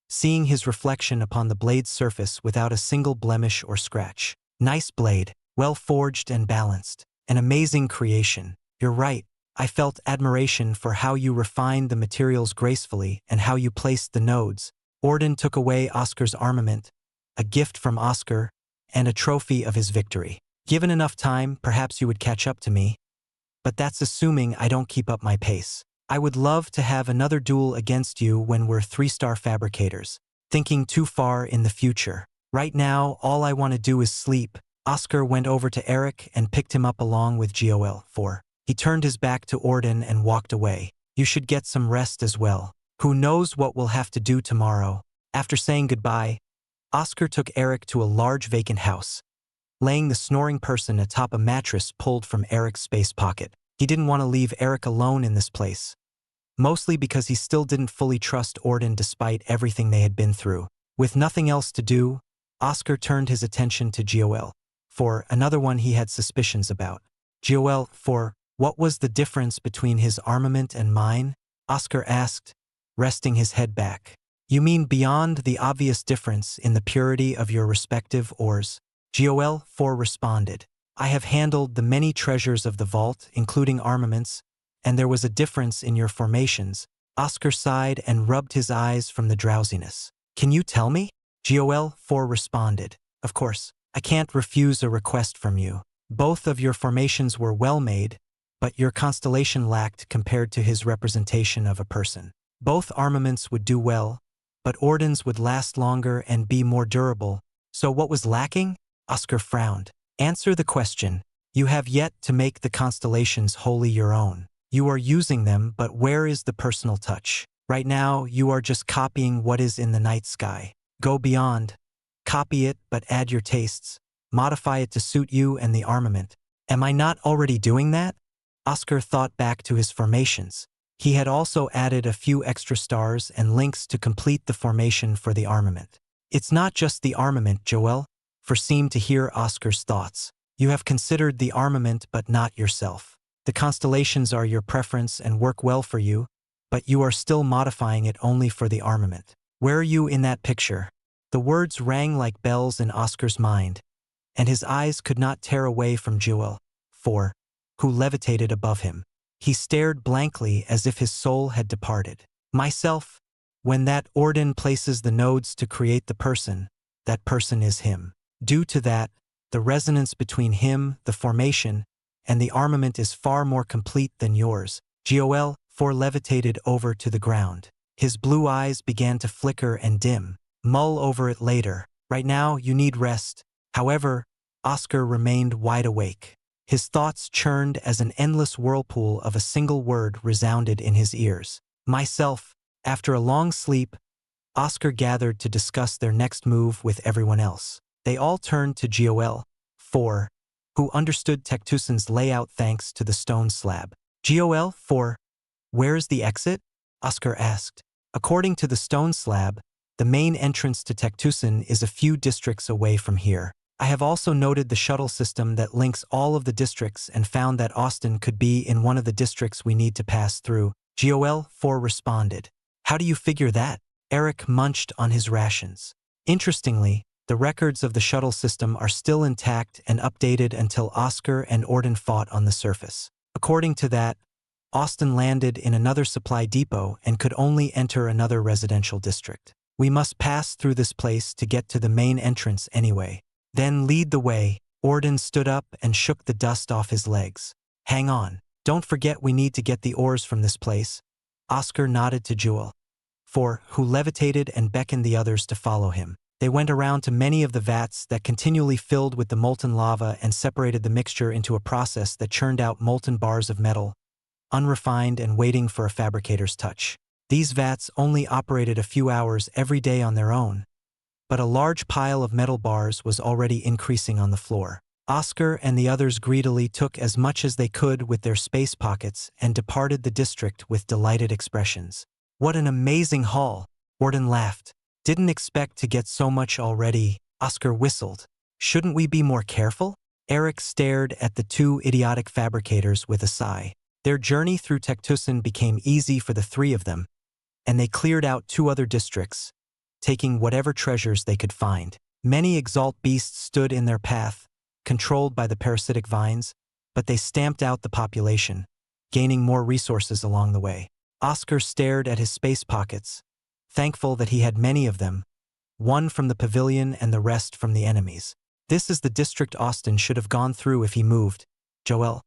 seeing his reflection upon the blade's surface without a single blemish or scratch. Nice blade, well forged and balanced. An amazing creation. You're right. I felt admiration for how you refined the materials gracefully and how you placed the nodes. Orden took away Oscar's armament, a gift from Oscar, and a trophy of his victory. Given enough time, perhaps you would catch up to me. But that's assuming I don't keep up my pace. I would love to have another duel against you when we're 3-star fabricators. Thinking too far in the future. Right now, all I want to do is sleep. Oscar went over to Eric and picked him up along with Gol. 4. He turned his back to Orden and walked away. You should get some rest as well. Who knows what we'll have to do tomorrow? After saying goodbye, Oscar took Eric to a large vacant house, laying the snoring person atop a mattress pulled from Eric's space pocket. He didn't want to leave Eric alone in this place, mostly because he still didn't fully trust Orden despite everything they had been through. With nothing else to do, Oscar turned his attention to Gol. For another one he had suspicions about. Gol. For what was the difference between his armament and mine? Oscar asked, resting his head back. You mean beyond the obvious difference in the purity of your respective ores? Gol. 4 responded. I have handled the many treasures of the vault, including armaments, and there was a difference in your formations. Oscar sighed and rubbed his eyes from the drowsiness. Can you tell me? Gol. 4 responded. Of course, I can't refuse a request from you. Both of your formations were well made, but your constellation lacked compared to his representation of a person. Both armaments would do well, but Orden's would last longer and be more durable. So what was lacking? Oscar frowned. Answer the question. You have yet to make the constellations wholly your own. You are using them, but where is the personal touch? Right now, you are just copying what is in the night sky. Go beyond. Copy it, but add your tastes. Modify it to suit you and the armament. Am I not already doing that? Oscar thought back to his formations. He had also added a few extra stars and links to complete the formation for the armament. It's not just the armament, Joel. For seemed to hear Oscar's thoughts. You have considered the armament but not yourself. The constellations are your preference and work well for you, but you are still modifying it only for the armament. Where are you in that picture? The words rang like bells in Oscar's mind, and his eyes could not tear away from Joel, 4, who levitated above him. He stared blankly as if his soul had departed. Myself, when that Orden places the nodes to create the person, that person is him. Due to that, the resonance between him, the formation, and the armament is far more complete than yours. Gol. 4 levitated over to the ground. His blue eyes began to flicker and dim. Mull over it later. Right now, you need rest. However, Oscar remained wide awake. His thoughts churned as an endless whirlpool of a single word resounded in his ears. Myself. After a long sleep, Oscar gathered to discuss their next move with everyone else. They all turned to Gol. 4, who understood Tectusen's layout thanks to the stone slab. Gol. 4, where's the exit? Oscar asked. According to the stone slab, the main entrance to Tectusen is a few districts away from here. I have also noted the shuttle system that links all of the districts and found that Austin could be in one of the districts we need to pass through. Gol. 4 responded. How do you figure that? Eric munched on his rations. Interestingly, the records of the shuttle system are still intact and updated until Oscar and Orden fought on the surface. According to that, Austin landed in another supply depot and could only enter another residential district. We must pass through this place to get to the main entrance anyway. Then lead the way. Orden stood up and shook the dust off his legs. Hang on. Don't forget we need to get the ores from this place. Oscar nodded to Jewel, 4, who levitated and beckoned the others to follow him. They went around to many of the vats that continually filled with the molten lava and separated the mixture into a process that churned out molten bars of metal, unrefined and waiting for a fabricator's touch. These vats only operated a few hours every day on their own, but a large pile of metal bars was already increasing on the floor. Oscar and the others greedily took as much as they could with their space pockets and departed the district with delighted expressions. What an amazing haul! Orden laughed. Didn't expect to get so much already. Oscar whistled. Shouldn't we be more careful? Eric stared at the two idiotic fabricators with a sigh. Their journey through Tectusen became easy for the three of them, and they cleared out 2 other districts, taking whatever treasures they could find. Many Exalt beasts stood in their path, controlled by the parasitic vines, but they stamped out the population, gaining more resources along the way. Oscar stared at his space pockets, thankful that he had many of them, one from the pavilion and the rest from the enemies. This is the district Austin should have gone through if he moved, Joel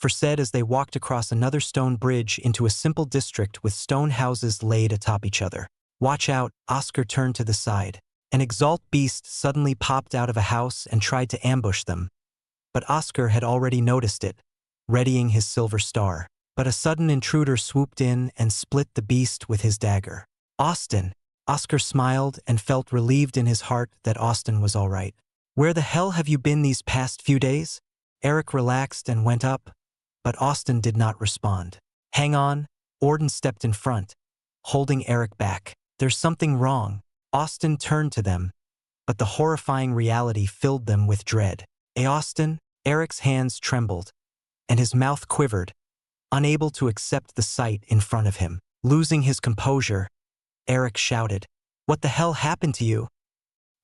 said as they walked across another stone bridge into a simple district with stone houses laid atop each other. Watch out, Oscar turned to the side. An Exalt beast suddenly popped out of a house and tried to ambush them, but Oscar had already noticed it, readying his silver star. But a sudden intruder swooped in and split the beast with his dagger. Austin! Oscar smiled and felt relieved in his heart that Austin was all right. Where the hell have you been these past few days? Eric relaxed and went up, but Austin did not respond. Hang on, Orden stepped in front, holding Eric back. There's something wrong. Austin turned to them, but the horrifying reality filled them with dread. Austin? Eric's hands trembled, and his mouth quivered, unable to accept the sight in front of him. Losing his composure, Eric shouted, "What the hell happened to you?"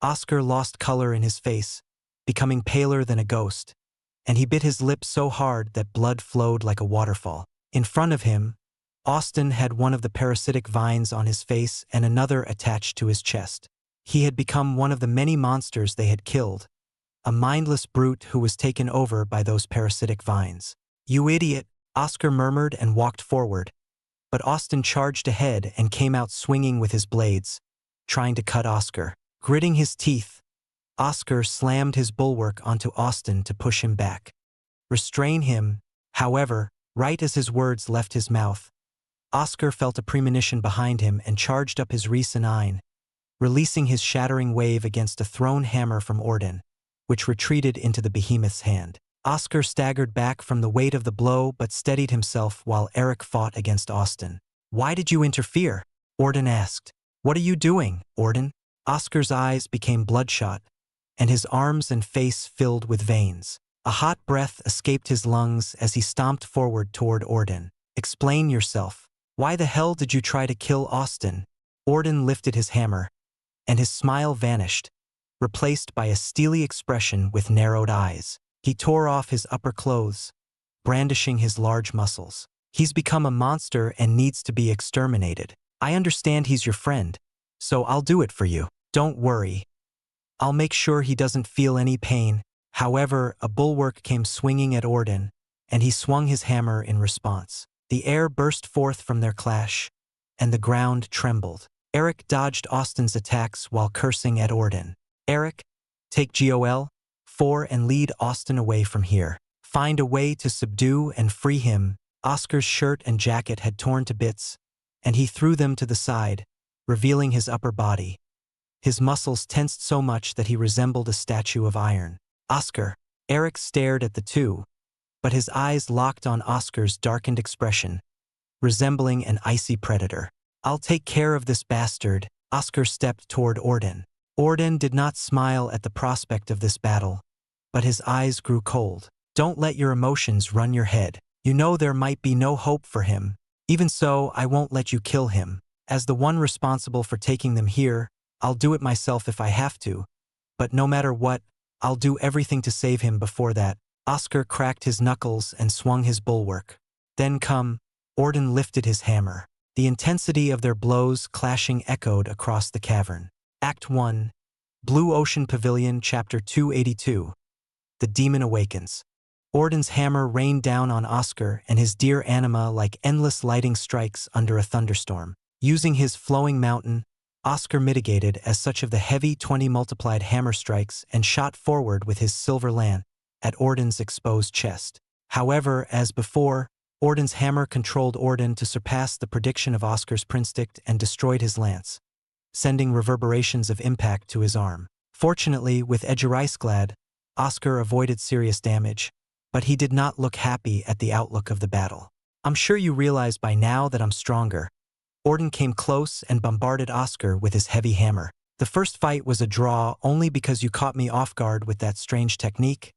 Oscar lost color in his face, becoming paler than a ghost, and he bit his lip so hard that blood flowed like a waterfall. In front of him, Austin had one of the parasitic vines on his face and another attached to his chest. He had become one of the many monsters they had killed, a mindless brute who was taken over by those parasitic vines. "You idiot," Oscar murmured and walked forward, but Austin charged ahead and came out swinging with his blades, trying to cut Oscar. Gritting his teeth, Oscar slammed his bulwark onto Austin to push him back. Restrain him, however, right as his words left his mouth, Oscar felt a premonition behind him and charged up his Re-Sinine, releasing his shattering wave against a thrown hammer from Orden, which retreated into the behemoth's hand. Oscar staggered back from the weight of the blow but steadied himself while Eric fought against Austin. "Why did you interfere?" Orden asked. "What are you doing, Orden?" Oscar's eyes became bloodshot, and his arms and face filled with veins. A hot breath escaped his lungs as he stomped forward toward Orden. "Explain yourself. Why the hell did you try to kill Austin?" Orden lifted his hammer, and his smile vanished, replaced by a steely expression with narrowed eyes. He tore off his upper clothes, brandishing his large muscles. "He's become a monster and needs to be exterminated. I understand he's your friend, so I'll do it for you. Don't worry. I'll make sure he doesn't feel any pain." However, a bulwark came swinging at Orden, and he swung his hammer in response. The air burst forth from their clash, and the ground trembled. Eric dodged Austin's attacks while cursing at Orden. "Eric, take GOL-4 and lead Austin away from here. Find a way to subdue and free him." Oscar's shirt and jacket had torn to bits, and he threw them to the side, revealing his upper body. His muscles tensed so much that he resembled a statue of iron. "Oscar!" Eric stared at the two, but his eyes locked on Oscar's darkened expression, resembling an icy predator. "I'll take care of this bastard." Oscar stepped toward Orden. Orden did not smile at the prospect of this battle, but his eyes grew cold. "Don't let your emotions run your head. You know there might be no hope for him. Even so, I won't let you kill him. As the one responsible for taking them here, I'll do it myself if I have to. But no matter what, I'll do everything to save him before that." Oscar cracked his knuckles and swung his bulwark. "Then come." Orden lifted his hammer. The intensity of their blows clashing echoed across the cavern. Act 1, Blue Ocean Pavilion, Chapter 282. The Demon Awakens. Orden's hammer rained down on Oscar and his dear anima like endless lightning strikes under a thunderstorm. Using his flowing mountain, Oscar mitigated as such of the heavy 20 multiplied hammer strikes and shot forward with his silver lance at Orden's exposed chest. However, as before, Orden's hammer controlled Orden to surpass the prediction of Oscar's prinstick and destroyed his lance, sending reverberations of impact to his arm. Fortunately, with Edgerisglad, Oscar avoided serious damage, but he did not look happy at the outlook of the battle. "I'm sure you realize by now that I'm stronger." Orden came close and bombarded Oscar with his heavy hammer. "The first fight was a draw only because you caught me off guard with that strange technique,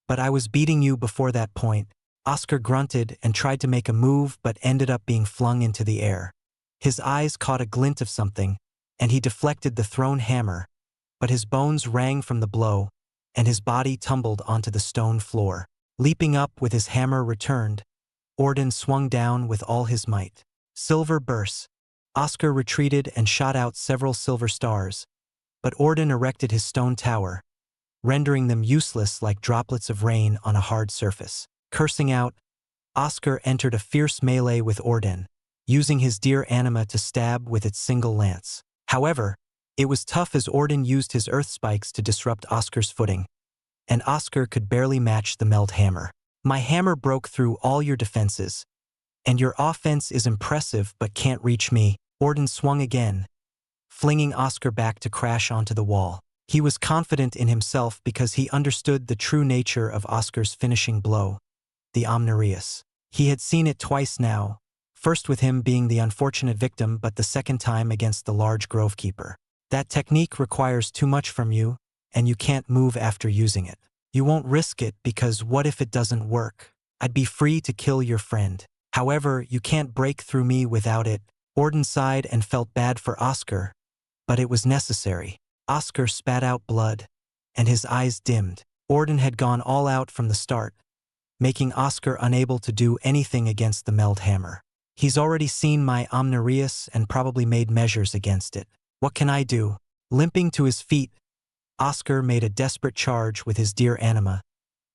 but I was beating you before that point." Oscar grunted and tried to make a move but ended up being flung into the air. His eyes caught a glint of something, and he deflected the thrown hammer, but his bones rang from the blow, and his body tumbled onto the stone floor. Leaping up with his hammer returned, Orden swung down with all his might. Silver bursts. Oscar retreated and shot out several silver stars, but Orden erected his stone tower, rendering them useless like droplets of rain on a hard surface. Cursing out, Oscar entered a fierce melee with Orden, using his dear anima to stab with its single lance. However, it was tough as Orden used his earth spikes to disrupt Oscar's footing, and Oscar could barely match the meld hammer. My hammer broke through all your defenses, and your offense is impressive but can't reach me. Orden swung again, flinging Oscar back to crash onto the wall. He was confident in himself because he understood the true nature of Oscar's finishing blow, the miraculous. He had seen it twice now, first with him being the unfortunate victim but the second time against the large grovekeeper. That technique requires too much from you, and you can't move after using it. You won't risk it because what if it doesn't work? I'd be free to kill your friend. However, you can't break through me without it. Orden sighed and felt bad for Oscar, but it was necessary. Oscar spat out blood, and his eyes dimmed. Orden had gone all out from the start, making Oscar unable to do anything against the meld hammer. He's already seen my miraculous and probably made measures against it. What can I do? Limping to his feet, Oscar made a desperate charge with his dear anima,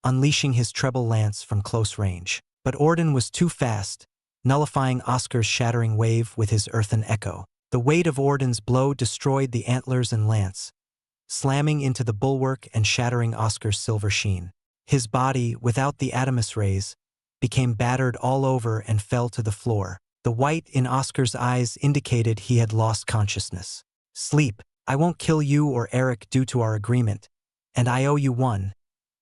unleashing his treble lance from close range. But Orden was too fast, nullifying Oscar's shattering wave with his earthen echo. The weight of Orden's blow destroyed the antlers and lance, slamming into the bulwark and shattering Oscar's silver sheen. His body, without the adamus rays, became battered all over and fell to the floor. The white in Oscar's eyes indicated he had lost consciousness. Sleep. I won't kill you or Eric due to our agreement, and I owe you one.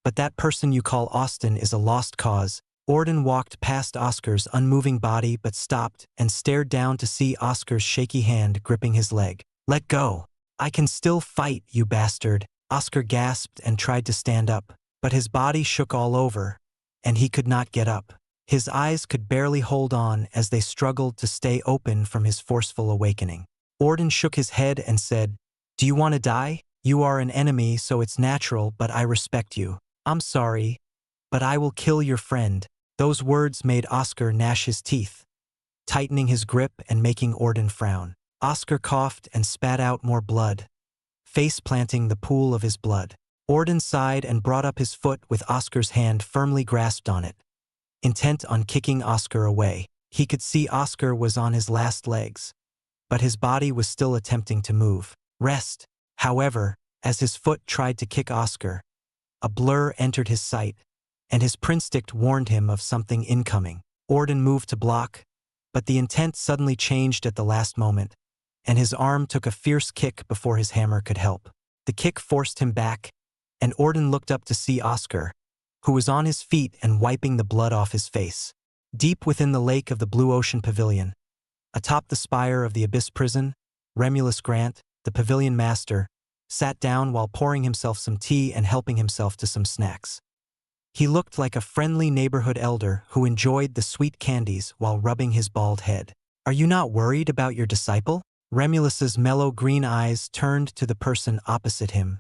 But that person you call Austin is a lost cause. Orden walked past Oscar's unmoving body but stopped and stared down to see Oscar's shaky hand gripping his leg. Let go. I can still fight, you bastard. Oscar gasped and tried to stand up, but his body shook all over, and he could not get up. His eyes could barely hold on as they struggled to stay open from his forceful awakening. Orden shook his head and said, Do you want to die? You are an enemy, so it's natural, but I respect you. I'm sorry, but I will kill your friend. Those words made Oscar gnash his teeth, tightening his grip and making Orden frown. Oscar coughed and spat out more blood, face-planting the pool of his blood. Orden sighed and brought up his foot with Oscar's hand firmly grasped on it, intent on kicking Oscar away. He could see Oscar was on his last legs, but his body was still attempting to move. Rest. However, as his foot tried to kick Oscar, a blur entered his sight, and his prinstick warned him of something incoming. Orden moved to block, but the intent suddenly changed at the last moment, and his arm took a fierce kick before his hammer could help. The kick forced him back, and Orden looked up to see Oscar, who was on his feet and wiping the blood off his face. Deep within the lake of the Blue Ocean Pavilion, atop the spire of the Abyss Prison, Remulus Grant, the pavilion master, sat down while pouring himself some tea and helping himself to some snacks. He looked like a friendly neighborhood elder who enjoyed the sweet candies while rubbing his bald head. Are you not worried about your disciple? Remulus's mellow green eyes turned to the person opposite him,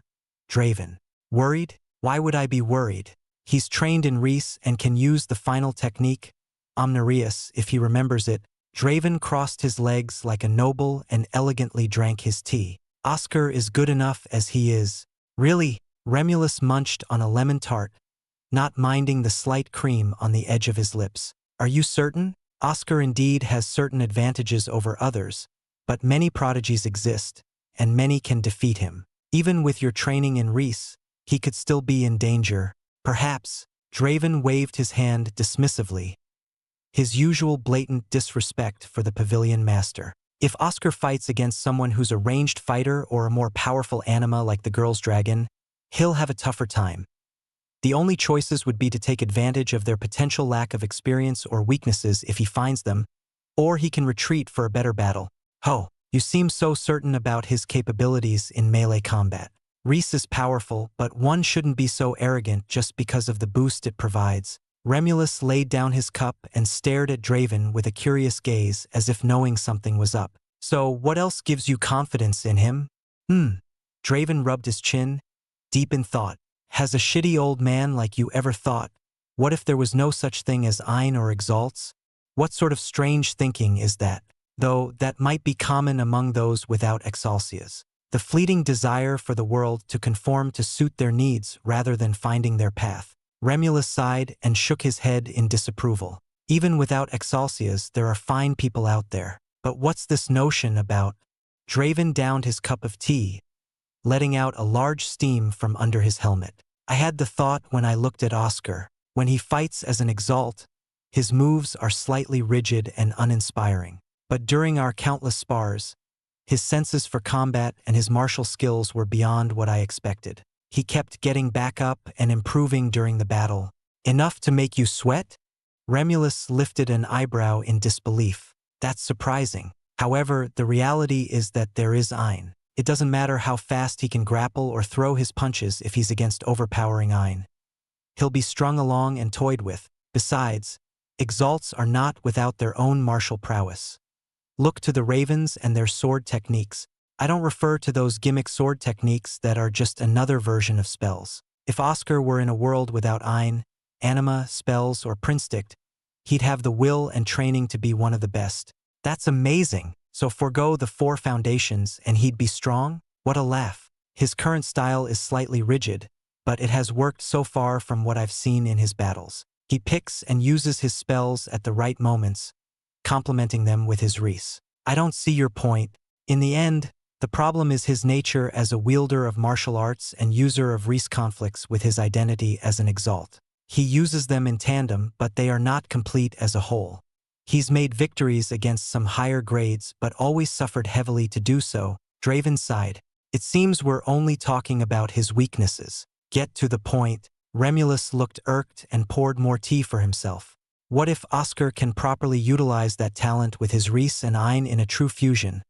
Draven. Worried? Why would I be worried? He's trained in Reese and can use the final technique, Omnarius, if he remembers it. Draven crossed his legs like a noble and elegantly drank his tea. Oscar is good enough as he is. Really? Remulus munched on a lemon tart, not minding the slight cream on the edge of his lips. Are you certain? Oscar indeed has certain advantages over others, but many prodigies exist, and many can defeat him. Even with your training in Reese, he could still be in danger. Perhaps. Draven waved his hand dismissively, his usual blatant disrespect for the pavilion master. If Oscar fights against someone who's a ranged fighter or a more powerful anima like the girl's dragon, he'll have a tougher time. The only choices would be to take advantage of their potential lack of experience or weaknesses if he finds them, or he can retreat for a better battle. Oh, you seem so certain about his capabilities in melee combat. Reese is powerful, but one shouldn't be so arrogant just because of the boost it provides. Remulus laid down his cup and stared at Draven with a curious gaze as if knowing something was up. So what else gives you confidence in him? Draven rubbed his chin, deep in thought. Has a shitty old man like you ever thought, What if there was no such thing as Ein or Exalts? What sort of strange thinking is that? Though that might be common among those without Exalsias. The fleeting desire for the world to conform to suit their needs rather than finding their path. Remulus sighed and shook his head in disapproval. Even without Exalsias, there are fine people out there. But what's this notion about? Draven downed his cup of tea, letting out a large steam from under his helmet. I had the thought when I looked at Oscar. When he fights as an Exalt, his moves are slightly rigid and uninspiring. But during our countless spars, his senses for combat and his martial skills were beyond what I expected. He kept getting back up and improving during the battle. Enough to make you sweat? Remulus lifted an eyebrow in disbelief. That's surprising. However, the reality is that there is Ein. It doesn't matter how fast he can grapple or throw his punches if he's against overpowering Ein. He'll be strung along and toyed with. Besides, Exalts are not without their own martial prowess. Look to the Ravens and their sword techniques. I don't refer to those gimmick sword techniques that are just another version of spells. If Oscar were in a world without Ein, anima, spells, or prinstict, he'd have the will and training to be one of the best. That's amazing. So forgo the 4 foundations and he'd be strong? What a laugh. His current style is slightly rigid, but it has worked so far from what I've seen in his battles. He picks and uses his spells at the right moments, complementing them with his res. I don't see your point. In the end, the problem is his nature as a wielder of martial arts and user of res conflicts with his identity as an Exalt. He uses them in tandem, but they are not complete as a whole. He's made victories against some higher grades, but always suffered heavily to do so. Draven sighed. It seems we're only talking about his weaknesses. Get to the point. Remulus looked irked and poured more tea for himself. What if Oscar can properly utilize that talent with his res and Ein in a true fusion,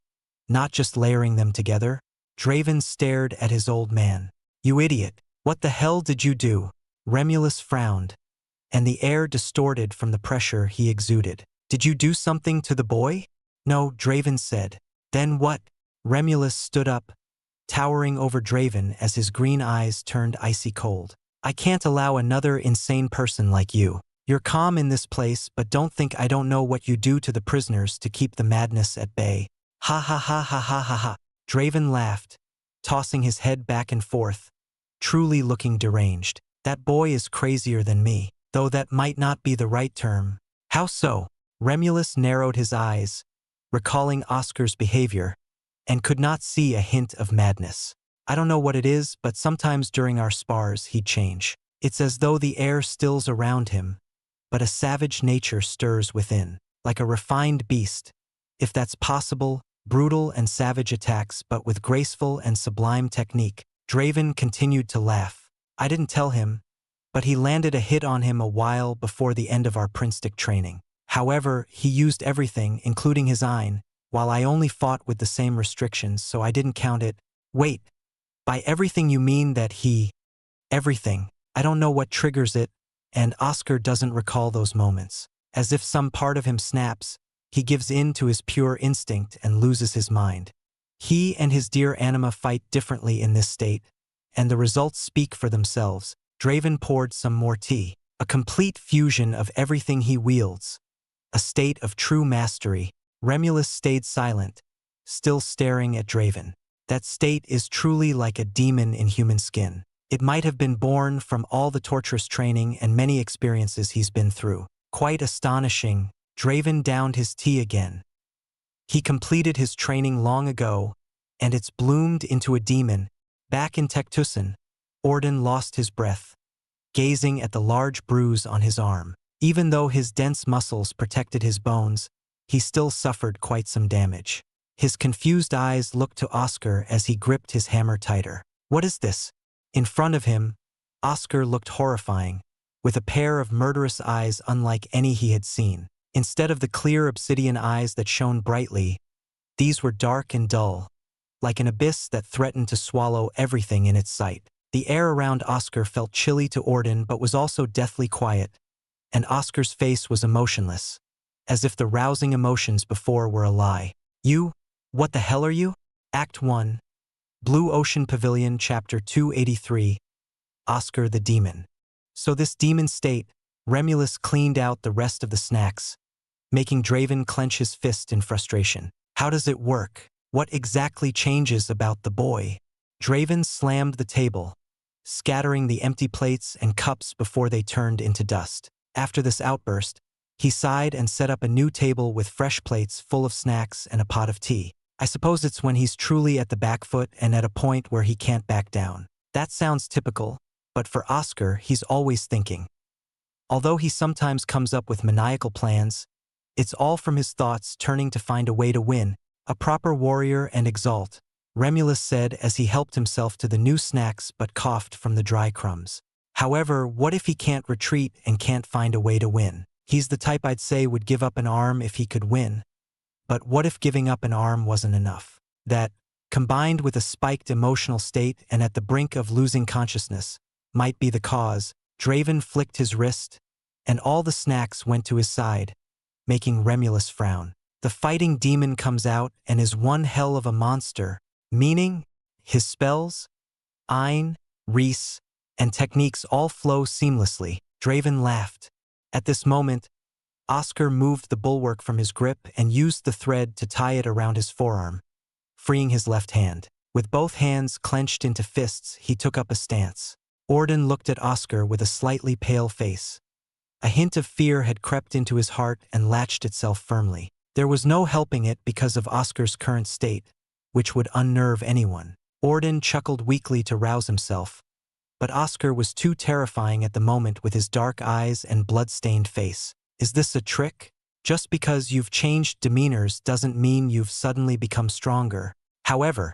not just layering them together? Draven stared at his old man. You idiot. What the hell did you do? Remulus frowned, and the air distorted from the pressure he exuded. Did you do something to the boy? No, Draven said. Then what? Remulus stood up, towering over Draven as his green eyes turned icy cold. I can't allow another insane person like you. You're calm in this place, but don't think I don't know what you do to the prisoners to keep the madness at bay. Ha ha ha ha ha ha ha. Draven laughed, tossing his head back and forth, truly looking deranged. That boy is crazier than me, though that might not be the right term. How so? Remulus narrowed his eyes, recalling Oscar's behavior, and could not see a hint of madness. I don't know what it is, but sometimes during our spars he'd change. It's as though the air stills around him, but a savage nature stirs within, like a refined beast. If that's possible, brutal and savage attacks, but with graceful and sublime technique. Draven continued to laugh. I didn't tell him, but he landed a hit on him a while before the end of our prinstick training. However, he used everything, including his Ein, while I only fought with the same restrictions, so I didn't count it. Wait, by everything you mean that he... Everything. I don't know what triggers it, and Oscar doesn't recall those moments. As if some part of him snaps, he gives in to his pure instinct and loses his mind. He and his dear anima fight differently in this state, and the results speak for themselves. Draven poured some more tea. A complete fusion of everything he wields. A state of true mastery. Remulus stayed silent, still staring at Draven. That state is truly like a demon in human skin. It might have been born from all the torturous training and many experiences he's been through. Quite astonishing. Draven downed his tea again. He completed his training long ago, and it's bloomed into a demon. Back in Tectusan, Orden lost his breath, gazing at the large bruise on his arm. Even though his dense muscles protected his bones, he still suffered quite some damage. His confused eyes looked to Oscar as he gripped his hammer tighter. What is this? In front of him, Oscar looked horrifying, with a pair of murderous eyes unlike any he had seen. Instead of the clear obsidian eyes that shone brightly, these were dark and dull, like an abyss that threatened to swallow everything in its sight. The air around Oscar felt chilly to Orden but was also deathly quiet, and Oscar's face was emotionless, as if the rousing emotions before were a lie. You? What the hell are you? Act 1. Blue Ocean Pavilion, Chapter 283. Oscar the Demon. So this demon state, Remulus cleaned out the rest of the snacks, making Draven clench his fist in frustration. How does it work? What exactly changes about the boy? Draven slammed the table, scattering the empty plates and cups before they turned into dust. After this outburst, he sighed and set up a new table with fresh plates full of snacks and a pot of tea. I suppose it's when he's truly at the back foot and at a point where he can't back down. That sounds typical, but for Oscar, he's always thinking. Although he sometimes comes up with maniacal plans, it's all from his thoughts turning to find a way to win. A proper warrior and Exalt, Remulus said as he helped himself to the new snacks but coughed from the dry crumbs. However, what if he can't retreat and can't find a way to win? He's the type I'd say would give up an arm if he could win. But what if giving up an arm wasn't enough? That, combined with a spiked emotional state and at the brink of losing consciousness, might be the cause. Draven flicked his wrist, and all the snacks went to his side, making Remulus frown. The fighting demon comes out and is one hell of a monster, meaning his spells, Ein, Reese, and techniques all flow seamlessly. Draven laughed. At this moment, Oscar moved the bulwark from his grip and used the thread to tie it around his forearm, freeing his left hand. With both hands clenched into fists, he took up a stance. Orden looked at Oscar with a slightly pale face. A hint of fear had crept into his heart and latched itself firmly. There was no helping it because of Oscar's current state, which would unnerve anyone. Orden chuckled weakly to rouse himself, but Oscar was too terrifying at the moment with his dark eyes and blood-stained face. Is this a trick? Just because you've changed demeanors doesn't mean you've suddenly become stronger. However,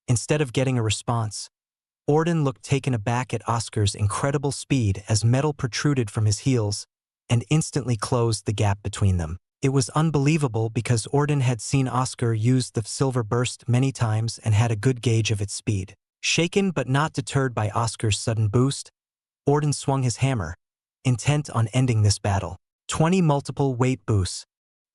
instead of getting a response, Orden looked taken aback at Oscar's incredible speed as metal protruded from his heels and instantly closed the gap between them. It was unbelievable because Orden had seen Oscar use the silver burst many times and had a good gauge of its speed. Shaken but not deterred by Oscar's sudden boost, Orden swung his hammer, intent on ending this battle. 20 multiple weight boosts,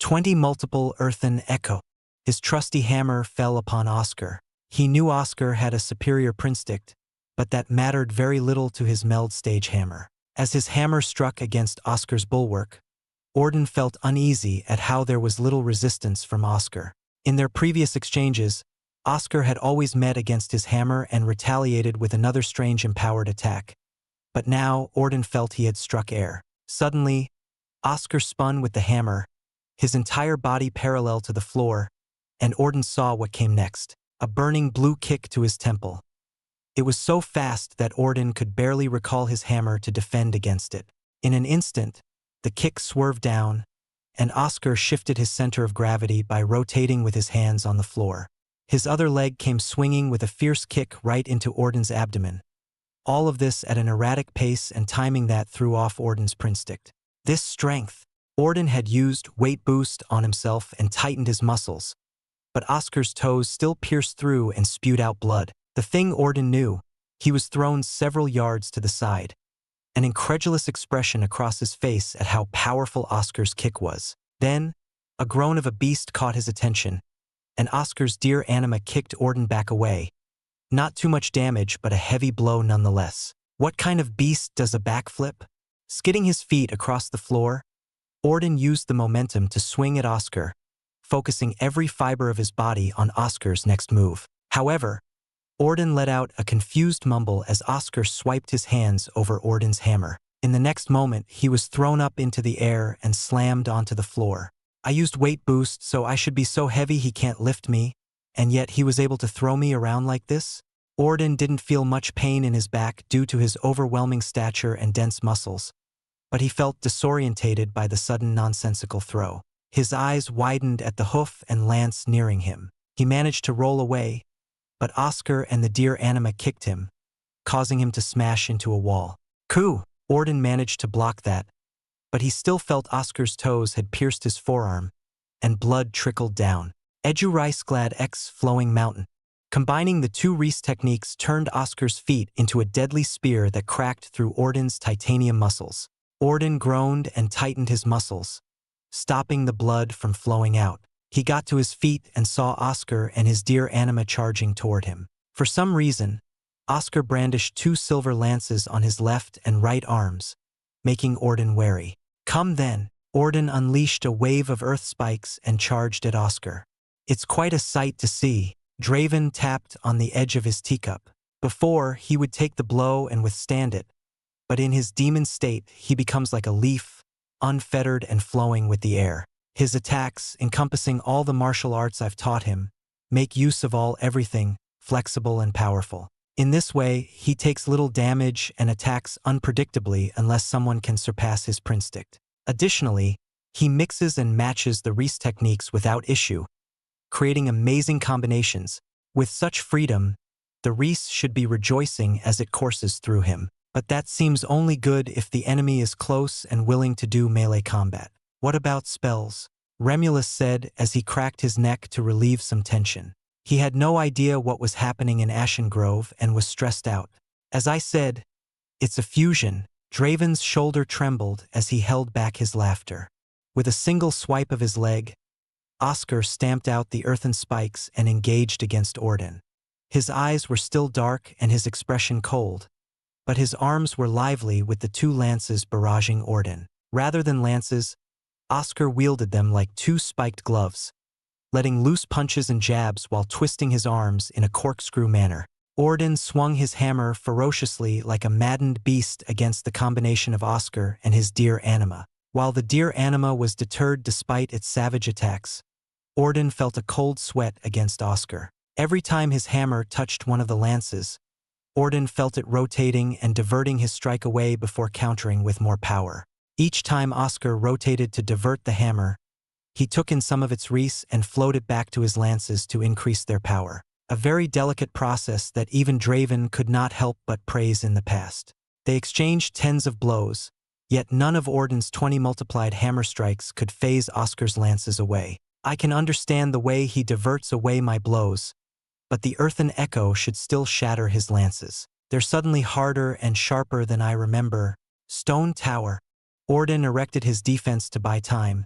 20 multiple earthen echo. His trusty hammer fell upon Oscar. He knew Oscar had a superior prinstinct, but that mattered very little to his meld stage hammer. As his hammer struck against Oscar's bulwark, Orden felt uneasy at how there was little resistance from Oscar. In their previous exchanges, Oscar had always met against his hammer and retaliated with another strange empowered attack. But now Orden felt he had struck air. Suddenly, Oscar spun with the hammer, his entire body parallel to the floor, and Orden saw what came next. A burning blue kick to his temple. It was so fast that Orden could barely recall his hammer to defend against it. In an instant, the kick swerved down, and Oscar shifted his center of gravity by rotating with his hands on the floor. His other leg came swinging with a fierce kick right into Orden's abdomen. All of this at an erratic pace and timing that threw off Orden's prinstinct. This strength, Orden had used weight boost on himself and tightened his muscles, but Oscar's toes still pierced through and spewed out blood. The thing Orden knew, he was thrown several yards to the side, an incredulous expression across his face at how powerful Oscar's kick was. Then, a groan of a beast caught his attention, and Oscar's dear anima kicked Orden back away. Not too much damage, but a heavy blow nonetheless. What kind of beast does a backflip? Skidding his feet across the floor, Orden used the momentum to swing at Oscar, focusing every fiber of his body on Oscar's next move. However, Orden let out a confused mumble as Oscar swiped his hands over Orden's hammer. In the next moment, he was thrown up into the air and slammed onto the floor. I used weight boost, so I should be so heavy he can't lift me, and yet he was able to throw me around like this? Orden didn't feel much pain in his back due to his overwhelming stature and dense muscles, but he felt disorientated by the sudden nonsensical throw. His eyes widened at the hoof and lance nearing him. He managed to roll away, but Oscar and the dear anima kicked him, causing him to smash into a wall. Coup! Orden managed to block that, but he still felt Oscar's toes had pierced his forearm, and blood trickled down. Edu Rice-glad X flowing mountain. Combining the two Reese techniques turned Oscar's feet into a deadly spear that cracked through Orden's titanium muscles. Orden groaned and tightened his muscles, stopping the blood from flowing out. He got to his feet and saw Oscar and his dear anima charging toward him. For some reason, Oscar brandished two silver lances on his left and right arms, making Orden wary. Come then. Orden unleashed a wave of earth spikes and charged at Oscar. It's quite a sight to see. Draven tapped on the edge of his teacup. Before, he would take the blow and withstand it, but in his demon state, he becomes like a leaf, unfettered and flowing with the air. His attacks, encompassing all the martial arts I've taught him, make use of everything, flexible and powerful. In this way, he takes little damage and attacks unpredictably unless someone can surpass his instinct. Additionally, he mixes and matches the Reese techniques without issue, creating amazing combinations. With such freedom, the Reese should be rejoicing as it courses through him. But that seems only good if the enemy is close and willing to do melee combat. What about spells? Remulus said as he cracked his neck to relieve some tension. He had no idea what was happening in Ashen Grove and was stressed out. As I said, it's a fusion. Draven's shoulder trembled as he held back his laughter. With a single swipe of his leg, Oscar stamped out the earthen spikes and engaged against Orden. His eyes were still dark and his expression cold, but his arms were lively with the two lances barraging Orden. Rather than lances, Oscar wielded them like two spiked gloves, letting loose punches and jabs while twisting his arms in a corkscrew manner. Orden swung his hammer ferociously like a maddened beast against the combination of Oscar and his dear anima. While the dear anima was deterred despite its savage attacks, Orden felt a cold sweat against Oscar. Every time his hammer touched one of the lances, Orden felt it rotating and diverting his strike away before countering with more power. Each time Oscar rotated to divert the hammer, he took in some of its Reese and flowed it back to his lances to increase their power. A very delicate process that even Draven could not help but praise in the past. They exchanged tens of blows, yet none of Orden's 20 multiplied hammer strikes could phase Oscar's lances away. I can understand the way he diverts away my blows, but the earthen echo should still shatter his lances. They're suddenly harder and sharper than I remember. Stone tower. Orden erected his defense to buy time,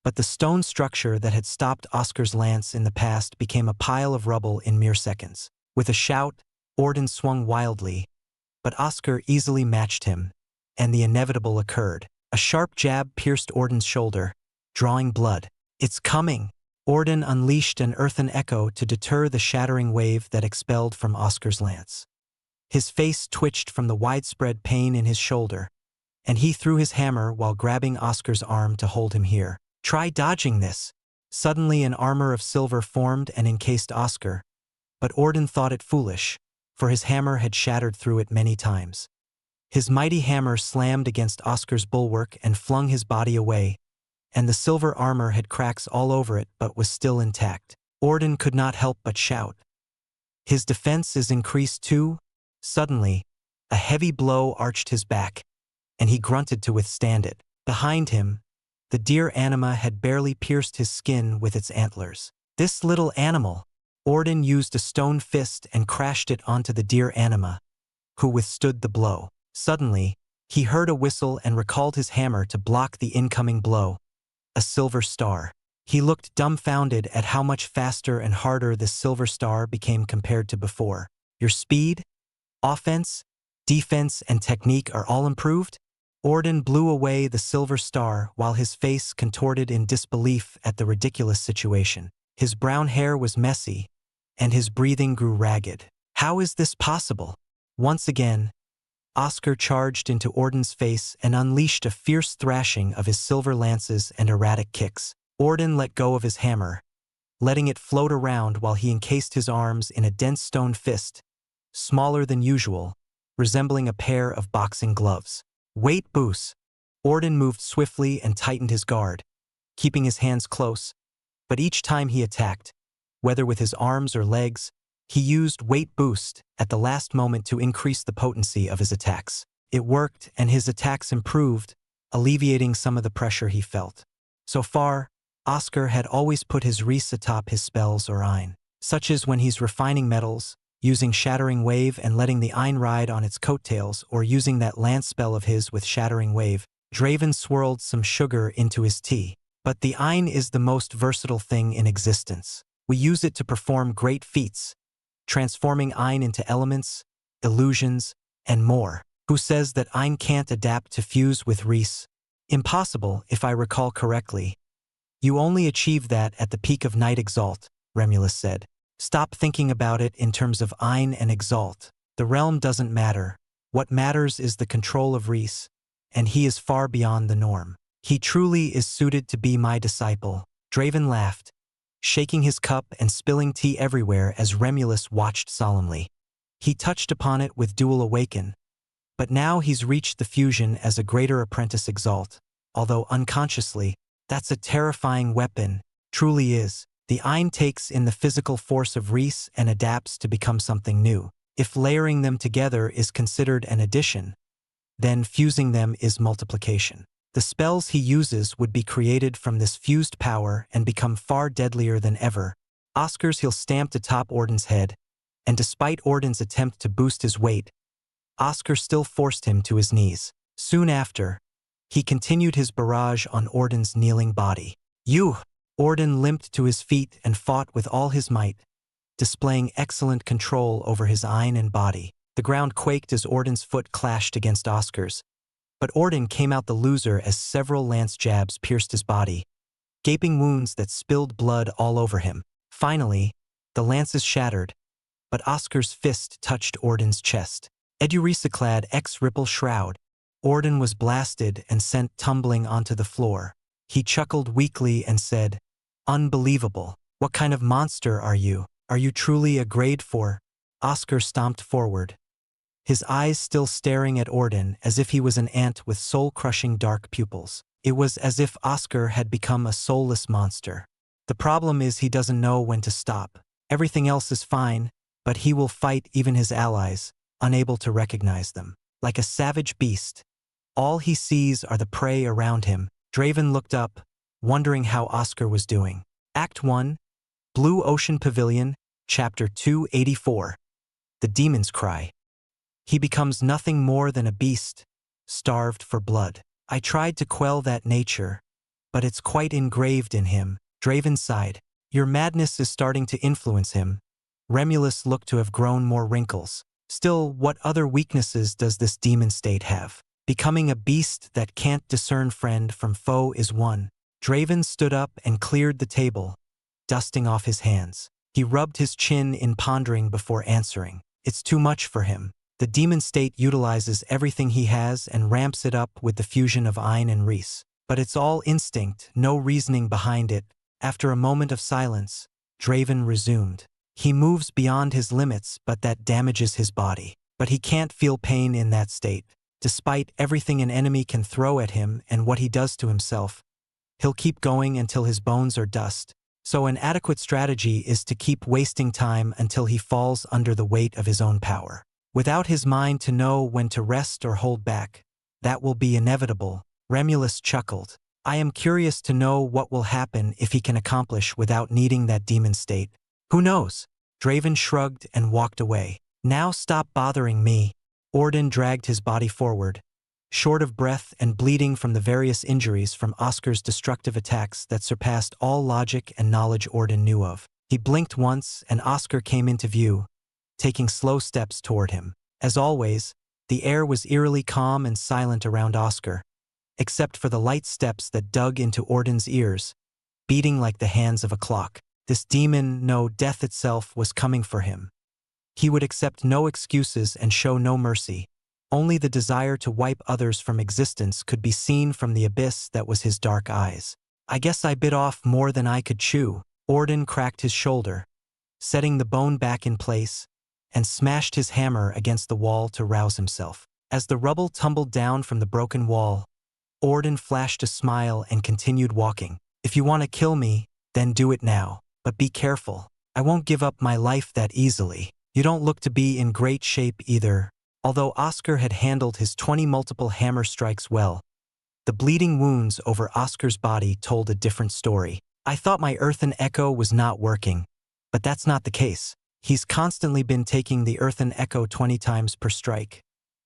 but the stone structure that had stopped Oscar's lance in the past became a pile of rubble in mere seconds. With a shout, Orden swung wildly, but Oscar easily matched him, and the inevitable occurred. A sharp jab pierced Orden's shoulder, drawing blood. It's coming! Orden unleashed an earthen echo to deter the shattering wave that expelled from Oscar's lance. His face twitched from the widespread pain in his shoulder, and he threw his hammer while grabbing Oscar's arm to hold him here. Try dodging this. Suddenly an armor of silver formed and encased Oscar, but Orden thought it foolish, for his hammer had shattered through it many times. His mighty hammer slammed against Oscar's bulwark and flung his body away, and the silver armor had cracks all over it but was still intact. Orden could not help but shout. His defense is increased too? Suddenly, a heavy blow arched his back, and he grunted to withstand it. Behind him, the deer anima had barely pierced his skin with its antlers. This little animal! Orden used a stone fist and crashed it onto the deer anima, who withstood the blow. Suddenly, he heard a whistle and recalled his hammer to block the incoming blow. A silver star. He looked dumbfounded at how much faster and harder this silver star became compared to before. Your speed, offense, defense, and technique are all improved? Orden blew away the silver star while his face contorted in disbelief at the ridiculous situation. His brown hair was messy, and his breathing grew ragged. How is this possible? Once again, Oscar charged into Orden's face and unleashed a fierce thrashing of his silver lances and erratic kicks. Orden let go of his hammer, letting it float around while he encased his arms in a dense stone fist, smaller than usual, resembling a pair of boxing gloves. Weight boost. Orden moved swiftly and tightened his guard, keeping his hands close, but each time he attacked, whether with his arms or legs, he used weight boost at the last moment to increase the potency of his attacks. It worked, and his attacks improved, alleviating some of the pressure he felt. So far, Oscar had always put his Reese atop his spells or Ein, such as when he's refining metals, using Shattering Wave and letting the Ein ride on its coattails, or using that lance spell of his with Shattering Wave. Draven swirled some sugar into his tea. But the Ein is the most versatile thing in existence. We use it to perform great feats, transforming Ein into elements, illusions, and more. Who says that Ein can't adapt to fuse with Reese? Impossible, if I recall correctly. You only achieve that at the peak of Night Exalt, Remulus said. Stop thinking about it in terms of Ein and Exalt. The realm doesn't matter. What matters is the control of Reese, and he is far beyond the norm. He truly is suited to be my disciple. Draven laughed, shaking his cup and spilling tea everywhere as Remulus watched solemnly. He touched upon it with dual awaken, but now he's reached the fusion as a greater apprentice Exalt. Although unconsciously, that's a terrifying weapon, truly is. The Ein takes in the physical force of Reese and adapts to become something new. If layering them together is considered an addition, then fusing them is multiplication. The spells he uses would be created from this fused power and become far deadlier than ever. Oscar's heel stamped atop Orden's head, and despite Orden's attempt to boost his weight, Oscar still forced him to his knees. Soon after, he continued his barrage on Orden's kneeling body. You! Orden limped to his feet and fought with all his might, displaying excellent control over his Ein and body. The ground quaked as Orden's foot clashed against Oscar's, but Orden came out the loser as several lance jabs pierced his body, gaping wounds that spilled blood all over him. Finally, the lances shattered, but Oscar's fist touched Orden's chest. Edurisa-clad ex-ripple shroud, Orden was blasted and sent tumbling onto the floor. He chuckled weakly and said, "Unbelievable. What kind of monster are you? Are you truly a grade 4? Oscar stomped forward, his eyes still staring at Orden as if he was an ant with soul-crushing dark pupils. It was as if Oscar had become a soulless monster. The problem is he doesn't know when to stop. Everything else is fine, but he will fight even his allies, unable to recognize them. Like a savage beast, all he sees are the prey around him. Draven looked up, wondering how Oscar was doing. Act 1, Blue Ocean Pavilion, Chapter 284. The Demon's Cry. He becomes nothing more than a beast, starved for blood. I tried to quell that nature, but it's quite engraved in him. Draven sighed. Your madness is starting to influence him. Remulus looked to have grown more wrinkles. Still, what other weaknesses does this demon state have? Becoming a beast that can't discern friend from foe is one. Draven stood up and cleared the table, dusting off his hands. He rubbed his chin in pondering before answering. It's too much for him. The demon state utilizes everything he has and ramps it up with the fusion of Ein and Reese. But it's all instinct, no reasoning behind it. After a moment of silence, Draven resumed. He moves beyond his limits, but that damages his body. But he can't feel pain in that state. Despite everything an enemy can throw at him and what he does to himself, he'll keep going until his bones are dust. So an adequate strategy is to keep wasting time until he falls under the weight of his own power. Without his mind to know when to rest or hold back, that will be inevitable. Remulus chuckled. I am curious to know what will happen if he can accomplish without needing that demon state. Who knows? Draven shrugged and walked away. Now stop bothering me. Orden dragged his body forward, short of breath and bleeding from the various injuries from Oscar's destructive attacks that surpassed all logic and knowledge Orden knew of. He blinked once and Oscar came into view, taking slow steps toward him. As always, the air was eerily calm and silent around Oscar, except for the light steps that dug into Orden's ears, beating like the hands of a clock. This demon, no, death itself, was coming for him. He would accept no excuses and show no mercy. Only the desire to wipe others from existence could be seen from the abyss that was his dark eyes. I guess I bit off more than I could chew. Orden cracked his shoulder, setting the bone back in place, and smashed his hammer against the wall to rouse himself. As the rubble tumbled down from the broken wall, Orden flashed a smile and continued walking. If you want to kill me, then do it now. But be careful. I won't give up my life that easily. You don't look to be in great shape either. Although Oscar had handled his 20 multiple hammer strikes well, the bleeding wounds over Oscar's body told a different story. I thought my earthen echo was not working, but that's not the case. He's constantly been taking the earthen echo 20 times per strike,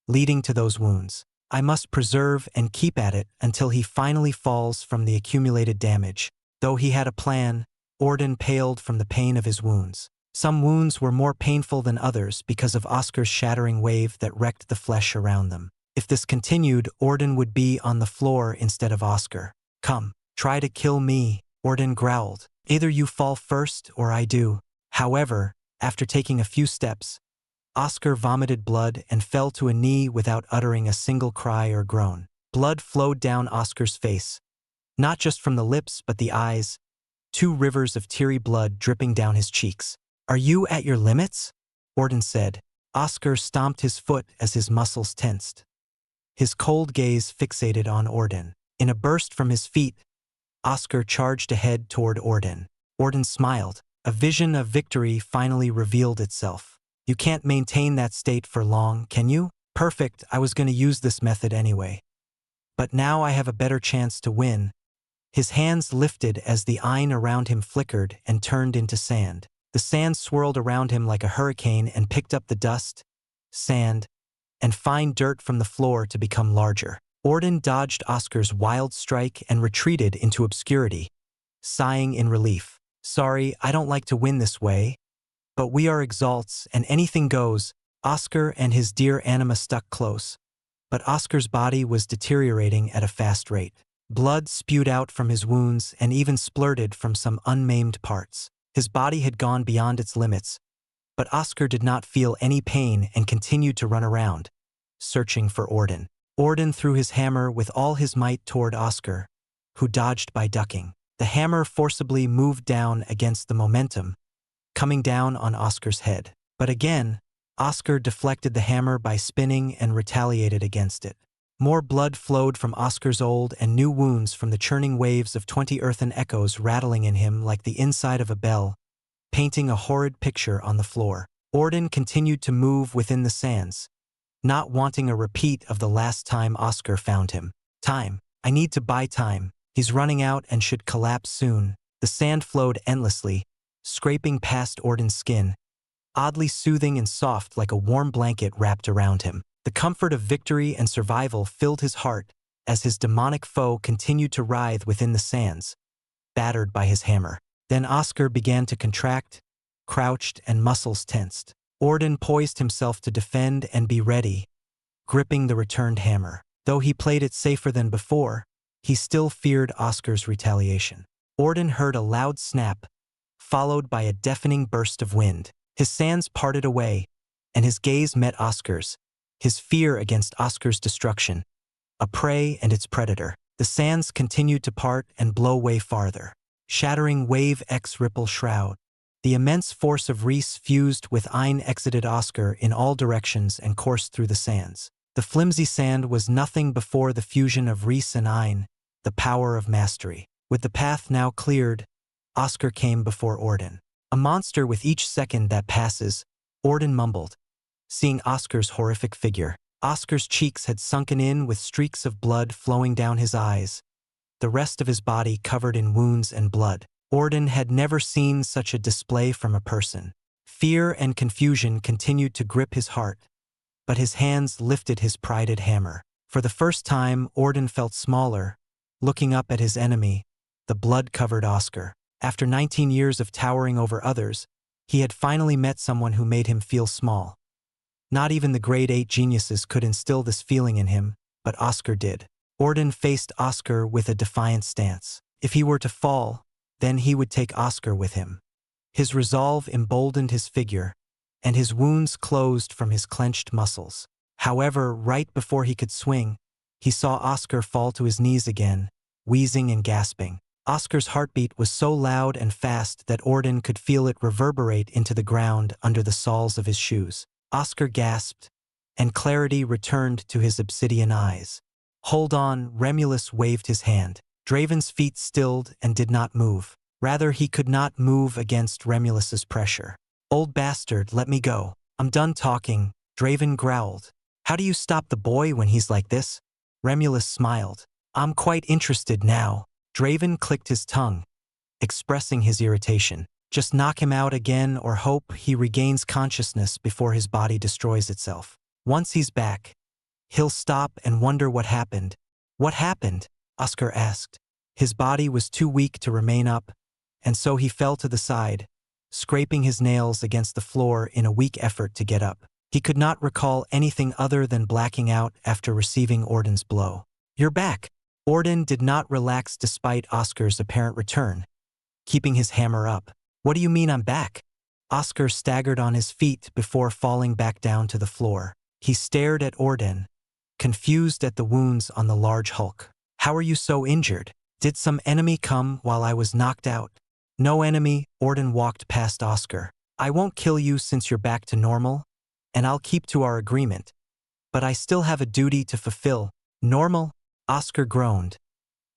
leading to those wounds. I must preserve and keep at it until he finally falls from the accumulated damage. Though he had a plan, Orden paled from the pain of his wounds. Some wounds were more painful than others because of Oscar's shattering wave that wrecked the flesh around them. If this continued, Orden would be on the floor instead of Oscar. Come, try to kill me, Orden growled. Either you fall first or I do. However, after taking a few steps, Oscar vomited blood and fell to a knee without uttering a single cry or groan. Blood flowed down Oscar's face, not just from the lips but the eyes, 2 rivers of teary blood dripping down his cheeks. Are you at your limits? Orden said. Oscar stomped his foot as his muscles tensed. His cold gaze fixated on Orden. In a burst from his feet, Oscar charged ahead toward Orden. Orden smiled. A vision of victory finally revealed itself. You can't maintain that state for long, can you? Perfect, I was going to use this method anyway. But now I have a better chance to win. His hands lifted as the Ein around him flickered and turned into sand. The sand swirled around him like a hurricane and picked up the dust, sand, and fine dirt from the floor to become larger. Orden dodged Oscar's wild strike and retreated into obscurity, sighing in relief. Sorry, I don't like to win this way, but we are Exalts and anything goes. Oscar and his dear Anima stuck close, but Oscar's body was deteriorating at a fast rate. Blood spewed out from his wounds and even splurted from some unmaimed parts. His body had gone beyond its limits, but Oscar did not feel any pain and continued to run around, searching for Orden. Orden threw his hammer with all his might toward Oscar, who dodged by ducking. The hammer forcibly moved down against the momentum, coming down on Oscar's head. But again, Oscar deflected the hammer by spinning and retaliated against it. More blood flowed from Oscar's old and new wounds from the churning waves of 20 earthen echoes rattling in him like the inside of a bell, painting a horrid picture on the floor. Orden continued to move within the sands, not wanting a repeat of the last time Oscar found him. Time. I need to buy time. He's running out and should collapse soon. The sand flowed endlessly, scraping past Orden's skin, oddly soothing and soft like a warm blanket wrapped around him. The comfort of victory and survival filled his heart as his demonic foe continued to writhe within the sands, battered by his hammer. Then Oscar began to contract, crouched and muscles tensed. Orden poised himself to defend and be ready, gripping the returned hammer. Though he played it safer than before, he still feared Oscar's retaliation. Orden heard a loud snap, followed by a deafening burst of wind. His sands parted away, and his gaze met Oscar's, his fear against Oscar's destruction, a prey and its predator. The sands continued to part and blow way farther, shattering wave X ripple shroud. The immense force of Reese fused with Ein exited Oscar in all directions and coursed through the sands. The flimsy sand was nothing before the fusion of Reese and Ein, the power of mastery. With the path now cleared, Oscar came before Orden. A monster with each second that passes, Orden mumbled, seeing Oscar's horrific figure. Oscar's cheeks had sunken in with streaks of blood flowing down his eyes, the rest of his body covered in wounds and blood. Orden had never seen such a display from a person. Fear and confusion continued to grip his heart, but his hands lifted his prided hammer. For the first time, Orden felt smaller, looking up at his enemy, the blood-covered Oscar. After 19 years of towering over others, he had finally met someone who made him feel small. Not even the grade 8 geniuses could instill this feeling in him, but Oscar did. Orden faced Oscar with a defiant stance. If he were to fall, then he would take Oscar with him. His resolve emboldened his figure, and his wounds closed from his clenched muscles. However, right before he could swing, he saw Oscar fall to his knees again, wheezing and gasping. Oscar's heartbeat was so loud and fast that Orden could feel it reverberate into the ground under the soles of his shoes. Oscar gasped, and clarity returned to his obsidian eyes. Hold on, Remulus waved his hand. Draven's feet stilled and did not move. Rather, he could not move against Remulus's pressure. Old bastard, let me go. I'm done talking, Draven growled. How do you stop the boy when he's like this? Remulus smiled. I'm quite interested now. Draven clicked his tongue, expressing his irritation. Just knock him out again or hope he regains consciousness before his body destroys itself. Once he's back, he'll stop and wonder what happened. What happened? Oscar asked. His body was too weak to remain up, and so he fell to the side, scraping his nails against the floor in a weak effort to get up. He could not recall anything other than blacking out after receiving Orden's blow. "You're back." Orden did not relax despite Oscar's apparent return, keeping his hammer up. "What do you mean I'm back?" Oscar staggered on his feet before falling back down to the floor. He stared at Orden, confused at the wounds on the large hulk. "How are you so injured? Did some enemy come while I was knocked out?" "No enemy." Orden walked past Oscar. "I won't kill you since you're back to normal, and I'll keep to our agreement. But I still have a duty to fulfill." "Normal?" Oscar groaned,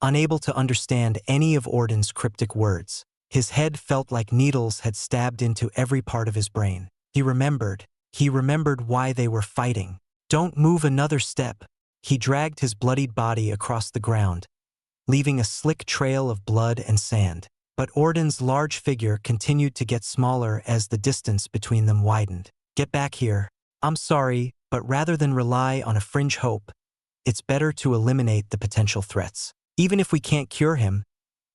unable to understand any of Orden's cryptic words. His head felt like needles had stabbed into every part of his brain. He remembered why they were fighting. "Don't move another step." He dragged his bloodied body across the ground, leaving a slick trail of blood and sand. But Orden's large figure continued to get smaller as the distance between them widened. "Get back here." "I'm sorry, but rather than rely on a fringe hope, it's better to eliminate the potential threats. Even if we can't cure him,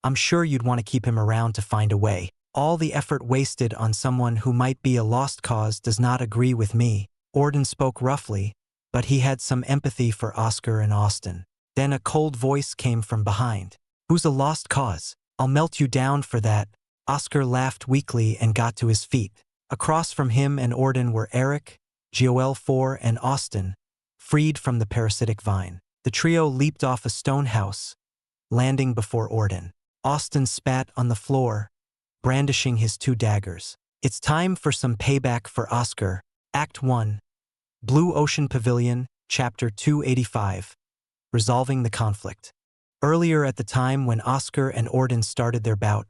I'm sure you'd want to keep him around to find a way. All the effort wasted on someone who might be a lost cause does not agree with me." Orden spoke roughly, but he had some empathy for Oscar and Austin. Then a cold voice came from behind. "Who's a lost cause? I'll melt you down for that." Oscar laughed weakly and got to his feet. Across from him and Orden were Eric, Joel 4, and Austin, freed from the parasitic vine. The trio leaped off a stone house, landing before Orden. Austin spat on the floor, brandishing his 2 daggers. "It's time for some payback for Oscar." Act 1. Blue Ocean Pavilion, Chapter 285. Resolving the conflict. Earlier at the time when Oscar and Orden started their bout,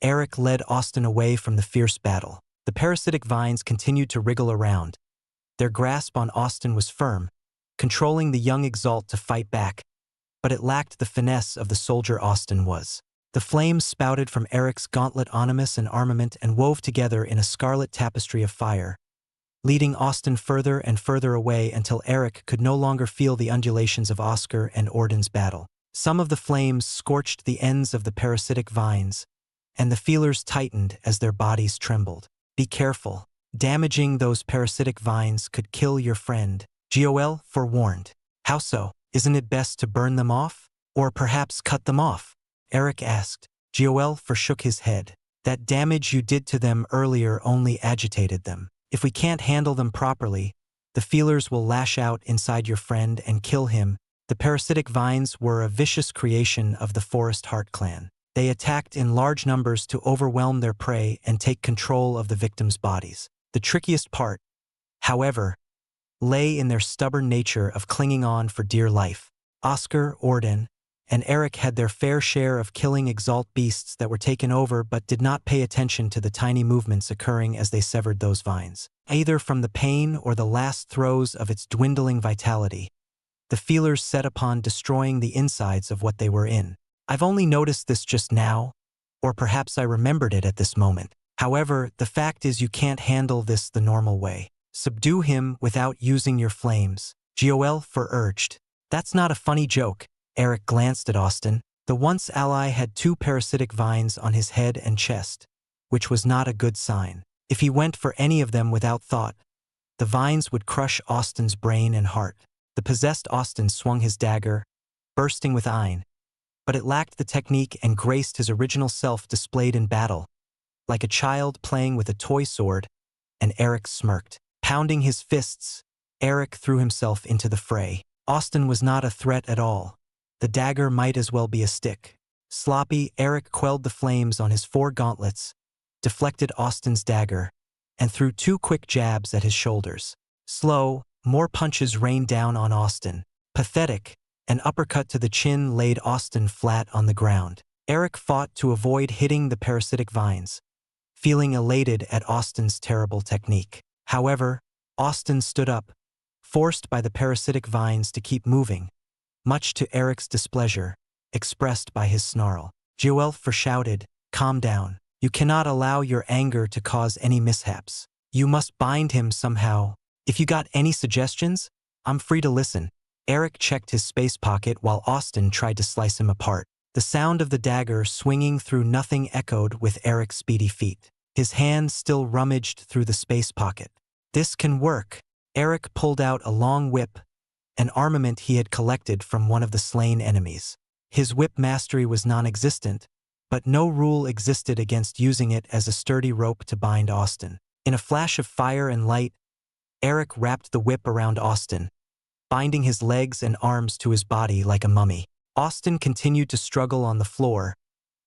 Eric led Austin away from the fierce battle. The parasitic vines continued to wriggle around. Their grasp on Austin was firm, controlling the young Exalt to fight back, but it lacked the finesse of the soldier Austin was. The flames spouted from Eric's gauntlet ornaments and armament and wove together in a scarlet tapestry of fire, leading Austin further and further away until Eric could no longer feel the undulations of Oscar and Orden's battle. Some of the flames scorched the ends of the parasitic vines, and the feelers tightened as their bodies trembled. "Be careful. Damaging those parasitic vines could kill your friend," Joel forewarned. "How so? Isn't it best to burn them off? Or perhaps cut them off?" Eric asked. Joel shook his head. "That damage you did to them earlier only agitated them. If we can't handle them properly, the feelers will lash out inside your friend and kill him." The parasitic vines were a vicious creation of the Forest Heart clan. They attacked in large numbers to overwhelm their prey and take control of the victims' bodies. The trickiest part, however, lay in their stubborn nature of clinging on for dear life. Oscar, Orden, and Eric had their fair share of killing Exalt beasts that were taken over but did not pay attention to the tiny movements occurring as they severed those vines. Either from the pain or the last throes of its dwindling vitality, the feelers set upon destroying the insides of what they were in. "I've only noticed this just now, or perhaps I remembered it at this moment. However, the fact is you can't handle this the normal way. Subdue him without using your flames," Joel urged. "That's not a funny joke." Eric glanced at Austin. The once ally had 2 parasitic vines on his head and chest, which was not a good sign. If he went for any of them without thought, the vines would crush Austin's brain and heart. The possessed Austin swung his dagger, bursting with iron, but it lacked the technique and graced his original self displayed in battle. Like a child playing with a toy sword, and Eric smirked. Pounding his fists, Eric threw himself into the fray. Austin was not a threat at all. The dagger might as well be a stick. Sloppy, Eric quelled the flames on his 4 gauntlets, deflected Austin's dagger, and threw 2 quick jabs at his shoulders. Slow, more punches rained down on Austin. Pathetic, an uppercut to the chin laid Austin flat on the ground. Eric fought to avoid hitting the parasitic vines, feeling elated at Austin's terrible technique. However, Austin stood up, forced by the parasitic vines to keep moving, much to Eric's displeasure, expressed by his snarl. Joel shouted, "Calm down. You cannot allow your anger to cause any mishaps. You must bind him somehow. If you got any suggestions, I'm free to listen." Eric checked his space pocket while Austin tried to slice him apart. The sound of the dagger swinging through nothing echoed with Eric's speedy feet. His hand still rummaged through the space pocket. "This can work." Eric pulled out a long whip, an armament he had collected from one of the slain enemies. His whip mastery was non-existent, but no rule existed against using it as a sturdy rope to bind Austin. In a flash of fire and light, Eric wrapped the whip around Austin, binding his legs and arms to his body like a mummy. Austin continued to struggle on the floor,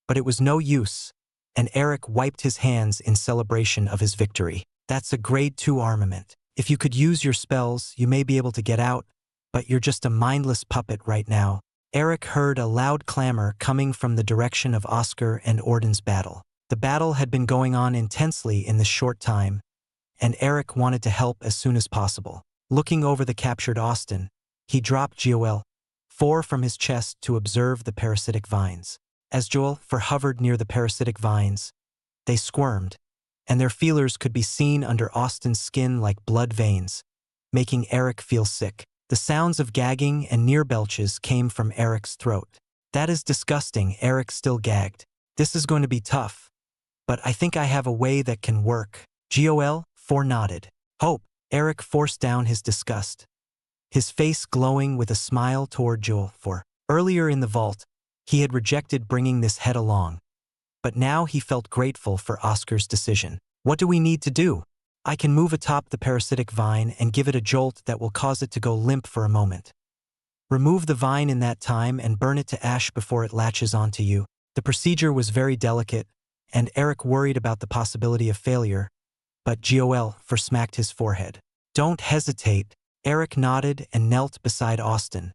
but it was no use, and Eric wiped his hands in celebration of his victory. That's a grade 2 armament. If you could use your spells, you may be able to get out, but you're just a mindless puppet right now. Eric heard a loud clamor coming from the direction of Oscar and Orden's battle. The battle had been going on intensely in this short time, and Eric wanted to help as soon as possible. Looking over the captured Austin, he dropped Joel 4 from his chest to observe the parasitic vines. As Joel 4 hovered near the parasitic vines, they squirmed, and their feelers could be seen under Austin's skin like blood veins, making Eric feel sick. The sounds of gagging and near belches came from Eric's throat. That is disgusting, Eric still gagged. This is going to be tough, but I think I have a way that can work. Joel 4 nodded. Hope. Eric forced down his disgust, his face glowing with a smile toward Joel 4. Earlier in the vault, he had rejected bringing this head along, but now he felt grateful for Oscar's decision. What do we need to do? I can move atop the parasitic vine and give it a jolt that will cause it to go limp for a moment. Remove the vine in that time and burn it to ash before it latches onto you. The procedure was very delicate, and Eric worried about the possibility of failure, but Joel 4 smacked his forehead. Don't hesitate. Eric nodded and knelt beside Austin.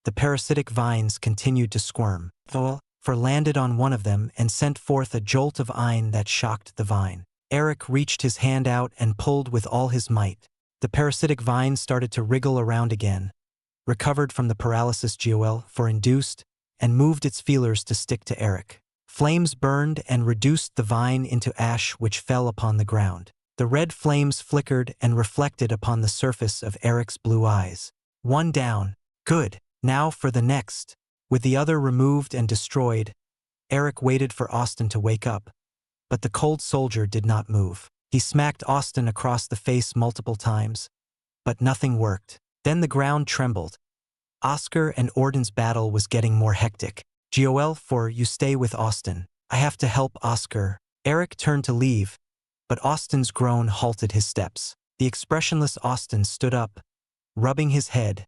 The parasitic vines continued to squirm. Joel 4 landed on one of them and sent forth a jolt of iron that shocked the vine. Eric reached his hand out and pulled with all his might. The parasitic vine started to wriggle around again, recovered from the paralysis Joel 4 induced, and moved its feelers to stick to Eric. Flames burned and reduced the vine into ash which fell upon the ground. The red flames flickered and reflected upon the surface of Eric's blue eyes. One down. Good. Now for the next. With the other removed and destroyed, Eric waited for Austin to wake up, but the cold soldier did not move. He smacked Austin across the face multiple times, but nothing worked. Then the ground trembled. Oscar and Orden's battle was getting more hectic. Joel 4, you stay with Austin. I have to help Oscar. Eric turned to leave, but Austin's groan halted his steps. The expressionless Austin stood up, rubbing his head,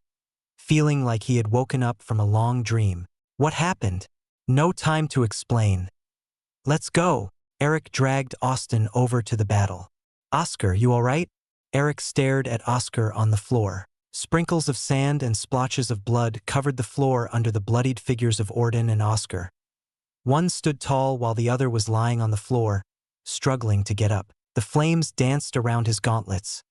feeling like he had woken up from a long dream. What happened? No time to explain. Let's go. Eric dragged Austin over to the battle. Oscar, you all right? Eric stared at Oscar on the floor. Sprinkles of sand and splotches of blood covered the floor under the bloodied figures of Orden and Oscar. One stood tall while the other was lying on the floor, struggling to get up. The flames danced around his gauntlets,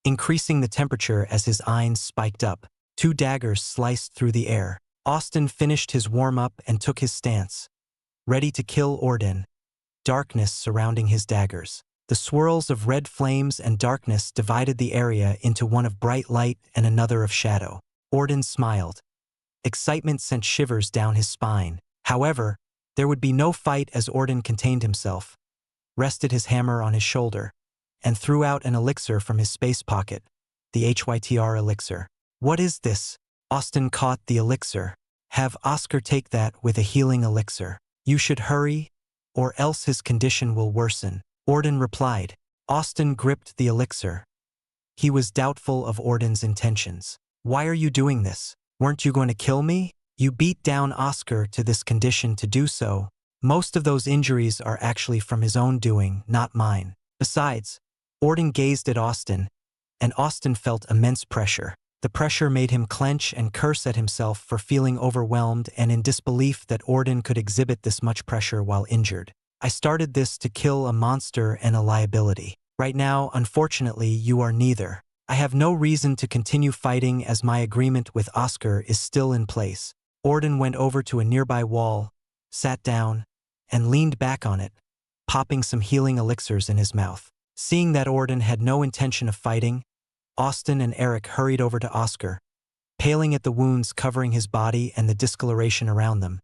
increasing the temperature as his eyes spiked up. 2 daggers sliced through the air. Austin finished his warm-up and took his stance, ready to kill Orden, darkness surrounding his daggers. The swirls of red flames and darkness divided the area into one of bright light and another of shadow. Orden smiled. Excitement sent shivers down his spine. However, there would be no fight as Orden contained himself, rested his hammer on his shoulder, and threw out an elixir from his space pocket, the HYTR elixir. What is this? Austin caught the elixir. Have Oscar take that with a healing elixir. You should hurry, or else his condition will worsen. Orden replied. Austin gripped the elixir. He was doubtful of Orden's intentions. Why are you doing this? Weren't you going to kill me? You beat down Oscar to this condition to do so. Most of those injuries are actually from his own doing, not mine. Besides, Orden gazed at Austin, and Austin felt immense pressure. The pressure made him clench and curse at himself for feeling overwhelmed and in disbelief that Orden could exhibit this much pressure while injured. I started this to kill a monster and a liability. Right now, unfortunately, you are neither. I have no reason to continue fighting as my agreement with Oscar is still in place. Orden went over to a nearby wall, sat down, and leaned back on it, popping some healing elixirs in his mouth. Seeing that Orden had no intention of fighting, Austin and Eric hurried over to Oscar, paling at the wounds covering his body and the discoloration around them,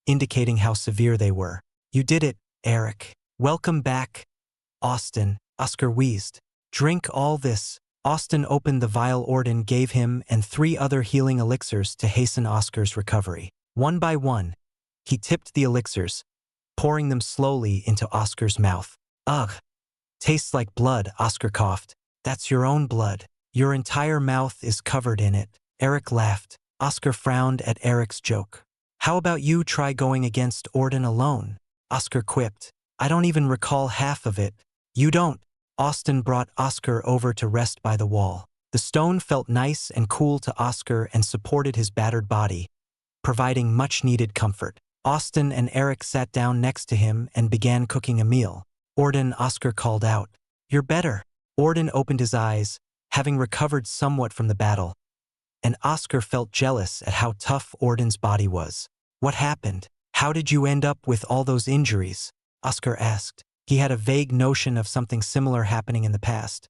indicating how severe they were. You did it, Eric. Welcome back, Austin. Oscar wheezed. Drink all this. Austin opened the vial Orden gave him and 3 other healing elixirs to hasten Oscar's recovery. One by one, he tipped the elixirs, pouring them slowly into Oscar's mouth. Ugh! Tastes like blood, Oscar coughed. That's your own blood. Your entire mouth is covered in it. Eric laughed. Oscar frowned at Eric's joke. How about you try going against Orden alone? Oscar quipped. I don't even recall half of it. You don't. Austin brought Oscar over to rest by the wall. The stone felt nice and cool to Oscar and supported his battered body, providing much-needed comfort. Austin and Eric sat down next to him and began cooking a meal. Orden, Oscar called out. You're better. Orden opened his eyes, having recovered somewhat from the battle, and Oscar felt jealous at how tough Orden's body was. What happened? How did you end up with all those injuries? Oscar asked. He had a vague notion of something similar happening in the past,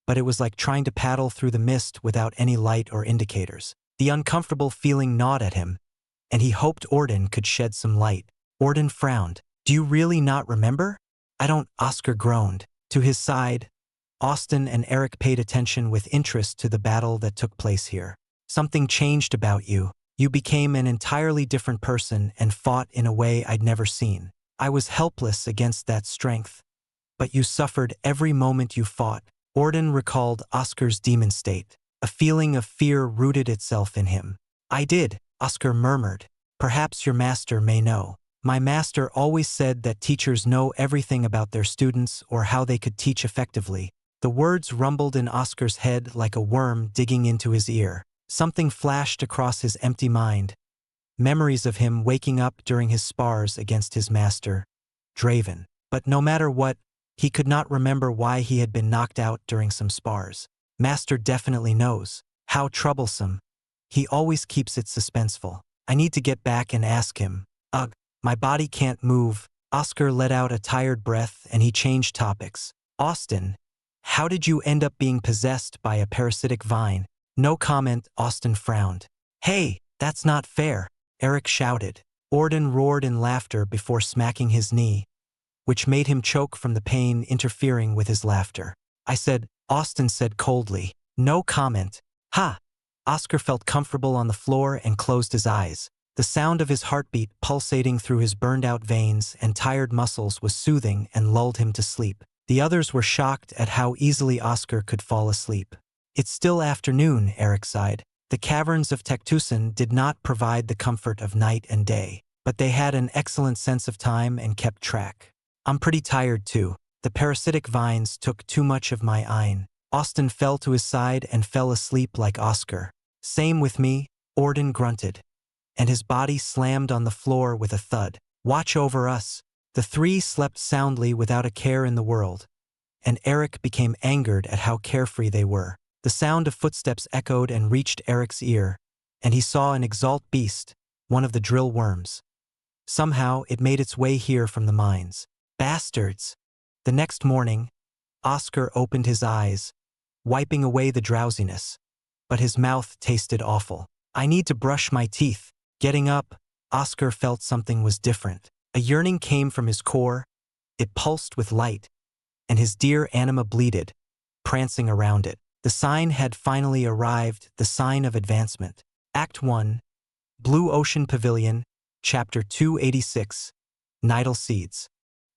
but it was like trying to paddle through the mist without any light or indicators. The uncomfortable feeling gnawed at him, and he hoped Orden could shed some light. Orden frowned. Do you really not remember? I don't, Oscar groaned. To his side, Austin and Eric paid attention with interest to the battle that took place here. Something changed about you. You became an entirely different person and fought in a way I'd never seen. I was helpless against that strength, but you suffered every moment you fought. Orden recalled Oscar's demon state. A feeling of fear rooted itself in him. I did, Oscar murmured. Perhaps your master may know. My master always said that teachers know everything about their students or how they could teach effectively. The words rumbled in Oscar's head like a worm digging into his ear. Something flashed across his empty mind. Memories of him waking up during his spars against his master, Draven. But no matter what, he could not remember why he had been knocked out during some spars. Master definitely knows. How troublesome. He always keeps it suspenseful. I need to get back and ask him. Ugh, my body can't move. Oscar let out a tired breath and he changed topics. Austin, how did you end up being possessed by a parasitic vine? No comment, Austin frowned. Hey, that's not fair, Eric shouted. Orden roared in laughter before smacking his knee, which made him choke from the pain interfering with his laughter. Austin said coldly. No comment. Ha! Oscar felt comfortable on the floor and closed his eyes. The sound of his heartbeat pulsating through his burned-out veins and tired muscles was soothing and lulled him to sleep. The others were shocked at how easily Oscar could fall asleep. It's still afternoon, Eric sighed. The caverns of Tectusan did not provide the comfort of night and day, but they had an excellent sense of time and kept track. I'm pretty tired too. The parasitic vines took too much of my ein. Austin fell to his side and fell asleep like Oscar. Same with me, Orden grunted, and his body slammed on the floor with a thud. Watch over us. The 3 slept soundly without a care in the world, and Eric became angered at how carefree they were. The sound of footsteps echoed and reached Eric's ear, and he saw an Exalt beast, one of the drill worms. Somehow it made its way here from the mines. Bastards! The next morning, Oscar opened his eyes, wiping away the drowsiness, but his mouth tasted awful. I need to brush my teeth. Getting up, Oscar felt something was different. A yearning came from his core, it pulsed with light, and his dear anima bleated, prancing around it. The sign had finally arrived, the sign of advancement. Act 1, Blue Ocean Pavilion, Chapter 286, Nidal Seeds.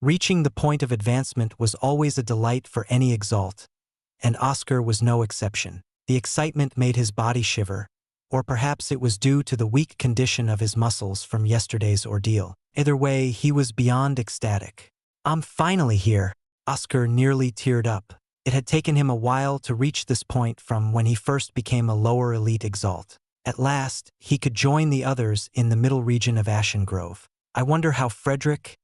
Reaching the point of advancement was always a delight for any Exalt, and Oscar was no exception. The excitement made his body shiver, or perhaps it was due to the weak condition of his muscles from yesterday's ordeal. Either way, he was beyond ecstatic. I'm finally here. Oscar nearly teared up. It had taken him a while to reach this point from when he first became a lower elite Exalt. At last, he could join the others in the middle region of Ashen Grove. I wonder how Frederick,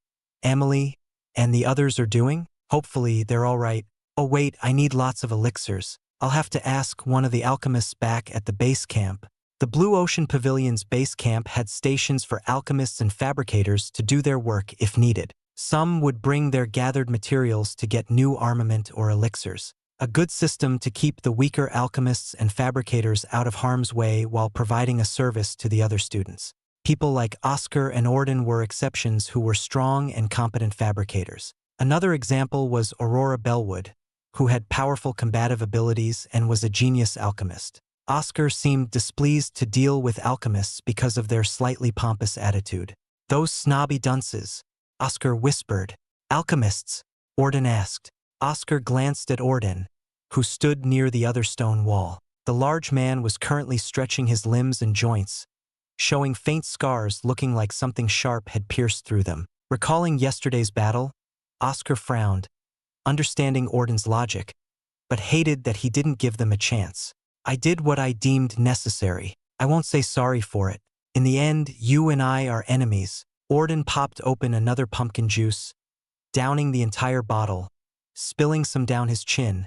Emily, and the others are doing? Hopefully, they're all right. Oh wait, I need lots of elixirs. I'll have to ask one of the alchemists back at the base camp. The Blue Ocean Pavilion's base camp had stations for alchemists and fabricators to do their work if needed. Some would bring their gathered materials to get new armament or elixirs. A good system to keep the weaker alchemists and fabricators out of harm's way while providing a service to the other students. People like Oscar and Orden were exceptions who were strong and competent fabricators. Another example was Aurora Bellwood, who had powerful combative abilities and was a genius alchemist. Oscar seemed displeased to deal with alchemists because of their slightly pompous attitude. "Those snobby dunces," Oscar whispered. "Alchemists?" Orden asked. Oscar glanced at Orden, who stood near the other stone wall. The large man was currently stretching his limbs and joints, showing faint scars looking like something sharp had pierced through them. Recalling yesterday's battle, Oscar frowned, understanding Orden's logic, but hated that he didn't give them a chance. "I did what I deemed necessary. I won't say sorry for it. In the end, you and I are enemies." Orden popped open another pumpkin juice, downing the entire bottle, spilling some down his chin,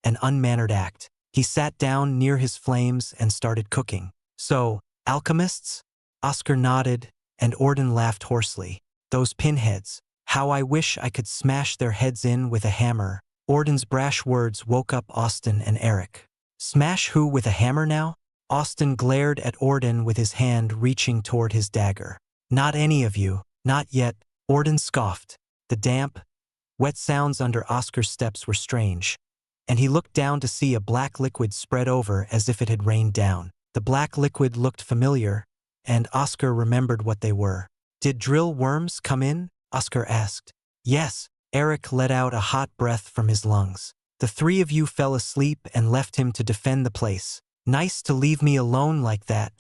an unmannered act. He sat down near his flames and started cooking. "So, alchemists?" Oscar nodded, and Orden laughed hoarsely. "Those pinheads. How I wish I could smash their heads in with a hammer." Orden's brash words woke up Austin and Eric. "Smash who with a hammer now?" Austin glared at Orden with his hand reaching toward his dagger. "Not any of you. Not yet," Orden scoffed. The damp, wet sounds under Oscar's steps were strange, and he looked down to see a black liquid spread over as if it had rained down. The black liquid looked familiar, and Oscar remembered what they were. "Did drill worms come in?" Oscar asked. "Yes." Eric let out a hot breath from his lungs. "The three of you fell asleep and left him to defend the place. Nice to leave me alone like that."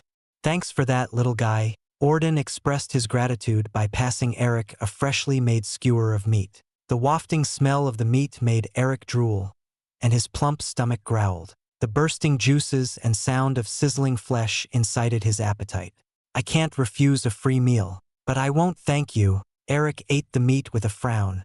"Thanks for that, little guy." Orden expressed his gratitude by passing Eric a freshly made skewer of meat. The wafting smell of the meat made Eric drool, and his plump stomach growled. The bursting juices and sound of sizzling flesh incited his appetite. "I can't refuse a free meal, but I won't thank you." Eric ate the meat with a frown,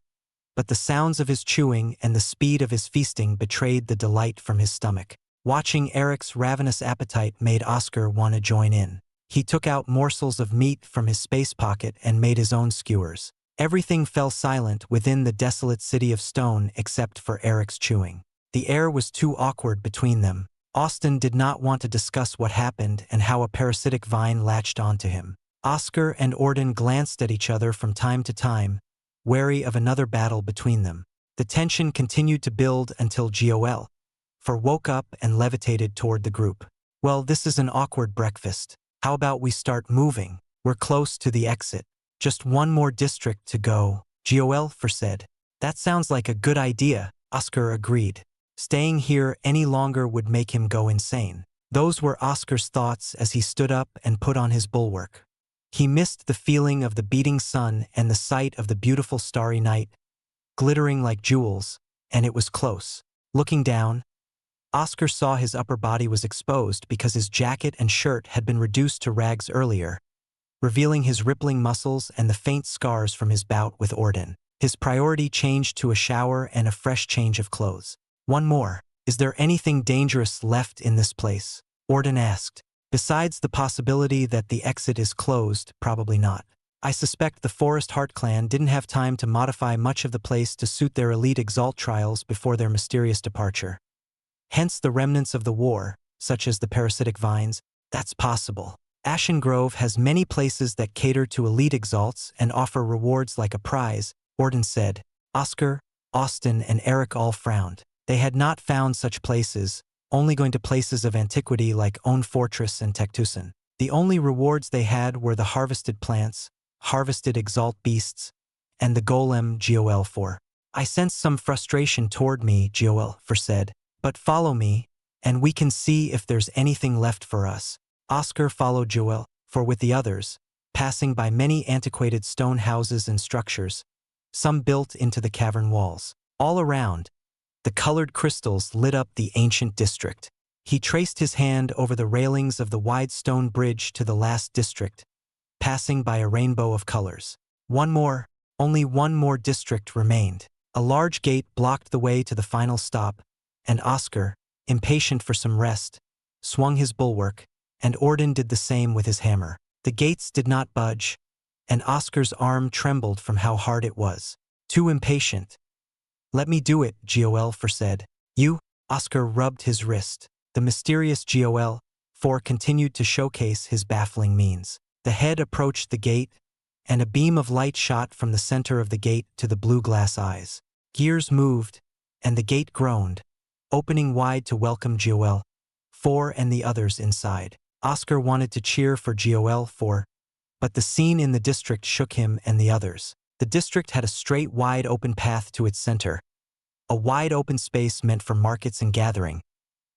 but the sounds of his chewing and the speed of his feasting betrayed the delight from his stomach. Watching Eric's ravenous appetite made Oscar want to join in. He took out morsels of meat from his space pocket and made his own skewers. Everything fell silent within the desolate city of stone except for Eric's chewing. The air was too awkward between them. Austin did not want to discuss what happened and how a parasitic vine latched onto him. Oscar and Orden glanced at each other from time to time, wary of another battle between them. The tension continued to build until Gol woke up and levitated toward the group. "Well, this is an awkward breakfast. How about we start moving? We're close to the exit. Just one more district to go," Gol said. "That sounds like a good idea," Oscar agreed. Staying here any longer would make him go insane. Those were Oscar's thoughts as he stood up and put on his bulwark. He missed the feeling of the beating sun and the sight of the beautiful starry night, glittering like jewels, and it was close. Looking down, Oscar saw his upper body was exposed because his jacket and shirt had been reduced to rags earlier, revealing his rippling muscles and the faint scars from his bout with Orden. His priority changed to a shower and a fresh change of clothes. "One more. Is there anything dangerous left in this place?" Orden asked. "Besides the possibility that the exit is closed, probably not. I suspect the Forest Heart clan didn't have time to modify much of the place to suit their elite Exalt trials before their mysterious departure. Hence the remnants of the war, such as the parasitic vines. That's possible. Ashen Grove has many places that cater to elite Exalts and offer rewards like a prize," Orden said. Oscar, Austin, and Eric all frowned. They had not found such places, only going to places of antiquity like Own Fortress and Tectusan. The only rewards they had were the harvested plants, harvested Exalt beasts, and the golem Gol. "I sense some frustration toward me," Gol said. "But follow me, and we can see if there's anything left for us." Oscar followed Gol with the others, passing by many antiquated stone houses and structures, some built into the cavern walls. All around, the colored crystals lit up the ancient district. He traced his hand over the railings of the wide stone bridge to the last district, passing by a rainbow of colors. Only one more district remained. A large gate blocked the way to the final stop, and Oscar, impatient for some rest, swung his bulwark, and Orden did the same with his hammer. The gates did not budge, and Oscar's arm trembled from how hard it was. Too impatient. "Let me do it," Gol said. "You?" Oscar rubbed his wrist. The mysterious Gol continued to showcase his baffling means. The head approached the gate, and a beam of light shot from the center of the gate to the blue glass eyes. Gears moved, and the gate groaned, opening wide to welcome Joel 4 and the others inside. Oscar wanted to cheer for Joel 4, but the scene in the district shook him and the others. The district had a straight, wide open path to its center, a wide open space meant for markets and gathering,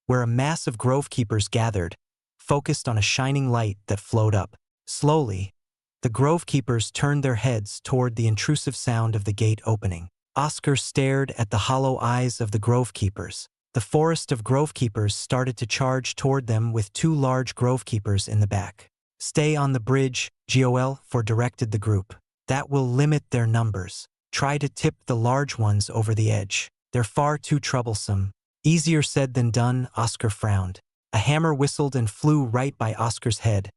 where a mass of grove keepers gathered, focused on a shining light that flowed up. Slowly, the grove keepers turned their heads toward the intrusive sound of the gate opening. Oscar stared at the hollow eyes of the grove keepers. The forest of grove keepers started to charge toward them with 2 large grove keepers in the back. "Stay on the bridge," Joel 4 directed the group. "That will limit their numbers. Try to tip the large ones over the edge. They're far too troublesome." "Easier said than done," Oscar frowned. A hammer whistled and flew right by Oscar's head,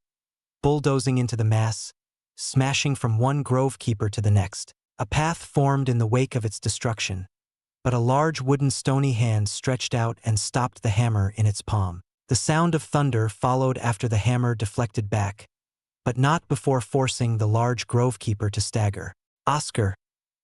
bulldozing into the mass, smashing from one grove keeper to the next. A path formed in the wake of its destruction, but a large wooden stony hand stretched out and stopped the hammer in its palm. The sound of thunder followed after the hammer deflected back, but not before forcing the large grove keeper to stagger. "Oscar,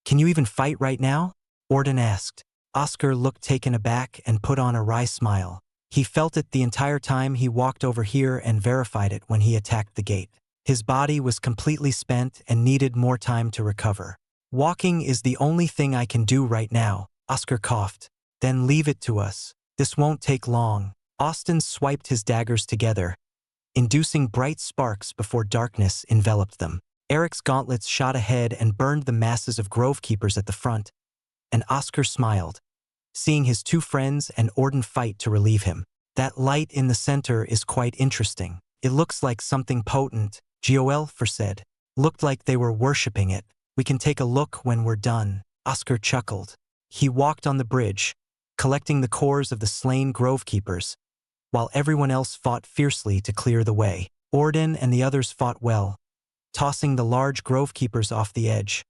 can you even fight right now?" Orden asked. Oscar looked taken aback and put on a wry smile. He felt it the entire time he walked over here and verified it when he attacked the gate. His body was completely spent and needed more time to recover. "Walking is the only thing I can do right now," Oscar coughed. "Then leave it to us. This won't take long." Austin swiped his daggers together, inducing bright sparks before darkness enveloped them. Eric's gauntlets shot ahead and burned the masses of grove keepers at the front, and Oscar smiled, seeing his 2 friends and Orden fight to relieve him. "That light in the center is quite interesting. It looks like something potent," Joel 4 said. "Looked like they were worshipping it. We can take a look when we're done." Oscar chuckled. He walked on the bridge, collecting the cores of the slain grove keepers, while everyone else fought fiercely to clear the way. Orden and the others fought well, tossing the large grove keepers off the edge,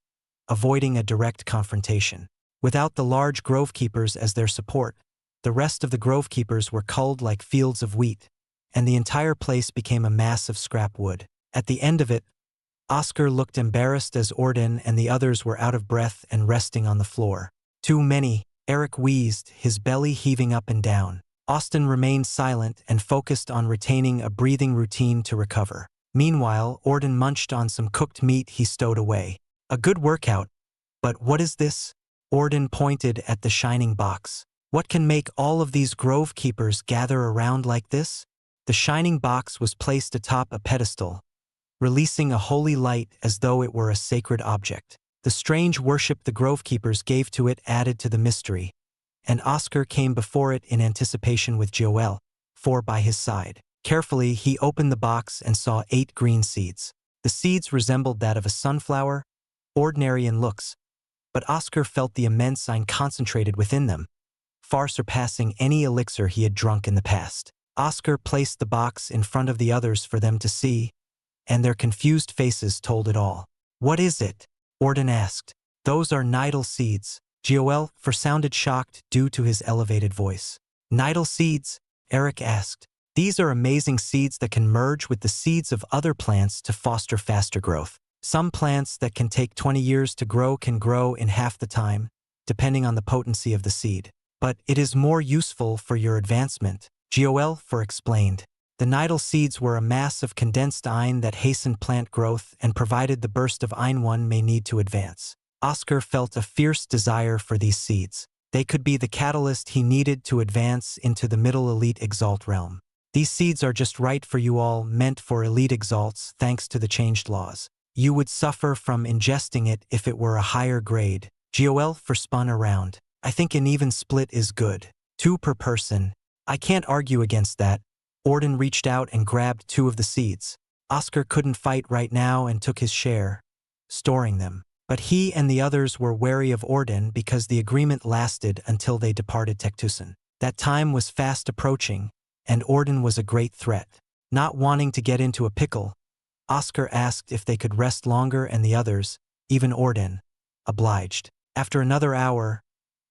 avoiding a direct confrontation. Without the large grove keepers as their support, the rest of the grove keepers were culled like fields of wheat, and the entire place became a mass of scrap wood. At the end of it, Oscar looked embarrassed as Orden and the others were out of breath and resting on the floor. "Too many," Eric wheezed, his belly heaving up and down. Austin remained silent and focused on retaining a breathing routine to recover. Meanwhile, Orden munched on some cooked meat he stowed away. "A good workout, but what is this?" Orden pointed at the shining box. "What can make all of these grove keepers gather around like this?" The shining box was placed atop a pedestal, releasing a holy light as though it were a sacred object. The strange worship the grove keepers gave to it added to the mystery, and Oscar came before it in anticipation with Joel 4 by his side. Carefully, he opened the box and saw 8 green seeds. The seeds resembled that of a sunflower, ordinary in looks, but Oscar felt the immense sign concentrated within them, far surpassing any elixir he had drunk in the past. Oscar placed the box in front of the others for them to see, and their confused faces told it all. "What is it?" Orden asked. "Those are nidal seeds." Joel 4 sounded shocked due to his elevated voice. "Nidal seeds?" Eric asked. "These are amazing seeds that can merge with the seeds of other plants to foster faster growth. Some plants that can take 20 years to grow can grow in half the time, depending on the potency of the seed. But it is more useful for your advancement," Joel 4 explained. The nidal seeds were a mass of condensed iron that hastened plant growth and provided the burst of iron one may need to advance. Oscar felt a fierce desire for these seeds. They could be the catalyst he needed to advance into the middle elite Exalt realm. "These seeds are just right for you all, meant for elite Exalts thanks to the changed laws. You would suffer from ingesting it if it were a higher grade." Joel 4 spun around. "I think an even split is good. 2 per person. I can't argue against that." Orden reached out and grabbed 2 of the seeds. Oscar couldn't fight right now and took his share, storing them. But he and the others were wary of Orden because the agreement lasted until they departed Tectusan. That time was fast approaching, and Orden was a great threat. Not wanting to get into a pickle, Oscar asked if they could rest longer, and the others, even Orden, obliged. After another hour,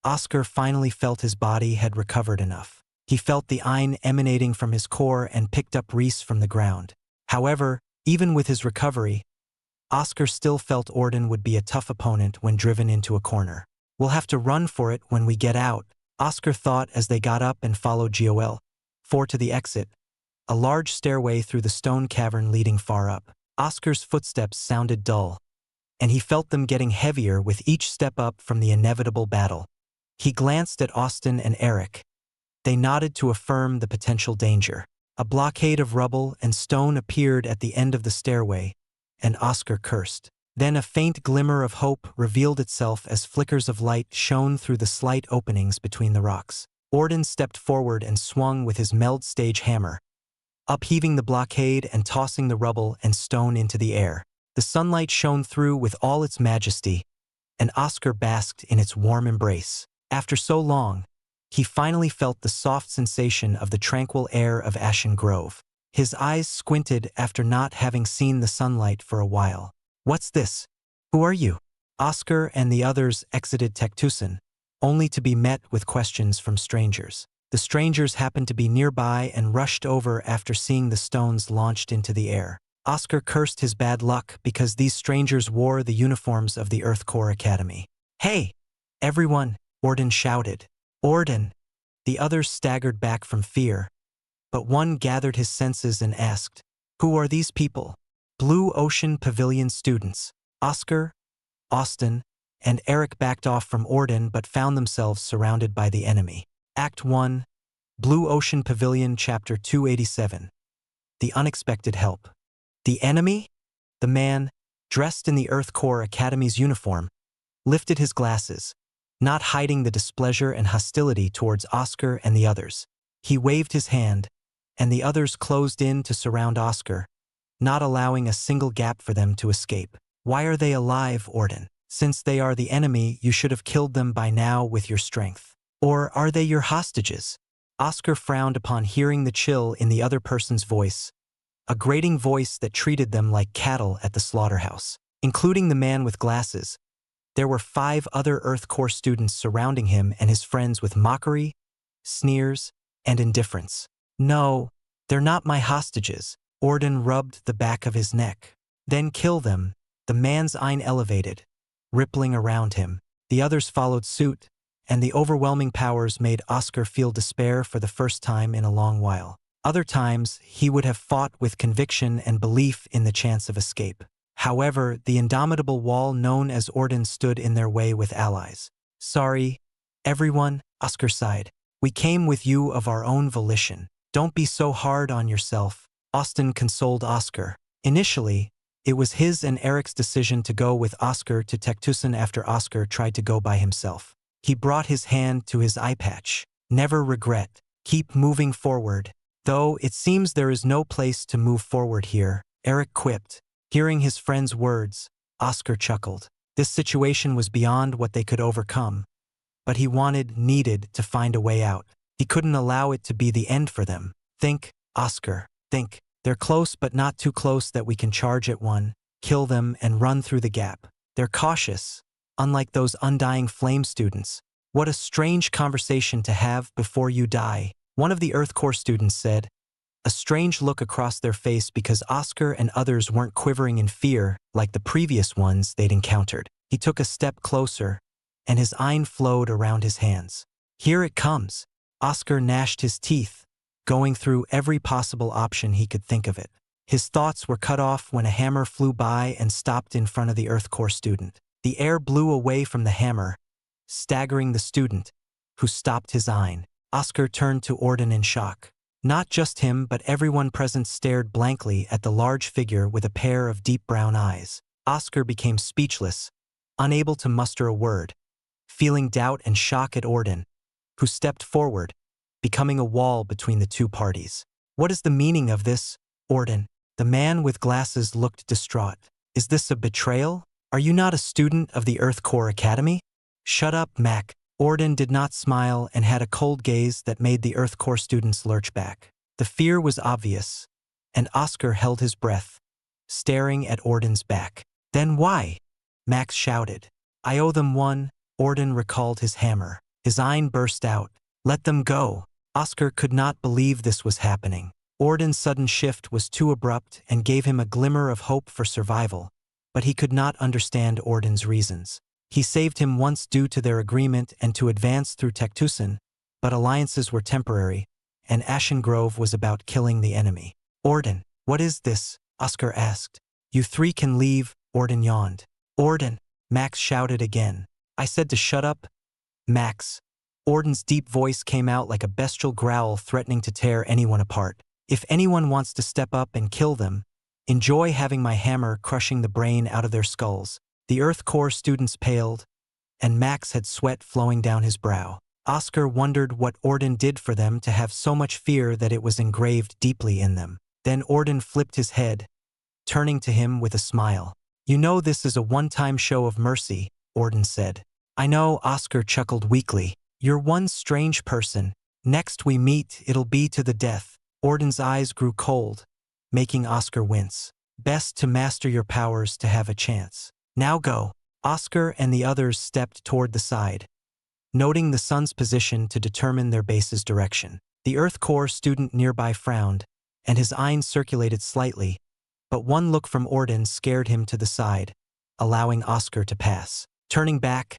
Oscar finally felt his body had recovered enough. He felt the iron emanating from his core and picked up Reese from the ground. However, even with his recovery, Oscar still felt Orden would be a tough opponent when driven into a corner. "We'll have to run for it when we get out," Oscar thought as they got up and followed Gol. 4 to the exit, a large stairway through the stone cavern leading far up. Oscar's footsteps sounded dull, and he felt them getting heavier with each step up from the inevitable battle. He glanced at Austin and Eric. They nodded to affirm the potential danger. A blockade of rubble and stone appeared at the end of the stairway, and Oscar cursed. Then a faint glimmer of hope revealed itself as flickers of light shone through the slight openings between the rocks. Orden stepped forward and swung with his meld stage hammer, upheaving the blockade and tossing the rubble and stone into the air. The sunlight shone through with all its majesty, and Oscar basked in its warm embrace. After so long, he finally felt the soft sensation of the tranquil air of Ashen Grove. His eyes squinted after not having seen the sunlight for a while. "What's this? Who are you?" Oscar and the others exited Tectusan, only to be met with questions from strangers. The strangers happened to be nearby and rushed over after seeing the stones launched into the air. Oscar cursed his bad luck because these strangers wore the uniforms of the Earth Corps Academy. "Hey, everyone!" Orden shouted. "Orden!" The others staggered back from fear, but one gathered his senses and asked, "Who are these people?" Blue Ocean Pavilion students. Oscar, Austin, and Eric backed off from Orden but found themselves surrounded by the enemy. Act 1, Blue Ocean Pavilion, Chapter 287. The Unexpected Help. The enemy? The man, dressed in the Earth Corps Academy's uniform, lifted his glasses, not hiding the displeasure and hostility towards Oscar and the others. He waved his hand, and the others closed in to surround Oscar, not allowing a single gap for them to escape. "Why are they alive, Orden? Since they are the enemy, you should have killed them by now with your strength. Or are they your hostages?" Oscar frowned upon hearing the chill in the other person's voice, a grating voice that treated them like cattle at the slaughterhouse. Including the man with glasses, there were 5 other Earth Corps students surrounding him and his friends with mockery, sneers, and indifference. "No, they're not my hostages." Orden rubbed the back of his neck. "Then kill them." The man's eye elevated, rippling around him. The others followed suit, and the overwhelming powers made Oscar feel despair for the first time in a long while. Other times, he would have fought with conviction and belief in the chance of escape. However, the indomitable wall known as Orden stood in their way with allies. "Sorry, everyone," Oscar sighed. "We came with you of our own volition. Don't be so hard on yourself," Austin consoled Oscar. Initially, it was his and Eric's decision to go with Oscar to Tectusan after Oscar tried to go by himself. He brought his hand to his eye patch. "Never regret. Keep moving forward." "Though it seems there is no place to move forward here," Eric quipped. Hearing his friend's words, Oscar chuckled. This situation was beyond what they could overcome, but he needed to find a way out. He couldn't allow it to be the end for them. "Think, Oscar, think. They're close but not too close that we can charge at one, kill them, and run through the gap. They're cautious, unlike those undying flame students. What a strange conversation to have before you die," one of the Earth Corps students said, a strange look across their face because Oscar and others weren't quivering in fear like the previous ones they'd encountered. He took a step closer, and his eye flowed around his hands. "Here it comes." Oscar gnashed his teeth, going through every possible option he could think of it. His thoughts were cut off when a hammer flew by and stopped in front of the Earth Corps student. The air blew away from the hammer, staggering the student, who stopped his eye. Oscar turned to Orden in shock. Not just him, but everyone present stared blankly at the large figure with a pair of deep brown eyes. Oscar became speechless, unable to muster a word, feeling doubt and shock at Orden, who stepped forward, becoming a wall between the two parties. "What is the meaning of this, Orden?" The man with glasses looked distraught. "Is this a betrayal? Are you not a student of the Earth Corps Academy?" "Shut up, Mac." Orden did not smile and had a cold gaze that made the Earth Corps students lurch back. The fear was obvious, and Oscar held his breath, staring at Orden's back. "Then why?" Max shouted. "I owe them one." Orden recalled his hammer. His eye burst out. "Let them go." Oscar could not believe this was happening. Orden's sudden shift was too abrupt and gave him a glimmer of hope for survival, but he could not understand Orden's reasons. He saved him once due to their agreement and to advance through Tectusan, but alliances were temporary, and Ashen Grove was about killing the enemy. Orden, what is this? Oscar asked. You three can leave, Orden yawned. Orden, Max shouted again. I said to shut up, Max. Orden's deep voice came out like a bestial growl threatening to tear anyone apart. If anyone wants to step up and kill them, enjoy having my hammer crushing the brain out of their skulls. The Earth Corps students paled, and Max had sweat flowing down his brow. Oscar wondered what Orden did for them to have so much fear that it was engraved deeply in them. Then Orden flipped his head, turning to him with a smile. You know this is a one-time show of mercy, Orden said. I know, Oscar chuckled weakly. You're one strange person. Next we meet, it'll be to the death. Orden's eyes grew cold, making Oscar wince. Best to master your powers to have a chance. Now go. Oscar and the others stepped toward the side, noting the sun's position to determine their base's direction. The Earth Corps student nearby frowned, and his eyes circulated slightly, but one look from Orden scared him to the side, allowing Oscar to pass. Turning back,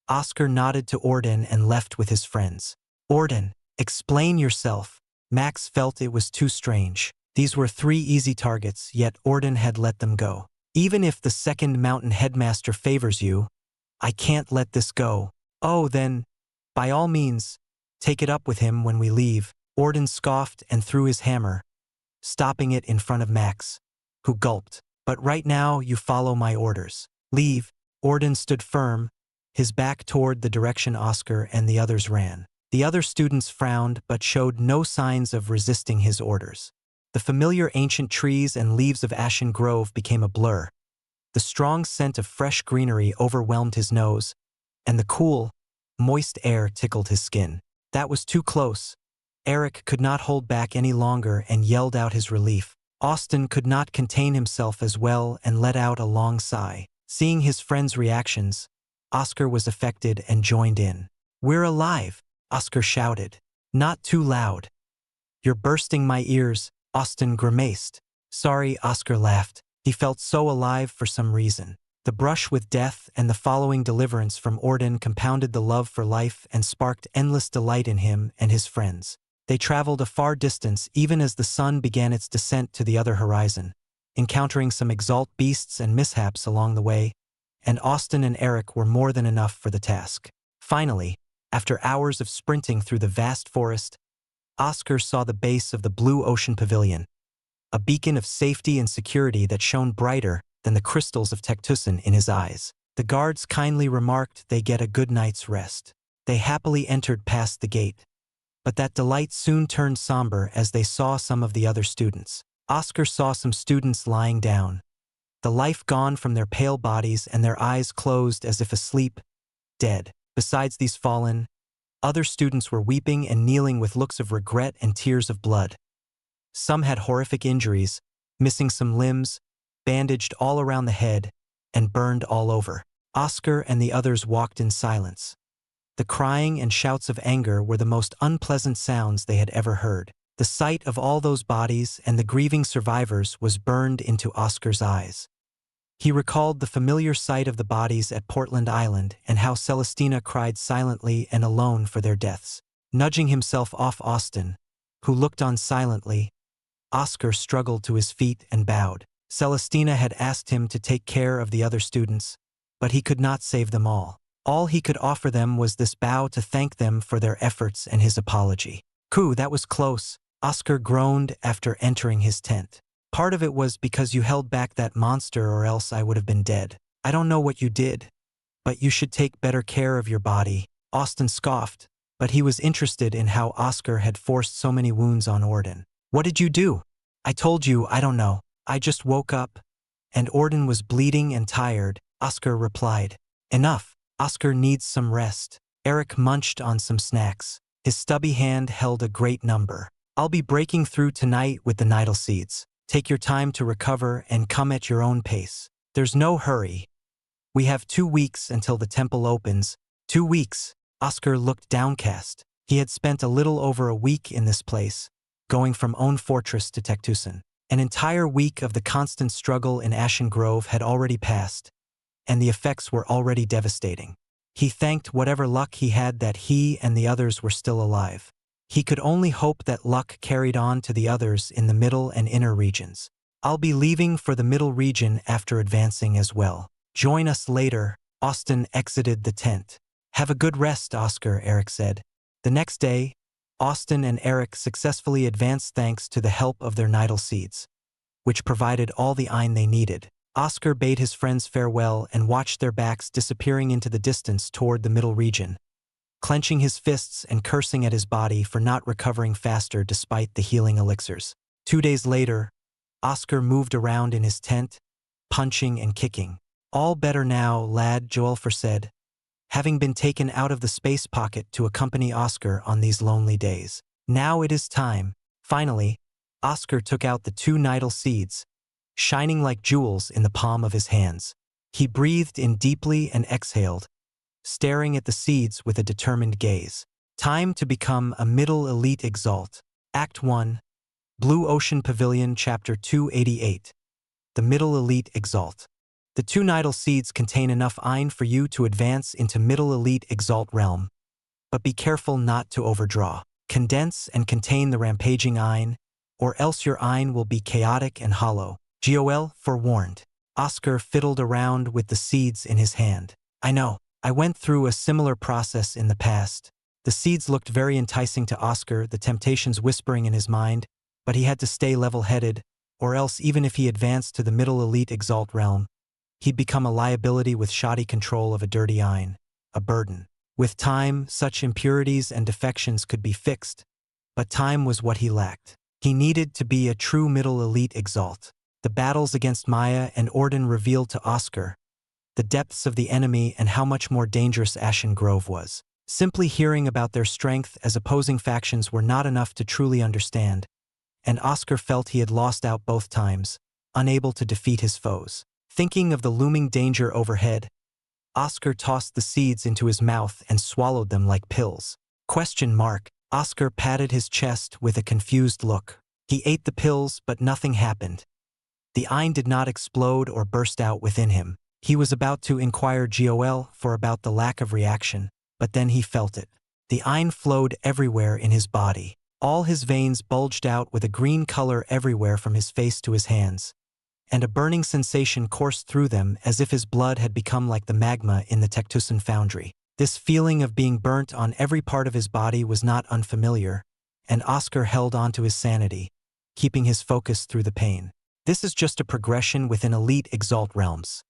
Oscar nodded to Orden and left with his friends. Orden, explain yourself. Max felt it was too strange. These were 3 easy targets, yet Orden had let them go. Even if the second mountain headmaster favors you, I can't let this go. Oh, then, by all means, take it up with him when we leave. Orden scoffed and threw his hammer, stopping it in front of Max, who gulped. But right now you follow my orders. Leave. Orden stood firm, his back toward the direction Oscar and the others ran. The other students frowned but showed no signs of resisting his orders. The familiar ancient trees and leaves of Ashen Grove became a blur. The strong scent of fresh greenery overwhelmed his nose, and the cool, moist air tickled his skin. That was too close. Eric could not hold back any longer and yelled out his relief. Austin could not contain himself as well and let out a long sigh. Seeing his friends' reactions, Oscar was affected and joined in. We're alive, Oscar shouted. Not too loud. You're bursting my ears, Austin grimaced. Sorry, Oscar laughed. He felt so alive for some reason. The brush with death and the following deliverance from Orden compounded the love for life and sparked endless delight in him and his friends. They traveled a far distance even as the sun began its descent to the other horizon, encountering some Exalt beasts and mishaps along the way, and Austin and Eric were more than enough for the task. Finally, after hours of sprinting through the vast forest, Oscar saw the base of the Blue Ocean Pavilion, a beacon of safety and security that shone brighter than the crystals of Tectusan in his eyes. The guards kindly remarked they get a good night's rest. They happily entered past the gate, but that delight soon turned somber as they saw some of the other students. Oscar saw some students lying down, the life gone from their pale bodies and their eyes closed as if asleep, dead. Besides these fallen, other students were weeping and kneeling with looks of regret and tears of blood. Some had horrific injuries, missing some limbs, bandaged all around the head, and burned all over. Oscar and the others walked in silence. The crying and shouts of anger were the most unpleasant sounds they had ever heard. The sight of all those bodies and the grieving survivors was burned into Oscar's eyes. He recalled the familiar sight of the bodies at Portland Island and how Celestina cried silently and alone for their deaths. Nudging himself off Austin, who looked on silently, Oscar struggled to his feet and bowed. Celestina had asked him to take care of the other students, but he could not save them all. All he could offer them was this bow to thank them for their efforts and his apology. "Coo, that was close," Oscar groaned after entering his tent. "Part of it was because you held back that monster or else I would have been dead. I don't know what you did, but you should take better care of your body." Austin scoffed, but he was interested in how Oscar had forced so many wounds on Orden. "What did you do?" "I told you, I don't know. I just woke up, and Orden was bleeding and tired," Oscar replied. "Enough. Oscar needs some rest." Eric munched on some snacks. His stubby hand held a great number. "I'll be breaking through tonight with the Nidal seeds. Take your time to recover and come at your own pace. There's no hurry. We have 2 weeks until the temple opens." 2 weeks. Oscar looked downcast. He had spent a little over a week in this place, going from own fortress to Tectusan. An entire week of the constant struggle in Ashen Grove had already passed, and the effects were already devastating. He thanked whatever luck he had that he and the others were still alive. He could only hope that luck carried on to the others in the middle and inner regions. I'll be leaving for the middle region after advancing as well. Join us later. Austin exited the tent. Have a good rest, Oscar, Eric said. The next day, Austin and Eric successfully advanced thanks to the help of their nidal seeds, which provided all the iron they needed. Oscar bade his friends farewell and watched their backs disappearing into the distance toward the middle region, clenching his fists and cursing at his body for not recovering faster despite the healing elixirs. 2 days later, Oscar moved around in his tent, punching and kicking. All better now, lad, Joelfer said, having been taken out of the space pocket to accompany Oscar on these lonely days. Now it is time. Finally, Oscar took out the 2 nidal seeds, shining like jewels in the palm of his hands. He breathed in deeply and exhaled, staring at the seeds with a determined gaze. Time to become a middle elite Exalt. Act 1, Blue Ocean Pavilion, Chapter 288. The Middle Elite Exalt. The 2 nidal seeds contain enough iron for you to advance into Middle Elite Exalt realm, but be careful not to overdraw. Condense and contain the rampaging iron, or else your iron will be chaotic and hollow. Joel forewarned. Oscar fiddled around with the seeds in his hand. I know. I went through a similar process in the past. The seeds looked very enticing to Oscar, the temptations whispering in his mind, but he had to stay level-headed, or else even if he advanced to the Middle Elite Exalt realm, he'd become a liability with shoddy control of a dirty iron, a burden. With time, such impurities and defections could be fixed, but time was what he lacked. He needed to be a true Middle Elite Exalt. The battles against Maya and Orden revealed to Oscar the depths of the enemy and how much more dangerous Ashen Grove was. Simply hearing about their strength as opposing factions were not enough to truly understand, and Oscar felt he had lost out both times, unable to defeat his foes. Thinking of the looming danger overhead, Oscar tossed the seeds into his mouth and swallowed them like pills. Oscar patted his chest with a confused look. He ate the pills, but nothing happened. The iron did not explode or burst out within him. He was about to inquire Joel for about the lack of reaction, but then he felt it. The iron flowed everywhere in his body. All his veins bulged out with a green color everywhere from his face to his hands, and a burning sensation coursed through them as if his blood had become like the magma in the Tectusan foundry. This feeling of being burnt on every part of his body was not unfamiliar, and Oscar held on to his sanity, keeping his focus through the pain. This is just a progression within elite Exalt realms.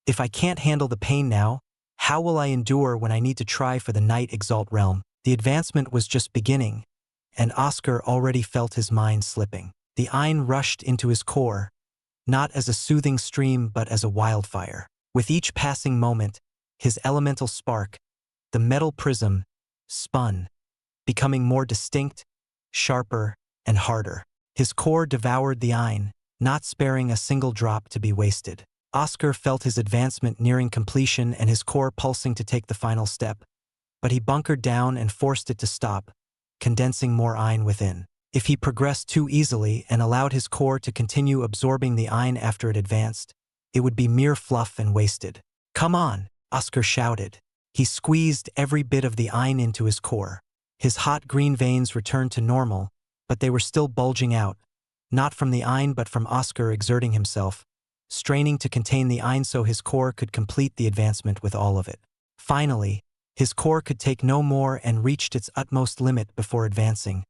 If I can't handle the pain now, how will I endure when I need to try for the Night Exalt realm? The advancement was just beginning, and Oscar already felt his mind slipping. The iron rushed into his core, not as a soothing stream but as a wildfire. With each passing moment, his elemental spark, the metal prism, spun, becoming more distinct, sharper, and harder. His core devoured the iron, not sparing a single drop to be wasted. Oscar felt his advancement nearing completion and his core pulsing to take the final step, but he bunkered down and forced it to stop, condensing more iron within. If he progressed too easily and allowed his core to continue absorbing the iron after it advanced, it would be mere fluff and wasted. Come on, Oscar shouted. He squeezed every bit of the iron into his core. His hot green veins returned to normal, but they were still bulging out, not from the iron but from Oscar exerting himself, straining to contain the iron so his core could complete the advancement with all of it. Finally, his core could take no more and reached its utmost limit before advancing,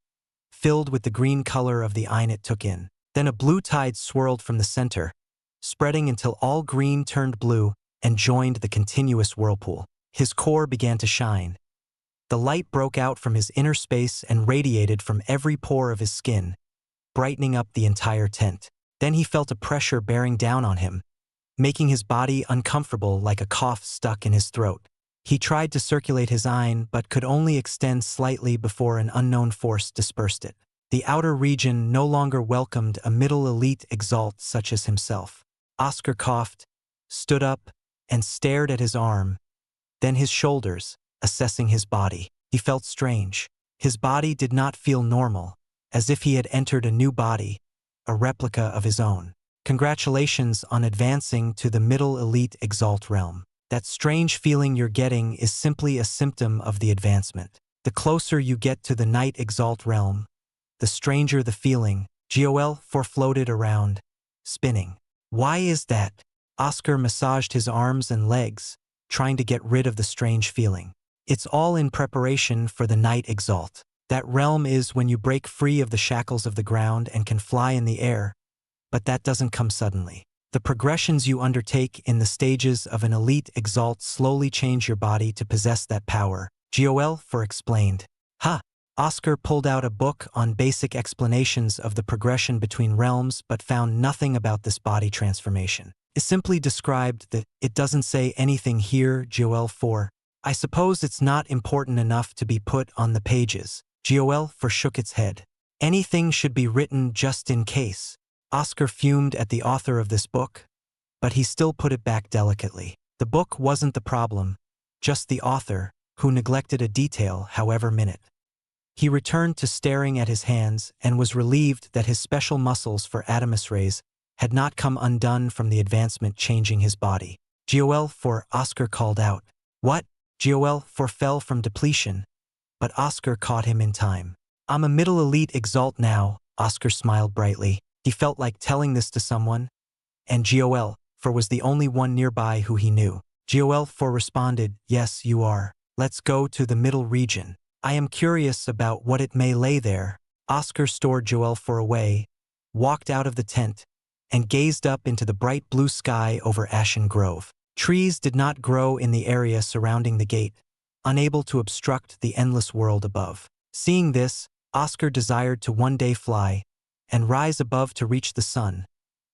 filled with the green color of the iron it took in. Then a blue tide swirled from the center, spreading until all green turned blue and joined the continuous whirlpool. His core began to shine. The light broke out from his inner space and radiated from every pore of his skin, brightening up the entire tent. Then he felt a pressure bearing down on him, making his body uncomfortable like a cough stuck in his throat. He tried to circulate his iron but could only extend slightly before an unknown force dispersed it. The outer region no longer welcomed a middle elite Exalt such as himself. Oscar coughed, stood up, and stared at his arm, then his shoulders, assessing his body. He felt strange. His body did not feel normal, as if he had entered a new body, a replica of his own. Congratulations on advancing to the Middle Elite Exalt realm. That strange feeling you're getting is simply a symptom of the advancement. The closer you get to the Night Exalt realm, the stranger the feeling. Gol floated around, spinning. Why is that? Oscar massaged his arms and legs, trying to get rid of the strange feeling. It's all in preparation for the Night Exalt. That realm is when you break free of the shackles of the ground and can fly in the air, but that doesn't come suddenly. The progressions you undertake in the stages of an elite exalt slowly change your body to possess that power. Gol explained. Oscar pulled out a book on basic explanations of the progression between realms but found nothing about this body transformation. It simply described that it doesn't say anything here. Gol I suppose it's not important enough to be put on the pages. Gol shook its head. Anything should be written just in case. Oscar fumed at the author of this book, but he still put it back delicately. The book wasn't the problem, just the author, who neglected a detail however minute. He returned to staring at his hands and was relieved that his special muscles for Adamus rays had not come undone from the advancement changing his body. Gol Oscar called out. What? Gol fell from depletion, but Oscar caught him in time. I'm a middle elite exalt now, Oscar smiled brightly. He felt like telling this to someone, and Gol was the only one nearby who he knew. Gol responded, yes, you are. Let's go to the middle region. I am curious about what it may lay there. Oscar stored Gol away, walked out of the tent, and gazed up into the bright blue sky over Ashen Grove. Trees did not grow in the area surrounding the gate, unable to obstruct the endless world above. Seeing this, Oscar desired to one day fly and rise above to reach the sun,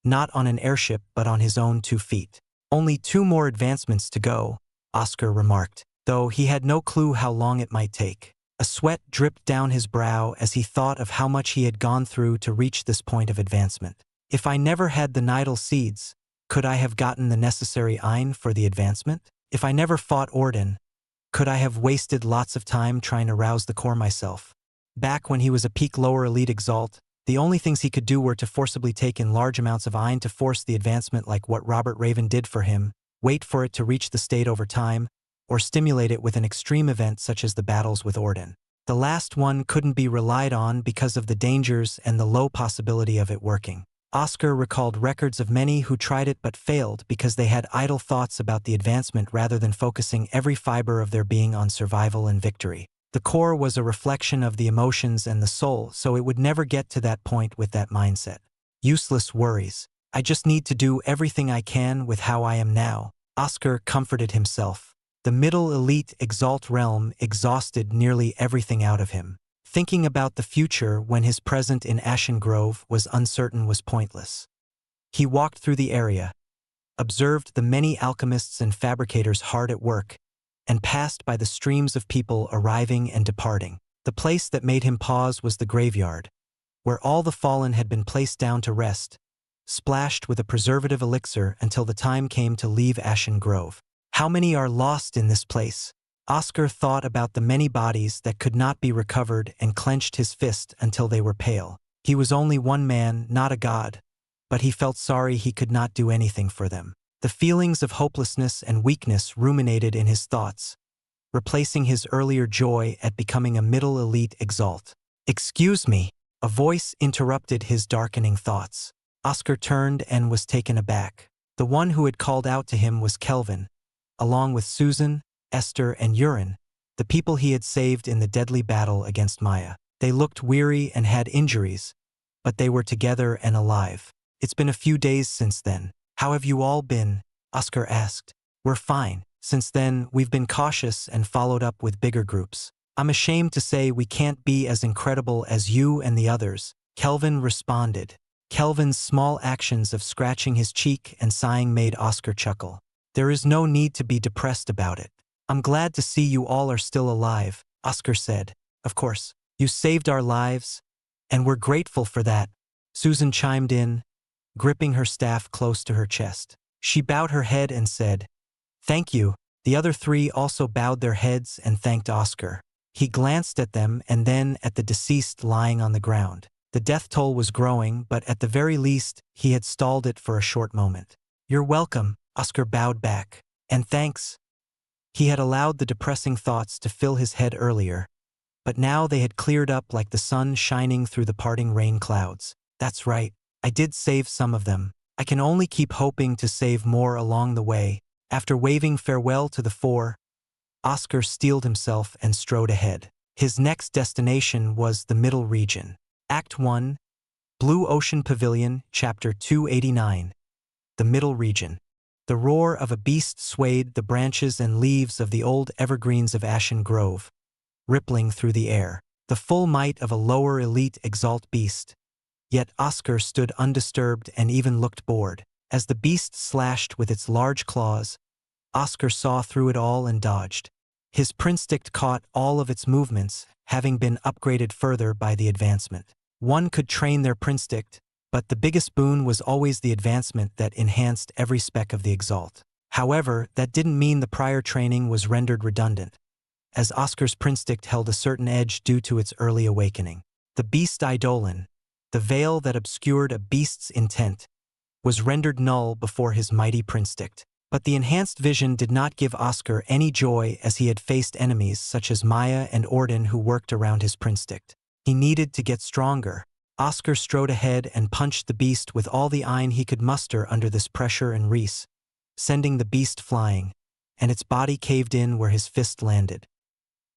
not on an airship but on his own 2 feet. Only 2 more advancements to go, Oscar remarked, though he had no clue how long it might take. A sweat dripped down his brow as he thought of how much he had gone through to reach this point of advancement. If I never had the Nidal seeds, could I have gotten the necessary Ein for the advancement? If I never fought Orden, could I have wasted lots of time trying to rouse the core myself? Back when he was a peak lower elite exalt, the only things he could do were to forcibly take in large amounts of Ein to force the advancement like what Robert Raven did for him, wait for it to reach the state over time, or stimulate it with an extreme event such as the battles with Orden. The last one couldn't be relied on because of the dangers and the low possibility of it working. Oscar recalled records of many who tried it but failed because they had idle thoughts about the advancement rather than focusing every fiber of their being on survival and victory. The core was a reflection of the emotions and the soul, so it would never get to that point with that mindset. Useless worries. I just need to do everything I can with how I am now, Oscar comforted himself. The middle elite exalt realm exhausted nearly everything out of him. Thinking about the future when his present in Ashen Grove was uncertain was pointless. He walked through the area, observed the many alchemists and fabricators hard at work, and passed by the streams of people arriving and departing. The place that made him pause was the graveyard, where all the fallen had been placed down to rest, splashed with a preservative elixir until the time came to leave Ashen Grove. How many are lost in this place? Oscar thought about the many bodies that could not be recovered and clenched his fist until they were pale. He was only one man, not a god, but he felt sorry he could not do anything for them. The feelings of hopelessness and weakness ruminated in his thoughts, replacing his earlier joy at becoming a middle elite exalt. Excuse me, a voice interrupted his darkening thoughts. Oscar turned and was taken aback. The one who had called out to him was Kelvin, along with Susan, Esther, and Urin, the people he had saved in the deadly battle against Maya. They looked weary and had injuries, but they were together and alive. It's been a few days since then. How have you all been? Oscar asked. We're fine. Since then, we've been cautious and followed up with bigger groups. I'm ashamed to say we can't be as incredible as you and the others, Kelvin responded. Kelvin's small actions of scratching his cheek and sighing made Oscar chuckle. There is no need to be depressed about it. I'm glad to see you all are still alive, Oscar said. Of course, you saved our lives, and we're grateful for that, Susan chimed in, gripping her staff close to her chest. She bowed her head and said, Thank you. The other 3 also bowed their heads and thanked Oscar. He glanced at them and then at the deceased lying on the ground. The death toll was growing, but at the very least, he had stalled it for a short moment. You're welcome, Oscar bowed back. And thanks. He had allowed the depressing thoughts to fill his head earlier, but now they had cleared up like the sun shining through the parting rain clouds. That's right, I did save some of them. I can only keep hoping to save more along the way. After waving farewell to the four, Oscar steeled himself and strode ahead. His next destination was the Middle Region. Act 1, Blue Ocean Pavilion, Chapter 289. The Middle Region. The roar of a beast swayed the branches and leaves of the old evergreens of Ashen Grove, rippling through the air. The full might of a lower elite Exalt beast. Yet Oscar stood undisturbed and even looked bored. As the beast slashed with its large claws, Oscar saw through it all and dodged. His Prinstick caught all of its movements, having been upgraded further by the advancement. One could train their Prinstick, but the biggest boon was always the advancement that enhanced every spec of the Exalt. However, that didn't mean the prior training was rendered redundant, as Oscar's Prinstick held a certain edge due to its early awakening. The Beast Eidolon, the veil that obscured a beast's intent, was rendered null before his mighty Prinstick. But the enhanced vision did not give Oscar any joy, as he had faced enemies such as Maya and Orden who worked around his Prinstick. He needed to get stronger. Oscar strode ahead and punched the beast with all the iron he could muster under this pressure and Reese, sending the beast flying, and its body caved in where his fist landed.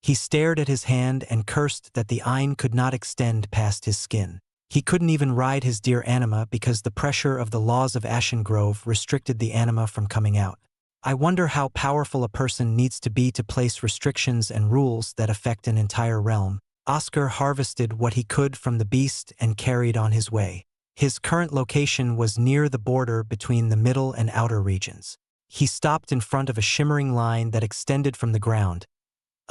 He stared at his hand and cursed that the iron could not extend past his skin. He couldn't even ride his dear anima because the pressure of the laws of Ashen Grove restricted the anima from coming out. I wonder how powerful a person needs to be to place restrictions and rules that affect an entire realm. Oscar harvested what he could from the beast and carried on his way. His current location was near the border between the middle and outer regions. He stopped in front of a shimmering line that extended from the ground,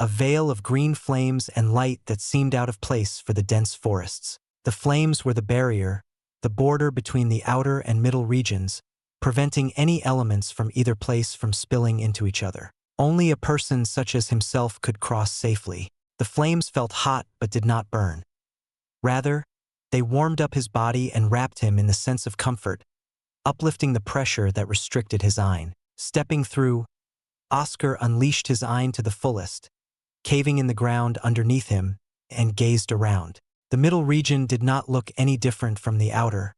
a veil of green flames and light that seemed out of place for the dense forests. The flames were the barrier, the border between the outer and middle regions, preventing any elements from either place from spilling into each other. Only a person such as himself could cross safely. The flames felt hot but did not burn. Rather, they warmed up his body and wrapped him in the sense of comfort, uplifting the pressure that restricted his eye. Stepping through, Oscar unleashed his eye to the fullest, caving in the ground underneath him, and gazed around. The middle region did not look any different from the outer,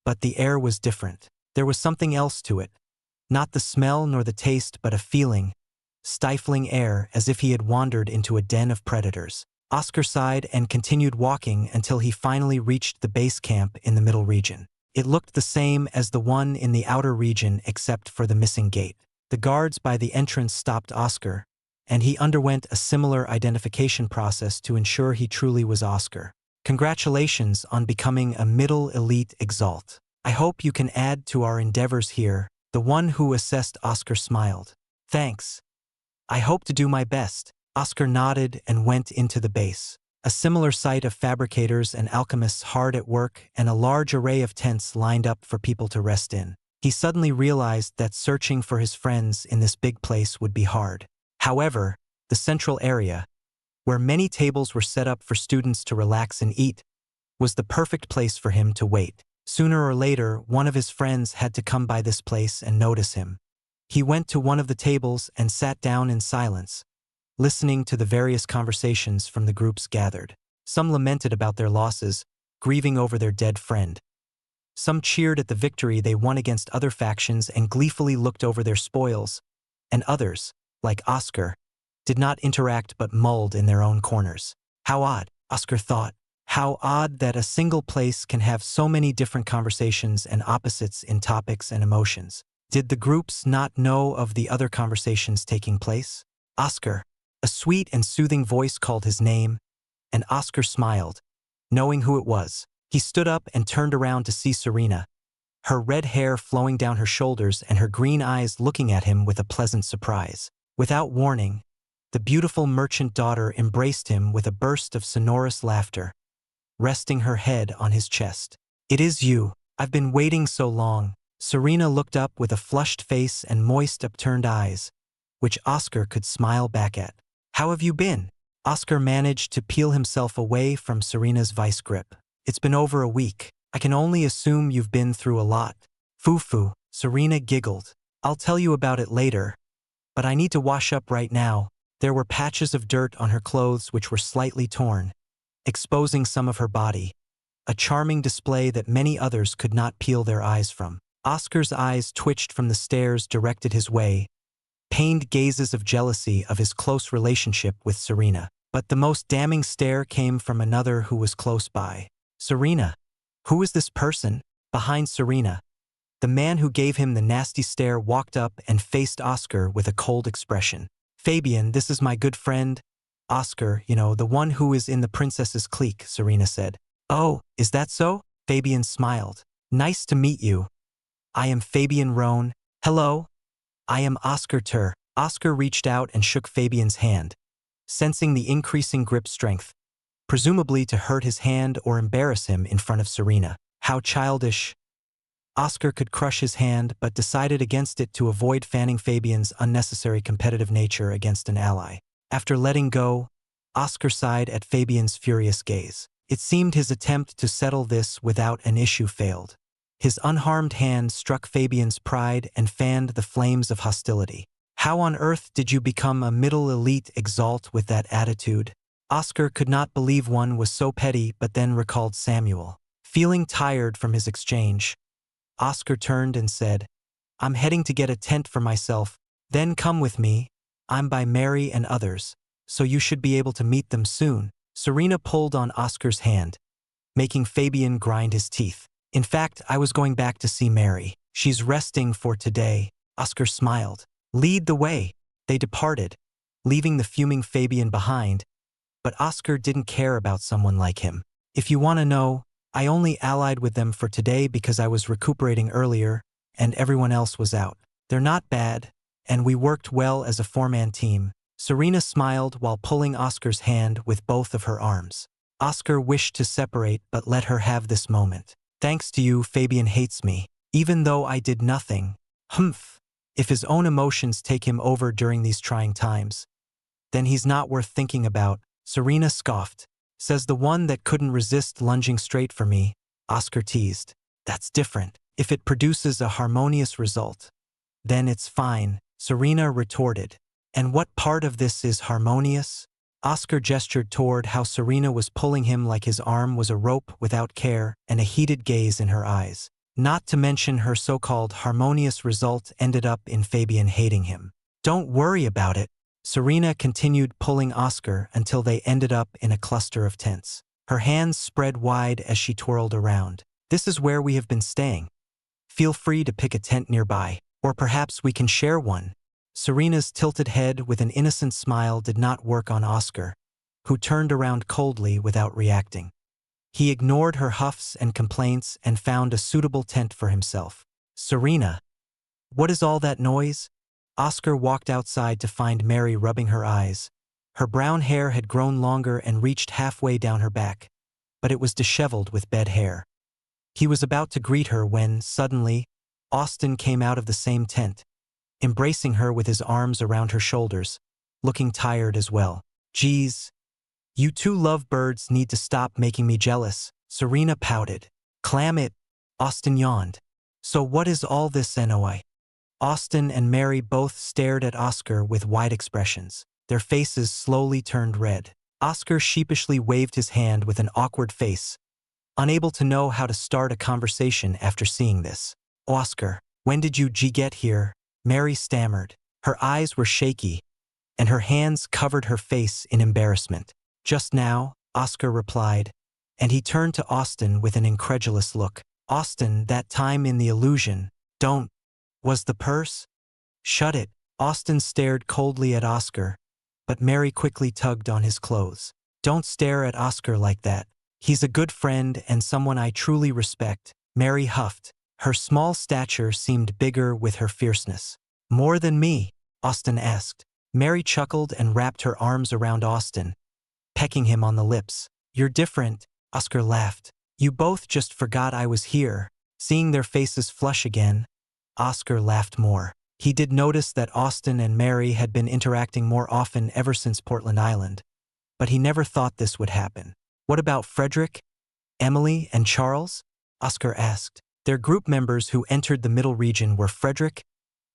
but the air was different. There was something else to it. Not the smell nor the taste, but a feeling, stifling air, as if he had wandered into a den of predators. Oscar sighed and continued walking until he finally reached the base camp in the middle region. It looked the same as the one in the outer region except for the missing gate. The guards by the entrance stopped Oscar, and he underwent a similar identification process to ensure he truly was Oscar. Congratulations on becoming a middle elite Exalt. I hope you can add to our endeavors here. The one who assessed Oscar smiled. Thanks. I hope to do my best. Oscar nodded and went into the base. A similar sight of fabricators and alchemists hard at work and a large array of tents lined up for people to rest in. He suddenly realized that searching for his friends in this big place would be hard. However, the central area, where many tables were set up for students to relax and eat, was the perfect place for him to wait. Sooner or later, one of his friends had to come by this place and notice him. He went to one of the tables and sat down in silence, listening to the various conversations from the groups gathered. Some lamented about their losses, grieving over their dead friend. Some cheered at the victory they won against other factions and gleefully looked over their spoils, and others, like Oscar, did not interact but mulled in their own corners. How odd, Oscar thought. How odd that a single place can have so many different conversations and opposites in topics and emotions. Did the groups not know of the other conversations taking place? Oscar. A sweet and soothing voice called his name, and Oscar smiled, knowing who it was. He stood up and turned around to see Serena, her red hair flowing down her shoulders and her green eyes looking at him with a pleasant surprise. Without warning, the beautiful merchant daughter embraced him with a burst of sonorous laughter, resting her head on his chest. It is you. I've been waiting so long. Serena looked up with a flushed face and moist upturned eyes, which Oscar could smile back at. How have you been? Oscar managed to peel himself away from Serena's vice grip. It's been over a week. I can only assume you've been through a lot. Foo-foo, Serena giggled. I'll tell you about it later. But I need to wash up right now. There were patches of dirt on her clothes which were slightly torn, exposing some of her body, a charming display that many others could not peel their eyes from. Oscar's eyes twitched from the stares directed his way, pained gazes of jealousy of his close relationship with Serena. But the most damning stare came from another who was close by. Serena. Who is this person? Behind Serena, the man who gave him the nasty stare walked up and faced Oscar with a cold expression. Fabian, this is my good friend. Oscar, the one who is in the princess's clique, Serena said. Oh, is that so? Fabian smiled. Nice to meet you. I am Fabian Rohn. Hello. I am Oscar Tur. Oscar reached out and shook Fabian's hand, sensing the increasing grip strength, presumably to hurt his hand or embarrass him in front of Serena. How childish. Oscar could crush his hand but decided against it to avoid fanning Fabian's unnecessary competitive nature against an ally. After letting go, Oscar sighed at Fabian's furious gaze. It seemed his attempt to settle this without an issue failed. His unharmed hand struck Fabian's pride and fanned the flames of hostility. How on earth did you become a middle elite Exalt with that attitude? Oscar could not believe one was so petty, but then recalled Samuel. Feeling tired from his exchange, Oscar turned and said, I'm heading to get a tent for myself, then come with me. I'm by Mary and others, so you should be able to meet them soon. Serena pulled on Oscar's hand, making Fabian grind his teeth. In fact, I was going back to see Mary. She's resting for today. Oscar smiled. Lead the way. They departed, leaving the fuming Fabian behind, but Oscar didn't care about someone like him. If you want to know, I only allied with them for today because I was recuperating earlier and everyone else was out. They're not bad, and we worked well as a four-man team. Serena smiled while pulling Oscar's hand with both of her arms. Oscar wished to separate but let her have this moment. Thanks to you, Fabian hates me, even though I did nothing. Humph. If his own emotions take him over during these trying times, then he's not worth thinking about. Serena scoffed. Says the one that couldn't resist lunging straight for me, Oscar teased. That's different. If it produces a harmonious result, then it's fine, Serena retorted. And what part of this is harmonious? Oscar gestured toward how Serena was pulling him like his arm was a rope without care and a heated gaze in her eyes. Not to mention her so-called harmonious result ended up in Fabian hating him. Don't worry about it. Serena continued pulling Oscar until they ended up in a cluster of tents. Her hands spread wide as she twirled around. This is where we have been staying. Feel free to pick a tent nearby, or perhaps we can share one. Serena's tilted head with an innocent smile did not work on Oscar, who turned around coldly without reacting. He ignored her huffs and complaints and found a suitable tent for himself. Serena, what is all that noise? Oscar walked outside to find Mary rubbing her eyes. Her brown hair had grown longer and reached halfway down her back, but it was disheveled with bed hair. He was about to greet her when, suddenly, Austin came out of the same tent, embracing her with his arms around her shoulders, looking tired as well. Geez, you two lovebirds need to stop making me jealous, Serena pouted. Clam it, Austin yawned. So what is all this NOI? Austin and Mary both stared at Oscar with wide expressions. Their faces slowly turned red. Oscar sheepishly waved his hand with an awkward face, unable to know how to start a conversation after seeing this. Oscar, when did you get here? Mary stammered. Her eyes were shaky, and her hands covered her face in embarrassment. Just now, Oscar replied, and he turned to Austin with an incredulous look. Austin, that time in the illusion, don't. Was the purse? Shut it. Austin stared coldly at Oscar, but Mary quickly tugged on his clothes. Don't stare at Oscar like that. He's a good friend and someone I truly respect. Mary huffed. Her small stature seemed bigger with her fierceness. More than me? Austin asked. Mary chuckled and wrapped her arms around Austin, pecking him on the lips. You're different, Oscar laughed. You both just forgot I was here. Seeing their faces flush again, Oscar laughed more. He did notice that Austin and Mary had been interacting more often ever since Portland Island, but he never thought this would happen. What about Frederick, Emily, and Charles? Oscar asked. Their group members who entered the middle region were Frederick,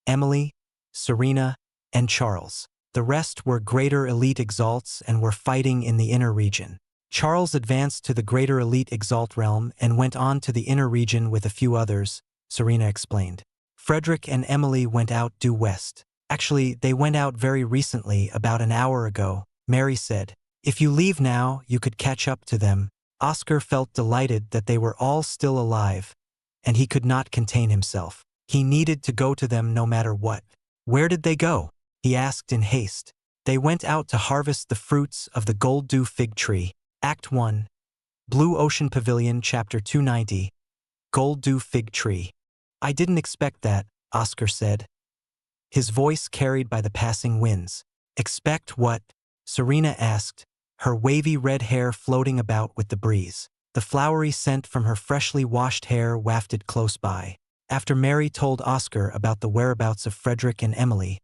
Emily, Serena, and Charles. The rest were greater elite exalts and were fighting in the inner region. Charles advanced to the greater elite exalt realm and went on to the inner region with a few others, Serena explained. Frederick and Emily went out due west. Actually, they went out very recently, about an hour ago, Mary said. If you leave now, you could catch up to them. Oscar felt delighted that they were all still alive, and he could not contain himself. He needed to go to them no matter what. Where did they go? He asked in haste. They went out to harvest the fruits of the gold dew fig tree. Act 1. Blue Ocean Pavilion, Chapter 290. Gold dew fig tree. I didn't expect that, Oscar said, his voice carried by the passing winds. Expect what? Serena asked, her wavy red hair floating about with the breeze. The flowery scent from her freshly washed hair wafted close by. After Mary told Oscar about the whereabouts of Frederick and Emily,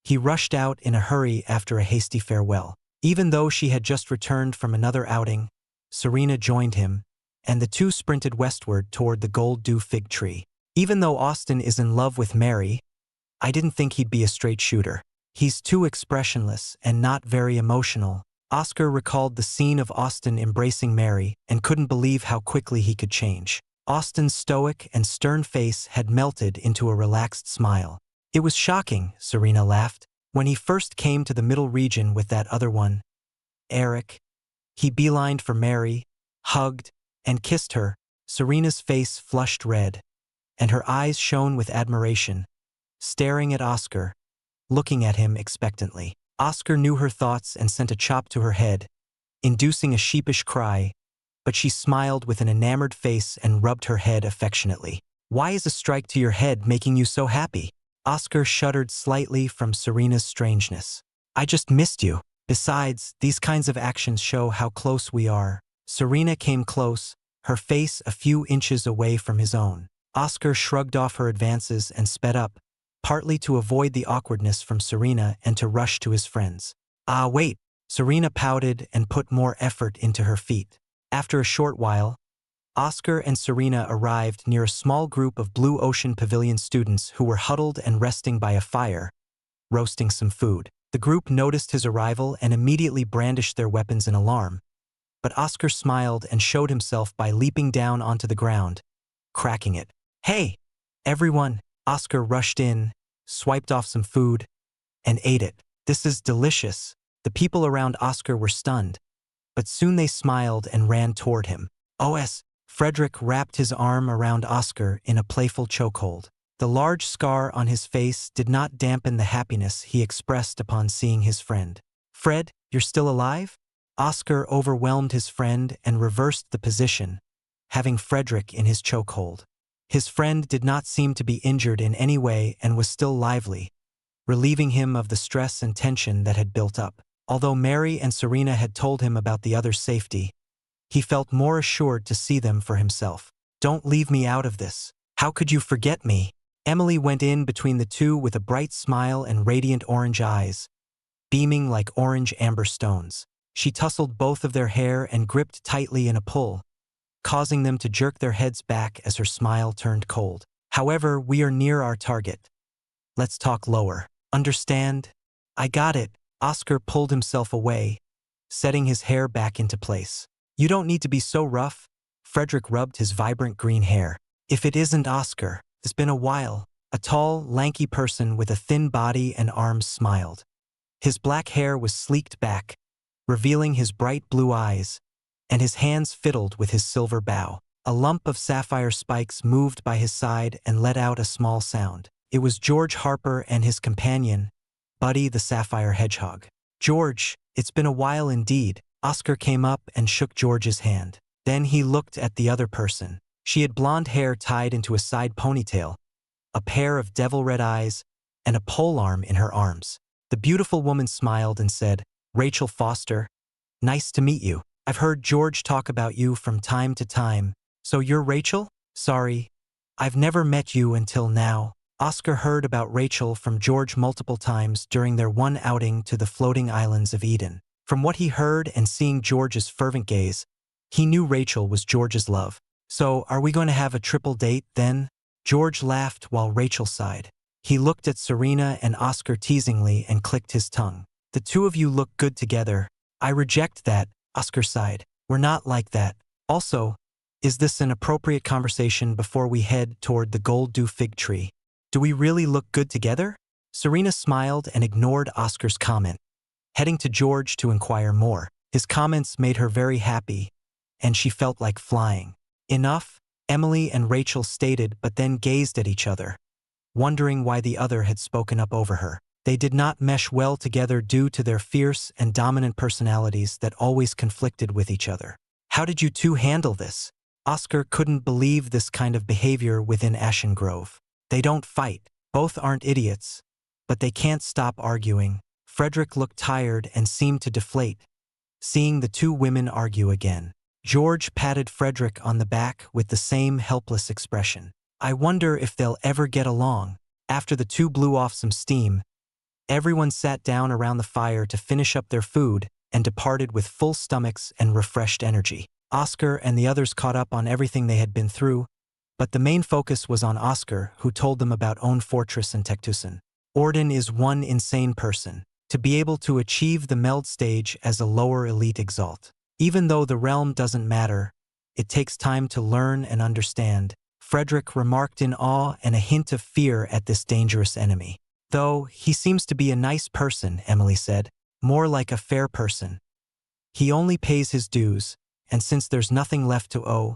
he rushed out in a hurry after a hasty farewell. Even though she had just returned from another outing, Serena joined him, and the two sprinted westward toward the gold dew fig tree. Even though Austin is in love with Mary, I didn't think he'd be a straight shooter. He's too expressionless and not very emotional. Oscar recalled the scene of Austin embracing Mary and couldn't believe how quickly he could change. Austin's stoic and stern face had melted into a relaxed smile. It was shocking, Serena laughed, when he first came to the middle region with that other one, Eric. He beelined for Mary, hugged, and kissed her. Serena's face flushed red, and her eyes shone with admiration, staring at Oscar, looking at him expectantly. Oscar knew her thoughts and sent a chop to her head, inducing a sheepish cry, but she smiled with an enamored face and rubbed her head affectionately. Why is a strike to your head making you so happy? Oscar shuddered slightly from Serena's strangeness. I just missed you. Besides, these kinds of actions show how close we are. Serena came close, her face a few inches away from his own. Oscar shrugged off her advances and sped up, partly to avoid the awkwardness from Serena and to rush to his friends. Ah, wait. Serena pouted and put more effort into her feet. After a short while, Oscar and Serena arrived near a small group of Blue Ocean Pavilion students who were huddled and resting by a fire, roasting some food. The group noticed his arrival and immediately brandished their weapons in alarm, but Oscar smiled and showed himself by leaping down onto the ground, cracking it. Hey, everyone! Oscar rushed in, swiped off some food, and ate it. This is delicious. The people around Oscar were stunned, but soon they smiled and ran toward him. OS. Frederick wrapped his arm around Oscar in a playful chokehold. The large scar on his face did not dampen the happiness he expressed upon seeing his friend. Fred, you're still alive? Oscar overwhelmed his friend and reversed the position, having Frederick in his chokehold. His friend did not seem to be injured in any way and was still lively, relieving him of the stress and tension that had built up. Although Mary and Serena had told him about the other's safety, he felt more assured to see them for himself. Don't leave me out of this. How could you forget me? Emily went in between the two with a bright smile and radiant orange eyes, beaming like orange amber stones. She tousled both of their hair and gripped tightly in a pull, causing them to jerk their heads back as her smile turned cold. However, we are near our target. Let's talk lower. Understand? I got it. Oscar pulled himself away, setting his hair back into place. You don't need to be so rough. Frederick rubbed his vibrant green hair. If it isn't Oscar, it's been a while. A tall, lanky person with a thin body and arms smiled. His black hair was sleeked back, revealing his bright blue eyes, and his hands fiddled with his silver bow. A lump of sapphire spikes moved by his side and let out a small sound. It was George Harper and his companion, Buddy the Sapphire Hedgehog. George, it's been a while indeed. Oscar came up and shook George's hand. Then he looked at the other person. She had blonde hair tied into a side ponytail, a pair of devil-red eyes, and a polearm in her arms. The beautiful woman smiled and said, Rachel Foster, nice to meet you. I've heard George talk about you from time to time. So you're Rachel? Sorry, I've never met you until now. Oscar heard about Rachel from George multiple times during their one outing to the floating islands of Eden. From what he heard and seeing George's fervent gaze, he knew Rachel was George's love. So, are we going to have a triple date then? George laughed while Rachel sighed. He looked at Serena and Oscar teasingly and clicked his tongue. The two of you look good together. I reject that, Oscar sighed. We're not like that. Also, is this an appropriate conversation before we head toward the gold dew fig tree? Do we really look good together? Serena smiled and ignored Oscar's comment, heading to George to inquire more. His comments made her very happy, and she felt like flying. Enough, Emily and Rachel stated, but then gazed at each other, wondering why the other had spoken up over her. They did not mesh well together due to their fierce and dominant personalities that always conflicted with each other. How did you two handle this? Oscar couldn't believe this kind of behavior within Ashen Grove. They don't fight. Both aren't idiots, but they can't stop arguing. Frederick looked tired and seemed to deflate, seeing the two women argue again. George patted Frederick on the back with the same helpless expression. I wonder if they'll ever get along. After the two blew off some steam, everyone sat down around the fire to finish up their food and departed with full stomachs and refreshed energy. Oscar and the others caught up on everything they had been through, but the main focus was on Oscar, who told them about Own Fortress and Tectusan. Orden is one insane person. To be able to achieve the meld stage as a lower elite Exalt. Even though the realm doesn't matter, it takes time to learn and understand. Frederick remarked in awe and a hint of fear at this dangerous enemy. Though, he seems to be a nice person, Emily said. More like a fair person. He only pays his dues, and since there's nothing left to owe,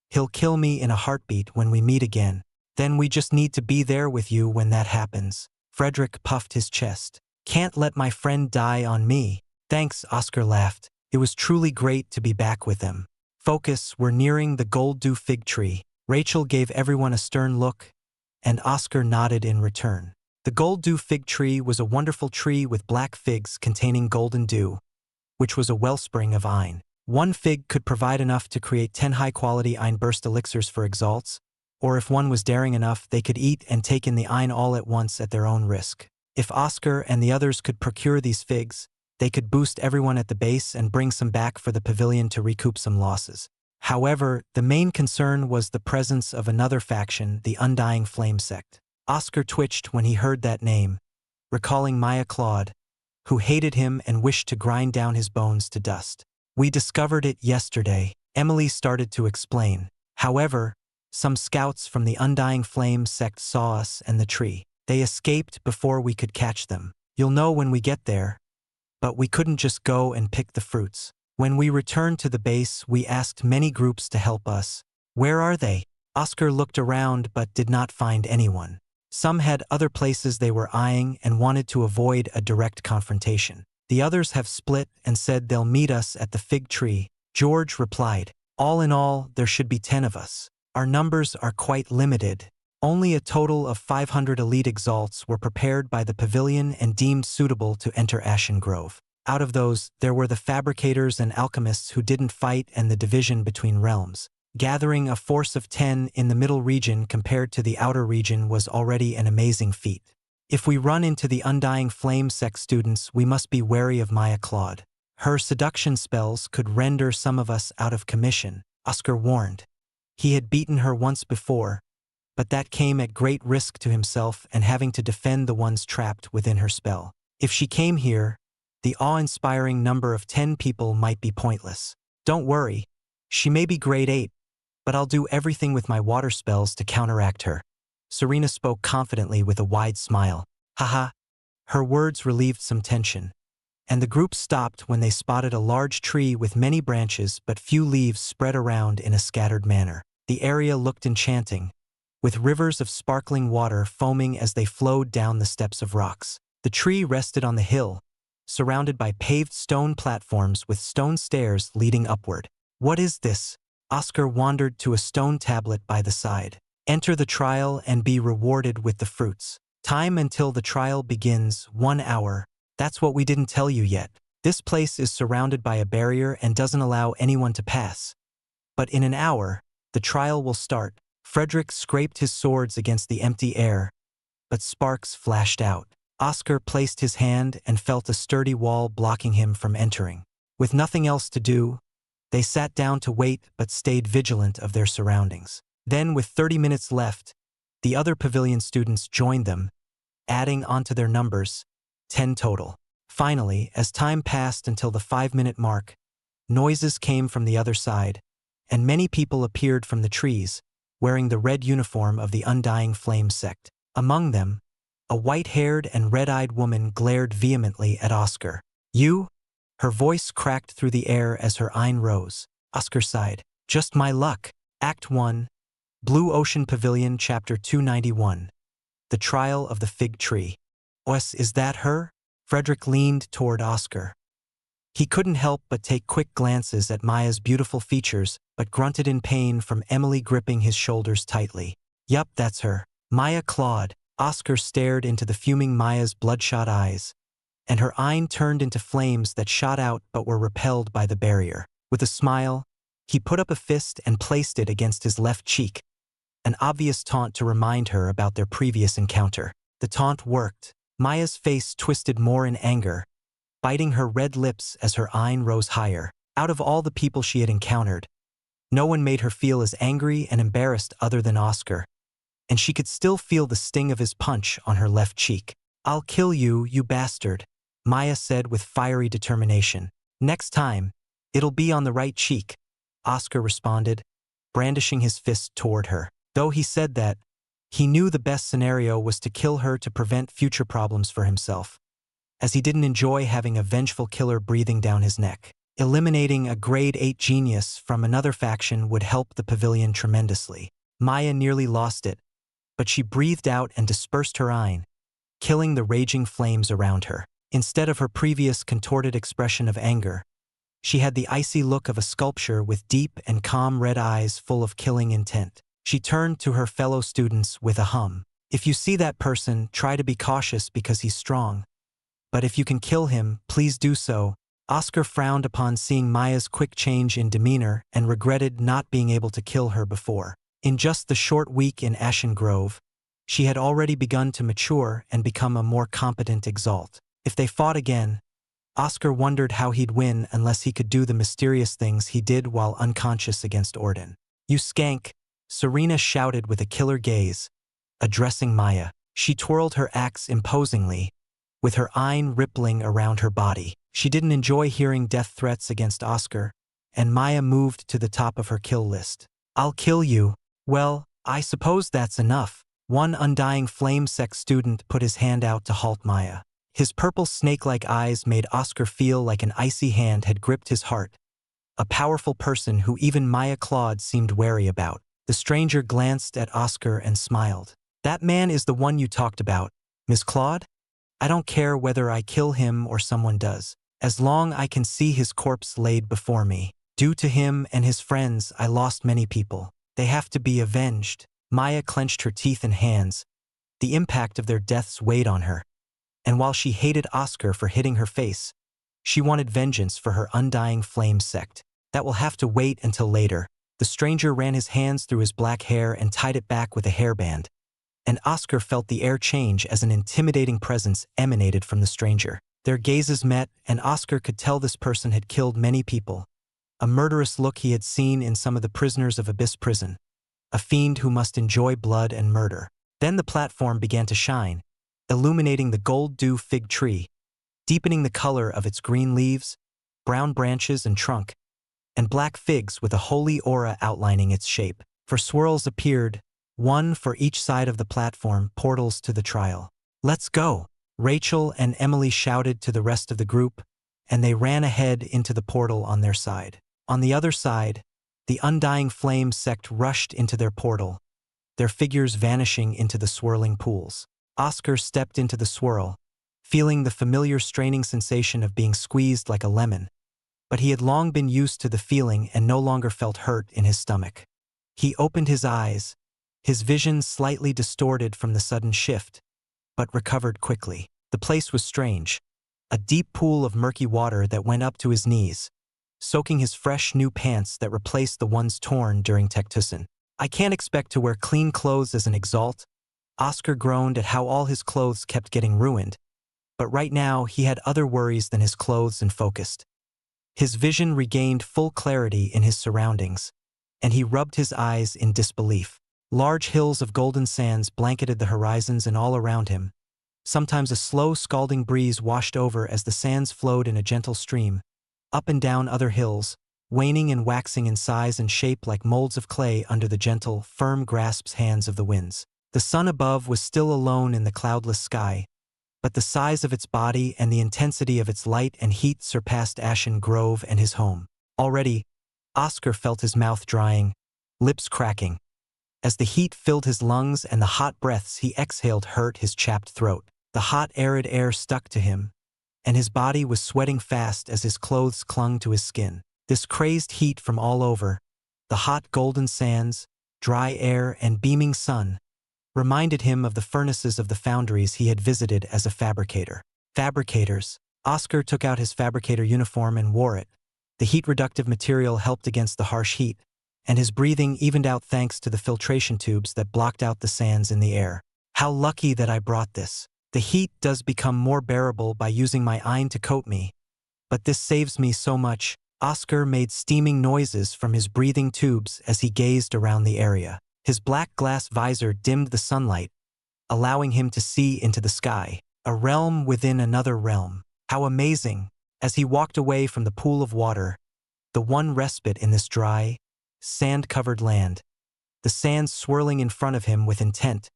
he'll kill me in a heartbeat when we meet again. Then we just need to be there with you when that happens. Frederick puffed his chest. Can't let my friend die on me. Thanks, Oscar laughed. It was truly great to be back with them. Focus, we're nearing the gold dew fig tree. Rachel gave everyone a stern look, and Oscar nodded in return. The gold dew fig tree was a wonderful tree with black figs containing golden dew, which was a wellspring of Ein. One fig could provide enough to create 10 high-quality Ein burst elixirs for Exalts, or if one was daring enough, they could eat and take in the Ein all at once at their own risk. If Oscar and the others could procure these figs, they could boost everyone at the base and bring some back for the pavilion to recoup some losses. However, the main concern was the presence of another faction, the Undying Flame Sect. Oscar twitched when he heard that name, recalling Maya Claude, who hated him and wished to grind down his bones to dust. We discovered it yesterday, Emily started to explain. However, some scouts from the Undying Flame Sect saw us and the tree. They escaped before we could catch them. You'll know when we get there. But we couldn't just go and pick the fruits. When we returned to the base, we asked many groups to help us. Where are they? Oscar looked around but did not find anyone. Some had other places they were eyeing and wanted to avoid a direct confrontation. The others have split and said they'll meet us at the fig tree. George replied, all in all, there should be 10 of us. Our numbers are quite limited. Only a total of 500 elite Exalts were prepared by the pavilion and deemed suitable to enter Ashen Grove. Out of those, there were the fabricators and alchemists who didn't fight and the division between realms. Gathering a force of 10 in the middle region compared to the outer region was already an amazing feat. If we run into the Undying Flame Sect students, we must be wary of Maya Claude. Her seduction spells could render some of us out of commission, Oscar warned. He had beaten her once before, but that came at great risk to himself and having to defend the ones trapped within her spell. If she came here, the awe-inspiring number of 10 people might be pointless. Don't worry, she may be grade 8, but I'll do everything with my water spells to counteract her. Serena spoke confidently with a wide smile. Haha. Her words relieved some tension, and the group stopped when they spotted a large tree with many branches but few leaves spread around in a scattered manner. The area looked enchanting, with rivers of sparkling water foaming as they flowed down the steps of rocks. The tree rested on the hill, surrounded by paved stone platforms with stone stairs leading upward. What is this? Oscar wandered to a stone tablet by the side. Enter the trial and be rewarded with the fruits. Time until the trial begins, 1 hour. That's what we didn't tell you yet. This place is surrounded by a barrier and doesn't allow anyone to pass. But in an hour, the trial will start. Frederick scraped his swords against the empty air, but sparks flashed out. Oscar placed his hand and felt a sturdy wall blocking him from entering. With nothing else to do, they sat down to wait but stayed vigilant of their surroundings. Then, with 30 minutes left, the other pavilion students joined them, adding onto their numbers, 10 total. Finally, as time passed until the 5-minute mark, noises came from the other side, and many people appeared from the trees, wearing the red uniform of the Undying Flame sect. Among them, a white-haired and red-eyed woman glared vehemently at Oscar. "You?" Her voice cracked through the air as her eye rose. Oscar sighed. "Just my luck." Act 1, Blue Ocean Pavilion, Chapter 291. The Trial of the Fig Tree. Is that her?" Frederick leaned toward Oscar. He couldn't help but take quick glances at Maya's beautiful features, but grunted in pain from Emily gripping his shoulders tightly. "Yup, that's her." Maya clawed. Oscar stared into the fuming Maya's bloodshot eyes, and her eye turned into flames that shot out but were repelled by the barrier. With a smile, he put up a fist and placed it against his left cheek, an obvious taunt to remind her about their previous encounter. The taunt worked. Maya's face twisted more in anger, biting her red lips as her eye rose higher. Out of all the people she had encountered, no one made her feel as angry and embarrassed other than Oscar, and she could still feel the sting of his punch on her left cheek. "I'll kill you, you bastard," Maya said with fiery determination. "Next time, it'll be on the right cheek," Oscar responded, brandishing his fist toward her. Though he said that, he knew the best scenario was to kill her to prevent future problems for himself, as he didn't enjoy having a vengeful killer breathing down his neck. Eliminating a grade 8 genius from another faction would help the pavilion tremendously. Maya nearly lost it, but she breathed out and dispersed her eye, killing the raging flames around her. Instead of her previous contorted expression of anger, she had the icy look of a sculpture with deep and calm red eyes full of killing intent. She turned to her fellow students with a hum. "If you see that person, try to be cautious because he's strong. But if you can kill him, please do so." Oscar frowned upon seeing Maya's quick change in demeanor and regretted not being able to kill her before. In just the short week in Ashen Grove, she had already begun to mature and become a more competent Exalt. If they fought again, Oscar wondered how he'd win unless he could do the mysterious things he did while unconscious against Orden. "You skank," Serena shouted with a killer gaze, addressing Maya. She twirled her axe imposingly, with her eye rippling around her body. She didn't enjoy hearing death threats against Oscar, and Maya moved to the top of her kill list. "I'll kill you." "Well, I suppose that's enough." One Undying Flame sect student put his hand out to halt Maya. His purple snake-like eyes made Oscar feel like an icy hand had gripped his heart, a powerful person who even Maya Claude seemed wary about. The stranger glanced at Oscar and smiled. "That man is the one you talked about, Miss Claude? I don't care whether I kill him or someone does, as long I can see his corpse laid before me. Due to him and his friends, I lost many people. They have to be avenged." Maya clenched her teeth and hands. The impact of their deaths weighed on her, and while she hated Oscar for hitting her face, she wanted vengeance for her Undying Flame sect. "That will have to wait until later." The stranger ran his hands through his black hair and tied it back with a hairband, and Oscar felt the air change as an intimidating presence emanated from the stranger. Their gazes met, and Oscar could tell this person had killed many people, a murderous look he had seen in some of the prisoners of Abyss Prison, a fiend who must enjoy blood and murder. Then the platform began to shine, illuminating the gold dew fig tree, deepening the color of its green leaves, brown branches and trunk, and black figs with a holy aura outlining its shape. For swirls appeared, one for each side of the platform, portals to the trial. "Let's go!" Rachel and Emily shouted to the rest of the group, and they ran ahead into the portal on their side. On the other side, the Undying Flame sect rushed into their portal, their figures vanishing into the swirling pools. Oscar stepped into the swirl, feeling the familiar straining sensation of being squeezed like a lemon, but he had long been used to the feeling and no longer felt hurt in his stomach. He opened his eyes, his vision slightly distorted from the sudden shift, but recovered quickly. The place was strange, a deep pool of murky water that went up to his knees, soaking his fresh new pants that replaced the ones torn during Tectusan. "I can't expect to wear clean clothes as an Exalt." Oscar groaned at how all his clothes kept getting ruined, but right now he had other worries than his clothes and focused. His vision regained full clarity in his surroundings, and he rubbed his eyes in disbelief. Large hills of golden sands blanketed the horizons and all around him, Sometimes a slow, scalding breeze washed over as the sands flowed in a gentle stream, up and down other hills, waning and waxing in size and shape like molds of clay under the gentle, firm grasps hands of the winds. The sun above was still alone in the cloudless sky, but the size of its body and the intensity of its light and heat surpassed Ashen Grove and his home. Already, Oscar felt his mouth drying, lips cracking, as the heat filled his lungs and the hot breaths he exhaled hurt his chapped throat. The hot, arid air stuck to him, and his body was sweating fast as his clothes clung to his skin. This crazed heat from all over, the hot golden sands, dry air, and beaming sun, reminded him of the furnaces of the foundries he had visited as a fabricator. Fabricators. Oscar took out his fabricator uniform and wore it. The heat-reductive material helped against the harsh heat, and his breathing evened out thanks to the filtration tubes that blocked out the sands in the air. How lucky that I brought this. The heat does become more bearable by using my iron to coat me, but this saves me so much. Oscar made steaming noises from his breathing tubes as he gazed around the area. His black glass visor dimmed the sunlight, allowing him to see into the sky, a realm within another realm. How amazing! As he walked away from the pool of water, the one respite in this dry, sand-covered land, the sands swirling in front of him with intent,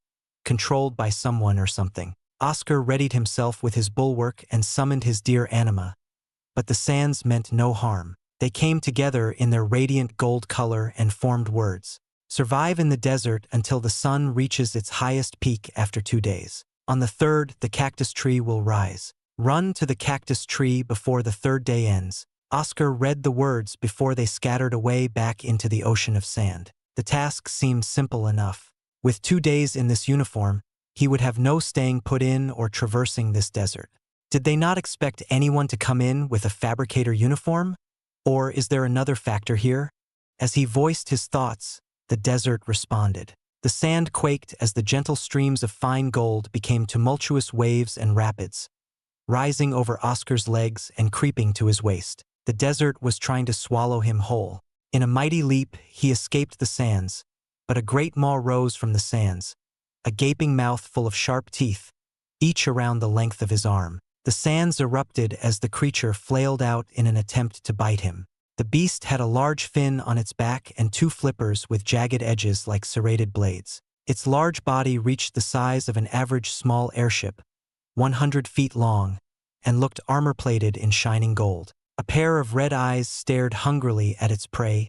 controlled by someone or something. Oscar readied himself with his bulwark and summoned his dear anima. But the sands meant no harm. They came together in their radiant gold color and formed words. Survive in the desert until the sun reaches its highest peak after 2 days. On the third, the cactus tree will rise. Run to the cactus tree before the third day ends. Oscar read the words before they scattered away back into the ocean of sand. The task seemed simple enough. With 2 days in this uniform, he would have no staying put in or traversing this desert. Did they not expect anyone to come in with a fabricator uniform? Or is there another factor here? As he voiced his thoughts, the desert responded. The sand quaked as the gentle streams of fine gold became tumultuous waves and rapids, rising over Oscar's legs and creeping to his waist. The desert was trying to swallow him whole. In a mighty leap, he escaped the sands, but a great maw rose from the sands, a gaping mouth full of sharp teeth, each around the length of his arm. The sands erupted as the creature flailed out in an attempt to bite him. The beast had a large fin on its back and 2 flippers with jagged edges like serrated blades. Its large body reached the size of an average small airship, 100 feet long, and looked armor-plated in shining gold. A pair of red eyes stared hungrily at its prey.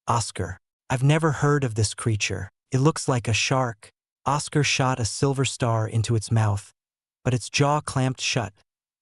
Oscar. I've never heard of this creature. It looks like a shark. Oscar shot a silver star into its mouth, but its jaw clamped shut,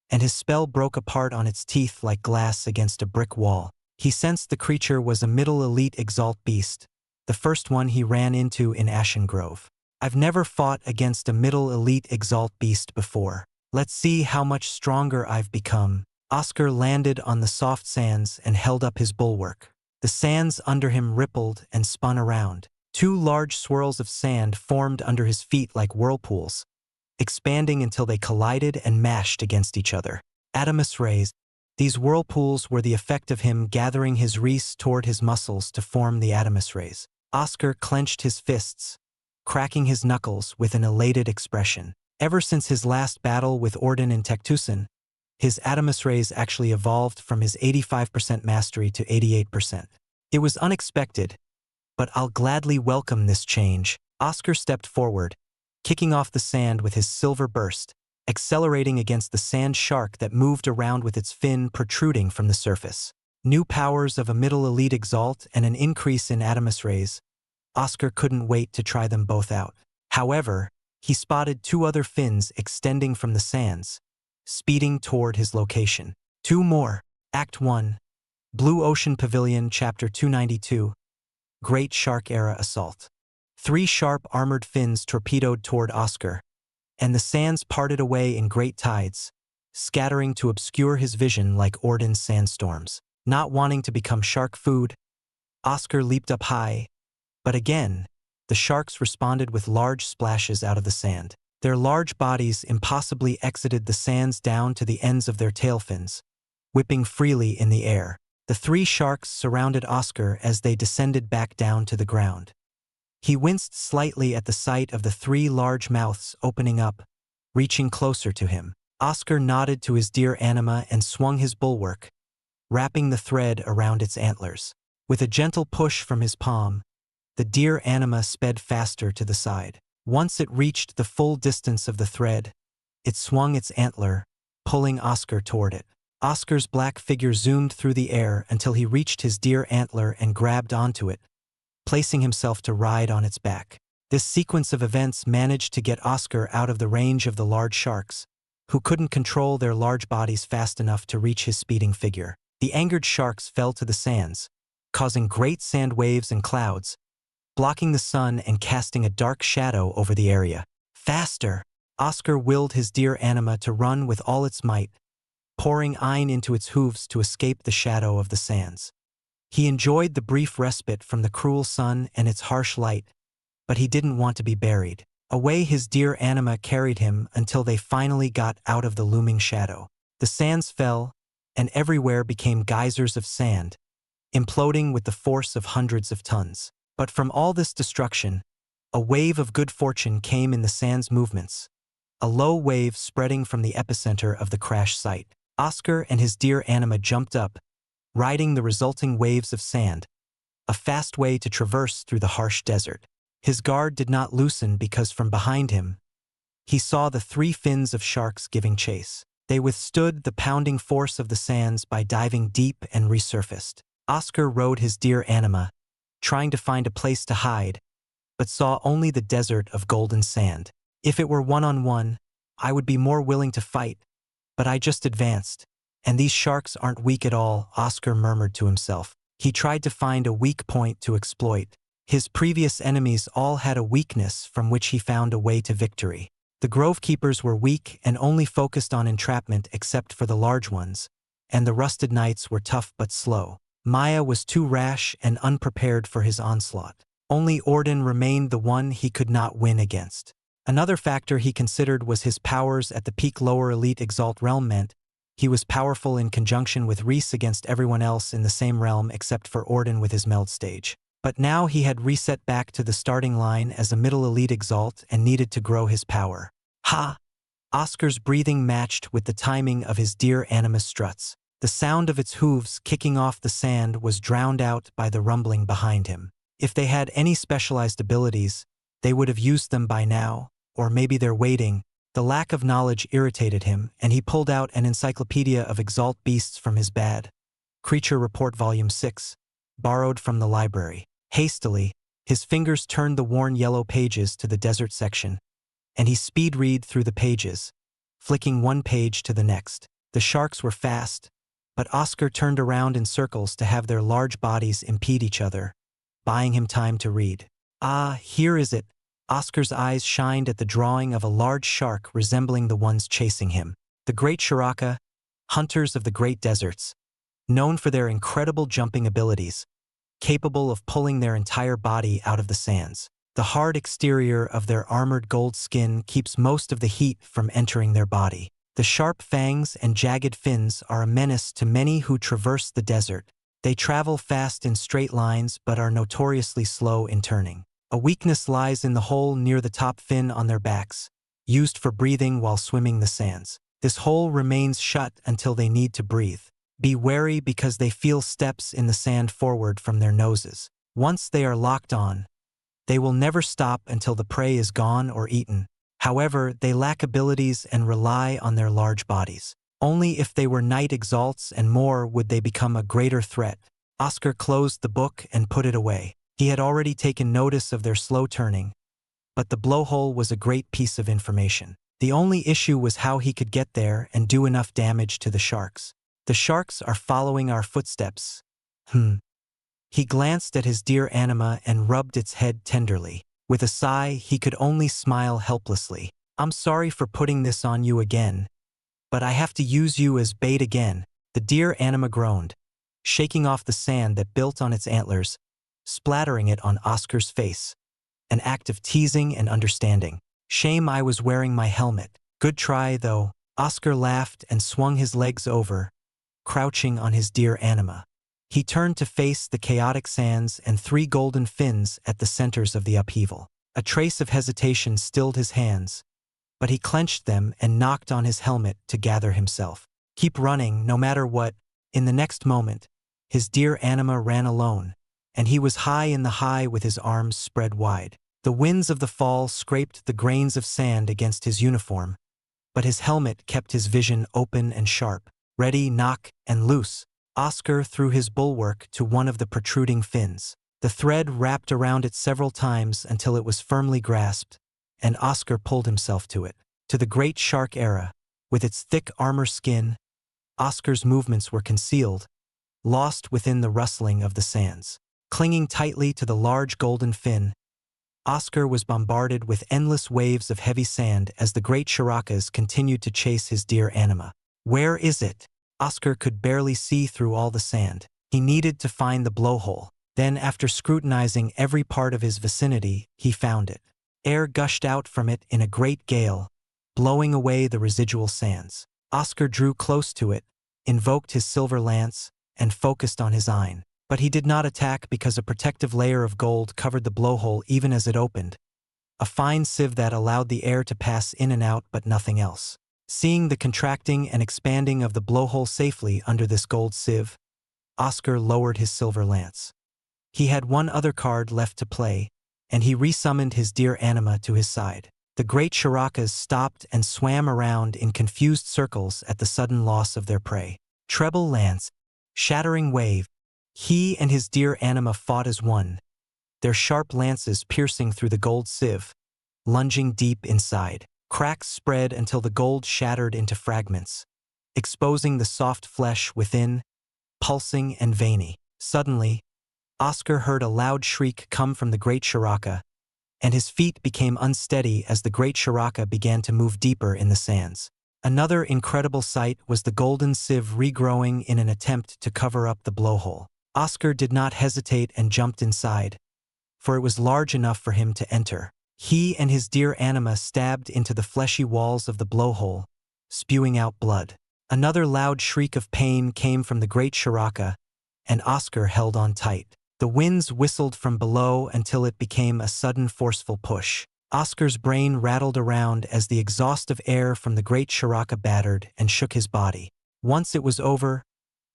and his spell broke apart on its teeth like glass against a brick wall. He sensed the creature was a middle elite Exalt beast, the first one he ran into in Ashen Grove. I've never fought against a middle elite Exalt beast before. Let's see how much stronger I've become. Oscar landed on the soft sands and held up his bulwark. The sands under him rippled and spun around. 2 large swirls of sand formed under his feet like whirlpools, expanding until they collided and mashed against each other. Adamus rays. These whirlpools were the effect of him gathering his wreaths toward his muscles to form the Adamus rays. Oscar clenched his fists, cracking his knuckles with an elated expression. Ever since his last battle with Orden and Tectusan, his Adamus rays actually evolved from his 85% mastery to 88%. It was unexpected, but I'll gladly welcome this change. Oscar stepped forward, kicking off the sand with his silver burst, accelerating against the sand shark that moved around with its fin protruding from the surface. New powers of a middle elite Exalt and an increase in Adamus rays. Oscar couldn't wait to try them both out. However, he spotted 2 other fins extending from the sands, speeding toward his location. 2 more. Act 1. Blue Ocean Pavilion, Chapter 292. Great Shark Era Assault. 3 sharp armored fins torpedoed toward Oscar, and the sands parted away in great tides, scattering to obscure his vision like Orden's sandstorms. Not wanting to become shark food, Oscar leaped up high, but again, the sharks responded with large splashes out of the sand. Their large bodies impossibly exited the sands down to the ends of their tail fins, whipping freely in the air. The 3 sharks surrounded Oscar as they descended back down to the ground. He winced slightly at the sight of the 3 large mouths opening up, reaching closer to him. Oscar nodded to his deer anima and swung his bulwark, wrapping the thread around its antlers. With a gentle push from his palm, the deer anima sped faster to the side. Once it reached the full distance of the thread, it swung its antler, pulling Oscar toward it. Oscar's black figure zoomed through the air until he reached his deer antler and grabbed onto it, placing himself to ride on its back. This sequence of events managed to get Oscar out of the range of the large sharks, who couldn't control their large bodies fast enough to reach his speeding figure. The angered sharks fell to the sands, causing great sand waves and clouds, blocking the sun and casting a dark shadow over the area. Faster! Oscar willed his deer anima to run with all its might, pouring iron into its hooves to escape the shadow of the sands. He enjoyed the brief respite from the cruel sun and its harsh light, but he didn't want to be buried. Away his deer anima carried him until they finally got out of the looming shadow. The sands fell, and everywhere became geysers of sand, imploding with the force of hundreds of tons. But from all this destruction, a wave of good fortune came in the sand's movements, a low wave spreading from the epicenter of the crash site. Oscar and his deer anima jumped up, riding the resulting waves of sand, a fast way to traverse through the harsh desert. His guard did not loosen because from behind him, he saw the 3 fins of sharks giving chase. They withstood the pounding force of the sands by diving deep and resurfaced. Oscar rode his deer anima, trying to find a place to hide, but saw only the desert of golden sand. If it were one-on-one, I would be more willing to fight, but I just advanced, and these sharks aren't weak at all, Oscar murmured to himself. He tried to find a weak point to exploit. His previous enemies all had a weakness from which he found a way to victory. The grove keepers were weak and only focused on entrapment except for the large ones, and the rusted knights were tough but slow. Maya was too rash and unprepared for his onslaught. Only Orden remained the one he could not win against. Another factor he considered was his powers at the peak lower elite Exalt realm meant he was powerful in conjunction with Reese against everyone else in the same realm except for Orden with his meld stage. But now he had reset back to the starting line as a middle elite Exalt and needed to grow his power. Ha! Oscar's breathing matched with the timing of his deer anima struts. The sound of its hooves kicking off the sand was drowned out by the rumbling behind him. If they had any specialized abilities, they would have used them by now, or maybe they're waiting. The lack of knowledge irritated him, and he pulled out an encyclopedia of Exalt beasts from his bag. Creature Report Volume 6, borrowed from the library. Hastily, his fingers turned the worn yellow pages to the desert section, and he speed-read through the pages, flicking one page to the next. The sharks were fast, but Oscar turned around in circles to have their large bodies impede each other, buying him time to read. Ah, here is it. Oscar's eyes shined at the drawing of a large shark resembling the ones chasing him. The great Shiraka, hunters of the great deserts, known for their incredible jumping abilities, capable of pulling their entire body out of the sands. The hard exterior of their armored gold skin keeps most of the heat from entering their body. The sharp fangs and jagged fins are a menace to many who traverse the desert. They travel fast in straight lines but are notoriously slow in turning. A weakness lies in the hole near the top fin on their backs, used for breathing while swimming the sands. This hole remains shut until they need to breathe. Be wary because they feel steps in the sand forward from their noses. Once they are locked on, they will never stop until the prey is gone or eaten. However, they lack abilities and rely on their large bodies. Only if they were night exalts and more would they become a greater threat. Oscar closed the book and put it away. He had already taken notice of their slow turning, but the blowhole was a great piece of information. The only issue was how he could get there and do enough damage to the sharks. The sharks are following our footsteps. He glanced at his deer anima and rubbed its head tenderly. With a sigh, he could only smile helplessly. I'm sorry for putting this on you again, but I have to use you as bait again. The deer anima groaned, shaking off the sand that built on its antlers, splattering it on Oscar's face. An act of teasing and understanding. Shame I was wearing my helmet. Good try, though. Oscar laughed and swung his legs over, crouching on his deer anima. He turned to face the chaotic sands and 3 golden fins at the centers of the upheaval. A trace of hesitation stilled his hands, but he clenched them and knocked on his helmet to gather himself. Keep running, no matter what. In the next moment, his dear anima ran alone, and he was high in the high with his arms spread wide. The winds of the fall scraped the grains of sand against his uniform, but his helmet kept his vision open and sharp. Ready, knock, and loose. Oscar threw his bulwark to one of the protruding fins. The thread wrapped around it several times until it was firmly grasped, and Oscar pulled himself to it. To the great shark era, with its thick armor skin, Oscar's movements were concealed, lost within the rustling of the sands. Clinging tightly to the large golden fin, Oscar was bombarded with endless waves of heavy sand as the great shirakas continued to chase his dear anima. Where is it? Oscar could barely see through all the sand. He needed to find the blowhole. Then, after scrutinizing every part of his vicinity, he found it. Air gushed out from it in a great gale, blowing away the residual sands. Oscar drew close to it, invoked his silver lance, and focused on his eye. But he did not attack because a protective layer of gold covered the blowhole even as it opened, a fine sieve that allowed the air to pass in and out but nothing else. Seeing the contracting and expanding of the blowhole safely under this gold sieve, Oscar lowered his silver lance. He had one other card left to play, and he resummoned his dear anima to his side. The great shirakas stopped and swam around in confused circles at the sudden loss of their prey. Treble lance, shattering wave. He and his dear anima fought as one, their sharp lances piercing through the gold sieve, lunging deep inside. Cracks spread until the gold shattered into fragments, exposing the soft flesh within, pulsing and veiny. Suddenly, Oscar heard a loud shriek come from the great shiraka, and his feet became unsteady as the great shiraka began to move deeper in the sands. Another incredible sight was the golden sieve regrowing in an attempt to cover up the blowhole. Oscar did not hesitate and jumped inside, for it was large enough for him to enter. He and his dear anima stabbed into the fleshy walls of the blowhole, spewing out blood. Another loud shriek of pain came from the great shiraka, and Oscar held on tight. The winds whistled from below until it became a sudden forceful push. Oscar's brain rattled around as the exhaust of air from the great shiraka battered and shook his body. Once it was over,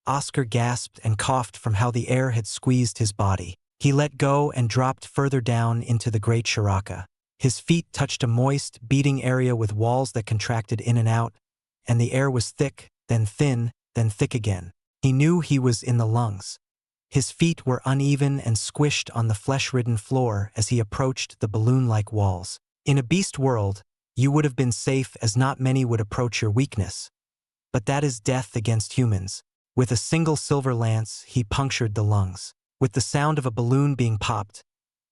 Oscar gasped and coughed from how the air had squeezed his body. He let go and dropped further down into the great shiraka. His feet touched a moist, beating area with walls that contracted in and out, and the air was thick, then thin, then thick again. He knew he was in the lungs. His feet were uneven and squished on the flesh-ridden floor as he approached the balloon-like walls. In a beast world, you would have been safe as not many would approach your weakness. But that is death against humans. With a single silver lance, he punctured the lungs. With the sound of a balloon being popped,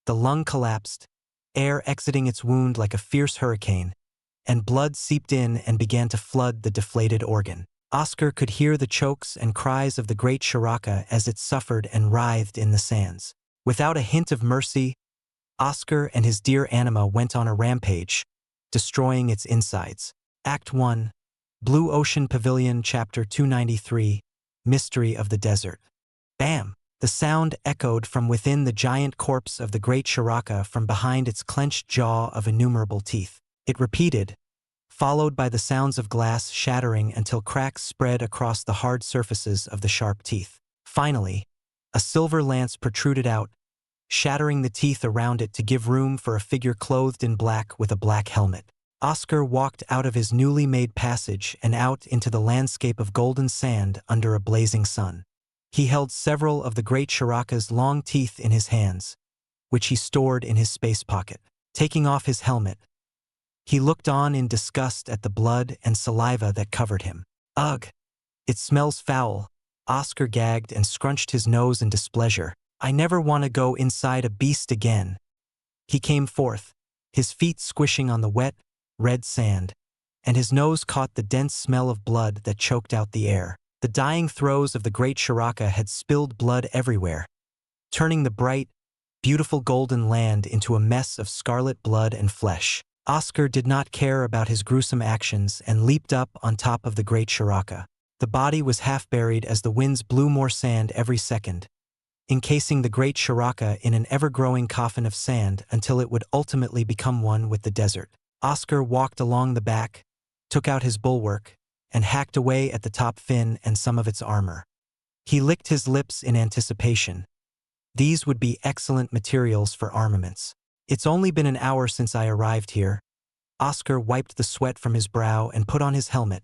the lung collapsed, air exiting its wound like a fierce hurricane, and blood seeped in and began to flood the deflated organ. Oscar could hear the chokes and cries of the great shiraka as it suffered and writhed in the sands. Without a hint of mercy, Oscar and his dear anima went on a rampage, destroying its insides. Act 1, Blue Ocean Pavilion, Chapter 293, Mystery of the Desert. Bam! The sound echoed from within the giant corpse of the great shiraka from behind its clenched jaw of innumerable teeth. It repeated, followed by the sounds of glass shattering until cracks spread across the hard surfaces of the sharp teeth. Finally, a silver lance protruded out, shattering the teeth around it to give room for a figure clothed in black with a black helmet. Oscar walked out of his newly made passage and out into the landscape of golden sand under a blazing sun. He held several of the great shiraka's long teeth in his hands, which he stored in his space pocket. Taking off his helmet, he looked on in disgust at the blood and saliva that covered him. Ugh! It smells foul. Oscar gagged and scrunched his nose in displeasure. I never want to go inside a beast again. He came forth, his feet squishing on the wet, red sand, and his nose caught the dense smell of blood that choked out the air. The dying throes of the great shiraka had spilled blood everywhere, turning the bright, beautiful golden land into a mess of scarlet blood and flesh. Oscar did not care about his gruesome actions and leaped up on top of the great shiraka. The body was half buried as the winds blew more sand every second, encasing the great shiraka in an ever-growing coffin of sand until it would ultimately become one with the desert. Oscar walked along the back, took out his bulwark, and hacked away at the top fin and some of its armor. He licked his lips in anticipation. These would be excellent materials for armaments. It's only been an hour since I arrived here. Oscar wiped the sweat from his brow and put on his helmet,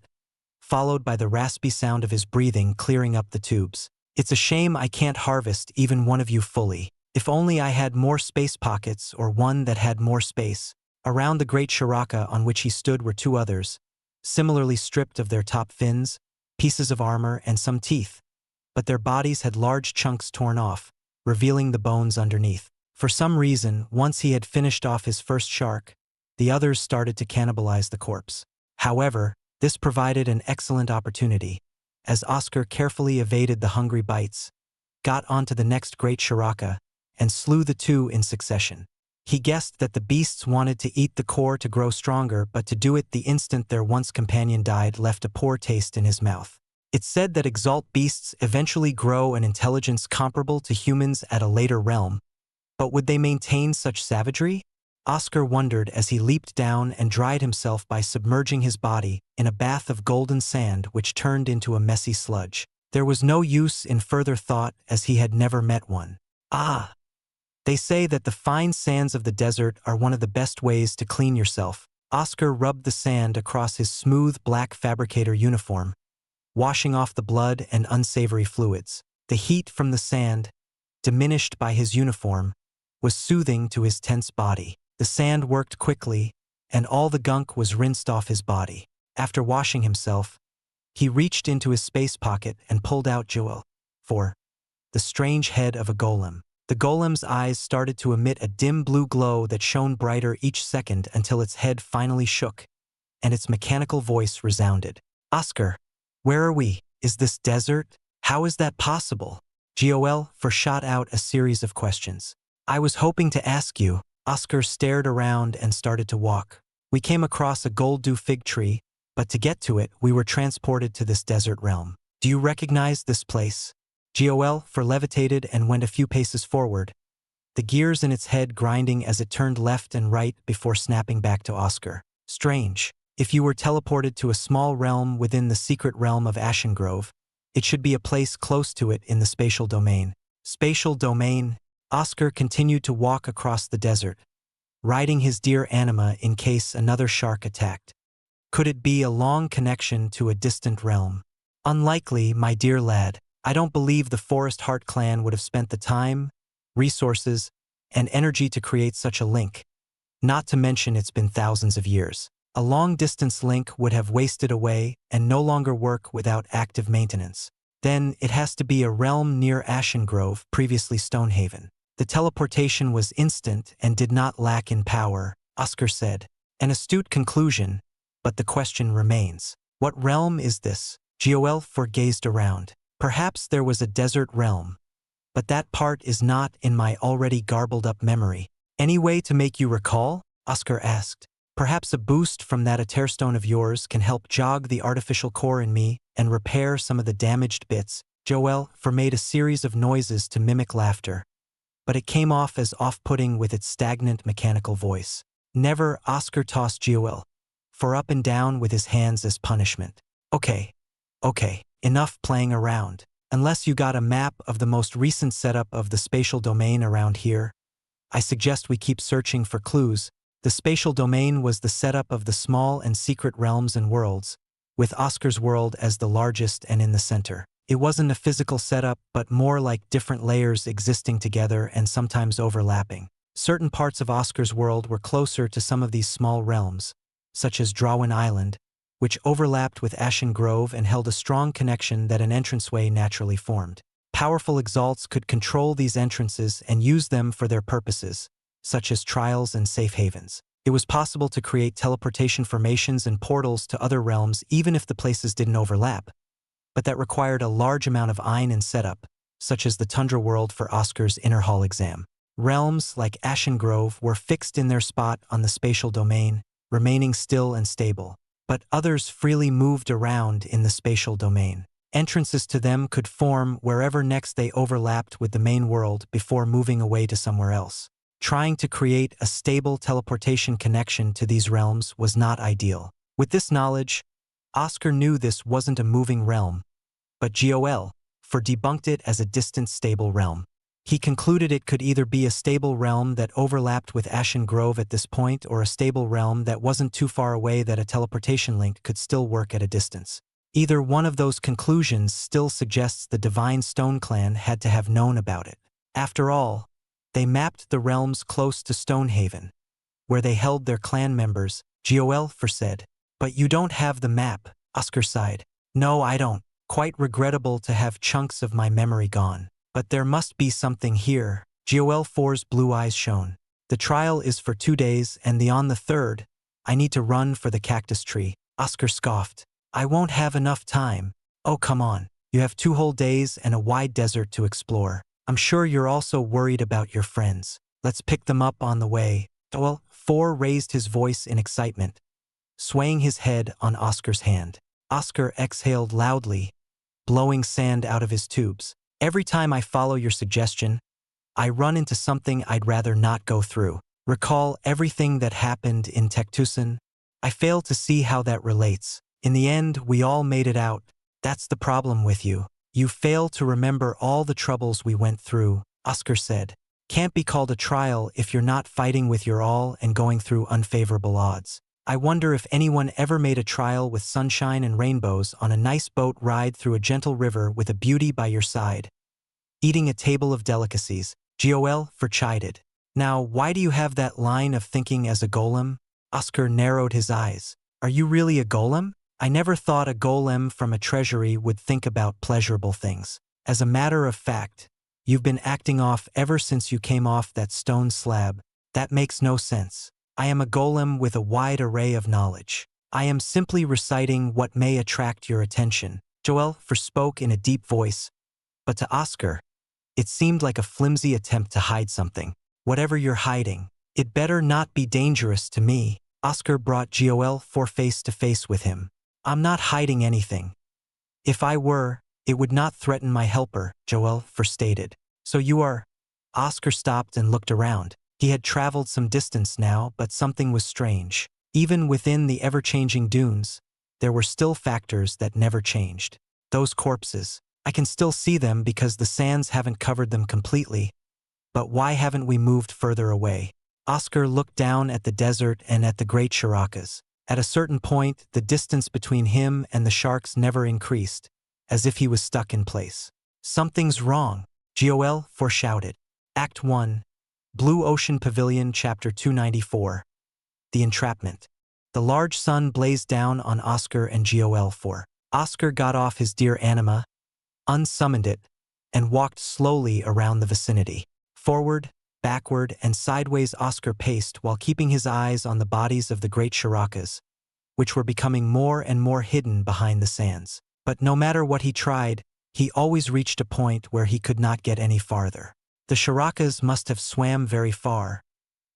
followed by the raspy sound of his breathing clearing up the tubes. It's a shame I can't harvest even one of you fully. If only I had more space pockets or one that had more space. Around the great shiraka on which he stood were two others, similarly stripped of their top fins, pieces of armor, and some teeth, but their bodies had large chunks torn off, revealing the bones underneath. For some reason, once he had finished off his first shark, the others started to cannibalize the corpse. However, this provided an excellent opportunity, as Oscar carefully evaded the hungry bites, got onto the next great shiraka, and slew the two in succession. He guessed that the beasts wanted to eat the core to grow stronger, but to do it the instant their once companion died left a poor taste in his mouth. It's said that Exalt beasts eventually grow an intelligence comparable to humans at a later realm, but would they maintain such savagery? Oscar wondered as he leaped down and dried himself by submerging his body in a bath of golden sand which turned into a messy sludge. There was no use in further thought as he had never met one. Ah! They say that the fine sands of the desert are one of the best ways to clean yourself. Oscar rubbed the sand across his smooth black fabricator uniform, washing off the blood and unsavory fluids. The heat from the sand, diminished by his uniform, was soothing to his tense body. The sand worked quickly, and all the gunk was rinsed off his body. After washing himself, he reached into his space pocket and pulled out Jewel, the strange head of a golem. The golem's eyes started to emit a dim blue glow that shone brighter each second until its head finally shook, and its mechanical voice resounded. Oscar, where are we? Is this desert? How is that possible? Jewel shot out a series of questions. I was hoping to ask you. Oscar stared around and started to walk. We came across a gold-dew fig tree, but to get to it, we were transported to this desert realm. Do you recognize this place? Jewel levitated and went a few paces forward, the gears in its head grinding as it turned left and right before snapping back to Oscar. Strange. If you were teleported to a small realm within the secret realm of Ashengrove, it should be a place close to it in the spatial domain. Spatial domain? Oscar continued to walk across the desert, riding his deer anima in case another shark attacked. Could it be a long connection to a distant realm? Unlikely, my dear lad. I don't believe the Forest Heart clan would have spent the time, resources, and energy to create such a link. Not to mention it's been thousands of years. A long-distance link would have wasted away and no longer work without active maintenance. Then it has to be a realm near Ashengrove, previously Stonehaven. The teleportation was instant and did not lack in power, Oscar said. An astute conclusion, but the question remains. What realm is this? Jewel gazed around. Perhaps there was a desert realm, but that part is not in my already garbled-up memory. Any way to make you recall? Oscar asked. Perhaps a boost from that Aterstone of yours can help jog the artificial core in me and repair some of the damaged bits. Jewel made a series of noises to mimic laughter, but it came off as off-putting with its stagnant mechanical voice. Never. Oscar tossed Jewel up and down with his hands as punishment. Okay, enough playing around. Unless you got a map of the most recent setup of the spatial domain around here, I suggest we keep searching for clues. The spatial domain was the setup of the small and secret realms and worlds, with Oscar's world as the largest and in the center. It wasn't a physical setup, but more like different layers existing together and sometimes overlapping. Certain parts of Oscar's world were closer to some of these small realms, such as Drawin Island, which overlapped with Ashengrove and held a strong connection that an entranceway naturally formed. Powerful Exalts could control these entrances and use them for their purposes, such as trials and safe havens. It was possible to create teleportation formations and portals to other realms even if the places didn't overlap, but that required a large amount of iron and setup, such as the Tundra world for Oscar's Inner Hall exam. Realms like Ashengrove were fixed in their spot on the spatial domain, remaining still and stable, but others freely moved around in the spatial domain. Entrances to them could form wherever next they overlapped with the main world before moving away to somewhere else. Trying to create a stable teleportation connection to these realms was not ideal. With this knowledge, Oscar knew this wasn't a moving realm, but GOL, for debunked it as a distant stable realm. He concluded it could either be a stable realm that overlapped with Ashen Grove at this point or a stable realm that wasn't too far away that a teleportation link could still work at a distance. Either one of those conclusions still suggests the Divine Stone Clan had to have known about it. After all, they mapped the realms close to Stonehaven, where they held their clan members, GOL said. But you don't have the map, Oscar sighed. No, I don't. Quite regrettable to have chunks of my memory gone. But there must be something here. GOL4's blue eyes shone. The trial is for 2 days and on the third, I need to run for the cactus tree. Oscar scoffed. I won't have enough time. Oh, come on. You have 2 whole days and a wide desert to explore. I'm sure you're also worried about your friends. Let's pick them up on the way. GOL4 raised his voice in excitement, swaying his head on Oscar's hand. Oscar exhaled loudly, blowing sand out of his tubes. Every time I follow your suggestion, I run into something I'd rather not go through. Recall everything that happened in Tektusan? I fail to see how that relates. In the end, we all made it out. That's the problem with you. You fail to remember all the troubles we went through, Oscar said. Can't be called a trial if you're not fighting with your all and going through unfavorable odds. I wonder if anyone ever made a trial with sunshine and rainbows on a nice boat ride through a gentle river with a beauty by your side, eating a table of delicacies. GOL4 chided. Now, why do you have that line of thinking as a golem? Oscar narrowed his eyes. Are you really a golem? I never thought a golem from a treasury would think about pleasurable things. As a matter of fact, you've been acting off ever since you came off that stone slab. That makes no sense. I am a golem with a wide array of knowledge. I am simply reciting what may attract your attention. GOL4 spoke in a deep voice, but to Oscar, it seemed like a flimsy attempt to hide something. Whatever you're hiding, it better not be dangerous to me. Oscar brought GOL4 face to face with him. I'm not hiding anything. If I were, it would not threaten my helper, GOL4 stated. So you are? Oscar stopped and looked around. He had traveled some distance now, but something was strange. Even within the ever-changing dunes, there were still factors that never changed. Those corpses. I can still see them because the sands haven't covered them completely. But why haven't we moved further away? Oscar looked down at the desert and at the great Shirakas. At a certain point, the distance between him and the sharks never increased, as if he was stuck in place. Something's wrong, GOL4 shouted. Act 1. Blue Ocean Pavilion, Chapter 294. The Entrapment. The large sun blazed down on Oscar and GOL4. Oscar got off his deer anima, unsummoned it, and walked slowly around the vicinity. Forward, backward, and sideways Oscar paced while keeping his eyes on the bodies of the great Shirakas, which were becoming more and more hidden behind the sands. But no matter what he tried, he always reached a point where he could not get any farther. The Shirakas must have swam very far.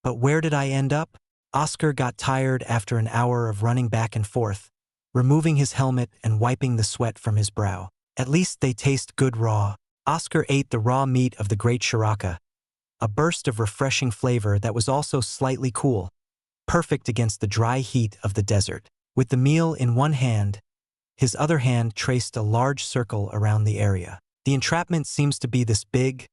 But where did I end up? Oscar got tired after an hour of running back and forth, removing his helmet and wiping the sweat from his brow. At least they taste good raw. Oscar ate the raw meat of the great Shiraka, a burst of refreshing flavor that was also slightly cool, perfect against the dry heat of the desert. With the meal in one hand, his other hand traced a large circle around the area. The entrapment seems to be this big,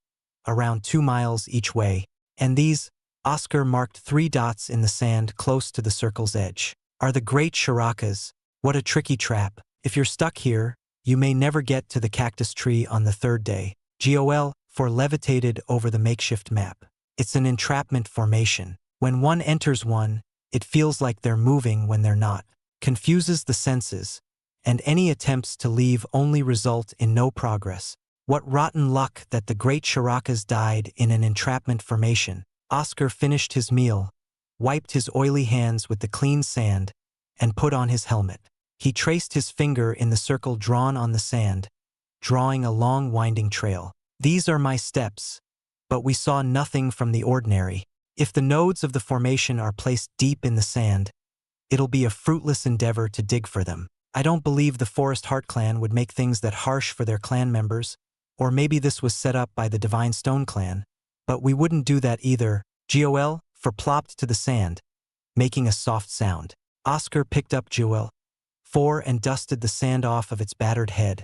around 2 miles each way, and these, Oscar marked 3 dots in the sand close to the circle's edge, are the great Shirakas. What a tricky trap. If you're stuck here, you may never get to the cactus tree on the 3rd day. GOL4 levitated over the makeshift map. It's an entrapment formation. When one enters one, it feels like they're moving when they're not. Confuses the senses, and any attempts to leave only result in no progress. What rotten luck that the great Shirakas died in an entrapment formation. Oscar finished his meal, wiped his oily hands with the clean sand, and put on his helmet. He traced his finger in the circle drawn on the sand, drawing a long winding trail. These are my steps, but we saw nothing from the ordinary. If the nodes of the formation are placed deep in the sand, it'll be a fruitless endeavor to dig for them. I don't believe the Forest Heart clan would make things that harsh for their clan members, or maybe this was set up by the Divine Stone clan, but we wouldn't do that either. Joel for plopped to the sand, making a soft sound. Oscar picked up Joel for and dusted the sand off of its battered head,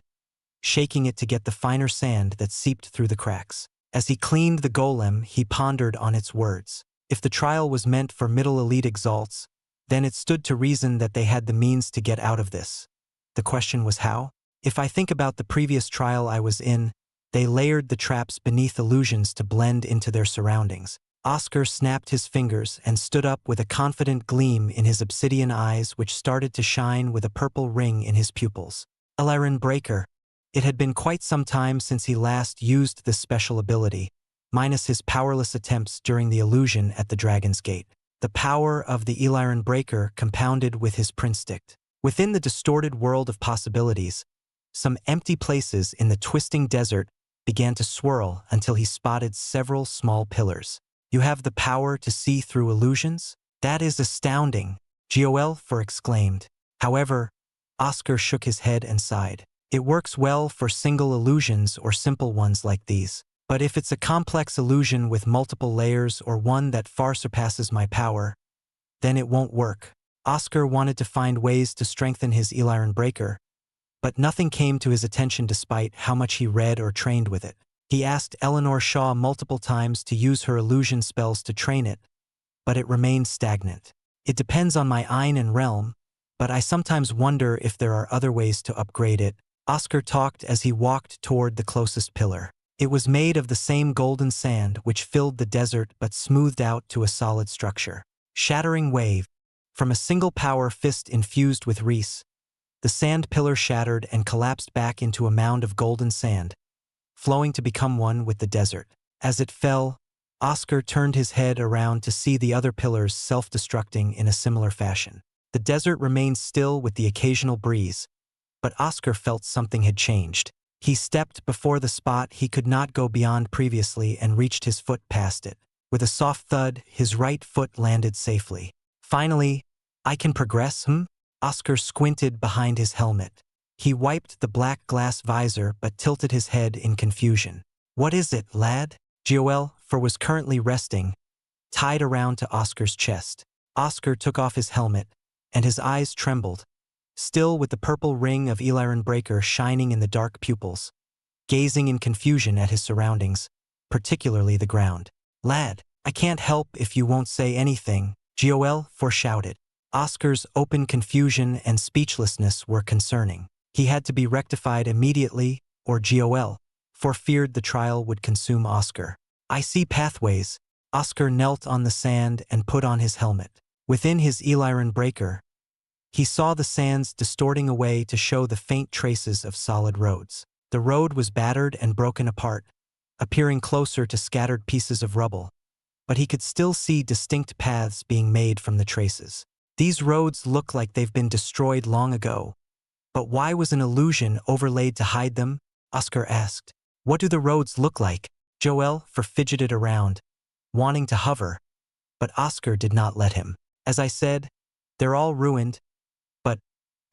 shaking it to get the finer sand that seeped through the cracks. As he cleaned the golem, he pondered on its words. If the trial was meant for middle elite exalts, then it stood to reason that they had the means to get out of this. The question was how? If I think about the previous trial I was in, they layered the traps beneath illusions to blend into their surroundings. Oscar snapped his fingers and stood up with a confident gleam in his obsidian eyes, which started to shine with a purple ring in his pupils. Illyran Breaker. It had been quite some time since he last used this special ability, minus his powerless attempts during the illusion at the Dragon's Gate. The power of the Illyran Breaker compounded with his prinstict. Within the distorted world of possibilities, some empty places in the twisting desert began to swirl until he spotted several small pillars. You have the power to see through illusions? That is astounding, Joel exclaimed. However, Oscar shook his head and sighed. It works well for single illusions or simple ones like these. But if it's a complex illusion with multiple layers or one that far surpasses my power, then it won't work. Oscar wanted to find ways to strengthen his Illyran Breaker, but nothing came to his attention despite how much he read or trained with it. He asked Eleanor Shaw multiple times to use her illusion spells to train it, but it remained stagnant. It depends on my Ein and realm, but I sometimes wonder if there are other ways to upgrade it. Oscar talked as he walked toward the closest pillar. It was made of the same golden sand which filled the desert but smoothed out to a solid structure. Shattering wave. From a single power fist infused with reese, the sand pillar shattered and collapsed back into a mound of golden sand, flowing to become one with the desert. As it fell, Oscar turned his head around to see the other pillars self-destructing in a similar fashion. The desert remained still with the occasional breeze, but Oscar felt something had changed. He stepped before the spot he could not go beyond previously and reached his foot past it. With a soft thud, his right foot landed safely. Finally, I can progress, Oscar squinted behind his helmet. He wiped the black glass visor but tilted his head in confusion. What is it, lad? Joel was currently resting, tied around to Oscar's chest. Oscar took off his helmet, and his eyes trembled, still with the purple ring of Illyran Breaker shining in the dark pupils, gazing in confusion at his surroundings, particularly the ground. Lad, I can't help if you won't say anything, Joel shouted. Oscar's open confusion and speechlessness were concerning. He had to be rectified immediately, or Joel feared the trial would consume Oscar. I see pathways. Oscar knelt on the sand and put on his helmet. Within his Illyran Breaker, he saw the sands distorting away to show the faint traces of solid roads. The road was battered and broken apart, appearing closer to scattered pieces of rubble, but he could still see distinct paths being made from the traces. These roads look like they've been destroyed long ago. But why was an illusion overlaid to hide them? Oscar asked. What do the roads look like? Joel fidgeted around, wanting to hover, but Oscar did not let him. As I said, they're all ruined, but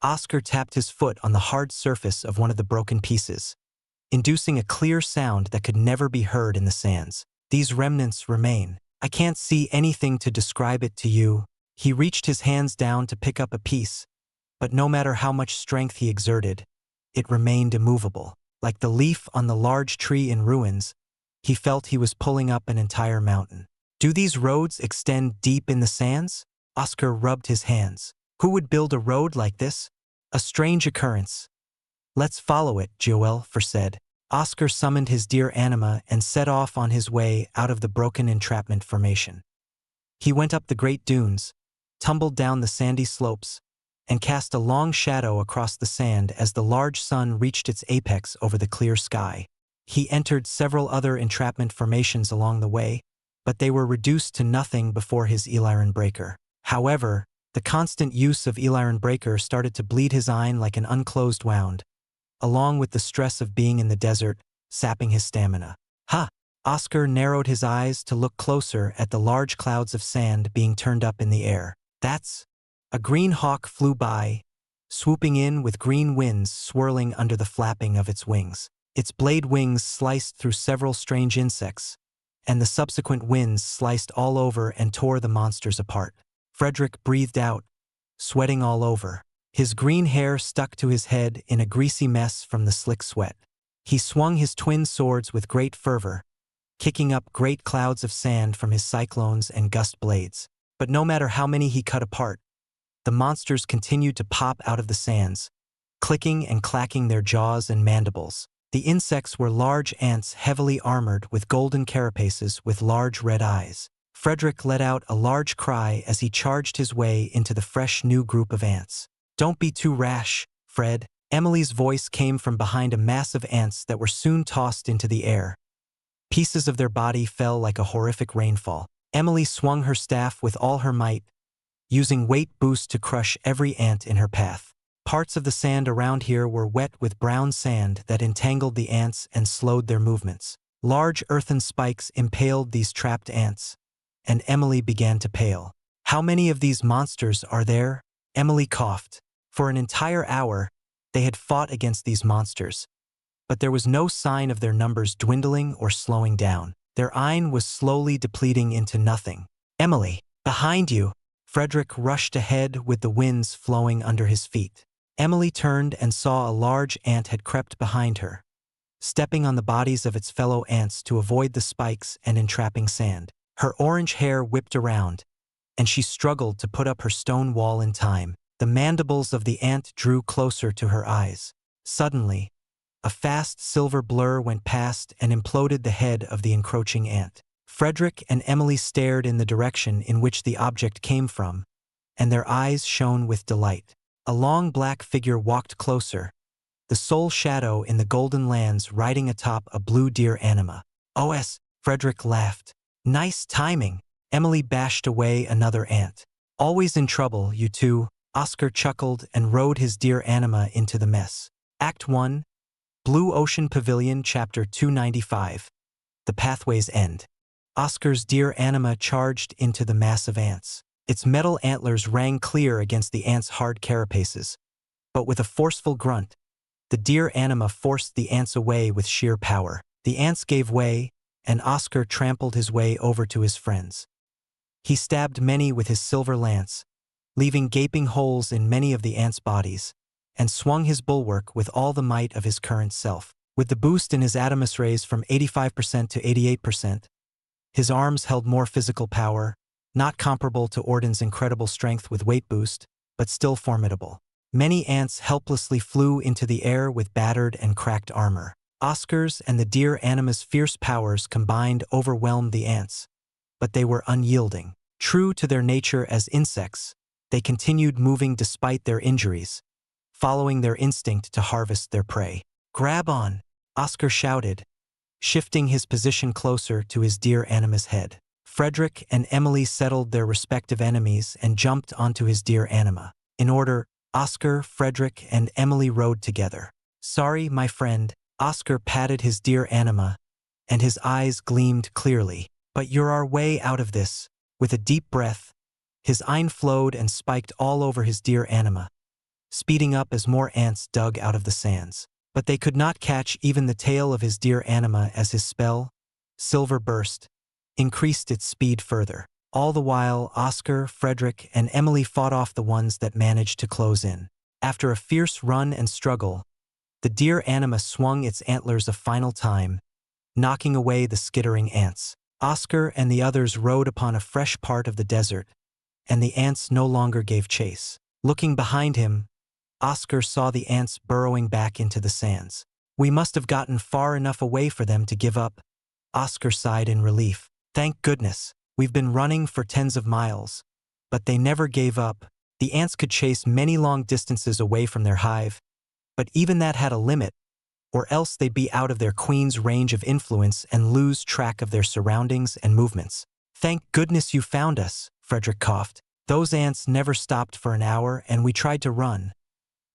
Oscar tapped his foot on the hard surface of one of the broken pieces, inducing a clear sound that could never be heard in the sands. These remnants remain. I can't see anything to describe it to you. He reached his hands down to pick up a piece, but no matter how much strength he exerted, it remained immovable. Like the leaf on the large tree in ruins, he felt he was pulling up an entire mountain. Do these roads extend deep in the sands? Oscar rubbed his hands. Who would build a road like this? A strange occurrence. Let's follow it, Joel said. Oscar summoned his dear anima and set off on his way out of the broken entrapment formation. He went up the great dunes, tumbled down the sandy slopes, and cast a long shadow across the sand as the large sun reached its apex over the clear sky. He entered several other entrapment formations along the way, but they were reduced to nothing before his Illyran Breaker. However, the constant use of Illyran Breaker started to bleed his Ein like an unclosed wound, along with the stress of being in the desert, sapping his stamina. Ha! Oscar narrowed his eyes to look closer at the large clouds of sand being turned up in the air. That's... A green hawk flew by, swooping in with green winds swirling under the flapping of its wings. Its blade wings sliced through several strange insects, and the subsequent winds sliced all over and tore the monsters apart. Frederick breathed out, sweating all over. His green hair stuck to his head in a greasy mess from the slick sweat. He swung his twin swords with great fervor, kicking up great clouds of sand from his cyclones and gust blades. But no matter how many he cut apart, the monsters continued to pop out of the sands, clicking and clacking their jaws and mandibles. The insects were large ants heavily armored with golden carapaces with large red eyes. Frederick let out a large cry as he charged his way into the fresh new group of ants. "Don't be too rash, Fred." Emily's voice came from behind a mass of ants that were soon tossed into the air. Pieces of their body fell like a horrific rainfall. Emily swung her staff with all her might, using weight boost to crush every ant in her path. Parts of the sand around here were wet with brown sand that entangled the ants and slowed their movements. Large earthen spikes impaled these trapped ants, and Emily began to pale. "How many of these monsters are there?" Emily coughed. For an entire hour, they had fought against these monsters, but there was no sign of their numbers dwindling or slowing down. Their iron was slowly depleting into nothing. "Emily, behind you!" Frederick rushed ahead with the winds flowing under his feet. Emily turned and saw a large ant had crept behind her, stepping on the bodies of its fellow ants to avoid the spikes and entrapping sand. Her orange hair whipped around, and she struggled to put up her stone wall in time. The mandibles of the ant drew closer to her eyes. Suddenly, a fast silver blur went past and imploded the head of the encroaching ant. Frederick and Emily stared in the direction in which the object came from, and their eyes shone with delight. A long black figure walked closer, the sole shadow in the golden lands riding atop a blue deer anima. "OS," Frederick laughed. "Nice timing." Emily bashed away another ant. "Always in trouble, you two." Oscar chuckled and rode his deer anima into the mess. Act 1, Blue Ocean Pavilion, Chapter 295. The Pathway's End. Oscar's deer anima charged into the mass of ants. Its metal antlers rang clear against the ants' hard carapaces, but with a forceful grunt, the deer anima forced the ants away with sheer power. The ants gave way, and Oscar trampled his way over to his friends. He stabbed many with his silver lance, leaving gaping holes in many of the ants' bodies, and swung his bulwark with all the might of his current self. With the boost in his atomus rays from 85% to 88%, his arms held more physical power, not comparable to Orden's incredible strength with weight boost, but still formidable. Many ants helplessly flew into the air with battered and cracked armor. Oscar's and the deer anima's fierce powers combined overwhelmed the ants, but they were unyielding. True to their nature as insects, they continued moving despite their injuries, following their instinct to harvest their prey. "Grab on!" Oscar shouted, shifting his position closer to his deer anima's head. Frederick and Emily settled their respective enemies and jumped onto his deer anima. In order, Oscar, Frederick, and Emily rode together. "Sorry, my friend." Oscar patted his deer anima, and his eyes gleamed clearly. "But you're our way out of this." With a deep breath, his ine flowed and spiked all over his deer anima, speeding up as more ants dug out of the sands. But they could not catch even the tail of his deer anima as his spell, Silver Burst, increased its speed further. All the while, Oscar, Frederick, and Emily fought off the ones that managed to close in. After a fierce run and struggle, the deer anima swung its antlers a final time, knocking away the skittering ants. Oscar and the others rode upon a fresh part of the desert, and the ants no longer gave chase. Looking behind him, Oscar saw the ants burrowing back into the sands. "We must have gotten far enough away for them to give up." Oscar sighed in relief. "Thank goodness. We've been running for tens of miles, but they never gave up." The ants could chase many long distances away from their hive, but even that had a limit, or else they'd be out of their queen's range of influence and lose track of their surroundings and movements. "Thank goodness you found us," Frederick coughed. "Those ants never stopped for an hour, and we tried to run,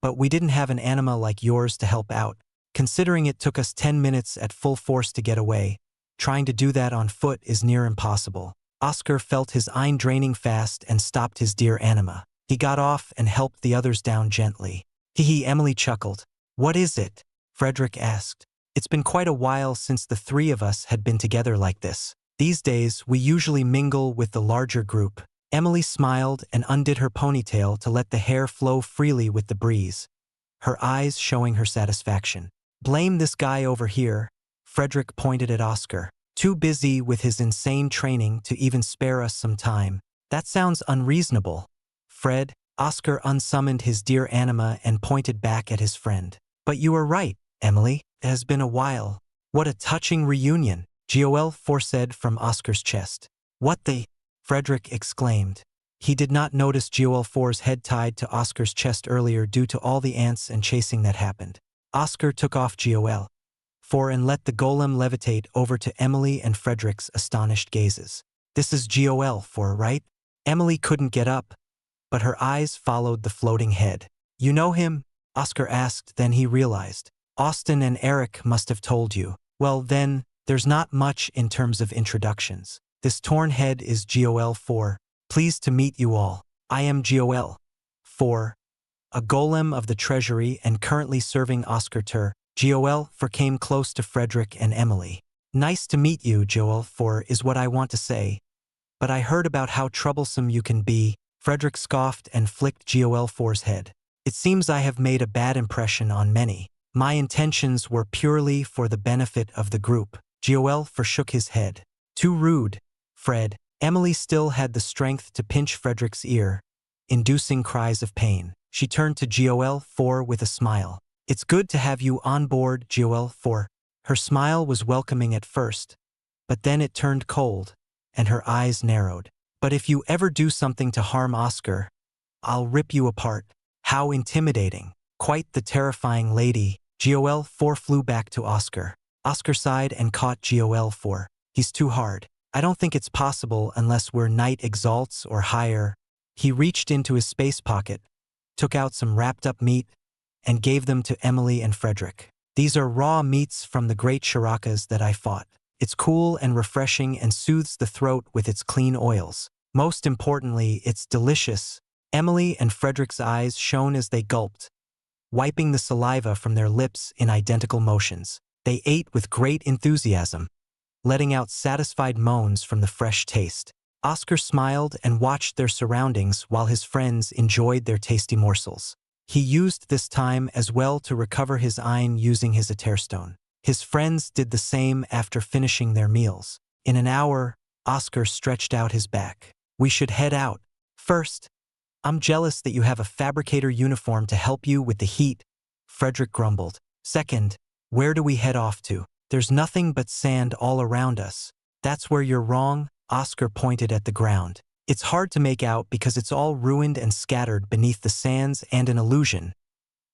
but we didn't have an anima like yours to help out. Considering it took us 10 minutes at full force to get away, trying to do that on foot is near impossible." Oscar felt his ine draining fast and stopped his deer anima. He got off and helped the others down gently. "Hee," Emily chuckled. "What is it?" Frederick asked. "It's been quite a while since the three of us had been together like this." These days, we usually mingle with the larger group. Emily smiled and undid her ponytail to let the hair flow freely with the breeze, her eyes showing her satisfaction. Blame this guy over here, Frederick pointed at Oscar. Too busy with his insane training to even spare us some time. That sounds unreasonable. Fred, Oscar unsummoned his dear anima and pointed back at his friend. But you are right, Emily. It has been a while. What a touching reunion, Joel said from Oscar's chest. What the? Frederick exclaimed. He did not notice Joel's head tied to Oscar's chest earlier due to all the ants and chasing that happened. Oscar took off Joel and let the golem levitate over to Emily and Frederick's astonished gazes. This is Joel, right? Emily couldn't get up, but her eyes followed the floating head. You know him? Oscar asked, then he realized. Austin and Eric must have told you. Well then, there's not much in terms of introductions. This torn head is Joel. Pleased to meet you all. I am Joel. A golem of the treasury and currently serving Oscar Tur. Joel came close to Frederick and Emily. Nice to meet you, Joel is what I want to say. But I heard about how troublesome you can be. Frederick scoffed and flicked Joel's head. It seems I have made a bad impression on many. My intentions were purely for the benefit of the group. Joel shook his head. Too rude, Fred. Emily still had the strength to pinch Frederick's ear, inducing cries of pain. She turned to Joel with a smile. It's good to have you on board, Joel. Her smile was welcoming at first, but then it turned cold, and her eyes narrowed. But if you ever do something to harm Oscar, I'll rip you apart. How intimidating. Quite the terrifying lady. Joel flew back to Oscar. Oscar sighed and caught Joel. He's too hard. I don't think it's possible unless we're Knight Exalts or higher. He reached into his space pocket, took out some wrapped up meat, and gave them to Emily and Frederick. These are raw meats from the great shirakas that I fought. It's cool and refreshing and soothes the throat with its clean oils. Most importantly, it's delicious. Emily and Frederick's eyes shone as they gulped, wiping the saliva from their lips in identical motions. They ate with great enthusiasm, letting out satisfied moans from the fresh taste. Oscar smiled and watched their surroundings while his friends enjoyed their tasty morsels. He used this time as well to recover his ein using his Aetherstone. His friends did the same after finishing their meals. In an hour, Oscar stretched out his back. We should head out. First, I'm jealous that you have a fabricator uniform to help you with the heat, Frederick grumbled. Second, where do we head off to? There's nothing but sand all around us. That's where you're wrong, Oscar pointed at the ground. It's hard to make out because it's all ruined and scattered beneath the sands and an illusion.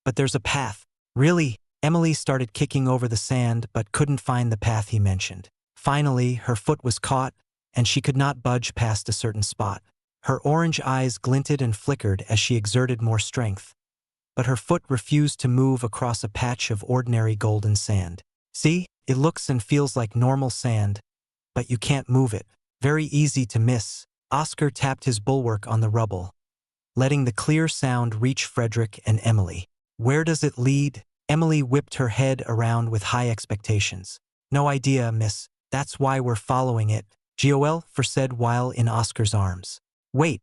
But there's a path. Really? Emily started kicking over the sand but couldn't find the path he mentioned. Finally, her foot was caught, and she could not budge past a certain spot. Her orange eyes glinted and flickered as she exerted more strength, but her foot refused to move across a patch of ordinary golden sand. See, it looks and feels like normal sand, but you can't move it. Very easy to miss. Oscar tapped his bulwark on the rubble, letting the clear sound reach Frederick and Emily. Where does it lead? Emily whipped her head around with high expectations. No idea, miss. That's why we're following it, Joel said while in Oscar's arms. Wait,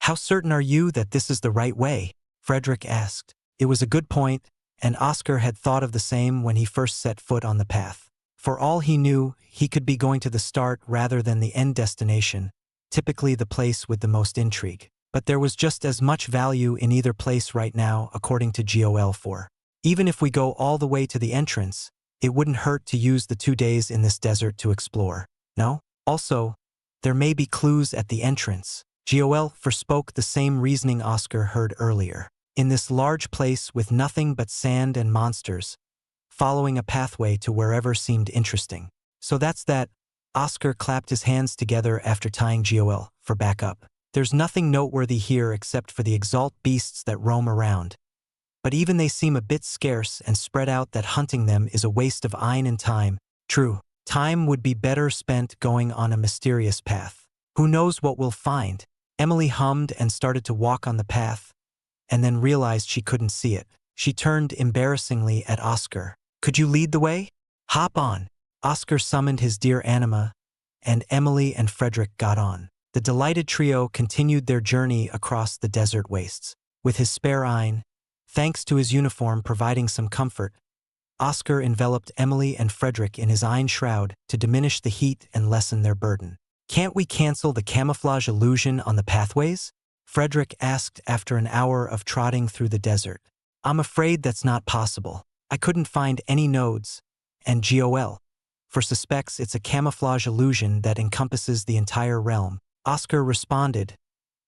how certain are you that this is the right way? Frederick asked. It was a good point, and Oscar had thought of the same when he first set foot on the path. For all he knew, he could be going to the start rather than the end destination, typically the place with the most intrigue. But there was just as much value in either place right now, according to Joel. Even if we go all the way to the entrance, it wouldn't hurt to use the 2 days in this desert to explore. No? Also, there may be clues at the entrance. Joel spoke the same reasoning Oscar heard earlier. In this large place with nothing but sand and monsters, following a pathway to wherever seemed interesting. So that's that. Oscar clapped his hands together after tying Joel for backup. There's nothing noteworthy here except for the Exalt beasts that roam around. But even they seem a bit scarce and spread out that hunting them is a waste of ein and time. True, time would be better spent going on a mysterious path. Who knows what we'll find? Emily hummed and started to walk on the path, and then realized she couldn't see it. She turned embarrassingly at Oscar. Could you lead the way? Hop on. Oscar summoned his dear anima, and Emily and Frederick got on. The delighted trio continued their journey across the desert wastes. With his spare eye, thanks to his uniform providing some comfort, Oscar enveloped Emily and Frederick in his iron shroud to diminish the heat and lessen their burden. "Can't we cancel the camouflage illusion on the pathways?" Frederick asked after an hour of trotting through the desert. "I'm afraid that's not possible. I couldn't find any nodes, and GOL for suspects it's a camouflage illusion that encompasses the entire realm," Oscar responded,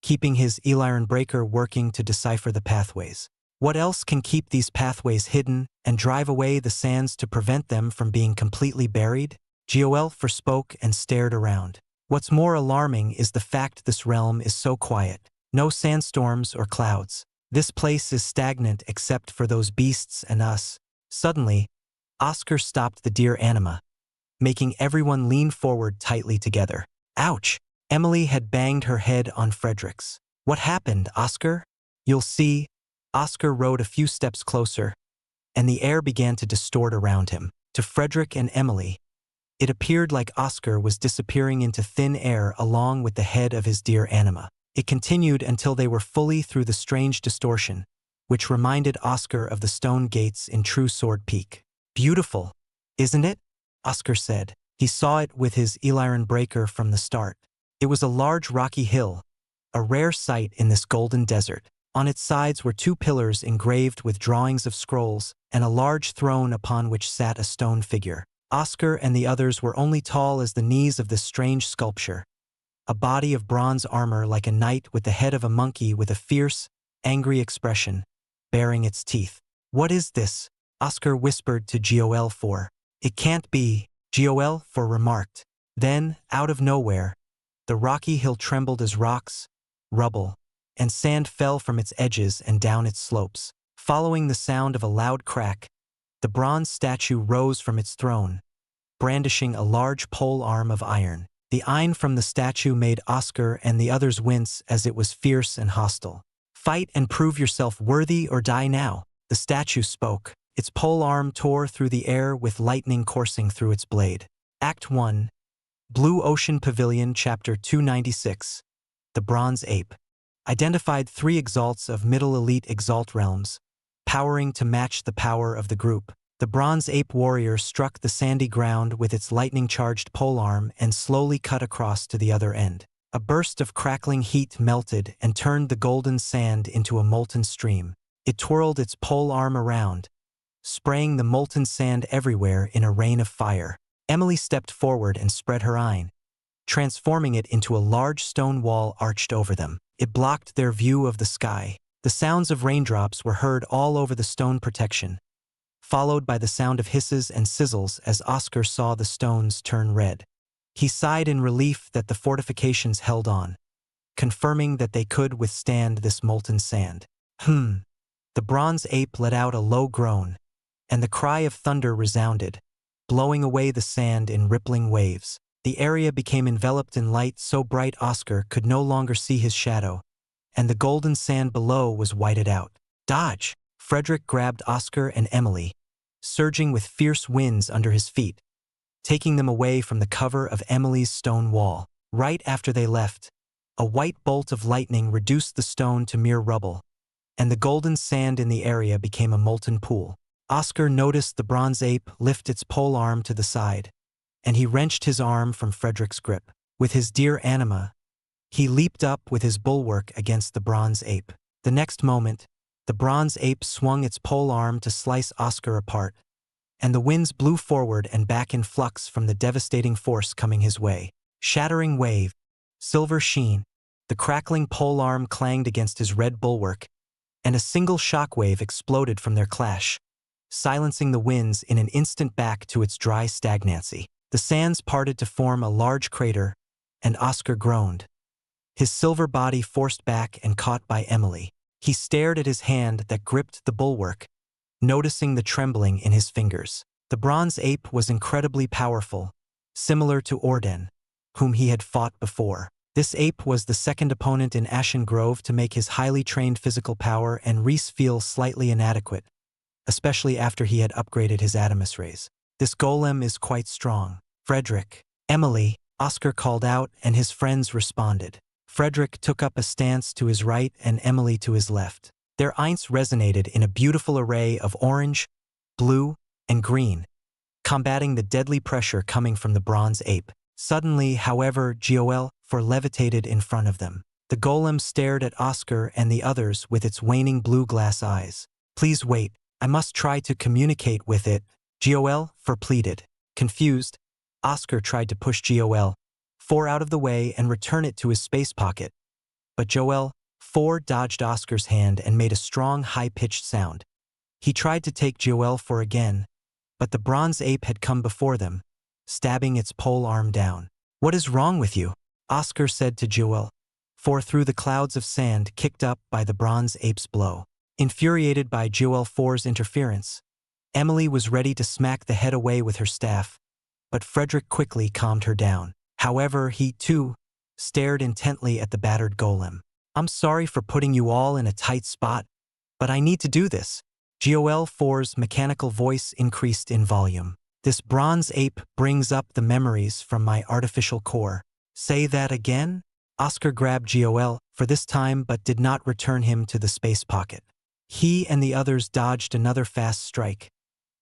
keeping his Eliron breaker working to decipher the pathways. "What else can keep these pathways hidden and drive away the sands to prevent them from being completely buried?" GOL spoke and stared around. "What's more alarming is the fact this realm is so quiet. No sandstorms or clouds. This place is stagnant except for those beasts and us." Suddenly, Oscar stopped the deer anima, making everyone lean forward tightly together. "Ouch!" Emily had banged her head on Frederick's. "What happened, Oscar?" "You'll see." Oscar rode a few steps closer, and the air began to distort around him. To Frederick and Emily, it appeared like Oscar was disappearing into thin air along with the head of his deer anima. It continued until they were fully through the strange distortion, which reminded Oscar of the stone gates in True Sword Peak. "Beautiful, isn't it?" Oscar said. He saw it with his Eliron breaker from the start. It was a large rocky hill, a rare sight in this golden desert. On its sides were two pillars engraved with drawings of scrolls and a large throne upon which sat a stone figure. Oscar and the others were only tall as the knees of this strange sculpture, a body of bronze armor like a knight with the head of a monkey with a fierce, angry expression, baring its teeth. "What is this?" Oscar whispered to GOL. "It can't be," GOL remarked. Then, out of nowhere, the rocky hill trembled as rocks, rubble, and sand fell from its edges and down its slopes. Following the sound of a loud crack, the bronze statue rose from its throne, brandishing a large pole arm of iron. The iron from the statue made Oscar and the others wince as it was fierce and hostile. "Fight and prove yourself worthy or die now," the statue spoke. Its pole arm tore through the air with lightning coursing through its blade. Act 1. Blue Ocean Pavilion, Chapter 296. The Bronze Ape. Identified 3 Exalts of Middle Elite Exalt realms, powering to match the power of the group. The Bronze Ape warrior struck the sandy ground with its lightning-charged polearm and slowly cut across to the other end. A burst of crackling heat melted and turned the golden sand into a molten stream. It twirled its polearm around, spraying the molten sand everywhere in a rain of fire. Emily stepped forward and spread her eye, transforming it into a large stone wall arched over them. It blocked their view of the sky. The sounds of raindrops were heard all over the stone protection, followed by the sound of hisses and sizzles as Oscar saw the stones turn red. He sighed in relief that the fortifications held on, confirming that they could withstand this molten sand. The bronze ape let out a low groan, and the cry of thunder resounded, blowing away the sand in rippling waves. The area became enveloped in light so bright Oscar could no longer see his shadow, and the golden sand below was whited out. "Dodge!" Frederick grabbed Oscar and Emily, surging with fierce winds under his feet, taking them away from the cover of Emily's stone wall. Right after they left, a white bolt of lightning reduced the stone to mere rubble, and the golden sand in the area became a molten pool. Oscar noticed the bronze ape lift its polearm to the side, and he wrenched his arm from Frederick's grip. With his deer anima, he leaped up with his bulwark against the bronze ape. The next moment, the bronze ape swung its polearm to slice Oscar apart, and the winds blew forward and back in flux from the devastating force coming his way. Shattering wave, silver sheen, the crackling polearm clanged against his red bulwark, and a single shockwave exploded from their clash, silencing the winds in an instant back to its dry stagnancy. The sands parted to form a large crater, and Oscar groaned, his silver body forced back and caught by Emily. He stared at his hand that gripped the bulwark, noticing the trembling in his fingers. The bronze ape was incredibly powerful, similar to Orden, whom he had fought before. This ape was the second opponent in Ashen Grove to make his highly trained physical power and Reese feel slightly inadequate, especially after he had upgraded his Adamus rays. "This golem is quite strong." Frederick, Emily, Oscar called out, and his friends responded. Frederick took up a stance to his right and Emily to his left. Their eints resonated in a beautiful array of orange, blue, and green, combating the deadly pressure coming from the bronze ape. Suddenly, however, Joel levitated in front of them. The golem stared at Oscar and the others with its waning blue glass eyes. Please wait, I must try to communicate with it, Joel pleaded. Confused, Oscar tried to push Joel out of the way and return it to his space pocket. But Joel dodged Oscar's hand and made a strong, high-pitched sound. He tried to take Joel again, but the bronze ape had come before them, stabbing its pole arm down. What is wrong with you? Oscar said to Joel, through the clouds of sand kicked up by the bronze ape's blow. Infuriated by Joel's interference, Emily was ready to smack the head away with her staff, but Frederick quickly calmed her down. However, he, too, stared intently at the battered golem. I'm sorry for putting you all in a tight spot, but I need to do this. Joel's mechanical voice increased in volume. This bronze ape brings up the memories from my artificial core. Say that again? Oscar grabbed Joel this time but did not return him to the space pocket. He and the others dodged another fast strike,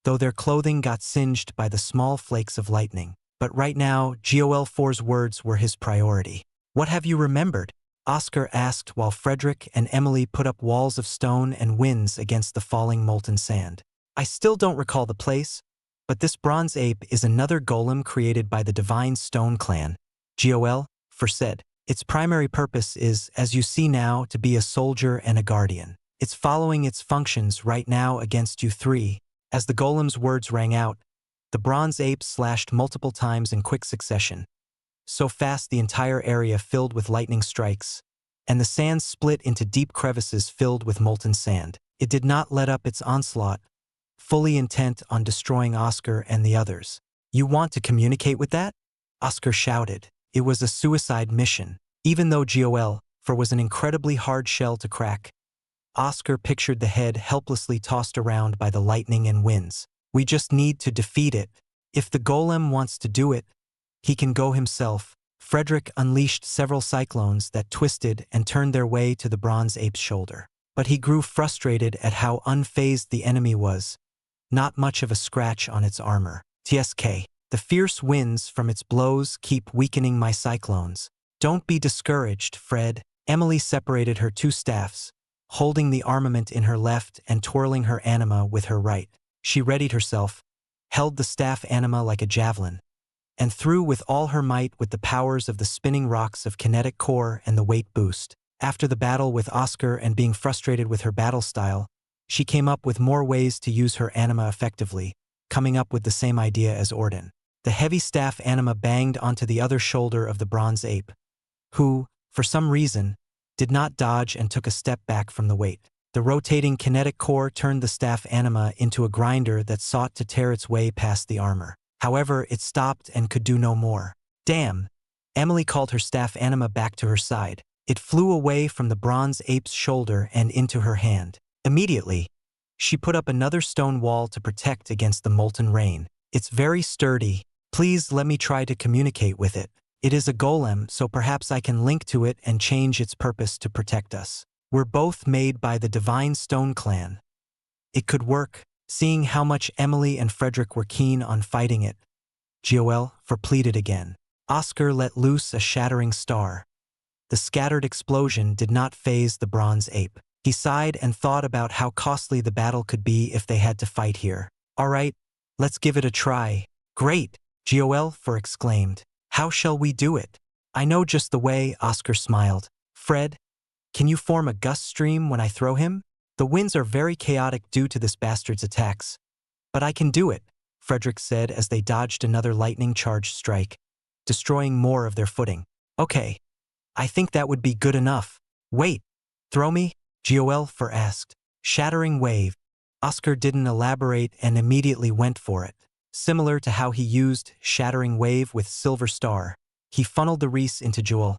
though their clothing got singed by the small flakes of lightning. But right now, Joel's words were his priority. What have you remembered? Oscar asked while Frederick and Emily put up walls of stone and winds against the falling molten sand. I still don't recall the place, but this bronze ape is another golem created by the Divine Stone Clan, Joel said. Its primary purpose is, as you see now, to be a soldier and a guardian. It's following its functions right now against you three. As the golem's words rang out, the bronze ape slashed multiple times in quick succession, so fast the entire area filled with lightning strikes, and the sand split into deep crevices filled with molten sand. It did not let up its onslaught, fully intent on destroying Oscar and the others. You want to communicate with that? Oscar shouted. It was a suicide mission. Even though Joel was an incredibly hard shell to crack, Oscar pictured the head helplessly tossed around by the lightning and winds. We just need to defeat it. If the golem wants to do it, he can go himself. Frederick unleashed several cyclones that twisted and turned their way to the bronze ape's shoulder. But he grew frustrated at how unfazed the enemy was. Not much of a scratch on its armor. TSK. The fierce winds from its blows keep weakening my cyclones. Don't be discouraged, Fred. Emily separated her two staffs, holding the armament in her left and twirling her anima with her right. She readied herself, held the staff anima like a javelin, and threw with all her might with the powers of the spinning rocks of kinetic core and the weight boost. After the battle with Oscar and being frustrated with her battle style, she came up with more ways to use her anima effectively, coming up with the same idea as Orden. The heavy staff anima banged onto the other shoulder of the bronze ape, who, for some reason, did not dodge and took a step back from the weight. The rotating kinetic core turned the staff anima into a grinder that sought to tear its way past the armor. However, it stopped and could do no more. Damn! Emily called her staff anima back to her side. It flew away from the bronze ape's shoulder and into her hand. Immediately, she put up another stone wall to protect against the molten rain. It's very sturdy. Please let me try to communicate with it. It is a golem, so perhaps I can link to it and change its purpose to protect us. We're both made by the Divine Stone Clan. It could work. Seeing how much Emily and Frederick were keen on fighting it, Joel pleaded again. Oscar let loose a shattering star. The scattered explosion did not faze the bronze ape. He sighed and thought about how costly the battle could be if they had to fight here. All right, let's give it a try. Great, Joel exclaimed. How shall we do it? I know just the way, Oscar smiled. Fred, can you form a gust stream when I throw him? The winds are very chaotic due to this bastard's attacks. But I can do it, Frederick said as they dodged another lightning-charged strike, destroying more of their footing. Okay, I think that would be good enough. Wait, throw me? Joel asked. Shattering wave. Oscar didn't elaborate and immediately went for it. Similar to how he used shattering wave with Silver Star, he funneled the wreaths into Joel,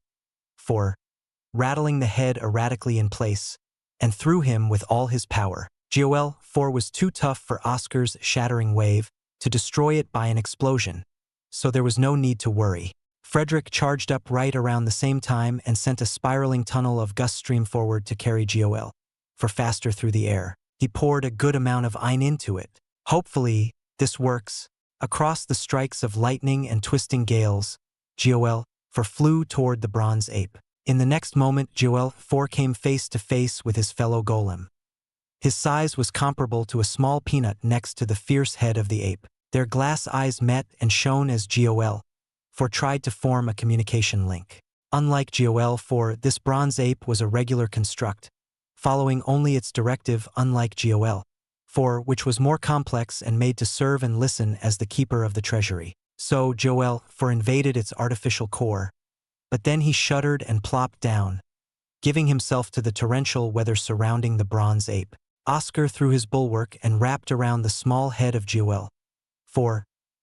rattling the head erratically in place, and threw him with all his power. Joel was too tough for Oscar's shattering wave to destroy it by an explosion, so there was no need to worry. Frederick charged up right around the same time and sent a spiraling tunnel of gust stream forward to carry Gol for faster through the air. He poured a good amount of Ein into it. Hopefully, this works. Across the strikes of lightning and twisting gales, Gol flew toward the bronze ape. In the next moment, Gol came face to face with his fellow golem. His size was comparable to a small peanut next to the fierce head of the ape. Their glass eyes met and shone as Gol tried to form a communication link. Unlike Gol, this bronze ape was a regular construct, following only its directive, unlike Gol, which was more complex and made to serve and listen as the keeper of the treasury. So Gol invaded its artificial core, but then he shuddered and plopped down, giving himself to the torrential weather surrounding the bronze ape. Oscar threw his bulwark and wrapped around the small head of Gol,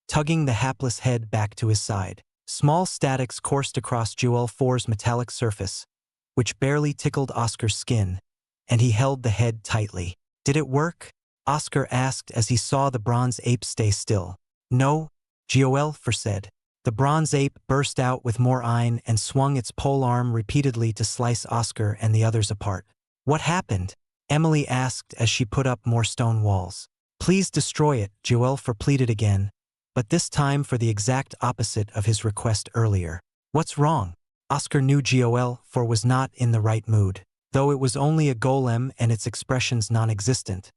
tugging the hapless head back to his side. Small statics coursed across Gol-4's metallic surface, which barely tickled Oscar's skin, and he held the head tightly. "Did it work?" Oscar asked as he saw the bronze ape stay still. "No," Gol said. The bronze ape burst out with more Ein and swung its polearm repeatedly to slice Oscar and the others apart. "What happened?" Emily asked as she put up more stone walls. "Please destroy it," Gol pleaded again, but this time for the exact opposite of his request earlier. "What's wrong?" Oscar knew Gol was not in the right mood. Though it was only a golem and its expressions non-existent,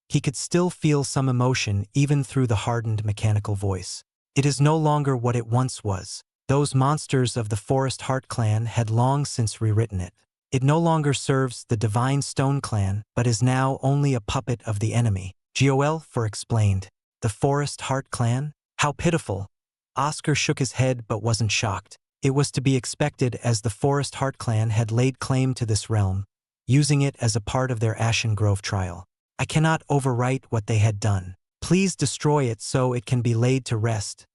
he could still feel some emotion even through the hardened mechanical voice. It is no longer what it once was. Those monsters of the Forest Heart clan had long since rewritten it. It no longer serves the divine Stone clan, but is now only a puppet of the enemy. Gol explained. "The Forest Heart clan? How pitiful." Oscar shook his head but wasn't shocked. It was to be expected, as the Forest Heart clan had laid claim to this realm, using it as a part of their Ashen Grove trial. "I cannot overwrite what they had done. Please destroy it so it can be laid to rest,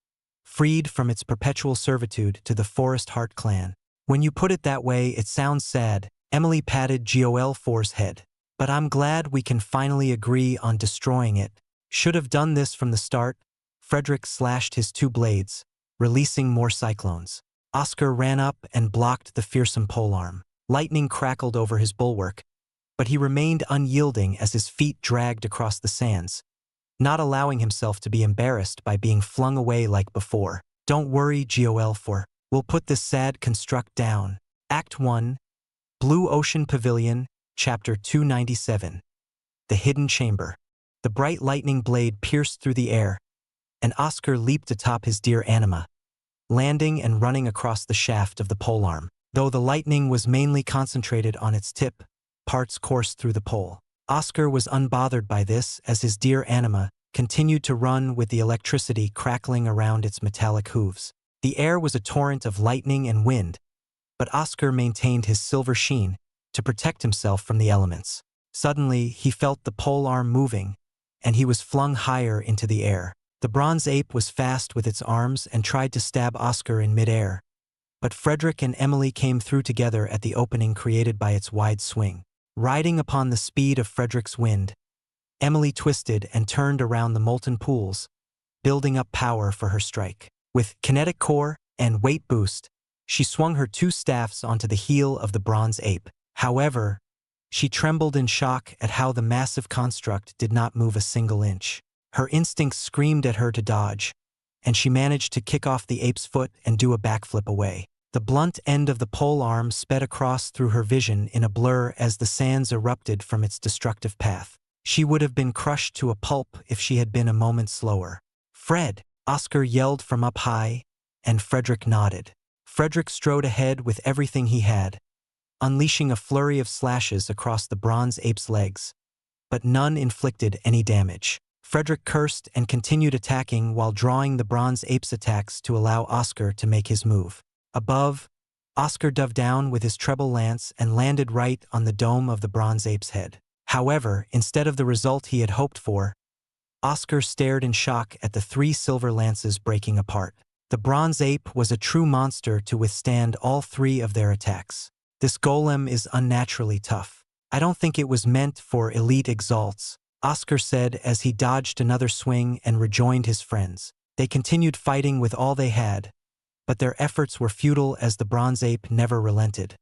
freed from its perpetual servitude to the Forest Heart clan." "When you put it that way, it sounds sad." Emily patted Gol-4's head. "But I'm glad we can finally agree on destroying it. Should have done this from the start." Frederick slashed his two blades, releasing more cyclones. Oscar ran up and blocked the fearsome polearm. Lightning crackled over his bulwark, but he remained unyielding as his feet dragged across the sands, not allowing himself to be embarrassed by being flung away like before. "Don't worry, Gol, we'll put this sad construct down." Act 1, Blue Ocean Pavilion, Chapter 297. The Hidden Chamber. The bright lightning blade pierced through the air, and Oscar leaped atop his dear anima, landing and running across the shaft of the polearm. Though the lightning was mainly concentrated on its tip, parts coursed through the pole. Oscar was unbothered by this, as his dear anima continued to run with the electricity crackling around its metallic hooves. The air was a torrent of lightning and wind, but Oscar maintained his silver sheen to protect himself from the elements. Suddenly, he felt the polearm moving, and he was flung higher into the air. The bronze ape was fast with its arms and tried to stab Oscar in midair, but Frederick and Emily came through together at the opening created by its wide swing. Riding upon the speed of Frederick's wind, Emily twisted and turned around the molten pools, building up power for her strike. With kinetic core and weight boost, she swung her two staffs onto the heel of the bronze ape. However, she trembled in shock at how the massive construct did not move a single inch. Her instincts screamed at her to dodge, and she managed to kick off the ape's foot and do a backflip away. The blunt end of the polearm sped across through her vision in a blur as the sands erupted from its destructive path. She would have been crushed to a pulp if she had been a moment slower. "Fred!" Oscar yelled from up high, and Frederick nodded. Frederick strode ahead with everything he had, unleashing a flurry of slashes across the bronze ape's legs, but none inflicted any damage. Frederick cursed and continued attacking while drawing the bronze ape's attacks to allow Oscar to make his move. Above, Oscar dove down with his treble lance and landed right on the dome of the bronze ape's head. However, instead of the result he had hoped for, Oscar stared in shock at the three silver lances breaking apart. The bronze ape was a true monster to withstand all three of their attacks. "This golem is unnaturally tough. I don't think it was meant for elite exalts," Oscar said as he dodged another swing and rejoined his friends. They continued fighting with all they had, but their efforts were futile as the bronze ape never relented,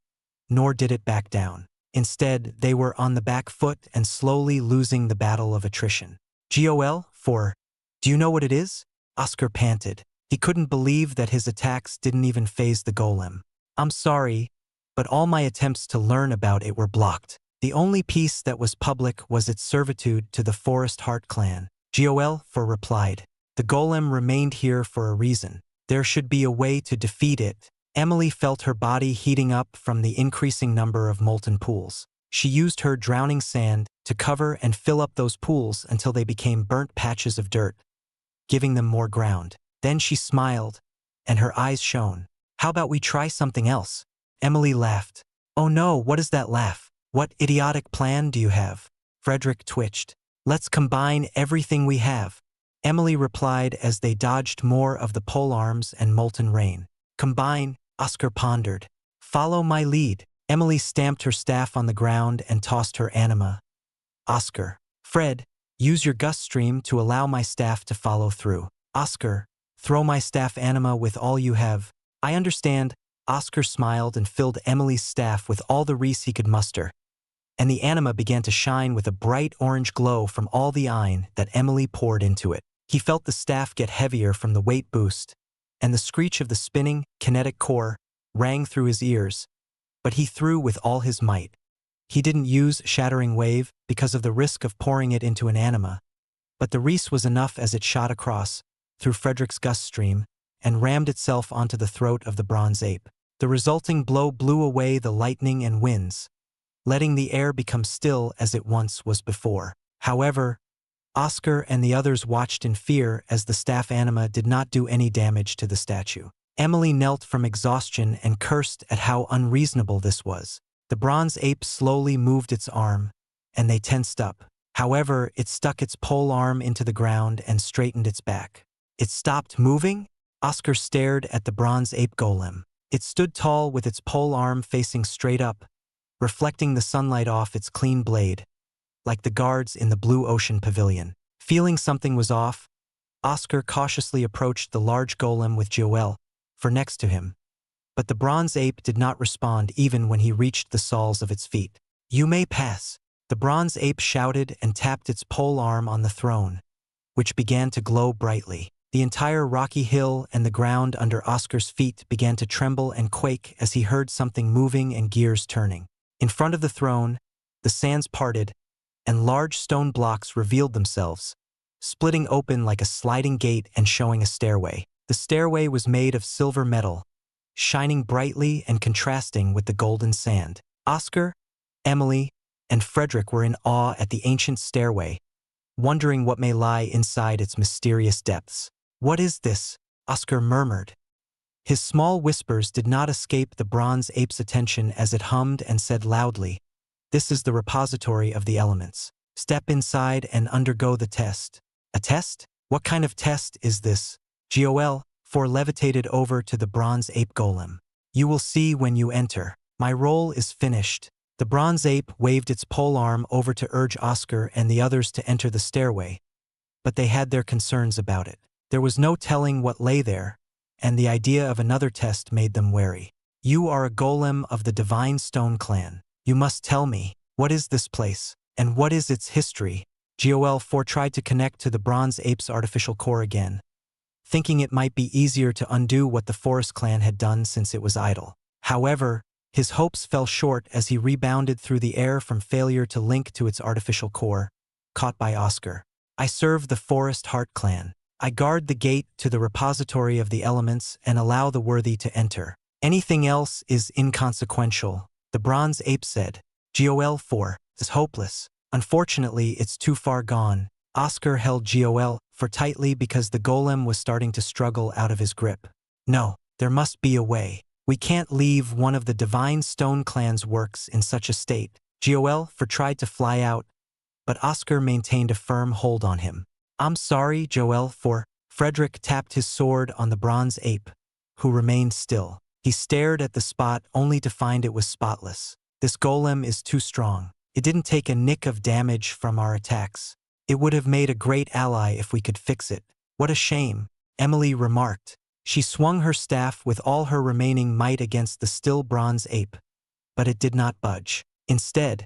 nor did it back down. Instead, they were on the back foot and slowly losing the battle of attrition. "Gol, 4. Do you know what it is?" Oscar panted. He couldn't believe that his attacks didn't even faze the golem. "I'm sorry, but all my attempts to learn about it were blocked. The only piece that was public was its servitude to the Forest Heart clan." Gol, 4 replied. "The golem remained here for a reason. There should be a way to defeat it." Emily felt her body heating up from the increasing number of molten pools. She used her drowning sand to cover and fill up those pools until they became burnt patches of dirt, giving them more ground. Then she smiled, and her eyes shone. "How about we try something else?" Emily laughed. "Oh no, what is that laugh? What idiotic plan do you have?" Frederick twitched. "Let's combine everything we have," Emily replied as they dodged more of the polearms and molten rain. "Combine?" Oscar pondered. "Follow my lead." Emily stamped her staff on the ground and tossed her anima. Oscar. "Fred, use your gust stream to allow my staff to follow through." Oscar. "Throw my staff anima with all you have." "I understand." Oscar smiled and filled Emily's staff with all the reese he could muster, and the anima began to shine with a bright orange glow from all the iron that Emily poured into it. He felt the staff get heavier from the weight boost, and the screech of the spinning, kinetic core rang through his ears, but he threw with all his might. He didn't use Shattering Wave because of the risk of pouring it into an anima, but the reese was enough as it shot across, through Frederick's gust stream, and rammed itself onto the throat of the bronze ape. The resulting blow blew away the lightning and winds, letting the air become still as it once was before. However, Oscar and the others watched in fear as the staff anima did not do any damage to the statue. Emily knelt from exhaustion and cursed at how unreasonable this was. The bronze ape slowly moved its arm, and they tensed up. However, it stuck its pole arm into the ground and straightened its back. It stopped moving? Oscar stared at the bronze ape golem. It stood tall with its pole arm facing straight up, reflecting the sunlight off its clean blade, like the guards in the blue ocean pavilion. Feeling something was off, Oscar cautiously approached the large golem with Joel for next to him, but the bronze ape did not respond even when he reached the soles of its feet. "You may pass," the bronze ape shouted and tapped its pole arm on the throne, which began to glow brightly. The entire rocky hill and the ground under Oscar's feet began to tremble and quake as he heard something moving and gears turning. In front of the throne, the sands parted, and large stone blocks revealed themselves, splitting open like a sliding gate and showing a stairway. The stairway was made of silver metal, shining brightly and contrasting with the golden sand. Oscar, Emily, and Frederick were in awe at the ancient stairway, wondering what may lie inside its mysterious depths. "What is this?" Oscar murmured. His small whispers did not escape the bronze ape's attention as it hummed and said loudly, "This is the repository of the elements. Step inside and undergo the test." "A test? What kind of test is this?" Joel, 4 levitated over to the bronze ape golem. "You will see when you enter. My role is finished." The bronze ape waved its polearm over to urge Oscar and the others to enter the stairway, but they had their concerns about it. There was no telling what lay there, and the idea of another test made them wary. "You are a golem of the Divine Stone clan. You must tell me, what is this place, and what is its history?" Joel 4 tried to connect to the bronze ape's artificial core again, thinking it might be easier to undo what the Forest clan had done since it was idle. However, his hopes fell short as he rebounded through the air from failure to link to its artificial core, caught by Oscar. "I serve the Forest Heart clan. I guard the gate to the repository of the elements and allow the worthy to enter. Anything else is inconsequential," the bronze ape said. Joel 4 is hopeless. "Unfortunately, it's too far gone." Oscar held Joel 4 tightly because the golem was starting to struggle out of his grip. "No, there must be a way. We can't leave one of the Divine Stone clan's works in such a state." Joel 4 tried to fly out, but Oscar maintained a firm hold on him. "I'm sorry, Joel 4. Frederick tapped his sword on the bronze ape, who remained still. He stared at the spot only to find it was spotless. "This golem is too strong. It didn't take a nick of damage from our attacks. It would have made a great ally if we could fix it." "What a shame," Emily remarked. She swung her staff with all her remaining might against the still bronze ape, but it did not budge. Instead,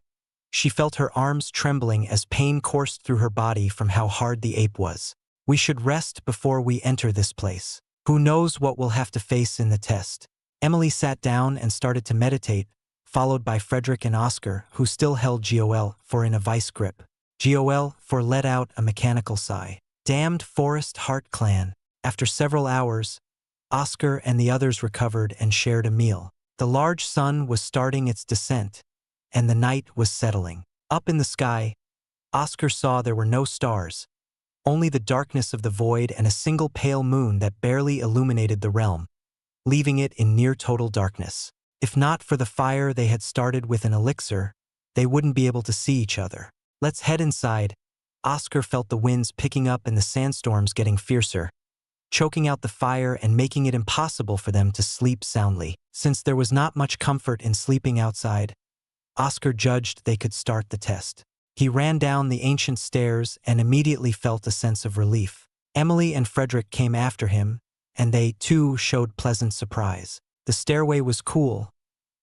she felt her arms trembling as pain coursed through her body from how hard the ape was. We should rest before we enter this place. Who knows what we'll have to face in the test? Emily sat down and started to meditate, followed by Frederick and Oscar, who still held Gol in a vice grip. Gol let out a mechanical sigh. Damned Forest Heart Clan. After several hours, Oscar and the others recovered and shared a meal. The large sun was starting its descent, and the night was settling. Up in the sky, Oscar saw there were no stars, only the darkness of the void and a single pale moon that barely illuminated the realm, leaving it in near total darkness. If not for the fire they had started with an elixir, they wouldn't be able to see each other. Let's head inside. Oscar felt the winds picking up and the sandstorms getting fiercer, choking out the fire and making it impossible for them to sleep soundly. Since there was not much comfort in sleeping outside, Oscar judged they could start the test. He ran down the ancient stairs and immediately felt a sense of relief. Emily and Frederick came after him, and they, too, showed pleasant surprise. The stairway was cool,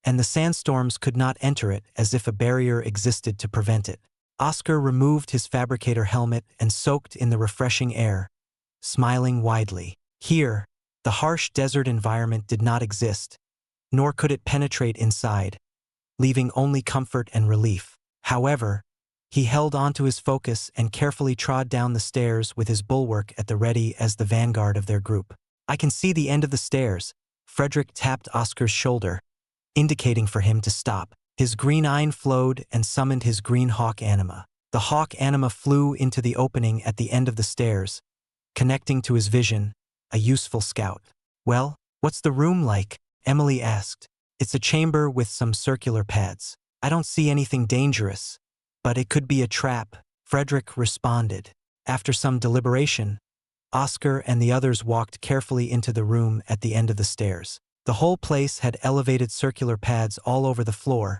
and the sandstorms could not enter it as if a barrier existed to prevent it. Oscar removed his fabricator helmet and soaked in the refreshing air, smiling widely. Here, the harsh desert environment did not exist, nor could it penetrate inside, leaving only comfort and relief. However, he held onto his focus and carefully trod down the stairs with his bulwark at the ready as the vanguard of their group. I can see the end of the stairs. Frederick tapped Oscar's shoulder, indicating for him to stop. His green eye flowed and summoned his green hawk anima. The hawk anima flew into the opening at the end of the stairs, connecting to his vision, a useful scout. Well, what's the room like? Emily asked. It's a chamber with some circular pads. I don't see anything dangerous, but it could be a trap, Frederick responded. After some deliberation, Oscar and the others walked carefully into the room at the end of the stairs. The whole place had elevated circular pads all over the floor,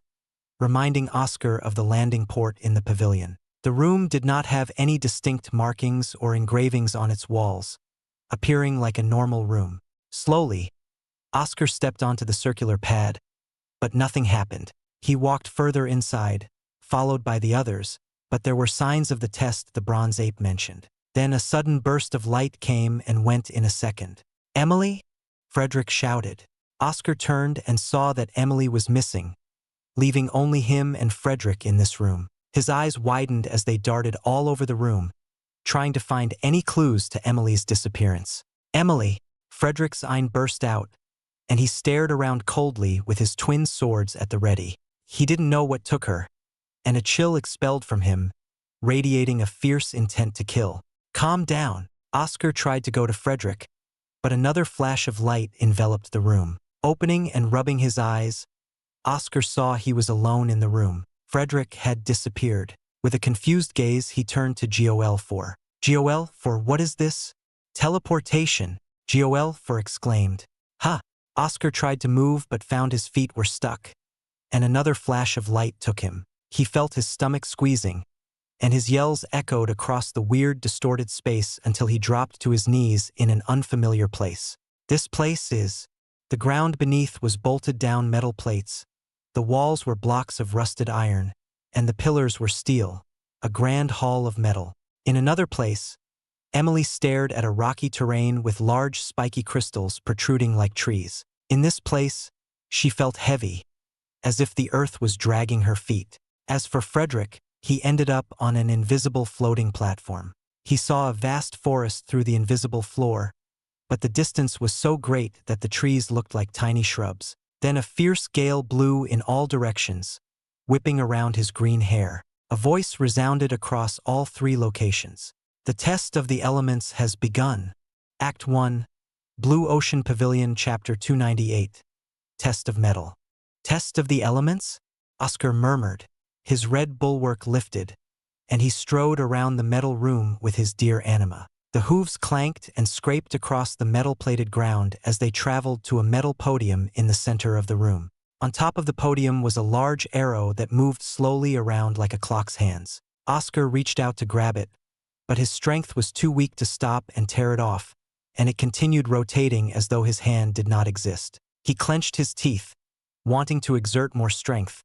reminding Oscar of the landing port in the pavilion. The room did not have any distinct markings or engravings on its walls, appearing like a normal room. Slowly, Oscar stepped onto the circular pad, but nothing happened. He walked further inside, followed by the others, but there were signs of the test the bronze ape mentioned. Then a sudden burst of light came and went in a second. "Emily?" Frederick shouted. Oscar turned and saw that Emily was missing, leaving only him and Frederick in this room. His eyes widened as they darted all over the room, trying to find any clues to Emily's disappearance. "Emily!" Frederick's eye burst out, and he stared around coldly with his twin swords at the ready. He didn't know what took her, and a chill expelled from him, radiating a fierce intent to kill. "Calm down." Oscar tried to go to Frederick, but another flash of light enveloped the room. Opening and rubbing his eyes, Oscar saw he was alone in the room. Frederick had disappeared. With a confused gaze, he turned to Gol. "Gol, what is this?" "Teleportation," Gol exclaimed. "Ha!" Oscar tried to move but found his feet were stuck, and another flash of light took him. He felt his stomach squeezing, and his yells echoed across the weird, distorted space until he dropped to his knees in an unfamiliar place. This place is... The ground beneath was bolted down metal plates. The walls were blocks of rusted iron, and the pillars were steel, a grand hall of metal. In another place, Emily stared at a rocky terrain with large spiky crystals protruding like trees. In this place, she felt heavy, as if the earth was dragging her feet. As for Frederick, he ended up on an invisible floating platform. He saw a vast forest through the invisible floor, but the distance was so great that the trees looked like tiny shrubs. Then a fierce gale blew in all directions, whipping around his green hair. A voice resounded across all three locations. "The test of the elements has begun." Act 1, Blue Ocean Pavilion, Chapter 298. Test of Metal. "Test of the elements?" Oscar murmured. His red bulwark lifted, and he strode around the metal room with his dear anima. The hooves clanked and scraped across the metal-plated ground as they traveled to a metal podium in the center of the room. On top of the podium was a large arrow that moved slowly around like a clock's hands. Oscar reached out to grab it, but his strength was too weak to stop and tear it off, and it continued rotating as though his hand did not exist. He clenched his teeth, wanting to exert more strength,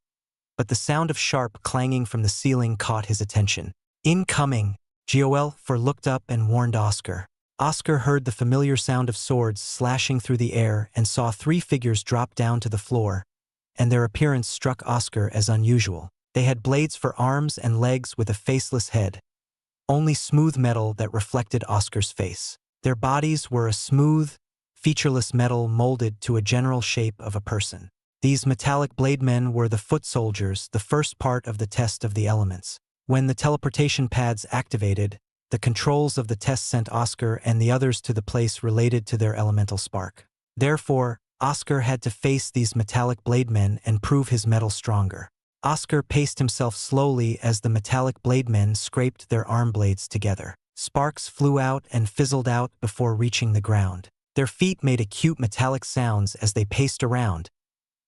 but the sound of sharp clanging from the ceiling caught his attention. Incoming! Giolfur looked up and warned Oscar. Oscar heard the familiar sound of swords slashing through the air and saw 3 figures drop down to the floor, and their appearance struck Oscar as unusual. They had blades for arms and legs with a faceless head, only smooth metal that reflected Oscar's face. Their bodies were a smooth, featureless metal molded to a general shape of a person. These metallic blade men were the foot soldiers, the first part of the test of the elements. When the teleportation pads activated, the controls of the test sent Oscar and the others to the place related to their elemental spark. Therefore, Oscar had to face these metallic blade men and prove his metal stronger. Oscar paced himself slowly as the metallic blade men scraped their arm blades together. Sparks flew out and fizzled out before reaching the ground. Their feet made acute metallic sounds as they paced around,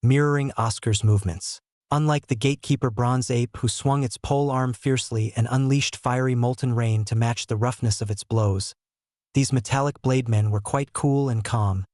mirroring Oscar's movements. Unlike the gatekeeper bronze ape who swung its pole arm fiercely and unleashed fiery molten rain to match the roughness of its blows, these metallic blade men were quite cool and calm,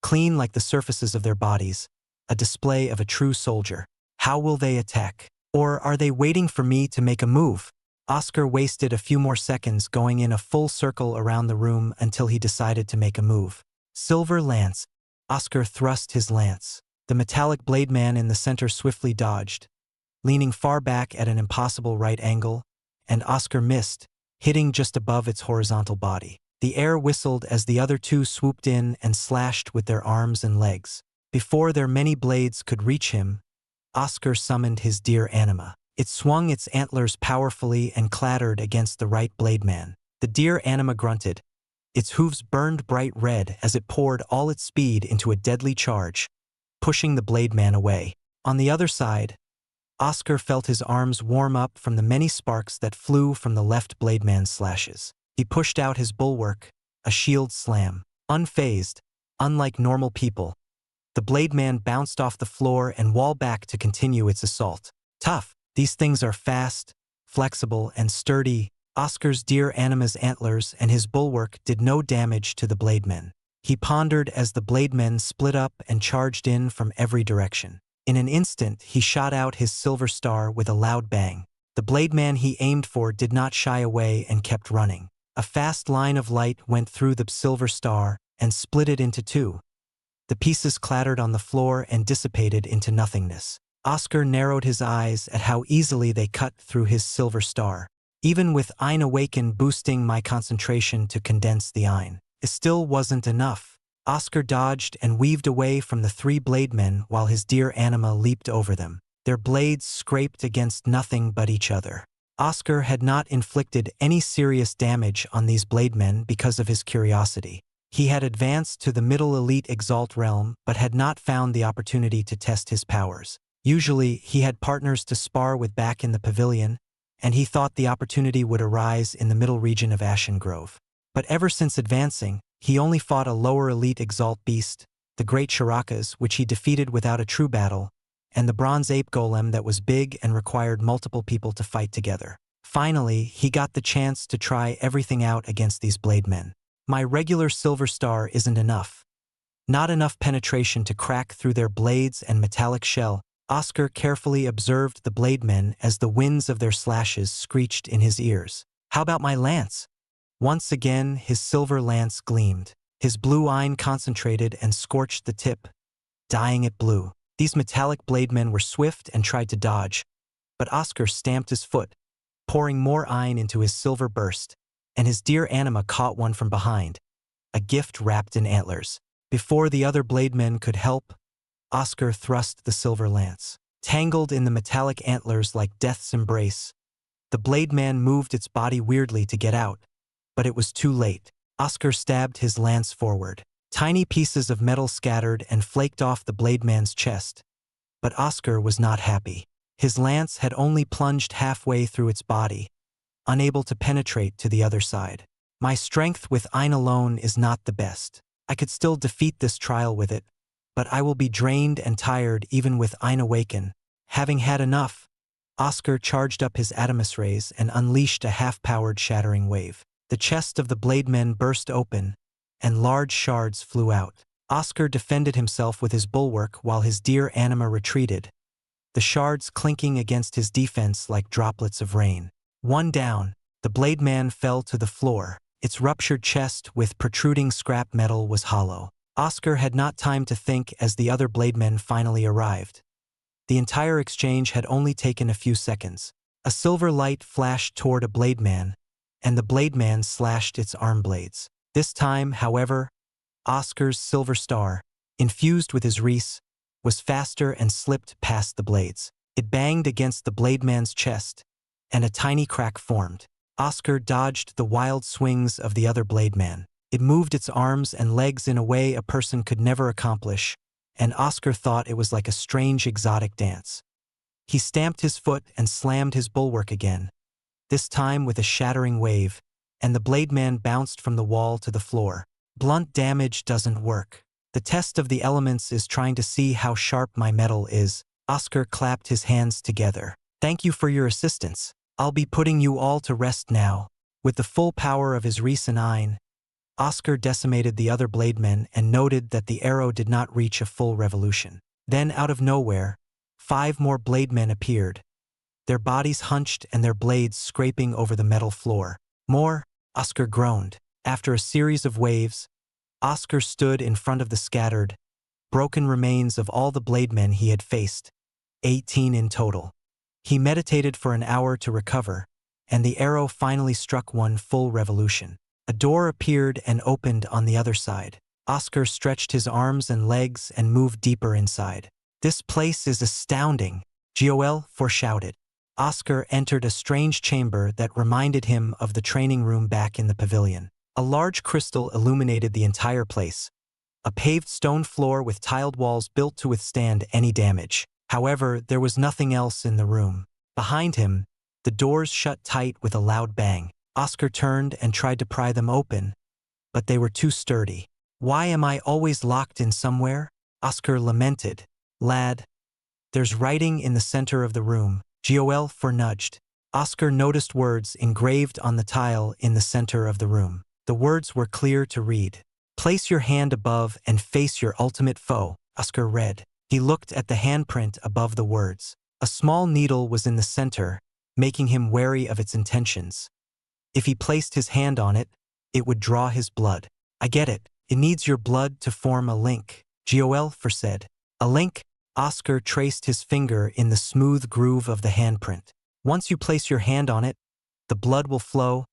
clean like the surfaces of their bodies, a display of a true soldier. How will they attack? Or are they waiting for me to make a move? Oscar wasted a few more seconds going in a full circle around the room until he decided to make a move. Silver lance. Oscar thrust his lance. The metallic blade man in the center swiftly dodged, leaning far back at an impossible right angle, and Oscar missed, hitting just above its horizontal body. The air whistled as the other 2 swooped in and slashed with their arms and legs. Before their many blades could reach him, Oscar summoned his deer anima. It swung its antlers powerfully and clattered against the right blade man. The deer anima grunted. Its hooves burned bright red as it poured all its speed into a deadly charge, pushing the blade man away. On the other side, Oscar felt his arms warm up from the many sparks that flew from the left blade man's slashes. He pushed out his bulwark, a shield slam. Unfazed, unlike normal people, the blade man bounced off the floor and walled back to continue its assault. Tough. These things are fast, flexible, and sturdy. Oscar's deer anima's antlers and his bulwark did no damage to the blade men. He pondered as the blade men split up and charged in from every direction. In an instant, he shot out his silver star with a loud bang. The blade man he aimed for did not shy away and kept running. A fast line of light went through the silver star and split it into 2. The pieces clattered on the floor and dissipated into nothingness. Oscar narrowed his eyes at how easily they cut through his silver star. Even with Ein Awaken boosting my concentration to condense the Ein, it still wasn't enough. Oscar dodged and weaved away from the 3 blade men while his deer anima leaped over them. Their blades scraped against nothing but each other. Oscar had not inflicted any serious damage on these blade men because of his curiosity. He had advanced to the middle elite Exalt realm but had not found the opportunity to test his powers. Usually, he had partners to spar with back in the pavilion, and he thought the opportunity would arise in the middle region of Ashen Grove. But ever since advancing, he only fought a lower elite Exalt beast, the Great Shirakas, which he defeated without a true battle, and the bronze ape golem that was big and required multiple people to fight together. Finally, he got the chance to try everything out against these blade men. My regular silver star isn't enough. Not enough penetration to crack through their blades and metallic shell. Oscar carefully observed the blade men as the winds of their slashes screeched in his ears. How about my lance? Once again, his silver lance gleamed. His blue Ein concentrated and scorched the tip, dyeing it blue. These metallic blade men were swift and tried to dodge, but Oscar stamped his foot, pouring more Ein into his silver burst, and his deer anima caught one from behind, a gift wrapped in antlers. Before the other blade men could help, Oscar thrust the silver lance. Tangled in the metallic antlers like death's embrace, the blade man moved its body weirdly to get out, but it was too late. Oscar stabbed his lance forward. Tiny pieces of metal scattered and flaked off the blade man's chest, but Oscar was not happy. His lance had only plunged halfway through its body, unable to penetrate to the other side. My strength with Ein alone is not the best. I could still defeat this trial with it, but I will be drained and tired even with Ein Awaken. Having had enough, Oscar charged up his Adamus rays and unleashed a half-powered shattering wave. The chest of the blade men burst open, and large shards flew out. Oscar defended himself with his bulwark while his dear anima retreated, the shards clinking against his defense like droplets of rain. One down, the blade man fell to the floor. Its ruptured chest with protruding scrap metal was hollow. Oscar had not time to think as the other blade men finally arrived. The entire exchange had only taken a few seconds. A silver light flashed toward a blade man, and the blade man slashed its arm blades. This time, however, Oscar's silver star, infused with his reese, was faster and slipped past the blades. It banged against the blade man's chest, and a tiny crack formed. Oscar dodged the wild swings of the other blade man. It moved its arms and legs in a way a person could never accomplish, and Oscar thought it was like a strange exotic dance. He stamped his foot and slammed his bulwark again, this time with a shattering wave, and the blade man bounced from the wall to the floor. Blunt damage doesn't work. The test of the elements is trying to see how sharp my metal is. Oscar clapped his hands together. Thank you for your assistance. I'll be putting you all to rest now. With the full power of his reese and ein, Oscar decimated the other blade men and noted that the arrow did not reach a full revolution. Then out of nowhere, 5 more blade men appeared, their bodies hunched and their blades scraping over the metal floor. More, Oscar groaned. After a series of waves, Oscar stood in front of the scattered, broken remains of all the blade men he had faced, 18 in total. He meditated for an hour to recover, and the arrow finally struck one full revolution. A door appeared and opened on the other side. Oscar stretched his arms and legs and moved deeper inside. This place is astounding, Joel foreshouted. Oscar entered a strange chamber that reminded him of the training room back in the pavilion. A large crystal illuminated the entire place, a paved stone floor with tiled walls built to withstand any damage. However, there was nothing else in the room. Behind him, the doors shut tight with a loud bang. Oscar turned and tried to pry them open, but they were too sturdy. Why am I always locked in somewhere? Oscar lamented. Lad, there's writing in the center of the room, Joel nudged. Oscar noticed words engraved on the tile in the center of the room. The words were clear to read. Place your hand above and face your ultimate foe, Oscar read. He looked at the handprint above the words. A small needle was in the center, making him wary of its intentions. If he placed his hand on it, it would draw his blood. I get it. It needs your blood to form a link, Joel said. A link? Oscar traced his finger in the smooth groove of the handprint. Once you place your hand on it, the blood will flow,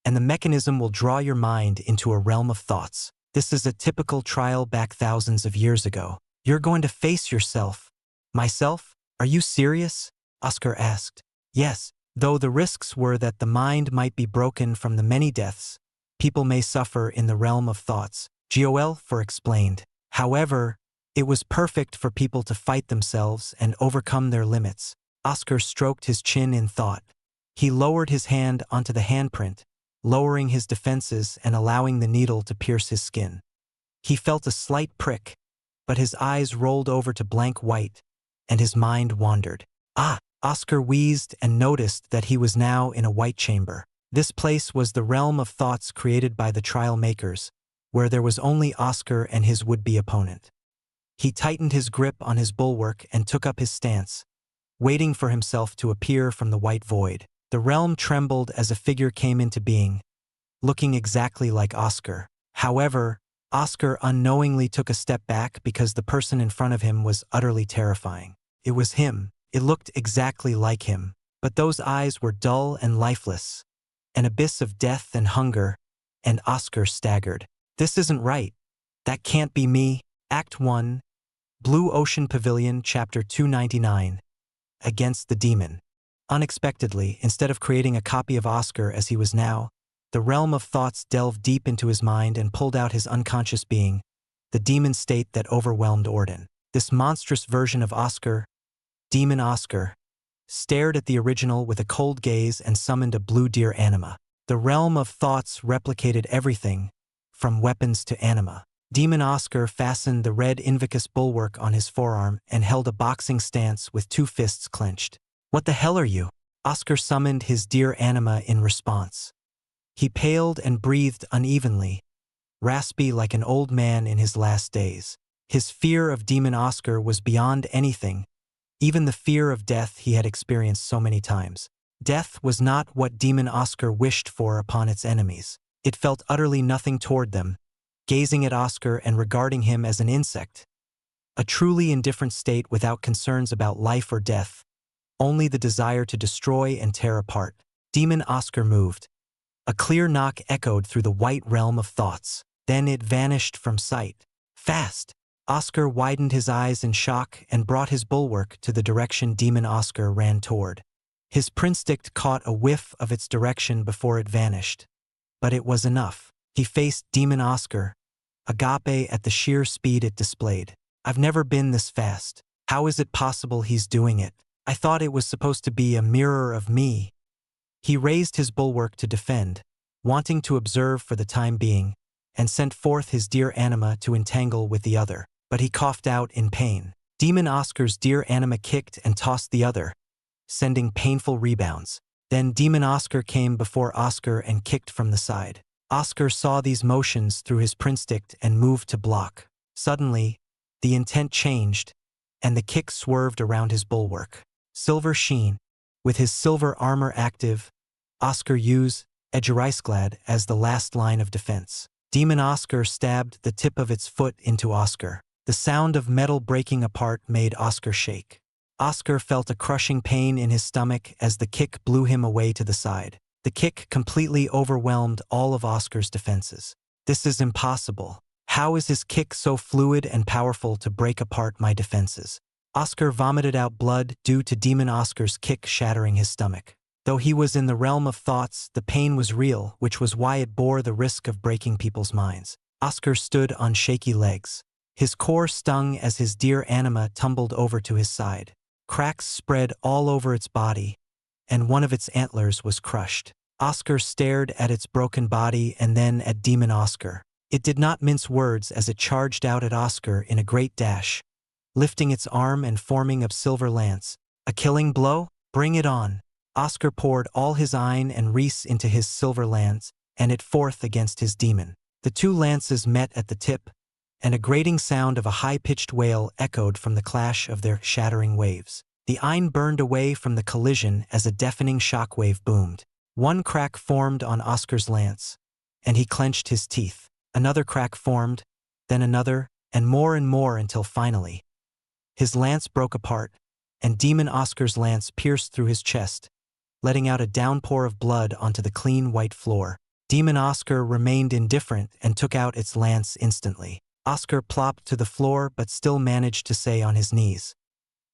and the mechanism will draw your mind into a realm of thoughts. This is a typical trial back thousands of years ago. You're going to face yourself. Myself? Are you serious? Oscar asked. Yes, though the risks were that the mind might be broken from the many deaths people may suffer in the realm of thoughts, Joel explained. However, it was perfect for people to fight themselves and overcome their limits. Oscar stroked his chin in thought. He lowered his hand onto the handprint, lowering his defenses and allowing the needle to pierce his skin. He felt a slight prick, but his eyes rolled over to blank white, and his mind wandered. Oscar wheezed and noticed that he was now in a white chamber. This place was the realm of thoughts created by the trial makers, where there was only Oscar and his would-be opponent. He tightened his grip on his bulwark and took up his stance, waiting for himself to appear from the white void. The realm trembled as a figure came into being, looking exactly like Oscar. However, Oscar unknowingly took a step back because the person in front of him was utterly terrifying. It was him. It looked exactly like him, but those eyes were dull and lifeless, an abyss of death and hunger, and Oscar staggered. This isn't right. That can't be me. Act 1, Blue Ocean Pavilion, Chapter 299. Against the Demon. Unexpectedly, instead of creating a copy of Oscar as he was now, the realm of thoughts delved deep into his mind and pulled out his unconscious being, the demon state that overwhelmed Orden. This monstrous version of Oscar, Demon Oscar, stared at the original with a cold gaze and summoned a blue deer anima. The realm of thoughts replicated everything, from weapons to anima. Demon Oscar fastened the red Invicus bulwark on his forearm and held a boxing stance with 2 fists clenched. What the hell are you? Oscar summoned his deer anima in response. He paled and breathed unevenly, raspy like an old man in his last days. His fear of Demon Oscar was beyond anything, even the fear of death he had experienced so many times. Death was not what Demon Oscar wished for upon its enemies. It felt utterly nothing toward them, gazing at Oscar and regarding him as an insect, a truly indifferent state without concerns about life or death, only the desire to destroy and tear apart. Demon Oscar moved. A clear knock echoed through the white realm of thoughts. Then it vanished from sight. Fast! Oscar widened his eyes in shock and brought his bulwark to the direction Demon Oscar ran toward. His prinstick caught a whiff of its direction before it vanished. But it was enough. He faced Demon Oscar, agape at the sheer speed it displayed. I've never been this fast. How is it possible he's doing it? I thought it was supposed to be a mirror of me. He raised his bulwark to defend, wanting to observe for the time being, and sent forth his dear anima to entangle with the other. But he coughed out in pain. Demon Oscar's dear anima kicked and tossed the other, sending painful rebounds. Then Demon Oscar came before Oscar and kicked from the side. Oscar saw these motions through his prinstick and moved to block. Suddenly, the intent changed, and the kick swerved around his bulwark. Silver sheen. With his silver armor active, Oscar used Edgerisklad as the last line of defense. Demon Oscar stabbed the tip of its foot into Oscar. The sound of metal breaking apart made Oscar shake. Oscar felt a crushing pain in his stomach as the kick blew him away to the side. The kick completely overwhelmed all of Oscar's defenses. This is impossible. How is his kick so fluid and powerful to break apart my defenses? Oscar vomited out blood due to Demon Oscar's kick shattering his stomach. Though he was in the realm of thoughts, the pain was real, which was why it bore the risk of breaking people's minds. Oscar stood on shaky legs. His core stung as his dear anima tumbled over to his side. Cracks spread all over its body, and one of its antlers was crushed. Oscar stared at its broken body and then at Demon Oscar. It did not mince words as it charged out at Oscar in a great dash, lifting its arm and forming of silver lance. A killing blow? Bring it on! Oscar poured all his iron and reese into his silver lance, and it forth against his demon. The two lances met at the tip, and a grating sound of a high-pitched wail echoed from the clash of their shattering waves. The iron burned away from the collision as a deafening shockwave boomed. One crack formed on Oscar's lance, and he clenched his teeth. Another crack formed, then another, and more until finally, his lance broke apart, and Demon Oscar's lance pierced through his chest, letting out a downpour of blood onto the clean white floor. Demon Oscar remained indifferent and took out its lance instantly. Oscar plopped to the floor but still managed to stay on his knees.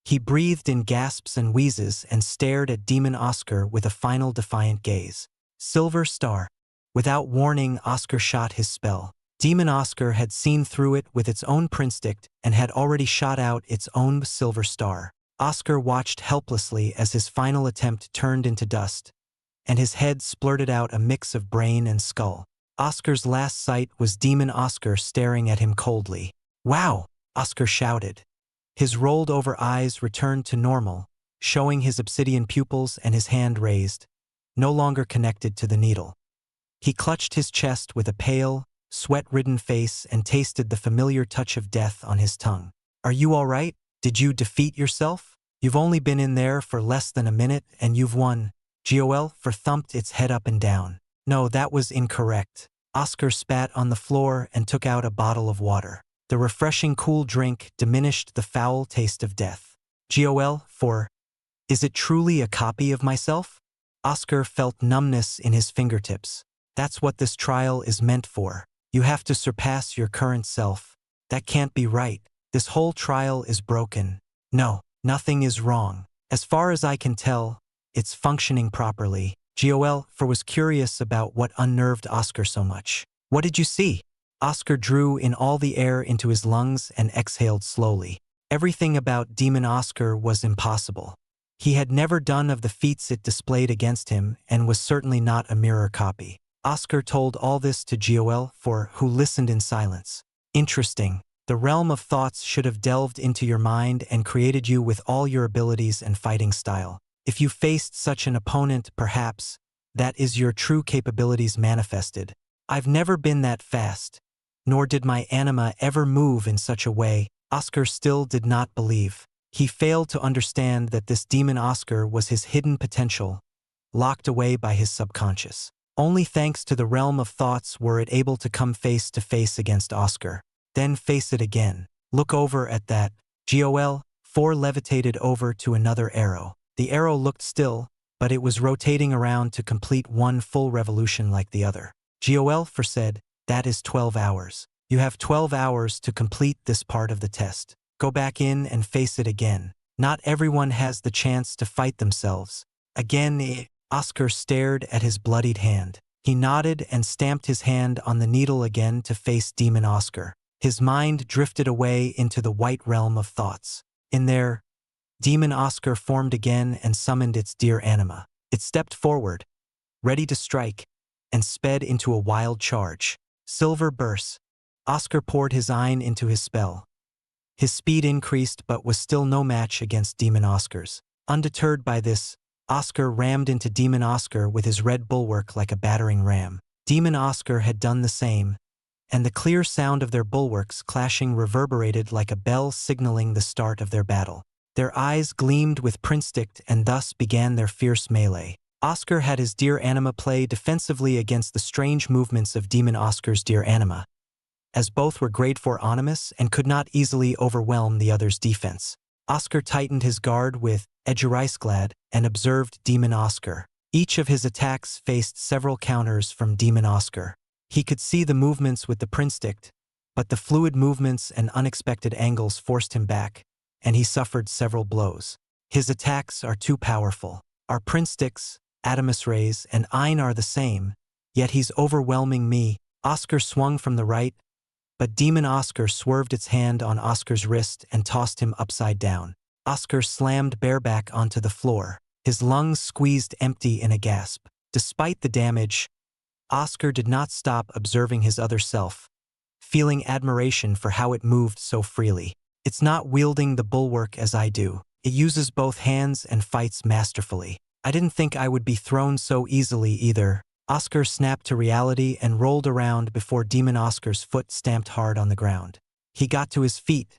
He breathed in gasps and wheezes and stared at Demon Oscar with a final defiant gaze. Silver star. Without warning, Oscar shot his spell. Demon Oscar had seen through it with its own prinstick and had already shot out its own silver star. Oscar watched helplessly as his final attempt turned into dust, and his head splurted out a mix of brain and skull. Oscar's last sight was Demon Oscar staring at him coldly. "Wow!" Oscar shouted. His rolled-over eyes returned to normal, showing his obsidian pupils and his hand raised, no longer connected to the needle. He clutched his chest with a pale, sweat-ridden face and tasted the familiar touch of death on his tongue. "Are you all right? Did you defeat yourself? You've only been in there for less than a minute and you've won." Xianxia thumped its head up and down. "No, that was incorrect." Oscar spat on the floor and took out a bottle of water. The refreshing cool drink diminished the foul taste of death. "Xianxia, is it truly a copy of myself?" Oscar felt numbness in his fingertips. "That's what this trial is meant for. You have to surpass your current self. That can't be right. This whole trial is broken." "No, nothing is wrong. As far as I can tell, it's functioning properly." Xianxia was curious about what unnerved Oscar so much. "What did you see?" Oscar drew in all the air into his lungs and exhaled slowly. Everything about Demon Oscar was impossible. He had never done of the feats it displayed against him and was certainly not a mirror copy. Oscar told all this to Xianxia, who listened in silence. "Interesting. The realm of thoughts should have delved into your mind and created you with all your abilities and fighting style. If you faced such an opponent, perhaps, that is your true capabilities manifested. I've never been that fast. nor did my anima ever move in such a way. Oscar still did not believe. He failed to understand that this demon Oscar was his hidden potential, locked away by his subconscious. Only thanks to the realm of thoughts were it able to come face to face against Oscar. Then face it again. Look over at that. Gol. 4 levitated over to another arrow. The arrow looked still, but it was rotating around to complete one full revolution like the other. Gol. 4 said, "That is 12 hours. You have 12 hours to complete this part of the test. Go back in and face it again. Not everyone has the chance to fight themselves." Again, Oscar stared at his bloodied hand. He nodded and stamped his hand on the needle again to face Demon Oscar. His mind drifted away into the white realm of thoughts. In there, Demon Oscar formed again and summoned its dear anima. It stepped forward, ready to strike, and sped into a wild charge. Silver burst. Oscar poured his Ein into his spell. His speed increased but was still no match against Demon Oscar's. Undeterred by this, Oscar rammed into Demon Oscar with his red bulwark like a battering ram. Demon Oscar had done the same, and the clear sound of their bulwarks clashing reverberated like a bell signaling the start of their battle. Their eyes gleamed with prinstict and thus began their fierce melee. Oscar had his dear anima play defensively against the strange movements of Demon Oscar's dear anima, as both were grade 4 animus and could not easily overwhelm the other's defense. Oscar tightened his guard with Edgerisglad and observed Demon Oscar. Each of his attacks faced several counters from Demon Oscar. He could see the movements with the prinstict, but the fluid movements and unexpected angles forced him back, and he suffered several blows. His attacks are too powerful. Our prinsticts, Adamus Rays, and Ein are the same, yet he's overwhelming me. Oscar swung from the right, but Demon Oscar swerved its hand on Oscar's wrist and tossed him upside down. Oscar slammed bareback onto the floor, his lungs squeezed empty in a gasp. Despite the damage, Oscar did not stop observing his other self, feeling admiration for how it moved so freely. It's not wielding the bulwark as I do. It uses both hands and fights masterfully. I didn't think I would be thrown so easily either. Oscar snapped to reality and rolled around before Demon Oscar's foot stamped hard on the ground. He got to his feet,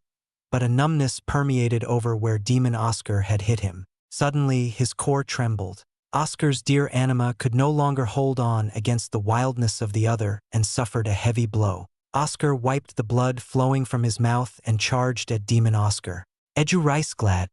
but a numbness permeated over where Demon Oscar had hit him. Suddenly, his core trembled. Oscar's dear anima could no longer hold on against the wildness of the other and suffered a heavy blow. Oscar wiped the blood flowing from his mouth and charged at Demon Oscar. Edgerisglad.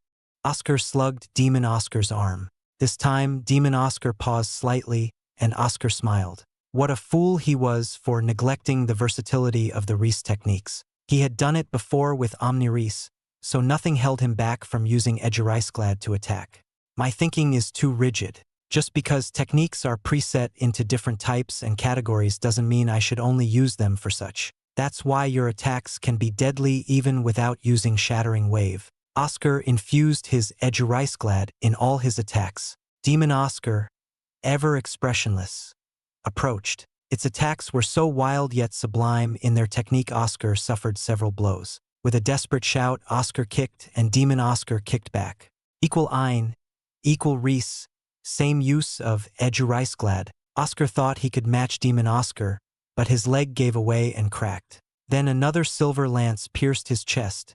Oscar slugged Demon Oscar's arm. This time, Demon Oscar paused slightly, and Oscar smiled. What a fool he was for neglecting the versatility of the Reese techniques. He had done it before with Omni Reese, so nothing held him back from using Edgerisglad to attack. My thinking is too rigid. Just because techniques are preset into different types and categories doesn't mean I should only use them for such. That's why your attacks can be deadly even without using Shattering Wave. Oscar infused his Edgerisglad in all his attacks. Demon Oscar, ever expressionless, approached. Its attacks were so wild yet sublime in their technique. Oscar suffered several blows. With a desperate shout, Oscar kicked and Demon Oscar kicked back. Equal Ein, equal Reese, same use of Edgerisglad. Oscar thought he could match Demon Oscar, but his leg gave away and cracked. Then another silver lance pierced his chest,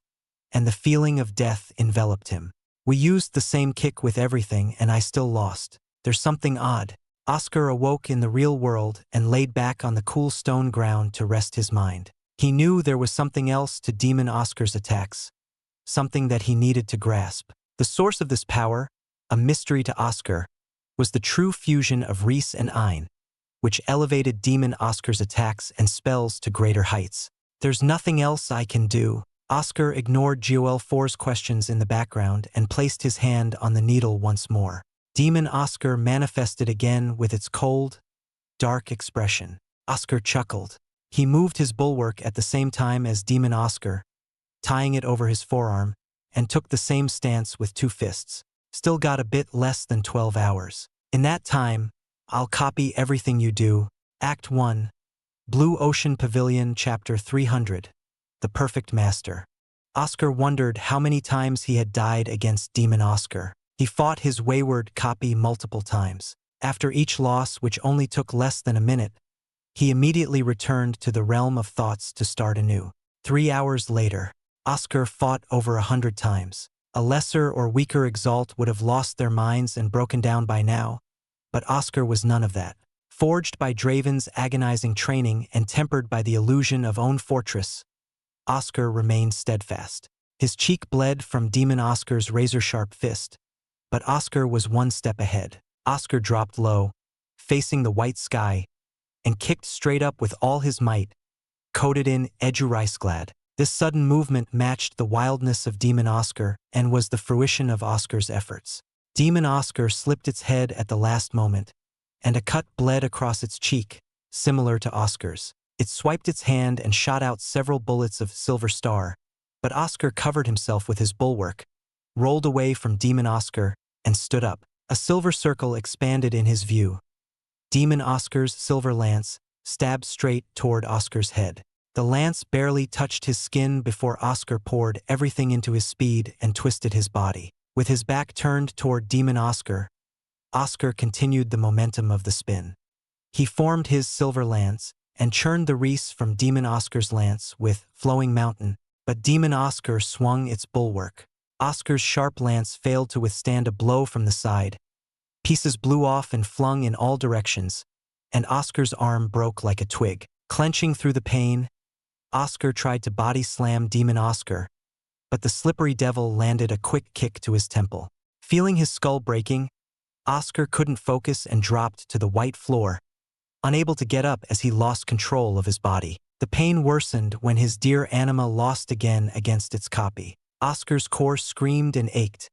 and the feeling of death enveloped him. We used the same kick with everything and I still lost. There's something odd. Oscar awoke in the real world and laid back on the cool stone ground to rest his mind. He knew there was something else to Demon Oscar's attacks, something that he needed to grasp. The source of this power, a mystery to Oscar, was the true fusion of Reese and Ein, which elevated Demon Oscar's attacks and spells to greater heights. There's nothing else I can do. Oscar ignored Gol 4's questions in the background and placed his hand on the needle once more. Demon Oscar manifested again with its cold, dark expression. Oscar chuckled. He moved his bulwark at the same time as Demon Oscar, tying it over his forearm, and took the same stance with 2 fists. Still got a bit less than 12 hours. In that time, I'll copy everything you do. Act 1. Blue Ocean Pavilion, Chapter 300. The Perfect Master. Oscar wondered how many times he had died against Demon Oscar. He fought his wayward copy multiple times. After each loss, which only took less than a minute, He immediately returned to the realm of thoughts to start anew. 3 hours later, Oscar fought over 100 times. A lesser or weaker Exalt would have lost their minds and broken down by now, but Oscar was none of that. Forged by Draven's agonizing training and tempered by the illusion of own fortress, Oscar remained steadfast. His cheek bled from Demon Oscar's razor-sharp fist, but Oscar was one step ahead. Oscar dropped low, facing the white sky, and kicked straight up with all his might, coated in Eduricegladd. This sudden movement matched the wildness of Demon Oscar and was the fruition of Oscar's efforts. Demon Oscar slipped its head at the last moment, and a cut bled across its cheek, similar to Oscar's. It swiped its hand and shot out several bullets of Silver Star, but Oscar covered himself with his bulwark, rolled away from Demon Oscar, and stood up. A silver circle expanded in his view. Demon Oscar's silver lance stabbed straight toward Oscar's head. The lance barely touched his skin before Oscar poured everything into his speed and twisted his body. With his back turned toward Demon Oscar, Oscar continued the momentum of the spin. He formed his silver lance and churned the wreaths from Demon Oscar's lance with Flowing Mountain, but Demon Oscar swung its bulwark. Oscar's sharp lance failed to withstand a blow from the side. Pieces blew off and flung in all directions, and Oscar's arm broke like a twig. Clenching through the pain, Oscar tried to body slam Demon Oscar, but the slippery devil landed a quick kick to his temple. Feeling his skull breaking, Oscar couldn't focus and dropped to the white floor, unable to get up as he lost control of his body. The pain worsened when his dear anima lost again against its copy. Oscar's core screamed and ached,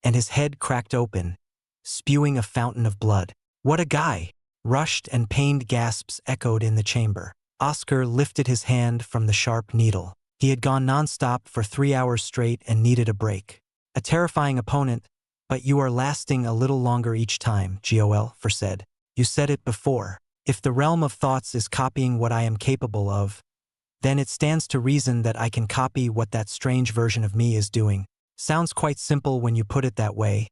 and his head cracked open, spewing a fountain of blood. "What a guy!" Rushed and pained gasps echoed in the chamber. Oscar lifted his hand from the sharp needle. He had gone non-stop for 3 hours straight and needed a break. "A terrifying opponent, but you are lasting a little longer each time," Gol said. "You said it before. If the realm of thoughts is copying what I am capable of, then it stands to reason that I can copy what that strange version of me is doing. Sounds quite simple when you put it that way,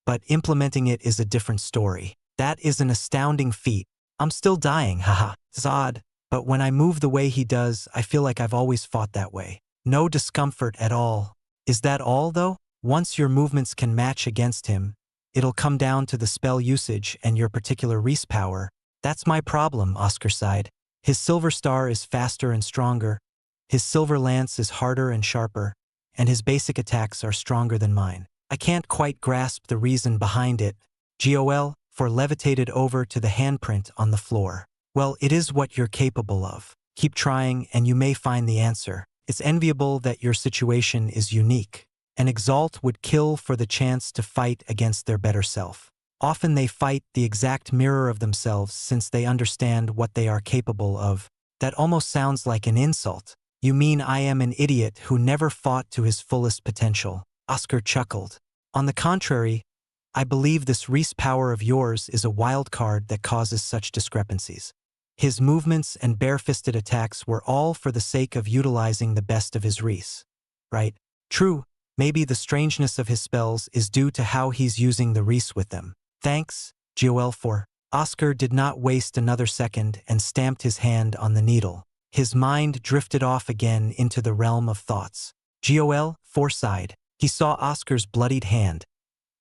but implementing it is a different story. That is an astounding feat. I'm still dying, haha. It's odd, but when I move the way he does, I feel like I've always fought that way. No discomfort at all. Is that all, though? Once your movements can match against him, it'll come down to the spell usage and your particular wreath power. That's my problem," Oscar sighed. "His silver star is faster and stronger, his silver lance is harder and sharper, and his basic attacks are stronger than mine. I can't quite grasp the reason behind it." Gol levitated over to the handprint on the floor. "Well, it is what you're capable of. Keep trying and you may find the answer. It's enviable that your situation is unique. An Exalt would kill for the chance to fight against their better self. Often they fight the exact mirror of themselves since they understand what they are capable of. That almost sounds like an insult." "You mean I am an idiot who never fought to his fullest potential?" Oscar chuckled. "On the contrary, I believe this wreath power of yours is a wild card that causes such discrepancies." His movements and bare-fisted attacks were all for the sake of utilizing the best of his wreaths. Right? True, maybe the strangeness of his spells is due to how he's using the wreaths with them. "Thanks, Gol. Oscar did not waste another second and stamped his hand on the needle. His mind drifted off again into the realm of thoughts. Gol sighed. He saw Oscar's bloodied hand,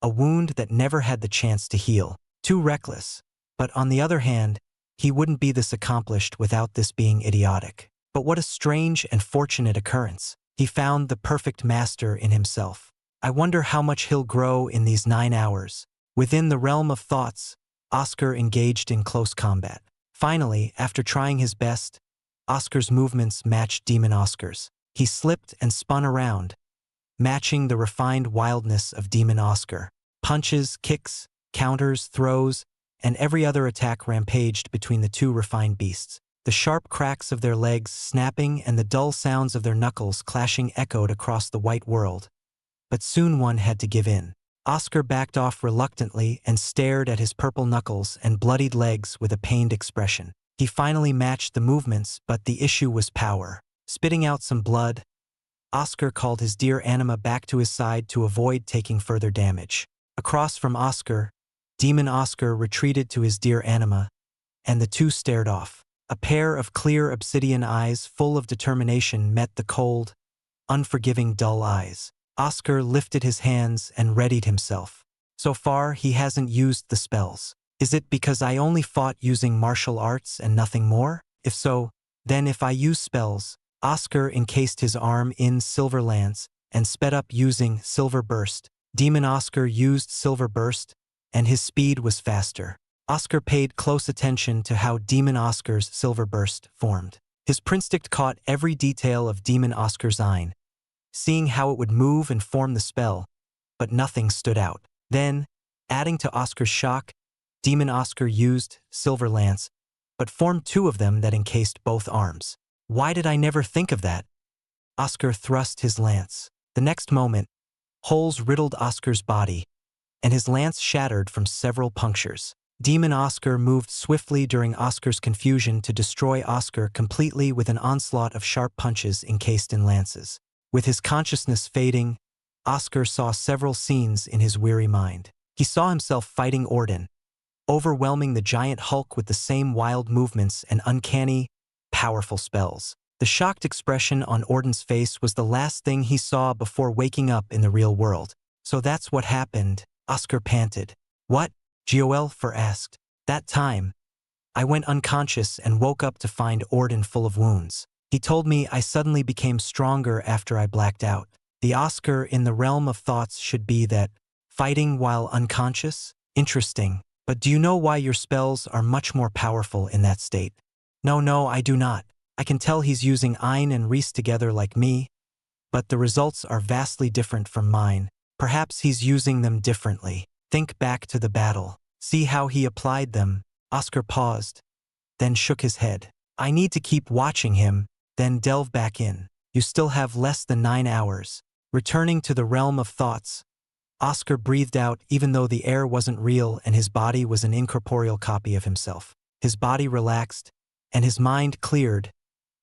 a wound that never had the chance to heal. Too reckless. But on the other hand, he wouldn't be this accomplished without this being idiotic. But what a strange and fortunate occurrence. He found the perfect master in himself. I wonder how much he'll grow in these 9 hours. Within the realm of thoughts, Oscar engaged in close combat. Finally, after trying his best, Oscar's movements matched Demon Oscar's. He slipped and spun around, matching the refined wildness of Demon Oscar. Punches, kicks, counters, throws, and every other attack rampaged between the two refined beasts. The sharp cracks of their legs snapping and the dull sounds of their knuckles clashing echoed across the white world. But soon one had to give in. Oscar backed off reluctantly and stared at his purple knuckles and bloodied legs with a pained expression. He finally matched the movements, but the issue was power. Spitting out some blood, Oscar called his dear anima back to his side to avoid taking further damage. Across from Oscar, Demon Oscar retreated to his dear anima, and the two stared off. A pair of clear obsidian eyes full of determination met the cold, unforgiving dull eyes. Oscar lifted his hands and readied himself. So far, he hasn't used the spells. Is it because I only fought using martial arts and nothing more? If so, then if I use spells, Oscar encased his arm in Silver Lance and sped up using Silver Burst. Demon Oscar used Silver Burst, and his speed was faster. Oscar paid close attention to how Demon Oscar's Silver Burst formed. His Prinstict caught every detail of Demon Oscar's Ein, seeing how it would move and form the spell, but nothing stood out. Then, adding to Oscar's shock, Demon Oscar used Silver Lance, but formed two of them that encased both arms. Why did I never think of that? Oscar thrust his lance. The next moment, holes riddled Oscar's body, and his lance shattered from several punctures. Demon Oscar moved swiftly during Oscar's confusion to destroy Oscar completely with an onslaught of sharp punches encased in lances. With his consciousness fading, Oscar saw several scenes in his weary mind. He saw himself fighting Orden, overwhelming the giant Hulk with the same wild movements and uncanny, powerful spells. The shocked expression on Orden's face was the last thing he saw before waking up in the real world. So that's what happened, Oscar panted. What? Giolfer asked. That time, I went unconscious and woke up to find Orden full of wounds. He told me I suddenly became stronger after I blacked out. The Oscar in the realm of thoughts should be that, fighting while unconscious? Interesting. But do you know why your spells are much more powerful in that state? No, I do not. I can tell he's using Ein and Reese together like me, but the results are vastly different from mine. Perhaps he's using them differently. Think back to the battle. See how he applied them. Oscar paused, then shook his head. I need to keep watching him, then delve back in. You still have less than 9 hours. Returning to the realm of thoughts, Oscar breathed out even though the air wasn't real and his body was an incorporeal copy of himself. His body relaxed, and his mind cleared,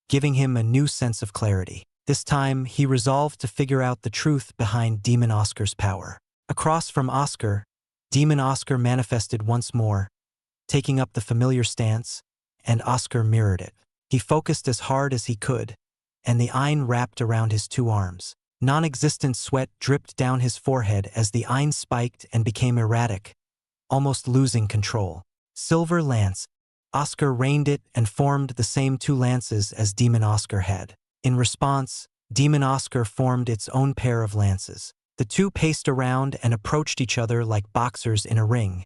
giving him a new sense of clarity. This time, he resolved to figure out the truth behind Demon Oscar's power. Across from Oscar, Demon Oscar manifested once more, taking up the familiar stance, and Oscar mirrored it. He focused as hard as he could, and the Ein wrapped around his two arms. Non-existent sweat dripped down his forehead as the Ein spiked and became erratic, almost losing control. Silver Lance. Oscar reined it and formed the same two lances as Demon Oscar had. In response, Demon Oscar formed its own pair of lances. The two paced around and approached each other like boxers in a ring,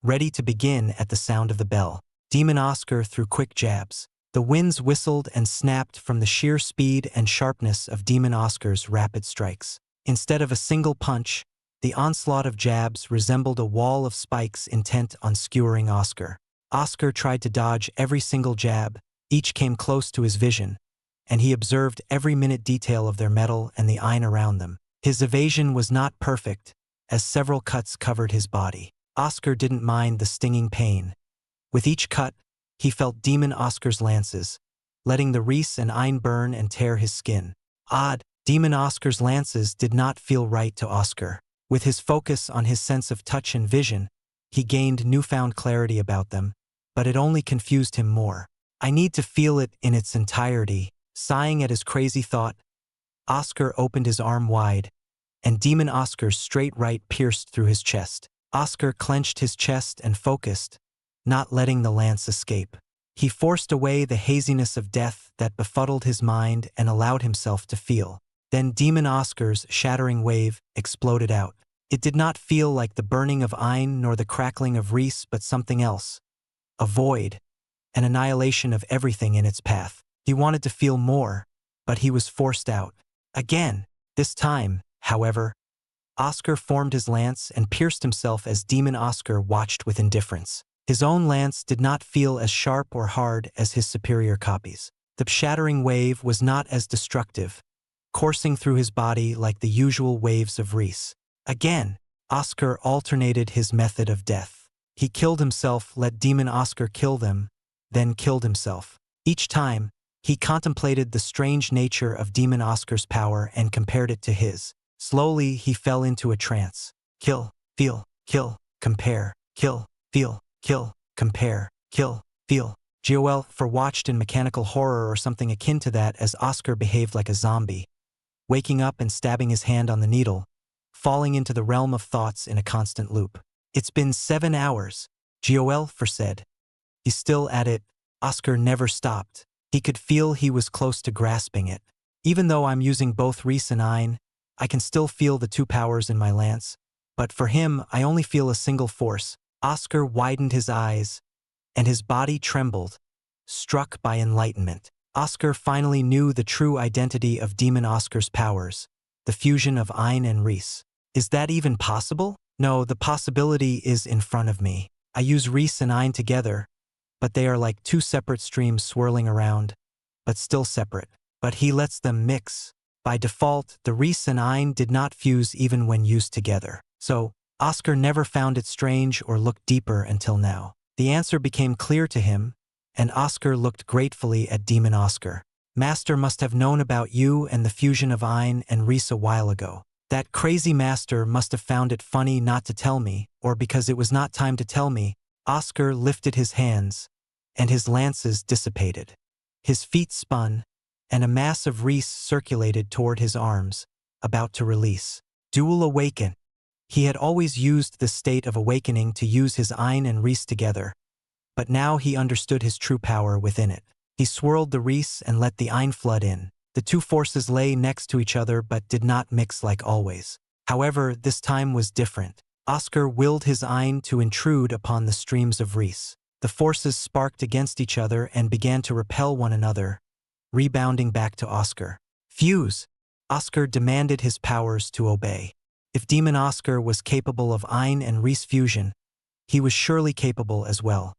ready to begin at the sound of the bell. Demon Oscar threw quick jabs. The winds whistled and snapped from the sheer speed and sharpness of Demon Oscar's rapid strikes. Instead of a single punch, the onslaught of jabs resembled a wall of spikes intent on skewering Oscar. Oscar tried to dodge every single jab, each came close to his vision, and he observed every minute detail of their metal and the Ein around them. His evasion was not perfect, as several cuts covered his body. Oscar didn't mind the stinging pain. With each cut, he felt Demon Oscar's lances, letting the Reese and Ein burn and tear his skin. Odd, Demon Oscar's lances did not feel right to Oscar. With his focus on his sense of touch and vision, he gained newfound clarity about them, but it only confused him more. I need to feel it in its entirety. Sighing at his crazy thought, Oscar opened his arm wide, and Demon Oscar's straight right pierced through his chest. Oscar clenched his chest and focused, not letting the lance escape. He forced away the haziness of death that befuddled his mind and allowed himself to feel. Then Demon Oscar's shattering wave exploded out. It did not feel like the burning of Ein nor the crackling of Reese, but something else. A void, an annihilation of everything in its path. He wanted to feel more, but he was forced out. Again, this time, however, Oscar formed his lance and pierced himself as Demon Oscar watched with indifference. His own lance did not feel as sharp or hard as his superior copies. The shattering wave was not as destructive, coursing through his body like the usual waves of Reese. Again, Oscar alternated his method of death. He killed himself, let Demon Oscar kill them, then killed himself. Each time, he contemplated the strange nature of Demon Oscar's power and compared it to his. Slowly, he fell into a trance. Kill, feel, compare, kill, feel, compare, kill, feel, Joel watched in mechanical horror or something akin to that as Oscar behaved like a zombie, waking up and stabbing his hand on the needle, falling into the realm of thoughts in a constant loop. It's been 7 hours, Joel said. He's still at it. Oscar never stopped. He could feel he was close to grasping it. Even though I'm using both Reese and Ein, I can still feel the two powers in my lance. But for him, I only feel a single force. Oscar widened his eyes, and his body trembled, struck by enlightenment. Oscar finally knew the true identity of Demon Oscar's powers, the fusion of Ein and Reese. Is that even possible? No, the possibility is in front of me. I use Reese and Ein together, but they are like two separate streams swirling around, but still separate. But he lets them mix. By default, the Reese and Ein did not fuse even when used together. So, Oscar never found it strange or looked deeper until now. The answer became clear to him, and Oscar looked gratefully at Demon Oscar. Master must have known about you and the fusion of Ein and Reese a while ago. That crazy master must have found it funny not to tell me, or because it was not time to tell me. Oscar lifted his hands, and his lances dissipated. His feet spun, and a mass of Reese circulated toward his arms, about to release. Dual awaken. He had always used this state of awakening to use his Ein and Reese together, but now he understood his true power within it. He swirled the Reese and let the Ein flood in. The two forces lay next to each other but did not mix like always. However, this time was different. Oscar willed his Ein to intrude upon the streams of Reese. The forces sparked against each other and began to repel one another, rebounding back to Oscar. Fuse! Oscar demanded his powers to obey. If Demon Oscar was capable of Ein and Reese fusion, he was surely capable as well.